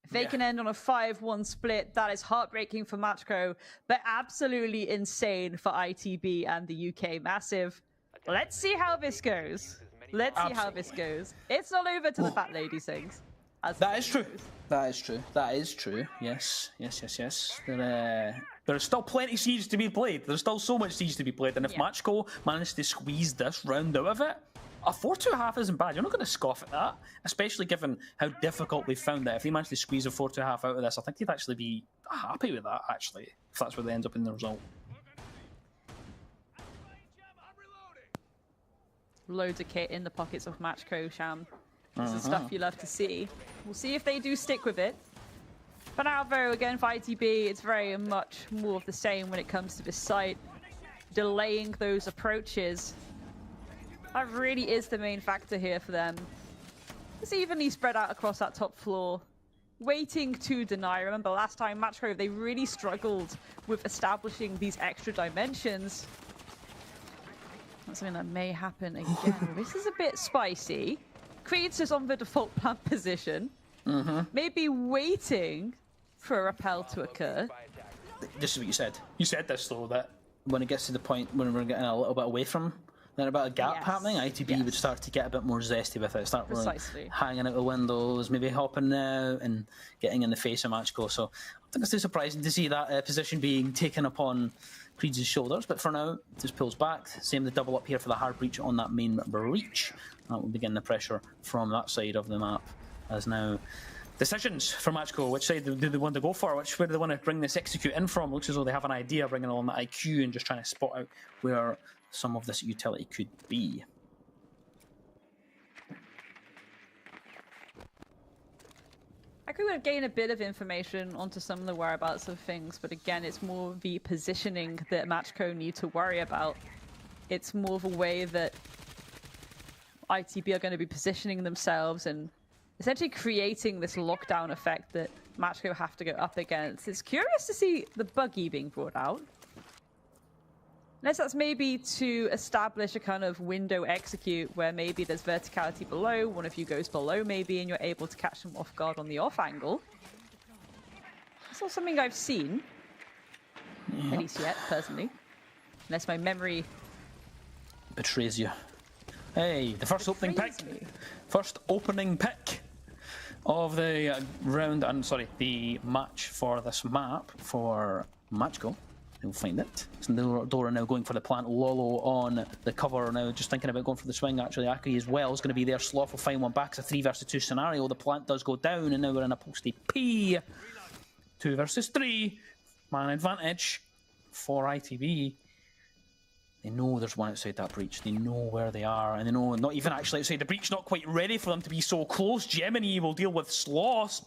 [SPEAKER 6] If they can end on a 5-1 split, that is heartbreaking for Machko, but absolutely insane for ITB and the UK Massive. Let's see how this goes. Let's see how this goes. It's not over till the fat lady sings.
[SPEAKER 7] That is true. That is true. That is true. Yes. There's still plenty of Siege to be played. There's still so much Siege to be played. And if Machko managed to squeeze this round out of it, a 4-2-1/2 isn't bad. You're not going to scoff at that, especially given how difficult they found it. If they managed to squeeze a 4-2-1/2 out of this, I think they'd actually be happy with that, actually, if that's where they end up in the result.
[SPEAKER 6] Loads of kit in the pockets of Machko, Sham. This is stuff you love to see. We'll see if they do stick with it. For now, though, again, for ITB, it's very much more of the same when it comes to this site. Delaying those approaches. That really is the main factor here for them. It's evenly spread out across that top floor. Waiting to deny. Remember, last time, Machko, they really struggled with establishing these extra dimensions. That's something that may happen again. This is a bit spicy. Creed's is on the default plant position. Maybe waiting for a rappel to occur.
[SPEAKER 7] This is what you said. You said this, though, that when it gets to the point when we're getting a little bit away from then about a gap happening, ITB would start to get a bit more zesty with it, start really hanging out the windows, maybe hopping out and getting in the face of Machko. So I think it's too surprising to see that position being taken upon Creed's shoulders, but for now, just pulls back. Same the double up here for the hard breach on that main breach. That will begin the pressure from that side of the map. As now, decisions for Machko. Which side do they want to go for? Where do they want to bring this execute in from? Looks as though they have an idea, bringing along the IQ and just trying to spot out where some of this utility could be.
[SPEAKER 6] I could gain a bit of information onto some of the whereabouts of things, but again, it's more the positioning that Machko need to worry about. It's more of a way that ITB are going to be positioning themselves and essentially creating this lockdown effect that Machko have to go up against. It's curious to see the buggy being brought out. Unless that's maybe to establish a kind of window execute where maybe there's verticality below, one of you goes below maybe, and you're able to catch them off guard on the off angle. It's not something I've seen, at least yet, personally. Unless my memory
[SPEAKER 7] betrays you. Hey, the first opening pick. First opening pick of the round, and sorry, the match for this map for Machko. You'll find it. So Dora now going for the plant. Lolo on the cover now, just thinking about going for the swing. Actually, Aki as well is going to be there. Sloth will find one back. It's a 3 versus 2 scenario. The plant does go down, and now we're in a posty P. 2 versus 3. Man advantage for ITB. They know there's one outside that breach. They know where they are, and they know not even actually outside the breach. Not quite ready for them to be so close. Gemini will deal with Sloth.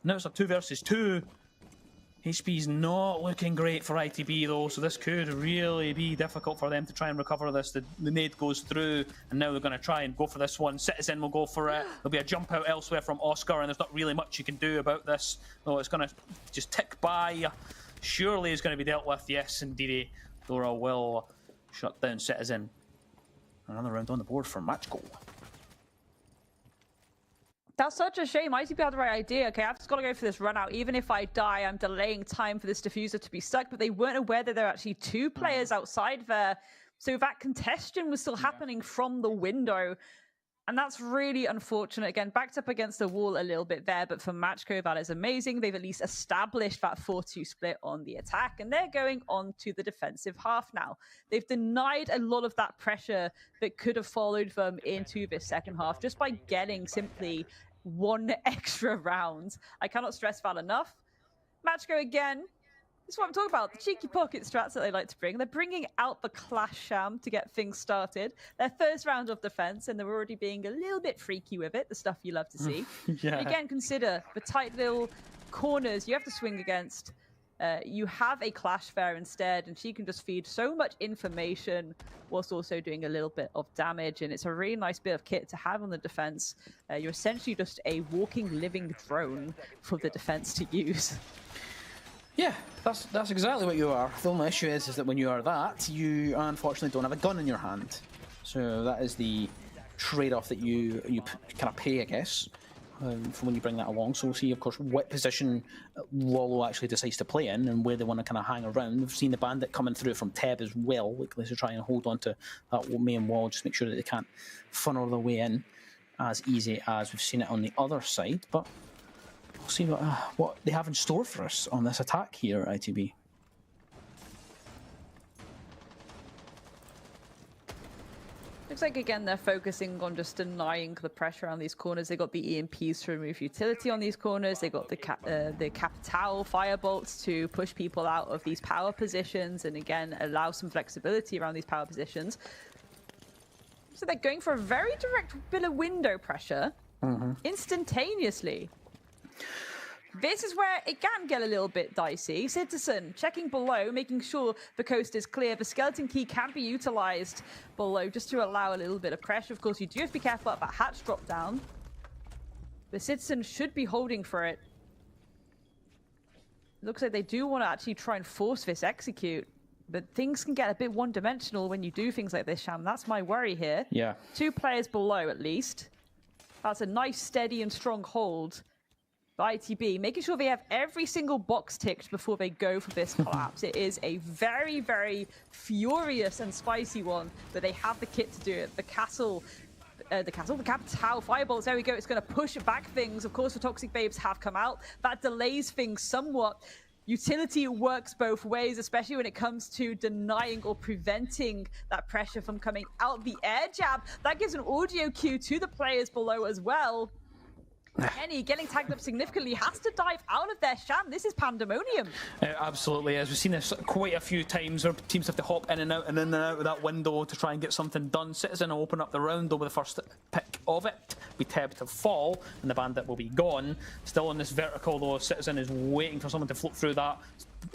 [SPEAKER 7] Now it's a 2 versus 2. HP's not looking great for ITB though, so this could really be difficult for them to try and recover this. The nade goes through, and now they're going to try and go for this one. Citizen will go for it. There'll be a jump out elsewhere from Oscar, and there's not really much you can do about this. Though it's going to just tick by. Surely is going to be dealt with. Yes, indeed. Dora will shut down Citizen. Another round on the board for Machko.
[SPEAKER 6] That's such a shame. ITB had the right idea. Okay, I've just got to go for this run out. Even if I die, I'm delaying time for this diffuser to be stuck. But they weren't aware that there are actually 2 players outside there. So that congestion was still happening from the window. And that's really unfortunate. Again, backed up against the wall a little bit there. But for Machko, that is amazing. They've at least established that 4-2 split on the attack. And they're going on to the defensive half now. They've denied a lot of that pressure that could have followed them into this second half just by getting simply 1 extra round. I cannot stress that enough. Machko again. This is what I'm talking about. The cheeky pocket strats that they like to bring. They're bringing out the Clash Sham to get things started. Their first round of defense, and they're already being a little bit freaky with it. The stuff you love to see.
[SPEAKER 7] Yeah.
[SPEAKER 6] And again, consider the tight little corners you have to swing against. You have a Clash there instead, and she can just feed so much information whilst also doing a little bit of damage. And it's a really nice bit of kit to have on the defense. You're essentially just a walking, living drone for the defense to use.
[SPEAKER 7] Yeah, that's exactly what you are. The only issue is that when you are that, you unfortunately don't have a gun in your hand. So that is the trade-off that you kind of pay, I guess, for when you bring that along. So we'll see, of course, what position Lolo actually decides to play in and where they want to kind of hang around. We've seen the bandit coming through from Teb as well, like to try and hold on to that main wall, just make sure that they can't funnel their way in as easy as we've seen it on the other side. But we'll see what they have in store for us on this attack here, ITB.
[SPEAKER 6] Looks like, again, they're focusing on just denying the pressure on these corners. They got the EMPs to remove utility on these corners. They got the Capital Firebolts to push people out of these power positions and, again, allow some flexibility around these power positions. So they're going for a very direct bit of window pressure instantaneously. This is where it can get a little bit dicey. Citizen checking below, making sure the coast is clear. The skeleton key can be utilized below just to allow a little bit of pressure. Of course, you do have to be careful about that hatch drop down. The Citizen should be holding for it. Looks like they do want to actually try and force this execute. But things can get a bit one-dimensional when you do things like this, Sham. That's my worry here.
[SPEAKER 7] Yeah.
[SPEAKER 6] 2 players below, at least. That's a nice, steady and strong hold by ITB, making sure they have every single box ticked before they go for this collapse. It is a very, very furious and spicy one, but they have the kit to do it. The Capital Firebolts, there we go. It's going to push back things. Of course, the Toxic Babes have come out. That delays things somewhat. Utility works both ways, especially when it comes to denying or preventing that pressure from coming out. The air jab, that gives an audio cue to the players below as well. Kenny getting tagged up significantly, has to dive out of there. Sham, this is pandemonium.
[SPEAKER 7] Absolutely, as we've seen this quite a few times where teams have to hop in and out of that window to try and get something done. Citizen will open up the round over the first pick of it. Be Teb to fall, and the bandit will be gone. Still on this vertical though, Citizen is waiting for someone to float through that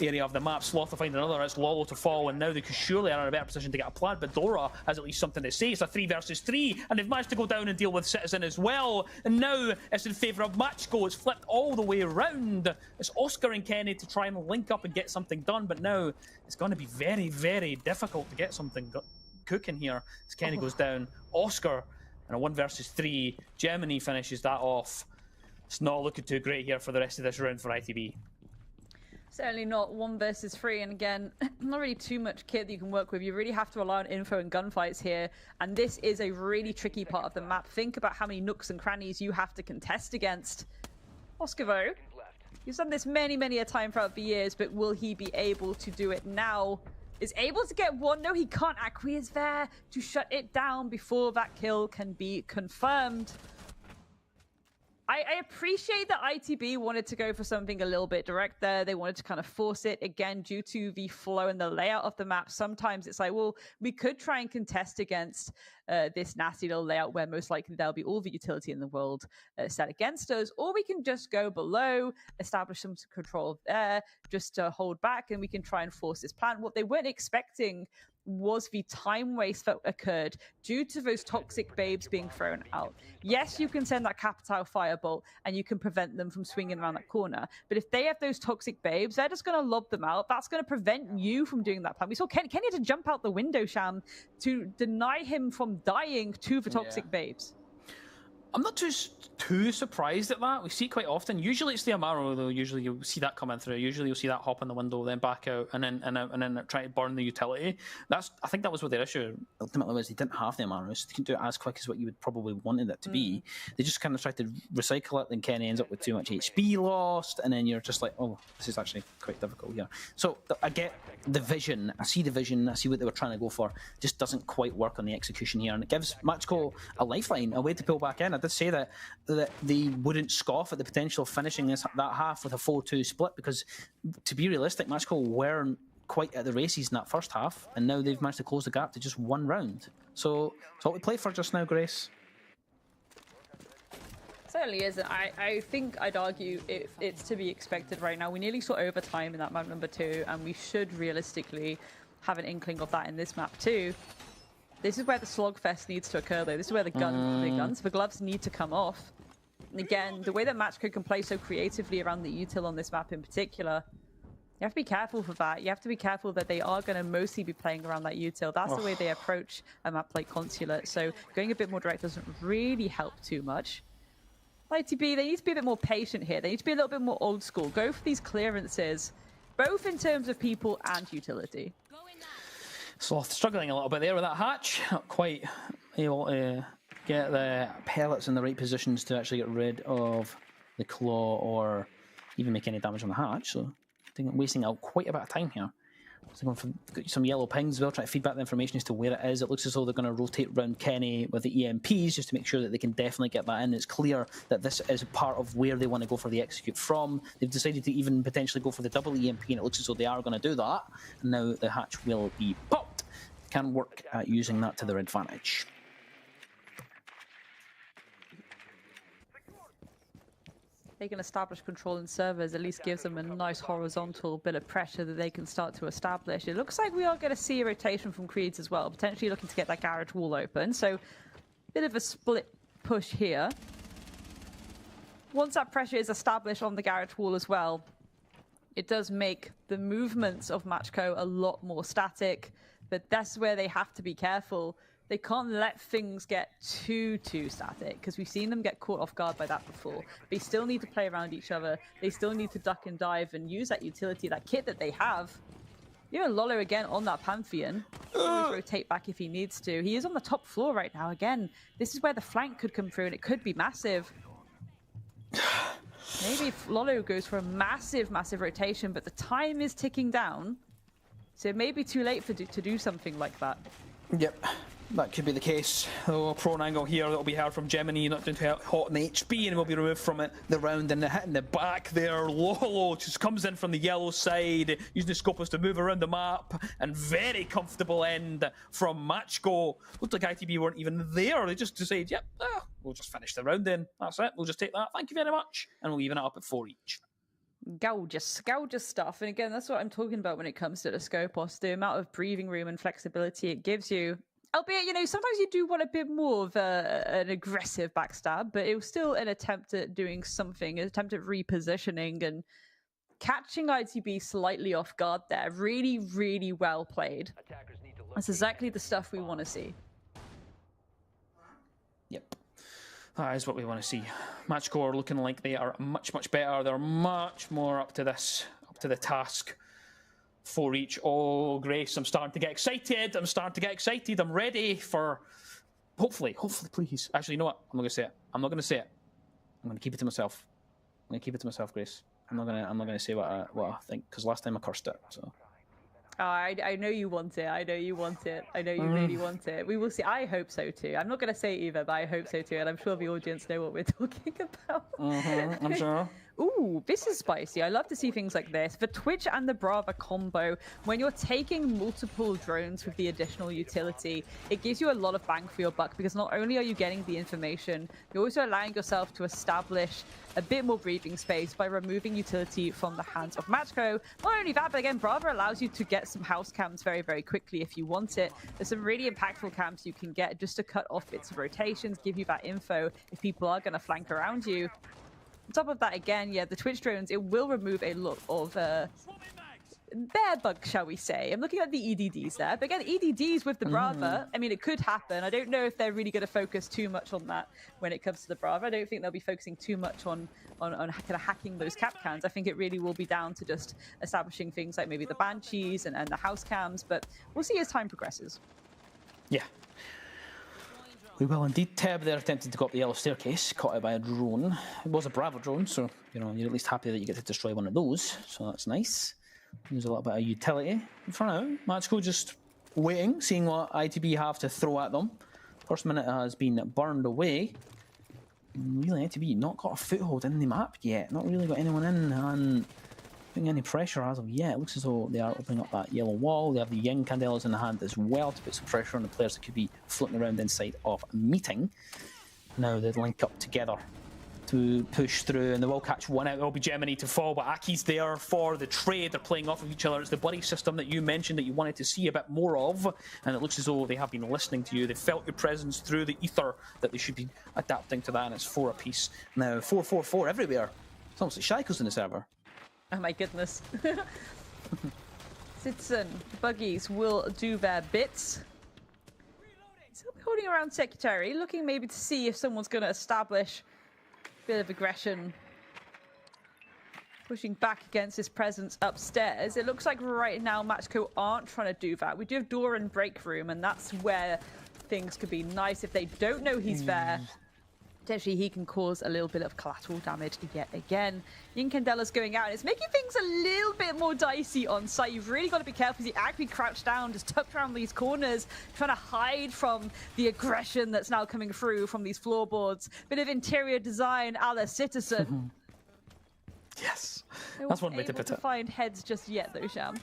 [SPEAKER 7] area of the map. Sloth to find another, it's Lolo to fall, and now they could surely are in a better position to get a plant, but Dora has at least something to say. It's a 3 versus 3, and they've managed to go down and deal with Citizen as well, and now it's in favour of Matchko. It's flipped all the way around. It's Oscar and Kenny to try and link up and get something done, but now it's going to be very, very difficult to get something cooking here as Kenny goes down. Oscar and a 1 versus 3. Germany finishes that off. It's not looking too great here for the rest of this round for ITB.
[SPEAKER 6] Certainly not 1 versus 3, and again, not really too much kit that you can work with. You really have to rely on info and gunfights here, and this is a really tricky part of the map. Think about how many nooks and crannies you have to contest against. Oscar, though, he's done this many a time throughout the years, but will he be able to do it now? Is able to get one? No, he can't. Akwi is there to shut it down before that kill can be confirmed. I appreciate that ITB wanted to go for something a little bit direct there. They wanted to kind of force it, again, due to the flow and the layout of the map. Sometimes it's like, well, we could try and contest against this nasty little layout where most likely there'll be all the utility in the world set against us, or we can just go below, establish some control there, just to hold back, and we can try and force this plan. What they weren't expecting was the time waste that occurred due to those toxic babes being thrown out. Yes, you can send that Capital Firebolt and you can prevent them from swinging around that corner, but if they have those toxic babes, they're just going to lob them out. That's going to prevent you from doing that plan. We saw Kenny had to jump out the window, Sham, to deny him from dying to the toxic babes.
[SPEAKER 7] I'm not too surprised at that. We see it quite often. Usually it's the Amaro, though. Usually you'll see that coming through. Usually you'll see that hop in the window, then back out, and then try to burn the utility. I think that was what their issue ultimately was. They didn't have the Amaros. They couldn't do it as quick as what you would probably wanted it to be. They just kind of tried to recycle it, then Kenny ends up with too much HP lost, and then you're just like, oh, this is actually quite difficult here. So I get the vision. I see the vision. I see what they were trying to go for. It just doesn't quite work on the execution here, and it gives Matchko a lifeline, a way to pull back in. I did say that they wouldn't scoff at the potential of finishing that half with a 4-2 split, because to be realistic, Matchko weren't quite at the races in that first half, and now they've managed to close the gap to just 1 round. So it's what we play for just now, Grace.
[SPEAKER 6] Certainly is. I think I'd argue it's to be expected right now. We nearly saw overtime in that map number 2, and we should realistically have an inkling of that in this map too. This is where the slogfest needs to occur, though. This is where the gloves need to come off. And again, the way that Matchko can play so creatively around the util on this map in particular, You have to be careful for that. You have to be careful that they are going to mostly be playing around that util. That's the way they approach a map like Consulate. So going a bit more direct doesn't really help too much. ITB, they need to be a bit more patient here. They need to be a little bit more old school. Go for these clearances, both in terms of people and utility.
[SPEAKER 7] Sloth struggling a little bit there with that hatch. Not quite able to get the pellets in the right positions to actually get rid of the claw or even make any damage on the hatch. So I think I'm wasting out quite a bit of time here. So going for some yellow pings as well, trying to feed back the information as to where it is. It looks as though they're going to rotate around Kenny with the EMPs just to make sure that they can definitely get that in. It's clear that this is part of where they want to go for the execute from. They've decided to even potentially go for the double EMP, and it looks as though they are going to do that. And now the hatch will be popped. Can work at using that to their advantage.
[SPEAKER 6] They can establish control in servers, at least gives them a nice horizontal bit of pressure that they can start to establish. It looks like we are going to see a rotation from Creeds as well, potentially looking to get that garage wall open. So, bit of a split push here. Once that pressure is established on the garage wall as well, it does make the movements of Matchco a lot more static, but that's where they have to be careful. They can't let things get too static, because we've seen them get caught off guard by that before. They still need to play around each other. They still need to duck and dive and use that utility, that kit that they have. You know, Lolo again on that Pantheon. Always rotate back if he needs to. He is on the top floor right now. Again, this is where the flank could come through, and it could be massive. Maybe if Lolo goes for a massive rotation, but the time is ticking down. So it may be too late to do something like that.
[SPEAKER 7] Yep. That could be the case. Oh, prone angle here that'll be heard from Gemini, not doing too hot in the HP, and will be removed from it. The round and the hit in the back there. Lolo just comes in from the yellow side, using the scopus to move around the map, and very comfortable end from Matchco. Looked like ITB weren't even there. They just decided, yep, we'll just finish the round then. That's it. We'll just take that. Thank you very much. And we'll even it up at 4 each.
[SPEAKER 6] Gorgeous stuff. And again, that's what I'm talking about when it comes to the Scopus. The amount of breathing room and flexibility it gives you. Albeit, you know, sometimes you do want a bit more of an aggressive backstab, but it was still an attempt at doing something, an attempt at repositioning and catching ITB slightly off guard there. Really, really well played. That's exactly the stuff we want to see.
[SPEAKER 7] Yep. That is what we want to see. Matchco are looking like they are much better. They're much more up to this, up to the task. 4 each. Oh, Grace, I'm starting to get excited. I'm ready for... Hopefully, please. Actually, you know what? I'm not going to say it. I'm going to keep it to myself. Grace. I'm not going to say what I think, because last time I cursed it, so...
[SPEAKER 6] Oh, I know you want it. I know you really want it. We will see. I hope so too. I'm not going to say it either, but I hope so too. And I'm sure the audience know what we're talking about.
[SPEAKER 7] I'm sure.
[SPEAKER 6] Ooh, this is spicy. I love to see things like this. The Twitch and the Brava combo, when you're taking multiple drones with the additional utility, it gives you a lot of bang for your buck, because not only are you getting the information, you're also allowing yourself to establish a bit more breathing space by removing utility from the hands of Matchco. Not only that, but again, Brava allows you to get some house cams very, very quickly if you want it. There's some really impactful cams you can get just to cut off bits of rotations, give you that info if people are going to flank around you. On top of that, again, yeah, the Twitch drones, it will remove a lot of bear bugs, shall we say. I'm looking at the EDDs there, but again, EDDs with the Brava, I mean, it could happen. I don't know if they're really going to focus too much on that when it comes to the Brava. I don't think they'll be focusing too much on kind of hacking those cap cams. I think it really will be down to just establishing things like maybe the Banshees and the house cams, but we'll see as time progresses.
[SPEAKER 7] Yeah. We will indeed. Teb there attempted to go up the yellow staircase, caught out by a drone. It was a Bravo drone, so you know you're at least happy that you get to destroy one of those. So that's nice. There's a little bit of utility. For now, Matchco just waiting, seeing what ITB have to throw at them. First minute has been burned away. Really, ITB not got a foothold in the map yet. Not really got anyone in and putting any pressure as of yet. It looks as though they are opening up that yellow wall. They have the Yin Candelas in the hand as well to put some pressure on the players that could be floating around inside of a meeting. Now they link up together to push through, and they will catch one out. It'll be Gemini to fall, but Aki's there for the trade. They're playing off of each other. It's the buddy system that you mentioned that you wanted to see a bit more of, and it looks as though they have been listening to you. They felt your presence through the ether, that they should be adapting to that, and it's 4 apiece. Now, 4-4-4 everywhere. It's almost like Shaiko's in the server.
[SPEAKER 6] Oh my goodness. Citizen buggies will do their bits. Still holding around Secretary, looking maybe to see if someone's going to establish a bit of aggression. Pushing back against his presence upstairs. It looks like right now Matchco aren't trying to do that. We do have door and break room, and that's where things could be nice if they don't know he's there. Potentially he can cause a little bit of collateral damage yet again. Yinkandela's going out, and it's making things a little bit more dicey on site. You've really got to be careful. He's actually crouched down, just tucked around these corners, trying to hide from the aggression that's now coming through from these floorboards. Bit of interior design a la Citizen.
[SPEAKER 7] Yes, that's one way to put
[SPEAKER 6] to find heads just yet, though, Sham.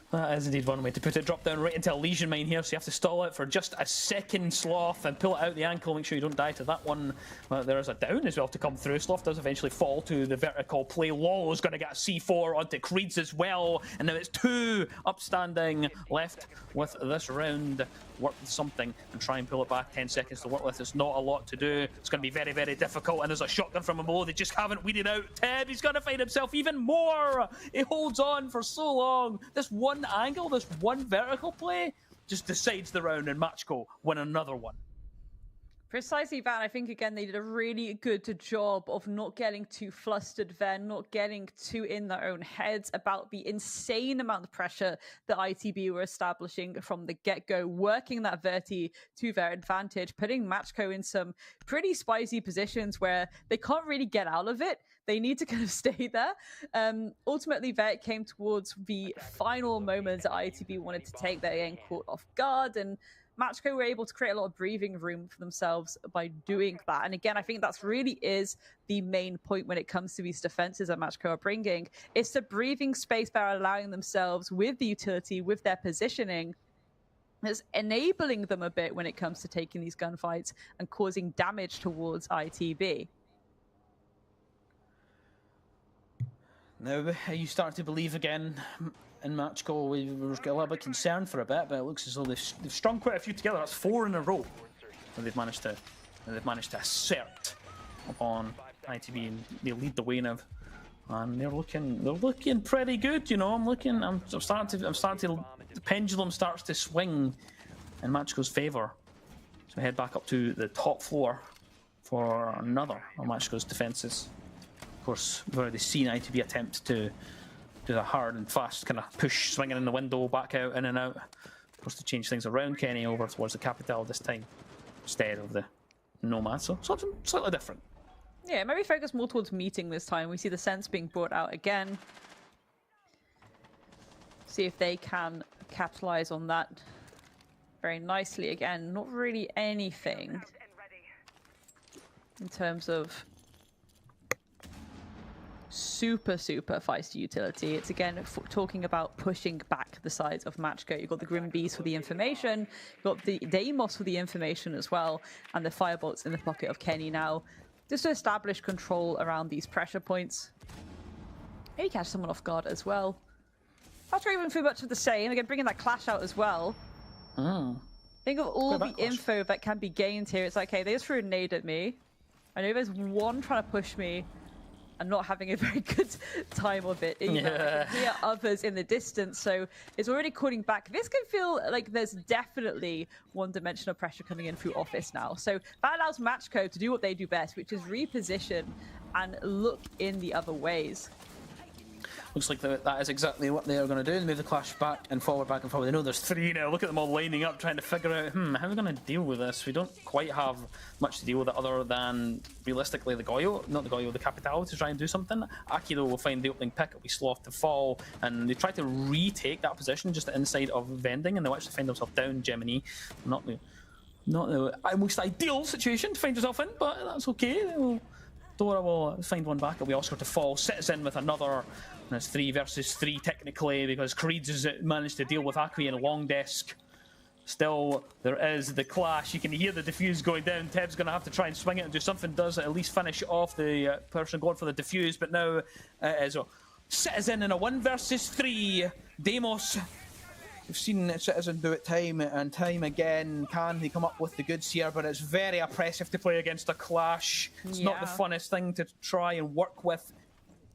[SPEAKER 7] That is indeed one way to put it. Drop down right into a Legion mine here, so you have to stall it for just a second, Sloth, and pull it out the ankle. Make sure you don't die to that one. There is a down as well to come through. Sloth does eventually fall to the vertical play. Lolo is going to get a C4 onto Creeds as well. And now it's 2 upstanding left with this round. Work with something and try and pull it back. 10 seconds to work with. It's not a lot to do. It's going to be very, very difficult. And there's a shotgun from Mo. They just haven't weeded out Teb. He's going to find himself even more. He holds on for so long. This one angle, this one vertical play just decides the round, and Matchco win another one.
[SPEAKER 6] Precisely that. I think, again, they did a really good job of not getting too flustered there, not getting too in their own heads about the insane amount of pressure that ITB were establishing from the get-go, working that Verti to their advantage, putting Matchco in some pretty spicy positions where they can't really get out of it. They need to kind of stay there. Ultimately, there it came towards the final moments that ITB wanted to take. They're getting caught off guard, and Matchco were able to create a lot of breathing room for themselves by doing that. And again, I think that's really is the main point when it comes to these defenses that Matchco are bringing. It's the breathing space they're allowing themselves with the utility, with their positioning. It's enabling them a bit when it comes to taking these gunfights and causing damage towards ITB.
[SPEAKER 7] Now you start to believe again in Matchco. We were a little bit concerned for a bit, but it looks as though they've strung quite a few together. That's 4 in a row that they've managed to assert upon ITB, and they lead the way now. And they're looking pretty good, you know. I'm starting to the pendulum starts to swing in Matchco's favour. So we head back up to the top floor for another of Matchco's defences. Of course, we've already seen ITB attempt to do the hard and fast kind of push, swinging in the window, back out, in and out. Of course, to change things around Kenny over towards the Capital this time instead of the Nomad. So something slightly different.
[SPEAKER 6] Yeah, maybe focus more towards meeting this time. We see the sense being brought out again. See if they can capitalize on that very nicely again. Not really anything in terms of super feisty utility. It's again talking about pushing back the sides of Matchco. You've got the Grim Beast for the information, you've got the Deimos for the information as well, and the Firebolts in the pocket of Kenny now, just to establish control around these pressure points. Maybe catch someone off guard as well. Not even through much of the same. Again, bringing that clash out as well. Think of all the info that can be gained here. It's like, okay, they just threw a nade at me. I know there's one trying to push me and not having a very good time of it either.
[SPEAKER 7] Yeah.
[SPEAKER 6] I can hear others in the distance, so it's already calling back. This can feel like there's definitely one-dimensional pressure coming in through Office now. So that allows Matchco to do what they do best, which is reposition and look in the other ways.
[SPEAKER 7] Looks like that is exactly what they are going to do. They move the clash back and forward, back and forward. They know there's 3 now. Look at them all lining up, trying to figure out, how are we going to deal with this? We don't quite have much to deal with it other than, realistically, the Capital to try and do something. Aki, though, will find the opening pick. It'll be Sloth to fall, and they try to retake that position just inside of Vending, and they'll actually find themselves down Gemini. Not the most ideal situation to find yourself in, but that's okay. Dora will find one back. It'll be Oscar to fall. Citizen with another. And it's 3 versus 3 technically, because Creeds has managed to deal with Akri in a long desk. Still, there is the clash. You can hear the defuse going down. Teb's going to have to try and swing it and do something. Does at least finish off the person going for the defuse. But now it is Citizen in a 1 versus 3. Deimos. We've seen Citizen do it time and time again. Can he come up with the goods here? But it's very oppressive to play against a clash. It's not the funnest thing to try and work with.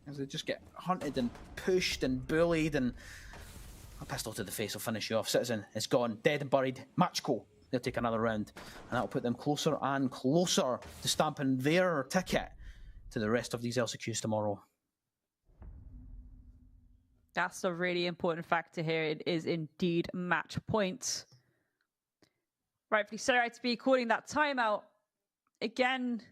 [SPEAKER 7] as they just get hunted and pushed and bullied, and a pistol to the face will finish you off. Citizen is gone, dead and buried. Matchco, they'll take another round, and that'll put them closer and closer to stamping their ticket to the rest of these LCQs tomorrow.
[SPEAKER 6] That's a really important factor here. It is indeed match points. Rightfully so, ITB calling that timeout. Again,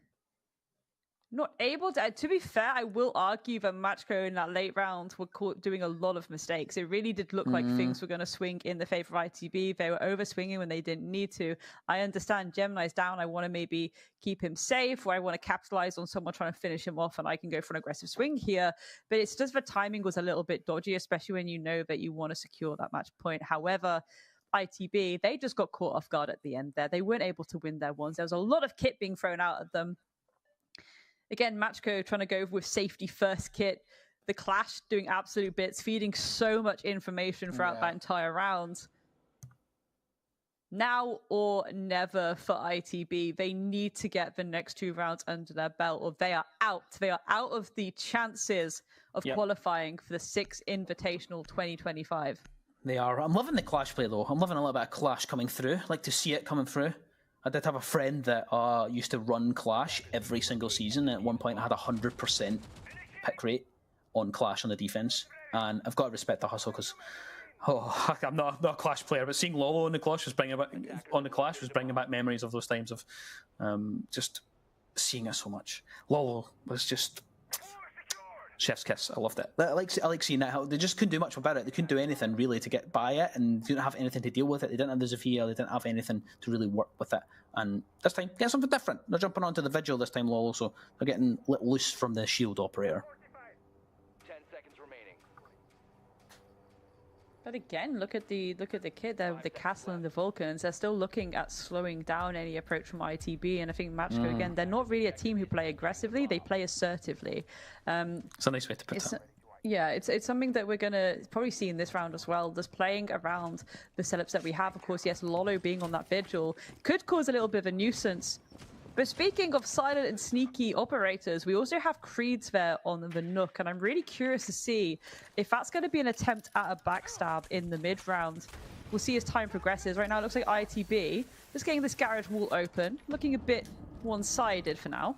[SPEAKER 6] not able to be fair, I will argue that Matchco in that late round were doing a lot of mistakes. It really did look like things were going to swing in the favor of ITB. They were over swinging when they didn't need to. I understand Gemini's down. I want to maybe keep him safe, or I want to capitalize on someone trying to finish him off and I can go for an aggressive swing here. But it's just the timing was a little bit dodgy, especially when you know that you want to secure that match point. However, ITB, they just got caught off guard at the end there. They weren't able to win their ones. There was a lot of kit being thrown out at them. Again, Matchco trying to go with safety first kit. The Clash doing absolute bits, feeding so much information throughout that entire round. Now or never for ITB. They need to get the next 2 rounds under their belt, or they are out. They are out of the chances of qualifying for the 6th Invitational 2025.
[SPEAKER 7] They are. I'm loving the Clash play, though. I'm loving a little bit of Clash coming through. I like to see it coming through. I did have a friend that used to run Clash every single season. At one point, I had 100% pick rate on Clash on the defense. And I've got to respect the hustle because, I'm not a Clash player, but seeing Lolo on the Clash was bringing back memories of those times of just seeing it so much. Lolo was just chef's kiss. I loved it. I like seeing that. How they just couldn't do much about it. They couldn't do anything really to get by it, and didn't have anything to deal with it. They didn't have the Zofia. They didn't have anything to really work with it. And this time, get something different. They're jumping onto the Vigil this time, Lolo, so they're getting let loose from the shield operator.
[SPEAKER 8] 10 seconds remaining.
[SPEAKER 6] But again, look at the kid there with the Castle and the Vulcans. They're still looking at slowing down any approach from ITB, and I think Matchco again, they're not really a team who play aggressively. They play assertively.
[SPEAKER 7] It's a nice way to put it.
[SPEAKER 6] Yeah, it's something that we're going to probably see in this round as well. Just playing around the setups that we have. Of course, yes, Lolo being on that Vigil could cause a little bit of a nuisance. But speaking of silent and sneaky operators, we also have Creeds there on the Nook, and I'm really curious to see if that's going to be an attempt at a backstab in the mid-round. We'll see as time progresses. Right now, it looks like ITB just getting this garage wall open, looking a bit one-sided for now.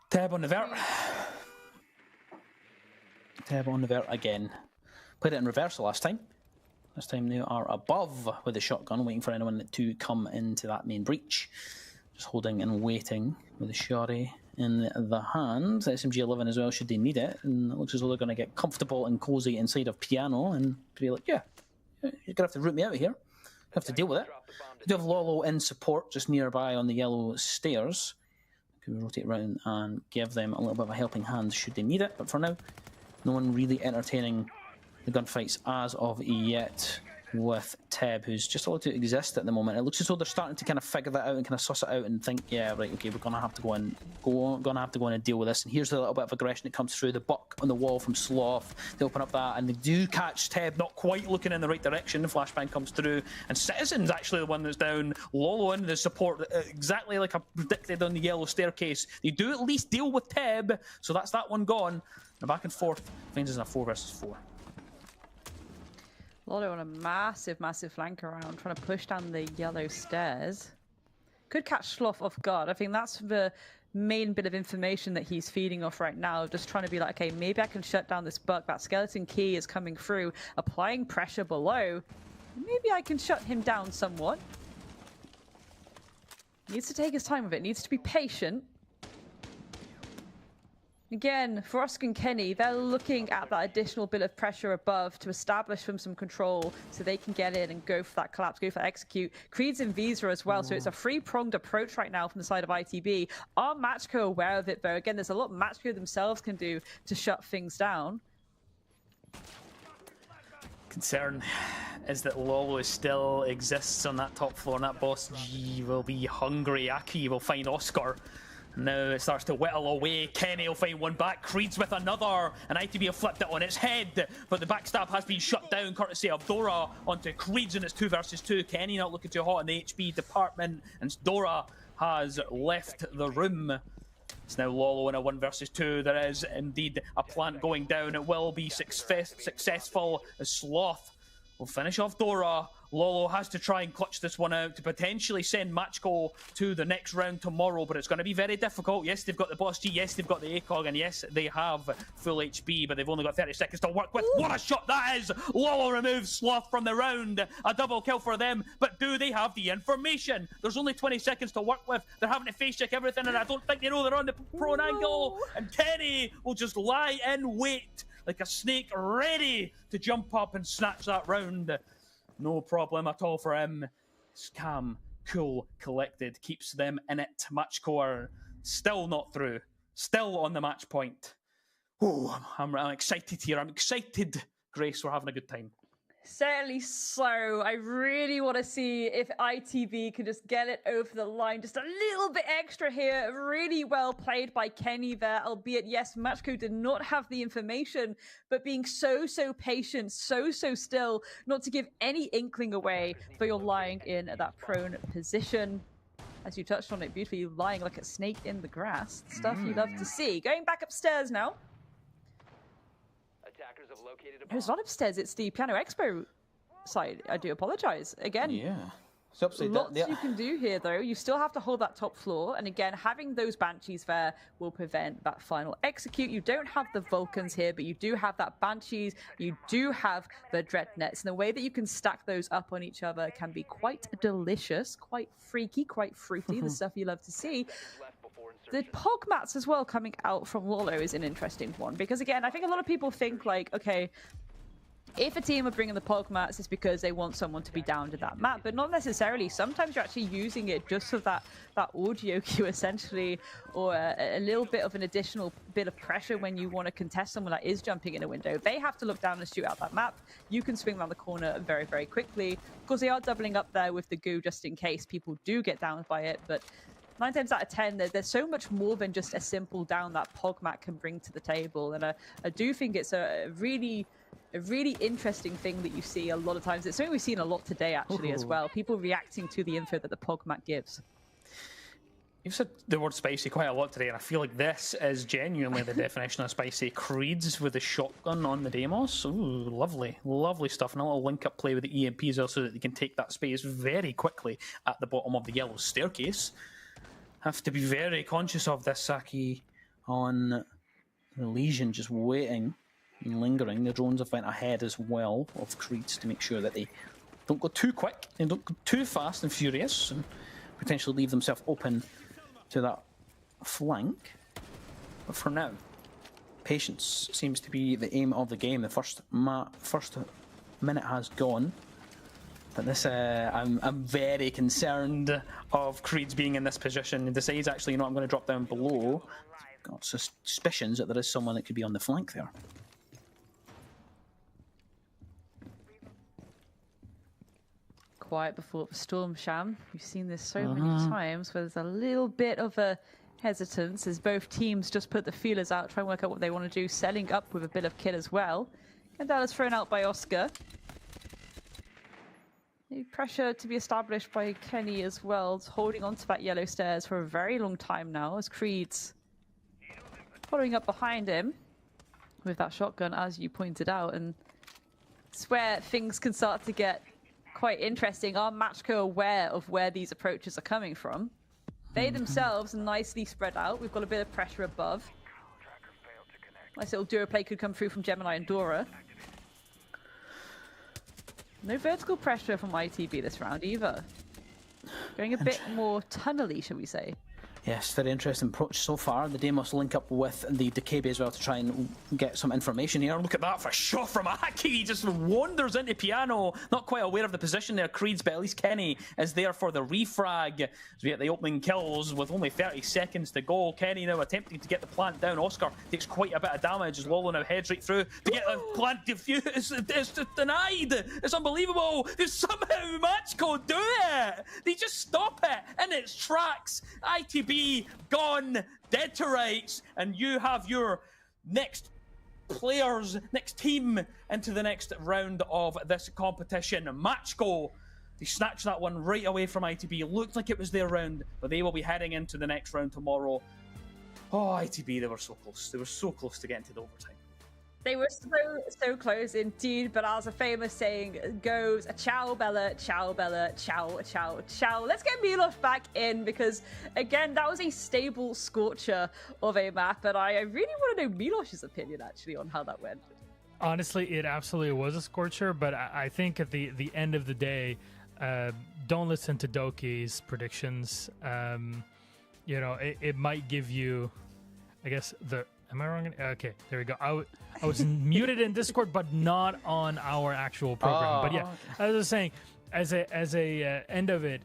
[SPEAKER 7] Tab on the vert. Tab on the vert again. Played it in reverse last time. This time they are above with the shotgun, waiting for anyone to come into that main breach. Just holding and waiting with the Shari in the hand. SMG-11 as well, should they need it. And it looks as though they're going to get comfortable and cozy inside of Piano and be like, yeah, you're going to have to root me out of here. You have to deal with it. We do have Lolo in support just nearby on the yellow stairs. Could we rotate around and give them a little bit of a helping hand should they need it. But for now, no one really entertaining the gunfights as of yet with Teb, who's just allowed to exist at the moment. It looks as though they're starting to kind of figure that out and kind of suss it out and think, yeah, right, okay, we're gonna have to go in and deal with this. And here's a little bit of aggression that comes through. The buck on the wall from Sloth. They open up that and they do catch Teb, not quite looking in the right direction. The flashbang comes through, and Citizen's actually the one that's down. Lolo in the support, exactly like I predicted on the yellow staircase. They do at least deal with Teb, so that's that one gone. And back and forth finds us in a 4 versus 4.
[SPEAKER 6] Lolo on a massive flank around, trying to push down the yellow stairs. Could catch Sloth off guard. I think that's the main bit of information that he's feeding off right now, just trying to be like, okay, maybe I can shut down this buck. That skeleton key is coming through, applying pressure below. Maybe I can shut him down somewhat. Needs to take his time with it, needs to be patient. Again, for Oscar and Kenny, they're looking at that additional bit of pressure above to establish them some control so they can get in and go for that collapse, go for that execute. Creed's in Visa as well, so it's a three-pronged approach right now from the side of ITB. Are Matchco aware of it, though? Again, there's a lot Matchco themselves can do to shut things down.
[SPEAKER 7] Concern is that Lolo still exists on that top floor, and that boss G will be hungry. Aki will find Oscar. Now it starts to whittle away. Kenny will find one back. Creed's with another. And ITB have flipped it on its head. But the backstab has been shut down courtesy of Dora onto Creed's, and it's 2 versus 2. Kenny not looking too hot in the HP department. And Dora has left the room. It's now Lolo in a 1 versus 2. There is indeed a plant going down. It will be successful as Sloth will finish off Dora. Lolo has to try and clutch this one out to potentially send Matchko to the next round tomorrow, but it's going to be very difficult. Yes, they've got the Boss G, yes, they've got the ACOG, and yes, they have full HP, but they've only got 30 seconds to work with. What a shot that is! Lolo removes Sloth from the round. A double kill for them, but do they have the information? There's only 20 seconds to work with. They're having to face check everything, and I don't think they know they're on the prone angle, and Kenny will just lie in wait like a snake, ready to jump up and snatch that round. No problem at all for him. Calm, cool, collected, keeps them in it. Matchco are still not through, still on the match point. Oh, I'm excited here. I'm excited, Grace. We're having a good time.
[SPEAKER 6] Certainly so. I really want to see if ITV can just get it over the line. Just a little bit extra here. Really well played by Kenny there, albeit, yes, Matchco did not have the information, but being so patient, so still, not to give any inkling away, but you're lying in that prone position. As you touched on it beautifully, lying like a snake in the grass. Stuff you love to see. Going back upstairs now. It's not upstairs, it's the Piano Expo side. I do apologize. Again,
[SPEAKER 7] yeah. Lots you
[SPEAKER 6] can do here, though. You still have to hold that top floor. And again, having those Banshees there will prevent that final execute. You don't have the Vulcans here, but you do have that Banshees. You do have the Dreadnets. And the way that you can stack those up on each other can be quite delicious, quite freaky, quite fruity, the stuff you love to see. The Pog mats as well coming out from Lolo is an interesting one. Because again, I think a lot of people think like, okay, if a team are bringing the Pog mats, it's because they want someone to be down to that map, but not necessarily. Sometimes you're actually using it just for that audio cue, essentially, or a little bit of an additional bit of pressure when you want to contest someone that is jumping in a window. They have to look down and shoot out that map. You can swing around the corner very quickly. Of course, they are doubling up there with the goo just in case people do get downed by it, but 9 times out of 10, there's so much more than just a simple down that Pog mat can bring to the table, and I do think it's a really interesting thing that you see a lot of times. It's something we've seen a lot today, actually, as well. People reacting to the info that the Pog mat gives.
[SPEAKER 7] You've said the word spicy quite a lot today, and I feel like this is genuinely the definition of spicy. Creeds with the shotgun on the Deimos. Ooh, lovely stuff. And a little link-up play with the EMPs also, that they can take that space very quickly at the bottom of the yellow staircase. Have to be very conscious of this. Saki on the Legion just waiting and lingering. The drones have went ahead as well of Creeds to make sure that they don't go too quick and don't go too fast and furious and potentially leave themselves open to that flank. But for now, patience seems to be the aim of the game. The first minute has gone. But this, I'm very concerned of Creeds being in this position. He decides, actually, you know, I'm going to drop down below. Got suspicions that there is someone that could be on the flank there.
[SPEAKER 6] Quiet before the storm, Sham. We've seen this so many times where there's a little bit of a hesitance as both teams just put the feelers out, try and work out what they want to do, selling up with a bit of kill as well. Gandala's thrown out by Oscar. The pressure to be established by Kenny as well. It's holding onto that yellow stairs for a very long time now as Creed's following up behind him with that shotgun, as you pointed out. And it's where things can start to get quite interesting. Are Matchco aware of where these approaches are coming from? They themselves are nicely spread out. We've got a bit of pressure above. Nice little duo play could come through from Gemini and Dora. No vertical pressure from ITV this round either. Going a bit more tunnely, shall we say.
[SPEAKER 7] Yes, very interesting approach so far. The Deimos link up with the Kafe as well to try and get some information here. Look at that for a shot from Aki. He just wanders into Piano. Not quite aware of the position there, Creeds, but at least Kenny is there for the refrag. As we get the opening kills with only 30 seconds to go. Kenny now attempting to get the plant down. Oscar takes quite a bit of damage as Lolo now heads right through to get the plant defused. It's denied. It's unbelievable. There's somehow Matchco do it. They just stop it in its tracks. ITB gone, dead to rights, and you have your next players, next team into the next round of this competition. Matchco, they snatched that one right away from ITB. It looked like it was their round, but they will be heading into the next round tomorrow. Oh, ITB, they were so close. They were so close to getting to the overtime.
[SPEAKER 6] They were so close indeed, but as a famous saying goes, ciao Bella, ciao Bella, ciao, ciao, ciao. Let's get Milos back in, because again, that was a stable scorcher of a map, and I really want to know Milos' opinion actually on how that went.
[SPEAKER 1] Honestly, it absolutely was a scorcher, but I think at the end of the day, don't listen to Doki's predictions. It might give you, I guess, am I wrong? Okay, there we go. I was muted in Discord, but not on our actual program. But yeah, I was just saying, as a end of it,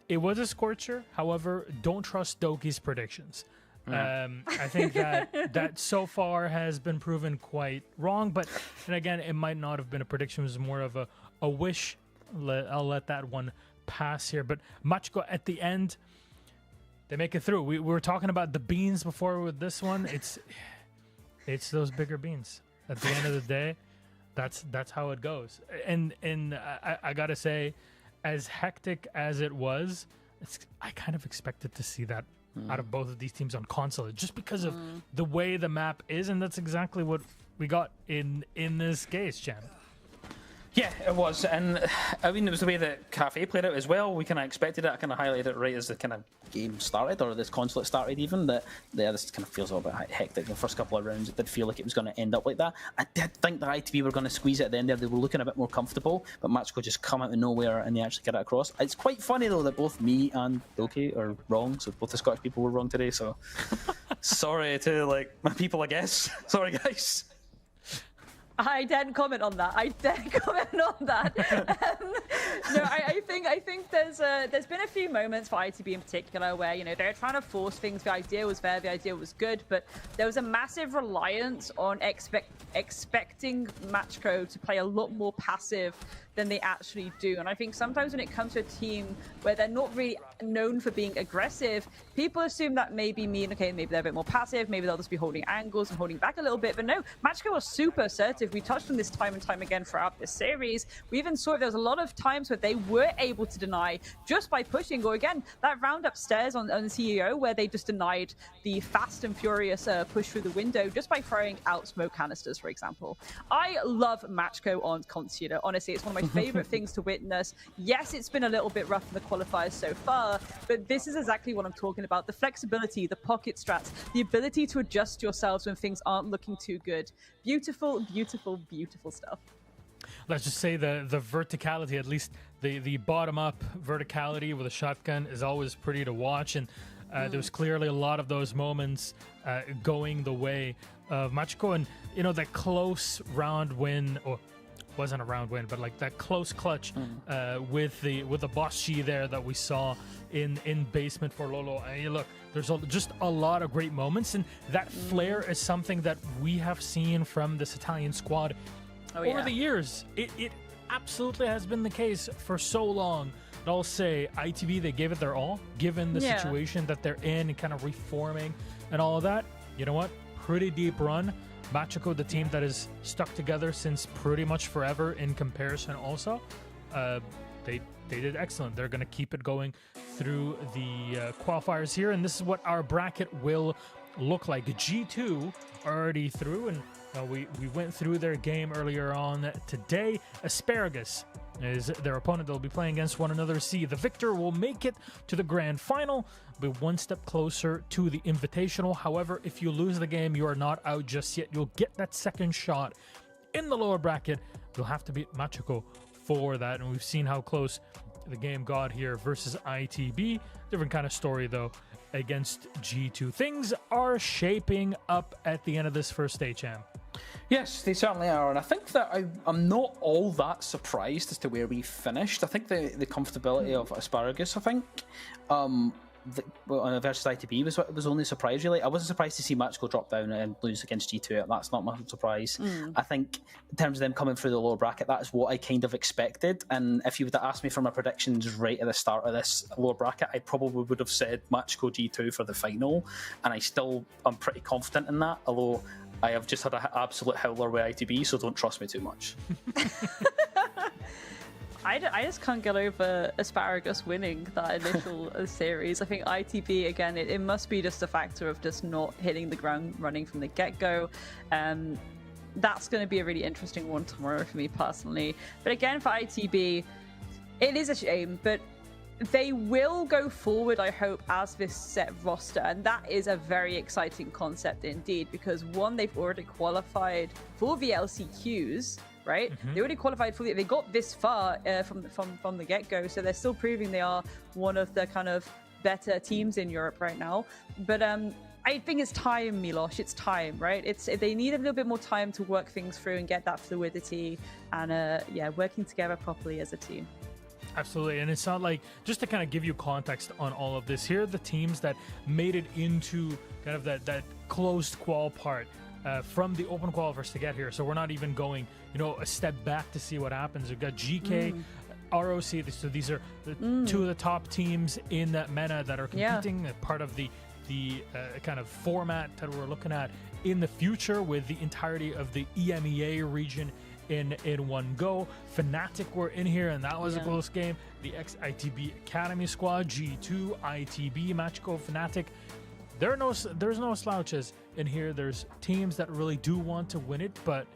[SPEAKER 1] it was a scorcher. However, don't trust Doki's predictions. I think that so far has been proven quite wrong. But and again, it might not have been a prediction. It was more of a wish. I'll let that one pass here. But Machko at the end, they make it through. We were talking about the beans before with this one. It's those bigger beans. At the end of the day, that's how it goes. And I gotta say, as hectic as it was, I kind of expected to see that out of both of these teams on Consulate, just because of the way the map is, and that's exactly what we got in this case, Chan.
[SPEAKER 7] Yeah, it was, and I mean, it was the way that Kafe played out as well. We kind of expected it. I kind of highlighted it right as the kind of game started, or this Consulate started even, that this kind of feels a little bit hectic. The first couple of rounds, it did feel like it was going to end up like that. I did think that ITV were going to squeeze it at the end there. They were looking a bit more comfortable, but Machko just come out of nowhere and they actually get it across. It's quite funny, though, that both me and Doki are wrong, so both the Scottish people were wrong today, so sorry to, my people, I guess. Sorry, guys.
[SPEAKER 6] I didn't comment on that. I think there's been a few moments for ITB in particular where they're trying to force things. The idea was there, the idea was good, but there was a massive reliance on expecting Machko to play a lot more passive than they actually do. And I think sometimes when it comes to a team where they're not really known for being aggressive, people assume that maybe maybe they're a bit more passive, maybe they'll just be holding angles and holding back a little bit. But no, Machko was super assertive. We touched on this time and time again throughout this series. We even saw there was a lot of times where they were able to deny just by pushing, or again, that round upstairs on CEO where they just denied the fast and furious push through the window just by throwing out smoke canisters, for example. I love Machko on Consulate. Honestly, it's one of my favorite things to witness. Yes, it's been a little bit rough in the qualifiers so far, but this is exactly what I'm talking about. The flexibility, the pocket strats, the ability to adjust yourselves when things aren't looking too good. Beautiful, beautiful, beautiful stuff.
[SPEAKER 1] Let's just say the verticality, at least the bottom-up verticality with a shotgun, is always pretty to watch, and there was clearly a lot of those moments going the way of Machko, and that close round win, or wasn't a round win, but that close clutch with the boss G there that we saw in basement for Lolo. And look, there's just a lot of great moments, and that flair is something that we have seen from this Italian squad over the years. It absolutely has been the case for so long. And I'll say ITV, they gave it their all, given the situation that they're in and kind of reforming and all of that. You know what? Pretty deep run. Machko, the team that is stuck together since pretty much forever in comparison also, they did excellent. They're going to keep it going through the qualifiers here, and this is what our bracket will look like. G2 already through, and we went through their game earlier on today. Asparagus is their opponent. They'll be playing against one another. The victor will make it to the grand final, be one step closer to the Invitational. However, if you lose the game, you are not out just yet. You'll get that second shot in the lower bracket. You'll have to beat Machko for that, and we've seen how close the game got here versus ITB. Different kind of story, though, against G2. Things are shaping up at the end of this first day, Cham.
[SPEAKER 7] Yes, they certainly are, and I think that I'm not all that surprised as to where we finished. I think the comfortability of Asparagus, I think, versus ITB was only a surprise, really. I wasn't surprised to see Machko drop down and lose against G2. That's not much of a surprise. I think in terms of them coming through the lower bracket, that is what I kind of expected. And if you would have asked me for my predictions right at the start of this lower bracket, I probably would have said Machko G2 for the final. And I'm pretty confident in that, although I have just had an absolute howler with ITB, so don't trust me too much.
[SPEAKER 6] I just can't get over Asparagus winning that initial series. I think ITB, again, it must be just a factor of just not hitting the ground running from the get-go. That's going to be a really interesting one tomorrow for me personally. But again, for ITB, it is a shame, but they will go forward, I hope, as this set roster. And that is a very exciting concept indeed, because one, they've already qualified for the LCQs, right? They already qualified for they got this far from the get-go, so they're still proving they are one of the kind of better teams in Europe right now. But I think it's time, Milosh. It's time, right? They need a little bit more time to work things through and get that fluidity and working together properly as a team.
[SPEAKER 1] Absolutely, and it's not like, just to kind of give you context on all of this, here are the teams that made it into kind of that closed qual part from the open qualifiers to get here. So we're not even going, a step back to see what happens. We've got GK, ROC. So these are the two of the top teams in that MENA that are competing, part of the kind of format that we're looking at in the future, with the entirety of the EMEA region in one go. Fnatic were in here, and that was a close game. The ex-ITB Academy squad, G2, ITB, Machiko, Fnatic. There's no slouches in here. There's teams that really do want to win it, but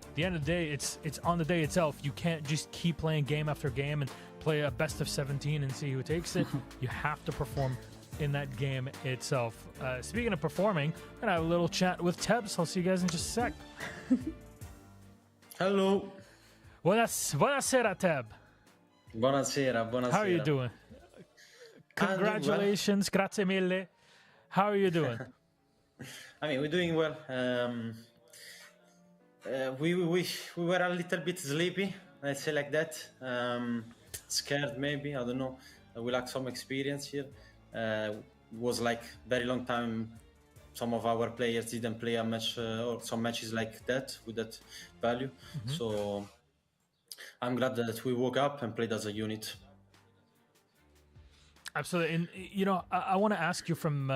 [SPEAKER 1] at the end of the day, it's on the day itself. You can't just keep playing game after game and play a best of 17 and see who takes it. You have to perform in that game itself. Speaking of performing, I'm gonna have a little chat with Tebs. I'll see you guys in just a sec.
[SPEAKER 10] Hello.
[SPEAKER 1] Buonasera, Teb.
[SPEAKER 10] Buonasera.
[SPEAKER 1] How are you doing? Congratulations, grazie mille. How are you doing?
[SPEAKER 10] I mean, we're doing well. We were a little bit sleepy, let's say like that. Scared maybe, I don't know. We lack some experience here. Was like very long time. Some of our players didn't play a match or some matches like that with that value. So I'm glad that we woke up and played as a unit.
[SPEAKER 1] Absolutely. And I want to ask you from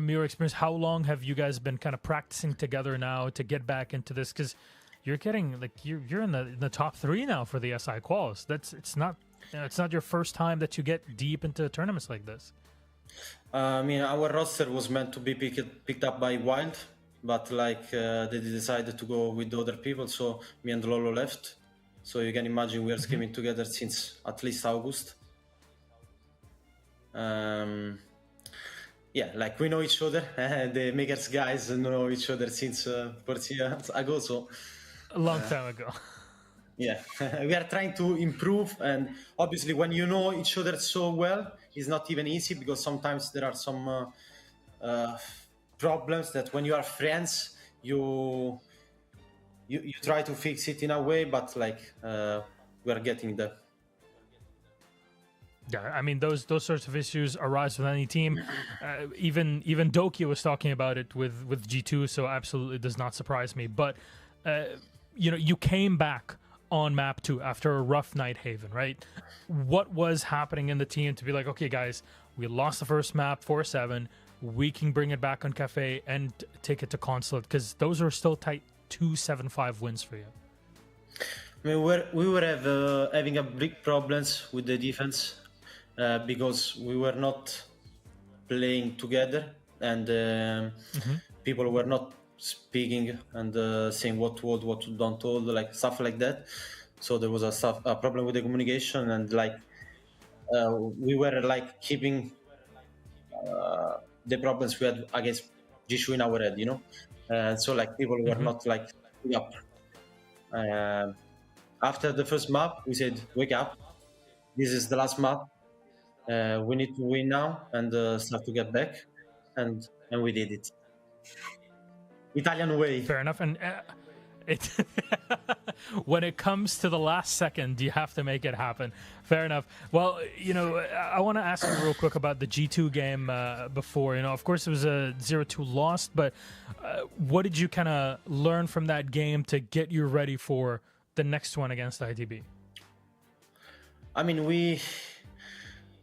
[SPEAKER 1] your experience, how long have you guys been kind of practicing together now to get back into this? Because you're getting you're in the top 3 now for the SI quals. It's not your first time that you get deep into tournaments like this.
[SPEAKER 10] I mean, our roster was meant to be picked up by Wild, but they decided to go with the other people, so me and Lolo left. So you can imagine we are scrimming together since at least August. We know each other. The Makers guys know each other since 4 years ago. So
[SPEAKER 1] a long time ago.
[SPEAKER 10] Yeah, we are trying to improve, and obviously when you know each other so well, it's not even easy, because sometimes there are some problems that when you are friends, you try to fix it in a way, but we are getting there.
[SPEAKER 1] Yeah, I mean those sorts of issues arise with any team. Even Doki was talking about it with G2, so absolutely does not surprise me. But you came back on map 2 after a rough Nighthaven, right? What was happening in the team to be like, okay, guys, we lost the first map 4-7. We can bring it back on Kafe and take it to Consulate, because those are still tight 2-7-5 wins for you.
[SPEAKER 10] I mean, we were having a big problems with the defense because we were not playing together, and people were not speaking and saying what to hold, what to don't hold, like stuff like that. So there was a problem with the communication, and we were keeping the problems we had against Jishu in our head, so people were not up. After the first map, we said, wake up, this is the last map, we need to win now and start to get back, and we did it. Italian way.
[SPEAKER 1] Fair enough. And when it comes to the last second, you have to make it happen. Fair enough. Well, I want to ask you real quick about the G2 game before. Of course, it was a 0-2 loss, but what did you kind of learn from that game to get you ready for the next one against ITB?
[SPEAKER 10] I mean, we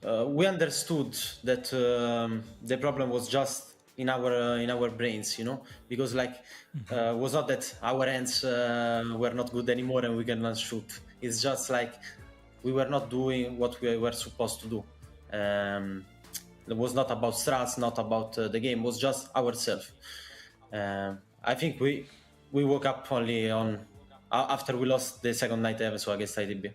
[SPEAKER 10] understood that the problem was just in our brains, because was not that our hands were not good anymore and we cannot shoot. It's just we were not doing what we were supposed to do. It was not about strats, not about the game. It was just ourselves. I think we woke up only on after we lost the second Nighthaven, so against IDB.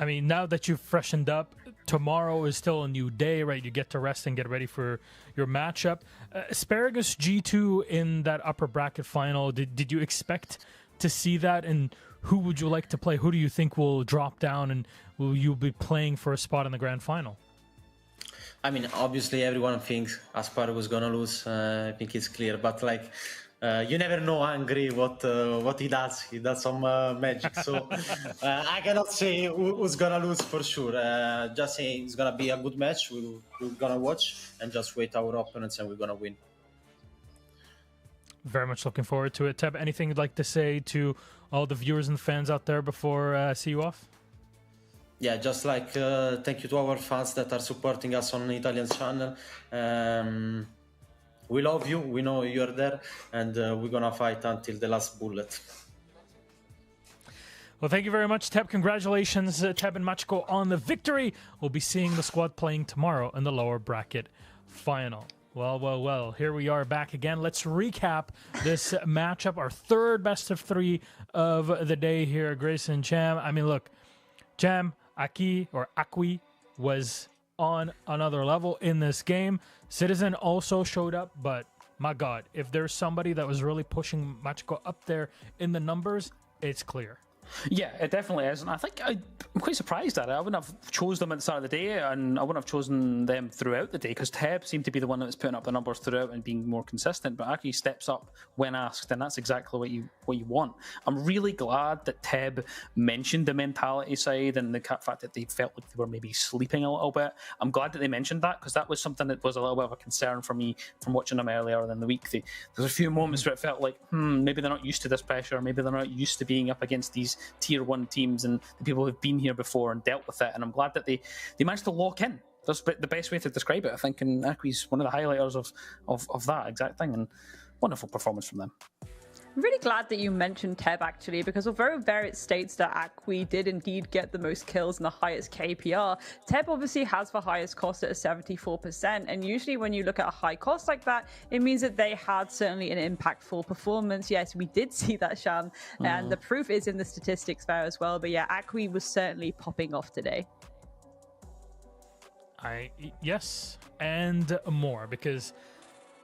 [SPEAKER 1] I mean, now that you've freshened up, tomorrow is still a new day, right? You get to rest and get ready for your matchup. Asparagus G2 in that upper bracket final, did you expect to see that? And who would you like to play? Who do you think will drop down, and will you be playing for a spot in the grand final?
[SPEAKER 10] I mean, obviously everyone thinks Aspar was gonna lose. I think it's clear, but like you never know Angry what he does. He does some magic, so I cannot say who's gonna lose for sure. Just saying it's gonna be a good match. We're gonna watch and just wait our opponents, and we're gonna win.
[SPEAKER 1] Very much looking forward to it. Teb, anything you'd like to say to all the viewers and fans out there before I see you off?
[SPEAKER 10] Yeah, just like thank you to our fans that are supporting us on the Italian channel. We love you. We know you're there, and we're gonna fight until the last bullet.
[SPEAKER 1] Well, thank you very much, Teb. Congratulations, Teb and Machiko, on the victory. We'll be seeing the squad playing tomorrow in the lower bracket final. Well, here we are back again. Let's recap this matchup, our third best of three of the day here, Grayson Jam. I mean, look, Jam, Akwi was on another level in this game. Citizen also showed up, but my God, if there's somebody that was really pushing Machiko up there in the numbers, it's clear.
[SPEAKER 7] Yeah, it definitely is, and I think I'm quite surprised at it. I wouldn't have chose them at the start of the day, and I wouldn't have chosen them throughout the day, because Teb seemed to be the one that was putting up the numbers throughout and being more consistent, but Aki steps up when asked, and that's exactly what you want. I'm really glad that Teb mentioned the mentality side and the fact that they felt like they were maybe sleeping a little bit. I'm glad that they mentioned that, because that was something that was a little bit of a concern for me from watching them earlier in the week. There's a few moments where it felt like, maybe they're not used to this pressure, maybe they're not used to being up against these tier 1 teams and the people who've been here before and dealt with it, and I'm glad that they managed to lock in. That's the best way to describe it, I think, and Akwi's one of the highlighters of that exact thing, and wonderful performance from them.
[SPEAKER 6] I'm really glad that you mentioned Teb, actually, because although there it states that Akwi did indeed get the most kills and the highest KPR, Teb obviously has the highest cost at a 74%, and usually when you look at a high cost like that, it means that they had certainly an impactful performance. Yes, we did see that, Shan, and the proof is in the statistics there as well, but yeah, Akwi was certainly popping off today.
[SPEAKER 1] Yes, and more, because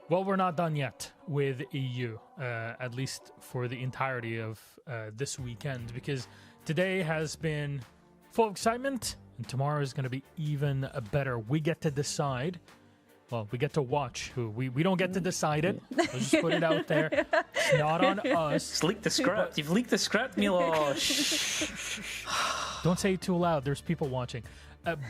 [SPEAKER 1] well, we're not done yet with EU, at least for the entirety of this weekend, because today has been full of excitement, and tomorrow is going to be even better. We get to decide. Well, we get to watch who. We don't get to decide it. Let's just put it out there. It's not on us.
[SPEAKER 7] Just leak the script. You've leaked the script, Milo.
[SPEAKER 1] Don't say it too loud. There's people watching.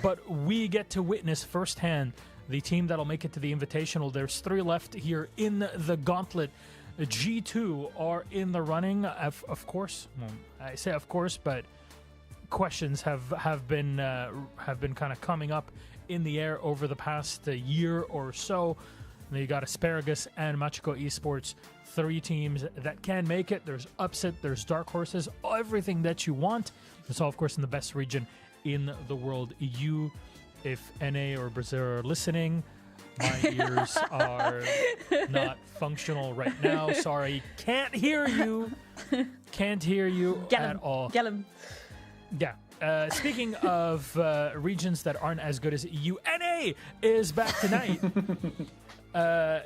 [SPEAKER 1] But we get to witness firsthand the team that'll make it to the Invitational. There's 3 left here in the gauntlet. G2 are in the running, of course. Well, I say of course, but questions have been kind of coming up in the air over the past year or so. And you got Asparagus and Machiko Esports, 3 teams that can make it. There's upset, there's dark horses, everything that you want. It's all, of course, in the best region in the world, EU. If NA or Brazil are listening, my ears are not functional right now. Sorry, can't hear you. Can't hear you at all.
[SPEAKER 6] Get him.
[SPEAKER 1] Yeah. Speaking of regions that aren't as good as EU, NA is back tonight.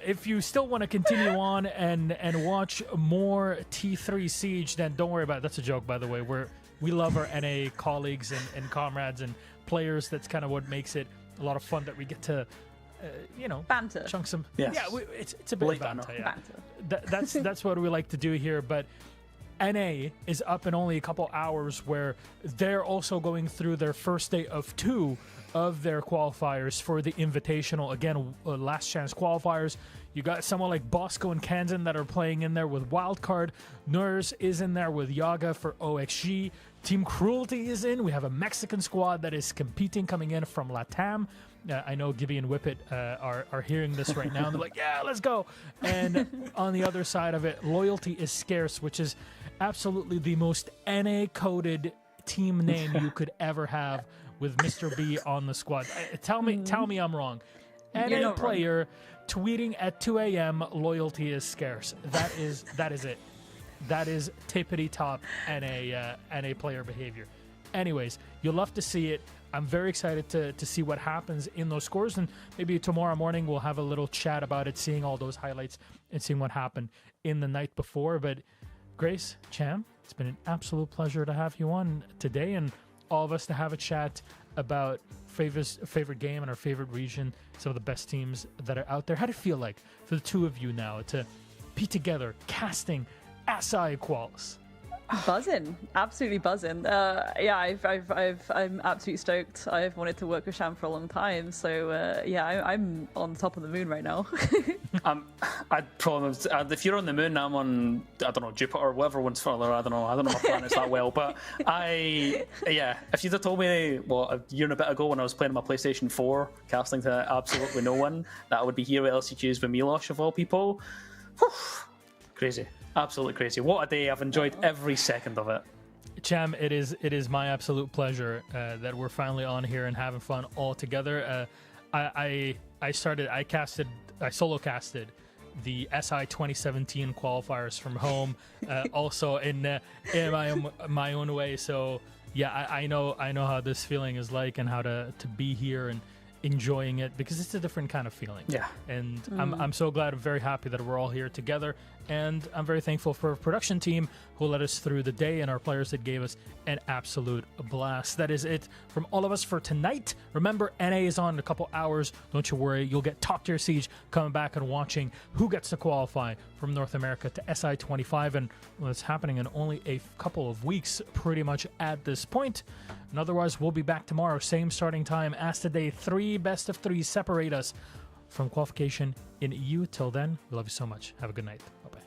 [SPEAKER 1] If you still want to continue on and watch more T3 Siege, then don't worry about it. That's a joke, by the way. We love our NA colleagues and comrades and players. That's kind of what makes it a lot of fun, that we get to
[SPEAKER 6] banter,
[SPEAKER 1] chunk some.
[SPEAKER 7] Yes.
[SPEAKER 1] Yeah, it's a bit of banter. Yeah.
[SPEAKER 6] Banter.
[SPEAKER 1] That's what we like to do here. But NA is up in only a couple hours, where they're also going through their first day of 2 of their qualifiers for the Invitational. Again, last chance qualifiers. You got someone like Bosco and Kansan that are playing in there with Wildcard. Nurs is in there with Yaga for OXG. Team Cruelty is in. We have a Mexican squad that is competing, coming in from LATAM. I know Gibby and Whippet are hearing this right now. And they're like, yeah, let's go. And on the other side of it, Loyalty is Scarce, which is absolutely the most NA-coded team name you could ever have with Mr. B on the squad. Tell me I'm wrong. NA player tweeting at 2 a.m. loyalty is scarce. That is it. That is tippity top NA player behavior. Anyways, you'll love to see it. I'm very excited to see what happens in those scores, and maybe tomorrow morning we'll have a little chat about it, seeing all those highlights and seeing what happened in the night before. But Grace, Cham, it's been an absolute pleasure to have you on today, and all of us to have a chat about favorite game and our favorite region, some of the best teams that are out there. How do you feel like for the two of you now to be together casting SI quals?
[SPEAKER 6] Buzzing, absolutely buzzing. Yeah, I'm absolutely stoked. I've wanted to work with Sham for a long time, so yeah, I'm on top of the moon right now.
[SPEAKER 7] I'd probably if you're on the moon, I'm on, I don't know, Jupiter or whatever one's further. I don't know my planets that well, but if you'd have told me a year and a bit ago when I was playing my PlayStation 4, casting to absolutely no one, that I would be here at LCQs with Milos of all people. Whew, crazy. Absolutely crazy. What a day. I've enjoyed every second of it.
[SPEAKER 1] Cham, it is my absolute pleasure that we're finally on here and having fun all together. I solo casted the SI 2017 qualifiers from home, also in my own way. So yeah, I know how this feeling is like and how to be here and enjoying it, because it's a different kind of feeling.
[SPEAKER 7] Yeah.
[SPEAKER 1] And I'm so glad, I'm very happy that we're all here together, and I'm very thankful for our production team who led us through the day and our players that gave us an absolute blast. That is it from all of us for tonight. Remember, NA is on in a couple hours. Don't you worry, you'll get Top Tier Siege coming back and watching who gets to qualify from North America to SI 25, and it's happening in only a couple of weeks pretty much at this point. And otherwise, we'll be back tomorrow, same starting time as today. 3 best of 3 separate us from qualification in EU. Till then, we love you so much. Have a good night. Bye-bye.